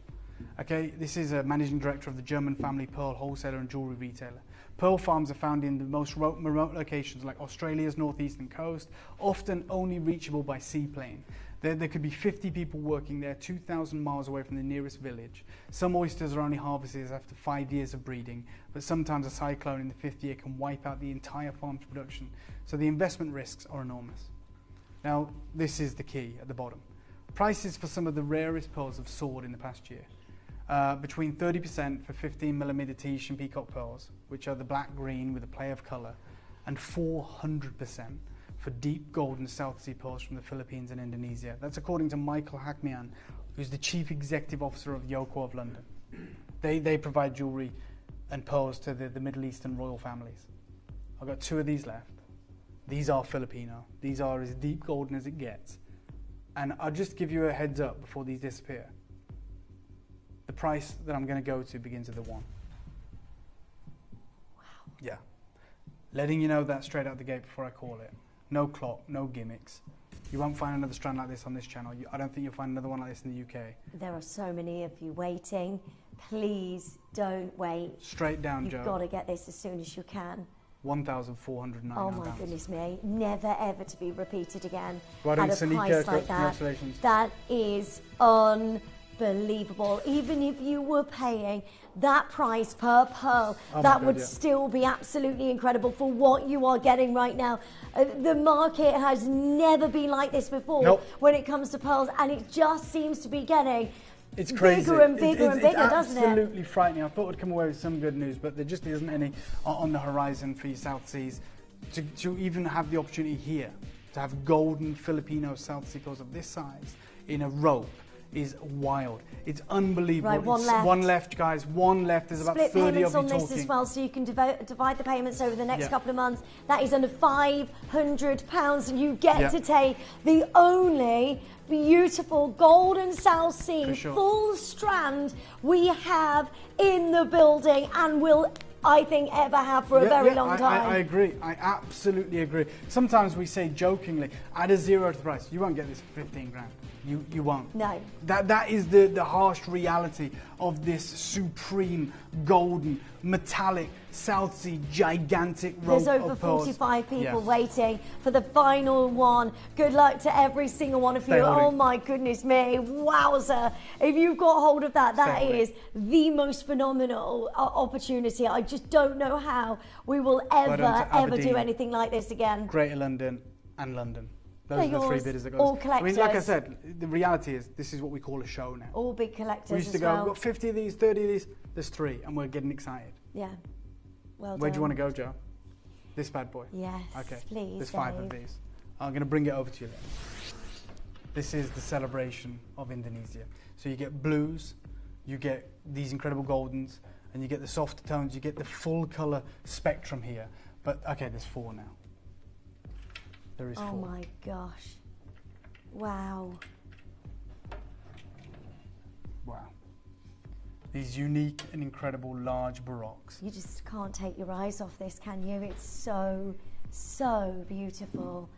Okay, this is a managing director of the German family pearl wholesaler and jewelry retailer. Pearl farms are found in the most remote locations like Australia's northeastern coast, often only reachable by seaplane. There could be 50 people working there 2,000 miles away from the nearest village. Some oysters are only harvested after 5 years of breeding, but sometimes a cyclone in the 5th year can wipe out the entire farm's production. So the investment risks are enormous. Now, this is the key at the bottom. Prices for some of the rarest pearls have soared in the past year. Between 30% for 15mm Tahitian peacock pearls, which are the black-green with a play of colour, and 400% for deep golden South Sea pearls from the Philippines and Indonesia. That's according to Michael Hackmian, who's the Chief Executive Officer of Yoko of London. They provide jewellery and pearls to the Middle Eastern royal families. I've got 2 of these left. These are Filipino. These are as deep golden as it gets. And I'll just give you a heads up before these disappear. The price that I'm going to go to begins with a 1. Wow. Yeah. Letting you know that straight out the gate before I call it. No clock, no gimmicks. You won't find another strand like this on this channel. I don't think you'll find another one like this in the UK. There are so many of you waiting. Please don't wait. Straight down, Joe. You've got to get this as soon as you can. £1,499. Oh my goodness me. Never ever to be repeated again. Well done, at a Sanika. price like that. Congratulations. That is unbelievable. Even if you were paying that price per pearl, that would still be absolutely incredible for what you are getting right now. The market has never been like this before when it comes to pearls, and it just seems to be getting bigger and bigger and bigger, doesn't it? It's absolutely frightening. I thought we'd come away with some good news, but there just isn't any on the horizon for your South Seas. To even have the opportunity here to have golden Filipino South Sea pearls of this size in a rope is wild. It's unbelievable. Right, one left, guys. One left. There's about 30 Split payments of you on talking. this as well, so you can divide the payments over the next couple of months. That is under £500, and you get to take the only beautiful golden South Sea full strand we have in the building, and will, I think, ever have for a very long time. I agree. I absolutely agree. Sometimes we say jokingly, add a 0 to the price. You won't get this for 15 grand. You won't. No. That is the harsh reality of this supreme, golden, metallic, South Sea, gigantic rope. There's over of pearls. 45 people waiting for the final one. Good luck to every single one of you. Oh my goodness me. Wowza. If you've got hold of that, that is the most phenomenal opportunity. I just don't know how we will ever do anything like this again. Greater London and London. Those are the 3 bidders that got all us. collectors. I mean, like I said, the reality is this is what we call a show now. All big collectors. We used to go, we've got 50 of these, 30 of these, there's 3, and we're getting excited. Yeah. Well Where done. do you want to go, Joe? This bad boy? Yes, okay. please, There's 5 of these. I'm going to bring it over to you then. This is the celebration of Indonesia. So you get blues, you get these incredible goldens, and you get the softer tones, you get the full colour spectrum here. But, okay, there's 4 now. There is 4. Oh my gosh. Wow. Wow. These unique and incredible large baroques. You just can't take your eyes off this, can you? It's so, so beautiful.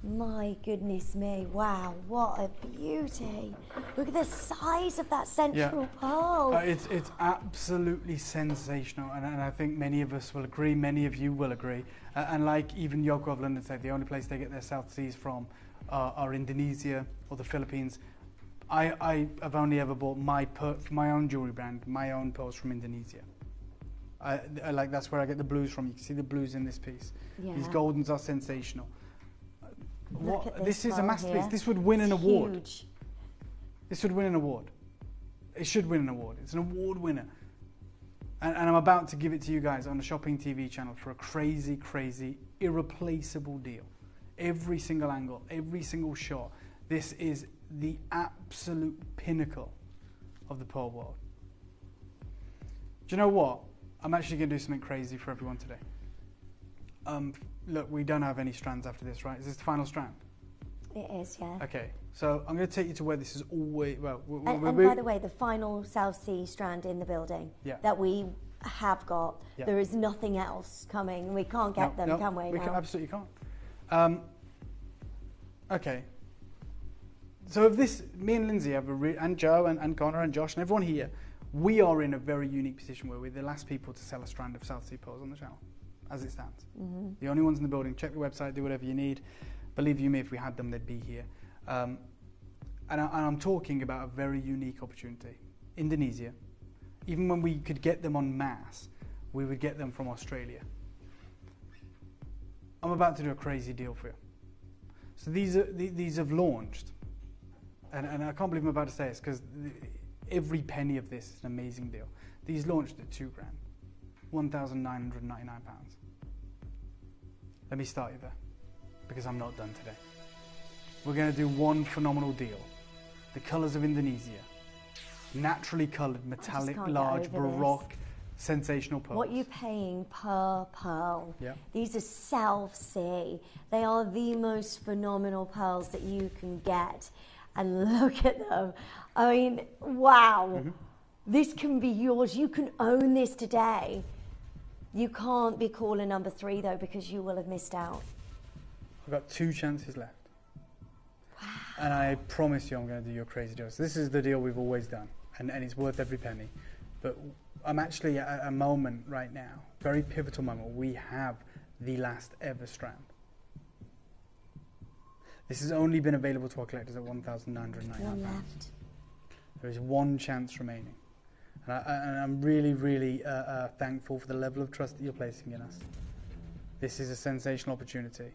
My goodness me. Wow, what a beauty. Look at the size of that central pearl. It's absolutely sensational, and I think many of us will agree, many of you will agree. And like even Yoko of London said, the only place they get their South Seas from are Indonesia or the Philippines. I have only ever bought my own jewelry brand, my own pearls from Indonesia. Like that's where I get the blues from. You can see the blues in this piece. Yeah. These goldens are sensational. This is a masterpiece. Here. This would win an award. Huge. This would win an award. It should win an award. It's an award winner. And I'm about to give it to you guys on a shopping TV channel for a crazy, crazy, irreplaceable deal. Every single angle, every single shot. This is the absolute pinnacle of the pearl world. Do you know what? I'm actually going to do something crazy for everyone today. Look, we don't have any strands after this, right? Is this the final strand? It is, yeah. Okay, so I'm going to take you to where this is always... Well, and by the way, the final South Sea strand in the building that we have got, there is nothing else coming. We can't get them, can we? We absolutely can't. Okay. So if this, me and Lindsay have and Joe and Connor and Josh and everyone here, we are in a very unique position where we're the last people to sell a strand of South Sea pearls on the channel, as it stands. The only ones in the building. Check the website, do whatever you need. Believe you me, if we had them, they'd be here. And I'm talking about a very unique opportunity. Indonesia. Even when we could get them en masse, we would get them from Australia. I'm about to do a crazy deal for you. So these have launched. And I can't believe I'm about to say this because every penny of this is an amazing deal. These launched at £2,000, £1,999. Let me start you there, because I'm not done today. We're going to do one phenomenal deal. The colours of Indonesia. Naturally coloured, metallic, large, baroque, sensational pearls. What are you paying per pearl? Yeah. These are South Sea. They are the most phenomenal pearls that you can get. And look at them. I mean, wow. This can be yours. You can own this today. You can't be caller number 3 though, because you will have missed out. I've got 2 chances left. Wow. And I promise you I'm going to do your crazy deal. So this is the deal we've always done, and it's worth every penny. But I'm actually at a moment right now, very pivotal moment. We have the last ever strand. This has only been available to our collectors at £1,999. There is 1 chance remaining. And I'm really, really thankful for the level of trust that you're placing in us. This is a sensational opportunity.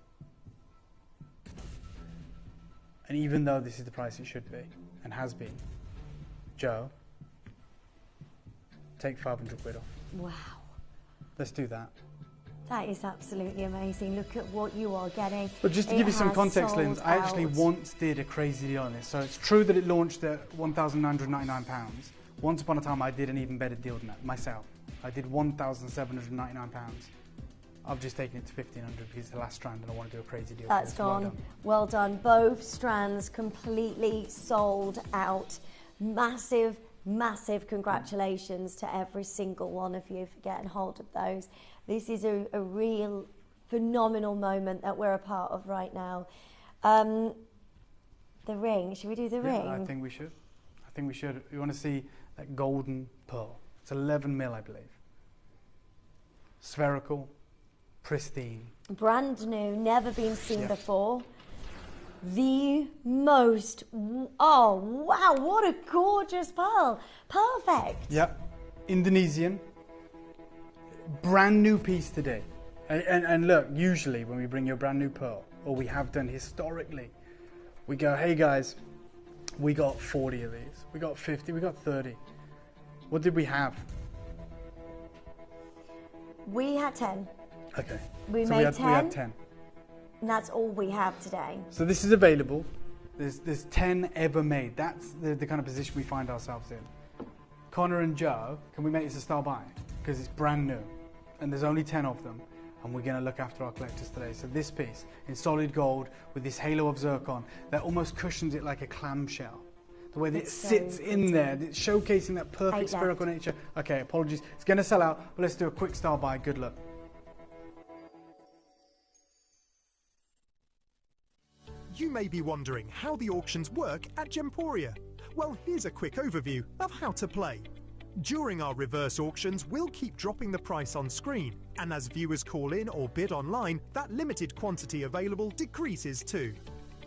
And even though this is the price it should be, and has been, Joe, take 500 quid off. Wow. Let's do that. That is absolutely amazing. Look at what you are getting. But just to give you some context, Linz, I actually once did a crazy deal on this. So it's true that it launched at £1,999. Once upon a time, I did an even better deal than that myself. I did £1,799. I've just taken it to 1,500 because it's the last strand and I want to do a crazy deal. That's gone. Well done. Both strands completely sold out. Massive, massive congratulations to every single one of you for getting hold of those. This is a real phenomenal moment that we're a part of right now. The ring, should we do the ring? I think we should. I think we should. You want to see that golden pearl. It's 11 mil, I believe. Spherical, pristine. Brand new, never been seen before. The most, oh wow, what a gorgeous pearl. Perfect. Yep, Indonesian. Brand new piece today. And look, usually when we bring you a brand new pearl, or we have done historically, we go, hey guys, we got 40 of these, we got 50, we got 30. What did we have? We had 10. Okay. We so made 10. We had 10. And that's all we have today. So this is available. There's 10 ever made. That's the kind of position we find ourselves in. Connor and Joe, can we make this a star buy? Because it's brand new. And there's only 10 of them. And we're going to look after our collectors today. So this piece in solid gold with this halo of zircon that almost cushions it like a clamshell. The way that it sits in there, it's showcasing that perfect spherical nature. Okay, apologies. It's going to sell out, but let's do a quick star buy. Good luck. You may be wondering how the auctions work at Gemporia. Well, here's a quick overview of how to play. During our reverse auctions, we'll keep dropping the price on screen, and as viewers call in or bid online, that limited quantity available decreases too.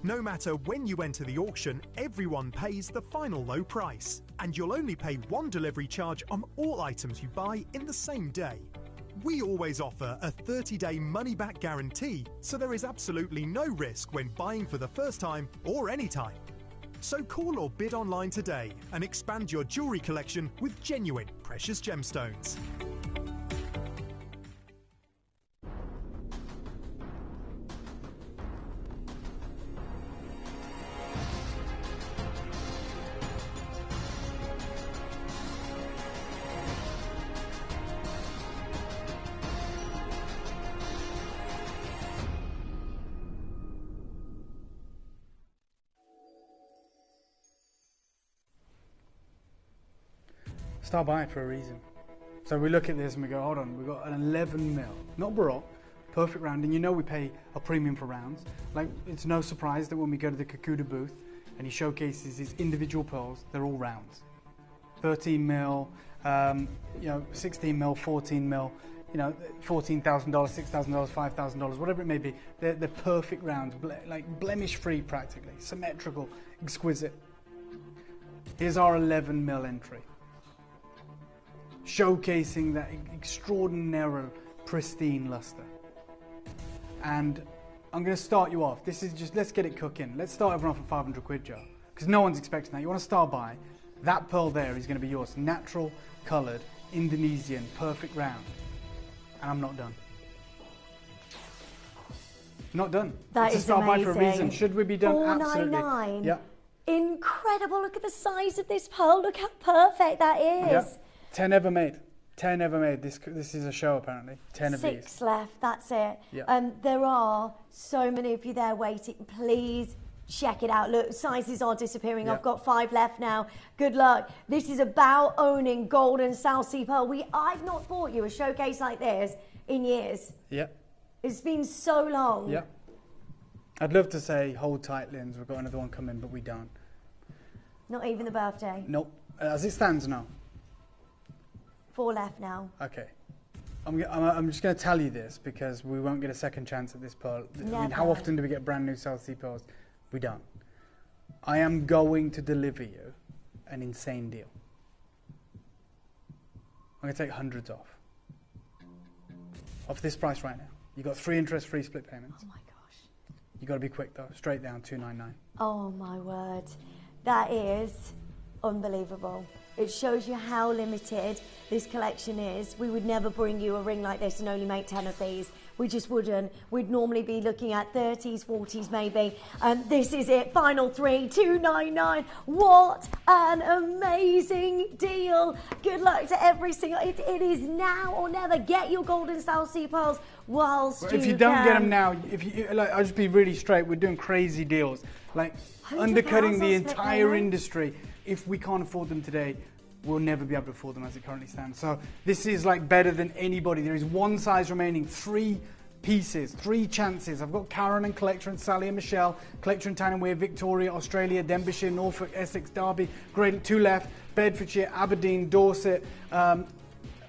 No matter when you enter the auction, everyone pays the final low price, and you'll only pay 1 delivery charge on all items you buy in the same day. We always offer a 30-day money-back guarantee, so there is absolutely no risk when buying for the first time or any time. So call or bid online today and expand your jewellery collection with genuine precious gemstones. Star by for a reason. So we look at this and we go, hold on, we've got an 11 mil, not Baroque, perfect round, and you know we pay a premium for rounds. Like, it's no surprise that when we go to the Kakuda booth and he showcases his individual pearls, they're all rounds. 13 mil, 16 mil, 14 mil, $14,000, $6,000, $5,000, whatever it may be. They're perfect rounds, like blemish-free practically, symmetrical, exquisite. Here's our 11 mil entry, showcasing that extraordinary, pristine luster. And I'm going to start you off. This is just, let's get it cooking. Let's start everyone off at 500 quid, Joe, because no one's expecting that. You want to start by, that pearl there is going to be yours. Natural, coloured, Indonesian, perfect round. And I'm not done. Not done. That it's is a start by amazing. for a reason. Should we be done? Absolutely. $499. Yeah. Incredible. Look at the size of this pearl. Look how perfect that is. Yeah. 10 ever made. 10 ever made. This is a show apparently. 10 of these. 6 left. That's it. Yeah. There are so many of you there waiting. Please check it out. Look, sizes are disappearing. Yeah. I've got 5 left now. Good luck. This is about owning gold and South Sea pearl. I've not bought you a showcase like this in years. Yeah. It's been so long. Yeah. I'd love to say hold tight, Linz. We've got another one coming, but we don't. Not even the birthday. Nope. As it stands now. 4 left now. Okay. I'm just going to tell you this because we won't get a second chance at this pearl. I mean, Never. how often do we get brand new South Sea pearls? We don't. I am going to deliver you an insane deal. I'm going to take hundreds off. Off this price right now. You got 3 interest-free split payments. Oh my gosh. You got to be quick though. Straight down, $299. Oh my word. That is unbelievable. It shows you how limited this collection is. We would never bring you a ring like this and only make 10 of these. We just wouldn't. We'd normally be looking at 30s, 40s maybe. This is it. Final 3, $299. What an amazing deal. Good luck to every single... It is now or never. Get your golden South Sea pearls whilst Well, if you don't get them now, I'll just be really straight. We're doing crazy deals. Like undercutting the entire industry. If we can't afford them today, we'll never be able to afford them as it currently stands. So this is like better than anybody. There is 1 size remaining, 3 pieces, 3 chances. I've got Karen and Collector and Sally and Michelle, Collector and Tanning Weir, Victoria, Australia, Denbighshire, Norfolk, Essex, Derby, Great, 2 left, Bedfordshire, Aberdeen, Dorset,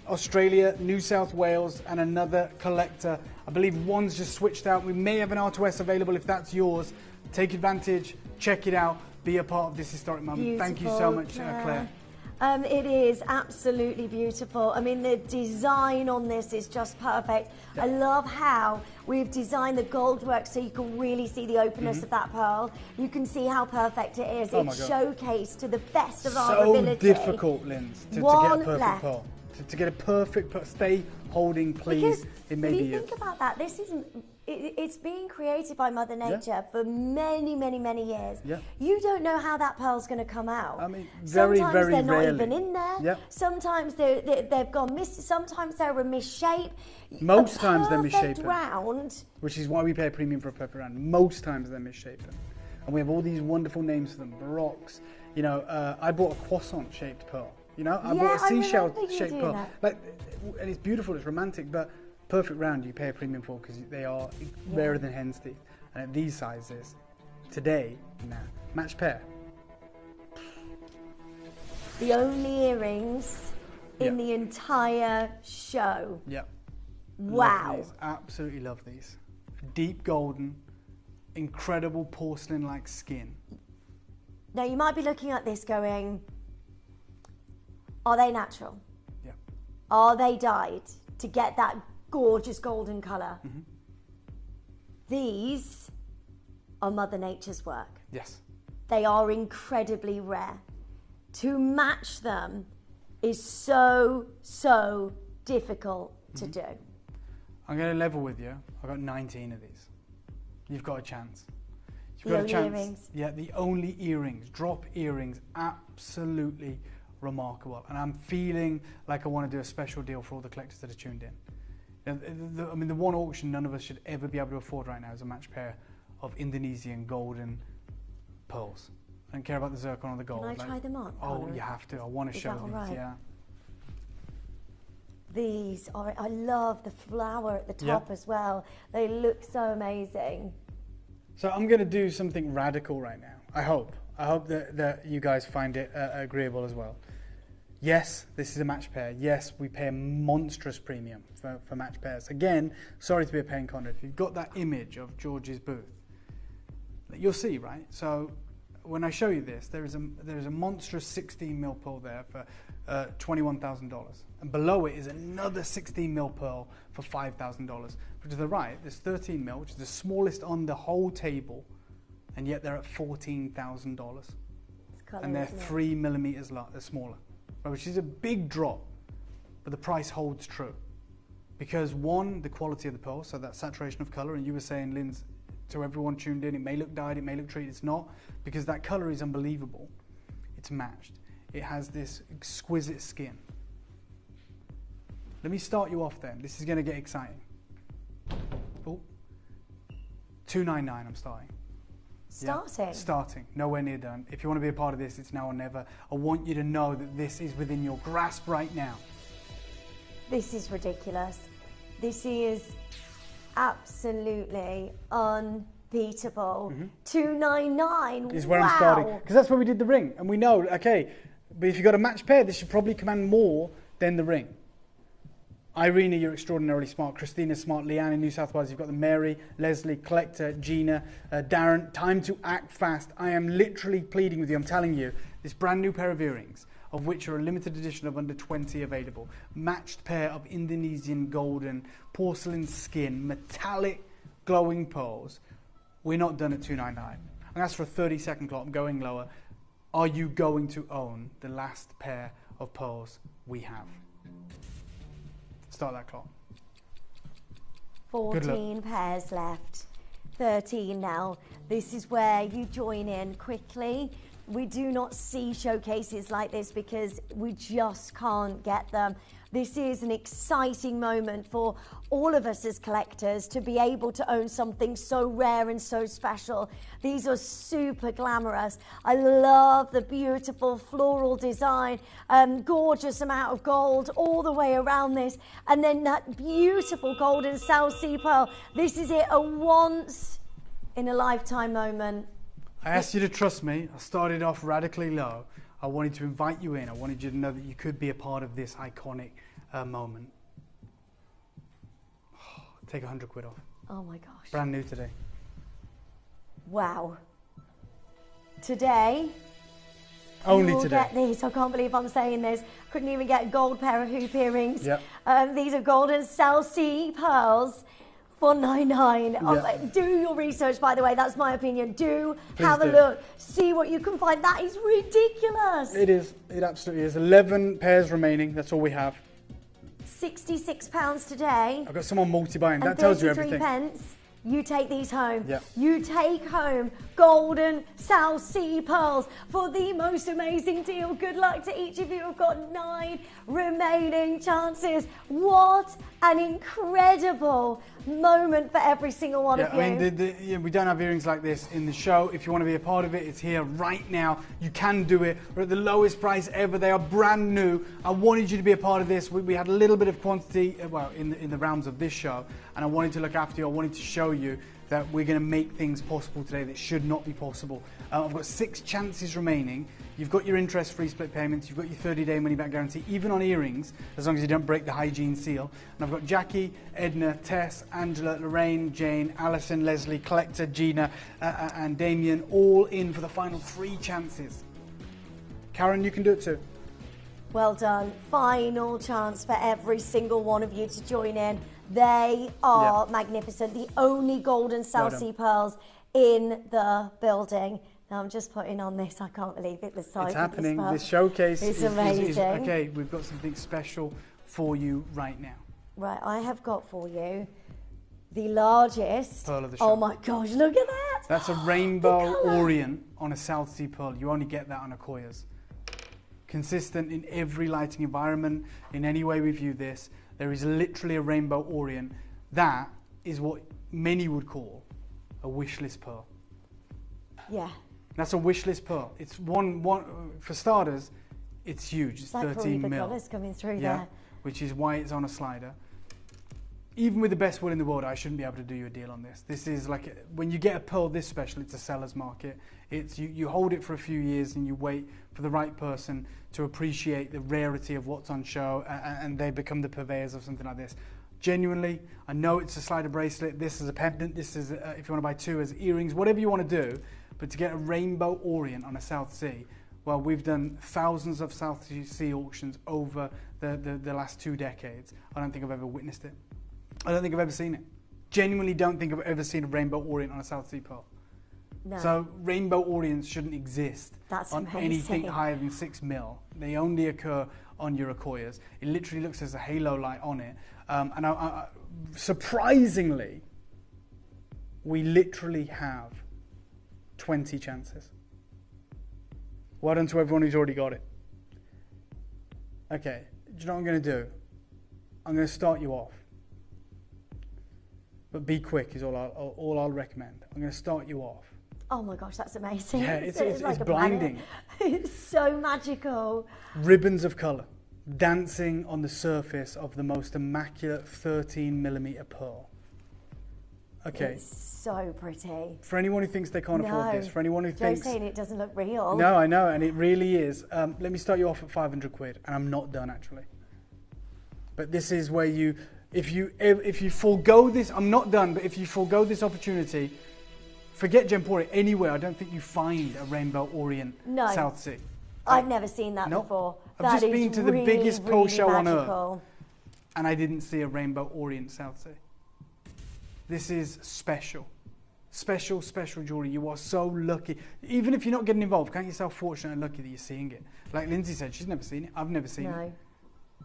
Australia, New South Wales, and another Collector. I believe one's just switched out. We may have an R2S available if that's yours. Take advantage, check it out, be a part of this historic moment. Beautiful. Thank you so much, Claire. It is absolutely beautiful. I mean, the design on this is just perfect. Yeah. I love how we've designed the gold work so you can really see the openness of that pearl. You can see how perfect it is. Oh my It's God. showcased to the best of our So ability. difficult, Linz, to get a One perfect left. pearl. To get a perfect pearl. Stay holding, please. Because It may if be you you. think about that, this isn't. It's being created by Mother Nature for many, many, many years. Yeah. You don't know how that pearl's going to come out. I mean, very, sometimes very they're not rarely. even in there. Yeah. Sometimes they've gone sometimes they're a misshape. Most A times they're perfect misshapen. round. Which is why we pay a premium for a perfect round. Most times they're misshapen. And we have all these wonderful names for them. Baroques. You know, I bought a croissant-shaped pearl. You know, I bought a I remember you seashell-shaped doing pearl. that. Like, and it's beautiful, it's romantic, but perfect round you pay a premium for because they are rarer than hen's teeth. And at these sizes, today, match pair. The only earrings in the entire show. Yeah. Wow. Love these. Absolutely love these. Deep golden, incredible porcelain-like skin. Now you might be looking at this going, are they natural? Yeah. Are they dyed to get that gorgeous golden colour? Mm-hmm. These are Mother Nature's work. Yes. They are incredibly rare. To match them is so, so difficult to do. I'm going to level with you. I've got 19 of these. You've got a chance. You've The got a only chance. earrings. Yeah, the only earrings. Drop earrings. Absolutely remarkable. And I'm feeling like I want to do a special deal for all the collectors that are tuned in. I mean, the one auction none of us should ever be able to afford right now is a match pair of Indonesian golden pearls. I don't care about the zircon or the gold. Can I try them on? Oh, you have to. I want to Is show that all these. right? Yeah. These are, I love the flower at the top as well. They look so amazing. So I'm going to do something radical right now. I hope that you guys find it agreeable as well. Yes, this is a match pair. Yes, we pay a monstrous premium for match pairs. Again, sorry to be a pain conduit. If you've got that image of George's booth, you'll see, right? So when I show you this, there is a monstrous 16mm pearl there for $21,000. And below it is another 16mm pearl for $5,000. But to the right, there's 13mm, which is the smallest on the whole table, and yet they're at $14,000. And they're 3mm smaller, which is a big drop, but the price holds true. Because one, the quality of the pearl, so that saturation of color, and you were saying, Linz, to everyone tuned in, it may look dyed, it may look treated, it's not, because that color is unbelievable. It's matched. It has this exquisite skin. Let me start you off then. This is going to get exciting. Oh, $299 I'm starting. Starting? Yeah, starting. Nowhere near done. If you want to be a part of this, it's now or never. I want you to know that this is within your grasp right now. This is ridiculous. This is absolutely unbeatable. $299. Is where I'm starting. Because that's where we did the ring. And we know, okay, but if you've got a match pair, this should probably command more than the ring. Irina, you're extraordinarily smart. Christina's smart. Leanne in New South Wales. You've got the Mary, Leslie, Collector, Gina, Darren. Time to act fast. I am literally pleading with you. I'm telling you, this brand new pair of earrings, of which are a limited edition of under 20 available. Matched pair of Indonesian golden porcelain skin, metallic glowing pearls. We're not done at $299. I'm asked for a 30-second clock. I'm going lower. Are you going to own the last pair of pearls we have? Start that clock. 14 pairs left. 13 now. This is where you join in quickly. We do not see showcases like this because we just can't get them. This is an exciting moment for all of us as collectors to be able to own something so rare and so special. These are super glamorous. I love the beautiful floral design, gorgeous amount of gold all the way around this, and then that beautiful golden South Sea pearl. This is it, a once in a lifetime moment. I asked you to trust me. I started off radically low. I wanted to invite you in. I wanted you to know that you could be a part of this iconic moment. Take 100 quid off. Oh my gosh. Brand new today. Wow. Today, only you will today. Get these. I can't believe I'm saying this. Couldn't even get a gold pair of hoop earrings. Yep. These are golden South Sea pearls. $499. Yep. Do your research, by the way. That's my opinion. Please have a do. look. See what you can find. That is ridiculous. It is. It absolutely is. 11 pairs remaining. That's all we have. £66 today. I've got someone multi-buying. That And tells you 33 everything. pence. You take these home. Yep. You take home golden South Sea pearls for the most amazing deal. Good luck to each of you. We've got 9 remaining chances. What an incredible moment for every single one of you. I mean, we don't have earrings like this in the show. If you want to be a part of it, it's here right now. You can do it. We're at the lowest price ever. They are brand new. I wanted you to be a part of this. We had a little bit of quantity, well, in the realms of this show, and I wanted to look after you. I wanted to show you that we're going to make things possible today that should not be possible. I've got 6 chances remaining. You've got your interest-free split payments. You've got your 30-day money-back guarantee, even on earrings, as long as you don't break the hygiene seal. And I've got Jackie, Edna, Tess, Angela, Lorraine, Jane, Alison, Leslie, Collector, Gina, and Damien, all in for the final 3 chances. Karen, you can do it too. Well done. Final chance for every single one of you to join in. They are magnificent. The only golden South Sea pearls in the building. Now I'm just putting on this. I can't believe it. The size It's happening. of This showcase is is amazing. okay, we've got something special for you right now. Right, I have got for you the largest pearl of the show. Oh my gosh, look at that. That's a rainbow orient on a South Sea pearl. You only get that on a Koya's. Consistent in every lighting environment, in any way we view this. There is literally a rainbow orient. That is what many would call a wish list pearl. Yeah. That's a wish list pearl. It's one for starters, it's huge. It's like 13 the mil. colours coming through Yeah. there. which is why it's on a slider. Even with the best will in the world, I shouldn't be able to do you a deal on this. This is like, when you get a pearl this special, it's a seller's market. It's you hold it for a few years and you wait for the right person to appreciate the rarity of what's on show, and they become the purveyors of something like this. Genuinely, I know it's a slider bracelet, this is a pendant, this is, if you want to buy two as earrings, whatever you want to do, but to get a rainbow orient on a South Sea, well, we've done thousands of South Sea auctions over the last 2 decades. I don't think I've ever witnessed it. I don't think I've ever seen it. Genuinely don't think I've ever seen a rainbow orient on a South Sea pearl. No. So rainbow orients shouldn't exist on amazing. anything higher than 6 mil. They only occur on Eurocoyas. It literally looks as a halo light on it. And surprisingly, we literally have 20 chances. Well done to everyone who's already got it. Okay, do you know what I'm going to do? I'm going to start you off. But be quick is all I'll recommend. I'm going to start you off. Oh my gosh, that's amazing. Yeah, it's like blinding. It's so magical. Ribbons of colour dancing on the surface of the most immaculate 13mm pearl. Okay. It's so pretty. For anyone who thinks they can't afford this, for anyone who thinks... Joe's saying it doesn't look real. No, I know, and it really is. Let me start you off at 500 quid, and I'm not done actually. But this is where you... If you forego this, I'm not done, but if you forego this opportunity, forget Gemporia anywhere. I don't think you find a rainbow orient South Sea. I've never seen that before. I've just been to the biggest pearl show on magical. earth, and I didn't see a rainbow orient South Sea. This is special. Special, special jewellery. You are so lucky. Even if you're not getting involved, count yourself fortunate and lucky that you're seeing it. Like Lindsay said, she's never seen it. I've never seen it.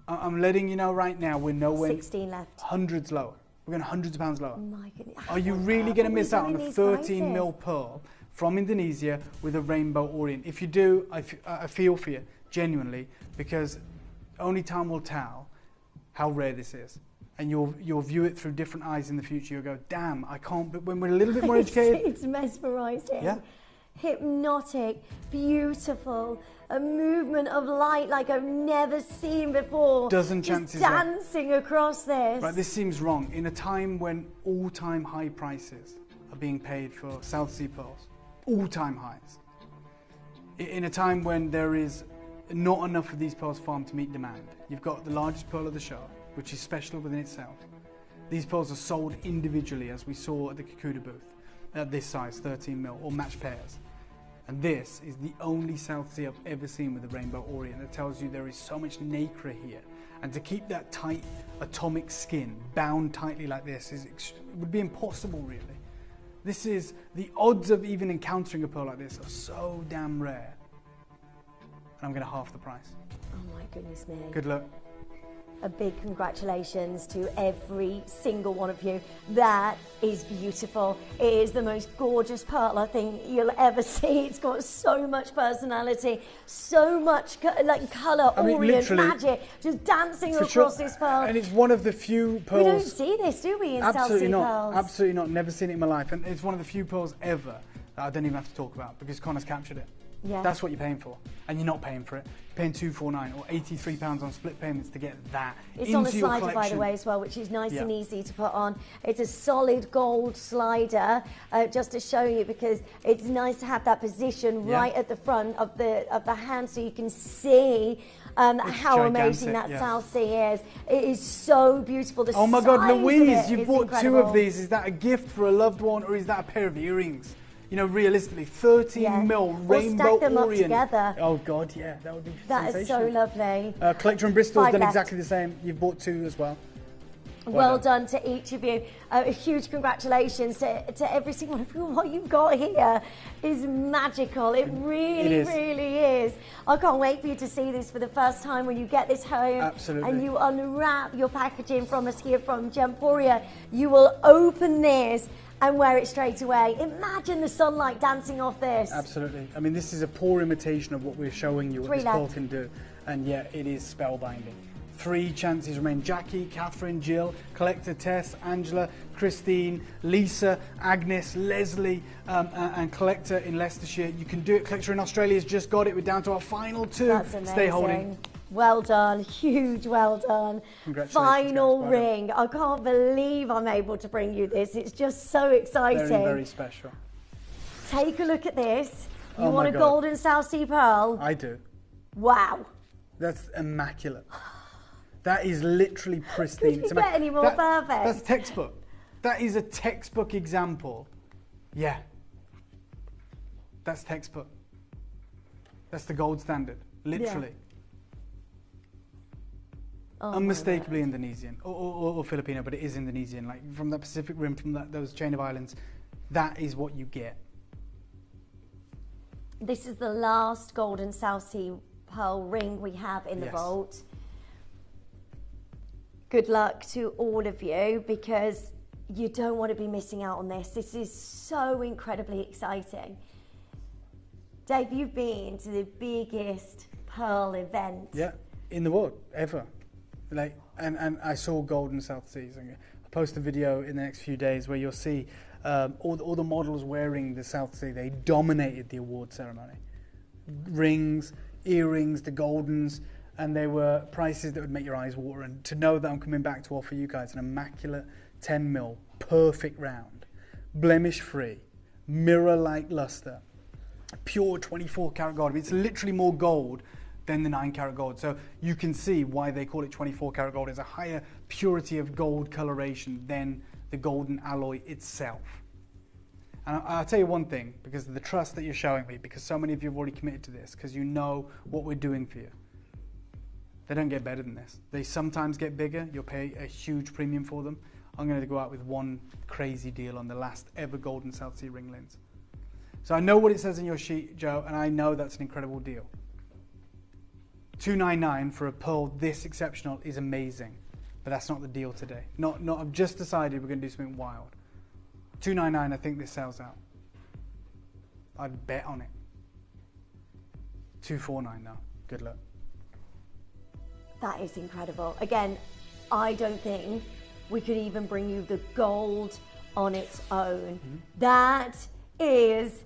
I'm letting you know right now, we're nowhere. 16 left. Hundreds lower. We're going hundreds of pounds lower. Oh my goodness. Are you really going to miss out on a 13mm pearl from Indonesia with a rainbow orient? If you do, I feel for you, genuinely, because only time will tell how rare this is. And you'll view it through different eyes in the future. You'll go, damn, I can't, but when we're a little bit more educated. It's mesmerising. Yeah. Hypnotic, beautiful, a movement of light like I've never seen before. Dozen chances dancing across this. Right, this seems wrong. In a time when all-time high prices are being paid for South Sea pearls, all-time highs. In a time when there is not enough of these pearls farmed to meet demand. You've got the largest pearl of the show, which is special within itself. These pearls are sold individually, as we saw at the Kakuda booth, at this size, 13mm, or matched pairs. And this is the only South Sea I've ever seen with a rainbow orient that tells you there is so much nacre here. And to keep that tight atomic skin bound tightly like this it would be impossible, really. This is, the odds of even encountering a pearl like this are so damn rare. And I'm going to half the price. Oh my goodness me. Good luck. A big congratulations to every single one of you. That is beautiful. It is the most gorgeous pearl I think you'll ever see. It's got so much personality, so much like colour, orient, magic, just dancing across this pearl. And it's one of the few pearls. We don't see this, do we, in South Sea pearls? Absolutely not. Never seen it in my life. And it's one of the few pearls ever that I don't even have to talk about because Connor's captured it. Yeah. That's what you're paying for, and you're not paying for it. You're paying $249 or £83 on split payments to get that it's into on a your slider, collection. by the way, as well, which is nice and easy to put on. It's a solid gold slider, just to show you, because it's nice to have that position right at the front of the hand, so you can see how amazing that South Sea is. It is so beautiful. The oh my God, Louise, you bought incredible. 2 of these. Is that a gift for a loved one, or is that a pair of earrings? You know, realistically, 13mm rainbow stack them orient. up together. Oh God, yeah, that would be That is so lovely. Collector in Bristol's 5 done left. exactly the same. You've bought 2 as well. Well done to each of you. A huge congratulations to every single one of you. What you've got here is magical. It really is. I can't wait for you to see this for the first time when you get this home. Absolutely. And you unwrap your packaging from us here from Gemporia. You will open this and wear it straight away. Imagine the sunlight dancing off this. Absolutely. I mean, this is a poor imitation of what we're showing you, what this pearl can do. And yet, it is spellbinding. 3 chances remain. Jackie, Catherine, Jill, Collector Tess, Angela, Christine, Lisa, Agnes, Leslie, and Collector in Leicestershire. You can do it. Collector in Australia has just got it. We're down to our final 2. That's amazing. Stay holding. Well done, huge well done. Congratulations, Final guys. Well done. ring. I can't believe I'm able to bring you this. It's just so exciting. Very, very special. Take a look at this. You Oh want my a God. golden South Sea pearl? I do. Wow. That's immaculate. That is literally pristine. Could you get any more perfect? That's textbook. That is a textbook example. Yeah. That's textbook. That's the gold standard, literally. Oh Unmistakably Indonesian or Filipino, but it is Indonesian. Like from that Pacific Rim, from those chain of islands, that is what you get. This is the last golden South Sea pearl ring we have in the Yes. vault. Good luck to all of you because you don't want to be missing out on this. This is so incredibly exciting. Dave, you've been to the biggest pearl event. Yeah, in the world ever. Like, and I saw Golden South Seas. I'll post a video in the next few days where you'll see all the models wearing the South Sea. They dominated the award ceremony. Rings, earrings, the goldens, and they were prices that would make your eyes water. And to know that I'm coming back to offer you guys an immaculate 10 mil, perfect round, blemish free, mirror like luster, pure 24 karat gold. I mean, it's literally more gold than the 9 karat gold. So you can see why they call it 24 karat gold. It's a higher purity of gold coloration than the golden alloy itself. And I'll tell you one thing, because of the trust that you're showing me, because so many of you have already committed to this, because you know what we're doing for you. They don't get better than this. They sometimes get bigger. You'll pay a huge premium for them. I'm going to go out with one crazy deal on the last ever golden South Sea ring lens. So I know what it says in your sheet, Joe, and I know that's an incredible deal. $299 for a pearl this exceptional is amazing, but that's not the deal today. I've just decided we're going to do something wild. $299, I think this sells out. I'd bet on it. $249 though. Good luck. That is incredible. Again, I don't think we could even bring you the gold on its own. That is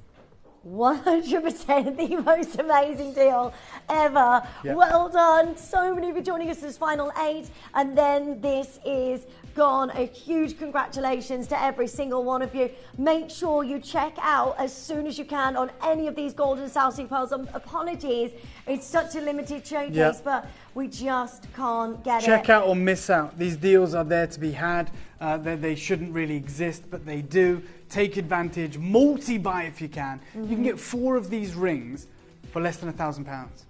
100% the most amazing deal ever. Yep. Well done. So many of you joining us as final 8, and then this is gone. A huge congratulations to every single one of you. Make sure you check out as soon as you can on any of these golden South Sea pearls. Apologies, it's such a limited showcase, Yep. but we just can't get it. Check out or miss out. These deals are there to be had. They shouldn't really exist, but they do. Take advantage. Multi-buy if you can. You can get 4 of these rings for less than £1,000.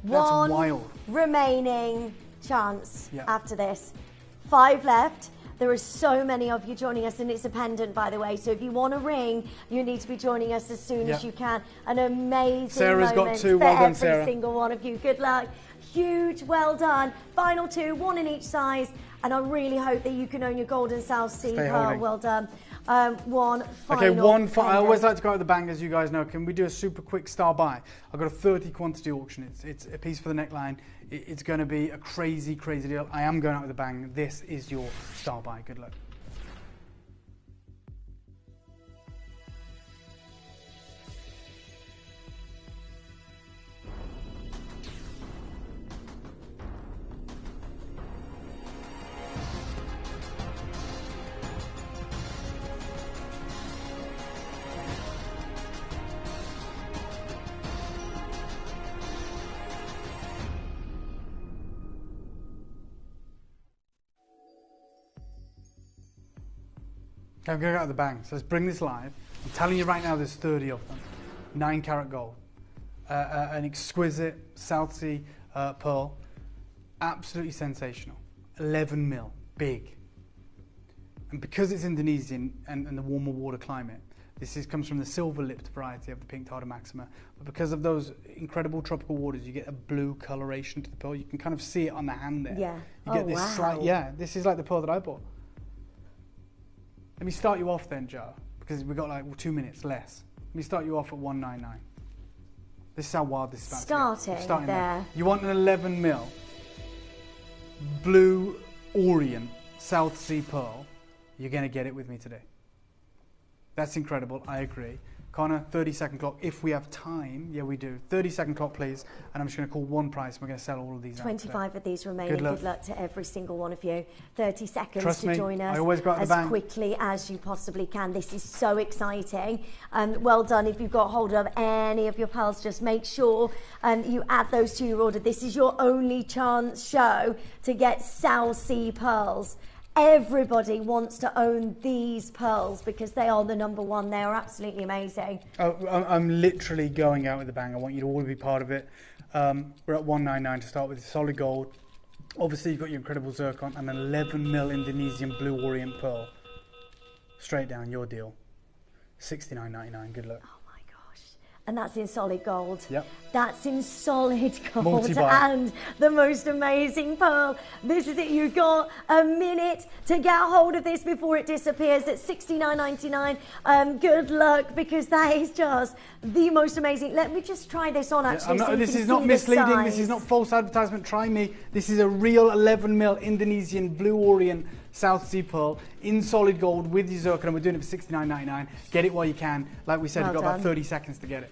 That's One wild. remaining chance Yeah. after this. 5 left. There are so many of you joining us, and it's a pendant, by the way. So if you want a ring, you need to be joining us as soon as Yeah. you can. An amazing Sarah's got moment 2. for Well done, every Sarah. single one of you. Good luck. Huge well done. Final 2, 1 in each size. And I really hope that you can own your golden South Sea Stay pearl. holding. Well done. One final. Okay, I pendant. always like to go out with the bang, as you guys know. Can we do a super quick star buy? I've got a 30 quantity auction. It's a piece for the neckline. It's going to be a crazy, crazy deal. I am going out with a bang. This is your star buy. Good luck. I'm going to go out with the bang. So let's bring this live. I'm telling you right now, there's 30 of them. 9 karat gold. An exquisite South Sea pearl. Absolutely sensational. 11 mil. Big. And because it's Indonesian and the warmer water climate, comes from the silver-lipped variety of the pink tartar maxima. But because of those incredible tropical waters, you get a blue coloration to the pearl. You can kind of see it on the hand there. Yeah. You get this wow. slight, this is like the pearl that I bought. Let me start you off then, Joe, because we've got like 2 minutes less. Let me start you off at 199. This is how wild this is about to get. Starting there. You want an 11 mil blue Orient South Sea pearl, you're going to get it with me today. That's incredible, I agree. Connor, 30-second clock. If we have time, yeah, we do. 30-second clock, please. And I'm just going to call one price. We're going to sell all of these 25 of these remaining. Good luck to every single one of you. 30 seconds Trust to me, join us I always go out as the bang. quickly as you possibly can. This is so exciting. Well done. If you've got hold of any of your pearls, just make sure you add those to your order. This is your only chance show to get South Sea pearls. Everybody wants to own these pearls because they are the #1. They are absolutely amazing. Oh, I'm literally going out with a bang. I want you to all be part of it. We're at 199 to start with, solid gold. Obviously, you've got your incredible zircon and an 11mm Indonesian blue orient pearl. Straight down, your deal. $69.99. Good luck. And that's in solid gold. Yep. That's in solid gold. Multi-buy. And the most amazing pearl. This is it. You've got a minute to get hold of this before it disappears at $69.99. Good luck, because that is just the most amazing. Let me just try this on, actually. This is not misleading. This is not false advertisement. Try me. This is a real 11mm Indonesian blue orient South Sea pearl in solid gold with your zircon, and we're doing it for $69.99. Get it while you can. Like we said, Well you've got done. about 30 seconds to get it.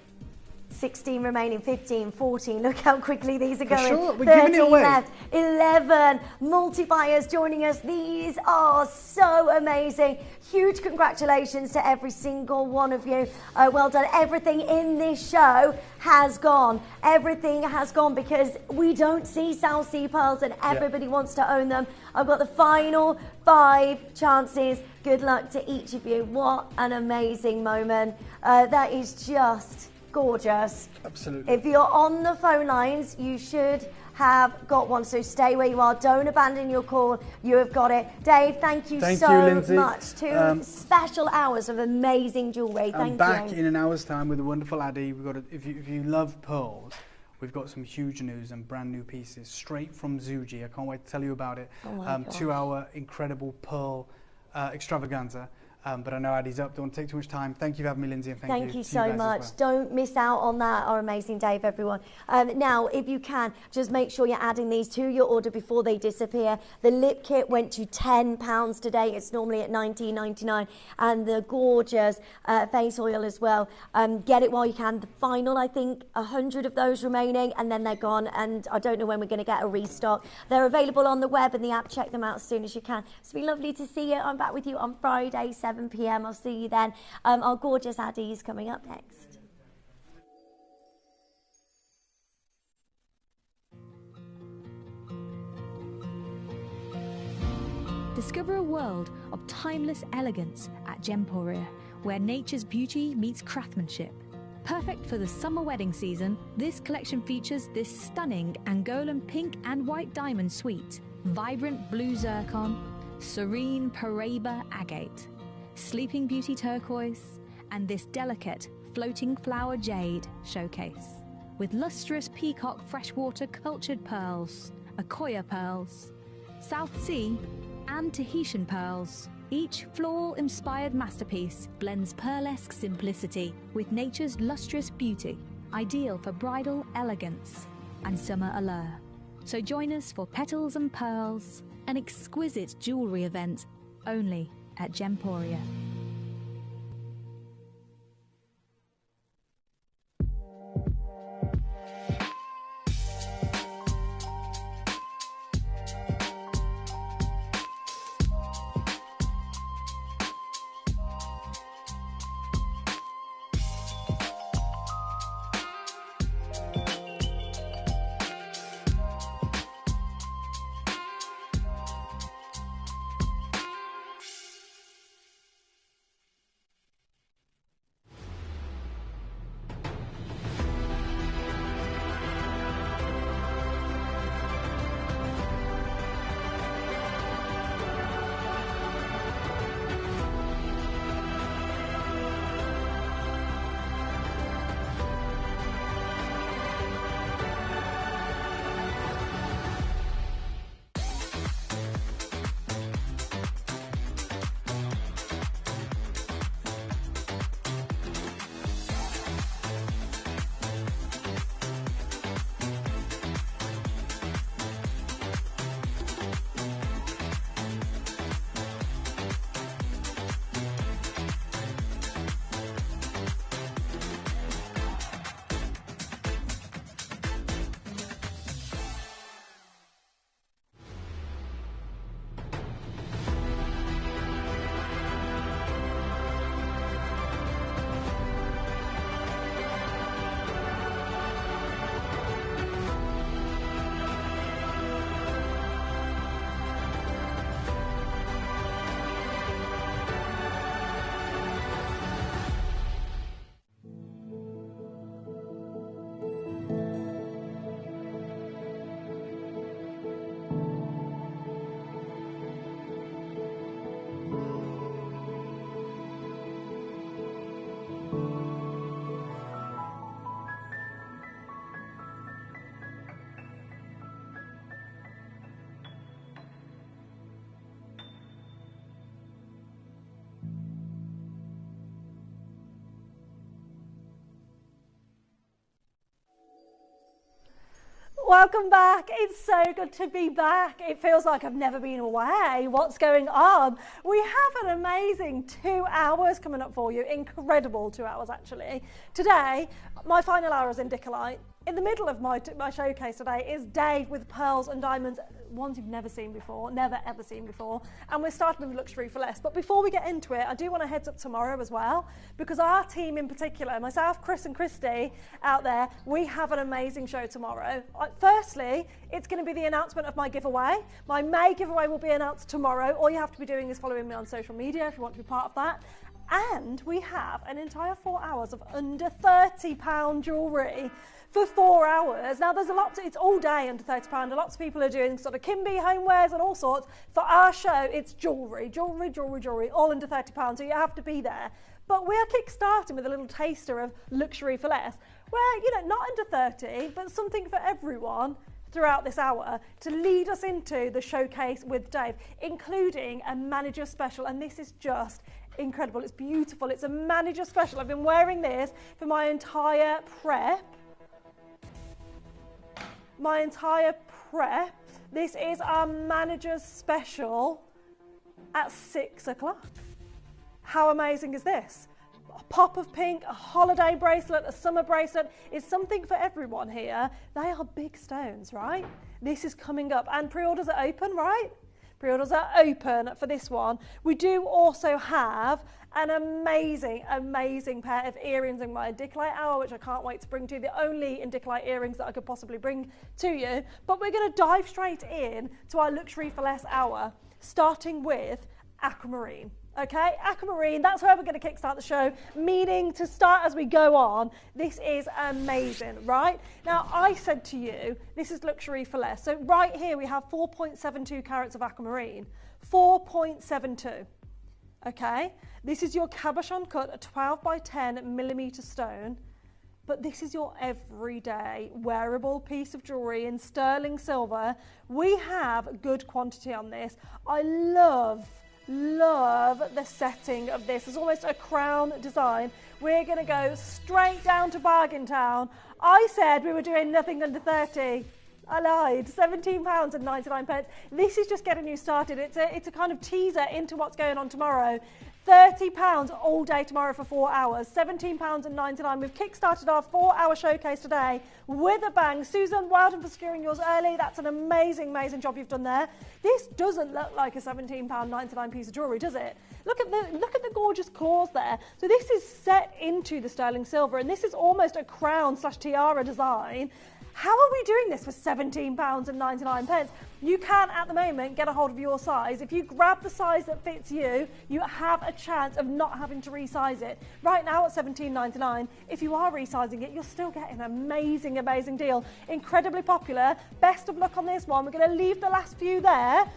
16 remaining, 15, 14. Look how quickly these are For going. sure, we're giving it 13 away. left, 11 multi-buyers joining us. These are so amazing. Huge congratulations to every single one of you. Well done. Everything in this show has gone. Everything has gone because we don't see South Sea pearls and everybody wants to own them. I've got the final 5 chances. Good luck to each of you. What an amazing moment. That is just gorgeous. Absolutely. If you're on the phone lines, you should have got one, so stay where you are. Don't abandon your call. You have got it. Dave, thank you so Lindsay. much. 2 special hours of amazing jewellery. Thank you. I'm back in an hour's time with a wonderful Addy. We've got if you love pearls, we've got some huge news and brand new pieces straight from Zuji. I can't wait to tell you about it. 2-hour incredible pearl extravaganza. But I know Addy's up. Don't take too much time. Thank you for having me, Lindsay, and thank you so much. Well. Don't miss out on that, our amazing Dave, everyone. Now, if you can, just make sure you're adding these to your order before they disappear. The lip kit went to £10 today. It's normally at $19.99. And the gorgeous face oil as well. Get it while you can. The final, I think, 100 of those remaining, and then they're gone. And I don't know when we're going to get a restock. They're available on the web and the app. Check them out as soon as you can. It's been lovely to see you. I'm back with you on Friday, 7 p.m. I'll see you then. Our gorgeous Addy is coming up next. Discover a world of timeless elegance at Gemporia, where nature's beauty meets craftsmanship. Perfect for the summer wedding season, this collection features this stunning Angolan pink and white diamond suite, vibrant blue zircon, serene Paraiba agate, Sleeping Beauty turquoise, and this delicate floating flower jade showcase, with lustrous peacock freshwater cultured pearls, Akoya pearls, South Sea and Tahitian pearls. Each floral-inspired masterpiece blends pearlesque simplicity with nature's lustrous beauty, ideal for bridal elegance and summer allure. So join us for Petals and Pearls, an exquisite jewellery event only at Gemporia. Welcome back. It's so good to be back. It feels like I've never been away. What's going on? We have an amazing 2 hours coming up for you. Incredible 2 hours, actually. Today, my final hour is in Dicolite. In the middle of my showcase today is Dave with pearls and diamonds, ones you've never seen before, never ever seen before. And we're starting with luxury for less. But before we get into it, I do want to heads up tomorrow as well, because our team in particular, myself, Chris and Christy out there, we have an amazing show tomorrow. Firstly, it's going to be the announcement of my giveaway. My May giveaway will be announced tomorrow. All you have to be doing is following me on social media if you want to be part of that. And we have an entire 4 hours of under £30 jewellery for 4 hours. Now there's a lot, it's all day under £30, and lots of people are doing sort of Kimby homewares and all sorts. For our show, it's jewellery, all under £30, so you have to be there. But we are kick-starting with a little taster of luxury for less, where, you know, not under 30, but something for everyone throughout this hour to lead us into the showcase with Dave, including a manager special, and this is just incredible. It's beautiful. It's a manager special. I've been wearing this for my entire prep. This is our manager's special at 6 o'clock. How amazing is this? A pop of pink, a holiday bracelet, a summer bracelet is something for everyone here. They are big stones, right? This is coming up, and pre-orders are open, right? Pre-orders are open for this one. We do also have an amazing, amazing pair of earrings in my Dicolite hour, which I can't wait to bring to you. The only Dicolite earrings that I could possibly bring to you. But we're going to dive straight in to our luxury for less hour, starting with aquamarine. Okay, aquamarine, that's where we're going to kickstart the show, meaning to start as we go on. This is amazing, right? Now, I said to you, this is luxury for less. So right here, we have 4.72 carats of aquamarine, 4.72, okay? This is your cabochon cut, a 12 by 10 millimeter stone, but this is your everyday wearable piece of jewelry in sterling silver. We have good quantity on this. I love the setting of this. It's almost a crown design. We're going to go straight down to Bargain Town. I said we were doing nothing under 30. I lied. £17.99. This is just getting you started. It's a kind of teaser into what's going on tomorrow. £30 all day tomorrow for 4 hours, £17.99. We've kick-started our 4-hour showcase today with a bang. Susan, well done for securing yours early. That's an amazing, amazing job you've done there. This doesn't look like a £17.99 piece of jewellery, does it? Look at the gorgeous claws there. So this is set into the sterling silver, and this is almost a crown / tiara design. How are we doing this for £17.99? You can, at the moment, get a hold of your size. If you grab the size that fits you, you have a chance of not having to resize it. Right now at £17.99, if you are resizing it, you're still getting an amazing, amazing deal. Incredibly popular. Best of luck on this one. We're going to leave the last few there.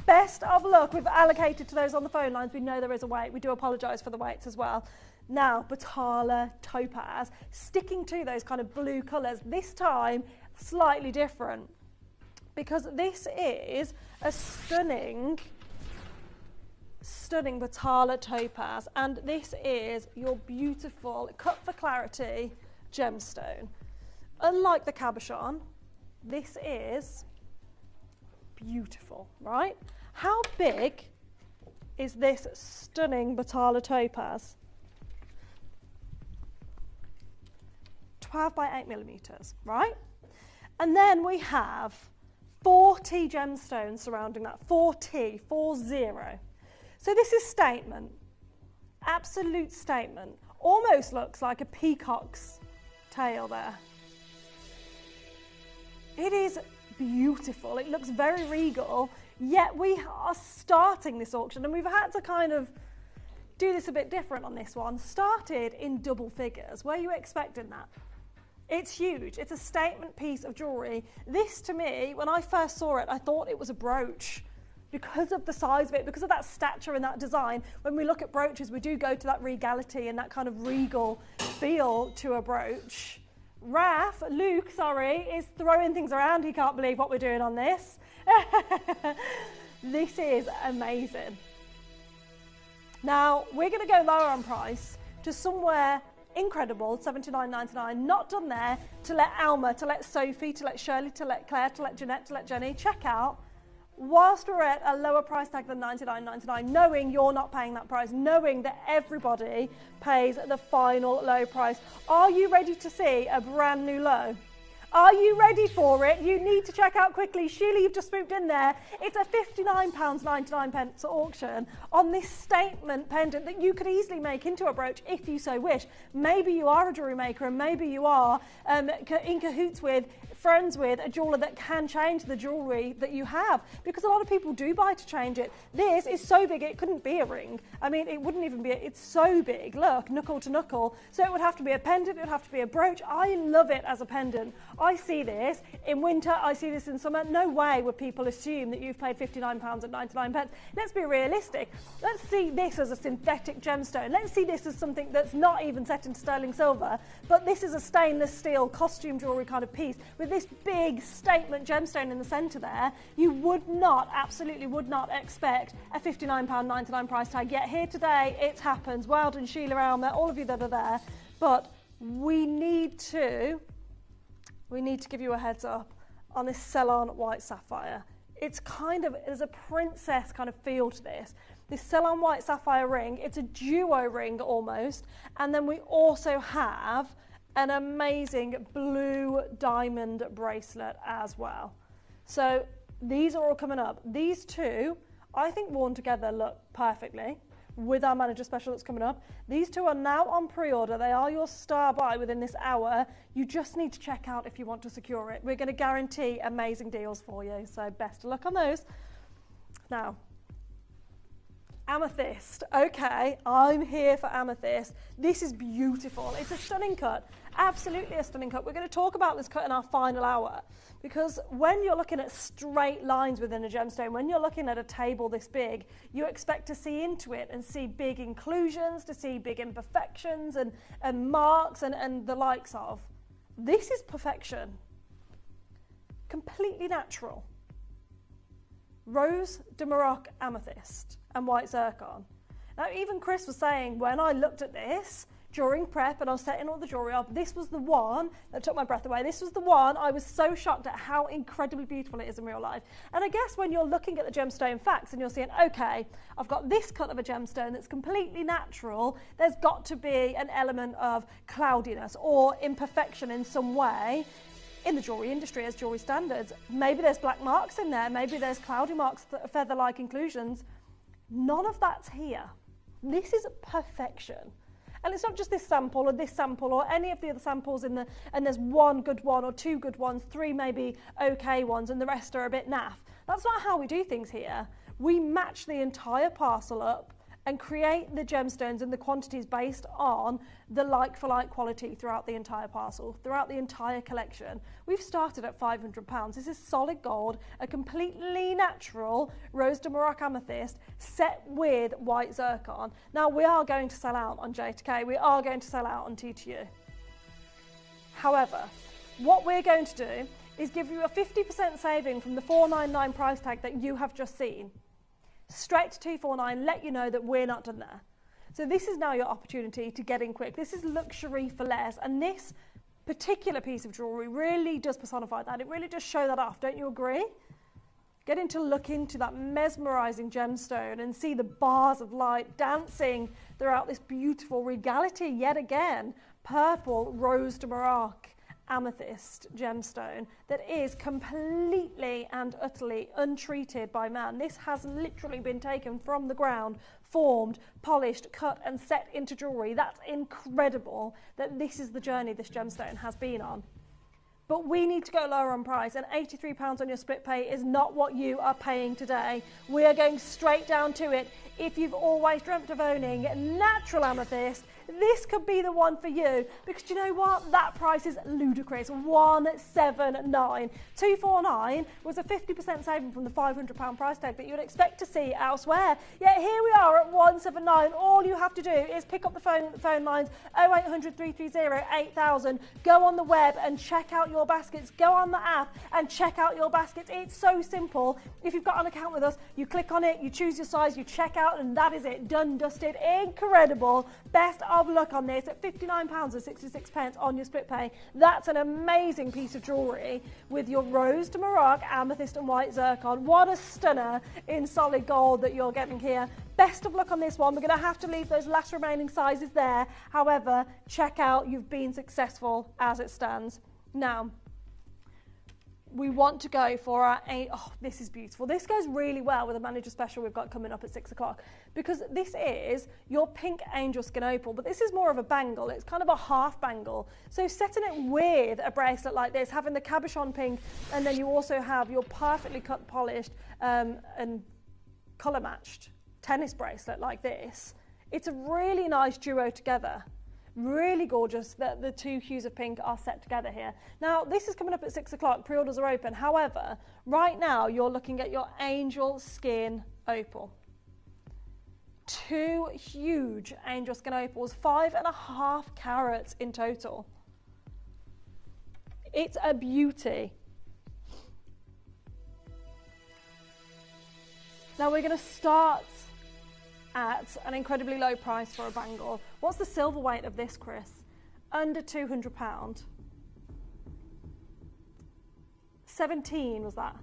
Best of luck. We've allocated to those on the phone lines. We know there is a wait. We do apologise for the waits as well. Now, Batala Topaz, sticking to those kind of blue colours, this time slightly different, because this is a stunning Batala Topaz, and this is your beautiful cut for clarity gemstone. Unlike the cabochon, this is beautiful, right? How big is this stunning Batala Topaz? 12 by 8 millimeters, right? And then we have 40 gemstones surrounding that, 40. So this is statement, absolute statement. Almost looks like a peacock's tail there. It is beautiful. It looks very regal, yet we are starting this auction, and we've had to kind of do this a bit different on this one. Started in double figures. Were you expecting that? It's huge. It's a statement piece of jewellery. This, to me, when I first saw it, I thought it was a brooch because of the size of it, because of that stature and that design. When we look at brooches, we do go to that regality and that kind of regal feel to a brooch. Luke, is throwing things around. He can't believe what we're doing on this. This is amazing. Now, we're going to go lower on price to somewhere incredible, $79.99. Not done there. To let Alma, to let Sophie, to let Shirley, to let Claire, to let Jeanette, to let Jenny, check out. Whilst we're at a lower price tag than $99.99, knowing you're not paying that price, knowing that everybody pays the final low price. Are you ready to see a brand new low? Are you ready for it? You need to check out quickly. Sheila, you've just moved in there. It's a £59.99 auction on this statement pendant that you could easily make into a brooch if you so wish. Maybe you are a jewellery maker and maybe you are in cahoots with, friends with a jeweller that can change the jewellery that you have, because a lot of people do buy to change it. This is so big it couldn't be a ring. I mean, it wouldn't even be, it's so big. Look, knuckle to knuckle. So it would have to be a pendant, it would have to be a brooch. I love it as a pendant. I see this in winter, I see this in summer. No way would people assume that you've paid £59.99. Let's be realistic. Let's see this as a synthetic gemstone. Let's see this as something that's not even set into sterling silver, but this is a stainless steel costume jewellery kind of piece with this big statement gemstone in the centre there. You would not, absolutely would not expect a £59.99 price tag, yet here today it happens. Well done, Sheila, Alma, all of you that are there. But we need to give you a heads up on this Ceylon white sapphire. It's kind of, there's a princess kind of feel to this. This Ceylon white sapphire ring, it's a duo ring almost. And then we also have an amazing blue diamond bracelet as well. So these are all coming up. These two, I think worn together look perfectly with our manager special that's coming up. These two are now on pre-order. They are your star buy within this hour. You just need to check out if you want to secure it. We're going to guarantee amazing deals for you. So best of luck on those. Now, amethyst. Okay, I'm here for amethyst. This is beautiful. It's a stunning cut. Absolutely a stunning cut. We're going to talk about this cut in our final hour, because when you're looking at straight lines within a gemstone, when you're looking at a table this big, you expect to see into it and see big inclusions, to see big imperfections and marks and the likes of. This is perfection. Completely natural. Rose de Morocco amethyst and white zircon. Now, even Chris was saying, when I looked at this during prep and I was setting all the jewellery up, this was the one that took my breath away. This was the one I was so shocked at how incredibly beautiful it is in real life. And I guess when you're looking at the gemstone facts and you're seeing, okay, I've got this cut of a gemstone that's completely natural, there's got to be an element of cloudiness or imperfection in some way. In the jewellery industry, as jewellery standards, maybe there's black marks in there, maybe there's cloudy marks, feather-like inclusions. None of that's here. This is perfection. And it's not just this sample or any of the other samples in the, and there's one good one or two good ones, three maybe okay ones, and the rest are a bit naff. That's not how we do things here. We match the entire parcel up and create the gemstones and the quantities based on the like-for-like quality throughout the entire parcel, throughout the entire collection. We've started at £500. This is solid gold, a completely natural Rose de Morocco amethyst set with white zircon. Now, we are going to sell out on Jadeite. We are going to sell out on TTU. However, what we're going to do is give you a 50% saving from the $499 price tag that you have just seen. Straight to $249, let you know that we're not done there. So this is now your opportunity to get in quick. This is luxury for less, and this particular piece of jewellery really does personify that. It really does show that off, don't you agree? Getting to look into that mesmerising gemstone and see the bars of light dancing throughout this beautiful regality yet again. Purple Rose de Morocco amethyst gemstone that is completely and utterly untreated by man. This has literally been taken from the ground, formed, polished, cut and set into jewellery. That's incredible that this is the journey this gemstone has been on. But we need to go lower on price, and £83 on your split pay is not what you are paying today. We are going straight down to it. If you've always dreamt of owning natural amethyst, this could be the one for you, because do you know what? That price is ludicrous. $179. $249 was a 50% saving from the £500 price tag that you'd expect to see elsewhere. Yet here we are at $179. All you have to do is pick up the phone lines 0800 330 8000. Go on the web and check out your baskets. Go on the app and check out your baskets. It's so simple. If you've got an account with us, you click on it, you choose your size, you check out, and that is it. Done, dusted. Incredible. Best of of luck on this at £59.66 on your split pay. That's an amazing piece of jewellery with your rose to Morocco, amethyst and white zircon. What a stunner in solid gold that you're getting here. Best of luck on this one. We're going to have to leave those last remaining sizes there. However, check out, you've been successful as it stands. Now, we want to go for our this is beautiful. This goes really well with a manager special we've got coming up at 6 o'clock, because this is your pink angel skin opal, but this is more of a bangle. It's kind of a half bangle. So setting it with a bracelet like this, having the cabochon pink, and then you also have your perfectly cut, polished and colour matched tennis bracelet like this. It's a really nice duo together. Really gorgeous that the two hues of pink are set together here. Now, this is coming up at 6 o'clock. Pre-orders are open. However, right now you're looking at your angel skin opal. Two huge angel skin opals, 5.5 carats in total. It's a beauty. Now we're going to start at an incredibly low price for a bangle. What's the silver weight of this, Chris? Under £200. 17 was that?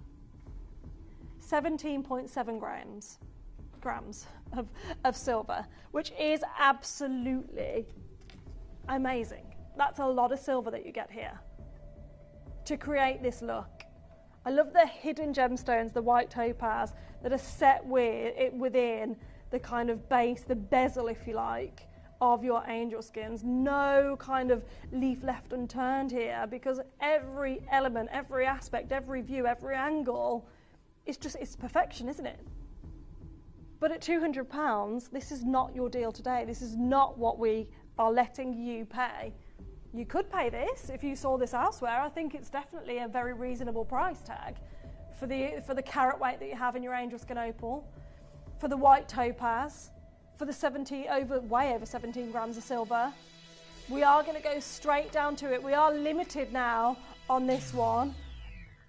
17.7 grams of silver, which is absolutely amazing. That's a lot of silver that you get here to create this look. I love the hidden gemstones, the white topaz, that are set within the kind of base, the bezel, if you like, of your angel skins. No kind of leaf left unturned here, because every element, every aspect, every view, every angle, it's perfection, isn't it? But at £200, this is not your deal today. This is not what we are letting you pay. You could pay this if you saw this elsewhere. I think it's definitely a very reasonable price tag for the carat weight that you have in your angel skin opal, for the white topaz, for the way over 17 grams of silver. We are going to go straight down to it. We are limited now on this one.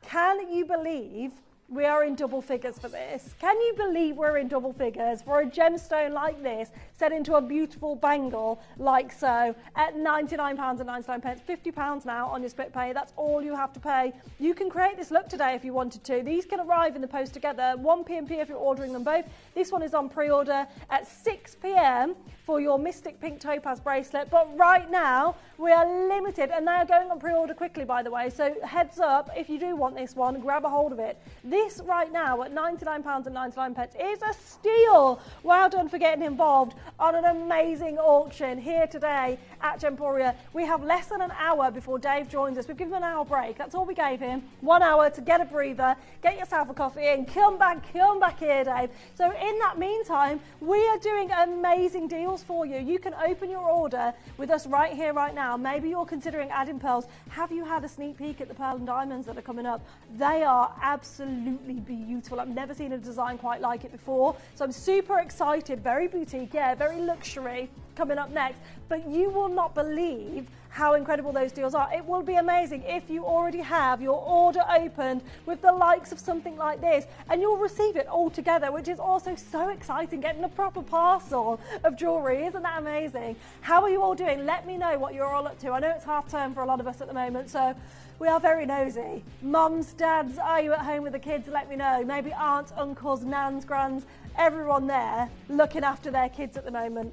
Can you believe we are in double figures for this? Can you believe we're in double figures for a gemstone like this set into a beautiful bangle like so at £99.99, £50 now on your split pay? That's all you have to pay. You can create this look today if you wanted to. These can arrive in the post together, 1 p.m. if you're ordering them both. This one is on pre-order at 6 p.m. for your Mystic Pink Topaz bracelet, but right now we are limited, and they are going on pre-order quickly, by the way, so heads up, if you do want this one, grab a hold of it. This right now at £99.99 is a steal. Well done for getting involved on an amazing auction here today at Gemporia. We have less than an hour before Dave joins us. We've given him an hour break. That's all we gave him. 1 hour to get a breather, get yourself a coffee and come back here, Dave. So in that meantime, we are doing amazing deals for you. You can open your order with us right here, right now. Maybe you're considering adding pearls. Have you had a sneak peek at the pearl and diamonds that are coming up? They are absolutely beautiful. I've never seen a design quite like it before. So I'm super excited. Very boutique, yeah, very luxury coming up next. But you will not believe how incredible those deals are. It will be amazing if you already have your order opened with the likes of something like this, and you'll receive it all together, which is also so exciting, getting a proper parcel of jewellery. Isn't that amazing? How are you all doing? Let me know what you're all up to. I know it's half term for a lot of us at the moment, so we are very nosy. Mums, dads, are you at home with the kids? Let me know. Maybe aunts, uncles, nans, grands, everyone there looking after their kids at the moment.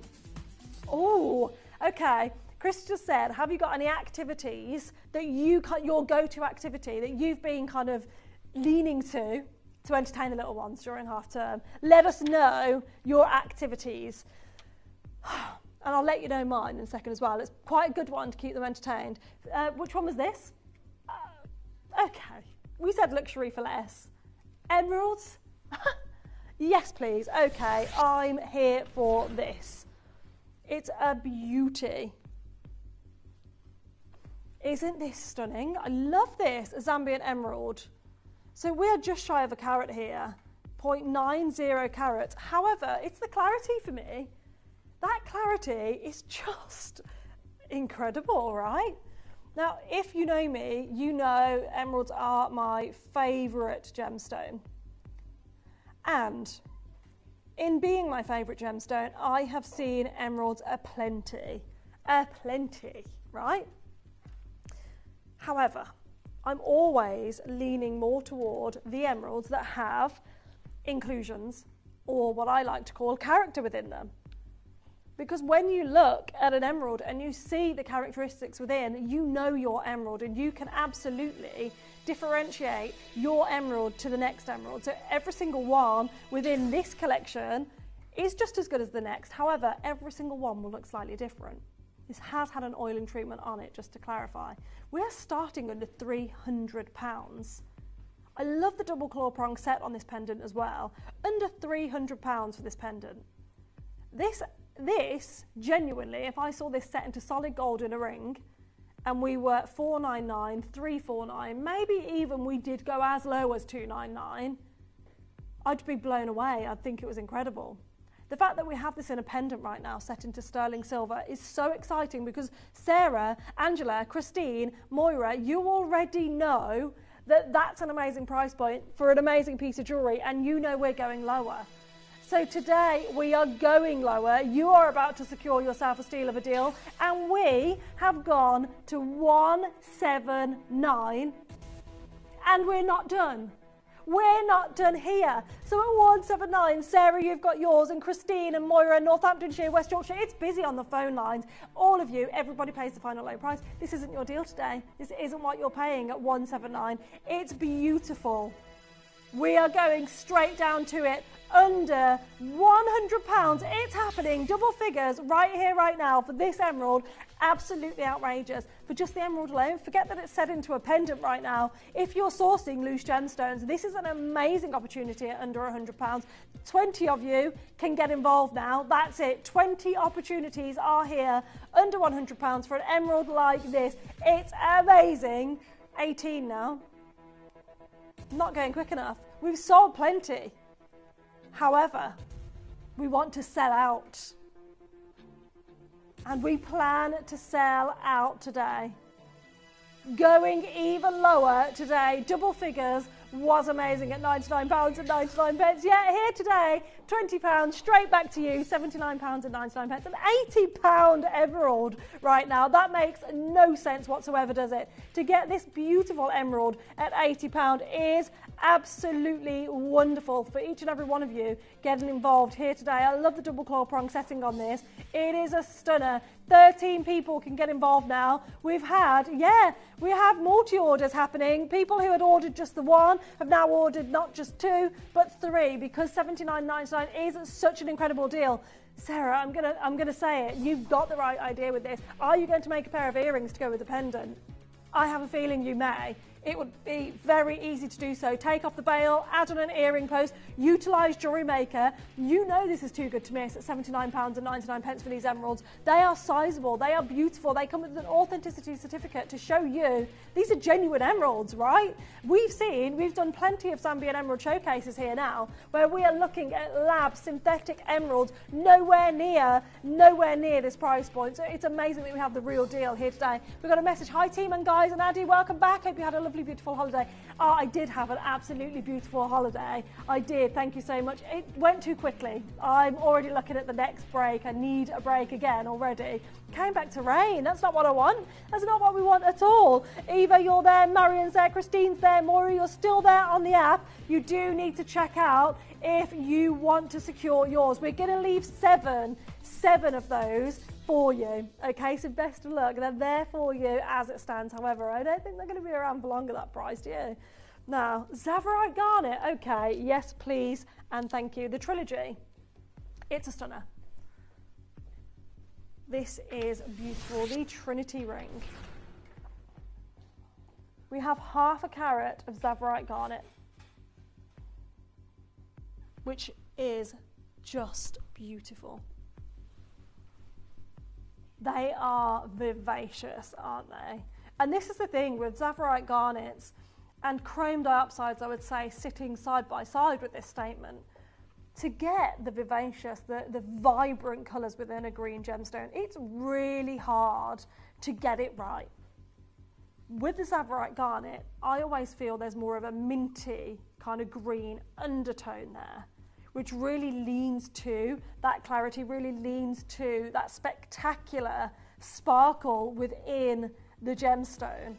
Oh, okay. Chris just said, have you got any activities that your go-to activity that you've been kind of leaning to entertain the little ones during half term? Let us know your activities. And I'll let you know mine in a second as well. It's quite a good one to keep them entertained. Which one was this? Okay, we said luxury for less. Emeralds? Yes, please. Okay, I'm here for this. It's a beauty. Isn't this stunning? I love this, a Zambian emerald. So we're just shy of a carat here, 0.90 carats. However, it's the clarity for me. That clarity is just incredible, right? Now, if you know me, you know emeralds are my favourite gemstone. And in being my favourite gemstone, I have seen emeralds aplenty, right? However, I'm always leaning more toward the emeralds that have inclusions, or what I like to call character within them. Because when you look at an emerald and you see the characteristics within, you know your emerald, and you can absolutely differentiate your emerald to the next emerald. So every single one within this collection is just as good as the next. However, every single one will look slightly different. This has had an oiling treatment on it, just to clarify. We're starting under £300. I love the double claw prong set on this pendant as well. Under £300 for this pendant. This, genuinely, if I saw this set into solid gold in a ring, and we were $499, $349, maybe even we did go as low as $299, I'd be blown away. I'd think it was incredible. The fact that we have this in a pendant right now set into sterling silver is so exciting, because Sarah, Angela, Christine, Moira, you already know that that's an amazing price point for an amazing piece of jewellery, and you know we're going lower. So today we are going lower. You are about to secure yourself a steal of a deal, and we have gone to 179, and we're not done. We're not done here. So at 179, Sarah, you've got yours, and Christine and Moira, Northamptonshire, West Yorkshire. It's busy on the phone lines. All of you, everybody pays the final low price. This isn't your deal today. This isn't what you're paying at 179. It's beautiful. We are going straight down to it, under £100. It's happening, double figures right here, right now for this emerald. Absolutely outrageous. For just the emerald alone, forget that it's set into a pendant right now. If you're sourcing loose gemstones, this is an amazing opportunity at under £100. 20 of you can get involved now. That's it. 20 opportunities are here under £100 for an emerald like this. It's amazing. 18 now. Not going quick enough. We've sold plenty. However, we want to sell out. And we plan to sell out today. Going even lower today, double figures, was amazing at £99.99. Yeah, here today, £20 straight back to you, £79.99. An £80 emerald right now. That makes no sense whatsoever, does it? To get this beautiful emerald at £80 is absolutely wonderful for each and every one of you getting involved here today. I love the double claw prong setting on this. It is a stunner. 13 people can get involved now. We have multi-orders happening. People who had ordered just the one have now ordered not just two, but three, because $79.99 is such an incredible deal. Sarah, I'm gonna say it. You've got the right idea with this. Are you going to make a pair of earrings to go with the pendant? I have a feeling you may. It would be very easy to do so. Take off the bail, add on an earring post, utilise Jewellery Maker. You know this is too good to miss at £79.99 for these emeralds. They are sizable, they are beautiful, they come with an authenticity certificate to show you these are genuine emeralds, right? We've done plenty of Zambian emerald showcases here now, where we are looking at lab synthetic emeralds, nowhere near this price point. So it's amazing that we have the real deal here today. We've got a message. Hi team and guys and Addy, welcome back. Hope you had a lovely, beautiful holiday. Oh, I did have an absolutely beautiful holiday. I did, thank you so much. It went too quickly. I'm already looking at the next break. I need a break again already. Came back to rain. That's not what I want. That's not what we want at all. Eva, you're there. Marion's there. Christine's there. Maura, you're still there on the app. You do need to check out if you want to secure yours. We're going to leave seven of those for you. Okay, so best of luck. They're there for you as it stands. However, I don't think they're going to be around for long at that price, do you? Now, Zapphire Garnet. Okay, yes, please, and thank you. The trilogy. It's a stunner. This is beautiful. The Trinity ring. We have half a carat of Zapphire Garnet, which is just beautiful. They are vivacious, aren't they? And this is the thing with Zapphire Garnets and chrome dioxides, I would say, sitting side by side with this statement. To get the vivacious, the vibrant colours within a green gemstone, it's really hard to get it right. With the Zapphire Garnet, I always feel there's more of a minty kind of green undertone there, which really leans to that clarity, really leans to that spectacular sparkle within the gemstone.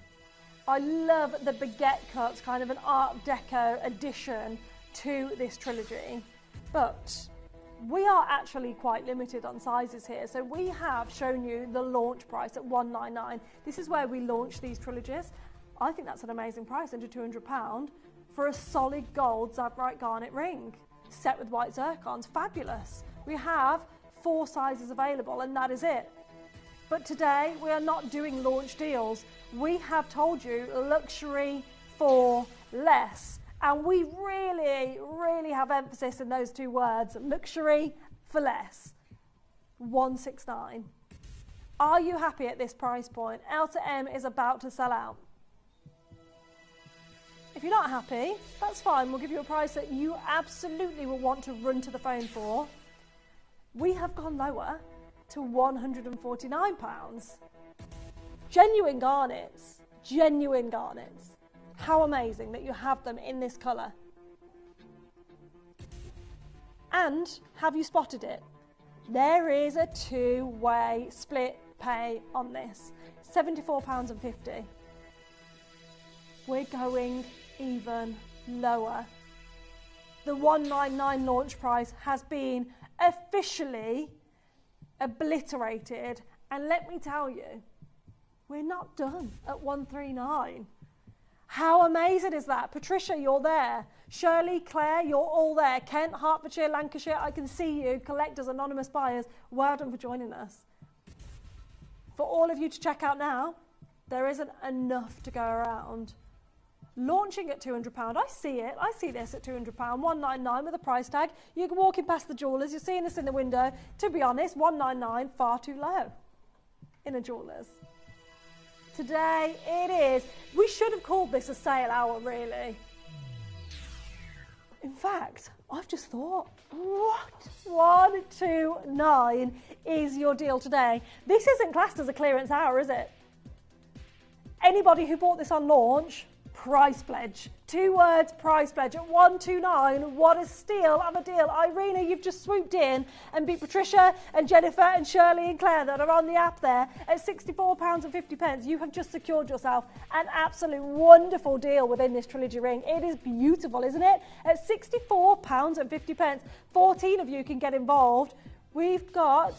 I love the baguette cuts, kind of an Art Deco addition to this trilogy, but we are actually quite limited on sizes here. So we have shown you the launch price at $199. This is where we launch these trilogies. I think that's an amazing price, under £200 for a solid gold Zabrite Garnet ring set with white zircons. Fabulous. We have 4 sizes available and that is it. But today we are not doing launch deals. We have told you luxury for less. And we really, really have emphasis in those 2 words, luxury for less. $169. Are you happy at this price point? L to M is about to sell out. If you're not happy, that's fine. We'll give you a price that you absolutely will want to run to the phone for. We have gone lower to £149. Genuine garnets, genuine garnets. How amazing that you have them in this colour. And have you spotted it? There is a 2-way split pay on this. £74.50. We're going even lower. The $199 launch price has been officially obliterated. And let me tell you, we're not done at $139. How amazing is that? Patricia, you're there. Shirley, Claire, you're all there. Kent, Hertfordshire, Lancashire, I can see you. Collectors, anonymous buyers, well done for joining us. For all of you to check out now, there isn't enough to go around. Launching at £200, I see it. I see this at £200, $199 with a price tag. You're walking past the jewellers, you're seeing this in the window. To be honest, $199, far too low in a jeweller's. Today it is. We should have called this a sale hour, really. In fact, I've just thought, what? $129 is your deal today. This isn't classed as a clearance hour, is it? Anybody who bought this on launch, price pledge. 2 words, price pledge at $129. What a steal of a deal. Irina, you've just swooped in and beat Patricia and Jennifer and Shirley and Claire that are on the app there at £64.50. You have just secured yourself an absolute wonderful deal within this trilogy ring. It is beautiful, isn't it? At £64.50. 14 of you can get involved. We've got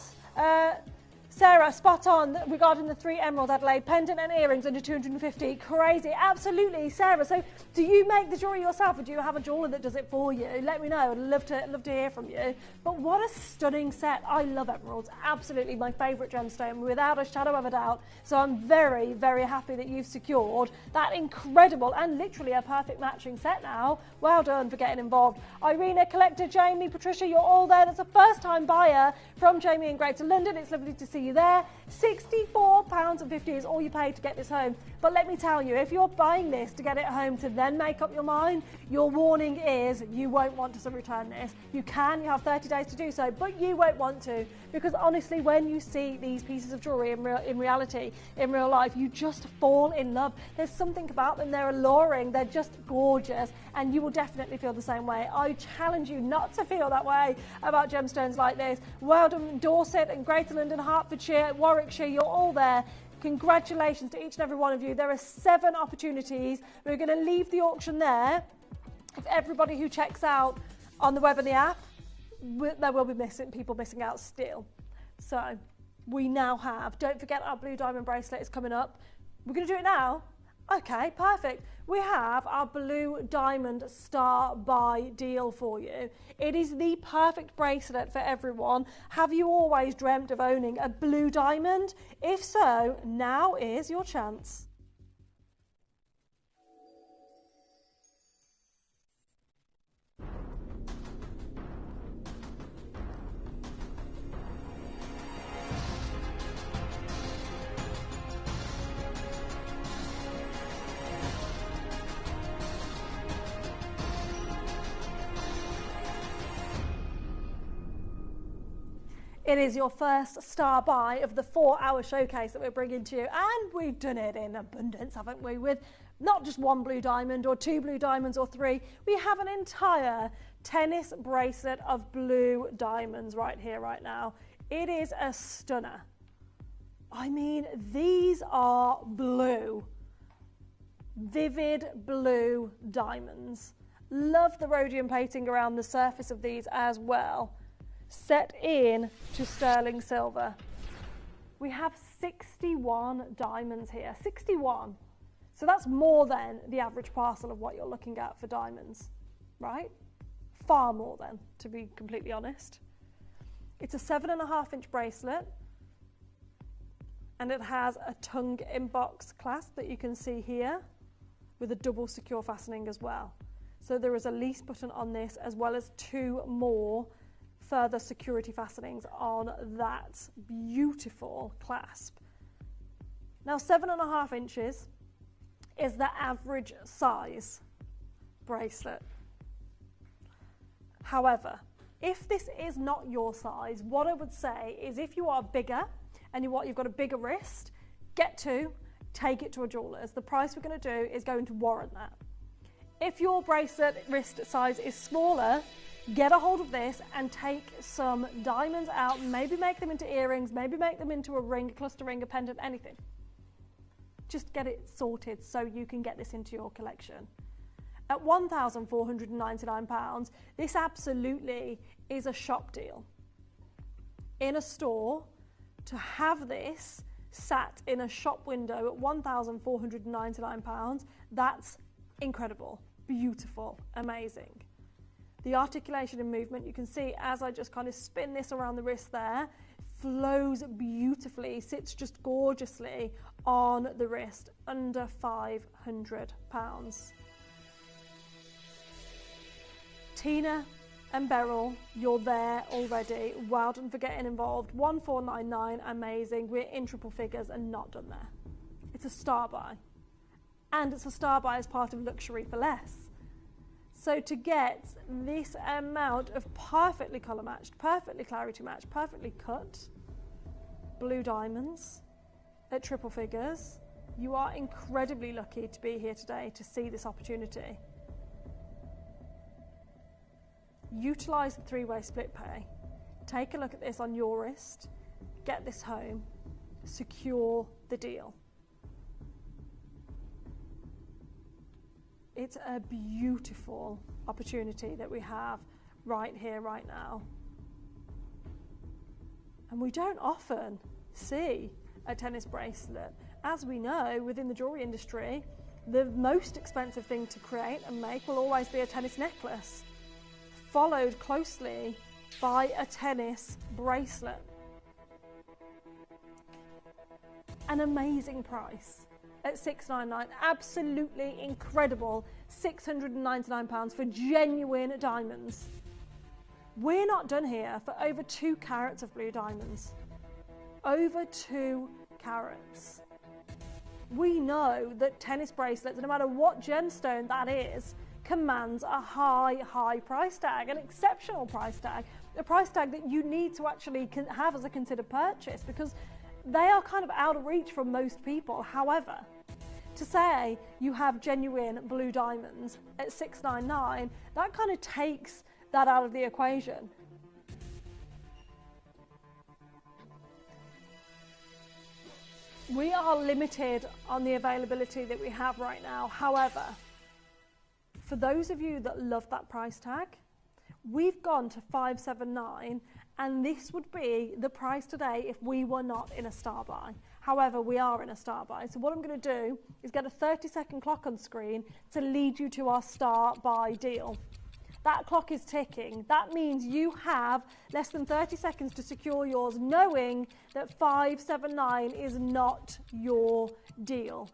Sarah, spot on regarding the 3 emerald Adelaide pendant and earrings under $250. Crazy, absolutely, Sarah. So, do you make the jewellery yourself, or do you have a jeweller that does it for you? Let me know. I'd love to hear from you. But what a stunning set! I love emeralds. Absolutely, my favourite gemstone, without a shadow of a doubt. So I'm very, very happy that you've secured that incredible and literally a perfect matching set now. Well done for getting involved, Irina, collector, Jamie, Patricia. You're all there. That's a first-time buyer from Jamie in Greater London. It's lovely to see you there. £64.50 is all you pay to get this home. But let me tell you, if you're buying this to get it home to then make up your mind, your warning is you won't want to return this. You have 30 days to do so, but you won't want to, because honestly, when you see these pieces of jewellery in reality, in real life, you just fall in love. There's something about them, they're alluring, they're just gorgeous, and you will definitely feel the same way. I challenge you not to feel that way about gemstones like this. Well done, Dorset and Greater London, Hertfordshire, Warwickshire, you're all there. Congratulations to each and every one of you. There are 7 opportunities. We're going to leave the auction there. If everybody who checks out on the web and the app, there will be people missing out still. So we now have, don't forget our blue diamond bracelet is coming up. We're going to do it now. Okay, perfect. We have our blue diamond star buy deal for you. It is the perfect bracelet for everyone. Have you always dreamt of owning a blue diamond? If so, now is your chance. It is your first star buy of the 4-hour showcase that we're bringing to you, and we've done it in abundance, haven't we, with not just 1 blue diamond or 2 blue diamonds or 3. We have an entire tennis bracelet of blue diamonds right here, right now. It is a stunner. I mean, these are blue, vivid blue diamonds. Love the rhodium plating around the surface of these as well, set in to sterling silver. We have 61 diamonds here, 61. So that's more than the average parcel of what you're looking at for diamonds, right? Far more than, to be completely honest. It's a 7.5-inch bracelet, and it has a tongue in-box clasp that you can see here with a double secure fastening as well. So there is a lease button on this, as well as 2 more further security fastenings on that beautiful clasp. Now, 7.5 inches is the average size bracelet. However, if this is not your size, what I would say is if you are bigger and you've got a bigger wrist, take it to a jeweler's. The price we're going to do is going to warrant that. If your bracelet wrist size is smaller, get a hold of this and take some diamonds out, maybe make them into earrings, maybe make them into a ring, a cluster ring, a pendant, anything. Just get it sorted so you can get this into your collection. At £1,499, this absolutely is a shop deal. In a store, to have this sat in a shop window at £1,499, that's incredible, beautiful, amazing. The articulation and movement, you can see as I just kind of spin this around the wrist there, flows beautifully, sits just gorgeously on the wrist, under £500. Tina and Beryl, you're there already. Well done for getting involved. 1499, amazing. We're in triple figures and not done there. It's a star buy. And it's a star buy as part of Luxury for Less. So to get this amount of perfectly colour matched, perfectly clarity matched, perfectly cut blue diamonds at triple figures, you are incredibly lucky to be here today to see this opportunity. Utilise the 3-way split pay. Take a look at this on your wrist, get this home, secure the deal. It's a beautiful opportunity that we have right here, right now. And we don't often see a tennis bracelet. As we know, within the jewellery industry, the most expensive thing to create and make will always be a tennis necklace, followed closely by a tennis bracelet. An amazing price at $699, absolutely incredible, £699 for genuine diamonds. We're not done here for over 2 carats of blue diamonds. Over 2 carats. We know that tennis bracelets, no matter what gemstone that is, commands a high price tag, an exceptional price tag, a price tag that you need to actually have as a considered purchase because they are kind of out of reach for most people. However, to say you have genuine blue diamonds at $699, that kind of takes that out of the equation. We are limited on the availability that we have right now. However, for those of you that love that price tag, we've gone to $579, and this would be the price today if we were not in a star buy. However, we are in a star buy. So what I'm going to do is get a 30-second clock on screen to lead you to our star buy deal. That clock is ticking. That means you have less than 30 seconds to secure yours, knowing that 579 is not your deal.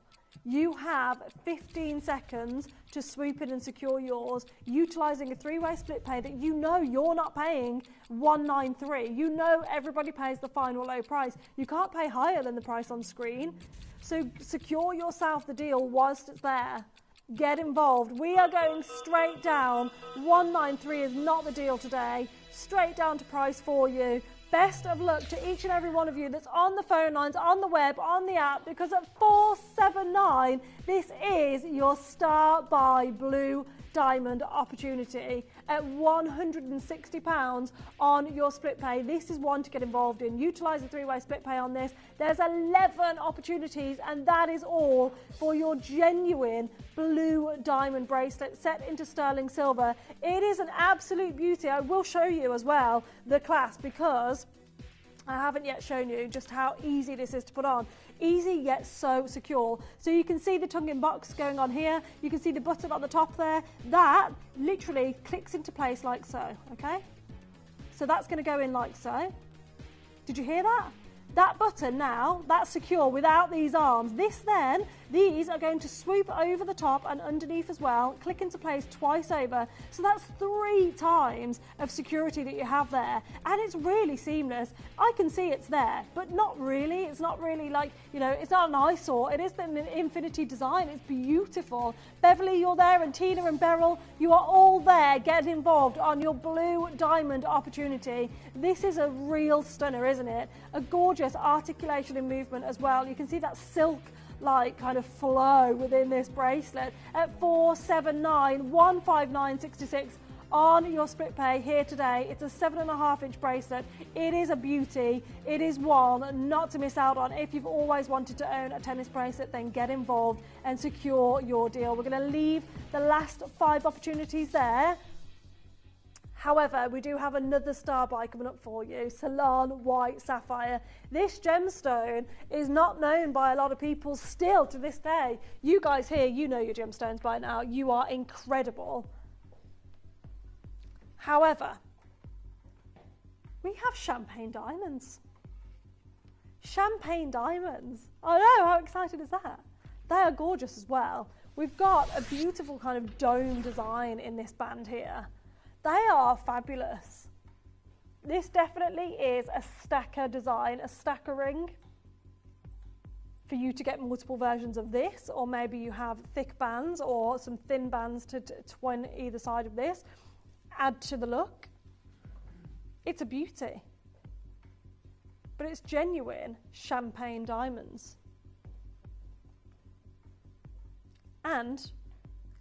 You have 15 seconds to swoop in and secure yours, utilising a 3-way split pay that you know you're not paying $193. You know everybody pays the final low price. You can't pay higher than the price on screen. So secure yourself the deal whilst it's there. Get involved. We are going straight down. $193 is not the deal today. Straight down to price for you. Best of luck to each and every one of you that's on the phone lines, on the web, on the app, because at 479, this is your Star by Blue Diamond opportunity at £160 on your split pay. This is one to get involved in. Utilise the three-way split pay on this. There's 11 opportunities, and that is all for your genuine blue diamond bracelet set into sterling silver. It is an absolute beauty. I will show you as well the clasp, because I haven't yet shown you just how easy this is to put on. Easy yet so secure. So you can see the tongue-in box going on here. You can see the button on the top there. That literally clicks into place like so, okay? So that's going to go in like so. Did you hear that? That button now, that's secure without these arms. These are going to swoop over the top and underneath as well, click into place twice over. So that's 3 times of security that you have there. And it's really seamless. I can see it's there, but not really. It's not really like, you know, it's not an eyesore. It is an infinity design. It's beautiful. Beverly, you're there, and Tina and Beryl, you are all there getting involved on your blue diamond opportunity. This is a real stunner, isn't it? A gorgeous articulation and movement as well. You can see that silk-like kind of flow within this bracelet at 479, 159.66 on your split pay here today. It's a 7.5-inch bracelet. It is a beauty. It is one not to miss out on. If you've always wanted to own a tennis bracelet, then get involved and secure your deal. We're going to leave the last 5 opportunities there. However, we do have another star buy coming up for you, Ceylon White Sapphire. This gemstone is not known by a lot of people still to this day. You guys here, you know your gemstones by now. You are incredible. However, we have champagne diamonds. Champagne diamonds. I know, how exciting is that? They are gorgeous as well. We've got a beautiful kind of dome design in this band here. They are fabulous. This definitely is a stacker design, a stacker ring. For you to get multiple versions of this, or maybe you have thick bands or some thin bands to twine either side of this. Add to the look. It's a beauty. But it's genuine champagne diamonds. And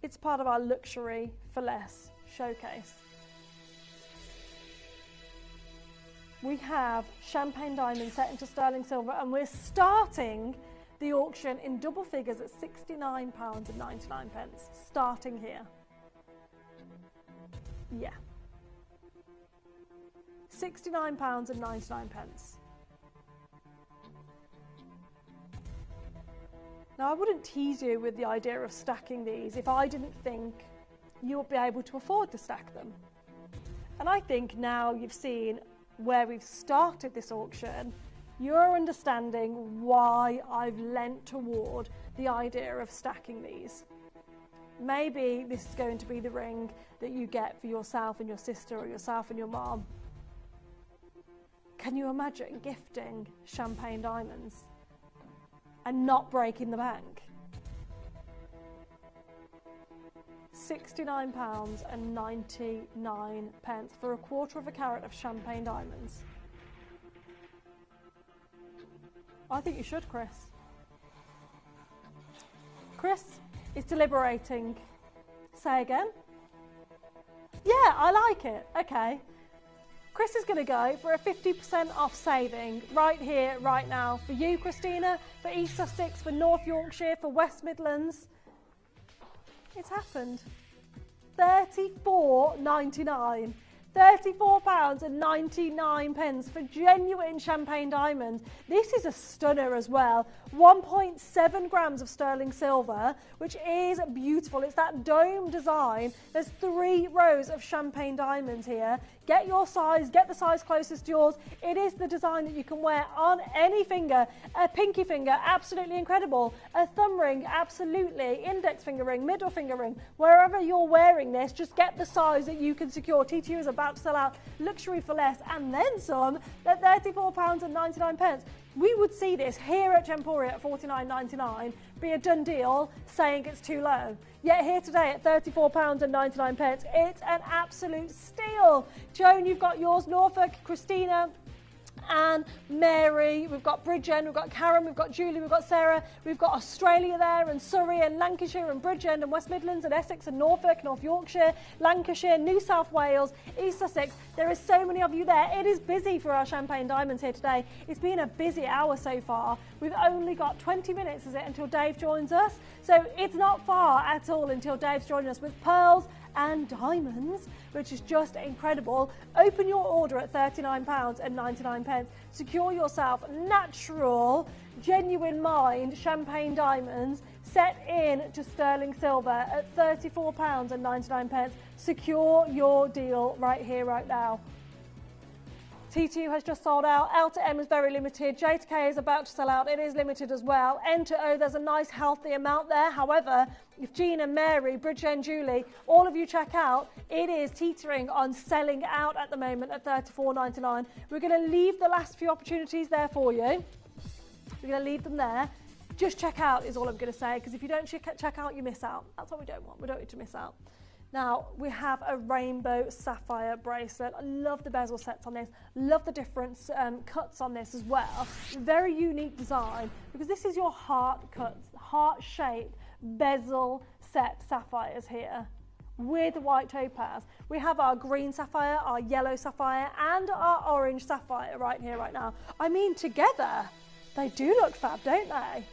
it's part of our luxury for less showcase. We have champagne diamonds set into sterling silver, and we're starting the auction in double figures at £69.99, starting here. Yeah. £69.99. Now, I wouldn't tease you with the idea of stacking these if I didn't think you would be able to afford to stack them. And I think now you've seen where we've started this auction, you're understanding why I've lent toward the idea of stacking these. Maybe this is going to be the ring that you get for yourself and your sister, or yourself and your mom. Can you imagine gifting champagne diamonds and not breaking the bank? £69.99 for a 1/4 carat of champagne diamonds. I think you should, Chris. Chris is deliberating. Say again? Yeah, I like it. Okay. Chris is going to go for a 50% off saving right here, right now. For you, Christina, for East Sussex, for North Yorkshire, for West Midlands. It's happened. £34.99. £34.99 for genuine champagne diamonds. This is a stunner as well. 1.7 grams of sterling silver, which is beautiful. It's that dome design. There's 3 rows of champagne diamonds here. Get your size, get the size closest to yours. It is the design that you can wear on any finger. A pinky finger, absolutely incredible. A thumb ring, absolutely. Index finger ring, middle finger ring. Wherever you're wearing this, just get the size that you can secure. TTU is about to sell out luxury for less and then some at £34.99. We would see this here at Gemporia at $49.99 be a done deal, saying it's too low. Yet here today at £34.99, it's an absolute steal. Joan, you've got yours. Norfolk, Christina, Anne, Mary, we've got Bridgend, we've got Karen, we've got Julie, we've got Sarah, we've got Australia there, and Surrey and Lancashire and Bridgend and West Midlands and Essex and Norfolk, North Yorkshire, Lancashire, New South Wales, East Sussex. There is so many of you there. It is busy for our Champagne Diamonds here today. It's been a busy hour so far. We've only got 20 minutes, is it, until Dave joins us? So it's not far at all until Dave's joining us with pearls and diamonds, which is just incredible. Open your order at £39.99. Secure yourself natural, genuine mined champagne diamonds set in to sterling silver at £34.99. Secure your deal right here, right now. T2 has just sold out. L to M is very limited. J to K is about to sell out. It is limited as well. N to O, there's a nice healthy amount there. However, if Gina, Mary, Bridget, Julie, all of you check out, it is teetering on selling out at the moment at $34.99. We're going to leave the last few opportunities there for you. We're going to leave them there. Just check out is all I'm going to say, because if you don't check out, you miss out. That's what we don't want. We don't need to miss out. Now, we have a rainbow sapphire bracelet. I love the bezel sets on this. Love the different cuts on this as well. Very unique design, because this is your heart cuts, heart-shaped bezel set sapphires here with white topaz. We have our green sapphire, our yellow sapphire, and our orange sapphire right here, right now. I mean, together, they do look fab, don't they?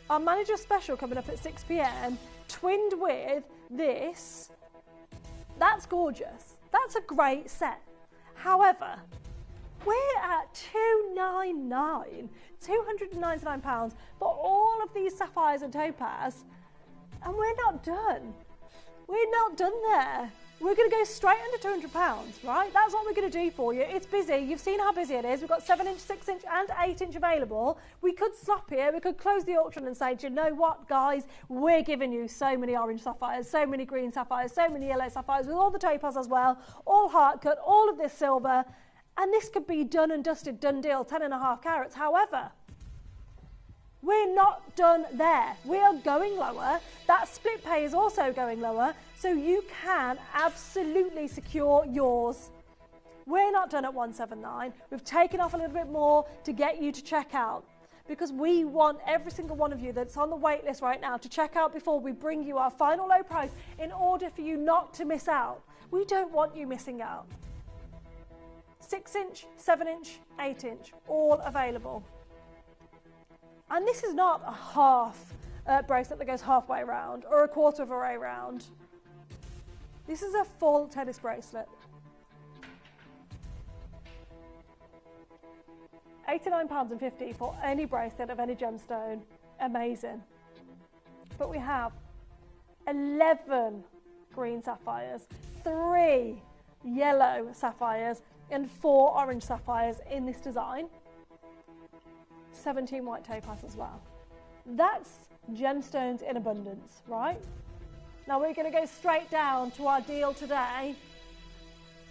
Our manager special coming up at 6 p.m, twinned with this. That's gorgeous. That's a great set. However, we're at £299 for all of these sapphires and topaz, and we're not done. We're not done there. We're going to go straight under £200, right? That's what we're going to do for you. It's busy. You've seen how busy it is. We've got 7-inch, 6-inch and 8-inch available. We could stop here. We could close the auction and say, do you know what, guys? We're giving you so many orange sapphires, so many green sapphires, so many yellow sapphires with all the topaz as well, all heart cut, all of this silver. And this could be done and dusted, done deal, 10.5 carats. However, we're not done there. We are going lower. That split pay is also going lower, so you can absolutely secure yours. We're not done at 179. We've taken off a little bit more to get you to check out, because we want every single one of you that's on the wait list right now to check out before we bring you our final low price in order for you not to miss out. We don't want you missing out. 6-inch, 7-inch, 8-inch, all available. And this is not a half bracelet that goes halfway around or a quarter of a way round. This is a full tennis bracelet. £89.50 for any bracelet of any gemstone. Amazing. But we have 11 green sapphires, 3 yellow sapphires, and 4 orange sapphires in this design. 17 white topaz as well. That's gemstones in abundance, right? Now we're going to go straight down to our deal today.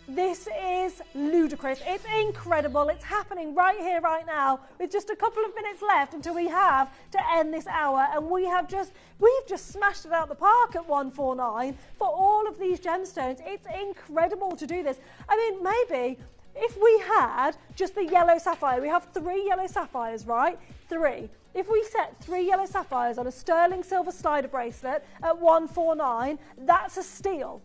This is ludicrous. It's incredible. It's happening right here, right now, with just a couple of minutes left until we have to end this hour, and we've just smashed it out the park at 149 for all of these gemstones. It's incredible to do this. I mean, maybe if we had just the yellow sapphire, we have 3 yellow sapphires, right? 3. If we set 3 yellow sapphires on a sterling silver slider bracelet at 149, that's a steal.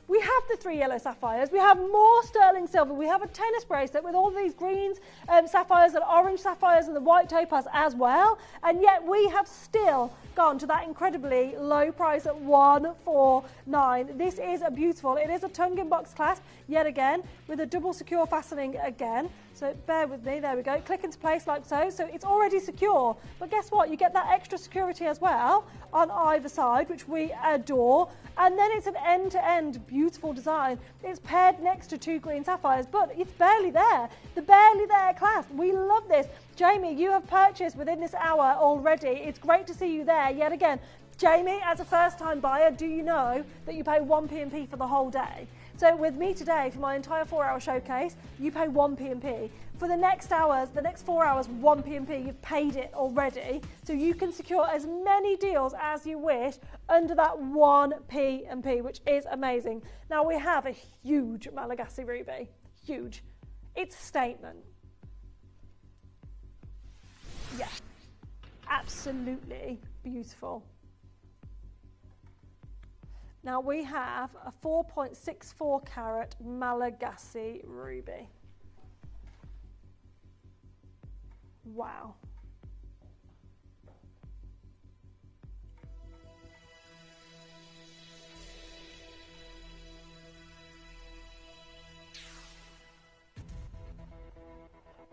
We have the 3 yellow sapphires. We have more sterling silver. We have a tennis bracelet with all these greens, sapphires and orange sapphires and the white topaz as well. And yet we have still gone to that incredibly low price at 149. This is a beautiful. It is a tongue in box clasp yet again with a double secure fastening again. So bear with me. There we go. Click into place like so. So it's already secure. But guess what? You get that extra security as well on either side, which we adore. And then it's an end-to-end beautiful design. It's paired next to 2 green sapphires, but it's barely there. The barely there clasp. We love this. Jamie, you have purchased within this hour already. It's great to see you there yet again. Jamie, as a first-time buyer, do you know that you pay 1 P&P for the whole day? So with me today, for my entire 4-hour showcase, you pay 1 P&P. For the next hours, the next 4 hours, 1 P&P, you've paid it already. So you can secure as many deals as you wish under that 1 P&P, which is amazing. Now we have a huge Malagasy ruby, huge. It's a statement. Yeah, absolutely beautiful. Now we have a 4.64 carat Malagasy ruby. Wow.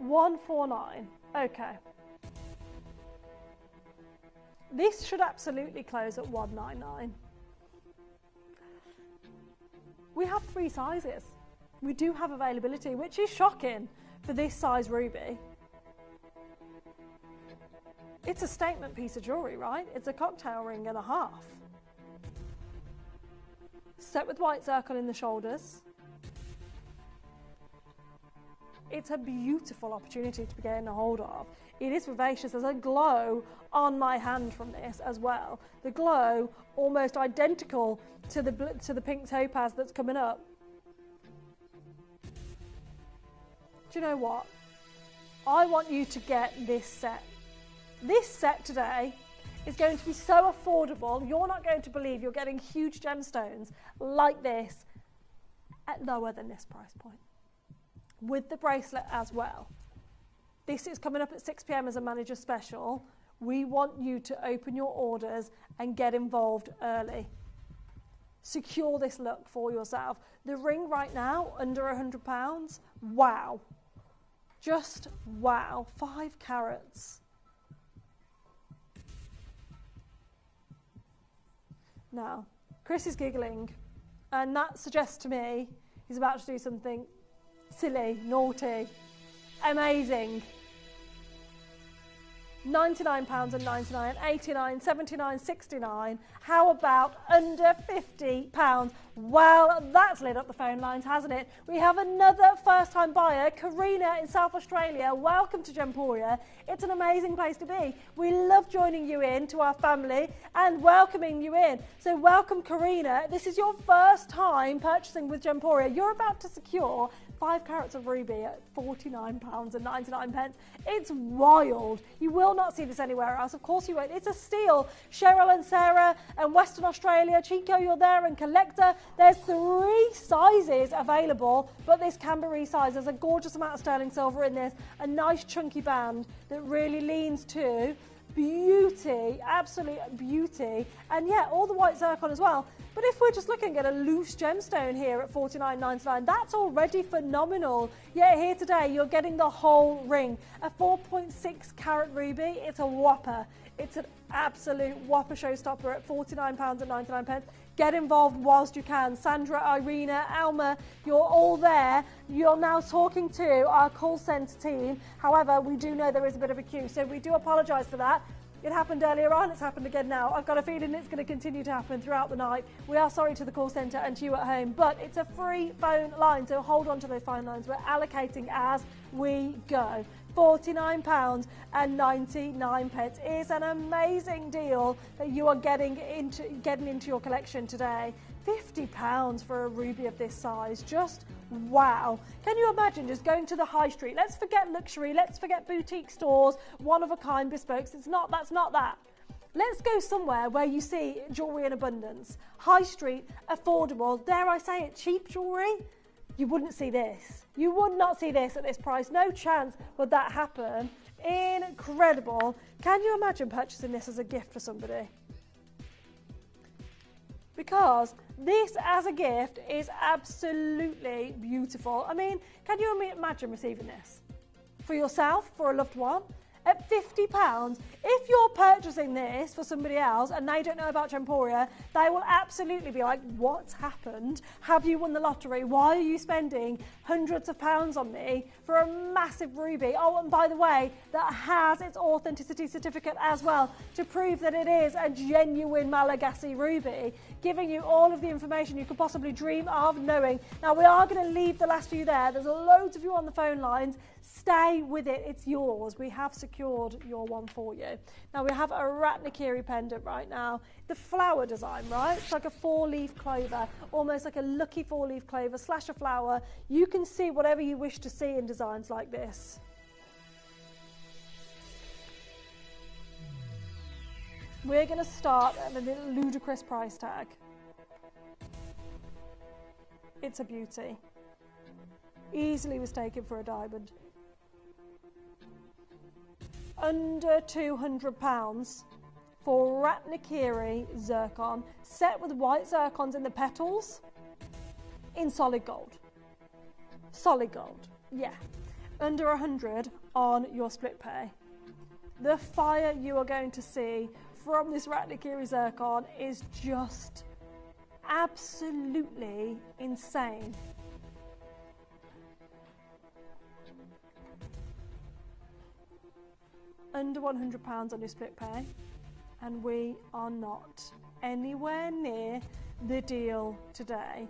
$149. Okay. This should absolutely close at $199. We have 3 sizes. We do have availability, which is shocking for this size ruby. It's a statement piece of jewellery, right? It's a cocktail ring and a half. Set with white zircon in the shoulders. It's a beautiful opportunity to be getting a hold of. It is vivacious. There's a glow on my hand from this as well. The glow almost identical to the pink topaz that's coming up. Do you know what? I want you to get this set. This set today is going to be so affordable. You're not going to believe you're getting huge gemstones like this at lower than this price point. With the bracelet as well. This is coming up at 6 p.m. as a manager special. We want you to open your orders and get involved early. Secure this look for yourself. The ring right now, under £100. Wow. Just wow. 5 carats. Now, Chris is giggling, and that suggests to me he's about to do something silly, naughty, amazing. £99.99, 89, 79, 69. How about under £50? Well, that's lit up the phone lines, hasn't it? We have another first-time buyer, Karina in South Australia. Welcome to Gemporia. It's an amazing place to be. We love joining you in to our family and welcoming you in. So welcome, Karina. This is your first time purchasing with Gemporia. You're about to secure 5 carats of ruby at £49.99. It's wild. You will not see this anywhere else. Of course you won't. It's a steal. Cheryl and Sarah and Western Australia. Chico, you're there, and Collector. There's 3 sizes available, but this can be resized. There's a gorgeous amount of sterling silver in this, a nice chunky band that really leans to beauty, absolute beauty, and yeah, all the white zircon as well. But if we're just looking at a loose gemstone here at $49.99, that's already phenomenal. Yet here today, you're getting the whole ring. A 4.6 carat ruby, it's a whopper. It's an absolute whopper showstopper at £49.99. Get involved whilst you can. Sandra, Irina, Alma, you're all there. You're now talking to our call centre team. However, we do know there is a bit of a queue, so we do apologise for that. It happened earlier on, it's happened again now. I've got a feeling it's going to continue to happen throughout the night. We are sorry to the call centre and to you at home, but it's a free phone line, so hold on to those phone lines. We're allocating as we go. £49.99 is an amazing deal that you are getting into your collection today. £50 for a ruby of this size, just wow. Can you imagine just going to the high street? Let's forget luxury, let's forget boutique stores, one-of-a-kind bespokes. That's not that. Let's go somewhere where you see jewellery in abundance. High street, affordable, dare I say it, cheap jewellery? You wouldn't see this. You would not see this at this price. No chance would that happen. Incredible. Can you imagine purchasing this as a gift for somebody? Because this as a gift is absolutely beautiful. I mean, can you imagine receiving this? For yourself, for a loved one? At £50, if you're purchasing this for somebody else and they don't know about Gemporia, they will absolutely be like, what's happened? Have you won the lottery? Why are you spending hundreds of pounds on me for a massive ruby? Oh, and by the way, that has its authenticity certificate as well to prove that it is a genuine Malagasy ruby, giving you all of the information you could possibly dream of knowing. Now, we are going to leave the last few there. There's loads of you on the phone lines. Stay with it. It's yours. We have secured your one for you. Now, we have a Ratnakiri pendant right now. The flower design, right? It's like a 4-leaf clover, almost like a lucky 4-leaf clover / a flower. You can see whatever you wish to see in designs like this. We're going to start at a ludicrous price tag. It's a beauty. Easily mistaken for a diamond. Under £200 for Ratnakiri zircon, set with white zircons in the petals, in solid gold. Solid gold, yeah. Under 100 on your split pay. The fire you are going to see from this Ratnakiri zircon is just absolutely insane. Under £100 on your split pay, and we are not anywhere near the deal today.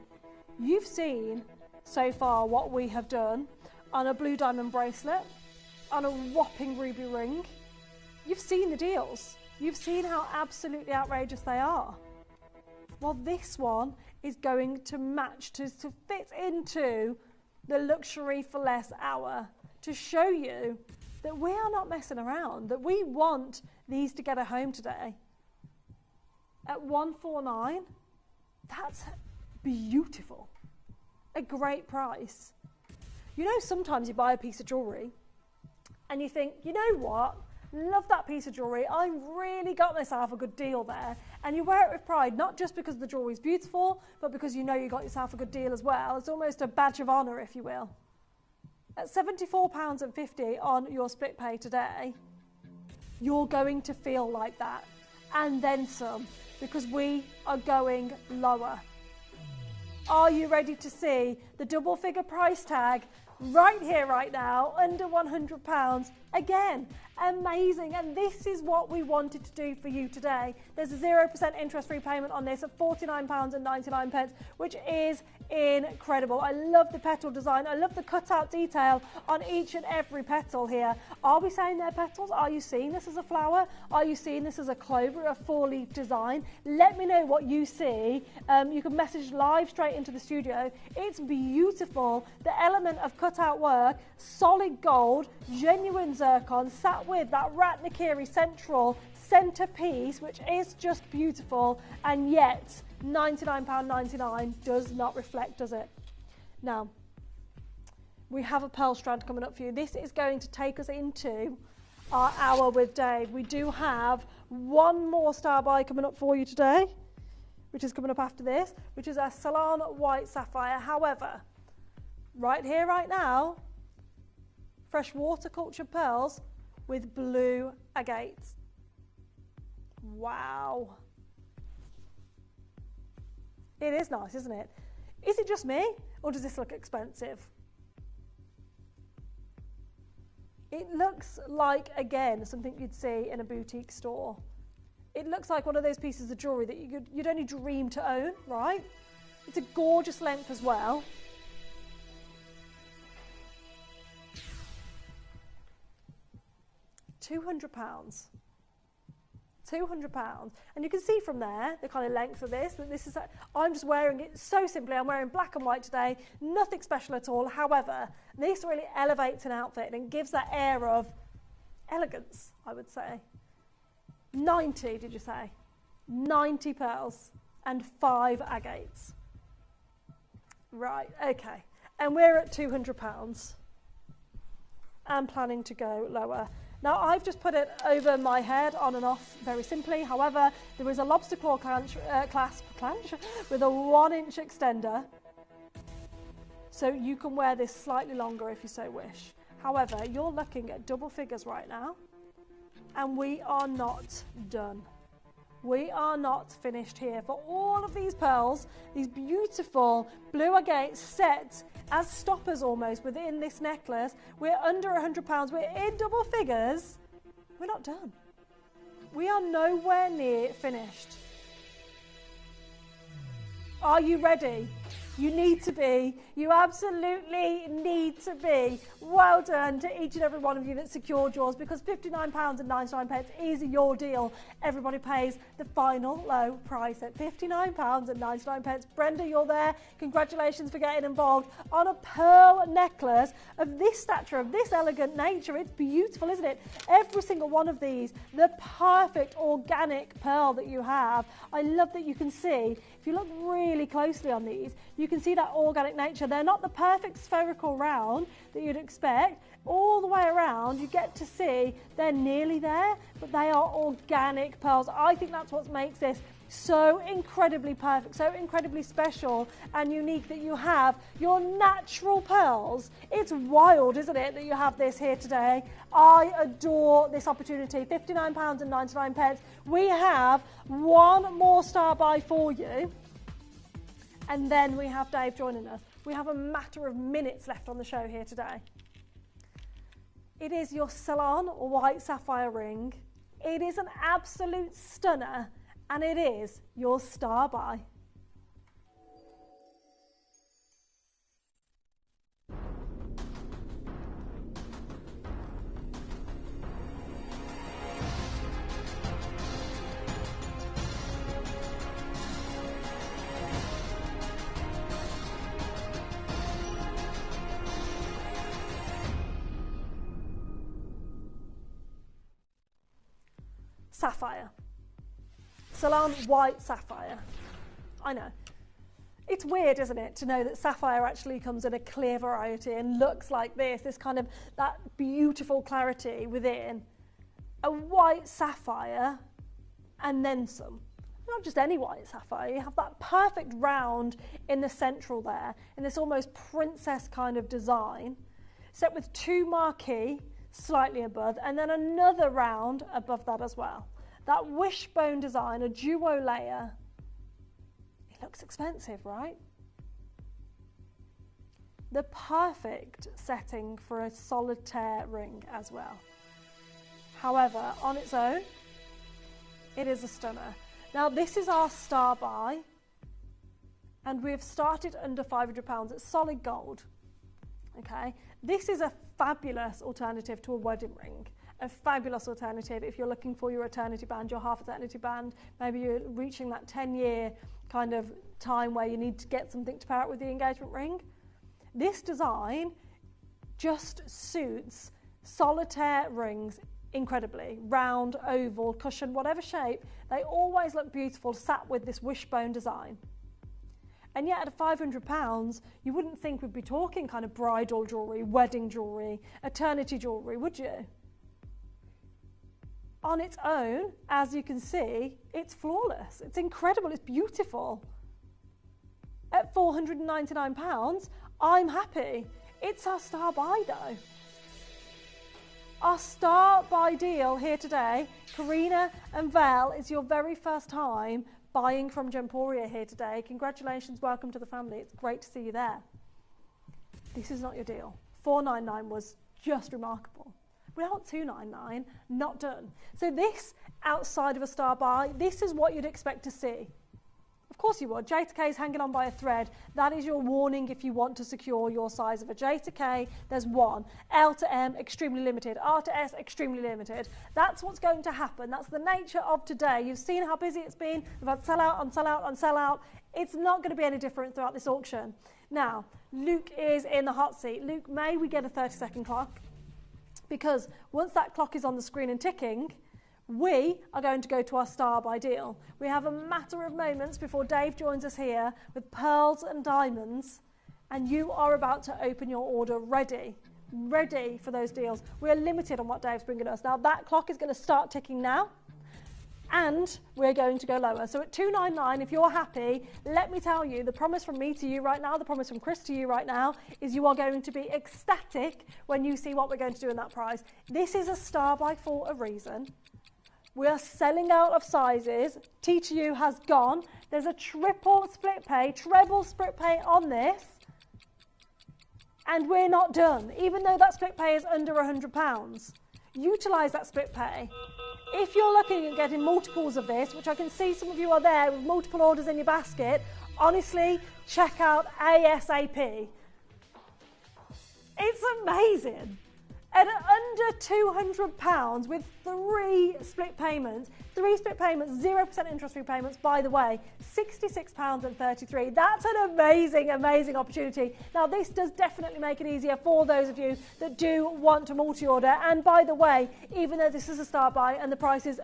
You've seen so far what we have done on a blue diamond bracelet, on a whopping ruby ring. You've seen the deals. You've seen how absolutely outrageous they are. Well, this one is going to match, to fit into the luxury for less hour, to show you that we are not messing around, that we want these to get a home today. At 149, that's beautiful. A great price. You know, sometimes you buy a piece of jewellery and you think, you know what, love that piece of jewellery, I really got myself a good deal there. And you wear it with pride, not just because the jewellery is beautiful, but because you know you got yourself a good deal as well. It's almost a badge of honour, if you will. At £74.50 on your split pay today, you're going to feel like that. And then some, because we are going lower. Are you ready to see the double figure price tag right here, right now, under £100? Again, amazing. And this is what we wanted to do for you today. There's a 0% interest-free payment on this at £49.99, which is incredible. I love the petal design. I love the cutout detail on each and every petal here. Are we saying they're petals? Are you seeing this as a flower? Are you seeing this as a clover, a four-leaf design? Let me know what you see. You can message live straight into the studio. It's beautiful. The element of cutout work, solid gold, genuine zircon, sat with that Ratnakiri central centerpiece, which is just beautiful, and yet £99.99 does not reflect, does it? Now, we have a pearl strand coming up for you. This is going to take us into our hour with Dave. We do have one more star buy coming up for you today, which is coming up after this, which is a Salon White Sapphire. However, right here, right now, fresh water cultured pearls with blue agates. Wow. It is nice, isn't it? Is it just me, or does this look expensive? It looks like, again, something you'd see in a boutique store. It looks like one of those pieces of jewellery that you'd only dream to own, right? It's a gorgeous length as well. £200. £200, and you can see from there the kind of length of this, that this is, I'm just wearing it so simply. I'm wearing black and white today, nothing special at all. However, this really elevates an outfit and gives that air of elegance, I would say. 90, did you say? 90 pearls and 5 agates. Right, okay, and we're at £200. I'm planning to go lower. Now, I've just put it over my head, on and off, very simply. However, there is a lobster claw clasp with a 1-inch extender. So you can wear this slightly longer if you so wish. However, you're looking at double figures right now. And we are not done. We are not finished here. For all of these pearls, these beautiful blue agates set as stoppers almost within this necklace, we're under £100. We're in double figures. We're not done. We are nowhere near finished. Are you ready? You need to be. You absolutely need to be. Well done to each and every one of you that secured yours, because £59.99 is your deal. Everybody pays the final low price at £59.99. Brenda, you're there. Congratulations for getting involved on a pearl necklace of this stature, of this elegant nature. It's beautiful, isn't it? Every single one of these, the perfect organic pearl that you have. I love that you can see, if you look really closely on these, you can see that organic nature. They're not the perfect spherical round that you'd expect. All the way around, you get to see they're nearly there, but they are organic pearls. I think that's what makes this so incredibly perfect, so incredibly special and unique, that you have your natural pearls. It's wild, isn't it, that you have this here today? I adore this opportunity. £59.99. We have one more star buy for you, and then we have Dave joining us. We have a matter of minutes left on the show here today. It is your Salon white sapphire ring. It is an absolute stunner, and it is your star buy. Sapphire. Salon white sapphire. I know. It's weird, isn't it, to know that sapphire actually comes in a clear variety and looks like this kind of, that beautiful clarity within. A white sapphire and then some. Not just any white sapphire, you have that perfect round in the central there, in this almost princess kind of design, set with two marquee slightly above, and then another round above that as well. That wishbone design, a duo layer. It looks expensive, right? The perfect setting for a solitaire ring as well. However, on its own, it is a stunner. Now, this is our star buy, and we've started under £500. It's solid gold. Okay, this is a fabulous alternative to a wedding ring. A fabulous alternative if you're looking for your eternity band, your half eternity band. Maybe you're reaching that 10-year kind of time where you need to get something to pair it with the engagement ring. This design just suits solitaire rings incredibly. Round, oval, cushion, whatever shape, they always look beautiful sat with this wishbone design. And yet at £500, you wouldn't think we'd be talking kind of bridal jewellery, wedding jewellery, eternity jewellery, would you? On its own, as you can see, it's flawless. It's incredible. It's beautiful. At £499, I'm happy. It's our star buy though. Our star buy deal here today, Karina and Val, is your very first time buying from Gemporia here today. Congratulations, welcome to the family. It's great to see you there. This is not your deal. $499 was just remarkable. We're at $299, not done. So this, outside of a star buy, this is what you'd expect to see. Of course you would. Jadeite K is hanging on by a thread. That is your warning if you want to secure your size of a Jadeite K. There's one. L to M, extremely limited. R to S, extremely limited. That's what's going to happen. That's the nature of today. You've seen how busy it's been. We've had sell out on sell out on sell out. It's not going to be any different throughout this auction. Now, Luke is in the hot seat. Luke, may we get a 30-second clock? Because once that clock is on the screen and ticking, we are going to go to our star buy deal. We have a matter of moments before Dave joins us here with pearls and diamonds, and you are about to open your order ready for those deals. We're limited on what Dave's bringing us. Now that clock is going to start ticking now, and we're going to go lower. So at $299, if you're happy, let me tell you, the promise from me to you right now, the promise from Chris to you right now, is you are going to be ecstatic when you see what we're going to do in that price. This is a star buy for a reason. We are selling out of sizes. T2U has gone. There's a triple split pay, treble split pay on this. And we're not done, even though that split pay is under £100. Utilise that split pay. If you're looking at getting multiples of this, which I can see some of you are there with multiple orders in your basket, Honestly, check out ASAP. It's amazing. At under £200 with 3 split payments, 0% interest-free payments, by the way, £66.33. That's an amazing, amazing opportunity. Now, this does definitely make it easier for those of you that do want to multi-order. And by the way, even though this is a start buy and the price is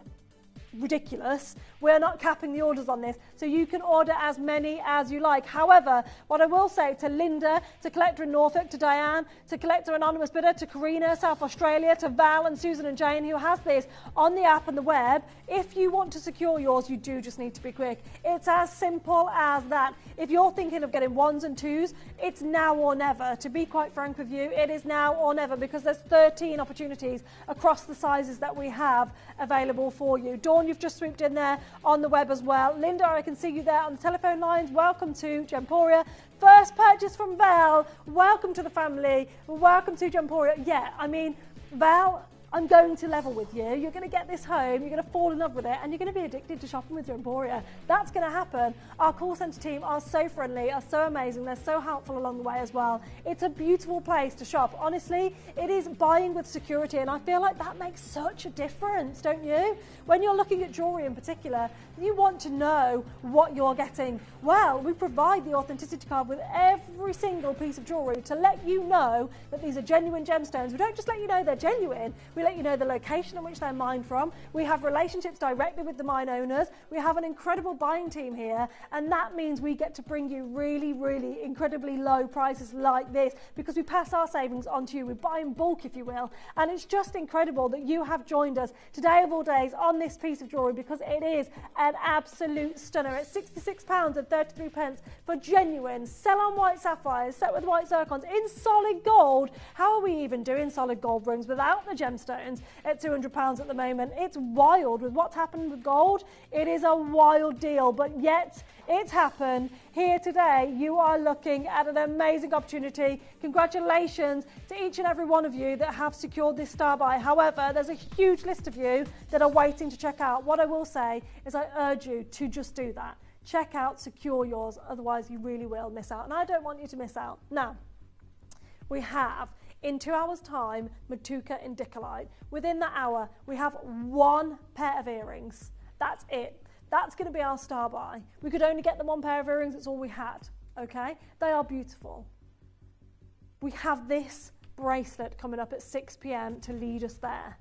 ridiculous, we're not capping the orders on this, so you can order as many as you like. However, what I will say to Linda, to Collector in Norfolk, to Diane, to Collector Anonymous Bidder, to Karina, South Australia, to Val and Susan and Jane, who has this on the app and the web, if you want to secure yours, you do just need to be quick. It's as simple as that. If you're thinking of getting 1s and 2s, it's now or never. To be quite frank with you, it is now or never, because there's 13 opportunities across the sizes that we have available for you. Dawn, you've just swooped in there on the web as well. Linda, I can see you there on the telephone lines. Welcome to Gemporia. First purchase from Val. Welcome to the family. Welcome to Gemporia. Yeah, I mean, Val, I'm going to level with you. You're going to get this home, you're going to fall in love with it, and you're going to be addicted to shopping with Gemporia. That's going to happen. Our call centre team are so friendly, are so amazing, they're so helpful along the way as well. It's a beautiful place to shop. Honestly, it is buying with security, and I feel like that makes such a difference, don't you? When you're looking at jewellery in particular, you want to know what you're getting. Well, we provide the authenticity card with every single piece of jewellery to let you know that these are genuine gemstones. We don't just let you know they're genuine, we let you know the location in which they're mined from. We have relationships directly with the mine owners. We have an incredible buying team here, and that means we get to bring you really, really incredibly low prices like this, because we pass our savings on to you. We buy in bulk, if you will, and it's just incredible that you have joined us today of all days on this piece of jewellery, because it is an absolute stunner at £66.33 for genuine sell-on white sapphires set with white zircons in solid gold. How are we even doing solid gold rings without the gemstones at £200 at the moment? It's wild with what's happened with gold. It is a wild deal, but yet it's happened here today. You are looking at an amazing opportunity. Congratulations to each and every one of you that have secured this star buy. However, there's a huge list of you that are waiting to check out. What I will say is I urge you to just do that. Check out, secure yours, otherwise you really will miss out, and I don't want you to miss out. Now, we have in 2 hours time Matuka in Dickolite. Within that hour we have 1 pair of earrings. That's it. That's going to be our star buy. We could only get the 1 pair of earrings, it's all we had. Okay, they are beautiful. We have this bracelet coming up at 6 p.m. to lead us there.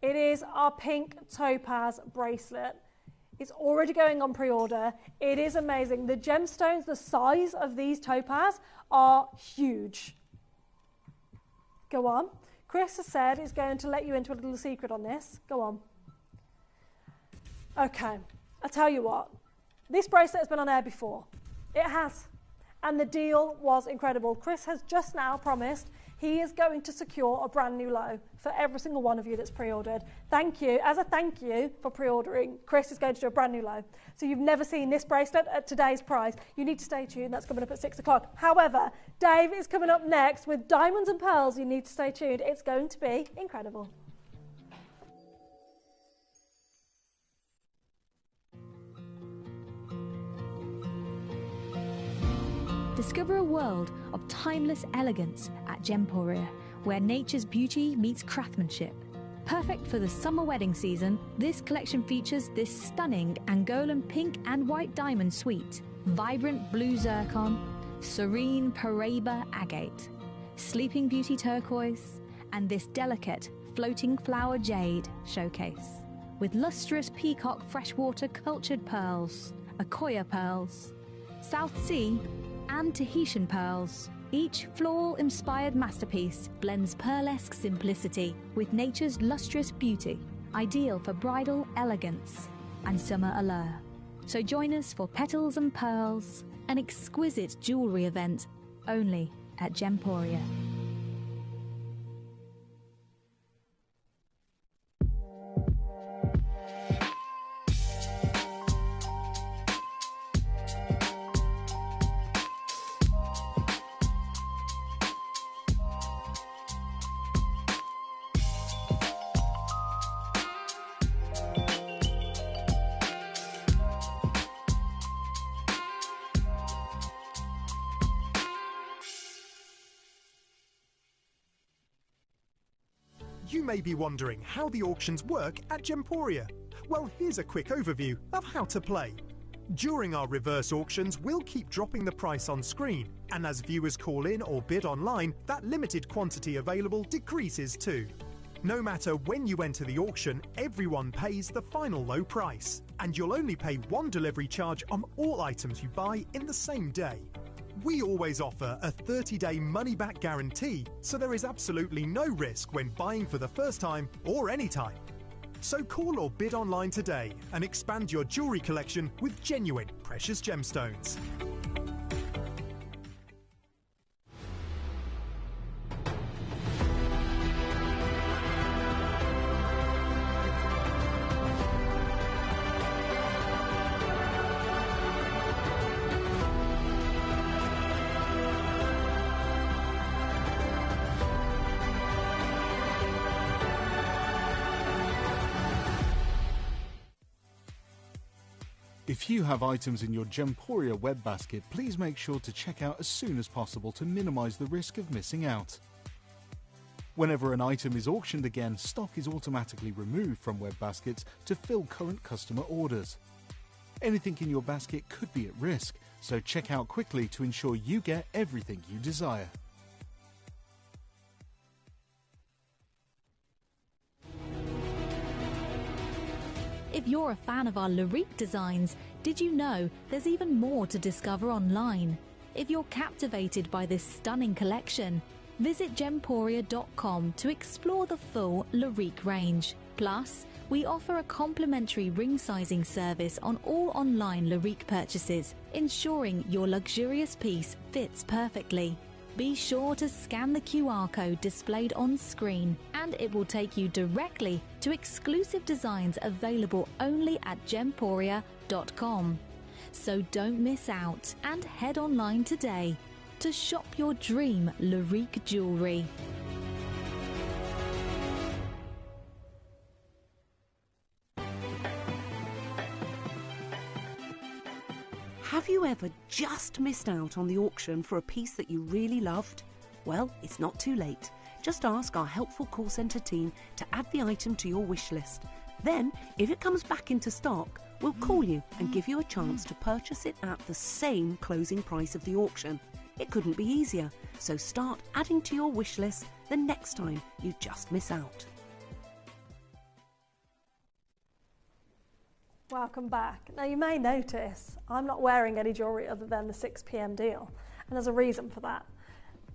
It is our pink topaz bracelet. It's already going on pre-order. It is amazing. The gemstones, the size of these topaz are huge. Go on. Chris has said he's going to let you into a little secret on this. Go on. Okay, I'll tell you what. This bracelet has been on air before. It has. And the deal was incredible. Chris has just now promised he is going to secure a brand new low for every single one of you that's pre-ordered. Thank you. As a thank you for pre-ordering, Chris is going to do a brand new low. So you've never seen this bracelet at today's price. You need to stay tuned. That's coming up at 6 o'clock. However, Dave is coming up next with diamonds and pearls. You need to stay tuned. It's going to be incredible. Discover a world of timeless elegance at Gemporia, where nature's beauty meets craftsmanship. Perfect for the summer wedding season, this collection features this stunning Angolan pink and white diamond suite, vibrant blue zircon, serene Paraiba agate, sleeping beauty turquoise, and this delicate floating flower jade showcase, with lustrous peacock freshwater cultured pearls, Akoya pearls, South Sea and Tahitian pearls. Each floral-inspired masterpiece blends pearlesque simplicity with nature's lustrous beauty, ideal for bridal elegance and summer allure. So join us for Petals and Pearls, an exquisite jewellery event only at Gemporia. You may be wondering how the auctions work at Gemporia. Well, here's a quick overview of how to play. During our reverse auctions, we'll keep dropping the price on screen, and as viewers call in or bid online, that limited quantity available decreases too. No matter when you enter the auction, everyone pays the final low price, and you'll only pay one delivery charge on all items you buy in the same day. We always offer a 30-day money-back guarantee, so there is absolutely no risk when buying for the first time or any time. So call or bid online today and expand your jewellery collection with genuine precious gemstones. If you have items in your Gemporia web basket, please make sure to check out as soon as possible to minimise the risk of missing out. Whenever an item is auctioned again, stock is automatically removed from web baskets to fill current customer orders. Anything in your basket could be at risk, so check out quickly to ensure you get everything you desire. If you're a fan of our Lyrique designs, did you know there's even more to discover online? If you're captivated by this stunning collection, visit gemporia.com to explore the full Lyrique range. Plus, we offer a complimentary ring sizing service on all online Lyrique purchases, ensuring your luxurious piece fits perfectly. Be sure to scan the QR code displayed on screen, and it will take you directly to exclusive designs available only at gemporia.com. So don't miss out and head online today to shop your dream Lyrique jewellery. Have you ever just missed out on the auction for a piece that you really loved? Well, it's not too late. Just ask our helpful call centre team to add the item to your wish list. Then, if it comes back into stock, we'll call you and give you a chance to purchase it at the same closing price of the auction. It couldn't be easier, so start adding to your wish list the next time you just miss out. Welcome back. Now you may notice I'm not wearing any jewellery other than the 6 PM deal, and there's a reason for that.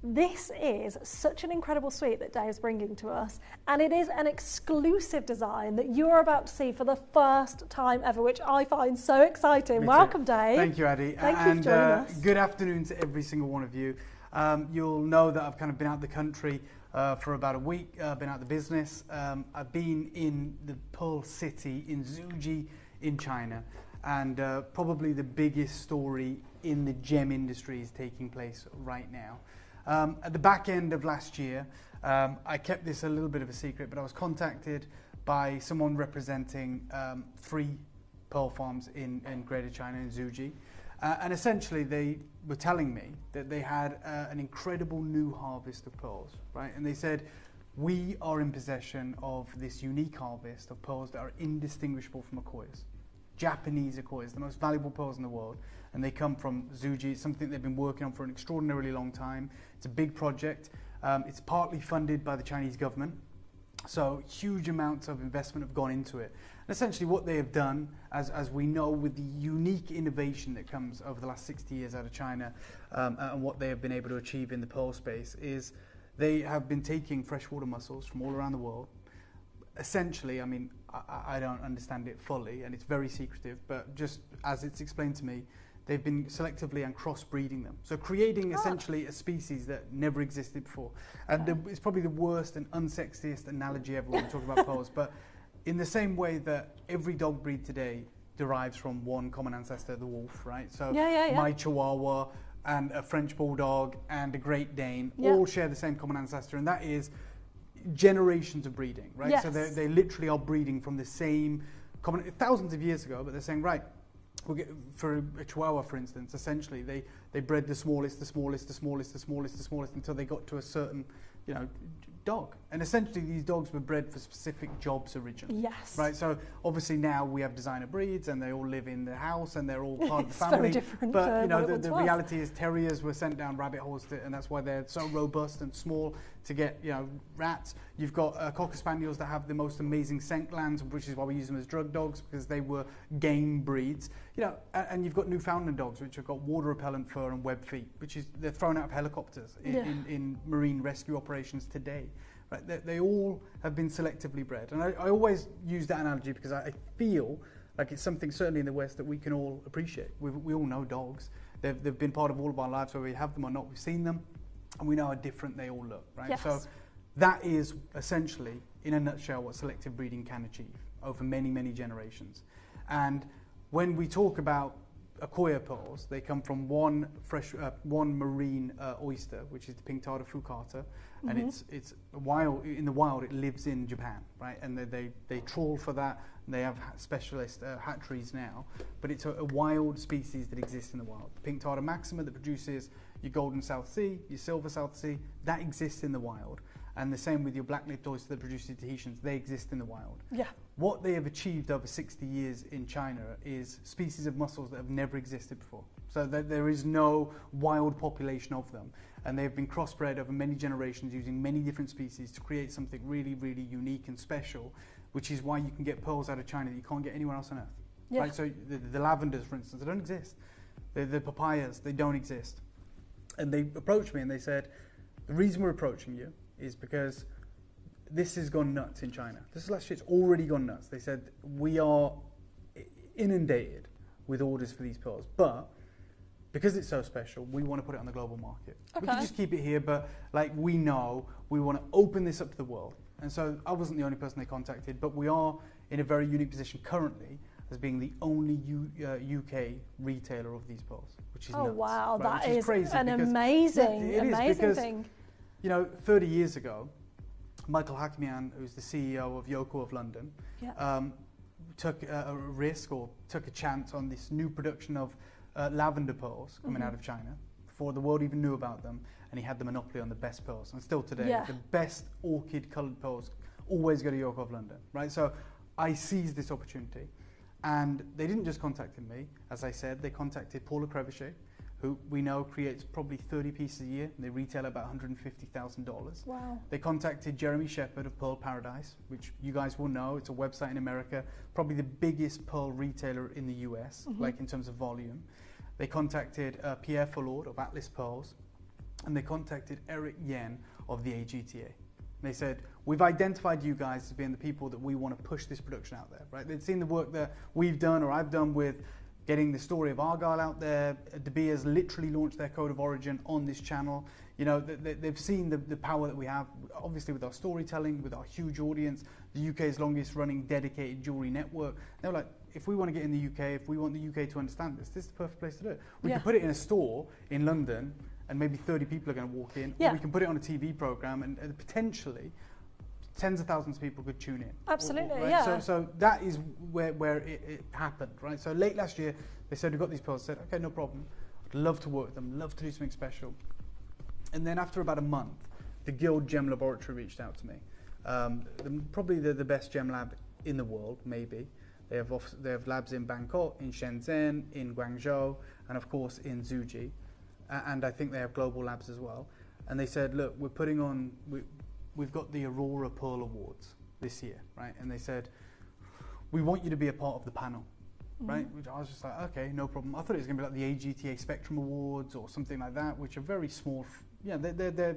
This is such an incredible suite that Dave's bringing to us, and it is an exclusive design that you're about to see for the first time ever, which I find so exciting. Welcome, Dave. Thank you, Addie. Thank you for joining us. Good afternoon to every single one of you. You'll know that I've kind of been out the country for about a week, been out the business. I've been in the Pearl City in Zhuji in China, and probably the biggest story in the gem industry is taking place right now. At the back end of last year, I kept this a little bit of a secret, but I was contacted by someone representing 3 pearl farms in Greater China, in Zhuji, and essentially they were telling me that they had an incredible new harvest of pearls, right? And they said, we are in possession of this unique harvest of pearls that are indistinguishable from Akoyas. Japanese Akoyas, the most valuable pearls in the world, and they come from Zhuji. It's something they've been working on for an extraordinarily long time. It's a big project. It's partly funded by the Chinese government, so huge amounts of investment have gone into it. And essentially what they have done, as we know, with the unique innovation that comes over the last 60 years out of China, and what they have been able to achieve in the pearl space, is they have been taking freshwater mussels from all around the world. Essentially, I mean, I don't understand it fully, and it's very secretive, but just as it's explained to me, they've been selectively and crossbreeding them. So creating essentially a species that never existed before. And it's probably the worst and unsexiest analogy ever when we talk about pearls, but in the same way that every dog breed today derives from one common ancestor, the wolf, right? So my Chihuahua and a French Bulldog and a Great Dane all share the same common ancestor, and that is generations of breeding, right? Yes. So they literally are breeding from the same common, thousands of years ago, but they're saying, right, we'll get, for a Chihuahua, for instance, essentially they bred the smallest until they got to a certain dog. And essentially these dogs were bred for specific jobs originally. Yes. Right, so obviously now we have designer breeds and they all live in the house and they're all part of the It's family. very different, But the was. reality is terriers were sent down rabbit holes and that's why they're so robust and small to get rats. You've got cocker spaniels that have the most amazing scent glands, which is why we use them as drug dogs, because they were game breeds. And you've got Newfoundland dogs which have got water repellent fur and webbed feet, which is they're thrown out of helicopters in marine rescue operations today. Right? They all have been selectively bred. And I always use that analogy because I feel like it's something certainly in the West that we can all appreciate. We all know dogs. They've been part of all of our lives, whether we have them or not. We've seen them and we know how different they all look. Right? Yes. So that is essentially, in a nutshell, what selective breeding can achieve over many, many generations. And when we talk about Akoya pearls, they come from one marine oyster, which is the pink tartar foucata, and it's wild. In the wild, it lives in Japan, right? And they trawl for that. And they have specialist hatcheries now, but it's a wild species that exists in the wild. The pink tartar maxima that produces your golden South Sea, your silver South Sea, that exists in the wild. And the same with your black-lipped oyster that produces Tahitians, they exist in the wild. Yeah. What they have achieved over 60 years in China is species of mussels that have never existed before. So there is no wild population of them. And they've been crossbred over many generations using many different species to create something really, really unique and special, which is why you can get pearls out of China that you can't get anywhere else on Earth. Yeah. Right? So the lavenders, for instance, they don't exist. The papayas, they don't exist. And they approached me and they said, the reason we're approaching you is because this has gone nuts in China. This last year's already gone nuts. They said, we are inundated with orders for these pearls, but because it's so special, we want to put it on the global market. Okay. We can just keep it here, but we know we want to open this up to the world. And so I wasn't the only person they contacted, but we are in a very unique position currently as being the only UK retailer of these pearls, which is nuts. Wow, right? that Which is crazy an because, amazing, it is amazing because, thing. 30 years ago, Michael Hakimian, who's the CEO of Yoko of London, took a risk or took a chance on this new production of lavender pearls coming out of China before the world even knew about them, and he had the monopoly on the best pearls. And still today, the best orchid-coloured pearls always go to Yoko of London, right? So I seized this opportunity, and they didn't just contact me. As I said, they contacted Paula Crevichet, who we know creates probably 30 pieces a year, and they retail about $150,000. Wow. They contacted Jeremy Shepherd of Pearl Paradise, which you guys will know. It's a website in America, probably the biggest pearl retailer in the US, like in terms of volume. They contacted Pierre Fullord of Atlas Pearls, and they contacted Eric Yen of the AGTA. They said, we've identified you guys as being the people that we want to push this production out there, right? They'd seen the work that we've done or I've done with getting the story of Argyle out there. De Beers literally launched their code of origin on this channel. They've seen the power that we have, obviously with our storytelling, with our huge audience, the UK's longest running dedicated jewellery network. They're like, if we want to get in the UK, if we want the UK to understand this is the perfect place to do it. We can put it in a store in London and maybe 30 people are going to walk in, or we can put it on a TV programme and potentially tens of thousands of people could tune in. Absolutely, right? yeah. So that is where it happened, right? So late last year, they said, we've got these pearls. I said, okay, no problem. I'd love to work with them, love to do something special. And then after about a month, the Guild Gem Laboratory reached out to me. Probably the best gem lab in the world, maybe. They have labs in Bangkok, in Shenzhen, in Guangzhou, and of course in Zhuji. And I think they have global labs as well. And they said, look, we're putting on, we've got the Aurora Pearl Awards this year, right? And they said, we want you to be a part of the panel, right? Which I was just like, okay, no problem. I thought it was going to be like the AGTA Spectrum Awards or something like that, which are very small. They're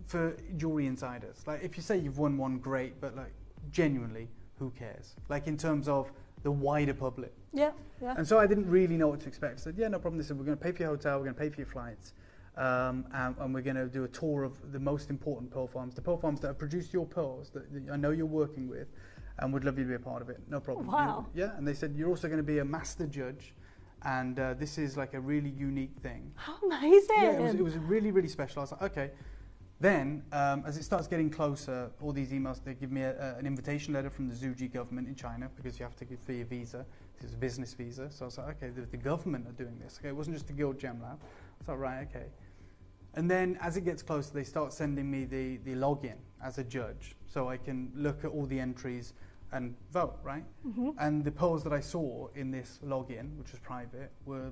for jewelry insiders. Like, if you say you've won one, great, but like, genuinely, who cares? Like, in terms of the wider public. Yeah, yeah. And so I didn't really know what to expect. I said, yeah, no problem. They said, we're going to pay for your hotel, we're going to pay for your flights, and we're going to do a tour of the most important pearl farms, the pearl farms that have produced your pearls that I know you're working with, and would love you to be a part of it. No problem. Wow. And they said, you're also going to be a master judge, and this is like a really unique thing. How amazing. Yeah, it was really, really special. I was like, okay. Then, as it starts getting closer, all these emails, they give me an invitation letter from the Zhuji government in China, because you have to give for your visa. It's a business visa. So I was like, okay, the government are doing this. Okay, it wasn't just the Guild Gem Lab. I was like, right, okay. And then as it gets closer, they start sending me the login as a judge, so I can look at all the entries and vote, right? And the pearls that I saw in this login, which was private, were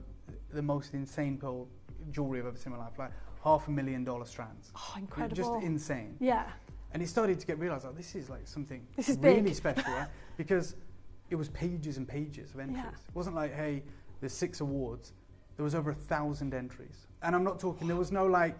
the most insane pearl jewelry I've ever seen in my life, like $500,000 strands. Oh, incredible. Just insane. Yeah. And it started to get realised, like, this is like something big. really special, right? Because it was pages and pages of entries. Yeah. It wasn't like, hey, there's 6 awards. There was over 1,000 entries. And I'm not talking, there was no like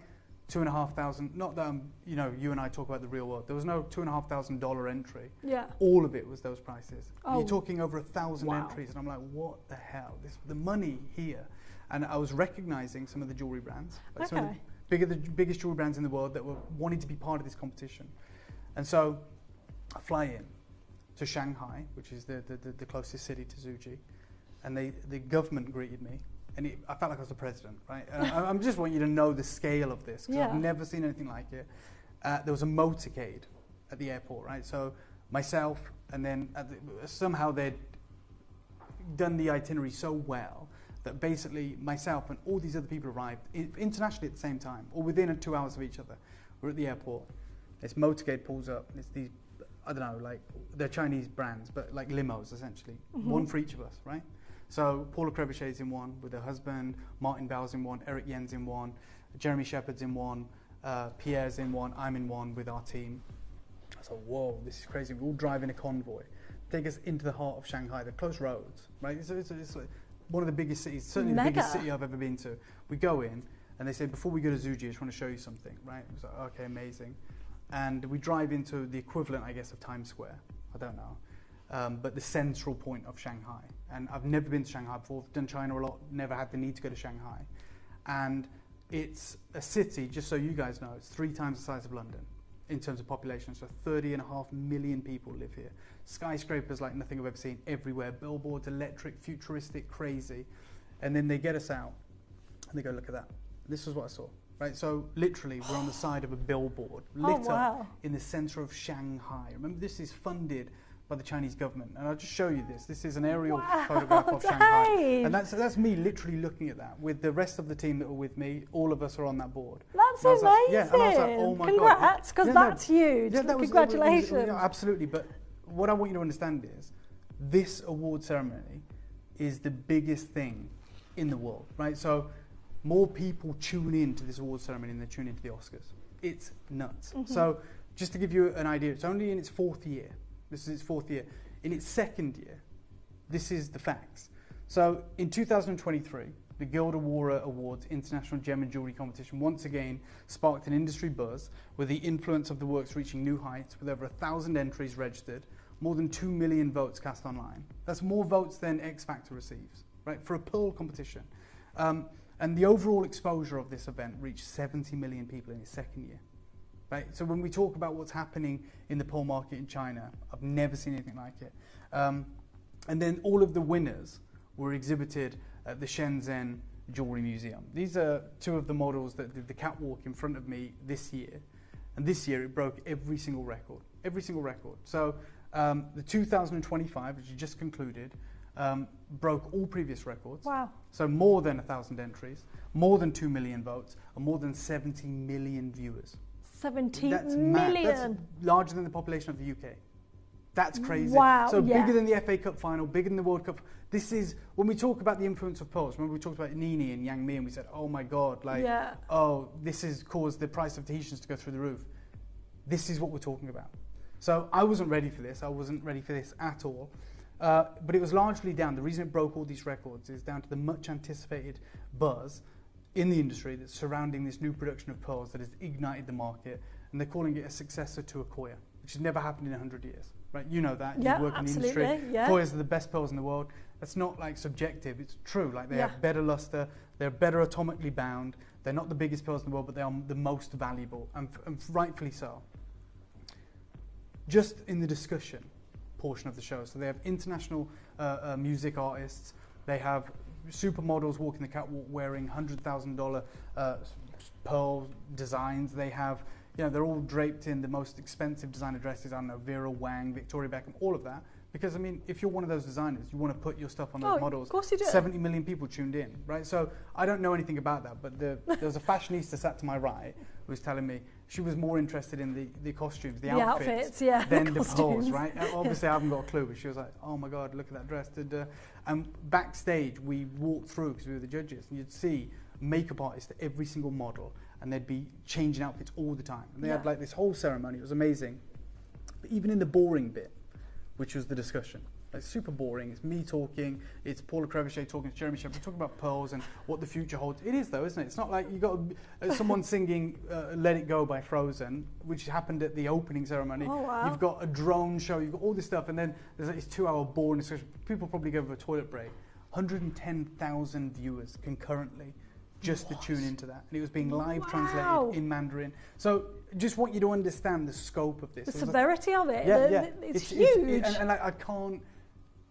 2,500, not that you and I talk about the real world. There was no $2,500 entry. Yeah. All of it was those prices. Oh. You're talking over 1,000 Wow. entries, and I'm like, what the hell? The money here. And I was recognizing some of the jewelry brands, like some of the biggest jewelry brands in the world that were wanting to be part of this competition. And so I fly in to Shanghai, which is the closest city to Zhuji, and the government greeted me. And I felt like I was the president, right? I just want you to know the scale of this, because I've never seen anything like it. There was a motorcade at the airport, right? So myself, and then somehow they'd done the itinerary so well that basically myself and all these other people arrived internationally at the same time, or within 2 hours of each other. We're at the airport. This motorcade pulls up. It's these, I don't know, like they're Chinese brands, but like limos essentially, one for each of us, right? So Paula Trebuchet's in one with her husband, Martin Bell's in one, Eric Yen's in one, Jeremy Shepherd's in one, Pierre's in one, I'm in one with our team. I was like, whoa, this is crazy. We all drive in a convoy, take us into the heart of Shanghai. They're close roads, right? It's like one of the biggest cities, certainly the biggest city I've ever been to. We go in, and they say, before we go to Zhuji, I just want to show you something, right? It was like, okay, amazing. And we drive into the equivalent, I guess, of Times Square. I don't know. But the central point of Shanghai. And I've never been to Shanghai before. I've done China a lot, never had the need to go to Shanghai. And it's a city, just so you guys know, it's 3 times the size of London in terms of population. So 30.5 million people live here. Skyscrapers like nothing I've ever seen everywhere. Billboards, electric, futuristic, crazy. And then they get us out and they go, look at that. This is what I saw. Right, so literally we're on the side of a billboard lit up in the center of Shanghai. Remember, this is funded by the Chinese government, and I'll just show you this. This is an aerial photograph of Shanghai, and that's me literally looking at that with the rest of the team that were with me. All of us are on that board. That's amazing. Like, and I was like, oh my Congrats, because that's huge. Congratulations. Absolutely, but what I want you to understand is this award ceremony is the biggest thing in the world, right? So more people tune in to this award ceremony than they tune into the Oscars. It's nuts. So just to give you an idea, it's only in its 4th year. This is its 4th year. In its 2nd year, this is the facts. So in 2023, the Gilda Wara Awards International Gem and Jewelry Competition once again sparked an industry buzz with the influence of the works reaching new heights with over 1,000 entries registered, more than 2 million votes cast online. That's more votes than X Factor receives, right, for a pearl competition. And the overall exposure of this event reached 70 million people in its 2nd year. Right? So when we talk about what's happening in the pearl market in China, I've never seen anything like it. And then all of the winners were exhibited at the Shenzhen Jewelry Museum. These are 2 of the models that did the catwalk in front of me this year. And this year it broke every single record. Every single record. So the 2025, which you just concluded, broke all previous records. Wow. So more than 1,000 entries, more than 2 million votes, and more than 70 million viewers. 70 That's million. mad. That's larger than the population of the UK. That's crazy. Wow. So bigger than the FA Cup final, bigger than the World Cup. This is, when we talk about the influence of pearls, remember we talked about Nini and Yang Mi and we said, oh my God, like, oh, this has caused the price of Tahitians to go through the roof. This is what we're talking about. So I wasn't ready for this. I wasn't ready for this at all. But it was largely down, the reason it broke all these records is down to the much anticipated buzz in the industry that's surrounding this new production of pearls that has ignited the market, and they're calling it a successor to Akoya, which has never happened in 100 years, right? You know that, you work in the industry. Akoyas are the best pearls in the world. That's not like subjective, it's true. Like they have better luster, they're better atomically bound, they're not the biggest pearls in the world, but they are the most valuable, and rightfully so. Just in the discussion portion of the show, so they have international music artists, they have supermodels walking the catwalk wearing $100,000 pearl designs. They have, they're all draped in the most expensive designer dresses. I don't know, Vera Wang, Victoria Beckham, all of that. Because, I mean, if you're one of those designers, you want to put your stuff on those models. Of course you do. 70 million people tuned in, right? So I don't know anything about that, but there was a fashionista sat to my right who was telling me she was more interested in the costumes, the outfits than the pearls, right? Obviously, I haven't got a clue, but she was like, oh my God, look at that dress. And backstage, we walked through, because we were the judges, and you'd see makeup artists at every single model, and they'd be changing outfits all the time. And they had like this whole ceremony. It was amazing. But even in the boring bit, which was the discussion. It's super boring. It's me talking. It's Paula Crevichet talking to Jeremy Shepherd, talking about pearls and what the future holds. It is, though, isn't it? It's not like you got someone singing "Let It Go" by Frozen, which happened at the opening ceremony. Oh, wow. You've got a drone show. You've got all this stuff, and then there's like this 2-hour boring discussion. People probably go for a toilet break. 110,000 viewers concurrently just to tune into that, and it was being live translated in Mandarin. So just want you to understand the scope of this. The severity of it. Yeah, It's huge. And like, I can't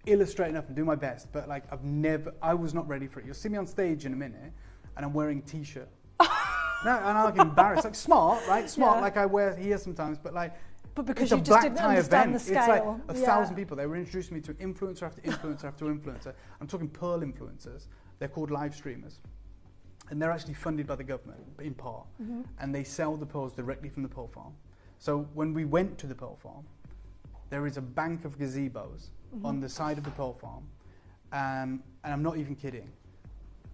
illustrate enough and do my best, but like I was not ready for it. You'll see me on stage in a minute, and I'm wearing a t-shirt. No, and I'm embarrassed. Like smart, right? Smart, like I wear here sometimes, but like. But because it's you a just black didn't tie understand event. the scale. It's like 1,000 people. They were introducing me to influencer after influencer after influencer. I'm talking pearl influencers. They're called live streamers. And they're actually funded by the government, in part. And they sell the pearls directly from the pearl farm. So when we went to the pearl farm, there is a bank of gazebos on the side of the pearl farm. And I'm not even kidding.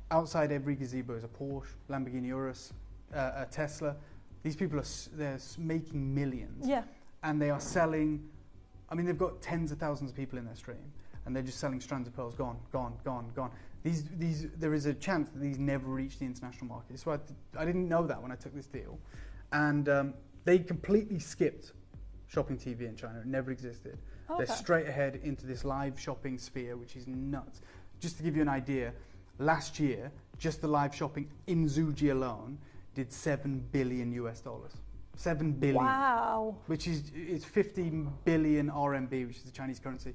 Outside every gazebo is a Porsche, Lamborghini Urus, a Tesla. These people they're making millions. Yeah. And they are selling, I mean, they've got tens of thousands of people in their stream. And they're just selling strands of pearls, gone. There is a chance that these never reach the international market. So I didn't know that when I took this deal. And they completely skipped shopping TV in China. It never existed. Okay. They're straight ahead into this live shopping sphere, which is nuts. Just to give you an idea, last year, just the live shopping in Zuji alone did $7 billion US. 7 billion. Wow. Which is 50 billion RMB, which is the Chinese currency.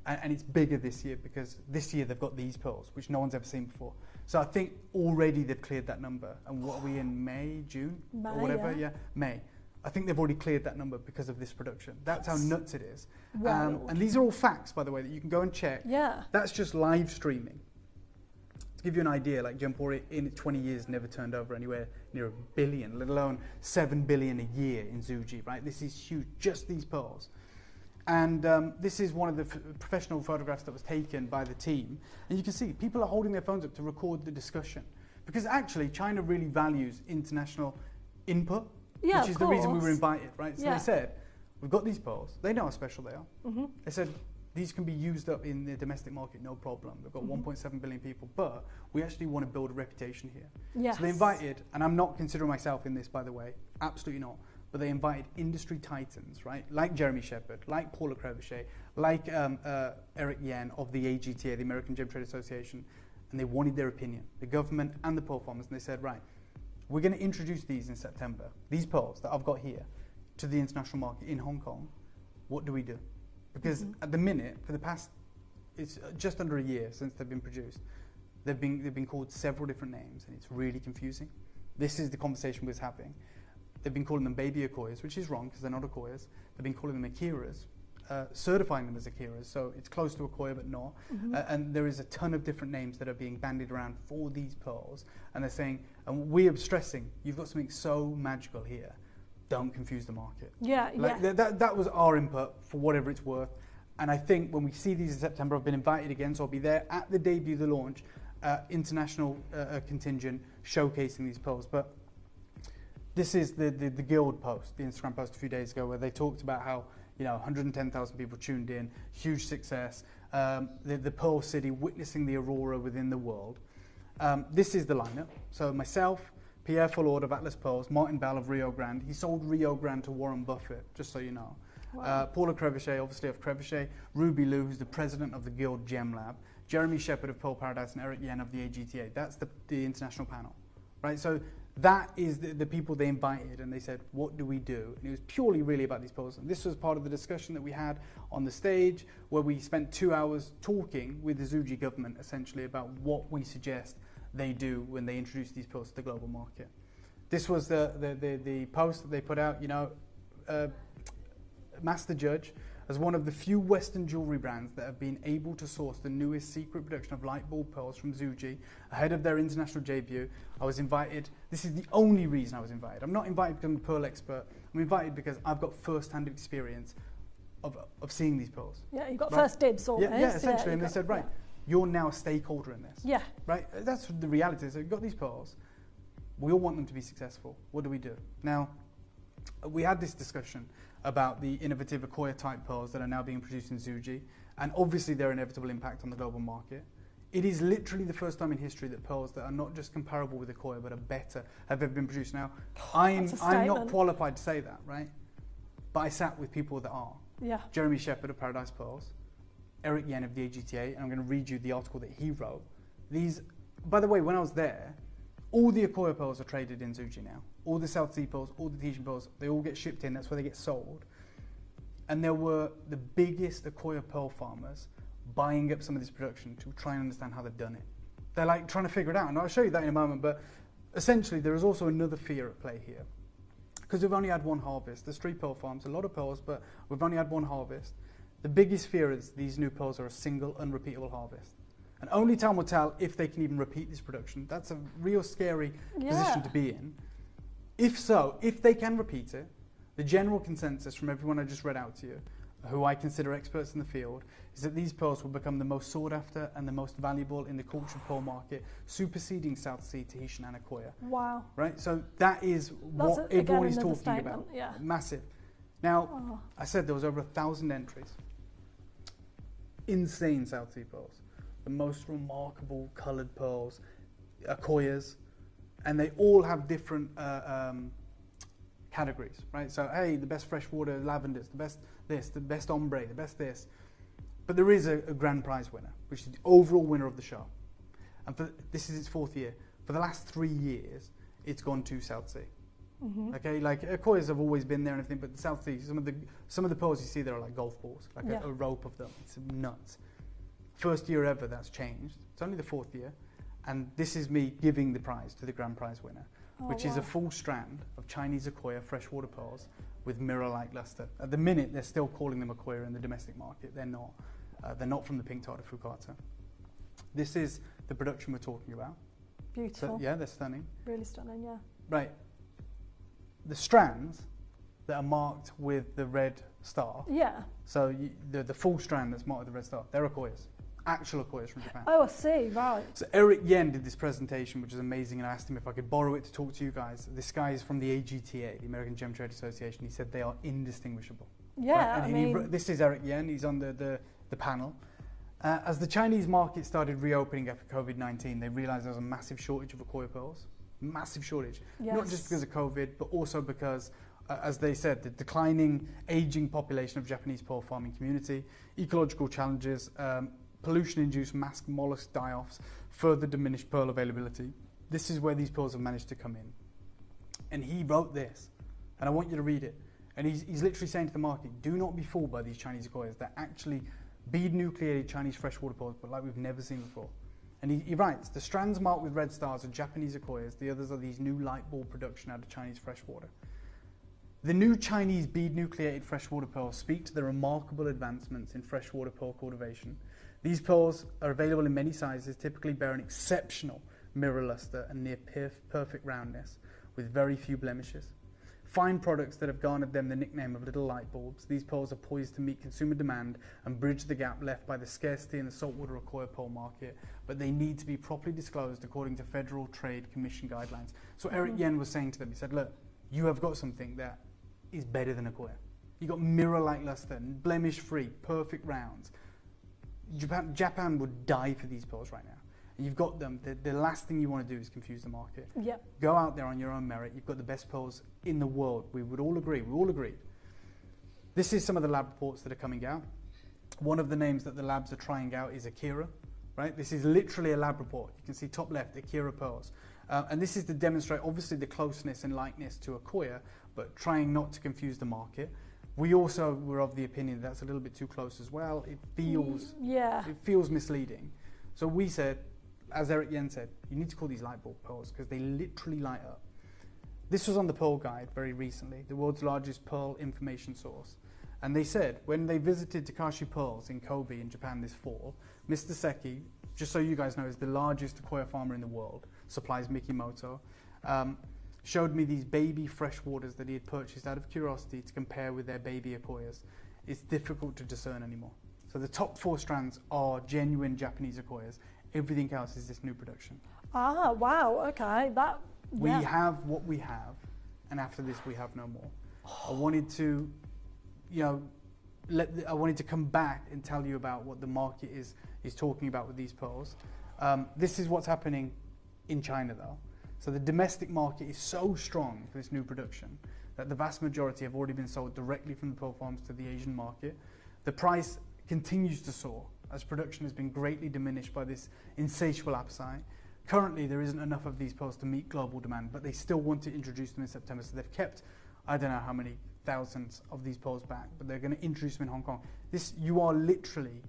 And it's bigger this year because this year they've got these pearls, which no one's ever seen before. So I think already they've cleared that number. And what are we in, May, June? Or whatever? Yeah, May. I think they've already cleared that number because of this production. That's how nuts it is. And these are all facts, by the way, that you can go and check. Yeah. That's just live streaming. To give you an idea, like Gemporia in 20 years never turned over anywhere near $1 billion, let alone 7 billion a year in Zuji, right? This is huge, just these pearls. And this is one of the professional photographs that was taken by the team. And you can see people are holding their phones up to record the discussion. Because actually, China really values international input, which is the reason we were invited, right? So they said, we've got these pearls. They know how special they are. They said, these can be used up in the domestic market, no problem. We've got 1.7 billion people, but we actually want to build a reputation here. Yes. So they invited, and I'm not considering myself in this, by the way, absolutely not. But they invited industry titans, right? Like Jeremy Shepherd, like Paula Crevichet, like Eric Yen of the AGTA, the American Gem Trade Association, and they wanted their opinion, the government and the pearl farmers, and they said, right, we're going to introduce these in September, these pearls that I've got here, to the international market in Hong Kong. What do we do? Because at the minute, for the past, it's just under a year since they've been produced, they've been called several different names, and it's really confusing. This is the conversation we're having. They've been calling them baby Akoyas, which is wrong because they're not Akoyas. They've been calling them Akiras, certifying them as Akiras, so it's close to Akoya but not. And there is a ton of different names that are being bandied around for these pearls, and they're saying, and we are stressing, you've got something so magical here. Don't confuse the market. That was our input for whatever it's worth. And I think when we see these in September, I've been invited again, so I'll be there at the debut, the launch, international contingent showcasing these pearls. But this is the Guild post, the Instagram post a few days ago, where they talked about how 110,000 people tuned in, huge success, the Pearl City witnessing the aurora within the world. This is the lineup. So myself, Pierre Follord of Atlas Pearls, Martin Bell of Rio Grande. He sold Rio Grande to Warren Buffett, just so you know. Wow. Paula Crevichet, obviously of Crevichet. Ruby Liu, who's the president of the Guild Gem Lab. Jeremy Shepherd of Pearl Paradise, and Eric Yen of the AGTA. That's the international panel, right? So that is the people they invited, and they said, what do we do? And it was purely really about these pearls. And this was part of the discussion that we had on the stage, where we spent 2 hours talking with the Zuji government, essentially, about what we suggest they do when they introduce these pearls to the global market. This was the post that they put out, Master Judge, as one of the few Western jewellery brands that have been able to source the newest secret production of light bulb pearls from Zuji ahead of their international debut. I was invited. This is the only reason I was invited. I'm not invited because I'm a pearl expert. I'm invited because I've got first-hand experience of seeing these pearls. Yeah, you've got first dibs almost. Yeah, essentially. And they said, right, you're now a stakeholder in this. Yeah. Right? That's the reality. So you've got these pearls. We all want them to be successful. What do we do? Now, we had this discussion about the innovative Akoya-type pearls that are now being produced in Zuji, and obviously their inevitable impact on the global market. It is literally the first time in history that pearls that are not just comparable with Akoya, but are better, have ever been produced. Now, I'm not qualified to say that, right? But I sat with people that are. Yeah. Jeremy Shepherd of Paradise Pearls, Eric Yen of the AGTA, and I'm going to read you the article that he wrote. These, by the way, when I was there, all the Akoya pearls are traded in Zuji now. All the South Sea pearls, all the Tahitian pearls, they all get shipped in. That's where they get sold. And there were the biggest Akoya pearl farmers buying up some of this production to try and understand how they've done it. They're like trying to figure it out. And I'll show you that in a moment. But essentially, there is also another fear at play here. Because we've only had one harvest. There's 3 pearl farms, a lot of pearls, but we've only had one harvest. The biggest fear is these new pearls are a single, unrepeatable harvest. And only time will tell if they can even repeat this production. That's a real scary position to be in. If so, if they can repeat it, the general consensus from everyone I just read out to you, who I consider experts in the field, is that these pearls will become the most sought after and the most valuable in the cultured pearl market, superseding South Sea, Tahitian and Akoya. Wow. Right? So that is what everyone is talking about. Yeah. Massive. Now, I said there was over 1,000 entries. Insane South Sea pearls. The most remarkable coloured pearls, Akoyas, and they all have different categories, right? So, hey, the best freshwater lavenders, the best this, the best ombre, the best this. But there is a grand prize winner, which is the overall winner of the show. And this is its 4th year. For the last 3 years, it's gone to South Sea. Mm-hmm. Okay, like Akoyas have always been there and everything, but the South Sea, some of the pearls you see there are like golf balls, like a rope of them. It's nuts. First year ever that's changed. It's only the 4th year. And this is me giving the prize to the grand prize winner, which is a full strand of Chinese Akoya freshwater pearls with mirror-like luster. At the minute, they're still calling them Akoya in the domestic market. They're not. They're not from the pink tartar Fukata. This is the production we're talking about. Beautiful. So, yeah, they're stunning. Really stunning, yeah. Right. The strands that are marked with the red star. Yeah. So the full strand that's marked with the red star, they're Akoyas. Actual Akoyas from Japan. Oh, I see, right. So Eric Yen did this presentation, which is amazing, and I asked him if I could borrow it to talk to you guys. This guy is from the AGTA, the American Gem Trade Association. He said they are indistinguishable. Yeah, right? And this is Eric Yen. He's on the panel. As the Chinese market started reopening after COVID-19, they realized there was a massive shortage of Akoya pearls. Massive shortage. Yes. Not just because of COVID, but also because, as they said, the declining, aging population of Japanese pearl farming community, ecological challenges, pollution-induced mass mollusk die-offs, further diminished pearl availability. This is where these pearls have managed to come in. And he wrote this, and I want you to read it. And he's literally saying to the market, do not be fooled by these Chinese Akoyas. They're actually bead-nucleated Chinese freshwater pearls, but like we've never seen before. And he writes, the strands marked with red stars are Japanese Akoyas. The others are these new light bulb production out of Chinese freshwater. The new Chinese bead-nucleated freshwater pearls speak to the remarkable advancements in freshwater pearl cultivation. These pearls are available in many sizes, typically bear an exceptional mirror luster and near perfect roundness, with very few blemishes. Fine products that have garnered them the nickname of little light bulbs, these pearls are poised to meet consumer demand and bridge the gap left by the scarcity in the saltwater Akoya pearl market, but they need to be properly disclosed according to Federal Trade Commission guidelines. So Eric Yen was saying to them, he said, look, you have got something that is better than Akoya. You've got mirror-like luster, blemish-free, perfect rounds. Japan would die for these pearls right now. And you've got them. The last thing you want to do is confuse the market. Yep. Go out there on your own merit. You've got the best pearls in the world. We would all agree. We all agreed. This is some of the lab reports that are coming out. One of the names that the labs are trying out is Akira. Right? This is literally a lab report. You can see top left, Akira pearls. And this is to demonstrate, obviously, the closeness and likeness to Akoya, but trying not to confuse the market. We also were of the opinion that's a little bit too close as well. It feels misleading. So we said, as Eric Yen said, you need to call these light bulb pearls because they literally light up. This was on the Pearl Guide very recently, the world's largest pearl information source. And they said when they visited Takashi Pearls in Kobe in Japan this fall, Mr. Seki, just so you guys know, is the largest Akoya farmer in the world, supplies Mikimoto, showed me these baby freshwaters that he had purchased out of curiosity to compare with their baby Akoyas. It's difficult to discern anymore. So the top 4 strands are genuine Japanese Akoyas. Everything else is this new production. Ah, wow, okay. We have what we have, and after this we have no more. I wanted to, I wanted to come back and tell you about what the market is talking about with these pearls. This is what's happening in China though. So the domestic market is so strong for this new production that the vast majority have already been sold directly from the pearl farms to the Asian market. The price continues to soar as production has been greatly diminished by this insatiable appetite. Currently, there isn't enough of these pearls to meet global demand, but they still want to introduce them in September. So they've kept, I don't know how many thousands of these pearls back, but they're going to introduce them in Hong Kong. You are literally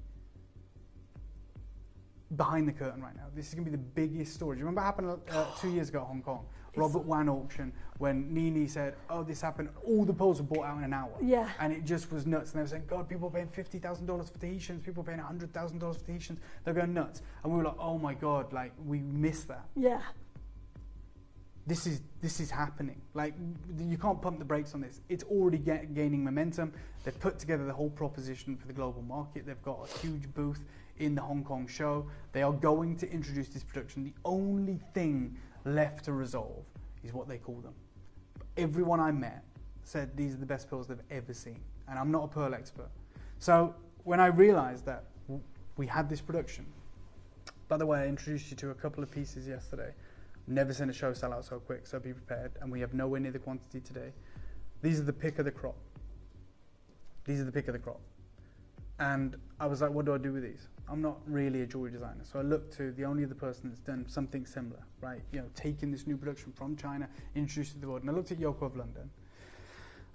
behind the curtain right now. This is going to be the biggest story. Do you remember what happened 2 years ago at Hong Kong? Robert Wan auction, when Nini said, oh, this happened, all the pearls were bought out in an hour. Yeah. And it just was nuts. And they were saying, God, people are paying $50,000 for Tahitians, people are paying $100,000 for Tahitians. They're going nuts. And we were like, oh my God, like, we missed that. Yeah. This is happening. Like, you can't pump the brakes on this. It's already gaining momentum. They've put together the whole proposition for the global market. They've got a huge booth in the Hong Kong show. They are going to introduce this production. The only thing left to resolve is what they call them. Everyone I met said these are the best pearls they've ever seen. And I'm not a pearl expert. So when I realized that we had this production, by the way, I introduced you to a couple of pieces yesterday. Never seen a show sell out so quick, so be prepared. And we have nowhere near the quantity today. These are the pick of the crop. These are the pick of the crop. And I was like, what do I do with these? I'm not really a jewelry designer. So I looked to the only other person that's done something similar, right? Taking this new production from China, introduced it to the world. And I looked at Yoko of London.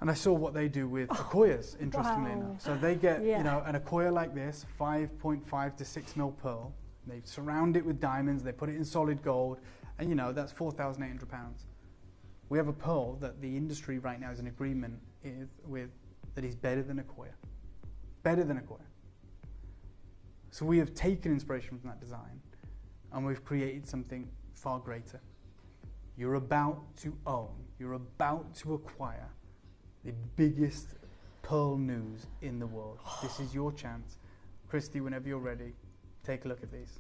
And I saw what they do with Akoyas, interestingly enough. So they get, an Akoya like this, 5.5 to 6 mil pearl. They surround it with diamonds. They put it in solid gold. And that's £4,800. We have a pearl that the industry right now is in agreement with that is better than Akoya. Better than Akoya. So we have taken inspiration from that design and we've created something far greater. You're about to own, you're about to acquire the biggest pearl news in the world. This is your chance. Christy, whenever you're ready, take a look at these.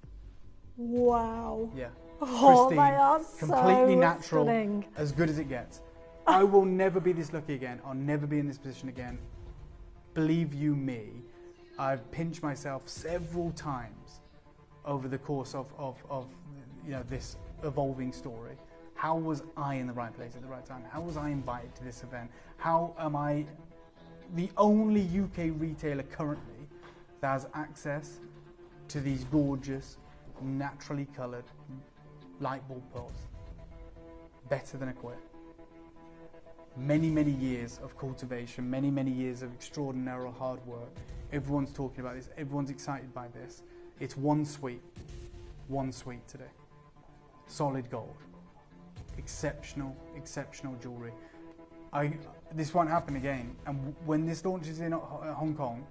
Wow. Yeah. Oh, Christine, they are completely so natural, stunning. as good as it gets. I will never be this lucky again. I'll never be in this position again. Believe you me, I've pinched myself several times over the course of this evolving story. How was I in the right place at the right time? How was I invited to this event? How am I the only UK retailer currently that has access to these gorgeous, naturally coloured light bulb pearls? Better than Akoya. Many, many years of cultivation, many, many years of extraordinary hard work. Everyone's talking about this, everyone's excited by this. It's one sweet today. Solid gold. Exceptional, exceptional jewellery. This won't happen again. And when this launches in Hong Kong,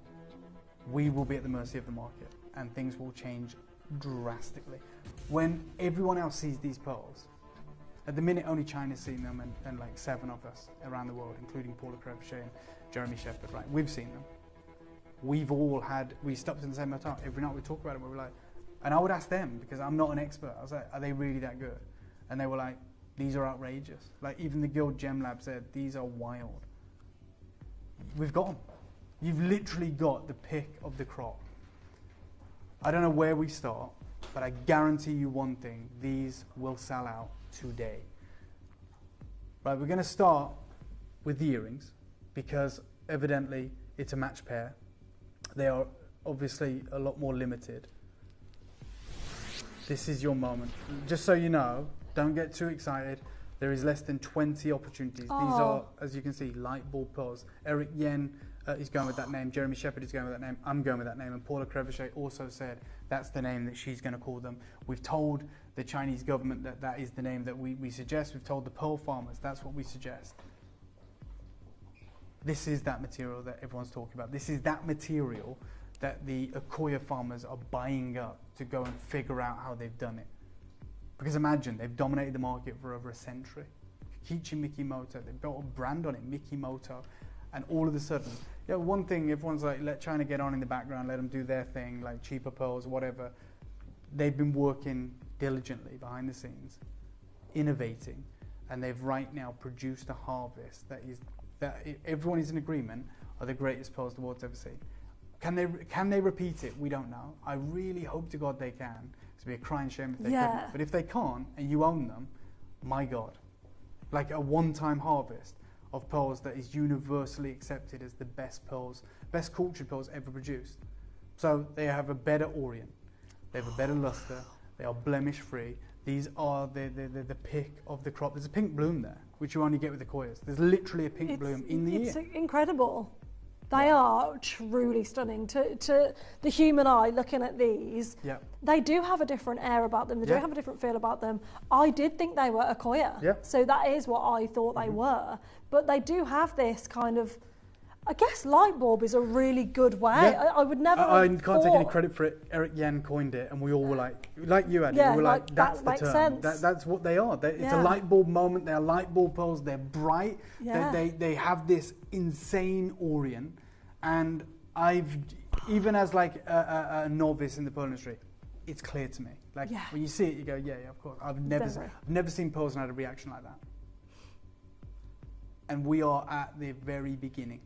we will be at the mercy of the market and things will change drastically. When everyone else sees these pearls, at the minute only China's seen them and like 7 of us around the world, including Paula Crevichet and Jeremy Shepherd, right? We've seen them. We stopped in the same hotel. Every night we talk about it, we were like, and I would ask them because I'm not an expert. I was like, are they really that good? And they were like, these are outrageous. Like even the Guild Gem Lab said, these are wild. We've got them. You've literally got the pick of the crop. I don't know where we start, but I guarantee you one thing, these will sell out today. Right, we're going to start with the earrings because evidently it's a match pair. They are obviously a lot more limited. This is your moment. Just so you know, don't get too excited. There is less than 20 opportunities. These are, as you can see, light bulb pearls. Eric Yen is going with that name. Jeremy Shepherd is going with that name. I'm going with that name. And Paula Crevichet also said that's the name that she's going to call them. We've told the Chinese government that that is the name that we suggest. We've told the pearl farmers that's what we suggest. This is that material that everyone's talking about. This is that material that the Akoya farmers are buying up to go and figure out how they've done it. Because imagine, they've dominated the market for over a century. Kichi Mikimoto, they've built a brand on it, Mikimoto, and all of a sudden, one thing, everyone's like, let China get on in the background, let them do their thing, like cheaper pearls, whatever. They've been working diligently behind the scenes, innovating, and they've right now produced a harvest that everyone is in agreement are the greatest pearls the world's ever seen. Can they repeat it? We don't know. I really hope to God they can. It'd be a crying shame if they couldn't. But if they can't and you own them, my God, like a one-time harvest of pearls that is universally accepted as the best pearls, best cultured pearls ever produced. So they have a better orient, they have a better luster, they are blemish-free. These are the pick of the crop. There's a pink bloom there, which you only get with the Akoyas. There's literally a pink bloom in the year. It's incredible. They are truly stunning. To the human eye looking at these, they do have a different air about them. They do have a different feel about them. I did think they were Akoya. So that is what I thought they were. But they do have this kind of, I guess light bulb is a really good way. I would never I can't take any credit for it. Eric Yen coined it, and we all were like you, Addy, we were like, that's the term. That's what they are. It's a light bulb moment. They're light bulb pearls. They're bright. They have this insane orient. And I've, even as like a novice in the pearl industry, it's clear to me. Like when you see it, you go, yeah, of course. I've never seen pearls and had a reaction like that. And we are at the very beginning.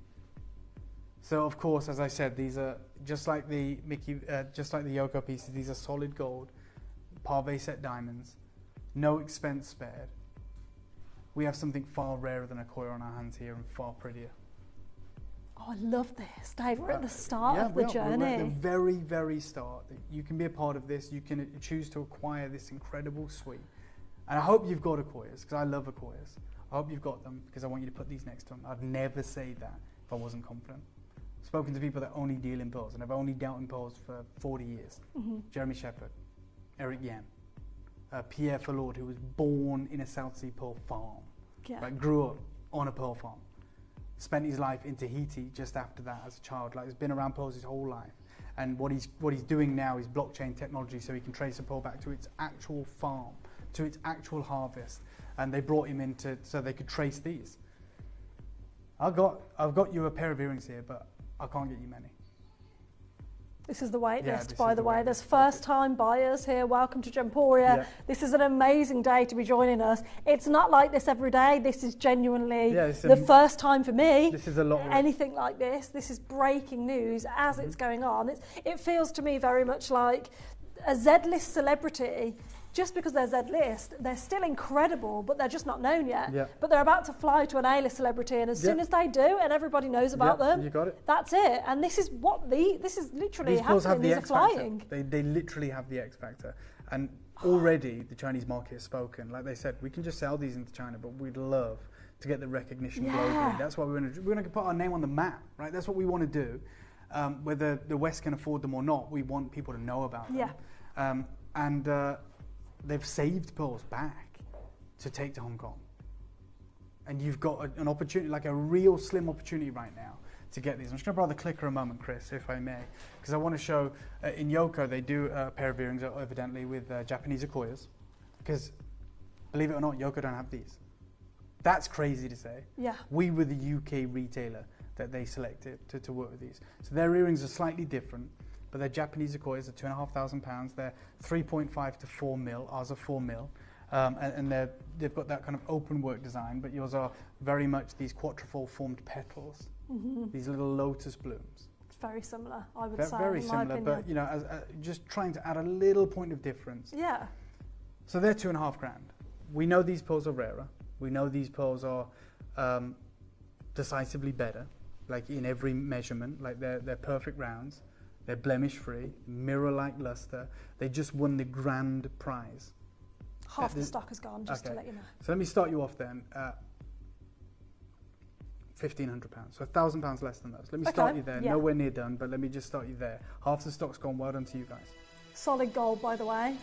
So of course, as I said, these are just like the Yoko pieces. These are solid gold, Pave set diamonds, no expense spared. We have something far rarer than Akoya on our hands here, and far prettier. Oh, I love this, Dave. We're at the start of the journey. We're at the very, very start. You can be a part of this. You can choose to acquire this incredible suite. And I hope you've got Akoyas, because I love Akoyas. I hope you've got them, because I want you to put these next to them. I'd never say that if I wasn't confident. I've spoken to people that only deal in pearls, and have only dealt in pearls for 40 years. Jeremy Shepherd, Eric Yen, Pierre Fallord, who was born in a South Sea pearl farm, grew up on a pearl farm, spent his life in Tahiti just after that as a child. Like, he's been around pearls his whole life. And what he's doing now is blockchain technology, so he can trace a pearl back to its actual farm, to its actual harvest. And they brought him in so they could trace these. I've got you a pair of earrings here, but I can't get you many. This is the wait list, by the way. There's first-time buyers here. Welcome to Gemporia. This is an amazing day to be joining us. It's not like this every day. This is genuinely the first time for me. This is a lot. Anything like this. This is breaking news as it's going on. It feels to me very much like a Z-list celebrity. Just because they're Z-list, they're still incredible, but they're just not known yet. But they're about to fly to an A-list celebrity, and as soon as they do, and everybody knows about them, you got it. That's it. And this is literally happening. These are flying. They literally have the X factor, and already the Chinese market has spoken. Like they said, we can just sell these into China, but we'd love to get the recognition globally. That's why we want to put our name on the map, right? That's what we want to do. Whether the West can afford them or not, we want people to know about them. They've saved pearls back to take to Hong Kong. And you've got an opportunity, like a real slim opportunity right now to get these. I'm just going to borrow the clicker a moment, Chris, if I may, because I want to show, in Yoko, they do a pair of earrings, evidently, with Japanese Akoyas, because, believe it or not, Yoko don't have these. That's crazy to say. We were the UK retailer that they selected to work with these. So their earrings are slightly different. But they're Japanese Akoyas, they're £2,500. They're 3.5 to 4 mil. Ours are 4 mil, and they've got that kind of open work design. But yours are very much these quatrefold formed petals, these little lotus blooms. It's very similar, I would say. Very similar, but just trying to add a little point of difference. So they're £2,500. We know these pearls are rarer. We know these pearls are decisively better, like in every measurement. Like they're perfect rounds. They're blemish-free, mirror-like luster. They just won the grand prize. Half the stock has gone, just to let you know. So let me start you off then. £1,500, so £1,000 less than those. Let me start you there. Nowhere near done, but let me just start you there. Half the stock's gone. Well done to you guys. Solid gold, by the way.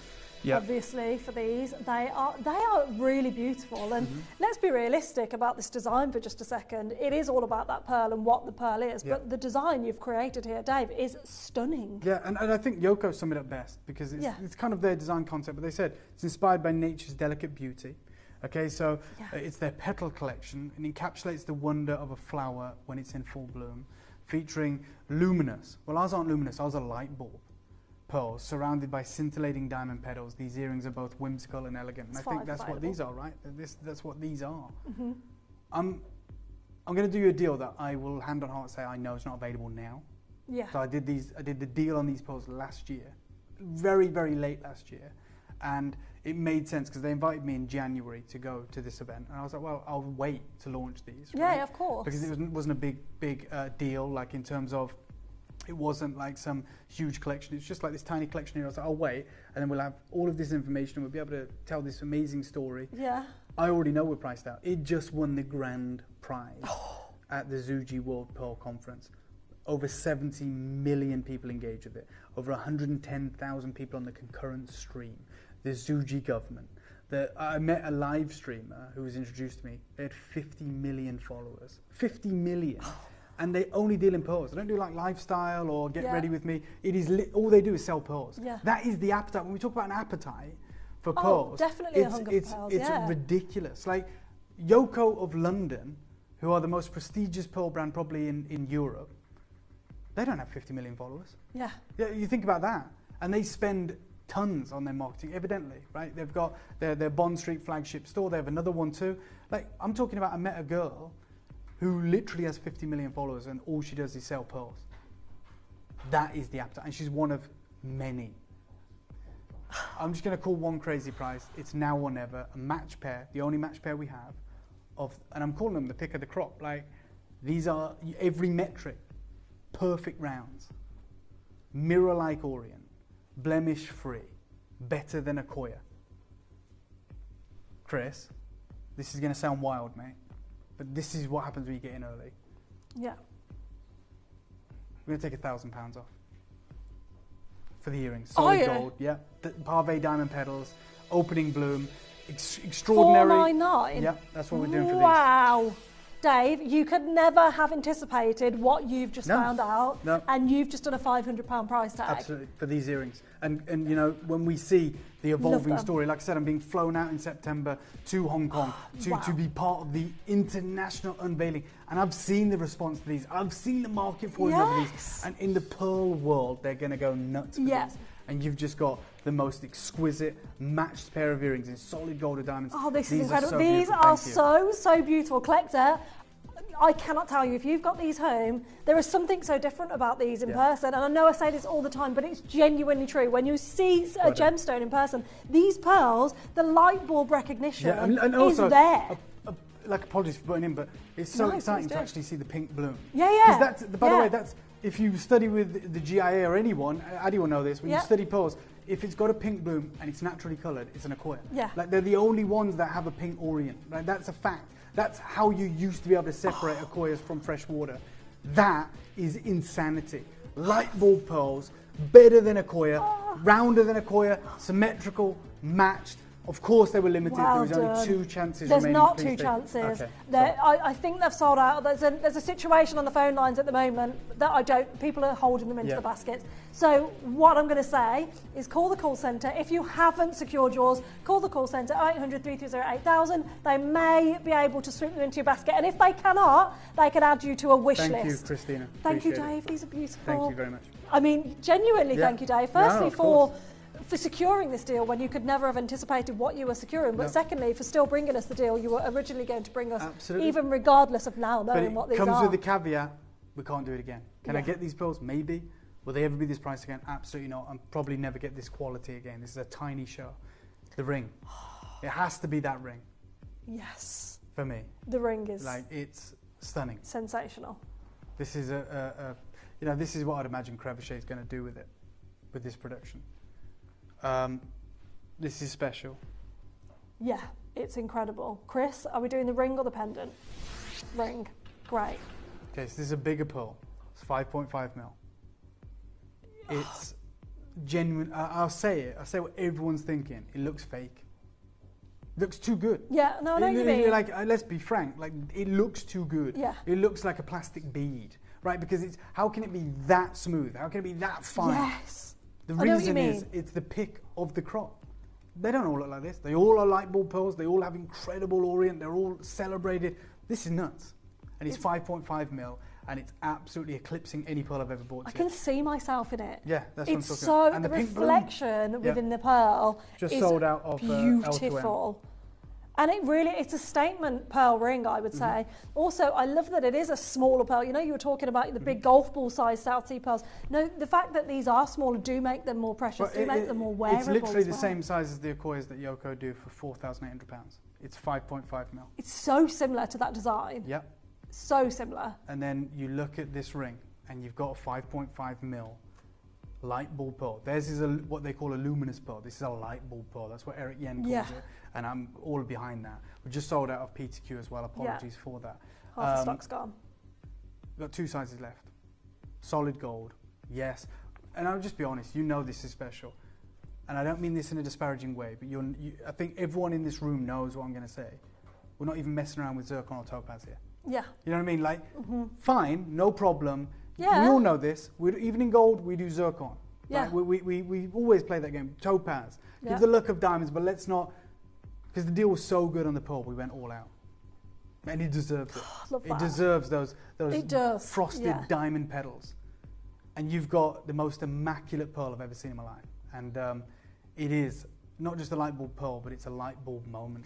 obviously, for these. They are really beautiful. And let's be realistic about this design for just a second. It is all about that pearl and what the pearl is, but the design you've created here, Dave, is stunning. Yeah, and I think Yoko summed it up best, because it's kind of their design concept, but they said it's inspired by nature's delicate beauty. Okay, so it's their petal collection, and encapsulates the wonder of a flower when it's in full bloom, featuring luminous, well, ours aren't luminous, ours are light bulb pearls surrounded by scintillating diamond petals. These earrings are both whimsical and elegant, and I think that's what these are, right? That's what these are. I'm going to do you a deal that I will hand on heart say I know it's not available now. Yeah. So I did the deal on these pearls last year, very, very late last year, and it made sense because they invited me in January to go to this event, and I was like, well, I'll wait to launch these. Yeah, right? of course. Because it wasn't a big deal, like in terms of, it wasn't like some huge collection. It's just like this tiny collection here. I was like, I'll wait, and then we'll have all of this information, and we'll be able to tell this amazing story. Yeah. I already know we're priced out. It just won the grand prize at the Zuji World Pearl Conference. Over 70 million people engaged with it. Over 110,000 people on the concurrent stream. The Zuji government. I met a live streamer who was introduced to me. They had 50 million followers. 50 million. And they only deal in pearls. They don't do like lifestyle or get ready with me. It is all they do is sell pearls. Yeah. That is the appetite. When we talk about an appetite for pearls, definitely a hunger for pearls. It's ridiculous. Like Yoko of London, who are the most prestigious pearl brand probably in Europe, they don't have 50 million followers. Yeah. Yeah, you think about that. And they spend tons on their marketing, evidently, right? They've got their Bond Street flagship store. They have another one too. Like, I'm talking about, I met a girl who literally has 50 million followers and all she does is sell pearls. That is the appetite. And she's one of many. I'm just going to call one crazy price. It's now or never. A match pair, the only match pair we have, and I'm calling them the pick of the crop. Like, these are every metric. Perfect rounds. Mirror-like orient. Blemish-free. Better than a Koya. Chris, this is going to sound wild, mate, but this is what happens when you get in early. Yeah. We're going to take £1,000 off for the earrings. Solid gold, yeah. The Parve diamond petals, opening bloom, extraordinary. $499? Yeah, that's what we're doing for these. Wow. Dave, you could never have anticipated what you've just found out, and you've just done a £500 price tag. Absolutely, for these earrings. And you know, when we see the evolving story, like I said, I'm being flown out in September to Hong Kong to be part of the international unveiling. And I've seen the response to these. I've seen the market for these. And in the pearl world, they're going to go nuts for these. And you've just got the most exquisite matched pair of earrings in solid gold or diamonds. Oh, this is incredible. These are so beautiful. Collector, I cannot tell you, if you've got these home, there is something so different about these in person. And I know I say this all the time, but it's genuinely true. When you see a gemstone in person, these pearls, the light bulb recognition and also, is there. Like, apologies for putting in, but it's so exciting to actually see the pink bloom. Yeah. That's, by the way, that's, if you study with the GIA or anyone, Addy will know this, when you study pearls, if it's got a pink bloom and it's naturally coloured, it's an Akoya. Yeah. Like, they're the only ones that have a pink orient. Right? That's a fact. That's how you used to be able to separate Akoyas from fresh water. That is insanity. Light bulb pearls, better than Akoya, rounder than Akoya, symmetrical, matched. Of course they were limited. Well there was only 2 chances There's remaining. not 2 chances. Okay. I think they've sold out. There's a situation on the phone lines at the moment that people are holding them into the baskets. So what I'm going to say is call the call centre. If you haven't secured yours, call the call centre 800 330 8000. They may be able to sweep them into your basket. And if they cannot, they can add you to a wish list. Thank you, Christina. Thank you, Dave. These are beautiful. Thank you very much. I mean, genuinely, thank you, Dave. Firstly, for securing this deal when you could never have anticipated what you were securing, but secondly, for still bringing us the deal you were originally going to bring us, even regardless of now knowing what these are. But it comes with the caveat, we can't do it again. Can I get these pearls? Maybe. Will they ever be this price again? Absolutely not. I'll probably never get this quality again. This is a tiny show. The ring. It has to be that ring. Yes. For me. The ring is... Like, it's stunning. Sensational. This is this is what I'd imagine Crevachet is going to do with it, with this production. This is special. Yeah, it's incredible. Chris, are we doing the ring or the pendant? Ring. Great. Okay, so this is a bigger pearl. It's 5.5 mil. It's genuine. I'll say it. I'll say what everyone's thinking. It looks fake. It looks too good. Yeah, no, I know what you mean. Like, let's be frank. Like, it looks too good. Yeah. It looks like a plastic bead, right? Because it's how can it be that smooth? How can it be that fine? Yes. The I know what you reason mean. is it's the pick of the crop. They don't all look like this. They all are light bulb pearls. They all have incredible orient. They're all celebrated. This is nuts. And it's 5.5 mil, and it's absolutely eclipsing any pearl I've ever bought. I can see myself in it. Yeah, that's what I'm talking It's about. so, And the the pink bloom. reflection within the pearl Just is sold out of beautiful. And it's a statement pearl ring, I would say. Also, I love that it is a smaller pearl. You know, you were talking about the big golf ball size South Sea pearls. No, the fact that these are smaller do make them more precious, make them more wearable. It's literally as the well. same size as the Okoyas that Yoko do for £4,800. It's 5.5 mil. It's so similar to that design. Yep. So similar. And then you look at this ring, and you've got a 5.5 mil light bulb pearl. Theirs is what they call a luminous pearl. This is a light bulb pearl. That's what Eric Yen calls it. And I'm all behind that. We just sold out of PTQ as well. Apologies for that. Half the stock's gone. We've got 2 sizes left. Solid gold, yes. And I'll just be honest, you know this is special. And I don't mean this in a disparaging way, but I think everyone in this room knows what I'm going to say. We're not even messing around with zircon or topaz here. Yeah. You know what I mean? Like, fine, no problem. Yeah. We all know this. Even in gold, we do zircon. Yeah. Right? We always play that game. Topaz. Yeah. Give the look of diamonds, but let's not... Because the deal was so good on the pearl, we went all out. And it deserves it. Love It that. deserves those It does, frosted yeah. diamond petals. And you've got the most immaculate pearl I've ever seen in my life. And it is not just a light bulb pearl, but it's a light bulb moment.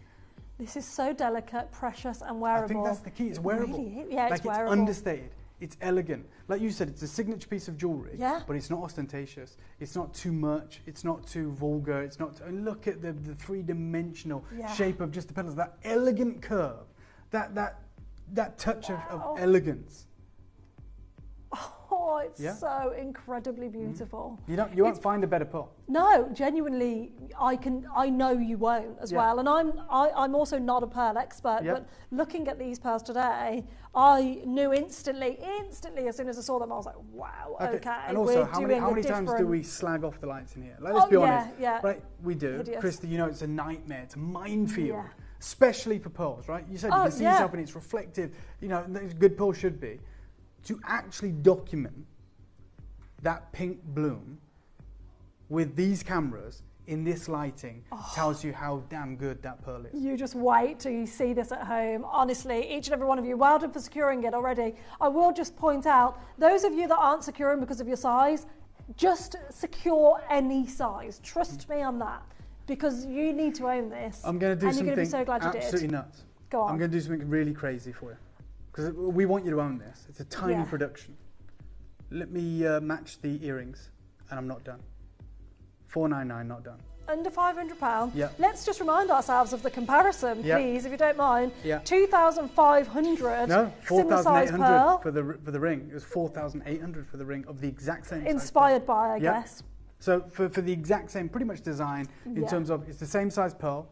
This is so delicate, precious, and wearable. I think that's the key. It's wearable. Really is. Yeah, it's wearable. It's understated. It's elegant. Like you said, it's a signature piece of jewellery, Yeah. but it's not ostentatious. It's not too much. It's not too vulgar. It's not. And look at the three-dimensional shape of just the petals. That elegant curve. That touch of elegance. Oh, it's so incredibly beautiful. You won't find a better pearl. No, genuinely, I know you won't as well. And I'm also not a pearl expert, but looking at these pearls today, I knew instantly, as soon as I saw them, I was like, wow, okay. And also, how many times do we slag off the lights in here? Like, let's be honest. Right, we do. Hideous. Christy, you know it's a nightmare. It's a minefield, especially for pearls, right? You said you can see yourself and it's reflective. You know, a good pearl should be. To actually document that pink bloom with these cameras in this lighting tells you how damn good that pearl is. You just wait till you see this at home. Honestly, each and every one of you, well done for securing it already. I will just point out, those of you that aren't securing because of your size, just secure any size. Trust me on that, because you need to own this. I'm going to do and something you're going to be so glad you did. absolutely nuts. Go on. I'm going to do something really crazy for you, because we want you to own this. It's a tiny production. Let me match the earrings, and I'm not done. $499, not done. Under £500. Yeah. Let's just remind ourselves of the comparison, please, if you don't mind. Yeah. 2,500. No, similar size 4,800 pearl. for the ring. It was 4,800 for the ring of the exact same size. Inspired by, I guess. So for the exact same, pretty much design in terms of it's the same size pearl,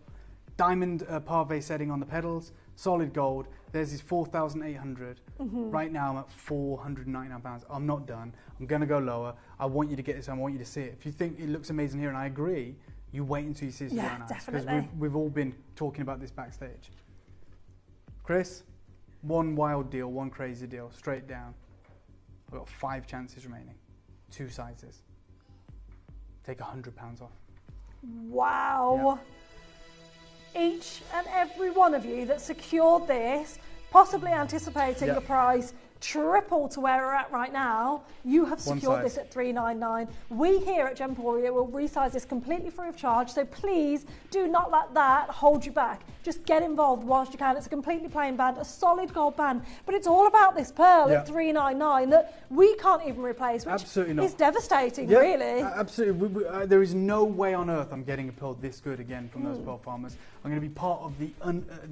diamond pave setting on the petals, solid gold. There's is 4,800. Right now I'm at £499. I'm not done. I'm going to go lower. I want you to get this. I want you to see it. If you think it looks amazing here, and I agree, you wait until you see it with your own eyes. Definitely. Because we've all been talking about this backstage. Chris, one wild deal, one crazy deal, straight down. We've got 5 chances remaining, 2 sizes. Take £100 off. Wow. Yeah. Each and every one of you that secured this, possibly anticipating the price triple to where we're at right now, you have secured this at $399. We here at Gemporia will resize this completely free of charge, so please do not let that hold you back. Just get involved whilst you can. It's a completely plain band, a solid gold band, but it's all about this pearl at $399 that we can't even replace, which is devastating, really. Absolutely. There is no way on earth I'm getting a pearl this good again from those pearl farmers. I'm going to be part of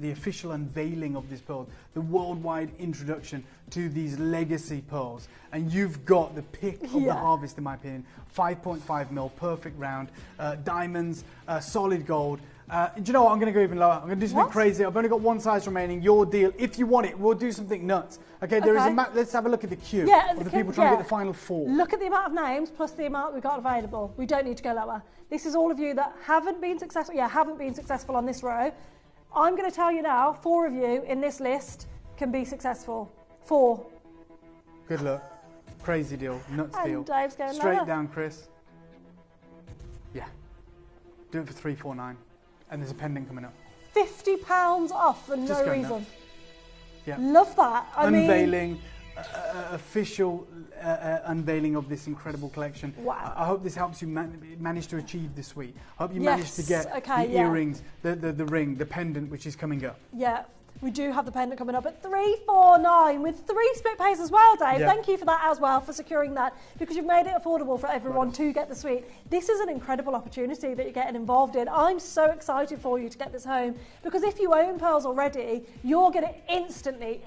the official unveiling of this pearl, the worldwide introduction to these legacy pearls. And you've got the pick of the harvest, in my opinion. 5.5 mil, perfect round, diamonds, solid gold. Do you know what? I'm going to go even lower. I'm going to do something crazy. I've only got one size remaining. Your deal. If you want it, we'll do something nuts. Okay, there is a map. Let's have a look at the queue of the people trying to get the final 4. Look at the amount of names plus the amount we've got available. We don't need to go lower. This is all of you that haven't been successful. Haven't been successful on this row. I'm going to tell you now, 4 of you in this list can be successful. 4. Good luck. Crazy deal. Nuts And deal. Dave's going Straight lower. down, Chris. Yeah. Do it for 349. And there's a pendant coming up. £50 off for Just no go reason. nuts. Yeah. Love that. Unveiling, official unveiling of this incredible collection. Wow. I hope this helps you manage to achieve this week. I hope you manage to get the yeah. earrings, the ring, the pendant, which is coming up. Yeah, we do have the pendant coming up at 349 with 3 split pays as well, Dave. Yeah. Thank you for that as well, for securing that, because you've made it affordable for everyone to get the suite. This is an incredible opportunity that you're getting involved in. I'm so excited for you to get this home, because if you own pearls already, you're going to instantly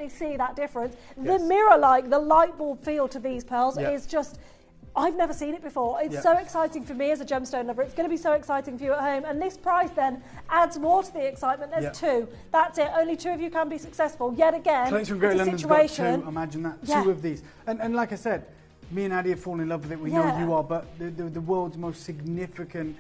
see that difference. Yes. The mirror-like, the light bulb feel to these pearls Yeah. is just... I've never seen it before. It's so exciting for me as a gemstone lover. It's going to be so exciting for you at home. And this prize then adds more to the excitement. There's 2. That's it. Only 2 of you can be successful. Yet again, Collection it's Great a London's got situation. 2. Imagine that. Yeah. 2 of these. And like I said, me and Addie have fallen in love with it. We know you are, but the world's most significant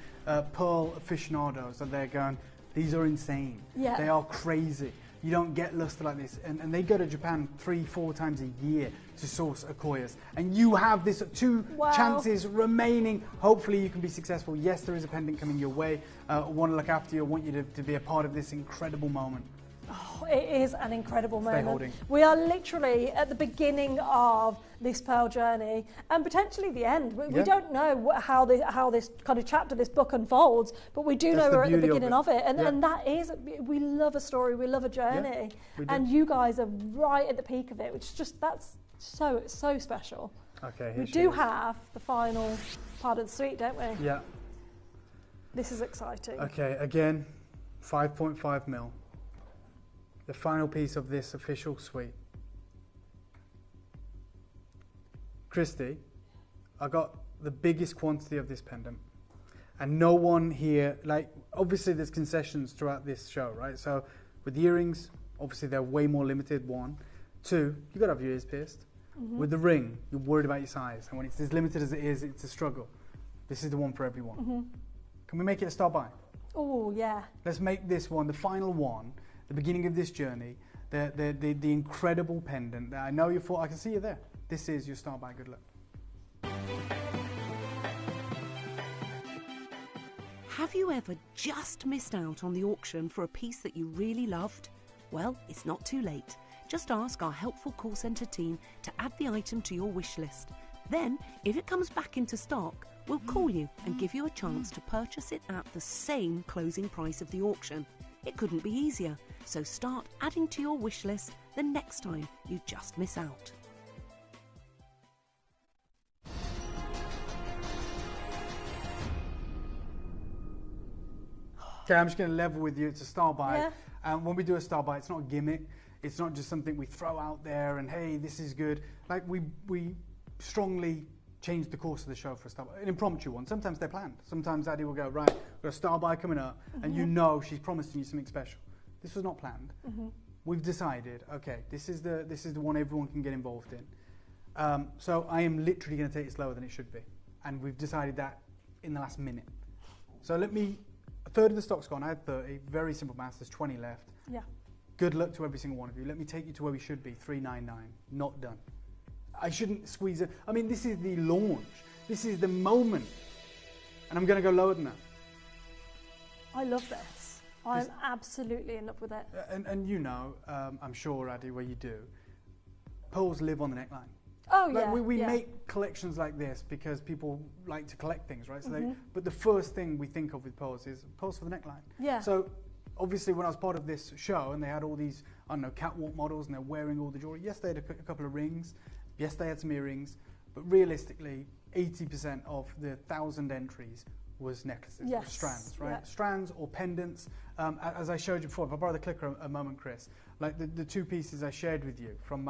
pearl aficionados are there going, these are insane. Yeah. They are crazy. You don't get luster like this. And they go to Japan 3-4 times a year to source Akoyas. And you have this 2 chances remaining. Hopefully you can be successful. Yes, there is a pendant coming your way. I want to look after you. I want you to be a part of this incredible moment. Oh, it is an incredible Stay moment. holding. We are literally at the beginning of this pearl journey and potentially the end. We don't know how this kind of chapter, this book unfolds, but we do know we're at the beginning of it. And that is, we love a story, we love a journey. And you guys are right at the peak of it, which is just, that's so special. Okay, we do have the final part of the suite, don't we? Yeah. This is exciting. Okay, again, 5.5 mil. The final piece of this official suite. Christy, I got the biggest quantity of this pendant. And no one here, like, obviously there's concessions throughout this show, right? So with the earrings, obviously they're way more limited, 1. 2, you got to have your ears pierced. Mm-hmm. With the ring, you're worried about your size. And when it's as limited as it is, it's a struggle. This is the one for everyone. Mm-hmm. Can we make it a star buy? Oh, yeah. Let's make this one, the final one, the beginning of this journey, the incredible pendant that I know you thought, I can see you there. This is your star buy. Good luck. Have you ever just missed out on the auction for a piece that you really loved? Well, it's not too late. Just ask our helpful call centre team to add the item to your wish list. Then, if it comes back into stock, we'll call you and give you a chance to purchase it at the same closing price of the auction. It couldn't be easier, so start adding to your wish list the next time you just miss out. Okay, I'm just going to level with you. It's a star buy. And when we do a star buy, it's not a gimmick. It's not just something we throw out there and, hey, this is good. Like, we strongly change the course of the show for a star buy. An impromptu one. Sometimes they're planned. Sometimes Addie will go, right, we've got a star buy coming up, and you know she's promising you something special. This was not planned. We've decided, okay, this is the one everyone can get involved in. So I am literally going to take it slower than it should be. And we've decided that in the last minute. So a third of the stock's gone. I had 30. Very simple maths. There's 20 left. Yeah. Good luck to every single one of you. Let me take you to where we should be. 399. Not done. I shouldn't squeeze it. I mean, this is the launch. This is the moment. And I'm going to go lower than that. I love this. I'm absolutely in love with it. And you know, I'm sure, Addie, where you do, pearls live on the neckline. Oh, like yeah. We make collections like this because people like to collect things, right? So but the first thing we think of with pearls is pearls for the neckline. Yeah. So obviously when I was part of this show and they had all these, I don't know, catwalk models and they're wearing all the jewelry, yes, they had a couple of rings, yes, they had some earrings, but realistically, 80% of the 1,000 entries was necklaces, or strands, right? Yeah. Strands or pendants. As I showed you before, if I borrow the clicker a moment, Chris, like the 2 pieces I shared with you from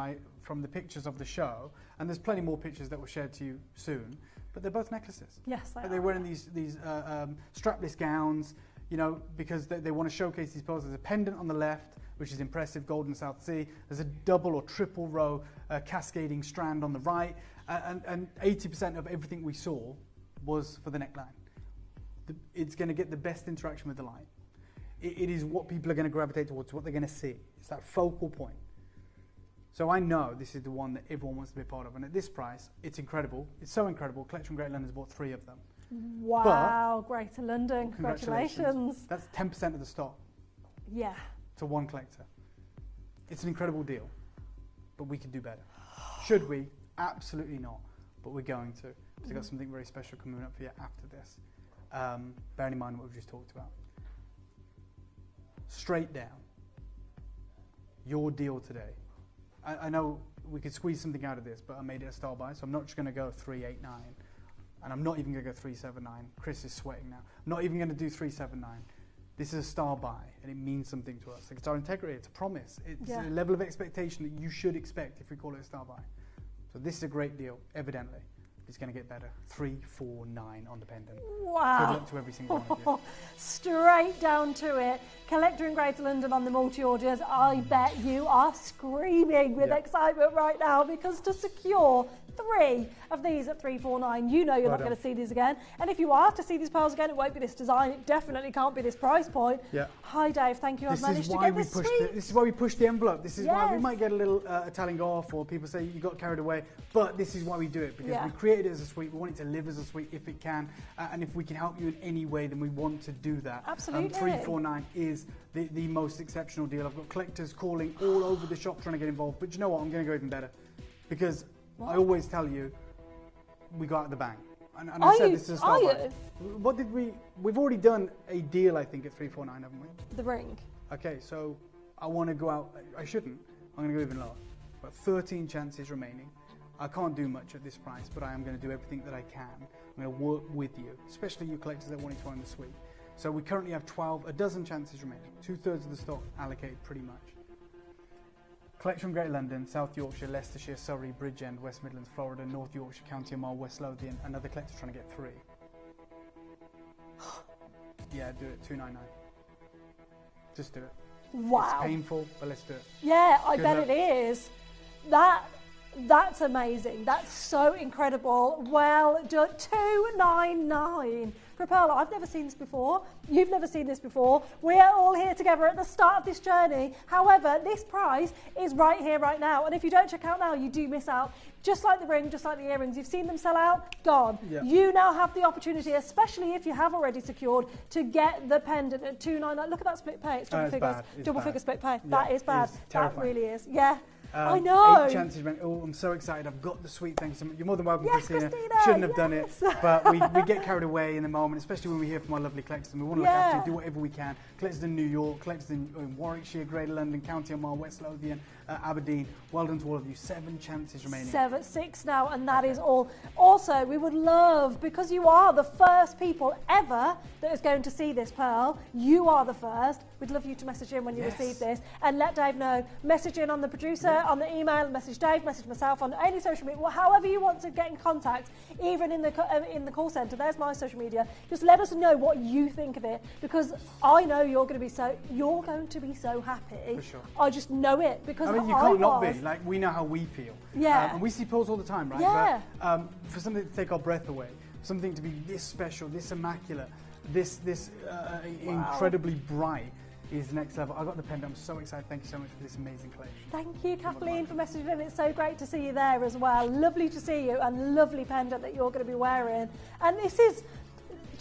the pictures of the show, and there's plenty more pictures that will share to you soon, but they're both necklaces. Yes, they're wearing these strapless gowns. you know, because they want to showcase these pearls. There's a pendant on the left, which is impressive, gold and South Sea. There's a double or triple row cascading strand on the right, and 80% of everything we saw was for the neckline. It's going to get the best interaction with the light. It is what people are going to gravitate towards, what they're going to see. It's that focal point. So I know this is the one that everyone wants to be a part of, and at this price, it's incredible. It's so incredible. Collection Greater London's bought 3 of them. Wow, Greater London, congratulations. That's 10% of the stock. Yeah. To one collector. It's an incredible deal, but we could do better. Should we? Absolutely not, but we're going to. We've got something very special coming up for you after this. Bearing in mind what we've just talked about. Straight down. Your deal today. I know we could squeeze something out of this, but I made it a star buy, so I'm not just going to go 389, and I'm not even going to go 379. Chris is sweating now. I'm not even going to do 379. This is a star buy, and it means something to us. Like, it's our integrity, it's a promise. It's a level of expectation that you should expect if we call it a star buy. So this is a great deal, evidently. It's going to get better. 349 on the pendant. Wow. Equivalent to every single one of you. Straight down to it. Collector in Greater London on the multi-orders. I bet you are screaming with excitement right now, because to secure 3 of these at 349, you know you're not going to see these again. And if you are to see these pearls again, it won't be this design. It definitely can't be this price point. Yeah. Hi, Dave. Thank you. I've managed to get this suite. This is why we push the envelope. This is why we might get a little telling off, or people say you got carried away. But this is why we do it, because we created it as a suite. We want it to live as a suite if it can. And if we can help you in any way, then we want to do that. Absolutely. 349 is the most exceptional deal. I've got collectors calling all over the shop trying to get involved. But you know what? I'm going to go even better. Because I always tell you, we got out the bang. And I said this is a star buy. What did we've already done a deal, I think, at 349, haven't we? The ring. Okay, so I want to go out. I shouldn't. I'm going to go even lower. But 13 chances remaining. I can't do much at this price, but I am going to do everything that I can. I'm going to work with you, especially you collectors that want to own the suite. So we currently have a dozen chances remaining. 2/3 of the stock allocated pretty much. Collection Greater London, South Yorkshire, Leicestershire, Surrey, Bridgend, West Midlands, Florida, North Yorkshire, County Armagh, West Lothian. Another collector trying to get 3. Yeah, do it. 299. Just do it. Wow. It's painful, but let's do it. Yeah, I bet it is. That's amazing. That's so incredible. Well done. 299 for a pearl. I've never seen this before. You've never seen this before. We're all here together at the start of this journey. However, this price is right here, right now. And if you don't check out now, you do miss out. Just like the ring, just like the earrings, you've seen them sell out, gone. Yep. You now have the opportunity, especially if you have already secured, to get the pendant at 299. Look at that split pay. It's double figures. Double figure split pay. Yeah, that is bad. That really is. Yeah. I know. 8 chances remaining. Oh, I'm so excited. I've got the suite. Thanks so much. You're more than welcome, Christina. Shouldn't have done it. But we get carried away in the moment, especially when we hear from our lovely collectors. And we want to look after you, do whatever we can. Collectors in New York, collectors in Warwickshire, Greater London, County Armagh, West Lothian, Aberdeen. Well done to all of you. 7 chances remaining. 6 now, and that is all. Also, we would love, because you are the first people ever that is going to see this pearl, you are the first. We'd love you to message in when you receive this and let Dave know. Message in on the producer, on the email, message Dave, message myself on any social media, however you want to get in contact, even in the call centre. There's my social media. Just let us know what you think of it, because I know you're going to be so happy. For sure. I just know it, because you can't not be. Like, we know how we feel. Yeah. And we see pearls all the time, right? Yeah. But for something to take our breath away, something to be this special, this immaculate, this incredibly bright, is next level. I got the pendant. I'm so excited. Thank you so much for this amazing collection. Thank you, Kathleen, for messaging in. It's so great to see you there as well. Lovely to see you, and lovely pendant that you're going to be wearing. And this is,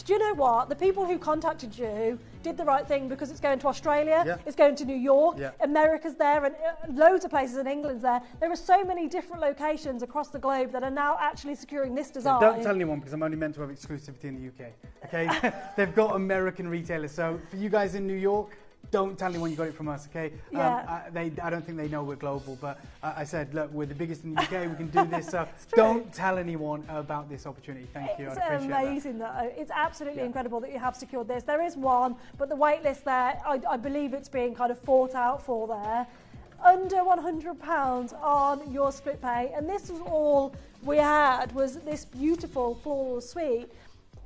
do you know what? The people who contacted you did the right thing, because it's going to Australia, it's going to New York, America's there, and loads of places in England's there. There are so many different locations across the globe that are now actually securing this design. Don't tell anyone, because I'm only meant to have exclusivity in the UK. Okay, they've got American retailers. So for you guys in New York, don't tell anyone you got it from us, okay? I don't think they know we're global, but I said, look, we're the biggest in the UK, we can do this, so don't tell anyone about this opportunity. Thank you, I appreciate that. It's amazing, though. It's absolutely incredible that you have secured this. There is one, but the wait list there, I believe it's being kind of fought out for there. Under £100 on your split pay, and this was all we had, was this beautiful floral suite.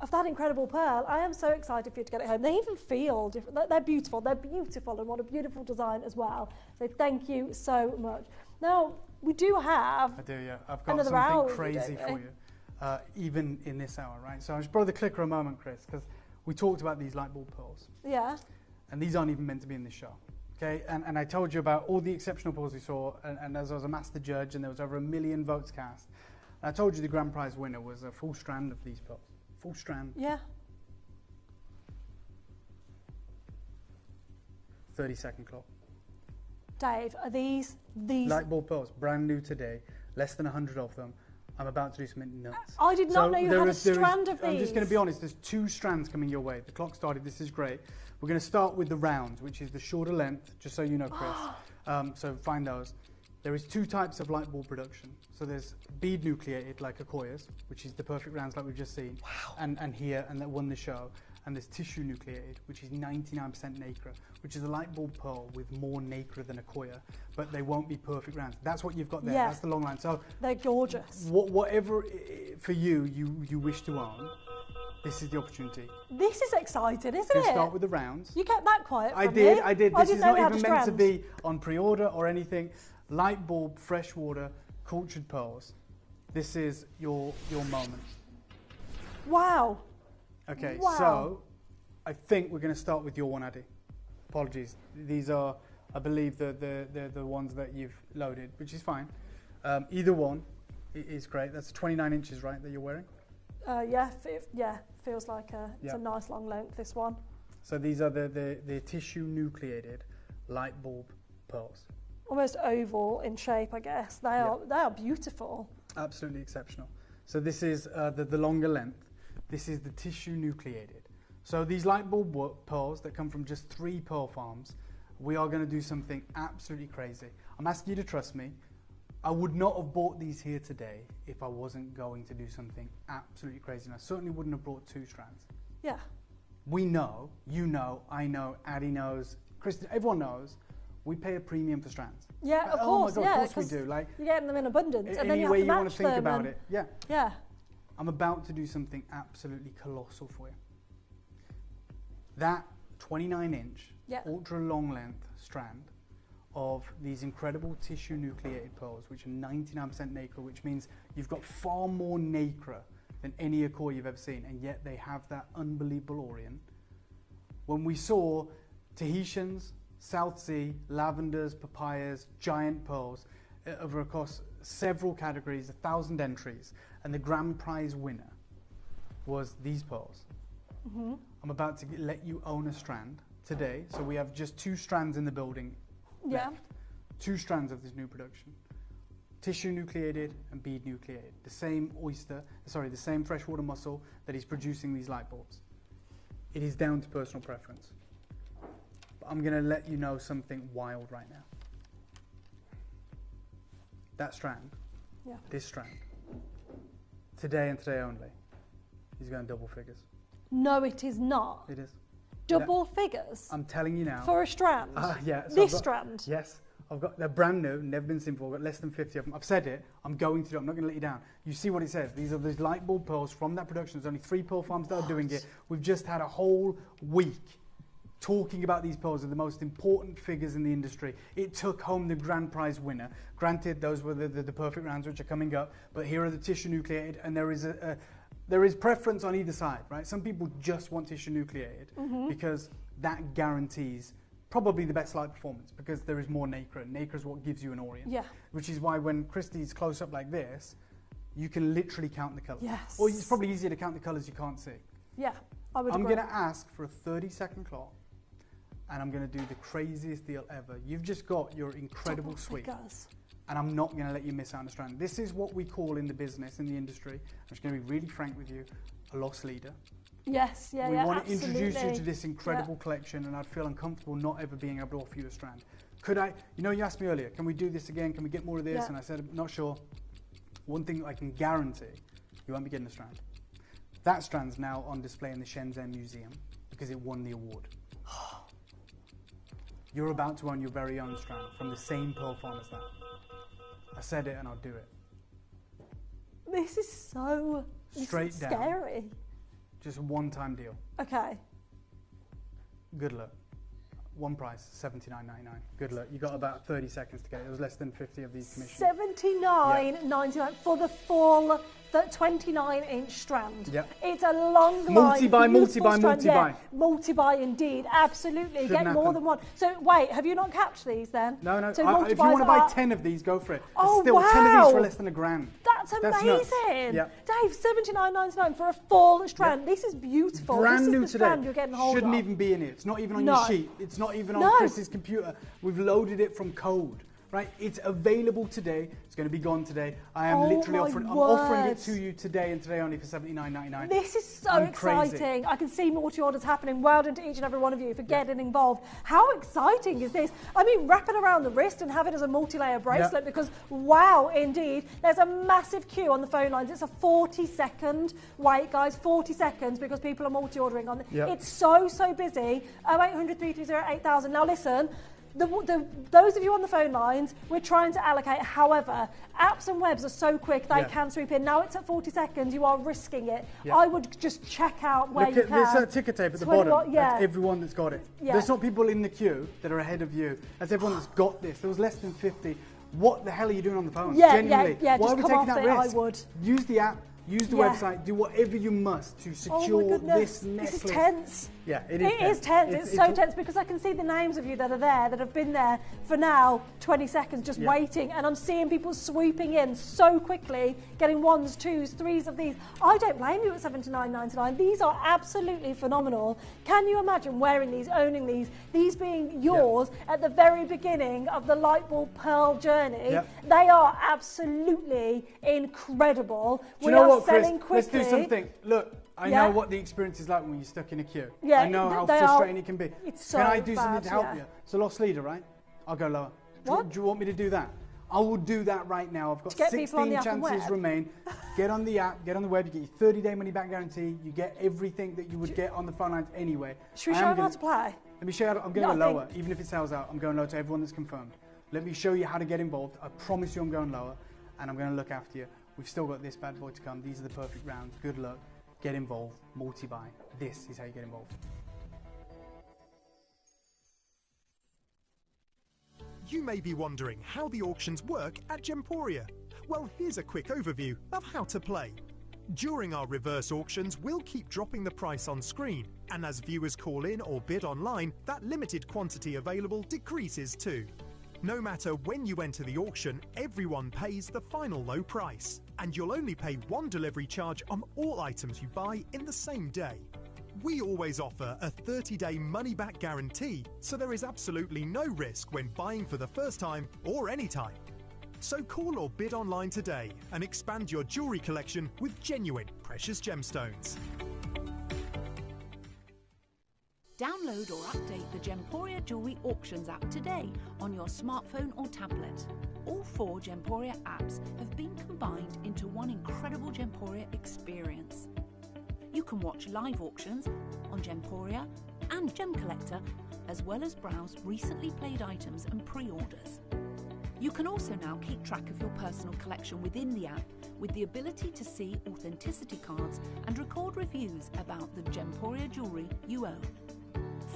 of that incredible pearl. I am so excited for you to get it home. They even feel different. They're beautiful. They're beautiful, and what a beautiful design as well. So thank you so much. Now, we do have... I do, yeah. I've got another something hour, crazy for you, even in this hour, right? So I just borrow the clicker a moment, Chris, because we talked about these light bulb pearls. Yeah. And these aren't even meant to be in this show. Okay, and I told you about all the exceptional pearls we saw, and as I was a master judge, and there was over 1 million votes cast. And I told you the grand prize winner was a full strand of these pearls. Full strand. Yeah. 30-second clock. Dave, are these light bulb pearls, brand new today, less than 100 of them. I'm about to do something nuts. I did not know you had a strand of these. I'm just going to be honest, there's 2 strands coming your way. The clock started, this is great. We're going to start with the round, which is the shorter length, just so you know, Chris. So find those. There is 2 types of light bulb production. So there's bead nucleated, like Akoya's, which is the perfect rounds like we've just seen. Wow. And here, and that won the show. And there's tissue nucleated, which is 99% nacre, which is a light bulb pearl with more nacre than Akoya, but they won't be perfect rounds. That's what you've got there. Yeah. That's the long line. So they're gorgeous. Whatever for you wish to own, this is the opportunity. This is exciting, isn't it? Start with the rounds. You kept that quiet. I did. This is not even meant to be on pre-order or anything. Light bulb, freshwater, cultured pearls. This is your moment. Wow. Okay, so I think we're going to start with your one, Addy. Apologies. These are, I believe, the ones that you've loaded, which is fine. Either one is great. That's 29 inches, right, that you're wearing? Feels like it's a nice long length, this one. So these are the tissue nucleated light bulb pearls. Almost oval in shape, I guess. They are beautiful. Absolutely exceptional. So this is the longer length. This is the tissue nucleated. So these light bulb pearls that come from just 3 pearl farms, we are going to do something absolutely crazy. I'm asking you to trust me. I would not have bought these here today if I wasn't going to do something absolutely crazy. And I certainly wouldn't have brought 2 strands. Yeah. We know, you know, I know, Addy knows, Kristen, everyone knows, we pay a premium for strands. Yeah, of course. Oh my God, of course we do. Like, you get them in abundance, and then you have any way to you match want to think them about it. Yeah. Yeah. I'm about to do something absolutely colossal for you. That 29-inch, ultra long length strand of these incredible tissue nucleated pearls, which are 99% nacre, which means you've got far more nacre than any Akoya you've ever seen, and yet they have that unbelievable orient. When we saw Tahitians, South Sea, lavenders, papayas, giant pearls, over across several categories, 1,000 entries, and the grand prize winner was these pearls. Mm-hmm. I'm about to let you own a strand today, so we have just 2 strands in the building left. 2 strands of this new production. Tissue nucleated and bead nucleated. The same freshwater mussel that is producing these light bulbs. It is down to personal preference. But I'm going to let you know something wild right now. That strand, this strand, today and today only, is going double figures. No, it is not. It is. Double figures? I'm telling you now. For a strand? Yeah. So this strand? Yes. They're brand new, never been seen before. I've got less than 50 of them. I've said it. I'm going to do it. I'm not going to let you down. You see what it says. These are these light bulb pearls from that production. There's only 3 pearl farms that are doing it. We've just had a whole week talking about these pearls are the most important figures in the industry. It took home the grand prize winner. Granted, those were the perfect rounds which are coming up, but here are the tissue nucleated, and there is preference on either side, right? Some people just want tissue nucleated because that guarantees probably the best light performance because there is more nacre. Nacre is what gives you an orient. Yeah. Which is why when Christy's close up like this, you can literally count the colours. Yes. Or it's probably easier to count the colours you can't see. Yeah, I would I'm agree. going to ask for a 30-second clock, and I'm going to do the craziest deal ever. You've just got your incredible suite, and I'm not going to let you miss out on a strand. This is what we call in the business, in the industry, I'm just going to be really frank with you, a loss leader. Yes, we want to introduce you to this incredible collection, and I'd feel uncomfortable not ever being able to offer you a strand. Could I, you asked me earlier, can we do this again? Can we get more of this? And I said, I'm not sure. One thing I can guarantee, you won't be getting a strand. That strand's now on display in the Shenzhen Museum because it won the award. You're about to own your very own strand from the same pearl farm as that. I said it and I'll do it. This is so Straight down. scary. Just a one-time deal. Okay. Good luck. One price, $79.99. Good luck. You got about 30 seconds to get it. It was less than 50 of these commissions. $79.99 for the full 29-inch strand. Yep. It's a long line. Multi-buy, beautiful multi-buy, strand. multi-buy. Yeah, multi-buy indeed. Absolutely. Shouldn't Get more happen. than one. So wait, have you not capped these then? No. So If you want to multi-buys buy 10 of these, go for it. Oh, There's still 10 of these for less than $1,000. That's nuts. amazing. Yep. Dave, $79.99 for a full strand. This is beautiful. Brand this is new the today. strand you're getting hold Shouldn't of. even be in it. It's not even on No. your sheet. It's not even on No. Chris's computer. We've loaded it from code. Right, it's available today. It's going to be gone today. I am literally offering it to you today and today only for $79.99. This is so exciting. I can see multi-orders happening. Well done to each and every one of you for getting involved. How exciting is this? I mean, wrap it around the wrist and have it as a multi-layer bracelet because, wow, indeed. There's a massive queue on the phone lines. It's a 40-second wait, guys, 40 seconds because people are multi-ordering on it. It's so busy. 0800 330 8000. Now listen, those of you on the phone lines, we're trying to allocate. However, apps and webs are so quick they can sweep in. Now it's at 40 seconds. You are risking it. I would just check out where you can. There's a ticker tape at the bottom. That's everyone that's got it. There's not people in the queue that are ahead of you. That's everyone that's got this. There was less than 50. What the hell are you doing on the phone? Genuinely. Why are just we come taking off that it, risk? I would. Use the app. Use the website. Do whatever you must to secure this necklace. This is tense. Yeah, it is tense. It's so tense because I can see the names of you that are there, that have been there for now 20 seconds just waiting, and I'm seeing people swooping in so quickly, getting 1s, 2s, 3s of these. I don't blame you at $79.99. These are absolutely phenomenal. Can you imagine wearing these, owning these being yours at the very beginning of the Lightbulb Pearl journey? They are absolutely incredible. Do you know what, Chris? Selling quickly. Let's do something. Look, I know what the experience is like when you're stuck in a queue. Yeah, I know how frustrating it can be. It's so Can I do something bad, to help you? It's a lost leader, right? I'll go lower. Do you want me to do that? I will do that right now. I've got 16 chances remain. Get on the app, get on the web, you get your 30-day money-back guarantee, you get everything that you would get on the phone lines anyway. Should we show them how to play? Let me show you how to, I'm going to go lower, even if it sells out, I'm going lower to everyone that's confirmed. Let me show you how to get involved. I promise you I'm going lower, and I'm going to look after you. We've still got this bad boy to come. These are the perfect rounds. Good luck. Get involved. Multi-buy. This is how you get involved. You may be wondering how the auctions work at Gemporia. Well, here's a quick overview of how to play. During our reverse auctions, we'll keep dropping the price on screen, and as viewers call in or bid online, that limited quantity available decreases too. No matter when you enter the auction, everyone pays the final low price, and you'll only pay one delivery charge on all items you buy in the same day. We always offer a 30-day money-back guarantee, so there is absolutely no risk when buying for the first time or any time. So call or bid online today and expand your jewellery collection with genuine precious gemstones. Download or update the Gemporia Jewellery Auctions app today on your smartphone or tablet. All 4 Gemporia apps have been combined into one incredible Gemporia experience. You can watch live auctions on Gemporia and Gem Collector, as well as browse recently played items and pre-orders. You can also now keep track of your personal collection within the app with the ability to see authenticity cards and record reviews about the Gemporia jewellery you own.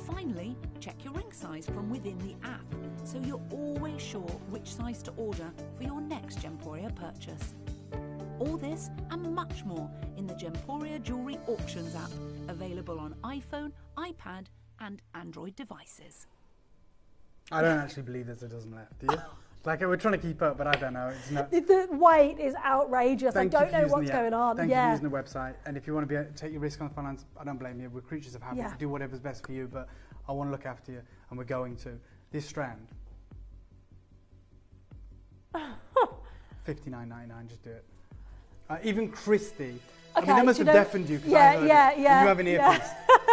Finally, check your ring size from within the app, so you're always sure which size to order for your next Gemporia purchase. All this and much more in the Gemporia Jewellery Auctions app, available on iPhone, iPad and Android devices. I don't actually believe there's a dozen left, do you? Like, we're trying to keep up, but I don't know. It's not. The wait is outrageous. I don't know what's going on. Thank you for using the website. And if you want to take your risk on the finance, I don't blame you. We're creatures of habit. Do whatever's best for you, but I want to look after you, and we're going to. This strand, $59.99. Just do it. Even Christy. I mean, that must have deafened you because I heard it. And you have an earpiece.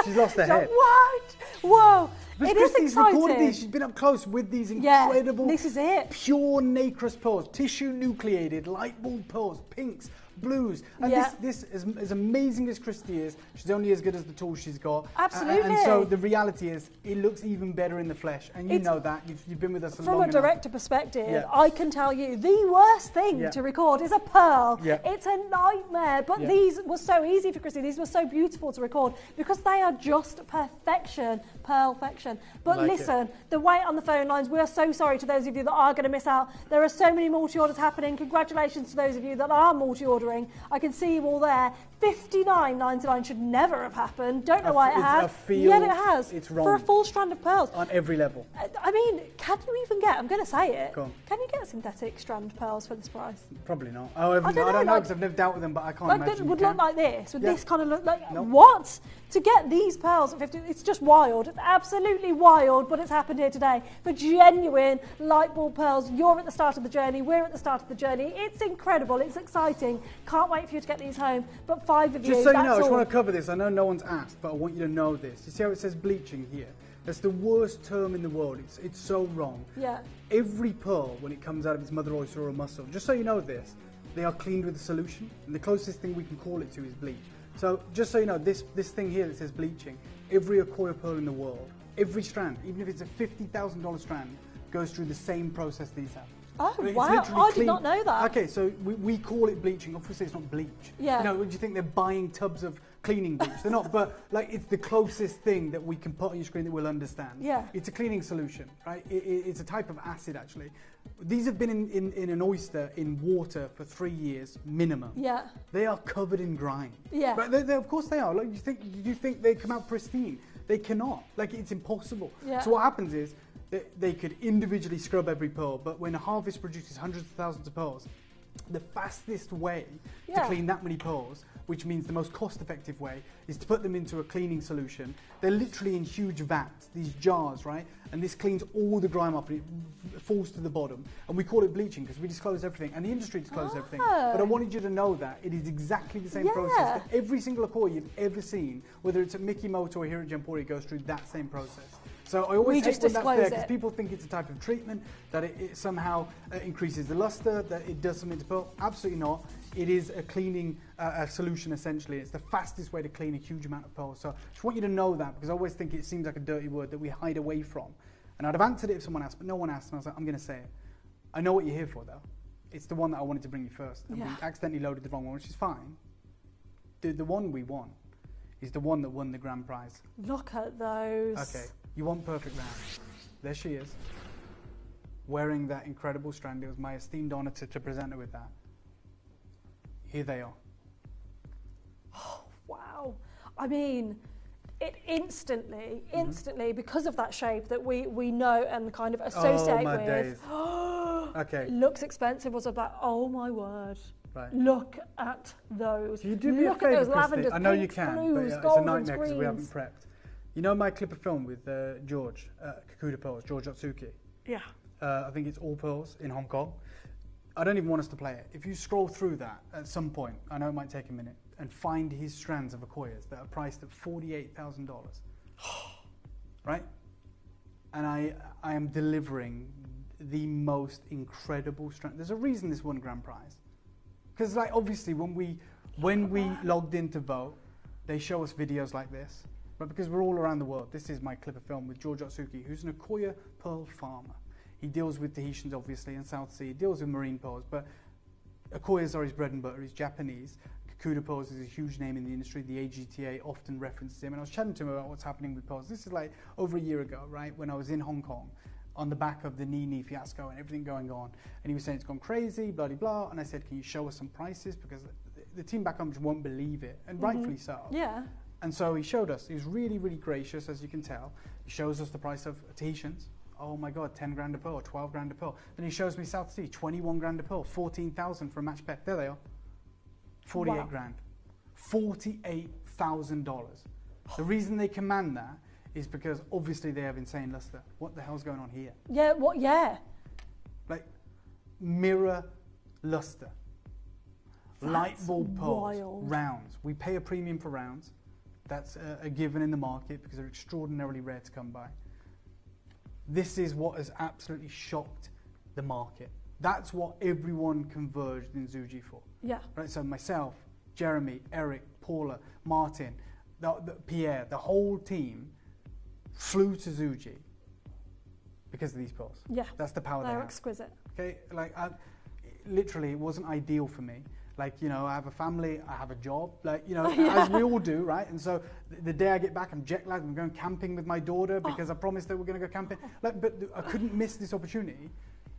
She's lost her head. What? Whoa. But Christy's recorded these. She's been up close with these incredible, this is it. pure nacreous pearls, tissue nucleated, light bulb pearls, pinks, blues. And this as amazing as Christy is, she's only as good as the tools she's got. Absolutely. And so the reality is, it looks even better in the flesh. And you know that. You've been with us a long enough. From a director perspective, I can tell you the worst thing to record is a pearl. It's a nightmare. But these were so easy for Christy. These were so beautiful to record because they are just perfection, perfection. But listen, the wait on the phone lines, we're so sorry to those of you that are going to miss out. There are so many multi-orders happening. Congratulations to those of you that are multi-ordering. I can see you all there. $59.99 should never have happened. Don't know why it has. Yet it has. It's wrong. For a full strand of pearls. On every level. I mean, can you even get, I'm going to say it, Go on. Can you get synthetic strand pearls for this price? Probably not. I don't know because I've never dealt with them, but I can't imagine. That would look like this. Would this kind of look like, Nope. what? To get these pearls at 50, it's just wild. It's absolutely wild, but it's happened here today. For genuine light bulb pearls, you're at the start of the journey, we're at the start of the journey. It's incredible, it's exciting. Can't wait for you to get these home. But 5 of you, just so you know, I just want to cover this. I know no one's asked, but I want you to know this. You see how it says bleaching here? That's the worst term in the world. It's so wrong. Yeah. Every pearl, when it comes out of its mother oyster or a mussel, just so you know this, they are cleaned with a solution, and the closest thing we can call it to is bleach. So just so you know, this thing here that says bleaching, every Accoya pearl in the world, every strand, even if it's a $50,000 strand, goes through the same process these have. Oh, It's wow. literally I did not know that. Okay, so we call it bleaching. Obviously, it's not bleach. Yeah. You know, do you think they're buying tubs of cleaning bleach? They're not, but like it's the closest thing that we can put on your screen that we'll understand. Yeah. It's a cleaning solution, right? It's a type of acid, actually. These have been in an oyster in water for 3 years minimum. Yeah. They are covered in grime. Yeah. But of course they are. Like, you think they come out pristine? They cannot. Like, it's impossible. Yeah. So what happens is they could individually scrub every pearl, but when a harvest produces hundreds of thousands of pearls, the fastest way to clean that many pearls, which means the most cost-effective way, is to put them into a cleaning solution. They're literally in huge vats, these jars, right? And this cleans all the grime up and it falls to the bottom. And we call it bleaching because we disclose everything, and the industry discloses everything. But I wanted you to know that it is exactly the same process that every single Accoya you've ever seen, whether it's at Mickey Moto or here at Gemporia, goes through that same process. So I always hate when that's there because people think it's a type of treatment, that it somehow increases the luster, that it does something to pearl. Absolutely not. It is a cleaning solution, essentially. It's the fastest way to clean a huge amount of pearls. So I just want you to know that because I always think it seems like a dirty word that we hide away from. And I'd have answered it if someone asked, but no one asked. And I was like, I'm going to say it. I know what you're here for, though. It's the one that I wanted to bring you first. And we accidentally loaded the wrong one, which is fine. The one we want is the one that won the grand prize. Look at those. Okay. You want perfect round. There she is, wearing that incredible strand. It was my esteemed honour to present her with that. Here they are. Oh, wow. I mean, it instantly, because of that shape that we know and kind of associate with. Days. Okay. Looks expensive was about, oh my word. Right. Look at those. You do me a favour, Christy. I know you can, blues, but it's a nightmare because we haven't prepped. You know my clip of film with George, Kakuda Pearls, George Otsuki? Yeah. I think it's All Pearls in Hong Kong. I don't even want us to play it. If you scroll through that at some point, I know it might take a minute, and find his strands of Accoyas that are priced at $48,000. Right? And I am delivering the most incredible strand. There's a reason this won grand prize. Because like obviously when we logged in to vote, they show us videos like this. But because we're all around the world, this is my clip of film with George Otsuki, who's an Accoya pearl farmer. He deals with Tahitians, obviously, and South Sea. He deals with marine pearls, but Accoyas are his bread and butter. He's Japanese. Kakuda Pearls is a huge name in the industry. The AGTA often references him. And I was chatting to him about what's happening with pearls. This is like over a year ago, right, when I was in Hong Kong on the back of the Nini fiasco and everything going on. And he was saying it's gone crazy, blah, blah, blah. And I said, can you show us some prices? Because the team back home just won't believe it, and rightfully so. Yeah. And so he showed us. He was really, really gracious, as you can tell. He shows us the price of Tahitians. Oh my God, 10 grand a pearl, 12 grand a pearl. Then he shows me South Sea, 21 grand a pearl, 14,000 for a match pet. There they are. 48 grand. $48,000. The reason they command that is because obviously they have insane luster. What the hell's going on here? Yeah, what? Yeah. Like mirror luster. Light bulb pearls, rounds. We pay a premium for rounds. That's a given in the market because they're extraordinarily rare to come by. This is what has absolutely shocked the market. That's what everyone converged in Zuji for. Yeah. Right. So myself, Jeremy, Eric, Paula, Martin, Pierre, the whole team flew to Zuji because of these pearls. Yeah. That's the power they They're have. exquisite. Okay. Like, literally, it wasn't ideal for me. Like, you know, I have a family, I have a job, like, you know, as we all do, right? And so the day I get back, I'm jet lagged, I'm going camping with my daughter because I promised that we're going to go camping. Like, but I couldn't miss this opportunity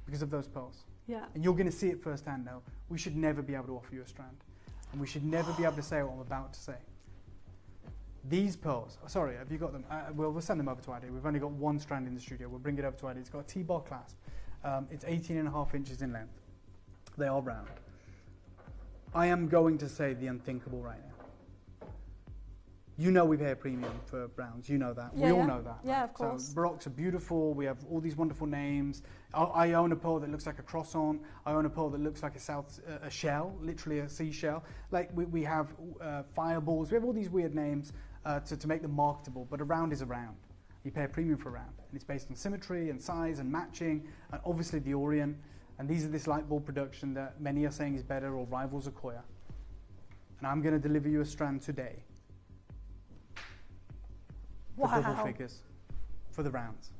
because of those pearls. Yeah. And you're going to see it firsthand now. We should never be able to offer you a strand. And we should never be able to say what I'm about to say. These pearls, sorry, have you got them? We'll send them over to Adi. We've only got one strand in the studio. We'll bring it over to Adi. It's got a T-bar clasp. It's 18.5 inches in length. They are round. I am going to say the unthinkable right now. You know we pay a premium for browns. You know that. Yeah, we all know that. Yeah, right? of course. So Baroques are beautiful. We have all these wonderful names. I own a pearl that looks like a croissant. I own a pearl that looks like a shell, literally a seashell. Like we have fireballs. We have all these weird names to make them marketable. But a round is a round. You pay a premium for a round. And it's based on symmetry and size and matching. And obviously the Orient. And these are this light bulb production that many are saying is better or rivals Akoya. And I'm going to deliver you a strand today. For double figures. For the rounds.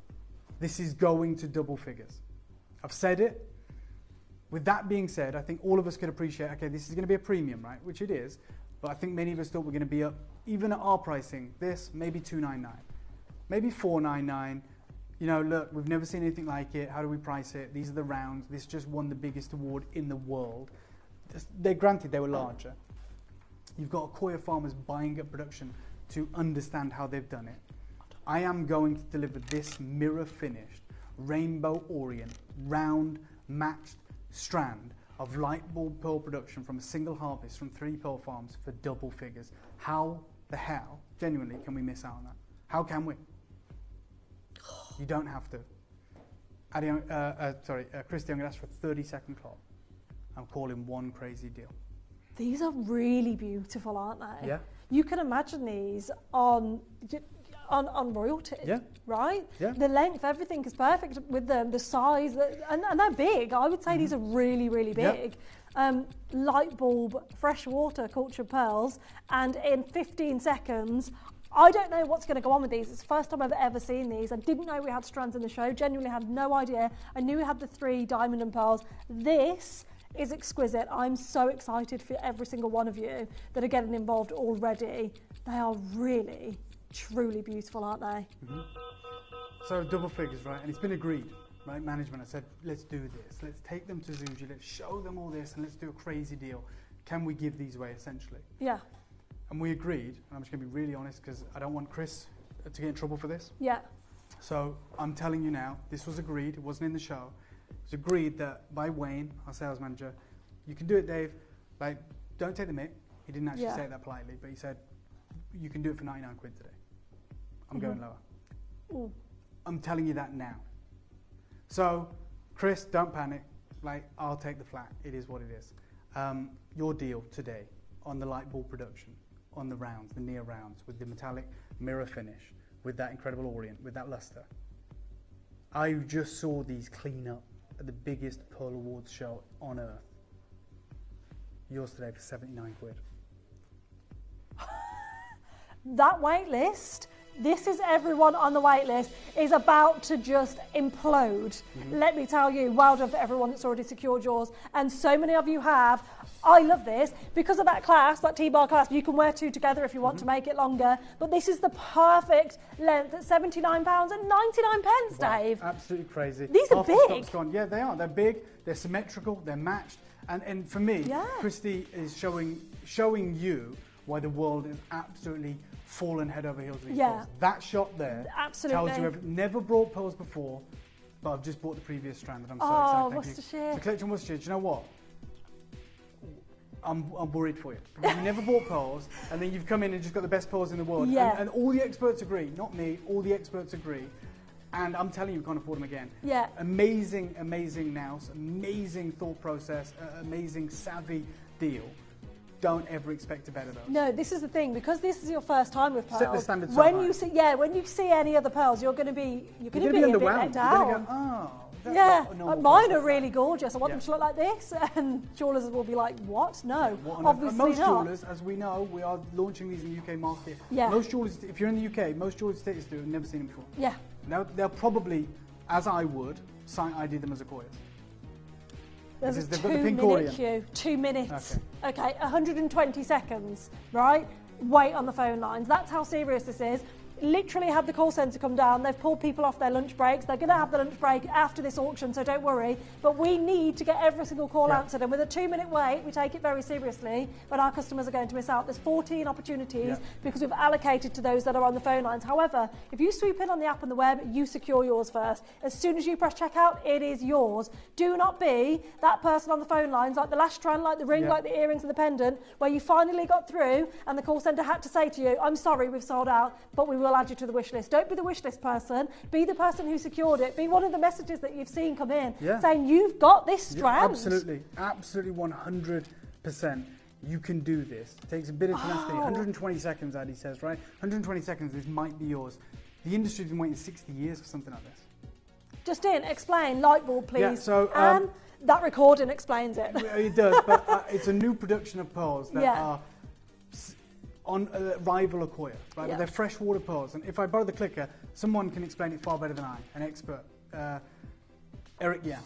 This is going to double figures. I've said it. With that being said, I think all of us could appreciate, okay, this is going to be a premium, right? Which it is. But I think many of us thought we're going to be up, even at our pricing, this, maybe $299. Maybe $499. You know, look, we've never seen anything like it. How do we price it? These are the rounds. This just won the biggest award in the world. Granted, they were larger. You've got Akoya farmers buying up production to understand how they've done it. I am going to deliver this mirror-finished, rainbow orient, round, matched strand of light bulb pearl production from a single harvest from 3 pearl farms for double figures. How the hell, genuinely, can we miss out on that? How can we? You don't have to. Christy, I'm going to ask for a 30-second clock. I'm calling one crazy deal. These are really beautiful, aren't they? Yeah. You can imagine these on royalty, right? Yeah. The length, everything is perfect with them, the size, and they're big. I would say these are really, really big. Yeah. Light bulb, freshwater cultured pearls, and in 15 seconds, I don't know what's going to go on with these. It's the first time I've ever seen these. I didn't know we had strands in the show. Genuinely had no idea. I knew we had the 3 diamond and pearls. This is exquisite. I'm so excited for every single one of you that are getting involved already. They are really, truly beautiful, aren't they? Mm-hmm. So double figures, right? And it's been agreed, right? Management, I said, let's do this. Let's take them to Zuji. Let's show them all this and let's do a crazy deal. Can we give these away, essentially? Yeah. And we agreed, and I'm just going to be really honest because I don't want Chris to get in trouble for this. Yeah. So I'm telling you now, this was agreed. It wasn't in the show. It was agreed that by Wayne, our sales manager, you can do it, Dave. Like, don't take the mick. He didn't actually say it that politely, but he said, you can do it for 99 quid today. I'm going lower. Ooh. I'm telling you that now. So, Chris, don't panic. Like, I'll take the flat. It is what it is. Your deal today on the light bulb production, on the rounds, the near rounds, with the metallic mirror finish, with that incredible orient, with that luster. I just saw these clean up at the biggest Pearl Awards show on earth. Yours today for 79 quid. That wait list, this is everyone on the wait list, is about to just implode. Mm-hmm. Let me tell you, well done for everyone that's already secured yours. And so many of you have. I love this. Because of that clasp, that T-bar clasp, you can wear 2 together if you want to make it longer. But this is the perfect length at £79 and 99 pence, Dave. Absolutely crazy. These are big. Yeah, they are. They're big, they're symmetrical, they're matched. And for me, Christy is showing you why the world is absolutely fallen head over heels with these pearls. That shot there tells you never brought pearls before, but I've just bought the previous strand and I'm so excited. Worcestershire. The collection Worcestershire, do you know what? I'm worried for you. Because you never bought pearls, and then you've come in and just got the best pearls in the world. Yeah. And all the experts agree, not me, all the experts agree. And I'm telling you, we can't afford them again. Yeah. Amazing, amazing nous, amazing thought process, amazing savvy deal. Don't ever expect to better those. No, this is the thing, because this is your first time with pearls. Set the standard so when high. you see, when you see any other pearls, you're going to be a bit let down. You're going to go, oh, Yeah, normal mine price. are really gorgeous. I want them to look like this, and jewellers will be like, what? No, obviously most not. jewellers, as we know, we are launching these in the UK market. Yeah. Most jewellers, if you're in the UK, most jewellers status do, have never seen them before. Yeah. Now, they'll probably, as I would, site ID them as Acquoias. There's a Because they've got the 2 pink minute Orient. queue. 2 minutes. Okay, 120 seconds, right? Wait on the phone lines. That's how serious this is. Literally had the call centre come down. They've pulled people off their lunch breaks. They're going to have the lunch break after this auction, so don't worry. But we need to get every single call answered. And with a 2 minute wait, we take it very seriously. But our customers are going to miss out. There's 14 opportunities because we've allocated to those that are on the phone lines. However, if you swoop in on the app and the web, you secure yours first. As soon as you press checkout, it is yours. Do not be that person on the phone lines, like the lash strand, like the ring, like the earrings and the pendant, where you finally got through and the call centre had to say to you, I'm sorry, we've sold out, but we will add you to the wish list. Don't be the wish list person. Be the person who secured it. Be one of the messages that you've seen come in saying you've got this strand. Absolutely, absolutely 100%. You can do this. It takes a bit of tenacity. 120 seconds, Addy says, right? 120 seconds, this might be yours. The industry's been waiting 60 years for something like this. Justine, explain. Light bulb, please. Yeah, so, and that recording explains it. It does, but it's a new production of pearls that are on rival Acquoia, right? But they're freshwater pearls. And if I borrow the clicker, someone can explain it far better than I, an expert. Eric Yan,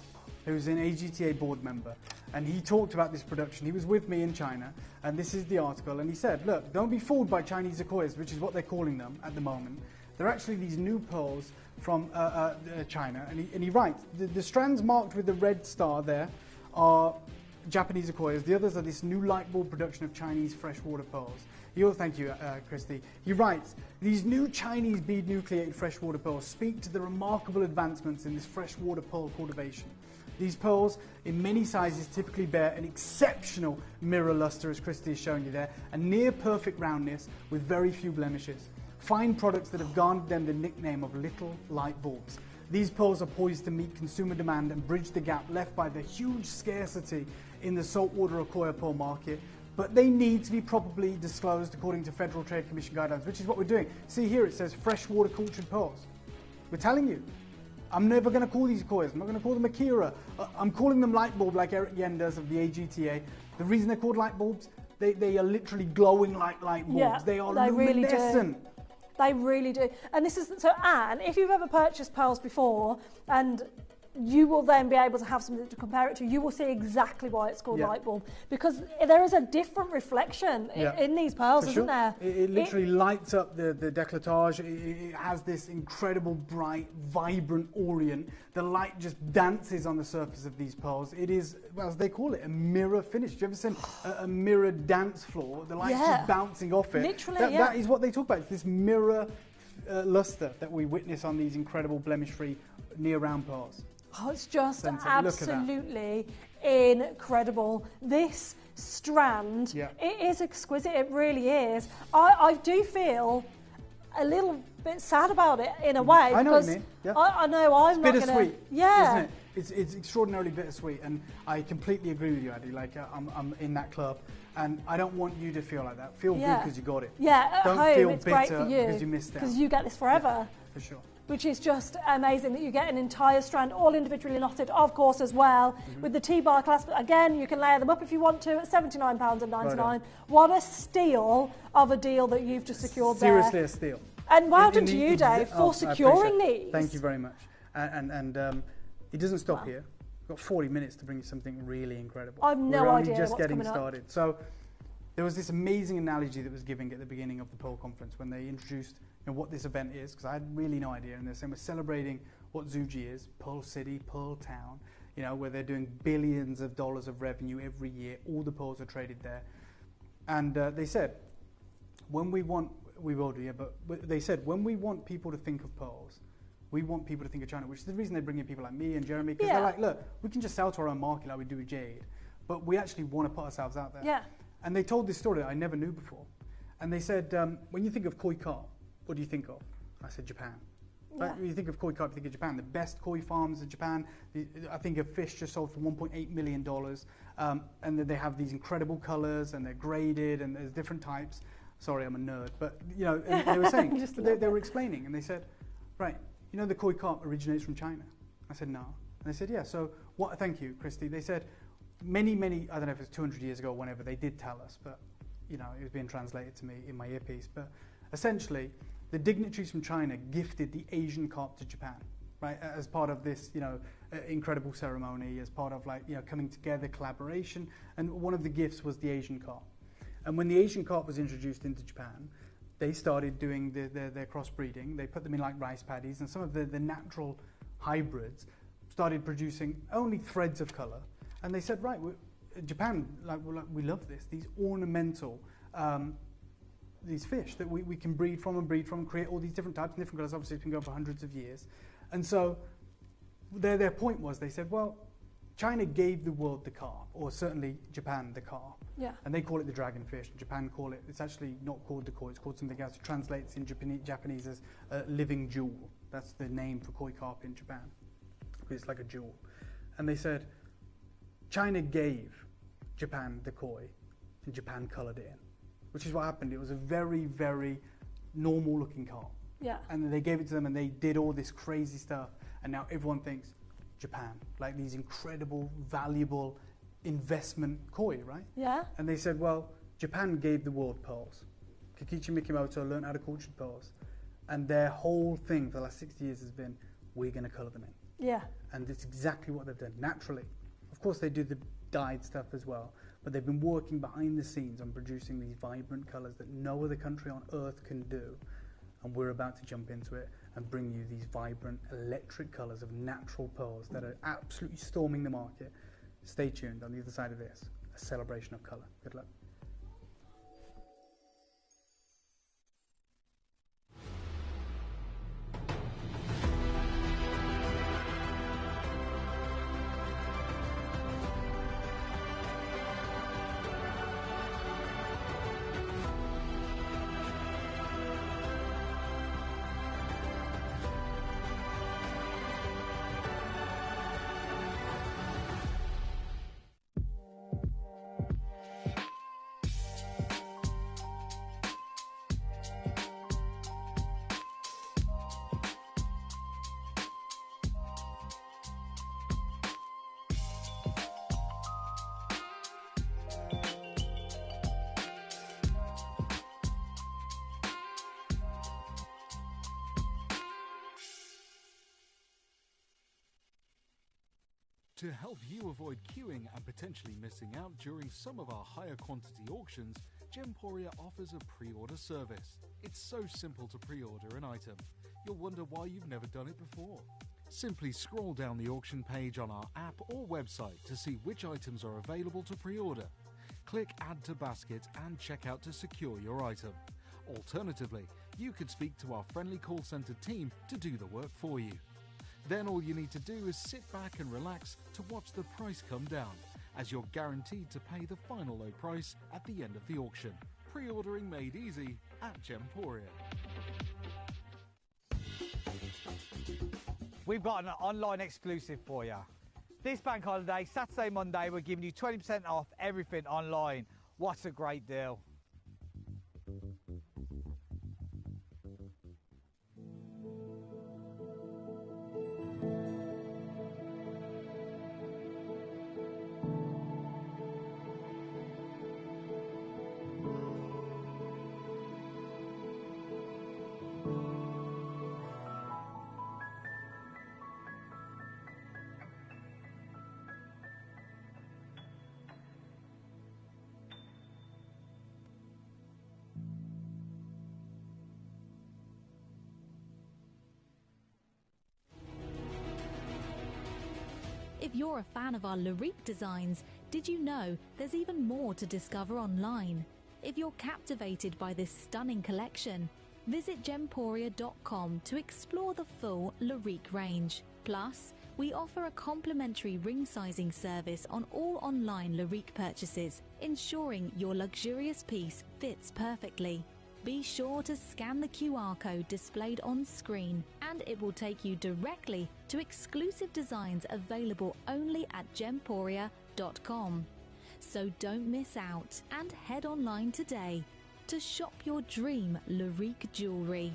who's an AGTA board member. And he talked about this production. He was with me in China, and this is the article. And he said, look, don't be fooled by Chinese Acquoias, which is what they're calling them at the moment. They're actually these new pearls from China. And he writes, the strands marked with the red star there are Japanese Acquoias. The others are this new light bulb production of Chinese freshwater pearls. Thank you, Christy. He writes, these new Chinese bead nucleated freshwater pearls speak to the remarkable advancements in this freshwater pearl cultivation. These pearls, in many sizes, typically bear an exceptional mirror luster, as Christy is showing you there, a near perfect roundness with very few blemishes. Fine products that have garnered them the nickname of little light bulbs. These pearls are poised to meet consumer demand and bridge the gap left by the huge scarcity in the saltwater Acquoia pearl market, but they need to be properly disclosed according to Federal Trade Commission guidelines, which is what we're doing. See here, it says freshwater cultured pearls. We're telling you, I'm never going to call these Acquoias. I'm not going to call them Akira. I'm calling them light bulb like Eric Yen does of the AGTA. The reason they're called light bulbs, they are literally glowing like light bulbs. Yeah, they are they luminescent. They really do. And this is, so Anne, if you've ever purchased pearls before, and you will then be able to have something to compare it to, you will see exactly why it's called light bulb. Because there is a different reflection in these pearls, isn't there? It literally lights up the décolletage. It has this incredible, bright, vibrant orient. The light just dances on the surface of these pearls. It is, well, as they call it, a mirror finish. Do you ever seen a mirror dance floor? The light's just bouncing off it. Literally, that is what they talk about. It's this mirror luster that we witness on these incredible blemish-free near-round pearls. Oh, it's just absolutely incredible. This strand, it is exquisite, it really is. I do feel a little bit sad about it in a way. I know what you mean. I know I'm not going to... bittersweet, yeah. isn't it? It's extraordinarily bittersweet, and I completely agree with you, Addy. Like, I'm in that club, and I don't want you to feel like that. Feel good because you got it. Yeah, at don't home, feel it's bitter great for you because you missed out. Because you get this forever. For sure. Which is just amazing that you get an entire strand, all individually knotted, of course, as well, with the T-bar clasp. Again, you can layer them up if you want to at £79.99. Right. What a steal of a deal that you've just secured there. Seriously, a steal. And well done to you, Dave, for securing these. Thank you very much. And it doesn't stop here. We've got 40 minutes to bring you something really incredible. I've no We're only idea just what's getting coming started. up. So there was this amazing analogy that was given at the beginning of the Pearl Conference when they introduced what this event is, because I had really no idea. And they're saying we're celebrating what Zuji is, Pearl City, Pearl Town, where they're doing billions of dollars of revenue every year. All the pearls are traded there. And they said, when we want, we will do, yeah, but they said, when we want people to think of pearls, we want people to think of China, which is the reason they bring in people like me and Jeremy, because they're like, look, we can just sell to our own market like we do with Jade, but we actually want to put ourselves out there. Yeah. And they told this story that I never knew before. And they said, when you think of koi carp, what do you think of? I said Japan. Yeah. When you think of koi carp, you think of Japan. The best koi farms in Japan. I think a fish just sold for $1.8 million. And then they have these incredible colors, and they're graded, and there's different types. Sorry, I'm a nerd, but they were saying, they were explaining, and they said, right, the koi carp originates from China. I said, no. And they said, yeah, so what, thank you, Christy. They said many, I don't know if it's 200 years ago or whenever, they did tell us, but, you know, it was being translated to me in my earpiece. But essentially, the dignitaries from China gifted the Asian carp to Japan, right, as part of this, you know, incredible ceremony, as part of, like, you know, coming together, collaboration. And one of the gifts was the Asian carp. And when the Asian carp was introduced into Japan, they started doing their crossbreeding. They put them in like rice paddies, and some of the natural hybrids started producing only threads of colour. And they said, right, Japan, we love this, these ornamental, these fish that we can breed from and create all these different types and different colours. Obviously, it's been going for hundreds of years. And so their point was, they said, well, China gave the world the carp, or certainly Japan the carp. Yeah. And they call it the dragonfish. Japan call it, it's actually not called the koi, it's called something else. It translates in Japanese as living jewel. That's the name for koi carp in Japan. It's like a jewel. And they said, China gave Japan the koi, and Japan coloured it in, which is what happened. It was a very, very normal looking carp. Yeah. And then they gave it to them, and they did all this crazy stuff, and now everyone thinks Japan, like these incredible, valuable investment koi, right? Yeah. And they said, well, Japan gave the world pearls. Kikichi Mikimoto learned how to culture pearls, and their whole thing for the last 60 years has been, we're going to colour them in. Yeah. And it's exactly what they've done, naturally. Of course, they do the dyed stuff as well, but they've been working behind the scenes on producing these vibrant colours that no other country on earth can do. And we're about to jump into it and bring you these vibrant electric colours of natural pearls that are absolutely storming the market. Stay tuned. On the other side of this, a celebration of colour. Good luck. To help you avoid queuing and potentially missing out during some of our higher quantity auctions, Gemporia offers a pre-order service. It's so simple to pre-order an item. You'll wonder why you've never done it before. Simply scroll down the auction page on our app or website to see which items are available to pre-order. Click Add to Basket and check out to secure your item. Alternatively, you could speak to our friendly call centre team to do the work for you. Then all you need to do is sit back and relax to watch the price come down, as you're guaranteed to pay the final low price at the end of the auction. Pre-ordering made easy at Gemporia. We've got an online exclusive for you. This bank holiday, Saturday, Monday, we're giving you 20% off everything online. What a great deal. If you're a fan of our Larique designs, did you know there's even more to discover online? If you're captivated by this stunning collection, visit gemporia.com to explore the full Larique range. Plus, we offer a complimentary ring sizing service on all online Larique purchases, ensuring your luxurious piece fits perfectly. Be sure to scan the QR code displayed on screen, and it will take you directly to exclusive designs available only at gemporia.com. So don't miss out and head online today to shop your dream Larique jewellery.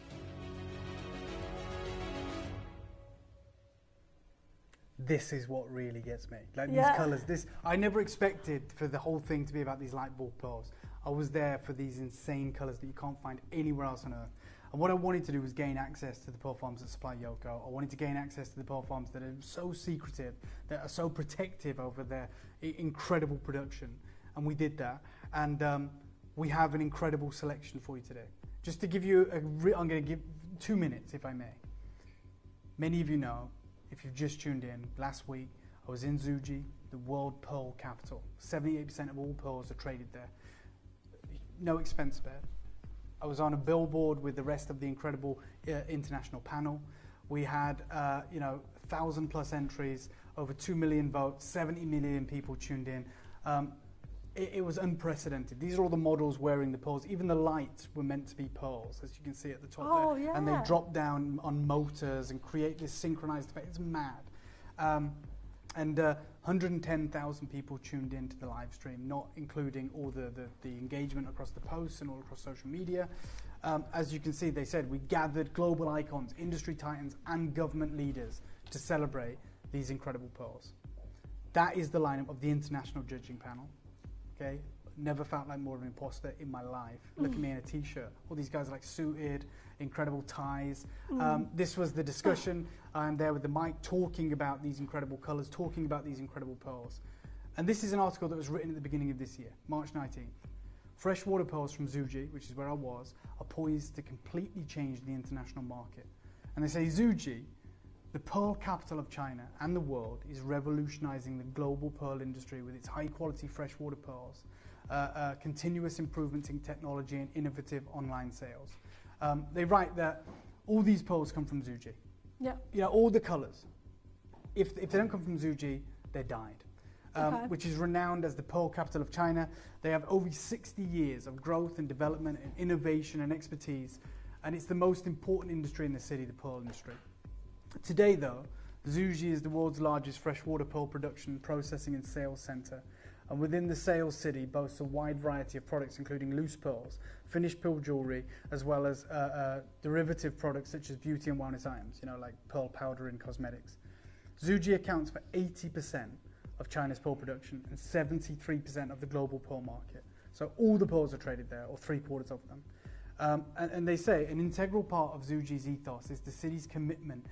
this is what really gets me. Like these colours, I never expected for the whole thing to be about these light bulb pearls. I was there for these insane colours that you can't find anywhere else on Earth. And what I wanted to do was gain access to the pearl farms that supply Yoko. I wanted to gain access to the pearl farms that are so secretive, that are so protective over their incredible production. And we did that. And we have an incredible selection for you today. Just to give you I'm going to give 2 minutes, if I may. Many of you know, if you've just tuned in, last week I was in Zuji, the world pearl capital. 78% of all pearls are traded there. No expense spared. I was on a billboard with the rest of the incredible international panel. We had, 1,000+ entries, over 2 million votes, 70 million people tuned in. It was unprecedented. These are all the models wearing the pearls. Even the lights were meant to be pearls, as you can see at the top there. And they drop down on motors and create this synchronized effect. It's mad. 110,000 people tuned into the live stream, not including all the engagement across the posts and all across social media. As you can see, they said we gathered global icons, industry titans, and government leaders to celebrate these incredible pearls. That is the lineup of the international judging panel. Okay, never felt like more of an imposter in my life. Look at me in a t-shirt. All these guys are like suited, incredible ties. This was the discussion. I'm there with the mic talking about these incredible colours, talking about these incredible pearls. And this is an article that was written at the beginning of this year, March 19th. Freshwater pearls from Zuji, which is where I was, are poised to completely change the international market. And they say Zuji, the pearl capital of China and the world, is revolutionizing the global pearl industry with its high-quality freshwater pearls, continuous improvements in technology and innovative online sales. They write that all these pearls come from Zuji. Yeah. All the colors. If they don't come from Zuji, they're dyed. Which is renowned as the pearl capital of China. They have over 60 years of growth and development and innovation and expertise, and it's the most important industry in the city, the pearl industry. Today, though, Zuji is the world's largest freshwater pearl production, processing and sales center, and within the sales city boasts a wide variety of products including loose pearls, finished pearl jewelry, as well as derivative products such as beauty and wellness items, like pearl powder in cosmetics. Zuji accounts for 80% of China's pearl production and 73% of the global pearl market. So all the pearls are traded there, or 3/4 of them. And they say an integral part of Zuji's ethos is the city's commitment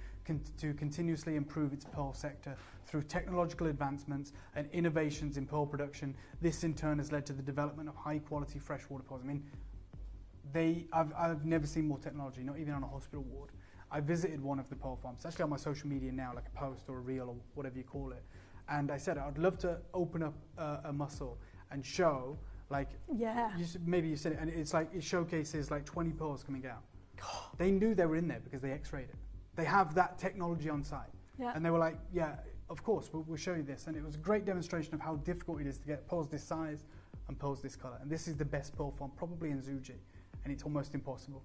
to continuously improve its pearl sector through technological advancements and innovations in pearl production. This in turn has led to the development of high-quality freshwater pearls. I mean, I've never seen more technology, not even on a hospital ward. I visited one of the pearl farms. It's actually on my social media now, like a post or a reel or whatever you call it. And I said I'd love to open up a muscle and show, maybe you said it, and it's like it showcases like 20 pearls coming out. They knew they were in there because they x-rayed it. They have that technology on site. And they were like, yeah, of course, we'll show you this. And it was a great demonstration of how difficult it is to get pearls this size and pearls this color. And this is the best pearl farm probably in Zuji, and it's almost impossible.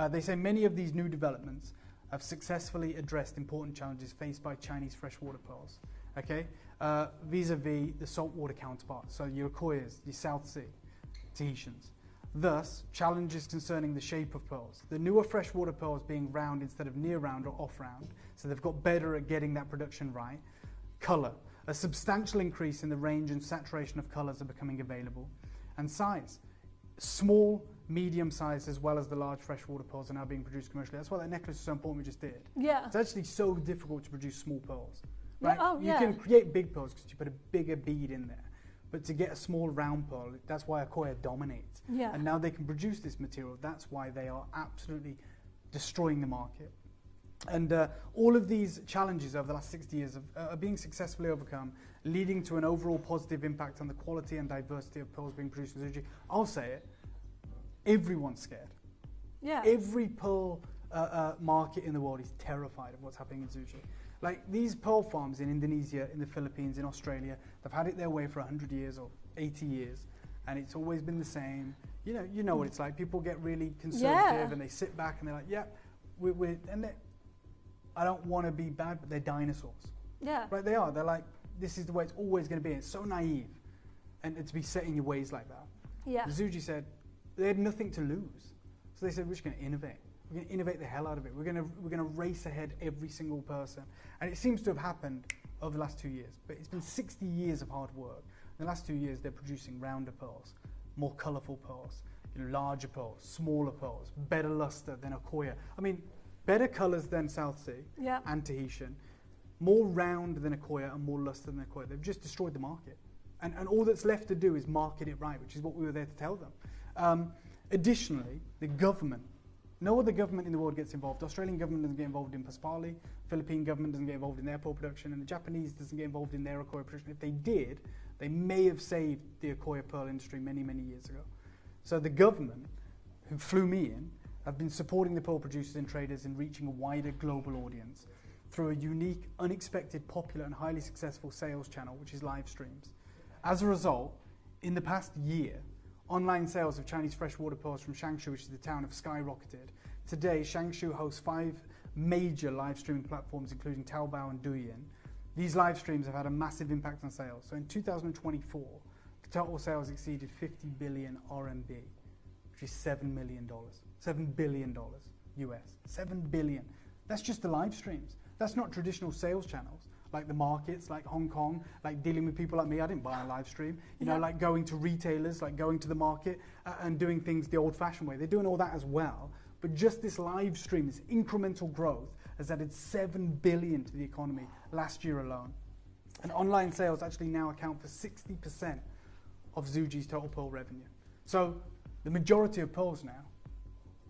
They say many of these new developments have successfully addressed important challenges faced by Chinese freshwater pearls. Okay, vis-a-vis the saltwater counterparts, so your Koyas, your South Sea, Tahitians. Thus, challenges concerning the shape of pearls. The newer freshwater pearls being round instead of near round or off round, so they've got better at getting that production right. Colour, a substantial increase in the range and saturation of colours are becoming available. And size, small, medium size, as well as the large freshwater pearls are now being produced commercially. That's why that necklace is so important we just did. It's actually so difficult to produce small pearls. Right? You can create big pearls because you put a bigger bead in there. But to get a small round pearl, that's why Akoya dominates. And now they can produce this material. That's why they are absolutely destroying the market. And all of these challenges over the last 60 years are being successfully overcome, leading to an overall positive impact on the quality and diversity of pearls being produced in Zuji. I'll say it, everyone's scared. Every pearl market in the world is terrified of what's happening in Zuji. Like these pearl farms in Indonesia, in the Philippines, in Australia, they've had it their way for 100 years or 80 years, and it's always been the same. You know what it's like. People get really conservative and they sit back and they're like, I don't want to be bad, but they're dinosaurs. Right, they are. They're like, this is the way it's always going to be. It's so naive, and to be set in your ways like that. Zuji said they had nothing to lose, so they said we're just going to innovate. We're going to innovate the hell out of it. We're going to race ahead every single person. And it seems to have happened over the last 2 years, but it's been 60 years of hard work. In the last 2 years, they're producing rounder pearls, more colourful pearls, larger pearls, smaller pearls, better luster than Akoya. I mean, better colours than South Sea and Tahitian, more round than Akoya and more luster than Akoya. They've just destroyed the market. And all that's left to do is market it right, which is what we were there to tell them. Additionally, the government, no other government in the world gets involved. The Australian government doesn't get involved in Paspali, Philippine government doesn't get involved in their pearl production, and the Japanese doesn't get involved in their Akoya production. If they did, they may have saved the Akoya pearl industry many, many years ago. So the government, who flew me in, have been supporting the pearl producers and traders in reaching a wider global audience through a unique, unexpected, popular and highly successful sales channel, which is live streams. As a result, in the past year, online sales of Chinese freshwater pearls from Changshu, which is the town, have skyrocketed. Today, Changshu hosts 5 major live streaming platforms, including Taobao and Douyin. These live streams have had a massive impact on sales. So in 2024, total sales exceeded 50 billion RMB, which is $7 million. $7 billion US. 7 billion. That's just the live streams. That's not traditional sales channels, like the markets, like Hong Kong, like dealing with people like me. I didn't buy a live stream. You know, like going to retailers, like going to the market and doing things the old-fashioned way. They're doing all that as well. But just this live stream, this incremental growth, has added 7 billion to the economy last year alone. And online sales actually now account for 60% of Zhuji's total pearl revenue. So the majority of pearls now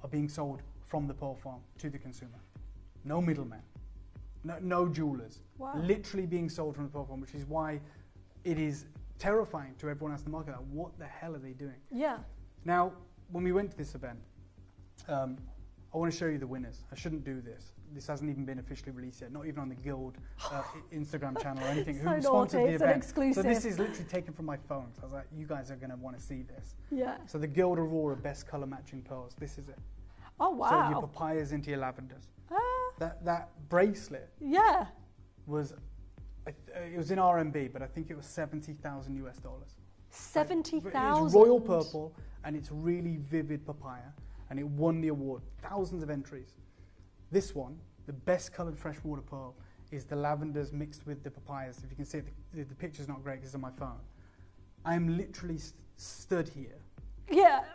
are being sold from the pearl farm to the consumer. No middleman, no jewelers. Wow. Literally being sold from the pearl farm, which is why it is terrifying to everyone else in the market. Like, what the hell are they doing? Yeah. Now, when we went to this event, I want to show you the winners. I shouldn't do this. This hasn't even been officially released yet, not even on the Guild Instagram channel or anything. So Who sponsored naughty, the it's event? an exclusive. So this is literally taken from my phone. So I was like, you guys are going to want to see this. Yeah. So the Guild Aurora Best Colour Matching Pearls. This is it. Oh, wow. So your papayas into your lavenders. That bracelet was, it was in RMB, but I think it was $70,000 US. 70,000? It's royal purple and it's really vivid papaya, and it won the award. Thousands of entries. This one, the best coloured freshwater pearl, is the lavenders mixed with the papayas. If you can see it, the picture's not great because it's on my phone. I am literally stood here. Yeah.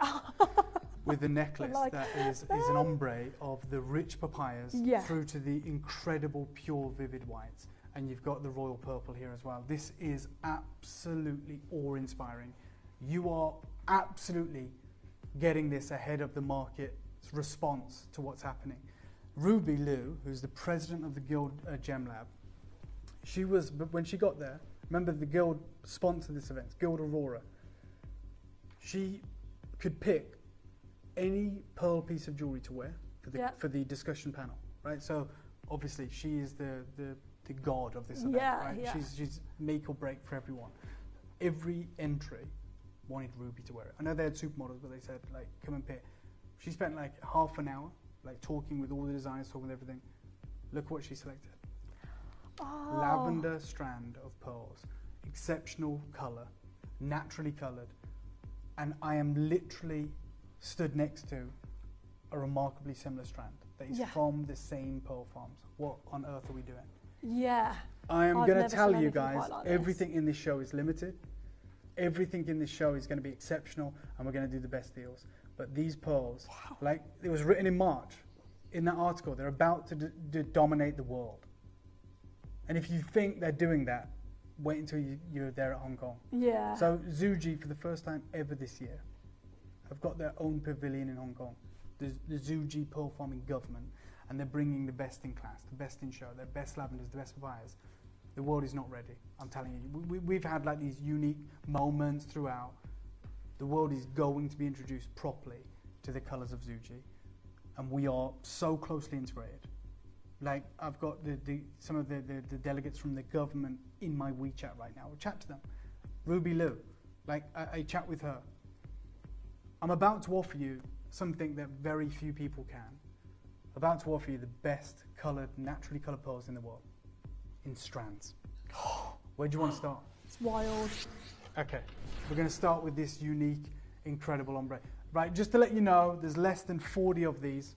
With the necklace that is an ombre of the rich papayas through to the incredible pure vivid whites. And you've got the royal purple here as well. This is absolutely awe-inspiring. You are absolutely getting this ahead of the market's response to what's happening. Ruby Liu, who's the president of the Guild Gem Lab, she was, when she got there, remember the Guild sponsored this event, Guild Aurora. She could pick any pearl piece of jewelry to wear for the discussion panel, right? So obviously she is the god of this event, right? Yeah. She's make or break for everyone. Every entry wanted Ruby to wear it. I know they had supermodels, but they said, like, come and pick. She spent like half an hour, like, talking with all the designers, talking with everything. Look what she selected. Oh. Lavender strand of pearls, exceptional colour, naturally coloured, and I am literally stood next to a remarkably similar strand that is from the same pearl farms. What on earth are we doing? Yeah. I am going to tell you guys, everything in this show is limited. Everything in this show is going to be exceptional, and we're going to do the best deals. But these pearls, like it was written in March, in that article, they're about to dominate the world. And if you think they're doing that, wait until you're there at Hong Kong. Yeah. So Zhuji, for the first time ever this year, have got their own pavilion in Hong Kong. The Zhuji Pearl Farming Government, and they're bringing the best in class, the best in show, their best lavenders, the best papayas. The world is not ready, I'm telling you. We've had like these unique moments throughout. The world is going to be introduced properly to the colours of Zhuji, and we are so closely integrated. Like, I've got some of the delegates from the government in my WeChat right now. We'll chat to them. Ruby Liu, like, I chat with her. I'm about to offer you something that very few people can. About to offer you the best coloured, naturally coloured pearls in the world, in strands. Where do you want to start? It's wild. Okay, we're going to start with this unique, incredible ombre. Right, just to let you know, there's less than 40 of these.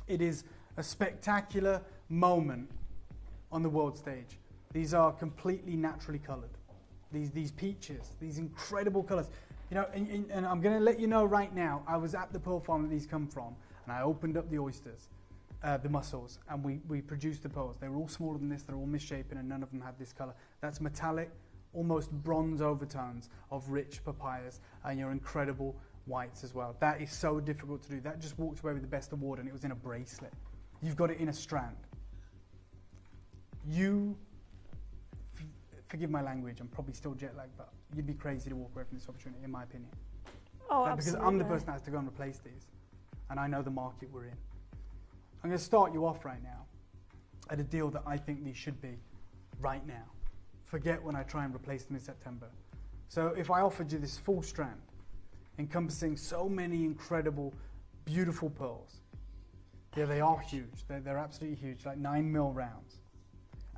It is a spectacular moment on the world stage. These are completely naturally coloured. These peaches, these incredible colours. You know, and I'm going to let you know right now, I was at the pearl farm that these come from, and I opened up the oysters, the mussels, and we produced the pearls. They were all smaller than this, they're all misshapen, and none of them had this colour. That's metallic, almost bronze overtones of rich papayas, and your incredible whites as well. That is so difficult to do. That just walked away with the best award, and it was in a bracelet. You've got it in a strand. Forgive my language, I'm probably still jet lagged, but you'd be crazy to walk away from this opportunity, in my opinion. Oh, because absolutely. I'm the person that has to go and replace these, and I know the market we're in. I'm going to start you off right now at a deal that I think these should be right now. Forget when I try and replace them in September. So if I offered you this full strand, encompassing so many incredible, beautiful pearls, yeah, they are huge. They're absolutely huge, like 9mm rounds.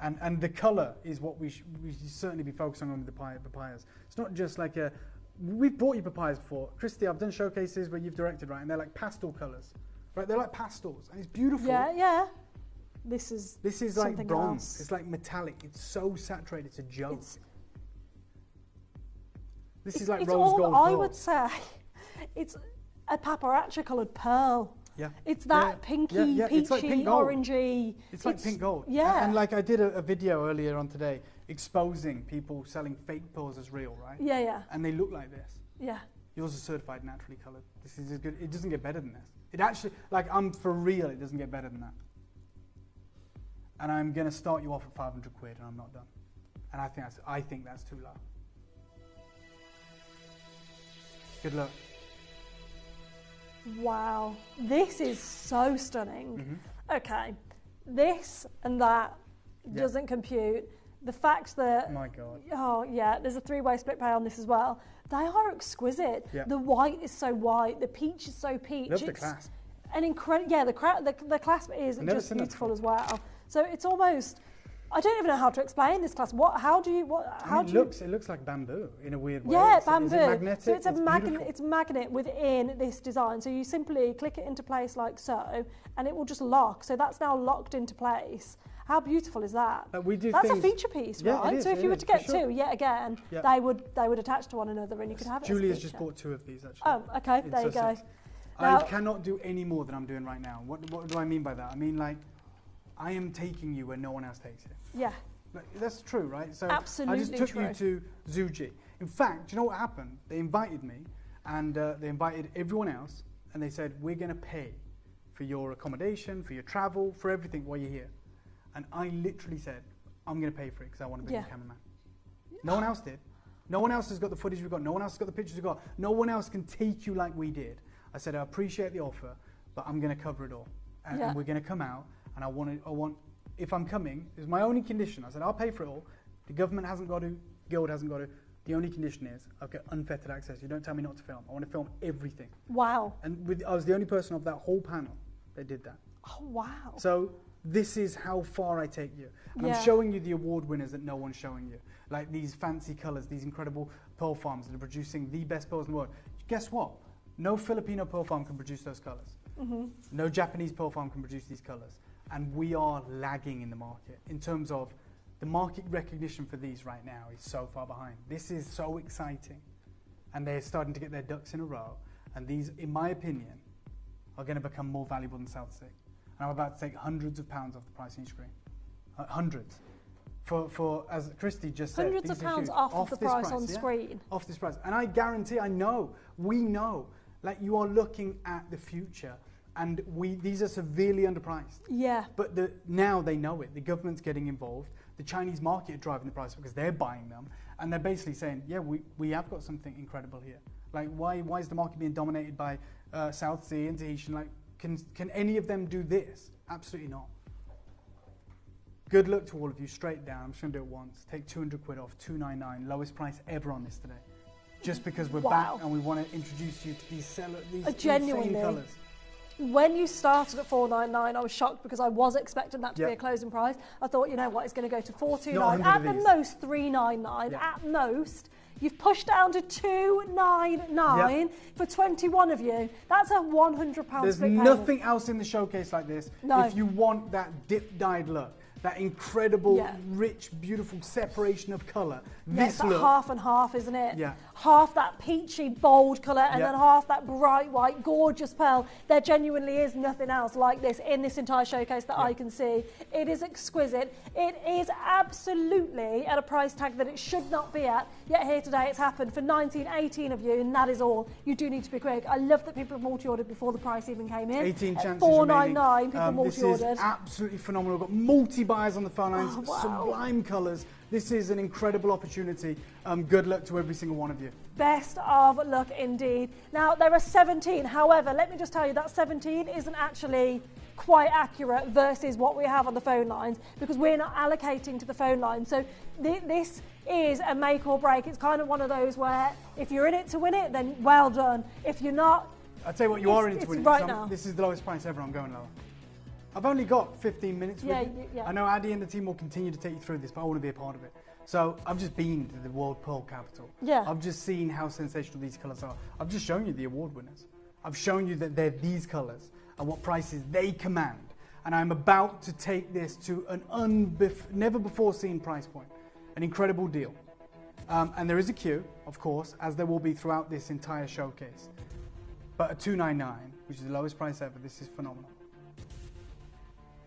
And the colour is what we should certainly be focusing on with the papayas. It's not just like we've brought you papayas before. Christy, I've done showcases where you've directed, right? And they're like pastel colours, right? They're like pastels, and it's beautiful. Yeah, yeah. This is like bronze. Else. It's like metallic. It's so saturated, it's a joke. This is like rose gold. I would say it's a paparazzi coloured pearl. Yeah. It's that pinky, peachy, it's like pink gold. Orangey. It's like pink gold. Yeah. And like I did a video earlier on today exposing people selling fake pearls as real, right? Yeah, yeah. And they look like this. Yeah. Yours is certified naturally coloured. This is as good. It doesn't get better than this. It actually, like, I'm for real, it doesn't get better than that. And I'm going to start you off at 500 quid, and I'm not done. And I think that's too low. Good luck. Wow, this is so stunning. Okay, this and that doesn't compute. The fact that, my God. Oh yeah, there's a 3-way split pay on this as well. They are exquisite. Yeah. The white is so white, the peach is so peach. Love the clasp. An incredible, yeah, the clasp is just beautiful as well. So it's almost, I don't even know how to explain this clasp. It looks like bamboo in a weird way. Yeah, Is bamboo. it magnetic? So it's a magnet. beautiful. It's a magnet within this design. So you simply click it into place like so, and it will just lock. So that's now locked into place. How beautiful is that? That's a feature piece, Yeah, right? it is, So if it you were is, to get for sure. two, yet again, Yeah. they would attach to one another, and you could have it. Julia's as a just feature. bought 2 of these actually. Oh, okay, in there you go. Sussex. Now- I cannot do any more than I'm doing right now. What do I mean by that? I mean, like, I am taking you where no one else takes you. Yeah. Like, that's true, right? So Absolutely I just took true. you to Zuji. In fact, do you know what happened? They invited me, and they invited everyone else, and they said, we're going to pay for your accommodation, for your travel, for everything while you're here. And I literally said, I'm going to pay for it because I want to be a cameraman. No one else did. No one else has got the footage we've got. No one else has got the pictures we've got. No one else can take you like we did. I said, I appreciate the offer, but I'm going to cover it all. And we're going to come out, and I want, if I'm coming, it's my only condition. I said, I'll pay for it all. The government hasn't got to, Guild hasn't got to. The only condition is I've got unfettered access. You don't tell me not to film. I want to film everything. Wow. And I was the only person of that whole panel that did that. Oh, wow. So this is how far I take you. And I'm showing you the award winners that no one's showing you. Like these fancy colours, these incredible pearl farms that are producing the best pearls in the world. Guess what? No Filipino pearl farm can produce those colours. No Japanese pearl farm can produce these colours. And we are lagging in the market in terms of the market recognition for these right now is so far behind. This is so exciting. And they're starting to get their ducks in a row. And these, in my opinion, are going to become more valuable than South Sea. And I'm about to take hundreds of pounds off the price on your screen. Hundreds. For as Christy just said, Hundreds of pounds off of the price on screen. Off this price. And I guarantee, we know, like you are looking at the future, and these are severely underpriced. Yeah. But now they know it. The government's getting involved. The Chinese market are driving the price because they're buying them. And they're basically saying, yeah, we have got something incredible here. Like, why is the market being dominated by South Sea and Tahitian? Like, can any of them do this? Absolutely not. Good luck to all of you, straight down. I'm just going to do it once. Take 200 quid off, 299, lowest price ever on this today. Just because we're back and we want to introduce you to these insane colours. When you started at $499, I was shocked because I was expecting that to be a closing price. I thought, you know what, it's going to go to $429, at the most $399, at most. You've pushed down to $299 for 21 of you. That's a £100 There's split payment. nothing else in the showcase like this. No. If you want that dip-dyed look, that incredible, rich, beautiful separation of colour. Yeah, it's like half and half, isn't it? Yeah. Half that peachy, bold colour, and then half that bright white, gorgeous pearl. There genuinely is nothing else like this in this entire showcase that I can see. It is exquisite. It is absolutely at a price tag that it should not be at. Yet here today it's happened for 18 of you, and that is all. You do need to be quick. I love that people have multi-ordered before the price even came in. 18 chances $4.99, people multi-ordered. This is absolutely phenomenal. We've got multi-buyers on the phone lines, sublime colours. This is an incredible opportunity. Good luck to every single one of you. Best of luck indeed. Now, there are 17. However, let me just tell you that 17 isn't actually quite accurate versus what we have on the phone lines, because we're not allocating to the phone line. So this is a make or break. It's kind of one of those where if you're in it to win it, then well done. If you're not, I'll tell you what, you are in it to win it. Right now. This is the lowest price ever. I'm going lower. I've only got 15 minutes with you. I know Addy and the team will continue to take you through this, but I want to be a part of it. So I've just been to the World Pearl Capital. Yeah. I've just seen how sensational these colours are. I've just shown you the award winners. I've shown you that they're these colours and what prices they command. And I'm about to take this to an never before seen price point. An incredible deal. And there is a queue, of course, as there will be throughout this entire showcase. But at $299, which is the lowest price ever, this is phenomenal.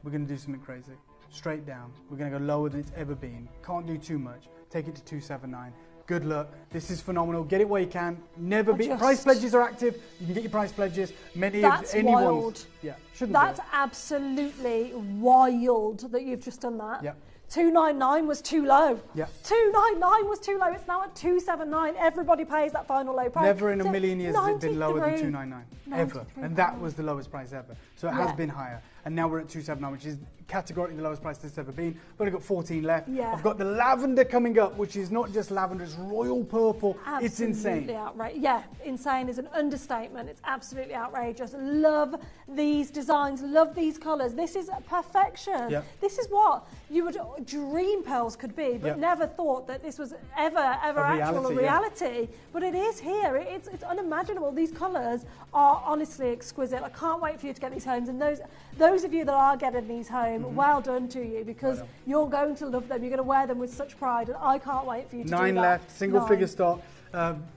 We're going to do something crazy. Straight down. We're going to go lower than it's ever been. Can't do too much. Take it to $279. Good luck. This is phenomenal. Get it where you can. Never be. Price pledges are active. You can get your price pledges. That's wild. Yeah, shouldn't That's absolutely wild that you've just done that. Yeah. 299 was too low. Yeah. 299 was too low. It's now at 279. Everybody pays that final low price. Never in a million years has it been lower than 299. Ever. And that pounds. was the lowest price ever. So it has been higher. And now we're at 279, which is categorically the lowest price that's ever been. We've only got 14 left. Yeah. I've got the lavender coming up, which is not just lavender, it's royal purple. Absolutely it's insane. Outrageous. Yeah, insane is an understatement. It's absolutely outrageous. Love these designs, love these colours. This is perfection. Yep. This is what you would dream pearls could be, but never thought that this was ever actual reality. But it is here. It's unimaginable. These colours are honestly exquisite. I can't wait for you to get these homes. And those of you that are getting these home, well done to you, because you're going to love them. You're going to wear them with such pride, and I can't wait for you to do that. 9 left, single figure stock.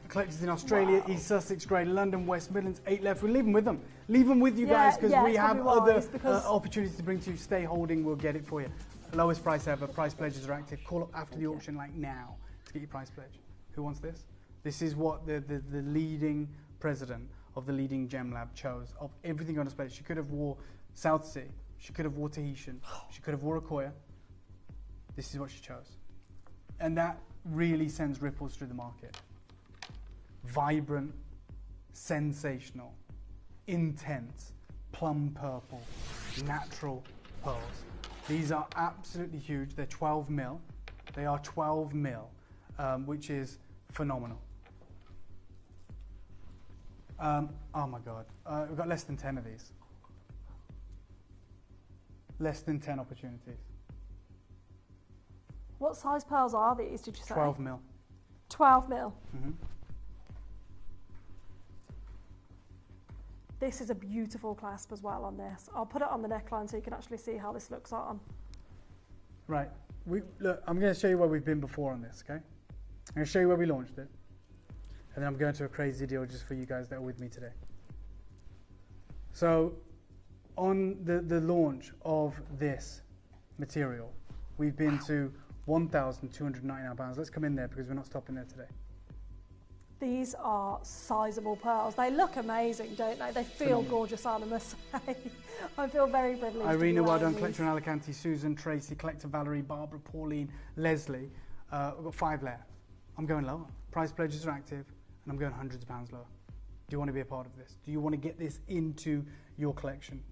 Collectors in Australia, East Sussex, Grey, London, West Midlands, 8 left. We'll leave them with them. Leave them with you guys, because we have other opportunities to bring to you. Stay holding, we'll get it for you. Lowest price ever. Price pledges are active. Call up after the auction like now to get your price pledge. Who wants this? This is what the leading president of the leading gem lab chose. Of everything on display, she could have wore South Sea, she could have wore Tahitian, she could have wore Akoya. This is what she chose. And that really sends ripples through the market. Vibrant, sensational, intense, plum purple, natural pearls. These are absolutely huge. They're 12 mil. They are 12 mil, which is phenomenal. Oh my God. We've got less than 10 of these. Less than 10 opportunities. What size pearls are these, did you say? 12 mil. 12 mil. Mm-hmm. This is a beautiful clasp as well on this. I'll put it on the neckline so you can actually see how this looks on. Right. Look, I'm going to show you where we've been before on this, okay? I'm going to show you where we launched it. And then I'm going to a crazy deal just for you guys that are with me today. So, on the launch of this material, we've been to £1,299. Let's come in there because we're not stopping there today. These are sizable pearls. They look amazing, don't they? They feel gorgeous, I must say. I feel very privileged. Irina, well done. Collector in Alicante, Susan, Tracy, Collector Valerie, Barbara, Pauline, Leslie. We've got 5 left. I'm going lower. Price pledges are active, and I'm going hundreds of pounds lower. Do you want to be a part of this? Do you want to get this into your collection?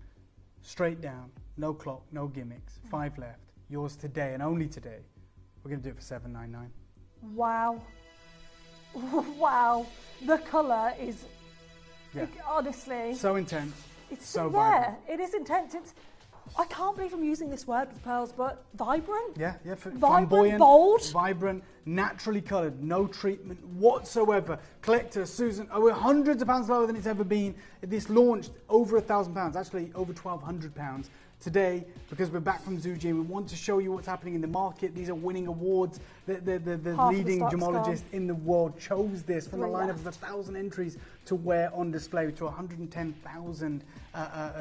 Straight down, no clock, no gimmicks. 5 left. Yours today and only today. We're going to do it for $799. Wow. Wow. The colour is honestly so intense. It's so vibrant. It is intense. I can't believe I'm using this word with pearls, but vibrant. Yeah, vibrant, flamboyant, bold, vibrant, naturally coloured, no treatment whatsoever. Collector, Susan, we're hundreds of pounds lower than it's ever been. This launched over £1,000, actually over £1,200 today, because we're back from Zuji and we want to show you what's happening in the market. These are winning awards. The leading gemologist in the world chose this from the lineup of 1,000 entries to wear on display to 110,000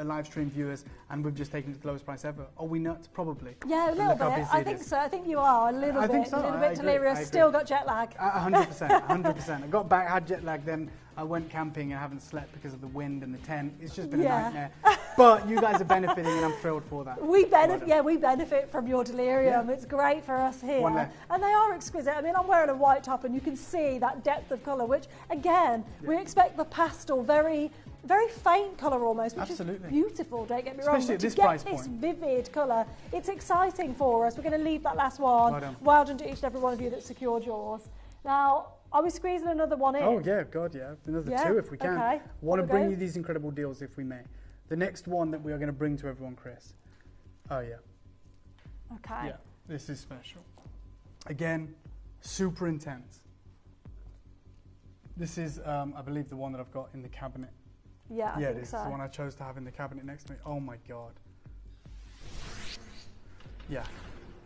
live stream viewers, and we've just taken it to the lowest price ever. Are we nuts? Probably. Yeah, a little bit. I think so. I think you are a little bit. Think so. A little bit delirious. Still got jet lag. 100%. 100%. I got back, had jet lag, then I went camping and haven't slept because of the wind and the tent. It's just been a nightmare. But you guys are benefiting, and I'm thrilled for that. We benefit. Yeah, we benefit from your delirium. It's great for us here. One left. And they are exquisite. I mean, I'm wearing a white top, and you can see that depth of colour, which again, we expect the pastel, very faint colour almost, which is beautiful, don't get me wrong. Especially but at this to get price this point. vivid colour, it's exciting for us. We're going to leave that last one. Well done to each and every one of you that secured yours. Now, are we squeezing another one in? Oh, yeah, God, yeah. Another two if we can. Okay. Want to bring you these incredible deals if we may. The next one that we are going to bring to everyone, Chris. Oh, yeah. Okay. Yeah, this is special. Again, super intense. This is, I believe, the one that I've got in the cabinet. Yeah, I think this so. is the one I chose to have in the cabinet next to me. Oh, my God. Yeah.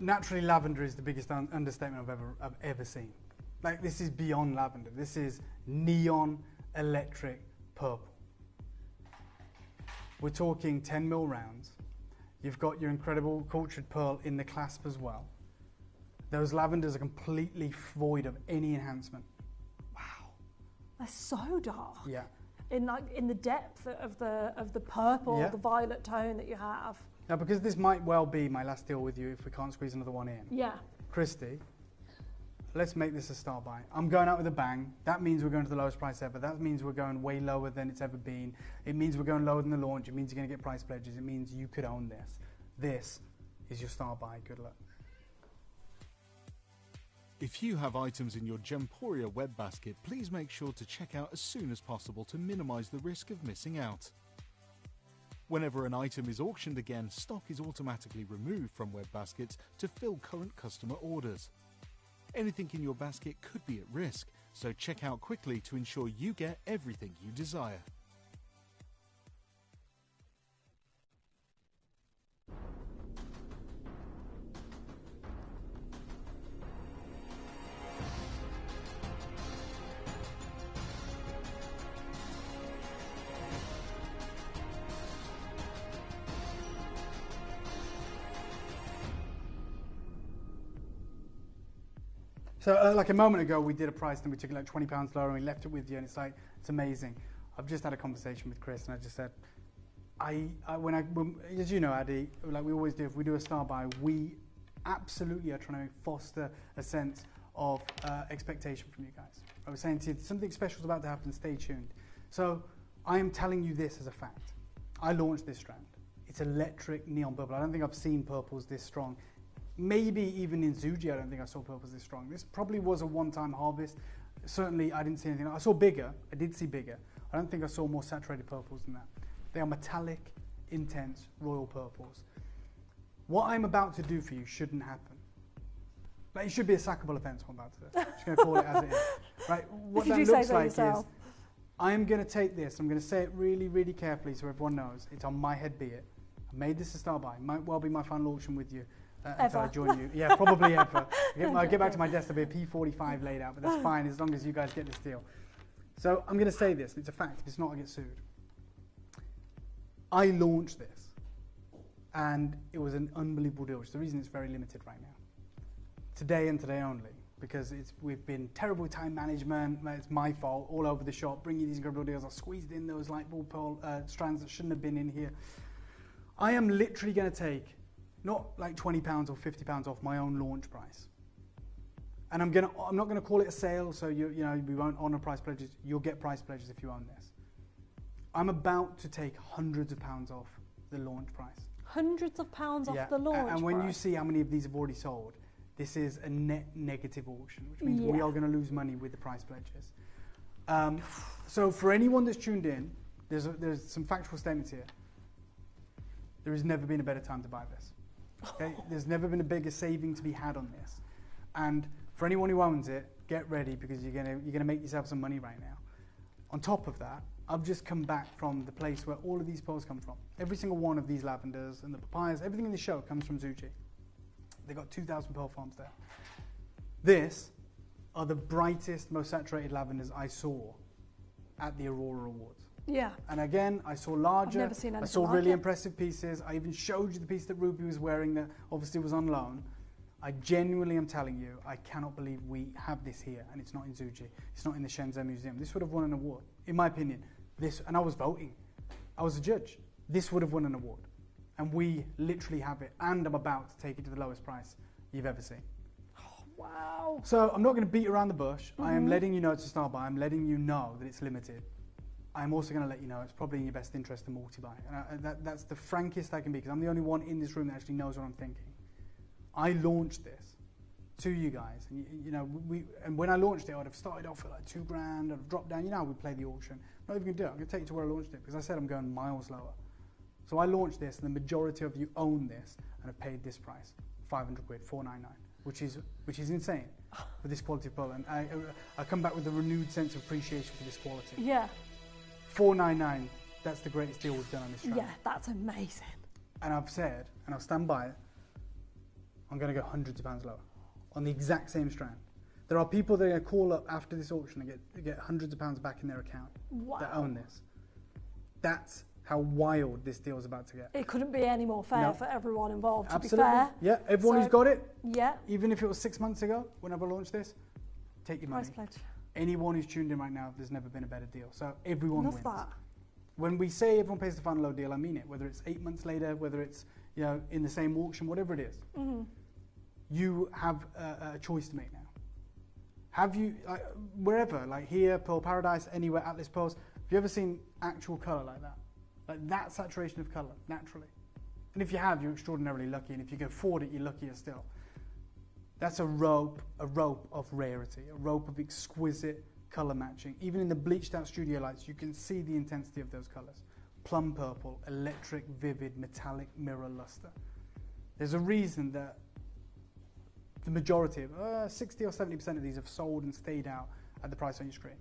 Naturally, lavender is the biggest understatement I've ever seen. Like, this is beyond lavender. This is neon electric purple. We're talking 10 mil rounds. You've got your incredible cultured pearl in the clasp as well. Those lavenders are completely void of any enhancement. Wow. They're so dark. Yeah. In the depth of the purple, the violet tone that you have. Now, because this might well be my last deal with you if we can't squeeze another one in. Yeah. Christy, let's make this a star buy. I'm going out with a bang. That means we're going to the lowest price ever. That means we're going way lower than it's ever been. It means we're going lower than the launch. It means you're going to get price pledges. It means you could own this. This is your star buy. Good luck. If you have items in your Gemporia web basket, please make sure to check out as soon as possible to minimize the risk of missing out. Whenever an item is auctioned again, stock is automatically removed from web baskets to fill current customer orders. Anything in your basket could be at risk, so check out quickly to ensure you get everything you desire. So like a moment ago, we did a price and we took it like £20 lower and we left it with you, and it's like, it's amazing. I've just had a conversation with Chris and I just said, when, as you know, Addy, like we always do, if we do a star buy, we absolutely are trying to foster a sense of expectation from you guys. I was saying to you, something special is about to happen, stay tuned. So I am telling you this as a fact. I launched this strand. It's electric neon purple. I don't think I've seen purples this strong. Maybe even in Zuji, I don't think I saw purples this strong. This probably was a one-time harvest. Certainly, I didn't see anything. I saw bigger. I did see bigger. I don't think I saw more saturated purples than that. They are metallic, intense, royal purples. What I'm about to do for you shouldn't happen. Like, it should be a sackable offence, what I'm about to do. I'm just going to call it as it is. Right? What that looks like is, I'm going to take this, I'm going to say it really, really carefully so everyone knows. It's on my head, be it. I made this a star buy. It might well be my final auction with you. Until I join you. Yeah, probably ever. I get back to my desk, there'll be a P45 laid out, but that's fine as long as you guys get this deal. So I'm going to say this, it's a fact. If it's not, I get sued. I launched this, and it was an unbelievable deal, which is the reason it's very limited right now. Today and today only, because we've been terrible with time management. It's my fault, all over the shop, bringing these incredible deals. I squeezed in those light bulb pearl strands that shouldn't have been in here. I am literally going to take not like £20 or £50 off my own launch price. And I'm not going to call it a sale, so you know we won't honour price pledges. You'll get price pledges if you own this. I'm about to take hundreds of pounds off the launch price. Hundreds of pounds off the launch and when price. you see how many of these have already sold, this is a net negative auction, which means we are going to lose money with the price pledges. So for anyone that's tuned in, there's some factual statements here. There has never been a better time to buy this. Okay? There's never been a bigger saving to be had on this. And For anyone who owns it, get ready because you're gonna make yourself some money right now. On top of that, I've just come back from the place where all of these pearls come from. Every single one of these lavenders and the papayas, everything in the show comes from Zucchi. They've got 2,000 pearl farms there. This are the brightest, most saturated lavenders I saw at the Aurora Awards. Yeah. And again, I saw larger, I've never seen I anything saw like really it. impressive pieces. I even showed you the piece that Ruby was wearing that obviously was on loan. I genuinely am telling you, I cannot believe we have this here and it's not in Zucchi. It's not in the Shenzhen Museum. This would have won an award, in my opinion. And I was voting. I was a judge. This would have won an award. And we literally have it. And I'm about to take it to the lowest price you've ever seen. Wow. So I'm not going to beat around the bush. I am letting you know it's a star buy. I'm letting you know that it's limited. I'm also going to let you know it's probably in your best interest to multi-buy. And that's the frankest I can be because I'm the only one in this room that actually knows what I'm thinking. I launched this to you guys. And, and when I launched it, I would have started off at like $2,000. I'd have dropped down. You know how we play the auction. I'm not even going to do it. I'm going to take you to where I launched it because I said I'm going miles lower. So I launched this and the majority of you own this and have paid this price, 500 quid, 499. Which is insane for this quality of pearl. And I come back with a renewed sense of appreciation for this quality. Yeah. $499, that's the greatest deal we've done on this strand. Yeah, that's amazing. And I've said, and I'll stand by it, I'm going to go hundreds of pounds lower on the exact same strand. There are people that are going to call up after this auction and get hundreds of pounds back in their account that own this. That's how wild this deal is about to get. It couldn't be any more fair for everyone involved, Absolutely. To be fair. Yeah, everyone who's got it, yeah. Even if it was 6 months ago, whenever I launched this, take your money. Price pledge. Anyone who's tuned in right now, there's never been a better deal. So everyone Love wins. that. When we say everyone pays the final low deal, I mean it. Whether it's 8 months later, whether it's in the same auction, whatever it is, you have a choice to make now. Have you, wherever, like here, Pearl Paradise, anywhere, Atlas Pearls, have you ever seen actual colour like that? Like that saturation of colour, naturally. And if you have, you're extraordinarily lucky. And if you can afford it, you're luckier still. That's a rope of rarity, a rope of exquisite colour matching. Even in the bleached out studio lights, you can see the intensity of those colours. Plum purple, electric, vivid, metallic mirror luster. There's a reason that the majority of 60 or 70% of these have sold and stayed out at the price on your screen.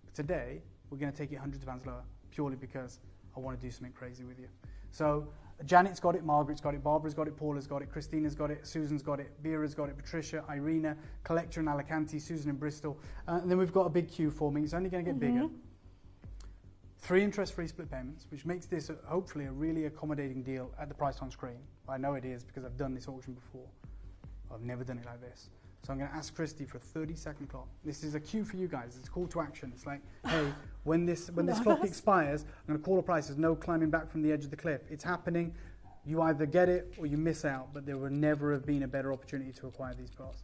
But today, we're going to take it hundreds of pounds lower, purely because I want to do something crazy with you. So Janet's got it, Margaret's got it, Barbara's got it, Paula's got it, Christina's got it, Susan's got it, Vera's got it, Patricia, Irina, Collector in Alicante, Susan in Bristol. And then we've got a big queue forming. It's only going to get bigger. 3 interest-free split payments, which makes this hopefully a really accommodating deal at the price on screen. I know it is because I've done this auction before. I've never done it like this. So I'm going to ask Christy for a 30-second clock. This is a cue for you guys. It's a call to action. It's like, hey, when this clock expires, I'm going to call a price. There's no climbing back from the edge of the cliff. It's happening. You either get it or you miss out, but there would never have been a better opportunity to acquire these pearls.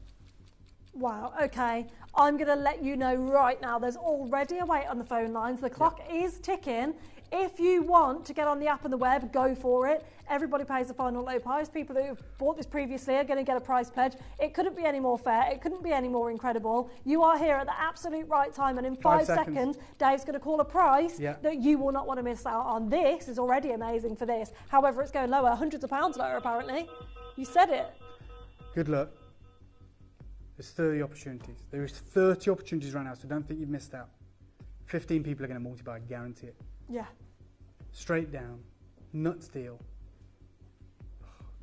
Wow, okay. I'm going to let you know right now, there's already a wait on the phone lines. The clock is ticking. If you want to get on the app and the web, go for it. Everybody pays the final low price. People who have bought this previously are going to get a price pledge. It couldn't be any more fair. It couldn't be any more incredible. You are here at the absolute right time, and in 5 seconds, Dave's going to call a price that you will not want to miss out on. This is already amazing for this. However, it's going lower, hundreds of pounds lower apparently. You said it. Good luck. There's 30 opportunities. There is 30 opportunities right now, so don't think you've missed out. 15 people are going to multi-buy, guarantee it. Yeah. Straight down, nuts deal.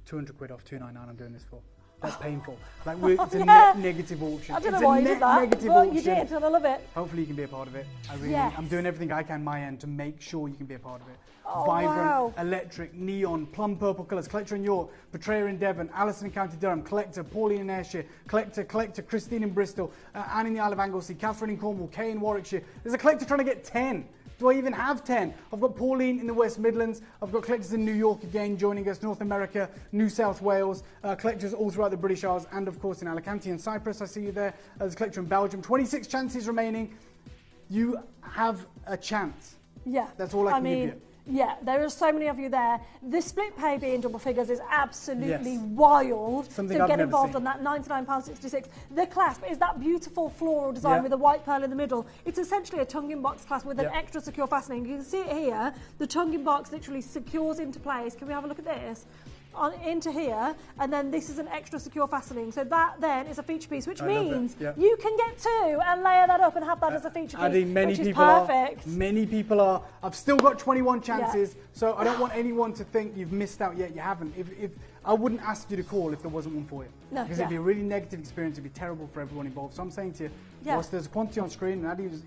200 quid off 299 I'm doing this for. That's painful. Like it's a net negative auction. I don't know why you did that, but you did, and I love it. Hopefully you can be a part of it. I'm doing everything I can my end to make sure you can be a part of it. Oh, Vibrant, electric, neon, plum purple colours. Collector in York, Betrayer in Devon, Alison in County Durham, Collector, Pauline in Ayrshire, Collector, Christine in Bristol, Anne in the Isle of Anglesey, Catherine in Cornwall, Kay in Warwickshire. There's a collector trying to get 10. Do I even have 10? I've got Pauline in the West Midlands. I've got collectors in New York again joining us, North America, New South Wales, collectors all throughout the British Isles, and of course in Alicante and Cyprus. I see you there. There's a collector in Belgium. 26 chances remaining. You have a chance. Yeah. That's all I can give you. Yeah, there are so many of you there. The split pay being double figures is absolutely wild. Something so I've get never involved seen. on that £99.66. The clasp is that beautiful floral design with a white pearl in the middle. It's essentially a tongue-in box clasp with an extra secure fastening. You can see it here. The tongue-in box literally secures into place. Can we have a look at this? into here, and then this is an extra secure fastening. So that then is a feature piece, which I love means it. Yeah. you can get two and layer that up and have that as a feature piece, I think many which is people perfect. Many people are. I've still got 21 chances, so I don't want anyone to think you've missed out yet. You haven't. If I wouldn't ask you to call if there wasn't one for you. No, because it'd be a really negative experience. It'd be terrible for everyone involved. So I'm saying to you, whilst there's a quantity on screen, and Addy was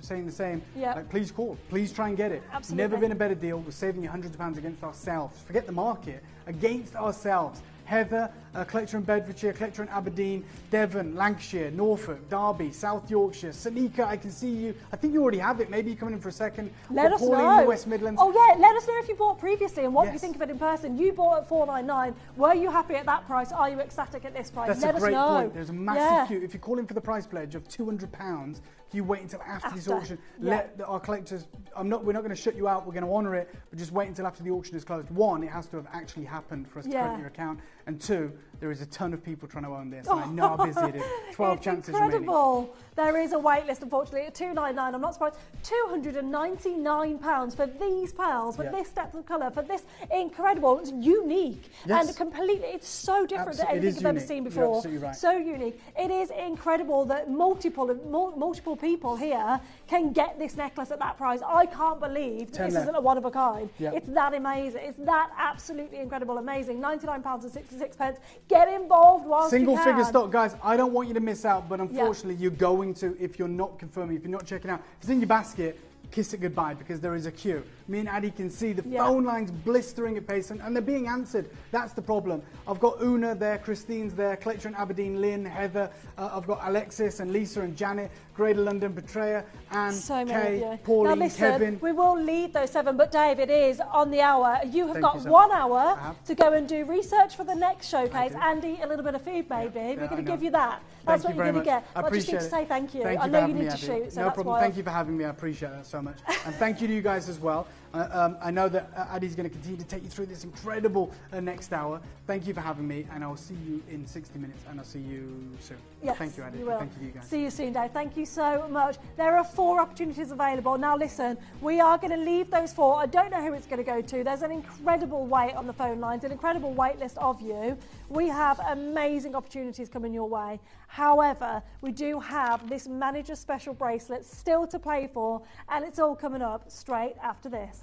saying the same, like, please call. Please try and get it. Absolutely. Never been a better deal. We're saving you hundreds of pounds against ourselves. Forget the market. Against ourselves. Heather, a collector in Bedfordshire, collector in Aberdeen, Devon, Lancashire, Norfolk, Derby, South Yorkshire, Sanika, I can see you. I think you already have it. Maybe you're coming in for a second. Let us Pauline know. in the West Midlands. Oh yeah, let us know if you bought previously and what you think of it in person. You bought at $499. Were you happy at that price? Are you ecstatic at this price? That's let a great us know. point. There's a massive queue. If you call in for the price pledge of £200, you wait until after this auction. Let our collectors. We're not going to shut you out. We're going to honour it, but just wait until after the auction is closed. One, it has to have actually happened for us to credit your account, and two, there is a ton of people trying to own this. And I know how busy it is. 12 chances incredible. remaining. There is a wait list, unfortunately, at $299. I'm not surprised. £299 for these pearls, for this depth of colour, for this incredible, it's unique and completely. It's so different than anything I've ever seen before. You're absolutely right. So unique. It is incredible that multiple people here can get this necklace at that price. I can't believe this isn't a one of a kind. It's that amazing. It's that absolutely incredible, amazing. £99.66. Get involved whilst you can. Single figure stock, guys. I don't want you to miss out, but unfortunately, you're going to if you're not confirming, if you're not checking out. If it's in your basket, kiss it goodbye because there is a queue. Me and Addy can see the phone lines blistering at pace and they're being answered. That's the problem. I've got Una there, Christine's there, collector in Aberdeen, Lynn, Heather. I've got Alexis and Lisa and Janet, Greater London, Betrayer, Anne, Kay, Pauline, now listen, Kevin. We will leave those 7, but Dave, it is on the hour. You have got 1 hour to go and do research for the next showcase and eat a little bit of food, baby. We're going to give you that. That's what you're going to get. I just need to say thank you. I know you need to shoot, so no that's problem. why. Thank you for having me. I appreciate that so much. And thank you to you guys as well. I know that Addy's going to continue to take you through this incredible next hour. Thank you for having me, and I'll see you in 60 minutes, and I'll see you soon. Yes, thank you, Addy. you will. Thank you to you guys. See you soon, Dave. Thank you so much. There are 4 opportunities available. Now, listen, we are going to leave those 4. I don't know who it's going to go to. There's an incredible wait on the phone lines, an incredible wait list of you. We have amazing opportunities coming your way. However, we do have this manager special bracelet still to play for, and it's all coming up straight after this.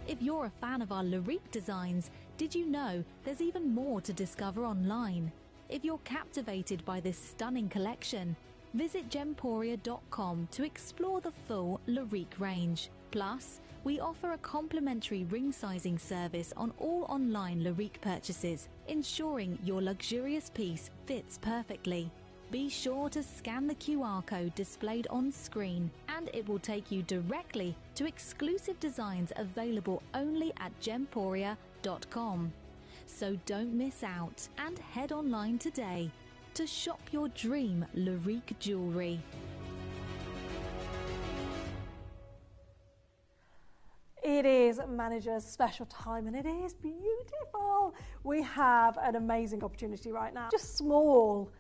If you're a fan of our Larique designs, did you know there's even more to discover online? If you're captivated by this stunning collection, visit gemporia.com to explore the full Larique range. Plus, we offer a complimentary ring sizing service on all online Larique purchases, ensuring your luxurious piece fits perfectly. Be sure to scan the QR code displayed on screen and it will take you directly to exclusive designs available only at gemporia.com. So don't miss out and head online today to shop your dream Larique jewellery. It is manager's special time and it is beautiful. We have an amazing opportunity right now. Just small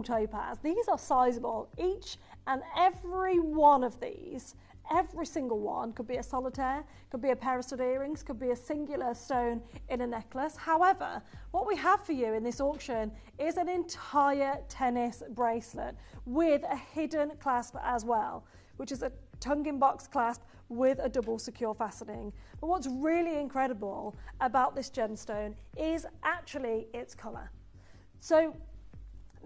topaz. These are sizable. Each and every one of these, every single one, could be a solitaire, could be a pair of stud earrings, could be a singular stone in a necklace. However, what we have for you in this auction is an entire tennis bracelet with a hidden clasp as well, which is a tongue-in-box clasp with a double secure fastening. But what's really incredible about this gemstone is actually its colour. So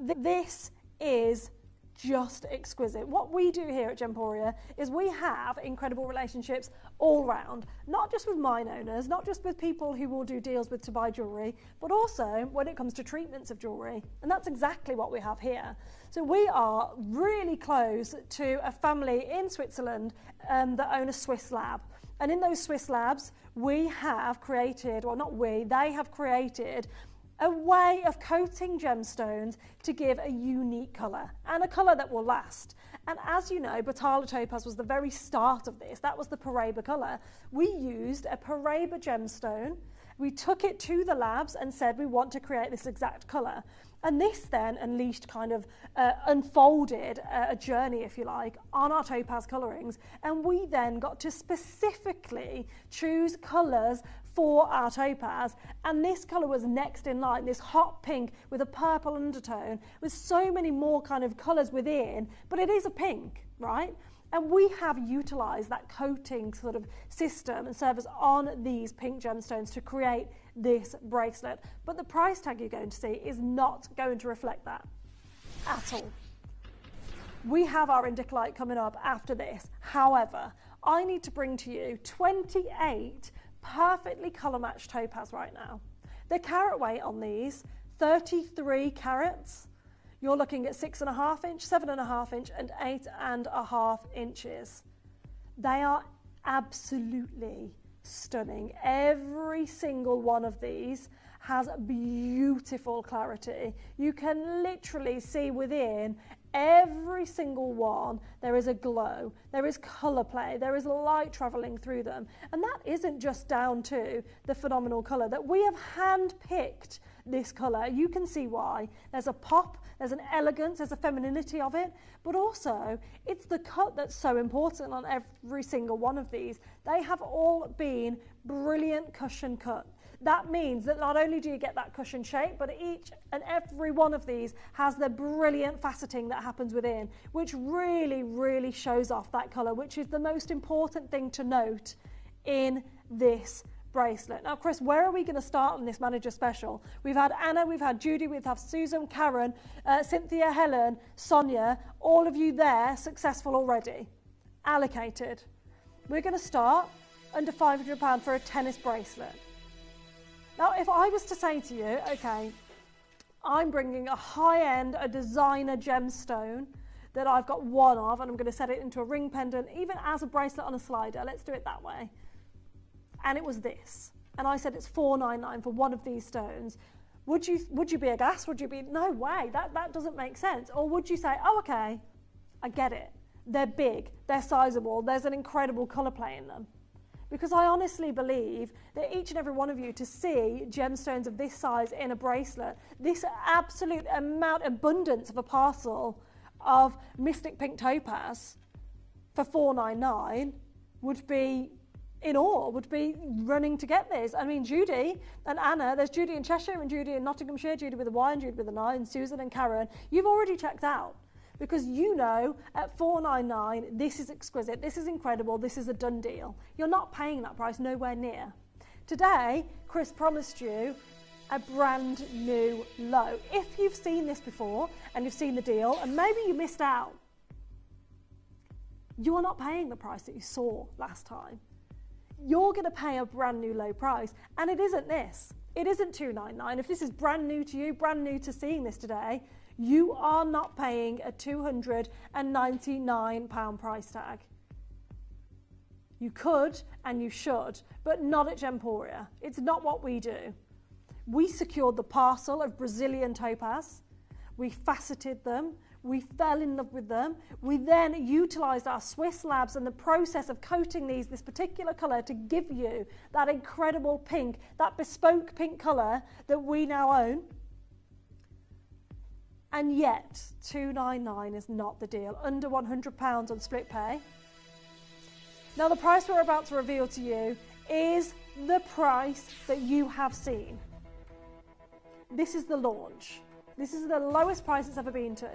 this is just exquisite. What we do here at Gemporia is we have incredible relationships all round, not just with mine owners, not just with people who will do deals with to buy jewellery, but also when it comes to treatments of jewellery. And that's exactly what we have here. So we are really close to a family in Switzerland that own a Swiss lab. And in those Swiss labs, we have created, well not we, they have created a way of coating gemstones to give a unique colour and a colour that will last. And as you know, Batala Topaz was the very start of this. That was the Paraiba colour. We used a Paraiba gemstone. We took it to the labs and said we want to create this exact colour. And this then unleashed unfolded a journey, if you like, on our topaz colourings. And we then got to specifically choose colours for our topaz. And this colour was next in line, this hot pink with a purple undertone, with so many more kind of colours within, but it is a pink, right? And we have utilised that coating sort of system and service on these pink gemstones to create this bracelet. But the price tag you're going to see is not going to reflect that at all. We have our Indicolite coming up after this. However, I need to bring to you 28 perfectly colour matched topaz right now. The carat weight on these, 33 carats. You're looking at 6.5 inch, 7.5 inch and 8.5 inches. They are absolutely stunning. Every single one of these has beautiful clarity. You can literally see within every single one there is a glow, there is colour play, there is light travelling through them. And that isn't just down to the phenomenal colour, that we have hand-picked this colour. You can see why. There's a pop, there's an elegance, there's a femininity of it, but also it's the cut that's so important on every single one of these. They have all been brilliant cushion cut. That means that not only do you get that cushion shape, but each and every one of these has the brilliant faceting that happens within, which really, really shows off that colour, which is the most important thing to note in this bracelet. Now, Chris, where are we going to start on this manager special? We've had Anna, we've had Judy, we've had Susan, Karen, Cynthia, Helen, Sonia, all of you there successful already, allocated. We're going to start under £500 for a tennis bracelet. Now, if I was to say to you, okay, I'm bringing a high-end, a designer gemstone that I've got one of, and I'm going to set it into a ring pendant, even as a bracelet on a slider, let's do it that way. And it was this. And I said it's $499 for one of these stones. Would you be aghast? Would you be, no way, that doesn't make sense? Or would you say, oh, okay, I get it. They're big, they're sizable, there's an incredible colour play in them. Because I honestly believe that each and every one of you, to see gemstones of this size in a bracelet, this absolute abundance of a parcel of Mystic Pink Topaz for $499 would be in awe, would be running to get this. I mean, Judy and Anna, there's Judy in Cheshire and Judy in Nottinghamshire, Judy with a Y and Judy with an I, and Susan and Karen, you've already checked out. Because you know at $499, this is exquisite, this is incredible, this is a done deal. You're not paying that price, nowhere near. Today, Chris promised you a brand new low. If you've seen this before and you've seen the deal and maybe you missed out, you are not paying the price that you saw last time. You're going to pay a brand new low price, and it isn't this. It isn't $299. If this is brand new to you, brand new to seeing this today, you are not paying a £299 price tag. You could and you should, but not at Gemporia. It's not what we do. We secured the parcel of Brazilian topaz. We faceted them. We fell in love with them. We then utilised our Swiss labs and the process of coating this particular colour to give you that incredible pink, that bespoke pink colour that we now own. And yet, $299 is not the deal. Under £100 on split pay. Now, the price we're about to reveal to you is the price that you have seen. This is the launch. This is the lowest price it's ever been to,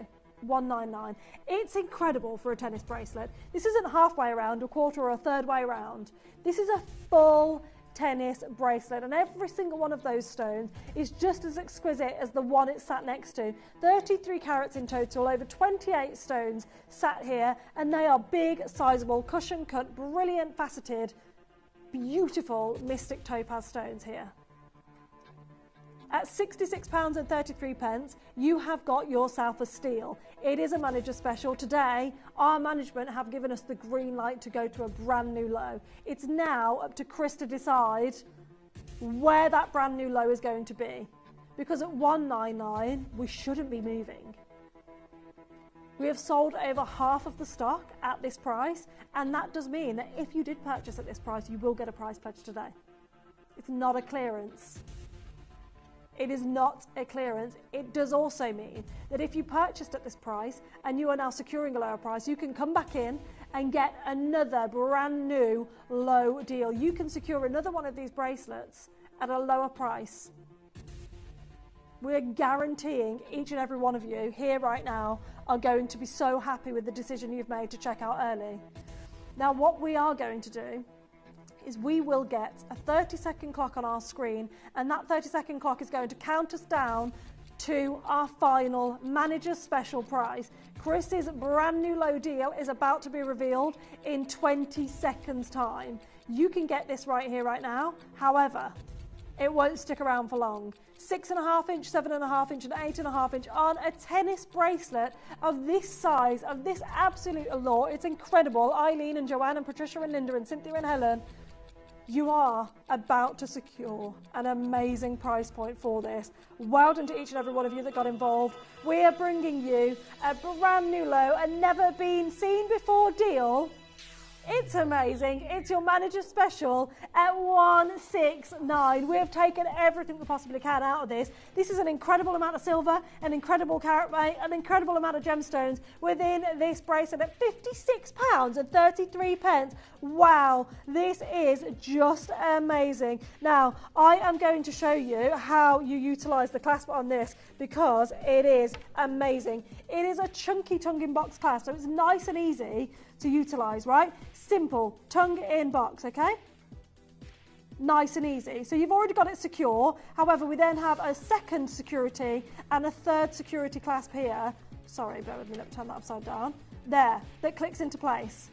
$199. It's incredible for a tennis bracelet. This isn't halfway around, a quarter or a third way around. This is a full tennis bracelet, and every single one of those stones is just as exquisite as the one it's sat next to. 33 carats in total, over 28 stones sat here, and they are big, sizable, cushion cut, brilliant faceted, beautiful mystic topaz stones here. At £66.33, you have got yourself a steal. It is a manager special. Today, our management have given us the green light to go to a brand new low. It's now up to Chris to decide where that brand new low is going to be. Because at $199, we shouldn't be moving. We have sold over half of the stock at this price, and that does mean that if you did purchase at this price, you will get a price pledge today. It's not a clearance. It is not a clearance. It does also mean that if you purchased at this price and you are now securing a lower price, you can come back in and get another brand new low deal. You can secure another one of these bracelets at a lower price. We're guaranteeing each and every one of you here right now are going to be so happy with the decision you've made to check out early. Now, what we are going to do is we will get a 30-second clock on our screen, and that 30-second clock is going to count us down to our final manager's special price. Chris's brand new low deal is about to be revealed in 20 seconds time. You can get this right here, right now. However, it won't stick around for long. 6.5 inch, 7.5 inch and 8.5 inch on a tennis bracelet of this size, of this absolute allure. It's incredible. Eileen and Joanne and Patricia and Linda and Cynthia and Helen, you are about to secure an amazing price point for this. Well done to each and every one of you that got involved. We are bringing you a brand new low, a never been seen before deal. It's amazing. It's your manager special at $169. We have taken everything we possibly can out of this. This is an incredible amount of silver, an incredible carat weight, an incredible amount of gemstones within this bracelet at £56.33. Wow, this is just amazing. Now, I am going to show you how you utilise the clasp on this because it is amazing. It is a chunky tongue in box clasp, so it's nice and easy to utilise, right? Simple, tongue in box, okay? Nice and easy. So you've already got it secure. However, we then have a second security and a third security clasp here. Sorry, bear with me, let me turn that upside down. There, that clicks into place.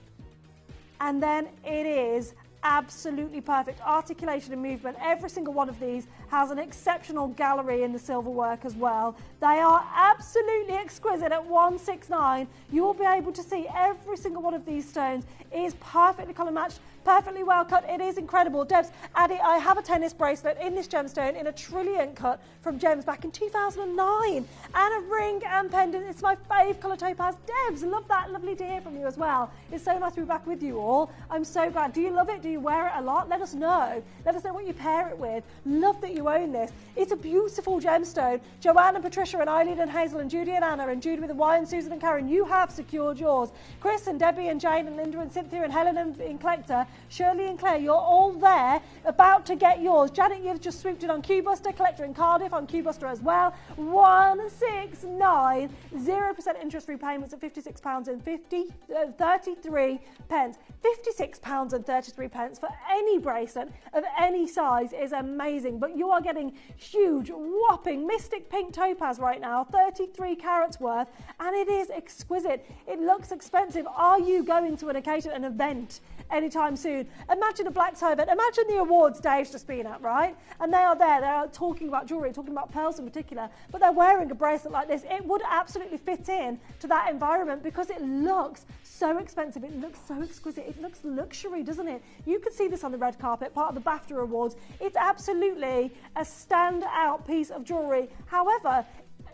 And then it is absolutely perfect. Articulation and movement. Every single one of these has an exceptional gallery in the silver work as well. They are absolutely exquisite at $169. You will be able to see every single one of these stones is perfectly colour matched, perfectly well cut. It is incredible. Debs, Addie, I have a tennis bracelet in this gemstone in a trillion cut from Gems back in 2009. And a ring and pendant. It's my fave colour topaz. Debs, love that. Lovely to hear from you as well. It's so nice to be back with you all. I'm so glad. Do you love it? Do you wear it a lot? Let us know. Let us know what you pair it with. Love that you own this. It's a beautiful gemstone. Joanne and Patricia and Eileen and Hazel and Judy and Anna and Judy with a Y and Susan and Karen, you have secured yours. Chris and Debbie and Jane and Linda and Cynthia and Helen and Collector, Shirley and Claire, you're all there about to get yours. Janet, you've just swooped in on Q-Buster. Collector in Cardiff on Q-Buster as well. 169, 0% interest-free payments at £56.33. £56.33 for any bracelet of any size is amazing, but you are getting huge, whopping mystic pink topaz right now, 33 carats worth, and it is exquisite. It looks expensive. Are you going to an occasion, an event anytime soon? Imagine a black tie event. Imagine the awards Dave's just been at, right? And they are there. They are talking about jewellery, talking about pearls in particular, but they're wearing a bracelet like this. It would absolutely fit in to that environment because it looks so expensive. It looks so exquisite. It looks luxury, doesn't it? You could see this on the red carpet, part of the BAFTA Awards. It's absolutely a standout piece of jewellery. However,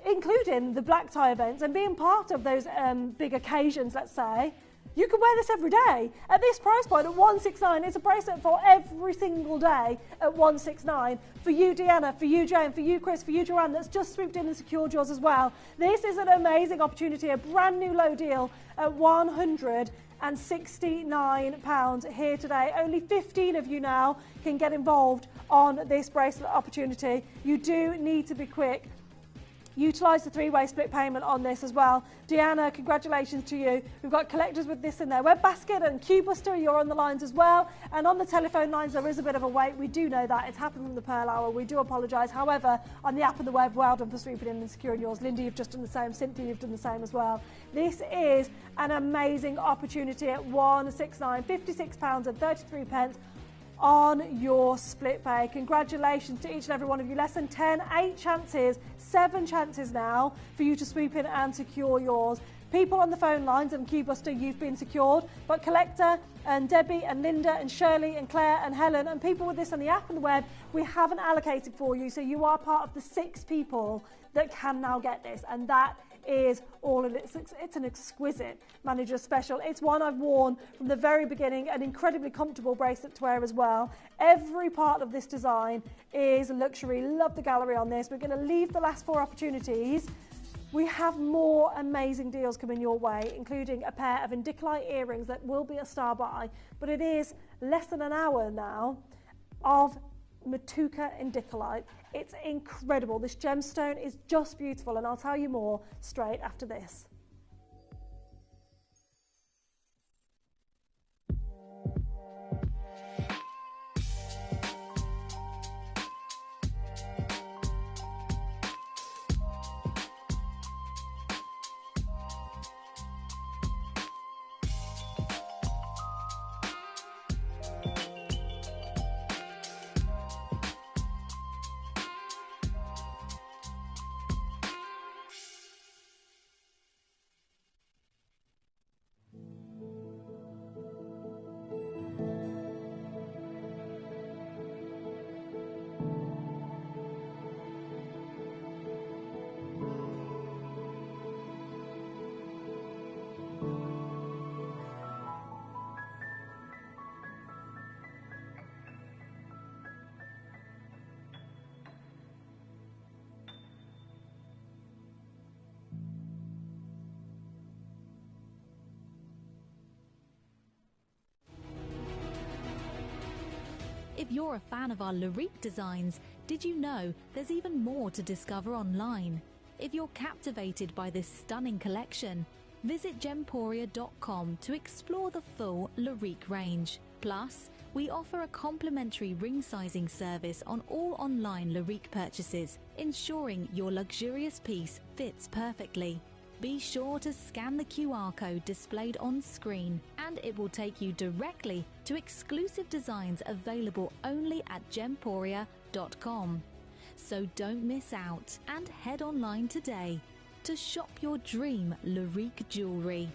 including the black tie events and being part of those big occasions, let's say, you can wear this every day. At this price point, at $169, it's a bracelet for every single day at $169. For you, Deanna, for you, Jane, for you, Chris, for you, Joanne, that's just swooped in and secured yours as well. This is an amazing opportunity, a brand new low deal at £169 here today. Only 15 of you now can get involved on this bracelet opportunity. You do need to be quick. Utilise the three-way split payment on this as well. Deanna, congratulations to you. We've got collectors with this in their web basket, and Q-Buster, you're on the lines as well. And on the telephone lines, there is a bit of a wait. We do know that. It's happened from the Pearl Hour. We do apologise. However, on the app and the web, well done for swooping in and securing yours. Linda, you've just done the same. Cynthia, you've done the same as well. This is an amazing opportunity at $169, £56.33 on your split pay. Congratulations to each and every one of you. Less than 10, 8 chances, 7 chances now for you to swoop in and secure yours. People on the phone lines and Q-Buster, you've been secured, but Collector and Debbie and Linda and Shirley and Claire and Helen and people with this on the app and the web, we haven't allocated for you, so you are part of the 6 people that can now get this, and that is all of it. It's an exquisite manager's special. It's one I've worn from the very beginning, an incredibly comfortable bracelet to wear as well. Every part of this design is luxury. Love the gallery on this. We're going to leave the last 4 opportunities. We have more amazing deals coming your way, including a pair of indicolite earrings that will be a star buy, but it is less than an hour now of Matuka indicolite. It's incredible. This gemstone is just beautiful, and I'll tell you more straight after this. If you're a fan of our Larique designs, did you know there's even more to discover online? If you're captivated by this stunning collection, visit gemporia.com to explore the full Larique range. Plus, we offer a complimentary ring sizing service on all online Larique purchases, ensuring your luxurious piece fits perfectly. Be sure to scan the QR code displayed on screen, and it will take you directly to exclusive designs available only at gemporia.com. So don't miss out and head online today to shop your dream Larique jewellery.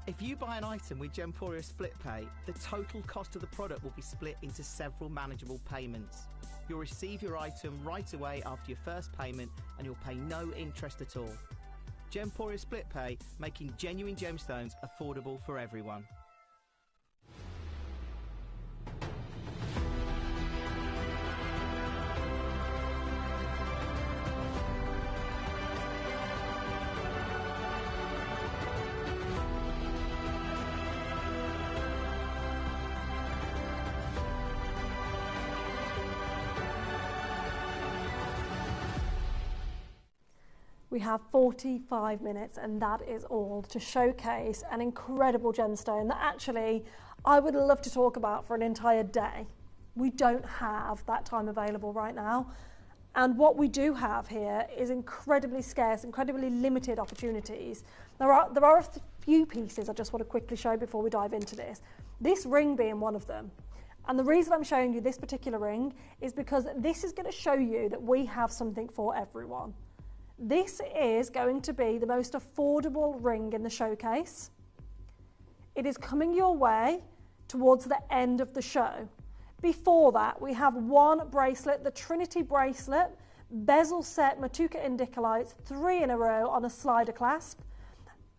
If you buy an item with Gemporia Split Pay, the total cost of the product will be split into several manageable payments. You'll receive your item right away after your first payment, and you'll pay no interest at all. Gemporia Split Pay, making genuine gemstones affordable for everyone. We have 45 minutes, and that is all to showcase an incredible gemstone that actually I would love to talk about for an entire day. We don't have that time available right now, and what we do have here is incredibly scarce, incredibly limited opportunities. There are a few pieces I just want to quickly show before we dive into this. This ring being one of them. And the reason I'm showing you this particular ring is because this is going to show you that we have something for everyone. This is going to be the most affordable ring in the showcase. It is coming your way towards the end of the show Before that, we have one bracelet, the Trinity bracelet, bezel set Matuka Indicolites, 3 in a row on a slider clasp.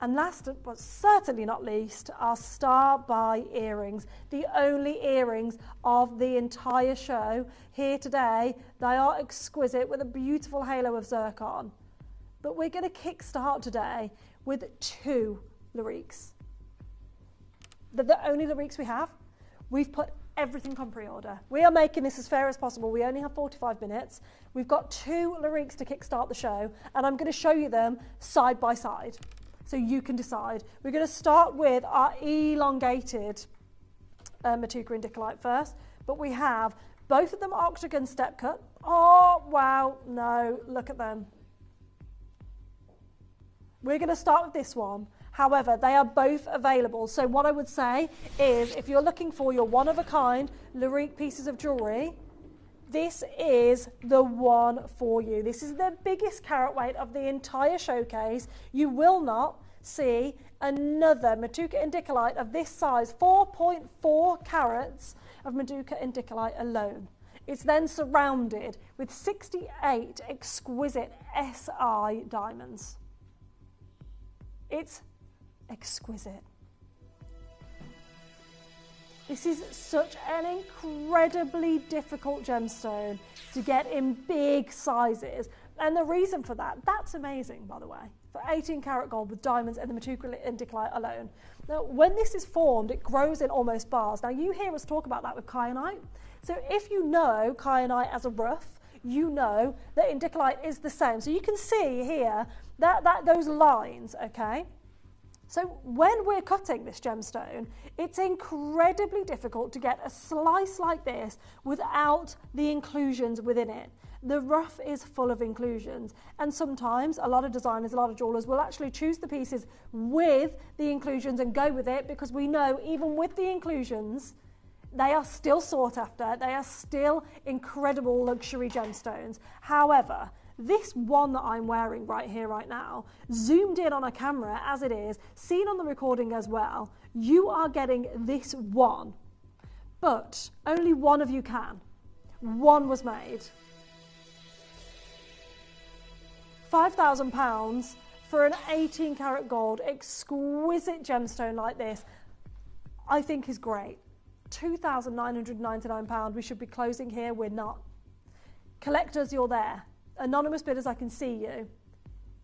And last but certainly not least, our Star by earrings, the only earrings of the entire show here today. They are exquisite with a beautiful halo of zircon. But we're going to kickstart today with 2 Lariques. They're the only Lariques we have. We've put everything on pre-order. We are making this as fair as possible. We only have 45 minutes. We've got 2 Lariques to kickstart the show, and I'm going to show you them side by side, so you can decide. We're going to start with our elongated Matuka Indicolite first, but we have both of them octagon step cut. Oh, wow, no, look at them. We're going to start with this one. However, they are both available. So what I would say is, if you're looking for your one-of-a-kind Larique pieces of jewellery, this is the one for you. This is the biggest carat weight of the entire showcase. You will not see another Matuka Indicolite of this size, 4.4 carats of Matuka Indicolite alone. It's then surrounded with 68 exquisite SI diamonds. It's exquisite. This is such an incredibly difficult gemstone to get in big sizes. And the reason for that, that's amazing, by the way, for 18 karat gold with diamonds and the Matuka Indicolite alone. Now, when this is formed, it grows in almost bars. Now, you hear us talk about that with kyanite. So if you know kyanite as a rough, you know that Indicolite is the same. So you can see here that those lines, okay? So when we're cutting this gemstone, it's incredibly difficult to get a slice like this without the inclusions within it. The rough is full of inclusions, and sometimes a lot of designers, a lot of jewelers will actually choose the pieces with the inclusions and go with it, because we know even with the inclusions, they are still sought after, they are still incredible luxury gemstones. However, this one that I'm wearing right here, right now, zoomed in on a camera as it is, seen on the recording as well, you are getting this one. But only one of you can. One was made. £5,000 for an 18 karat gold, exquisite gemstone like this, I think is great. £2,999. We should be closing here. We're not. Collectors, you're there. Anonymous bidders, I can see you.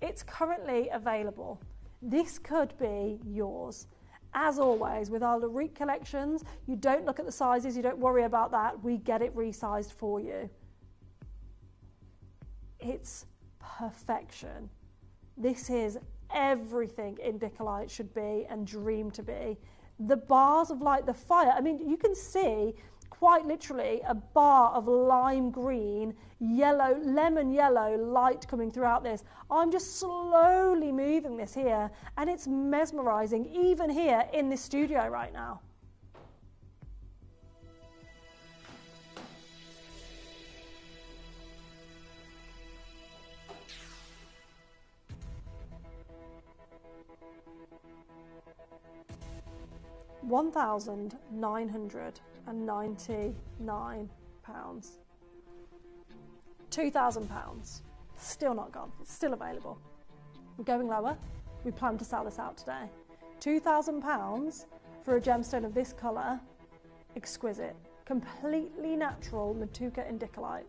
It's currently available. This could be yours. As always, with our Larique collections, you don't look at the sizes, you don't worry about that. We get it resized for you. It's perfection. This is everything Indicolite should be and dream to be. The bars of light, the fire, I mean, you can see quite literally a bar of lime green, yellow, lemon yellow light coming throughout this. I'm just slowly moving this here, and it's mesmerizing even here in this studio right now. £1,999. £2,000. Still not gone. It's still available. We're going lower. We plan to sell this out today. £2,000 for a gemstone of this colour. Exquisite. Completely natural Matuka Indicolite.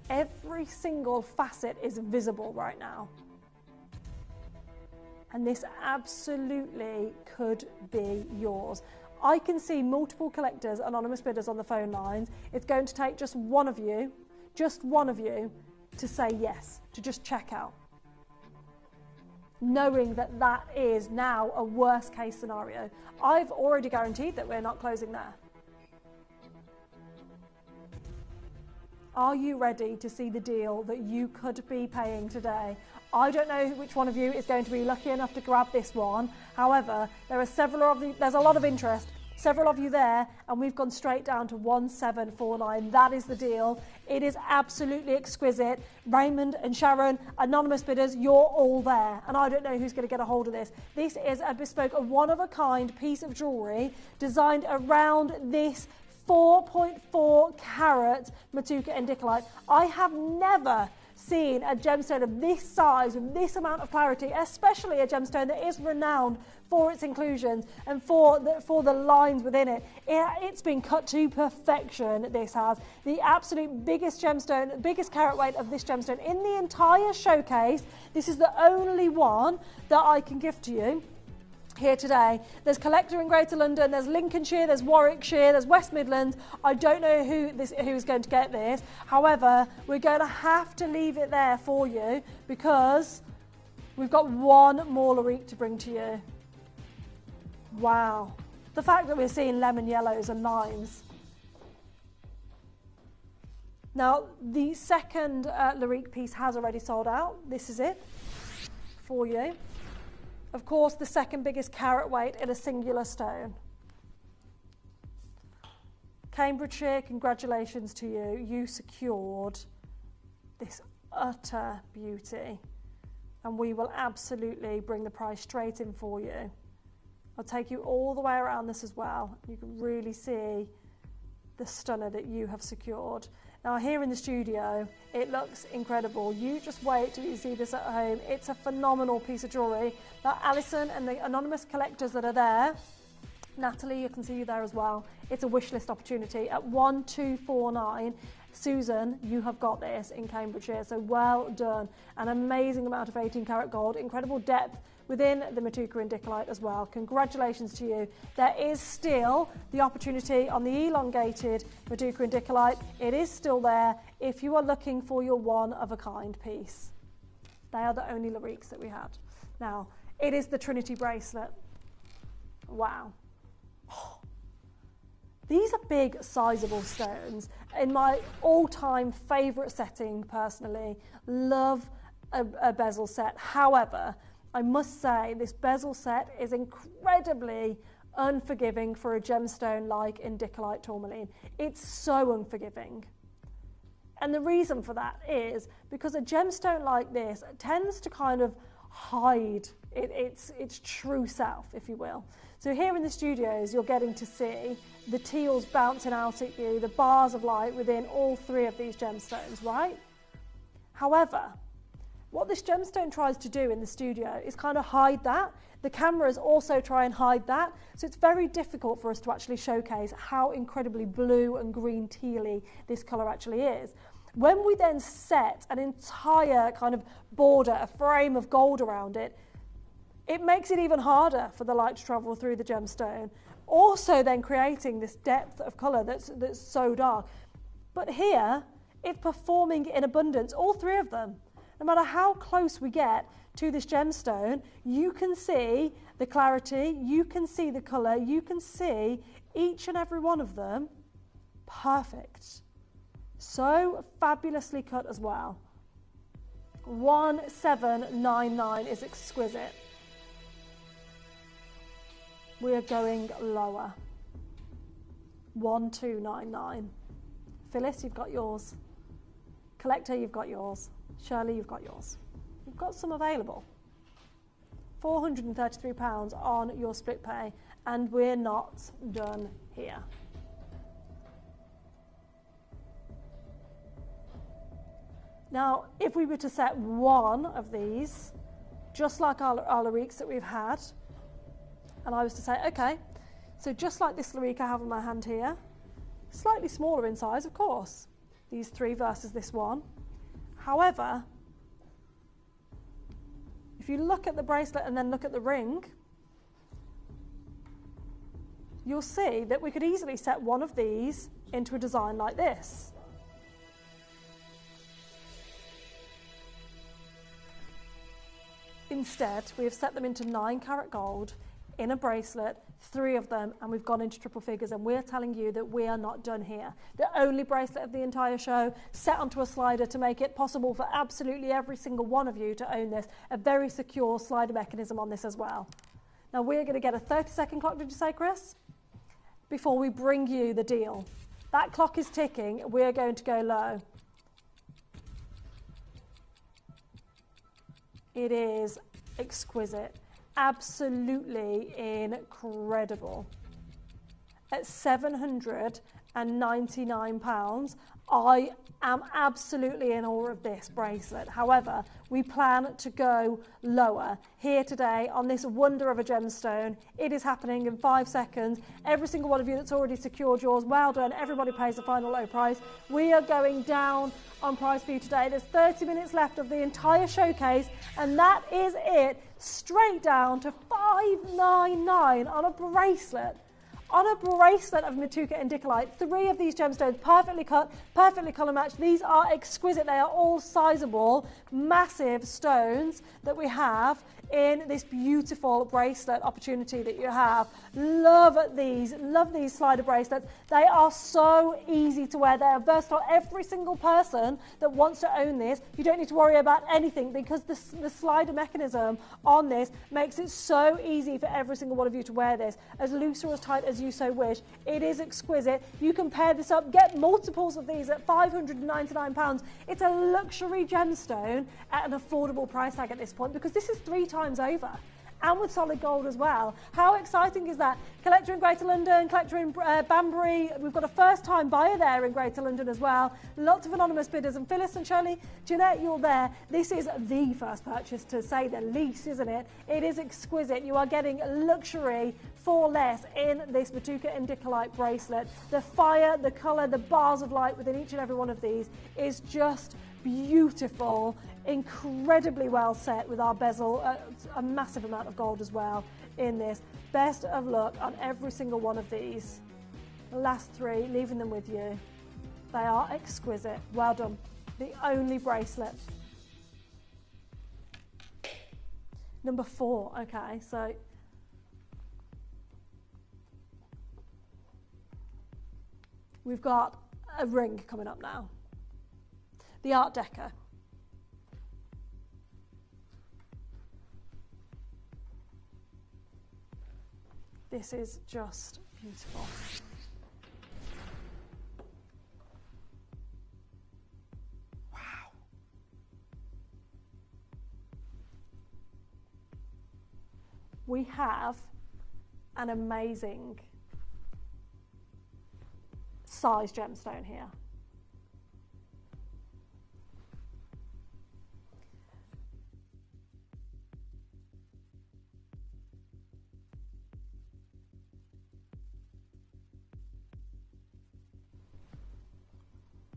Every single facet is visible right now. And this absolutely could be yours. I can see multiple collectors, anonymous bidders on the phone lines. It's going to take just one of you to say yes, to just check out. Knowing that that is now a worst case scenario. I've already guaranteed that we're not closing there. Are you ready to see the deal that you could be paying today? I don't know which one of you is going to be lucky enough to grab this one. However, there are there's a lot of interest several of you there, and we've gone straight down to 1749. That is the deal. It is absolutely exquisite. Raymond and Sharon, anonymous bidders, you're all there, and I don't know who's going to get a hold of this. This is a bespoke, a one-of-a-kind piece of jewellery designed around this 4.4 carat Matuka indicolite. I have never seen a gemstone of this size, with this amount of clarity, especially a gemstone that is renowned for its inclusions and for the lines within it. It's been cut to perfection, this has. The absolute biggest gemstone, biggest carat weight of this gemstone in the entire showcase. This is the only one that I can give to you here today. There's Collector in Greater London, there's Lincolnshire, there's Warwickshire, there's West Midlands. I don't know who's going to get this. However, we're going to have to leave it there for you because we've got one more Larique to bring to you. Wow. The fact that we're seeing lemon yellows and limes. Now, the second Larique piece has already sold out. This is it for you. Of course, the second biggest carat weight in a singular stone. Cambridgeshire, congratulations to you. You secured this utter beauty. And we will absolutely bring the price straight in for you. I'll take you all the way around this as well. You can really see the stunner that you have secured. Now here in the studio, it looks incredible. You just wait till you see this at home. It's a phenomenal piece of jewellery. Now Alison and the anonymous collectors that are there, Natalie, you can see you there as well. It's a wish list opportunity at 1249. Susan, you have got this in Cambridgeshire, so well done. An amazing amount of 18 karat gold, incredible depth within the Matuka indicolite as well. Congratulations to you. There is still the opportunity on the elongated Matuka indicolite. It is still there if you are looking for your one-of-a-kind piece. They are the only Lariques that we had. Now, it is the Trinity bracelet. Wow. These are big, sizable stones. In my all-time favourite setting, personally, love a bezel set. However, I must say this bezel set is incredibly unforgiving for a gemstone like indicolite tourmaline. It's so unforgiving. And the reason for that is because a gemstone like this tends to kind of hide its true self, if you will. So here in the studios, you're getting to see the teals bouncing out at you, the bars of light within all three of these gemstones, right? However, what this gemstone tries to do in the studio is kind of hide that. The cameras also try and hide that. So it's very difficult for us to actually showcase how incredibly blue and green tealy this colour actually is. When we then set an entire kind of border, a frame of gold around it, it makes it even harder for the light to travel through the gemstone. Also then creating this depth of colour that's so dark. But here, it's performing in abundance, all three of them. No matter how close we get to this gemstone, you can see the clarity, you can see the colour, you can see each and every one of them perfect. So fabulously cut as well. 1799 is exquisite. We are going lower. 1299. Phyllis, you've got yours. Collector, you've got yours. Shirley, you've got yours. You've got some available. £433 on your split pay, and we're not done here. Now, if we were to set one of these, just like our Lariques that we've had, and I was to say, okay, so just like this Larique I have in my hand here, slightly smaller in size, of course, these three versus this one. However, if you look at the bracelet and then look at the ring, you'll see that we could easily set one of these into a design like this. Instead, we have set them into 9 karat gold in a bracelet, 3 of them, and we've gone into triple figures, and we're telling you that we are not done here. The only bracelet of the entire show set onto a slider to make it possible for absolutely every single one of you to own this. A very secure slider mechanism on this as well. Now we're going to get a 30-second clock, did you say, Chris? before we bring you the deal. That clock is ticking. We're going to go low. It is exquisite. Absolutely incredible. At £799, I am absolutely in awe of this bracelet. However, we plan to go lower here today on this wonder of a gemstone. It is happening in 5 seconds. Every single one of you that's already secured yours, well done. Everybody pays the final low price. We are going down on price for you today. There's 30 minutes left of the entire showcase, and that is it. Straight down to $599 on a bracelet. On a bracelet of Matuka Indicolite, 3 of these gemstones, perfectly cut, perfectly colour matched. These are exquisite. They are all sizable, massive stones that we have in this beautiful bracelet opportunity that you have. Love these slider bracelets. They are so easy to wear. They are versatile. Every single person that wants to own this, you don't need to worry about anything because the slider mechanism on this makes it so easy for every single one of you to wear this, as loose or as tight as you so wish. It is exquisite. You can pair this up, get multiples of these at £599. It's a luxury gemstone at an affordable price tag at this point, because this is 3 times over, and with solid gold as well. How exciting is that? Collector in Greater London, collector in Banbury. We've got a first-time buyer there in Greater London as well. Lots of anonymous bidders. And Phyllis and Shirley, Jeanette, you're there. This is the first purchase, to say the least, isn't it? It is exquisite. You are getting luxury for less in this Matuka Indicolite bracelet. The fire, the colour, the bars of light within each and every one of these is just beautiful, incredibly well set with our bezel, a massive amount of gold as well in this. Best of luck on every single one of these. The last 3, leaving them with you. They are exquisite. Well done. The only bracelet. Number 4. Okay, so we've got a ring coming up now. The Art Deco. This is just beautiful. Wow. We have an amazing size gemstone here.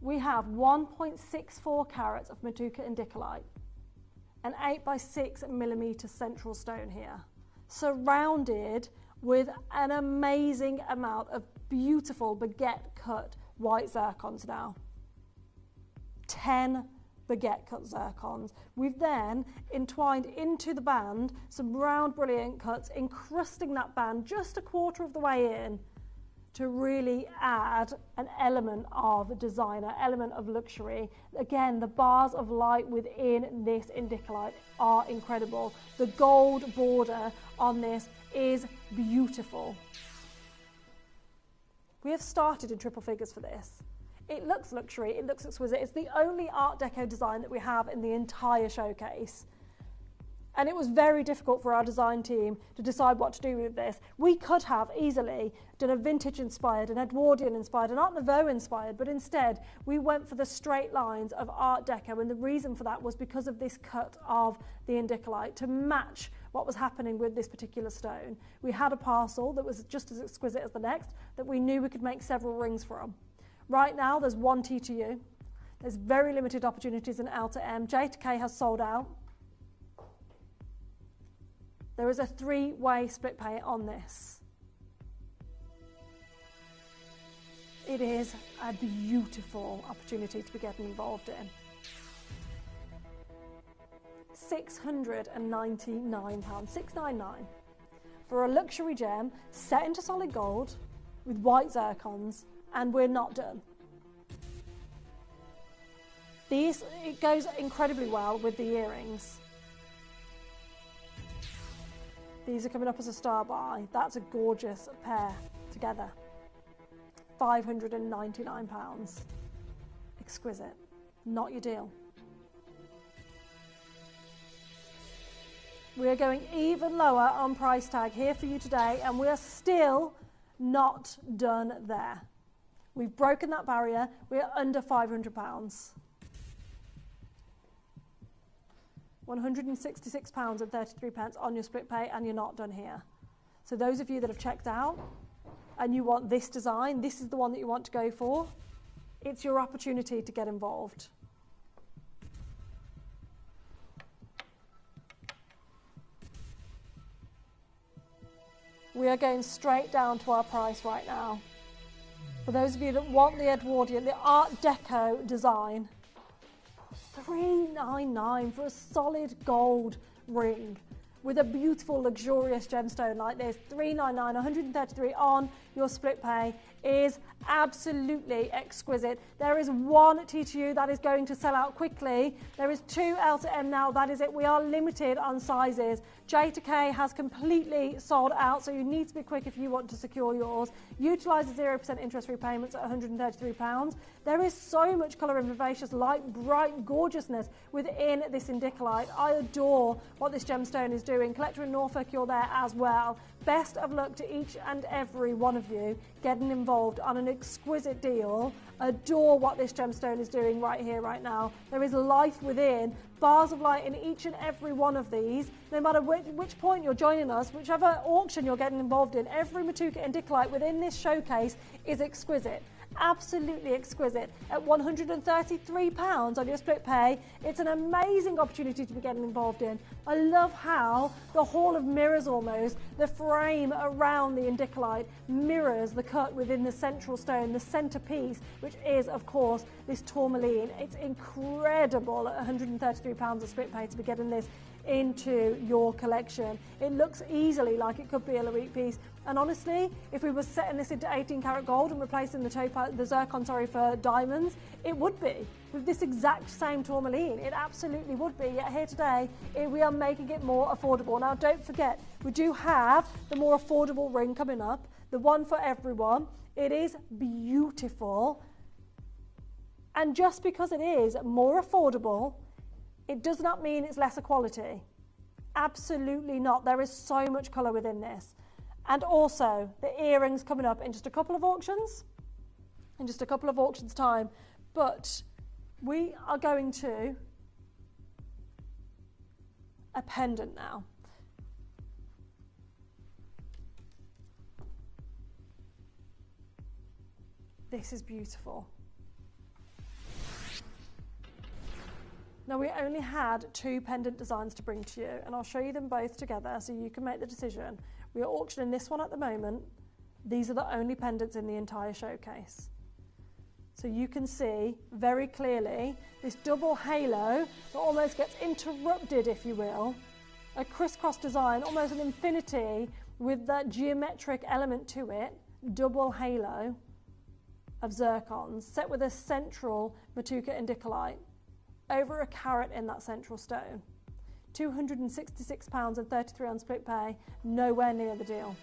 We have 1.64 carats of Matuka Indicolite, an 8x6mm central stone here, surrounded with an amazing amount of beautiful baguette cut white zircons now. 10 baguette cut zircons. We've then entwined into the band some round brilliant cuts, encrusting that band just a quarter of the way in, to really add an element of designer, element of luxury. Again, the bars of light within this Indicolite are incredible. The gold border on this is beautiful. We have started in triple figures for this. It looks luxury, it looks exquisite. It's the only Art Deco design that we have in the entire showcase. And it was very difficult for our design team to decide what to do with this. We could have easily done a vintage inspired, an Edwardian inspired, an Art Nouveau inspired, but instead we went for the straight lines of Art Deco, and the reason for that was because of this cut of the Indicolite to match what was happening with this particular stone. We had a parcel that was just as exquisite as the next that we knew we could make several rings from. Right now there's 1 T2U. There's very limited opportunities in L to M. J to K has sold out. There is a 3-way split pay on this. It is a beautiful opportunity to be getting involved in. £699, $699 for a luxury gem set into solid gold with white zircons, and we're not done. It goes incredibly well with the earrings. These are coming up as a star buy. That's a gorgeous pair together. £599. Exquisite. Not your deal. We are going even lower on price tag here for you today, and we are still not done there. We've broken that barrier. We are under £500. £166.33 on your split pay, and you're not done here. So those of you that have checked out and you want this design, this is the one that you want to go for, it's your opportunity to get involved. We are going straight down to our price right now. For those of you that want the Edwardian, the Art Deco design, $399 for a solid gold ring with a beautiful, luxurious gemstone like this. $399, 133 on your split pay is absolutely exquisite. There is one TTU that is going to sell out quickly. There is 2 L to M now. That is it. We are limited on sizes. J to K has completely sold out, so you need to be quick if you want to secure yours. Utilise the 0% interest repayments at £133. There is so much colour and vivacious, light, bright gorgeousness within this indicolite. I adore what this gemstone is doing. Collector in Norfolk, you're there as well. Best of luck to each and every one of you getting involved on an exquisite deal. Adore what this gemstone is doing right here, right now. There is life within, bars of light in each and every one of these. No matter which point you're joining us, whichever auction you're getting involved in, every Matuka indicolite within this showcase is exquisite. Absolutely exquisite. At £133 on your split pay, it's an amazing opportunity to be getting involved in. I love how the hall of mirrors, almost the frame around the indicolite mirrors the cut within the central stone, the centerpiece, which is of course this tourmaline. It's incredible at £133 a split pay to be getting this into your collection. It looks easily like it could be a Loic piece, and honestly, if we were setting this into 18 karat gold and replacing the Topaz, the zircon, for diamonds, it would be with this exact same tourmaline. It absolutely would be. Yet here today, we are making it more affordable. Now, don't forget, we do have the more affordable ring coming up, the one for everyone. It is beautiful, and just because it is more affordable, it does not mean it's lesser quality. Absolutely not. There is so much colour within this. And also, the earrings coming up in just a couple of auctions, in just a couple of auctions time. But we are going to a pendant now. This is beautiful. Now, we only had 2 pendant designs to bring to you, and I'll show you them both together so you can make the decision. We are auctioning this one at the moment. These are the only pendants in the entire showcase. So you can see very clearly this double halo that almost gets interrupted, if you will. A crisscross design, almost an infinity with that geometric element to it. Double halo of zircons set with a central Matuka indicolite. Over a carat in that central stone. £266.33 on split pay, nowhere near the deal.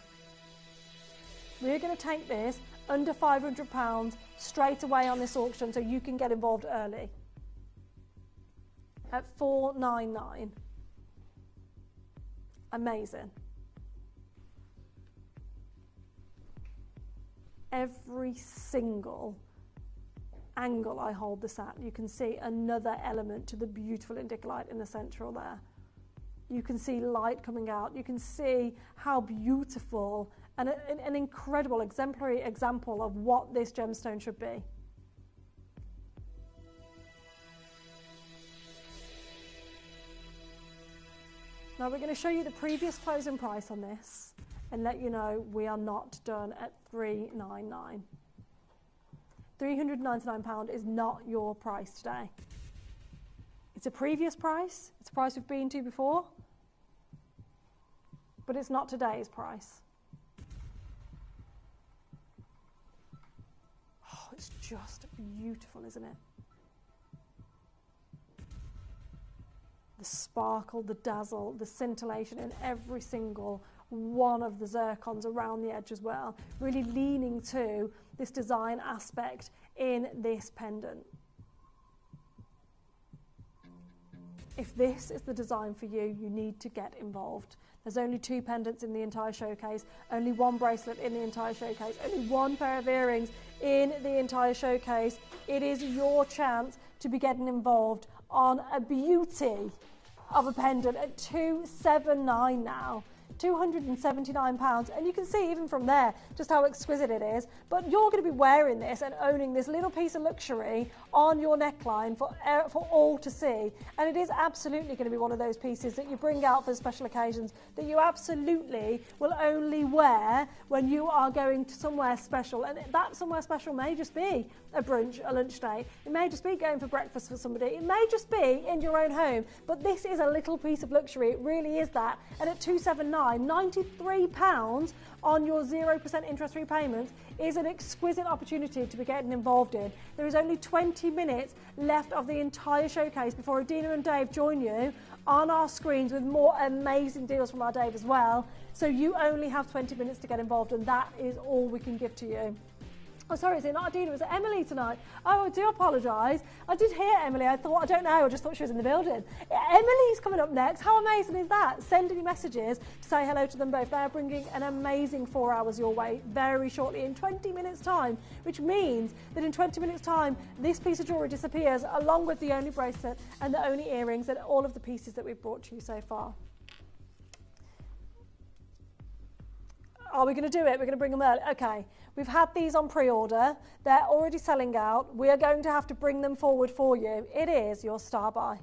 We're going to take this under £500 straight away on this auction so you can get involved early. At $499. Amazing. Every single angle I hold this at, you can see another element to the beautiful indicolite in the central there. You can see light coming out. You can see how beautiful and an incredible exemplary example of what this gemstone should be. Now we're going to show you the previous closing price on this and let you know we are not done at $399. £399 is not your price today. It's a previous price, it's a price we've been to before, but it's not today's price. Oh, it's just beautiful, isn't it? the sparkle, the dazzle, the scintillation in every single one of the zircons around the edge as well, really leaning to this design aspect in this pendant. If this is the design for you, you need to get involved. There's only 2 pendants in the entire showcase, only 1 bracelet in the entire showcase, only 1 pair of earrings in the entire showcase. It is your chance to be getting involved on a beauty of a pendant at $279 now. £279, and you can see even from there just how exquisite it is. But you're going to be wearing this and owning this little piece of luxury on your neckline for all to see, and it is absolutely going to be one of those pieces that you bring out for special occasions that you absolutely will only wear when you are going to somewhere special. And that somewhere special may just be a brunch, a lunch date, it may just be going for breakfast for somebody, it may just be in your own home, but this is a little piece of luxury, it really is that. And at $279, £93 on your 0% interest-free payments is an exquisite opportunity to be getting involved in. There is only 20 minutes left of the entire showcase before Adina and Dave join you on our screens with more amazing deals from our Dave as well. So you only have 20 minutes to get involved, and that is all we can give to you. Oh, sorry, is it not Adina? Was it Emily tonight? Oh, I do apologise. I did hear Emily. I don't know. I just thought she was in the building. Emily's coming up next. How amazing is that? Send any messages to say hello to them both. They're bringing an amazing 4 hours your way very shortly in 20 minutes' time, which means that in 20 minutes' time, this piece of jewellery disappears along with the only bracelet and the only earrings and all of the pieces that we've brought to you so far. Are we going to do it? We're going to bring them early. Okay. We've had these on pre-order. They're already selling out. We are going to have to bring them forward for you. It is your star buy.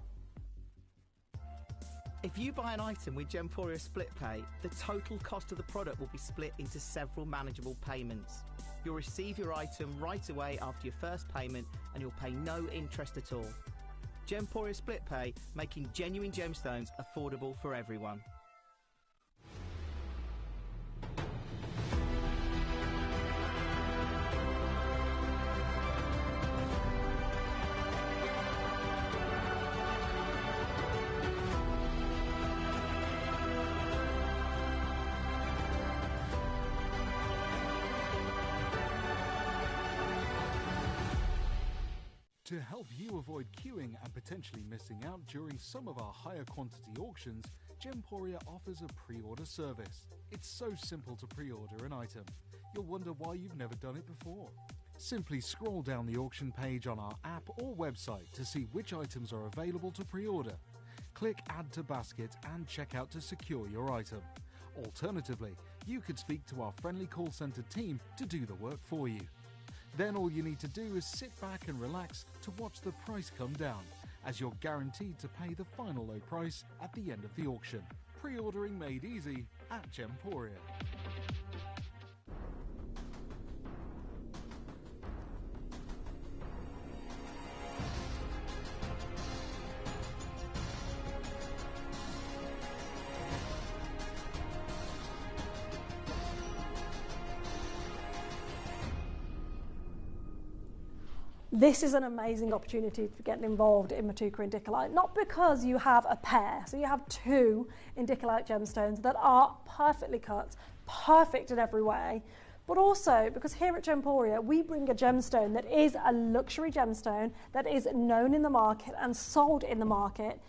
If you buy an item with Gemporia Split Pay, the total cost of the product will be split into several manageable payments. You'll receive your item right away after your first payment, and you'll pay no interest at all. Gemporia Split Pay, making genuine gemstones affordable for everyone. To help you avoid queuing and potentially missing out during some of our higher quantity auctions, Gemporia offers a pre-order service. It's so simple to pre-order an item. You'll wonder why you've never done it before. Simply scroll down the auction page on our app or website to see which items are available to pre-order. Click Add to Basket and check out to secure your item. Alternatively, you could speak to our friendly call centre team to do the work for you. Then all you need to do is sit back and relax to watch the price come down, as you're guaranteed to pay the final low price at the end of the auction. Pre-ordering made easy at Gemporia. This is an amazing opportunity to get involved in Matuka Indicolite, not because you have a pair, so you have 2 Indicolite gemstones that are perfectly cut, perfect in every way, but also because here at Gemporia we bring a gemstone that is a luxury gemstone that is known in the market and sold in the market,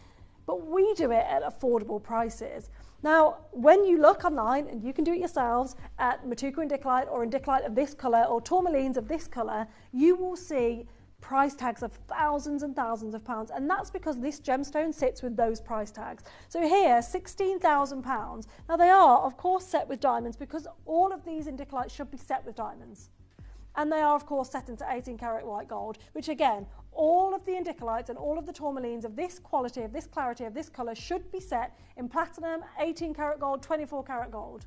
but we do it at affordable prices. Now, when you look online, and you can do it yourselves, at Matuka Indicolite or Indicolite of this colour or Tourmalines of this colour, you will see price tags of thousands and thousands of pounds, and that's because this gemstone sits with those price tags. So here, £16,000. Now they are, of course, set with diamonds because all of these Indicolites should be set with diamonds. And they are, of course, set into 18 karat white gold, which again, all of the Indicolites and all of the Tourmalines of this quality, of this clarity, of this colour should be set in platinum, 18 karat gold, 24 karat gold.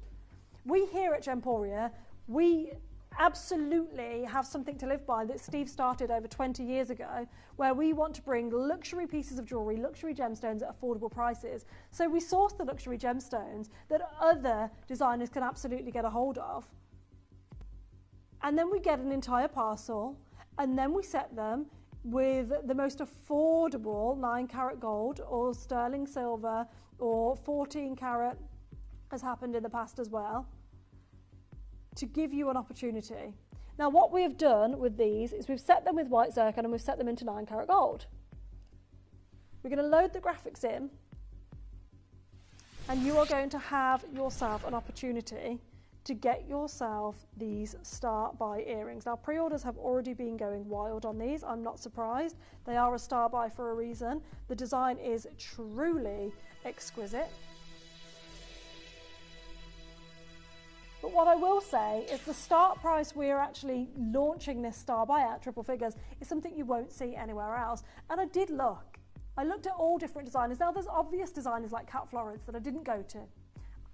We here at Gemporia, we absolutely have something to live by that Steve started over 20 years ago, where we want to bring luxury pieces of jewellery, luxury gemstones at affordable prices. So we source the luxury gemstones that other designers can absolutely get a hold of. And then we get an entire parcel, and then we set them with the most affordable 9 carat gold or sterling silver or 14 carat, has happened in the past as well, to give you an opportunity. Now what we have done with these is we've set them with white zircon and we've set them into 9 carat gold. We're going to load the graphics in, and you are going to have yourself an opportunity to get yourself these Star Buy earrings. Now pre-orders have already been going wild on these. I'm not surprised. They are a Star Buy for a reason. The design is truly exquisite. But what I will say is the start price we're actually launching this Star Buy at, triple figures, is something you won't see anywhere else. And I did look. I looked at all different designers. Now there's obvious designers like Kat Florence that I didn't go to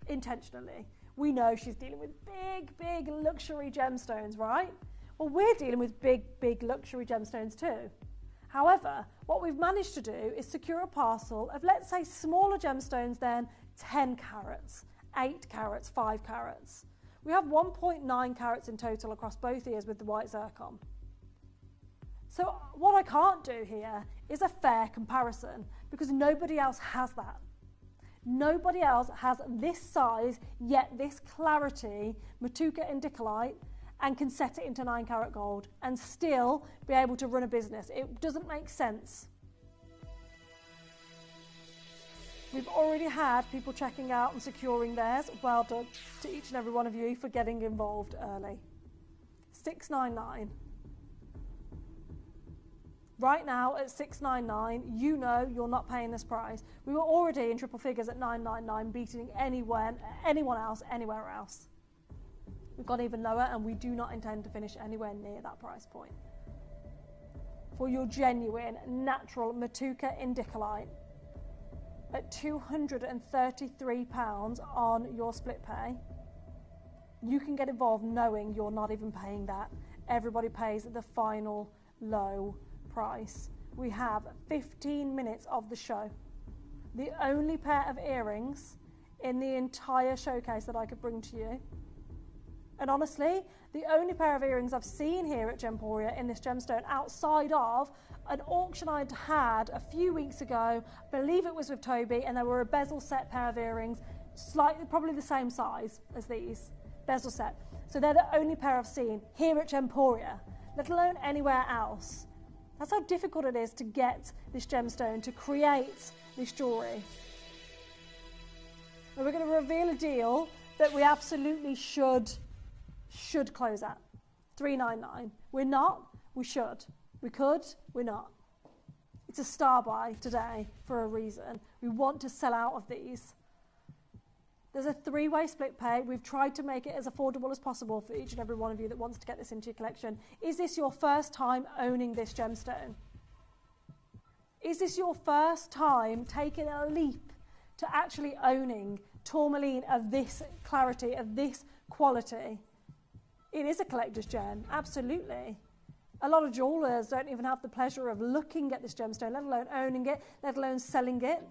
intentionally. We know she's dealing with big luxury gemstones, right? Well, we're dealing with big luxury gemstones too. However, what we've managed to do is secure a parcel of, let's say, smaller gemstones then 10 carats, 8 carats, 5 carats. We have 1.9 carats in total across both ears with the white zircon. So what I can't do here is a fair comparison because nobody else has that. Nobody else has this size, yet this clarity, Matuka indicolite, and can set it into 9 carat gold and still be able to run a business. It doesn't make sense. We've already had people checking out and securing theirs. Well done to each and every one of you for getting involved early. $699. Right now at $699, you know you're not paying this price. We were already in triple figures at $999, beating anyone else, anywhere else. We've gone even lower and we do not intend to finish anywhere near that price point. For your genuine, natural Matuka indicolite at £233 on your split pay, you can get involved knowing you're not even paying that. Everybody pays the final low price. We have 15 minutes of the show. The only pair of earrings in the entire showcase that I could bring to you. And honestly, the only pair of earrings I've seen here at Gemporia in this gemstone outside of an auction I'd had a few weeks ago, I believe it was with Toby, and there were a bezel set pair of earrings, slightly, probably the same size as these, bezel set. So they're the only pair I've seen here at Gemporia, let alone anywhere else. That's how difficult it is to get this gemstone, to create this jewellery. And we're going to reveal a deal that we absolutely should close at. $399. We're not, we should. We could, we're not. It's a Star Buy today for a reason. We want to sell out of these. There's a 3-way split pay. We've tried to make it as affordable as possible for each and every one of you that wants to get this into your collection. Is this your first time owning this gemstone? Is this your first time taking a leap to actually owning tourmaline of this clarity, of this quality? It is a collector's gem, absolutely. A lot of jewellers don't even have the pleasure of looking at this gemstone, let alone owning it, let alone selling it.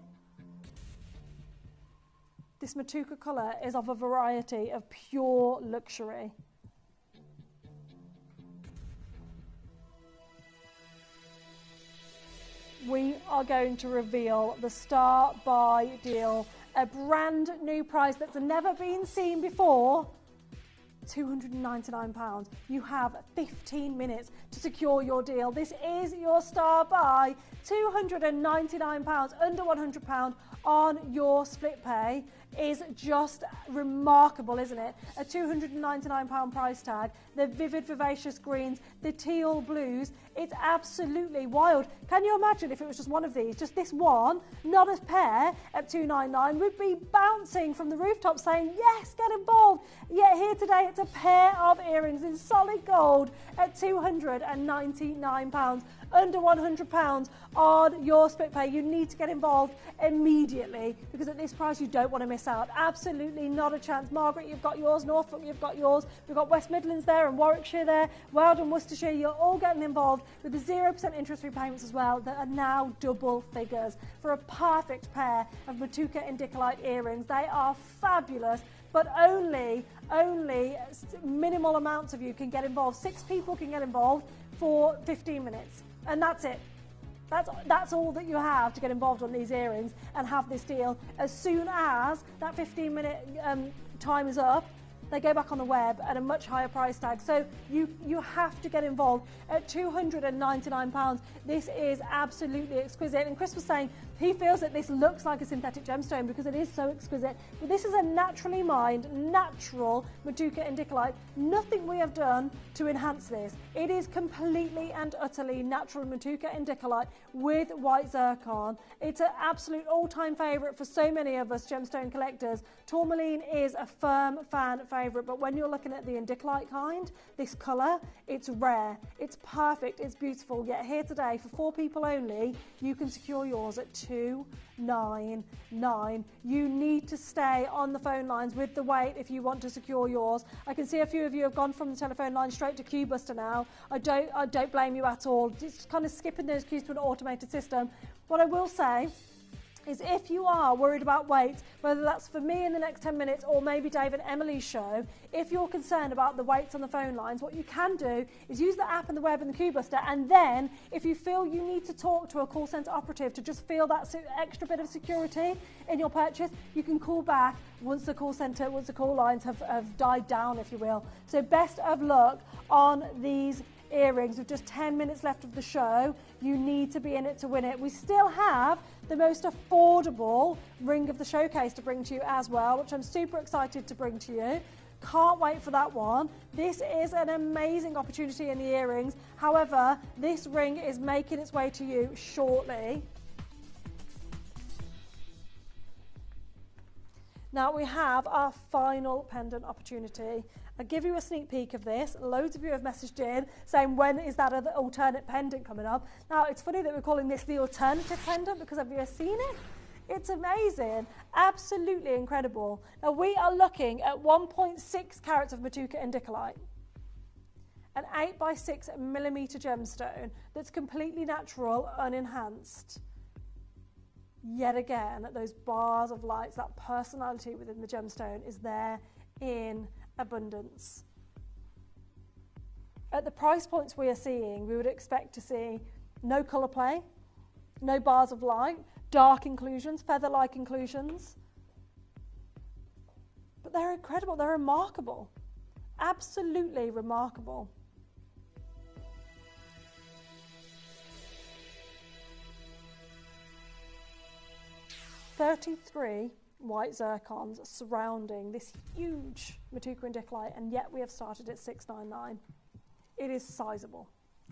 This Matuka colour is of a variety of pure luxury. We are going to reveal the Star Buy deal, a brand new price that's never been seen before. £299. You have 15 minutes to secure your deal. This is your Star Buy. £299, under £100 on your split pay is just remarkable, isn't it? A £299 price tag, the vivid vivacious greens, the teal blues, it's absolutely wild. Can you imagine if it was just one of these, just this one, not a pair at $299, we'd be bouncing from the rooftop saying, yes, get involved. Yet here today, it's a pair of earrings in solid gold at £299, under £100 on your split pay. You need to get involved immediately because at this price, you don't want to miss out. Absolutely not a chance. Margaret, you've got yours. Norfolk, you've got yours. We've got West Midlands there and Warwickshire there. Weldon, Worcestershire, you're all getting involved with the 0% interest repayments as well that are now double figures for a perfect pair of Matuka indicolite earrings. They are fabulous, but only minimal amounts of you can get involved. 6 people can get involved for 15 minutes. And that's it. That's all that you have to get involved on these earrings and have this deal. As soon as that 15-minute time is up, they go back on the web at a much higher price tag. So you have to get involved. At £299, this is absolutely exquisite. And Chris was saying he feels that this looks like a synthetic gemstone because it is so exquisite. But this is a naturally mined, natural Meduca indicolite. Nothing we have done to enhance this. It is completely and utterly natural Meduca indicolite with white zircon. It's an absolute all-time favourite for so many of us gemstone collectors. Tourmaline is a firm fan favourite, but when you're looking at the indicolite kind, this colour, it's rare, it's perfect, it's beautiful. Yet here today, for 4 people only, you can secure yours at $299. You need to stay on the phone lines with the wait if you want to secure yours. I can see a few of you have gone from the telephone line straight to Q-Buster now. I don't blame you at all. Just kind of skipping those queues to an automated system. What I will say is if you are worried about wait, whether that's for me in the next 10 minutes or maybe Dave and Emily's show, if you're concerned about the waits on the phone lines, what you can do is use the app and the web and the Q-Buster, and then if you feel you need to talk to a call centre operative to just feel that extra bit of security in your purchase, you can call back once the call lines have died down, if you will. So best of luck on these earrings with just 10 minutes left of the show. You need to be in it to win it. We still have the most affordable ring of the showcase to bring to you as well, which I'm super excited to bring to you. Can't wait for that one. This is an amazing opportunity in the earrings. However, this ring is making its way to you shortly. Now we have our final pendant opportunity. I'll give you a sneak peek of this. Loads of you have messaged in saying, when is that other alternate pendant coming up? Now, it's funny that we're calling this the alternative pendant because have you seen it? It's amazing, absolutely incredible. Now, we are looking at 1.6 carats of Meduca indicolite, an 8x6 millimetre gemstone that's completely natural, unenhanced. Yet again, those bars of lights, that personality within the gemstone is there in abundance. At the price points we are seeing, we would expect to see no colour play, no bars of light, dark inclusions, feather-like inclusions. But they're incredible, they're remarkable, absolutely remarkable. $33 white zircons surrounding this huge Meduca indicolite, and yet we have started at $699. It is sizable,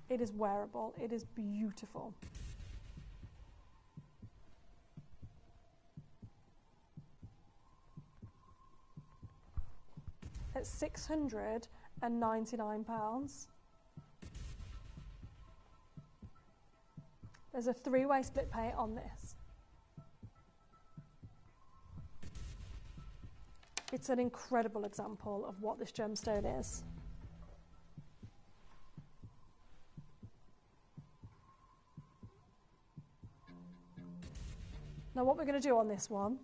it is wearable, it is beautiful. At £699. There's a 3-way split pay on this. It's an incredible example of what this gemstone is. Now what we're going to do on this one,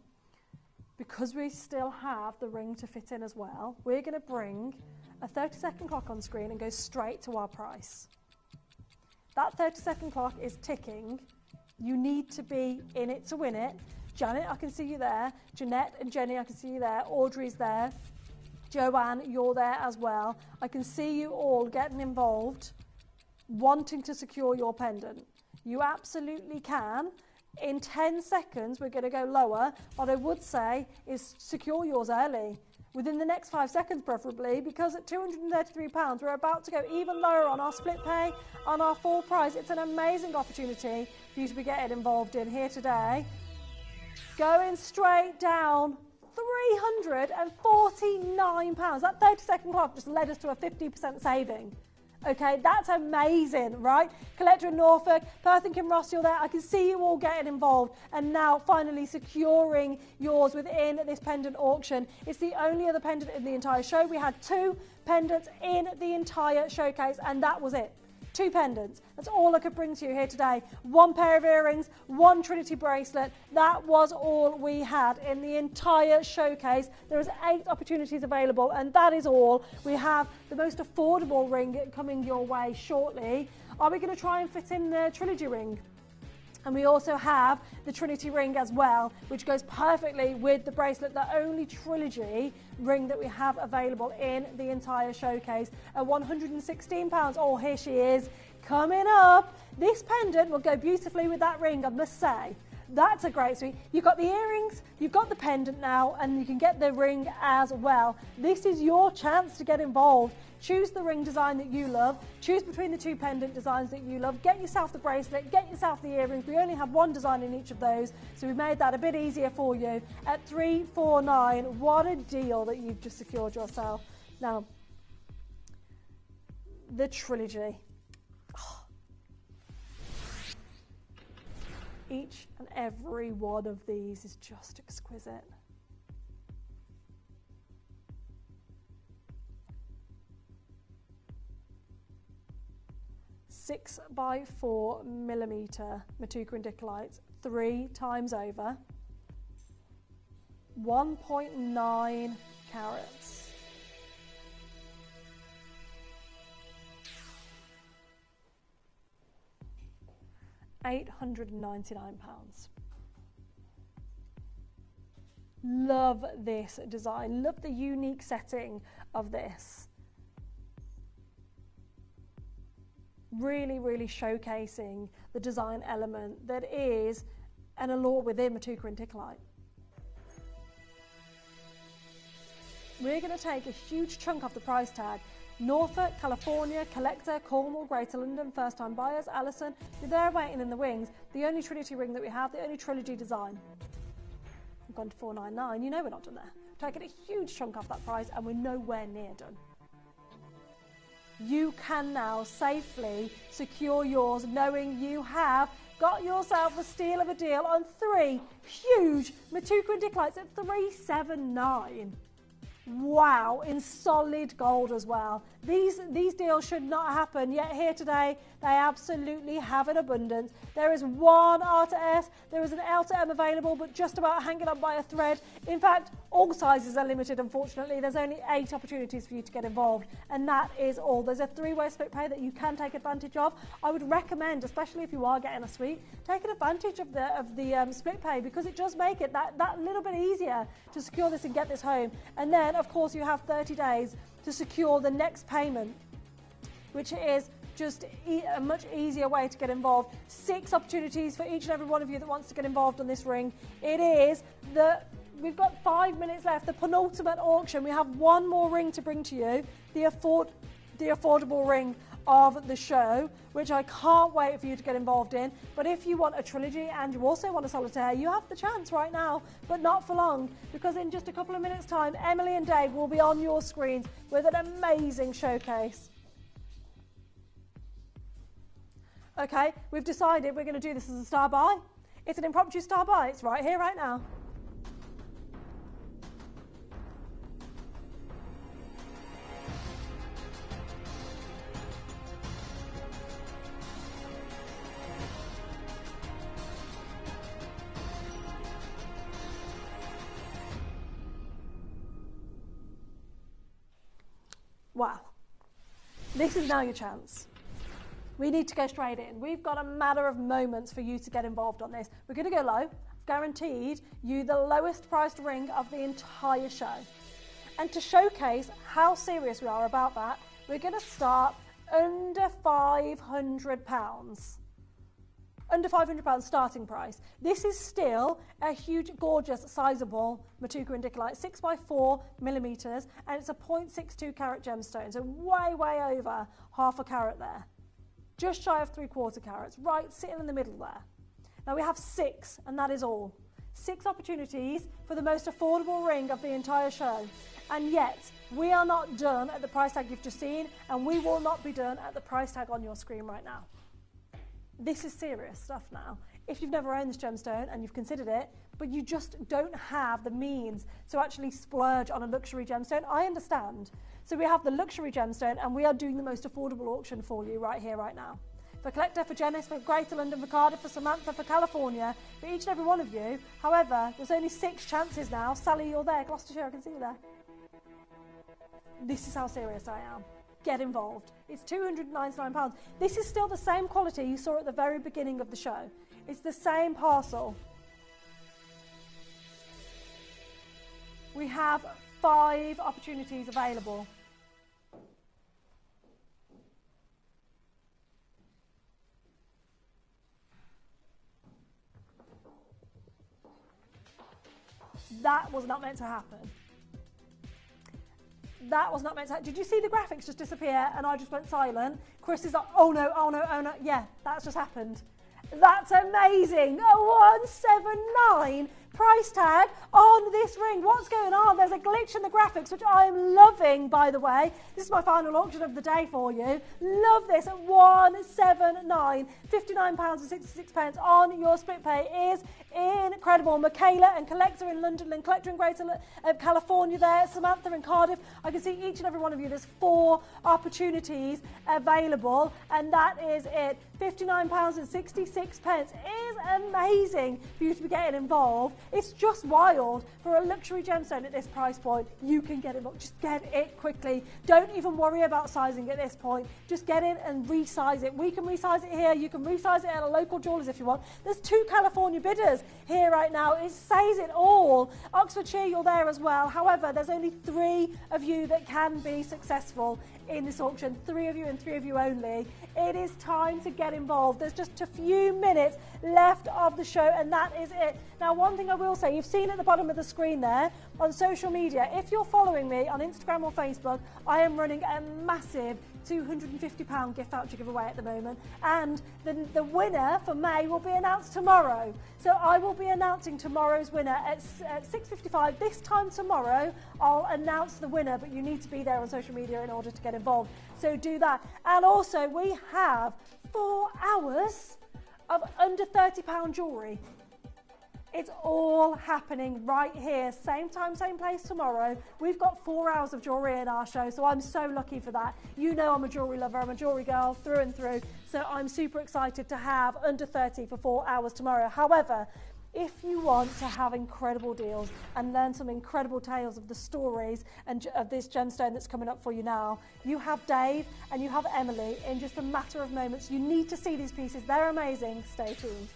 because we still have the ring to fit in as well, we're going to bring a 30-second clock on screen and go straight to our price. That 30-second clock is ticking. You need to be in it to win it. Janet, I can see you there. Jeanette and Jenny, I can see you there. Audrey's there. Joanne, you're there as well. I can see you all getting involved, wanting to secure your pendant. You absolutely can. In 10 seconds, we're going to go lower. What I would say is secure yours early. Within the next 5 seconds, preferably, because at £233, we're about to go even lower on our split pay, on our full price. It's an amazing opportunity for you to be getting involved in here today. Going straight down, £349. That 30-second clock just led us to a 50% saving. Okay, that's amazing, right? Collector in Norfolk, Perth and Kinross, you're there. I can see you all getting involved and now finally securing yours within this pendant auction. It's the only other pendant in the entire show. We had 2 pendants in the entire showcase and that was it. 2 pendants. That's all I could bring to you here today. 1 pair of earrings, 1 Trinity bracelet. That was all we had in the entire showcase. There is 8 opportunities available and that is all. We have the most affordable ring coming your way shortly Are we going to try and fit in the Trilogy ring? And we also have the Trinity ring as well, which goes perfectly with the bracelet, the only Trilogy ring that we have available in the entire showcase at £116. Oh, here she is, coming up. This pendant will go beautifully with that ring, I must say. That's a great suite. You've got the earrings, you've got the pendant now, and you can get the ring as well. This is your chance to get involved. Choose the ring design that you love. Choose between the two pendant designs that you love. Get yourself the bracelet, get yourself the earrings. We only have one design in each of those, so we made that a bit easier for you at $349. What a deal that you've just secured yourself. Now, the Trilogy. Each and every one of these is just exquisite. Six by 4 millimeter Matuka 3 times over, 1.9 carats. £899. Love this design. Love the unique setting of this. Really, really showcasing the design element that is an allure within Matuka and Ticklite. We're going to take a huge chunk off the price tag. Norfolk, California, Collector, Cornwall, Greater London, first time buyers, Allison, you're there waiting in the wings. The only Trinity ring that we have, the only Trilogy design. We've gone to $499, you know we're not done there. Taking a huge chunk off that price and we're nowhere near done. You can now safely secure yours knowing you have got yourself a steal of a deal on 3 huge Matuka and Ticklites at $379. Wow, in solid gold as well. These deals should not happen, yet here today they absolutely have an abundance. There is one R to S, there is an L to M available, but just about hanging on by a thread. In fact, all sizes are limited, unfortunately. There's only 8 opportunities for you to get involved, and that is all. There's a 3-way split pay that you can take advantage of. I would recommend, especially if you are getting a suite, taking advantage of the split pay, because it does make it that little bit easier to secure this and get this home. And then, of course, you have 30 days to secure the next payment, which is just a much easier way to get involved. 6 opportunities for each and every one of you that wants to get involved on this ring. We've got 5 minutes left, the penultimate auction. We have one more ring to bring to you, the affordable ring of the show, which I can't wait for you to get involved in. But if you want a Trilogy and you also want a solitaire, you have the chance right now, but not for long, because in just a couple of minutes' time, Emily and Dave will be on your screens with an amazing showcase. Okay, we've decided we're going to do this as a star buy. It's an impromptu star buy. It's right here, right now. Wow, this is now your chance. We need to go straight in. We've got a matter of moments for you to get involved on this. We're going to go low. I've guaranteed you the lowest priced ring of the entire show. And to showcase how serious we are about that, we're going to start under £500. Under £500 starting price. This is still a huge, gorgeous, sizable Matuka and Ticklite, 6 by 4 millimeters, and it's a 0.62 carat gemstone, so way, way over half a carat there. Just shy of 3/4 carats, right sitting in the middle there. Now we have 6, and that is all. 6 opportunities for the most affordable ring of the entire show. And yet, we are not done at the price tag you've just seen, and we will not be done at the price tag on your screen right now. This is serious stuff now. If you've never owned this gemstone and you've considered it, but you just don't have the means to actually splurge on a luxury gemstone, I understand. So we have the luxury gemstone, and we are doing the most affordable auction for you right here, right now. For Collector, for Janice, for Greater London, for Cardiff, for Samantha, for California, for each and every one of you. However, there's only 6 chances now. Sally, you're there. Gloucestershire, I can see you there. This is how serious I am. get involved. It's £299. This is still the same quality you saw at the very beginning of the show. It's the same parcel. We have 5 opportunities available. That was not meant to happen. That was not meant to happen. Did you see the graphics just disappear and I just went silent? Chris is like, oh no, oh no, oh no. Yeah, that's just happened. That's amazing. A 179 price tag on this ring. What's going on? There's a glitch in the graphics, which I'm loving, by the way. This is my final auction of the day for you. Love this at 179, £59.66 on your split pay is incredible. Michaela and Collector in London and Collector in Greater California there. Samantha in Cardiff. I can see each and every one of you. There's 4 available, and that is it. £59.66 is amazing for you to be getting involved. It's just wild. For a luxury gemstone at this price point, you can get involved. Just get it quickly. Don't even worry about sizing at this point. Just get it and resize it. We can resize it here. You can resize it at a local jeweller's if you want. There's 2 California bidders here right now. It says it all. Oxfordshire, you're there as well. However, there's only 3 of you that can be successful in this auction. 3 of you and 3 of you only. It is time to get involved. There's just a few minutes left of the show, and that is it. Now, one thing I will say, you've seen at the bottom of the screen there on social media, if you're following me on Instagram or Facebook, I am running a massive £250 gift voucher giveaway at the moment, and the winner for May will be announced tomorrow. So I will be announcing tomorrow's winner at 6:55. This time tomorrow, I'll announce the winner, but you need to be there on social media in order to get involved. So do that. And also, we have 4 hours of under £30 jewellery. It's all happening right here, same time, same place tomorrow. We've got 4 hours of jewellery in our show, so I'm so lucky for that. You know I'm a jewellery lover, I'm a jewellery girl through and through, so I'm super excited to have under 30 for 4 hours tomorrow. However, if you want to have incredible deals and learn some incredible tales of the stories and of this gemstone that's coming up for you now, you have Dave and you have Emily in just a matter of moments. You need to see these pieces. They're amazing. Stay tuned.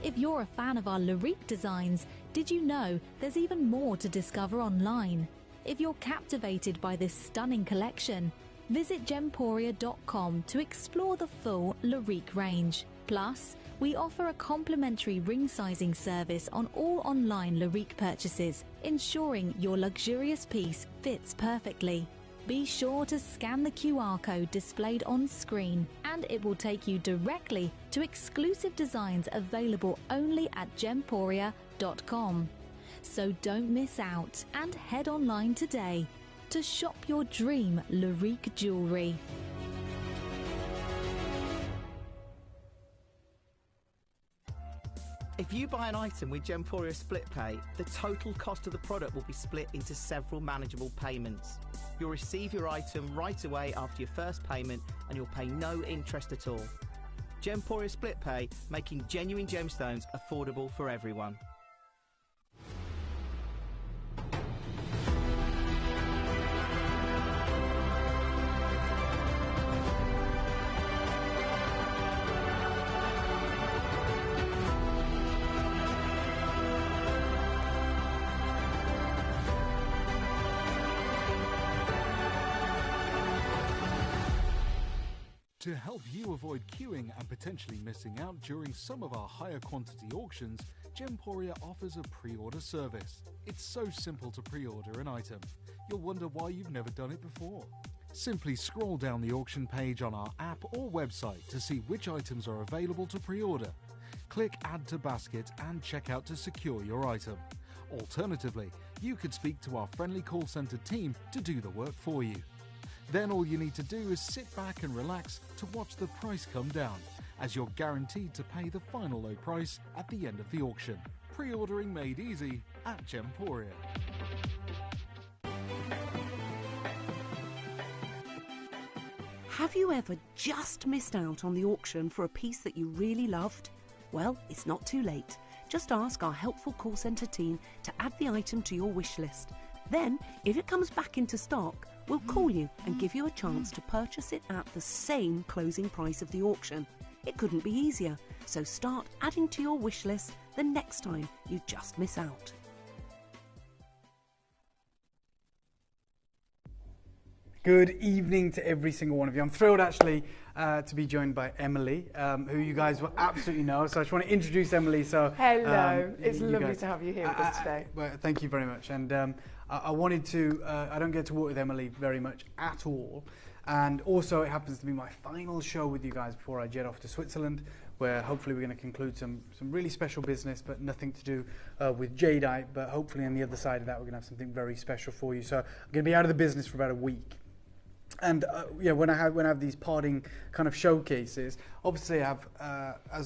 If you're a fan of our Larique designs, did you know there's even more to discover online? If you're captivated by this stunning collection, visit gemporia.com to explore the full Larique range. Plus, we offer a complimentary ring sizing service on all online Larique purchases, ensuring your luxurious piece fits perfectly. Be sure to scan the QR code displayed on screen, and it will take you directly to exclusive designs available only at gemporia.com. So don't miss out and head online today to shop your dream Larique jewellery. If you buy an item with Gemporia Split Pay, the total cost of the product will be split into several manageable payments. You'll receive your item right away after your first payment, and you'll pay no interest at all. Gemporia Split Pay, making genuine gemstones affordable for everyone. To help you avoid queuing and potentially missing out during some of our higher quantity auctions, Gemporia offers a pre-order service. It's so simple to pre-order an item. You'll wonder why you've never done it before. Simply scroll down the auction page on our app or website to see which items are available to pre-order. Click Add to Basket and check out to secure your item. Alternatively, you could speak to our friendly call centre team to do the work for you. Then all you need to do is sit back and relax to watch the price come down, as you're guaranteed to pay the final low price at the end of the auction. Pre-ordering made easy at Gemporia. Have you ever just missed out on the auction for a piece that you really loved? Well, it's not too late. Just ask our helpful call centre team to add the item to your wish list. Then, if it comes back into stock, we'll call you and give you a chance to purchase it at the same closing price of the auction. It couldn't be easier, so start adding to your wish list the next time you just miss out. Good evening to every single one of you. I'm thrilled actually to be joined by Emily, who you guys will absolutely know. So I just want to introduce Emily. So hello, it's lovely to have you here with us today. Well, thank you very much. And I wanted to, I don't get to work with Emily very much at all. And also it happens to be my final show with you guys before I jet off to Switzerland, where hopefully we're going to conclude some really special business, but nothing to do with Jadeite. But hopefully on the other side of that, we're going to have something very special for you. So I'm going to be out of the business for about a week. And yeah, when I have these parting kind of showcases, obviously I have, as